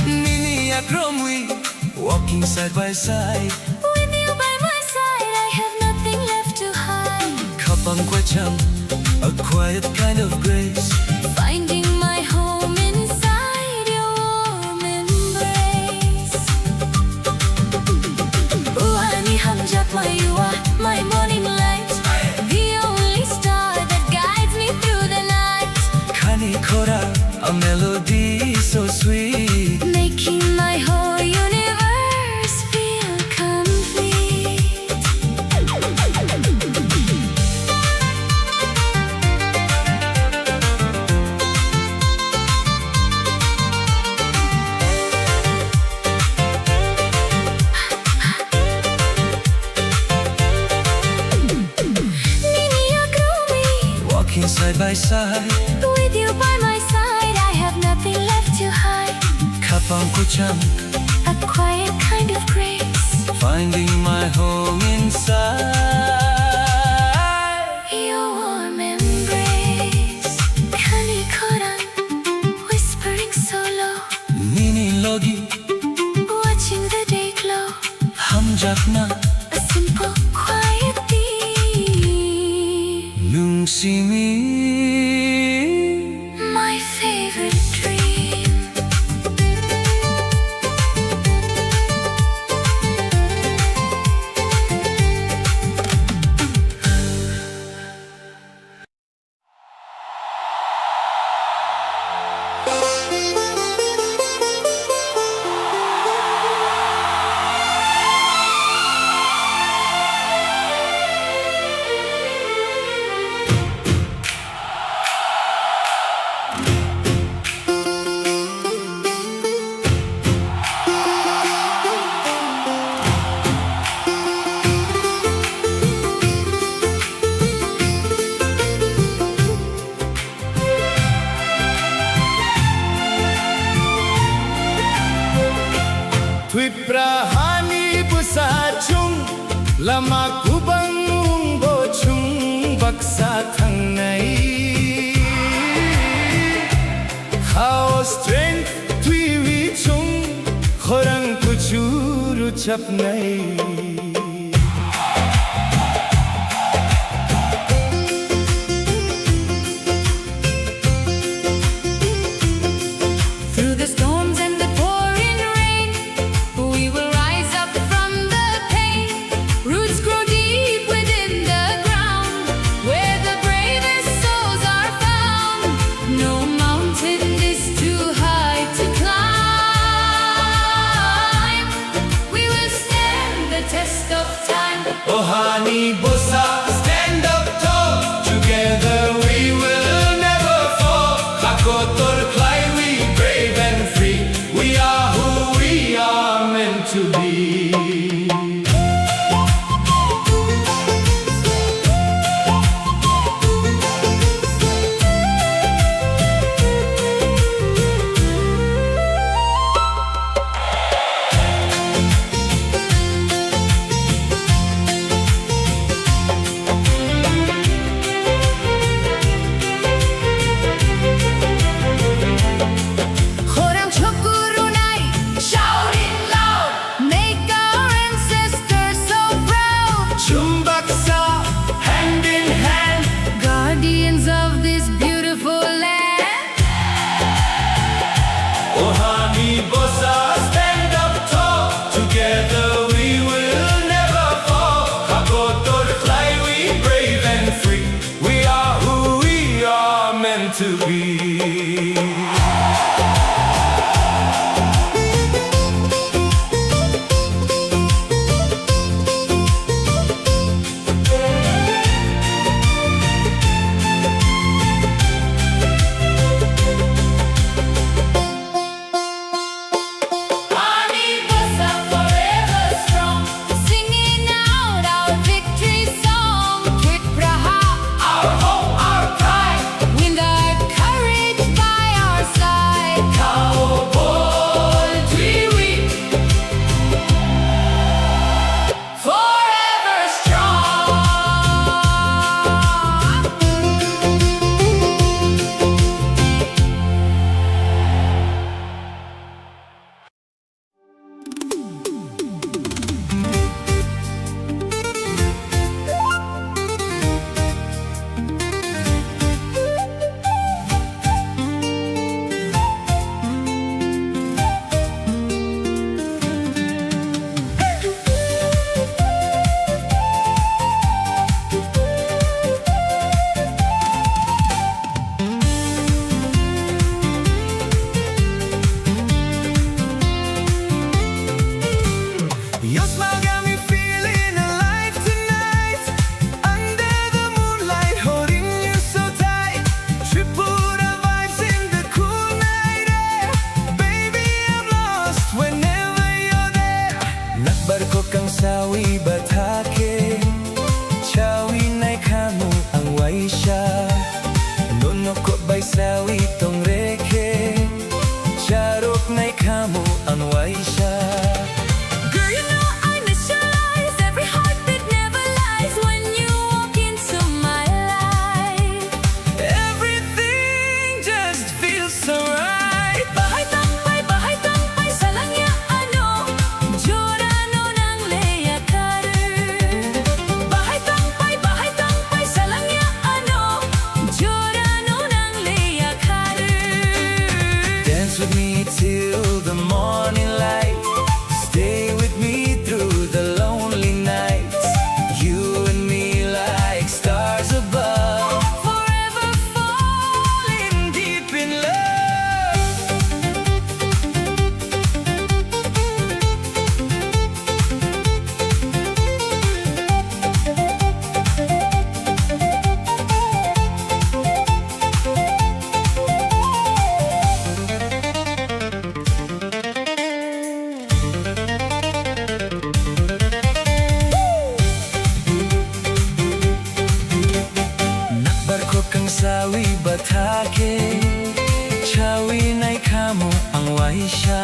Speaker 1: Nini akromwi walking side by side.
Speaker 2: With you by my side I have nothing left to hide
Speaker 1: Kapang kwacham, a quiet kind of grace.
Speaker 2: Finding my home inside your warm embrace Uani hamjak mayua my morning light The only star that guides me through the night
Speaker 1: Khani kora, a melody so sweet.
Speaker 2: Making my whole universe feel complete Nini akrumi
Speaker 1: Walking side by side.
Speaker 2: With you by my side I have nothing left to hide
Speaker 1: Kapang kucham,
Speaker 2: A quiet kind of grace
Speaker 1: finding my home inside.
Speaker 2: Your warm embrace Kani koran Whispering so low
Speaker 1: Nini logi,
Speaker 2: Watching the day glow
Speaker 1: hamjakna,
Speaker 2: A simple quiet theme
Speaker 1: nungsimi.
Speaker 2: My favorite dream
Speaker 1: Magubang mungbo chung baksa thang nai Khao strength tui vi chung khorang kuchuru chap nai
Speaker 2: Through the storms and the pouring rain, we will rise up from the pain. Roots grow deep within the ground, where the bravest souls are found. No mountain is too high to climb. We will stand the test of time.
Speaker 1: Ohani bosa stand up tall Together we will never fall Hakotor klai we brave and free We are who we are meant to be
Speaker 2: Khorang chokurunai, shout it loud, make our ancestors so proud.
Speaker 1: Chumbaksa hand in hand
Speaker 2: Guardians of this beautiful land.
Speaker 1: Ohani bosa stand up tall Together we will never fall Hakotor klai we brave and free We are who we are meant to be
Speaker 2: Ani Bosa forever strong, singing out our victory song. Tripura,
Speaker 1: Our home, our pride
Speaker 2: wind our courage by our side.
Speaker 1: Cowboy Tiwi
Speaker 2: Forever strong.
Speaker 1: Your smile got me feeling alive tonight Under the moonlight holding you so tight Tripura vibes in the cool night air Baby I'm lost whenever you're there Nagbarko kang sawi batake Chawi na'y kamu ang waisya Nono ko ba'y sawi tong reke Charok na'y kamu ang waisya
Speaker 2: Girl, you know I miss your eyes. Every heartbeat never lies when you walk into my life.
Speaker 1: Everything just feels so right
Speaker 2: Bahay tangpay sa langya ano Jorano ng Leia Carter. Bahay tangpay sa langya ano Jorano ng Leia Carter.
Speaker 1: Dance with me till the morning light Stay with me through the lonely nights You and me like stars above
Speaker 2: Forever
Speaker 1: Falling deep in love Nakbarko kang sawi batake Chawi na'y kamu ang waisya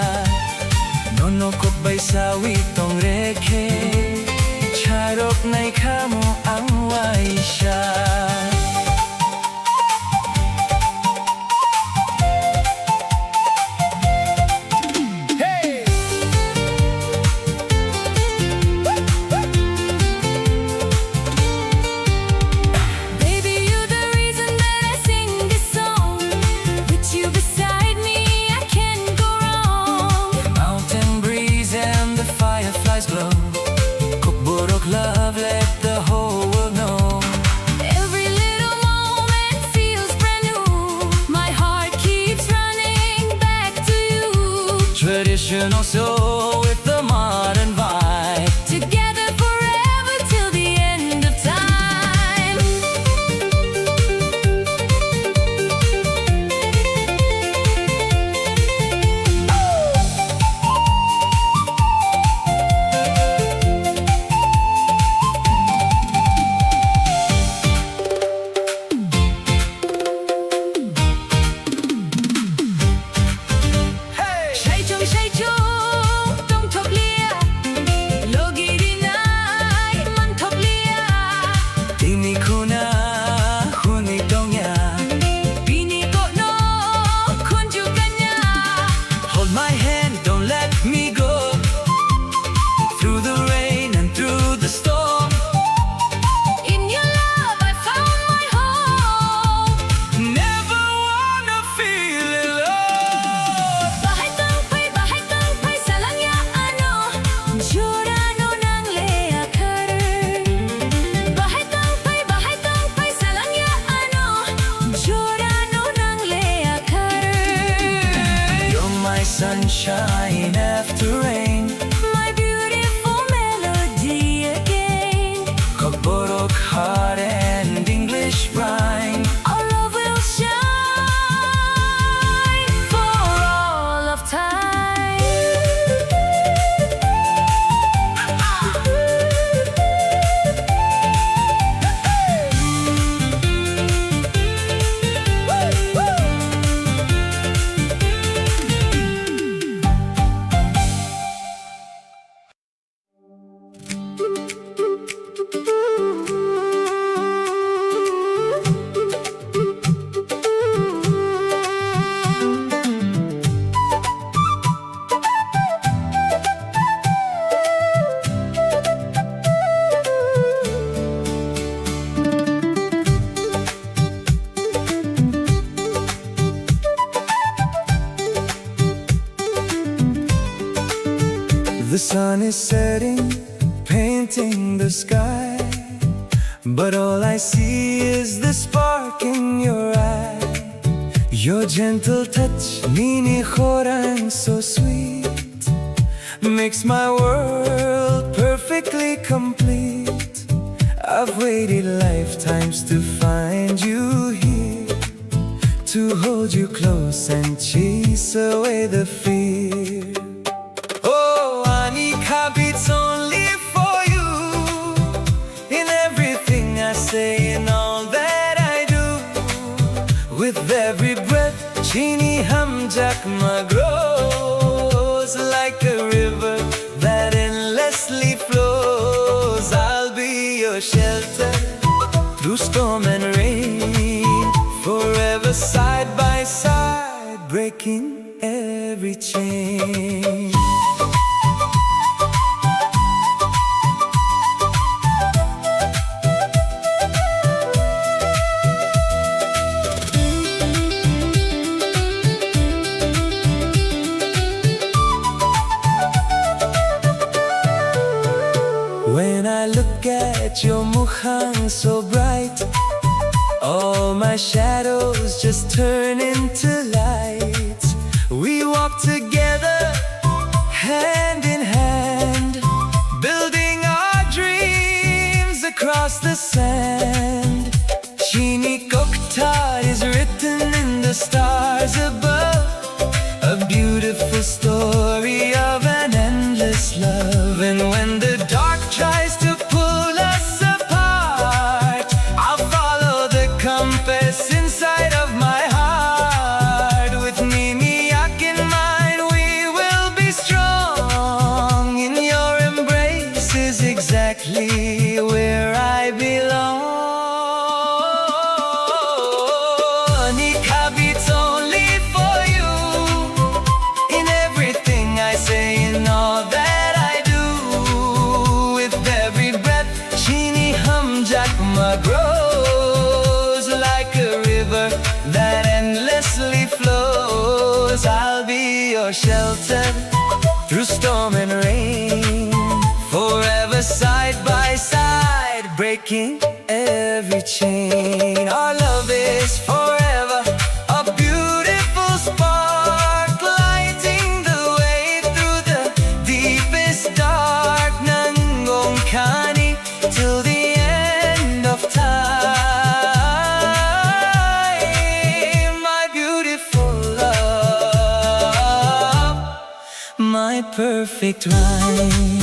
Speaker 1: Nono ko ba'y sawi tong reke Charok na'y likha mo ang waisya.
Speaker 2: Baby, you're the reason that I sing this song. With you beside me, I can't go wrong.
Speaker 1: Mountain breeze and the fireflies glow. Kokborok love, let the whole world know.
Speaker 2: Every little moment feels brand new. My heart keeps running back to you.
Speaker 1: Traditional soul with the modern vibe.
Speaker 2: Together forever till the end of time. Say chung tong thop lia. Logi di nai man thop lia.
Speaker 1: Tini kuna huni dongya.
Speaker 2: Bini ko no kun ju kanya.
Speaker 1: Hold my hand, don't let me go. Through the rain and through the storm.
Speaker 2: In your love I found my home.
Speaker 1: Never wanna feel alone.
Speaker 2: Bahay tangpay sa langya ano. Jurano ng Lea Carter. Bahay tangpay sa langya ano. Jurano ng Lea Carter.
Speaker 1: You're my sunshine after rain.
Speaker 2: My beautiful melody again.
Speaker 1: Kokborok hot and English rhyme.
Speaker 2: Our love will shine for all of time.
Speaker 1: The sun is setting, painting the sky. But all I see is the spark in your eye. Your gentle touch, nini khorang so sweet, makes my world perfectly complete. I've waited lifetimes to find you here, to hold you close and chase away the fear. Oh, Anika beats only for you, in everything I say, in all that I do. With every breath, chini hamjakma grows like a river that endlessly flows. I'll be your shelter through storm and rain, forever side by side, breaking every chain. When I look at your mukhang so bright, all my shadows just turn into light. We walk together, hand in hand, building our dreams across the sand. Chini Kokta is written in the stars above, a beautiful story of an endless love. And when the dark tries to pull us apart, I'll follow the compass inside of my heart. With Nimiyak in mind, we will be strong. In your embrace is exactly where every chain. Our love is forever, a beautiful spark, lighting the way through the deepest dark. Nangongkani till the end of time. My beautiful love, my perfect rhyme.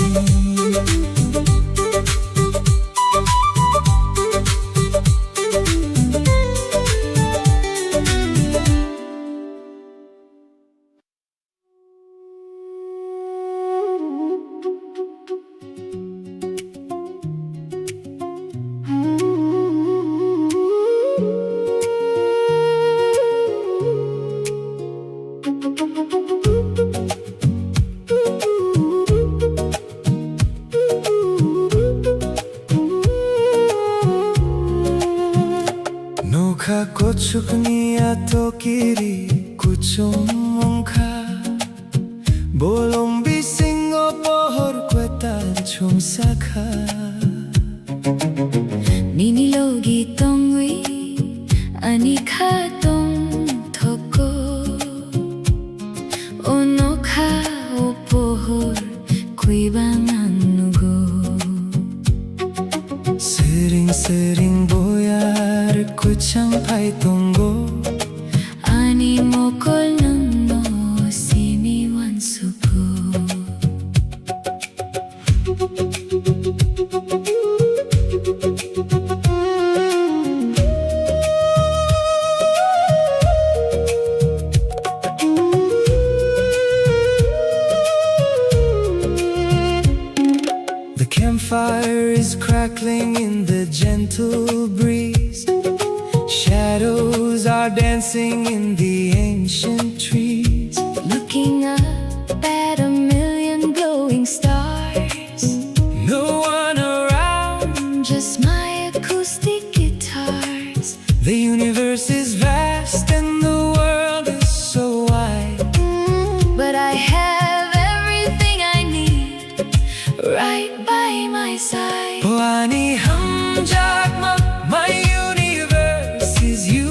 Speaker 1: Nokha kochuknia tokiri kuchumongkha bolong bisingo pohor kwetal chumsakha
Speaker 2: Ninilogi tongwi anikha tong thoko onokha opohor kuibanganugo
Speaker 1: Sering boyar kuchang pai tonggo
Speaker 2: ani mokol nangno simi wansuko
Speaker 1: The campfire is crackling in the gentle breeze. Shadows are dancing in the ancient trees.
Speaker 2: Looking up at a million glowing stars.
Speaker 1: No one around,
Speaker 2: Just my acoustic guitars.
Speaker 1: the universe is vast and the world is so wide.
Speaker 2: But I have everything I need right by my side.
Speaker 1: Puani hamjakma, my universe is you.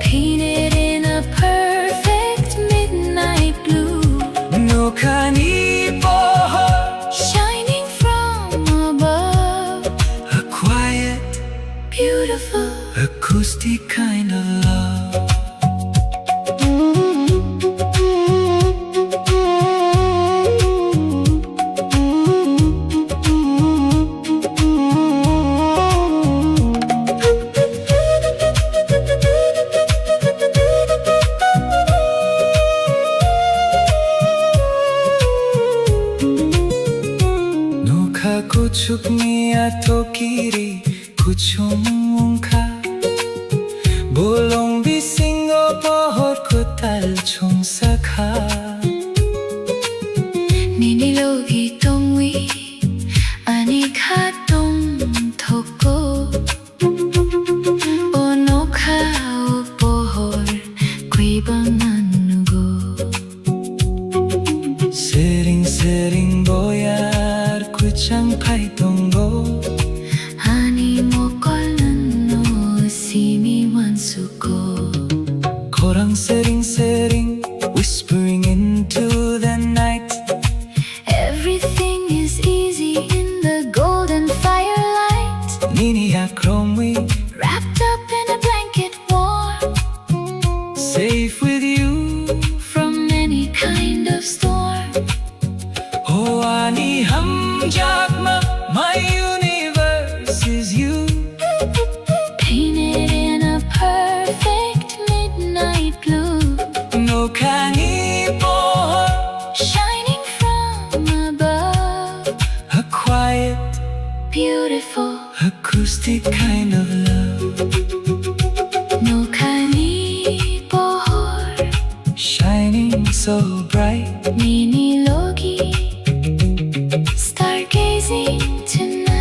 Speaker 2: Painted in a perfect midnight blue.
Speaker 1: Nokani pohor,
Speaker 2: Shining from above.
Speaker 1: a quiet,
Speaker 2: Beautiful.
Speaker 1: acoustic kind of love. Nokha kuchuknia tokiri kuchumongkha bolong bisingo pohor kutal chungsakha
Speaker 2: Ninilogi tongwi anikha tong thoko onokha opohor kuibanganugo
Speaker 1: Sering boyar kuchang pai tonggo
Speaker 2: ani mokol nanno simi wansuko
Speaker 1: Korang sering whispering into the night.
Speaker 2: Everything is easy in the golden firelight.
Speaker 1: Niniya kromwi,
Speaker 2: Wrapped up in a blanket warm.
Speaker 1: safe with you.
Speaker 2: From any kind of storm.
Speaker 1: Oh, ani hamjakma, my universe is you.
Speaker 2: Painted in a perfect midnight blue.
Speaker 1: Nokani pohor,
Speaker 2: Shining from above.
Speaker 1: a quiet,
Speaker 2: Beautiful.
Speaker 1: acoustic kind of love.
Speaker 2: Nokani pohor.
Speaker 1: Shining so bright.
Speaker 2: Ninilogi. Stargazing tonight.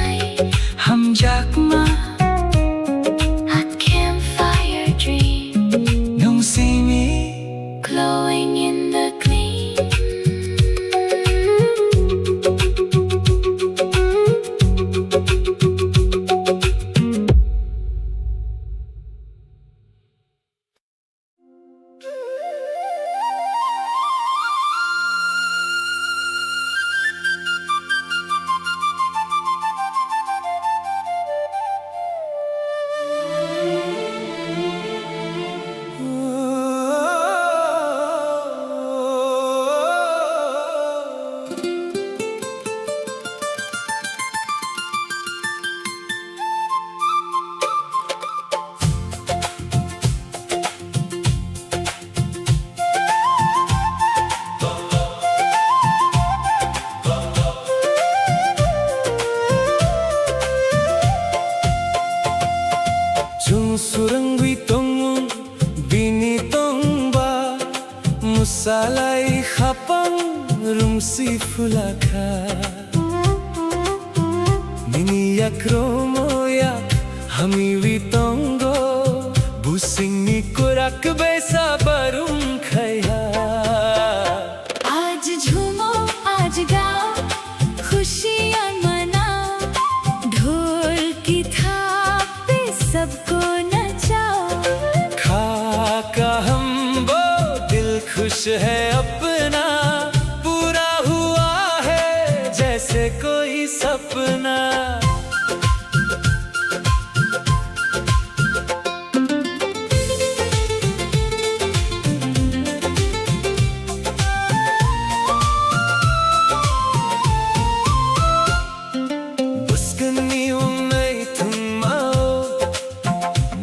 Speaker 1: Chung surangwi tongun bini tongba musalai khapang rumsi fulaka nini yakromo yak hamiwi tongo busing ni kurak besa barum khaya
Speaker 2: आज झूमो आज गाओ खुशियाँ मनाओ ढोल की थाप पे सबको नचाओ
Speaker 1: खाका हम वो दिल खुश है अपना पूरा हुआ है जैसे कोई सपना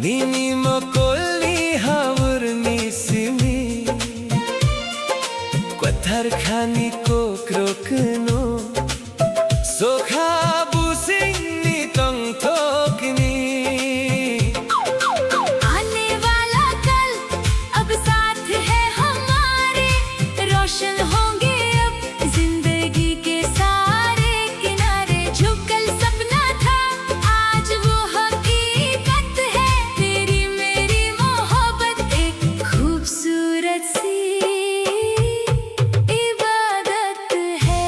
Speaker 1: Nini makoli haurni simi Kwathar khani ko krokno Sokha busing ni tong thokni
Speaker 2: आने वाला कल अब साथ है हमारे रोशन होंगे अब जिंदगी के सारे किनारे जो कल सपना था आज वो हकीकत है तेरी मेरी मोहब्बत एक खूबसूरत सी इबादत है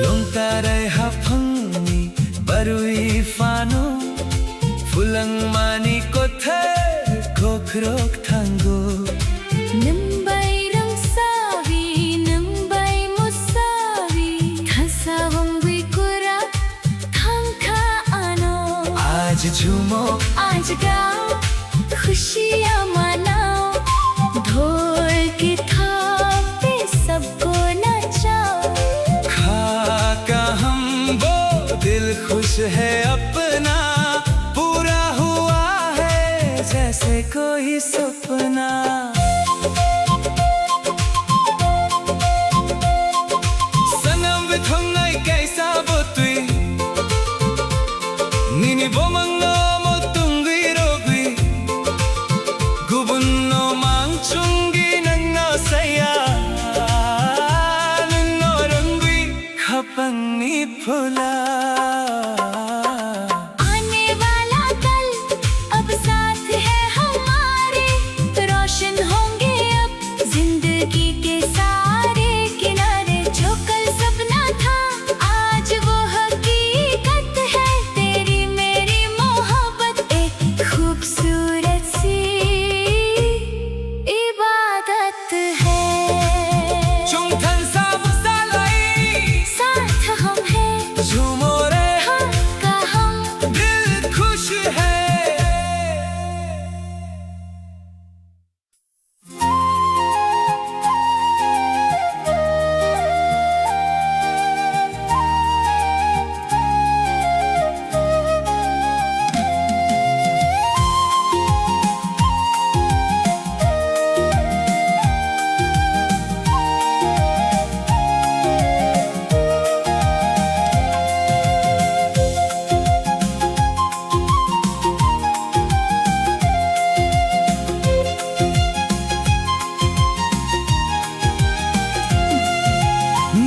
Speaker 1: Longtaray hapangni barui fano Fulang mani kother kokrok tango
Speaker 2: Nambai rangsawi, nambai musawi Thasawangwi kura, thangka ano
Speaker 1: Aaj jhumo
Speaker 2: आज गाओ खुशियाँ मनाओ ढोल की थाप पे सबको नचाओ
Speaker 1: खाका हम वो दिल खुश है अपना पूरा हुआ है जैसे कोई सपना सनम बिथोंgai कैसा बोतुई Nini bomango mo tungwi robi Gubunno mangchungi nango saya Nunno rangwi khapang ni phula
Speaker 2: आने वाला कल अब साथ है हमारे रोशन होंगे अब जिंदगी के सारे किनारे जो कल सपना था आज वो हकीकत है तेरी मेरी मोहब्बत एक खूबसूरत सी इबादत है
Speaker 1: Chungthan sa musalai
Speaker 2: साथ हम हैं
Speaker 1: झूमो रे
Speaker 2: हम का हम
Speaker 1: दिल खुश है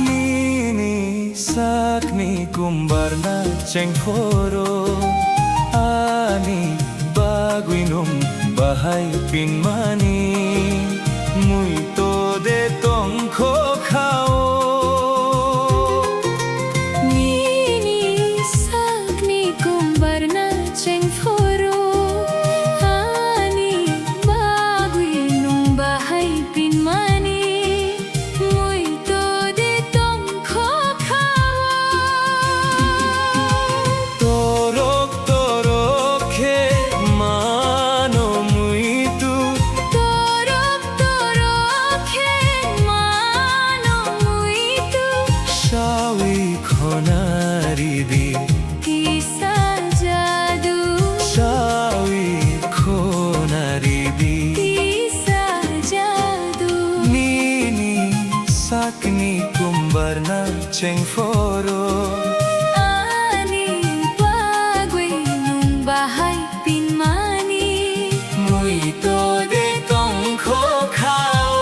Speaker 1: Nini sakni kumbarna cengkoro Ani baguinum bahai pinmani Muito de tongko khao
Speaker 2: Nini sakni kumbarna cengforo Ani bagui nung bahay pinmani Muito de tongko kao
Speaker 1: Torok torok he mano muito
Speaker 2: Toro
Speaker 1: Sarna cheng foro
Speaker 2: Ani bagwe nung bahay pinmani
Speaker 1: Mui to de tong kho khao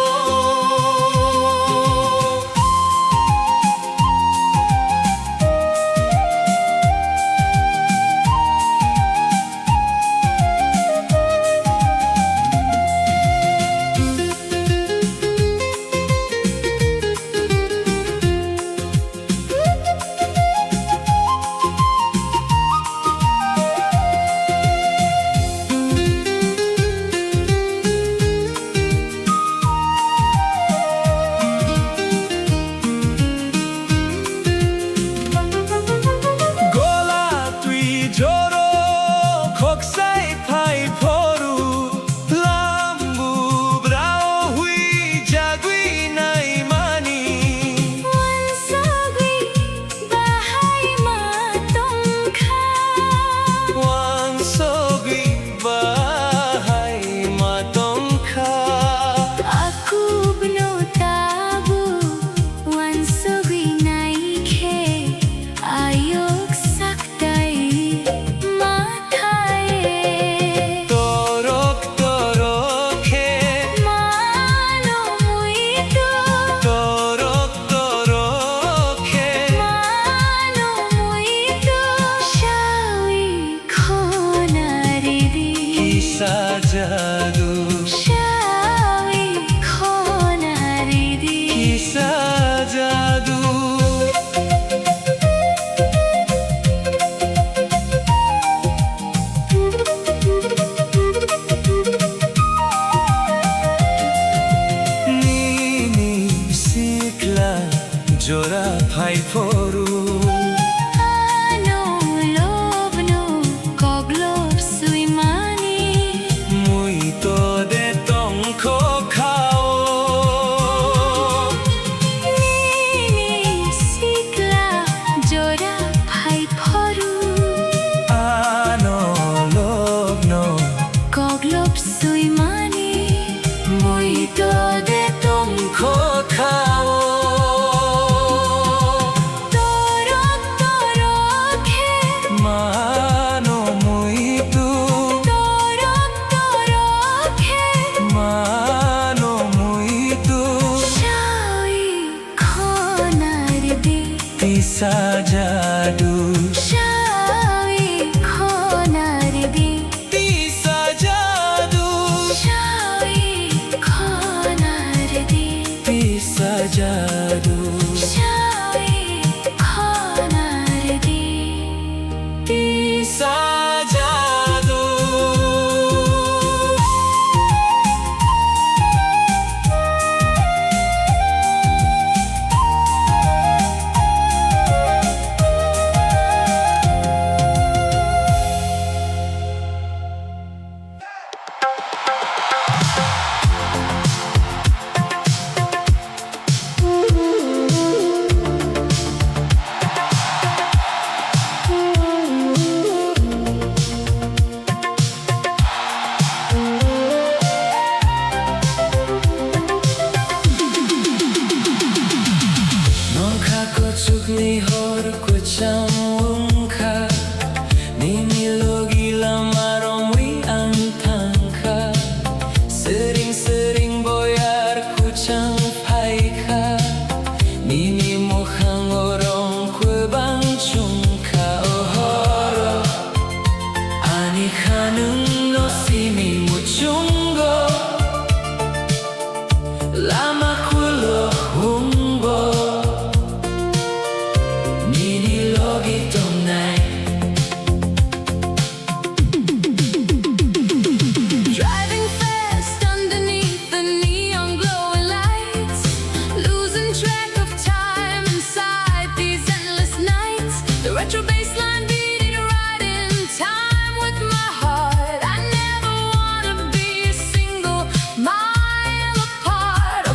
Speaker 1: Jadu
Speaker 2: Shawi khona ridi
Speaker 1: Kisa jadu Nini sikla jora phai foru
Speaker 2: Ano lobno koglop suimani
Speaker 1: to de tong kho khao
Speaker 2: Nini sikla jora phai phoru
Speaker 1: Ano lobno
Speaker 2: koglop suimani
Speaker 1: Mui to de tong kho khao
Speaker 2: Torok torok he
Speaker 1: Mano mui tu
Speaker 2: Torok torok he
Speaker 1: Mano mui tu
Speaker 2: Shawi khona ridi
Speaker 1: Kisa jadu
Speaker 2: Shawi khona ridi
Speaker 1: Kisa jadu
Speaker 2: Shawi khona ridi
Speaker 1: Kisa jadu
Speaker 2: Shawi khona ridi
Speaker 1: Kisa jadu Ni hor ko cham kha ni logi la marom wi an thang kha sering boyar ku cham phai kha ni mo khang orong ku bang chung kha ohoro ani khanung no si mi mu chungo lama kulo humbo
Speaker 2: Driving fast underneath the neon glowing lights Losing track of time inside these endless nights The retro bassline beating right in time with my heart I never wanna be a single mile apart A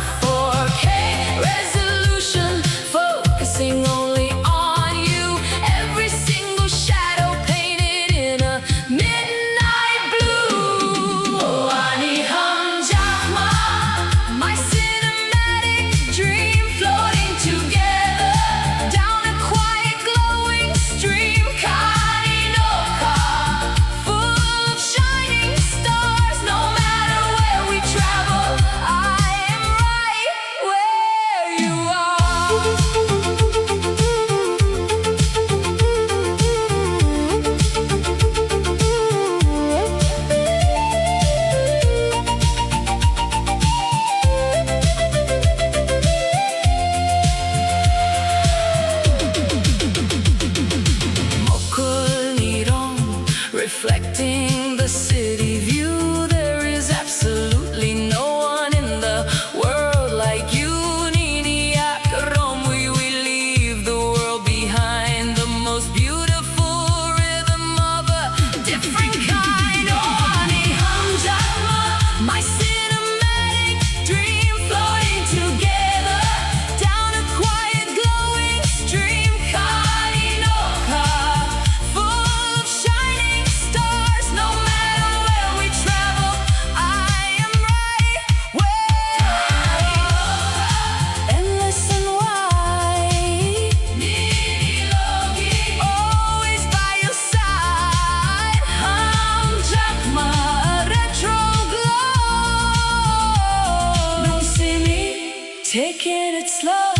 Speaker 2: taking it slow.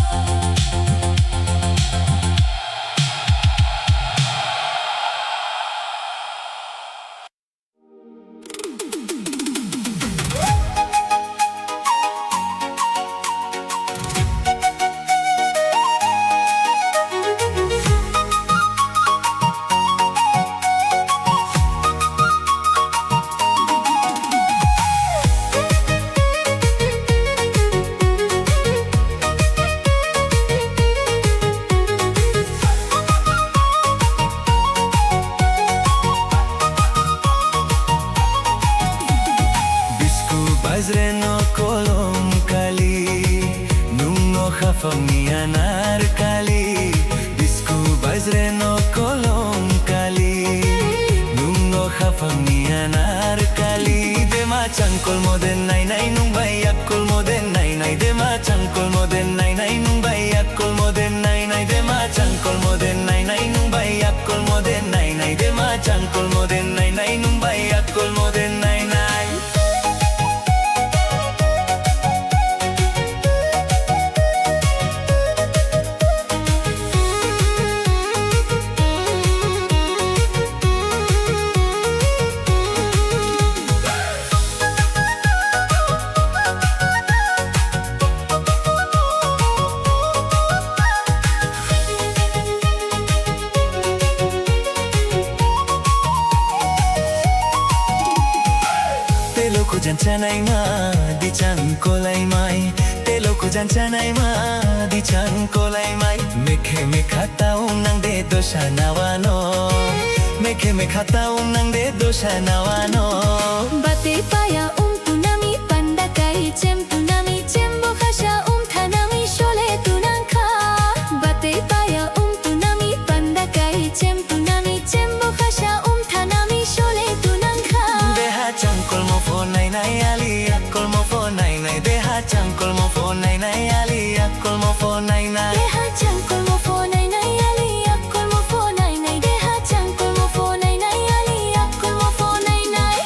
Speaker 1: Bazreno kolom kali Nungo hafamianar kali Disku bazreno kolom kali Nungo hafamianar kali Dema chankol moden nai nai nung bayak kol moden nai nai Dema chankol moden nai nai nung bayak kol moden nai nai Dema chankol moden nai nai nung bayak kol moden nai nai Dema chankol moden nai nai nung bayak kol moden nai nai Teloko janchanai ma di chankolai mai Teloko janchanai ma di chankolai mai Mekhe mekhata nang de dosha nawano Mekhe mekhata nang de dosha nawano
Speaker 2: Bate paya tunami pandakai cem tunami cem bokhasha thanami shole tunangkha Bate paya tunami pandakai cem tunami cem bokhasha thanami shole tunangkha
Speaker 1: Deha chankol mo phone nai nai ali akol mo phone nai nai Deha chankol mo phone nai nai ali akol mo phone nai nai
Speaker 2: Deha chankol mo phone nai nai ali akol mo phone nai nai Deha chankol mo phone nai nai ali akol mo phone nai nai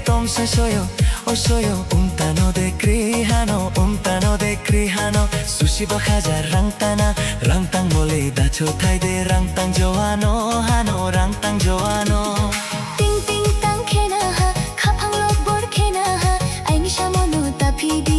Speaker 1: Tom se soyo, o soyo untano de krihano Sushi bahaja rangtang mole da chotai de rangtang joano hano rangtang joano
Speaker 2: Ting ting tang khena ha khapang lok bor khena ha ai ni shamono ta phidi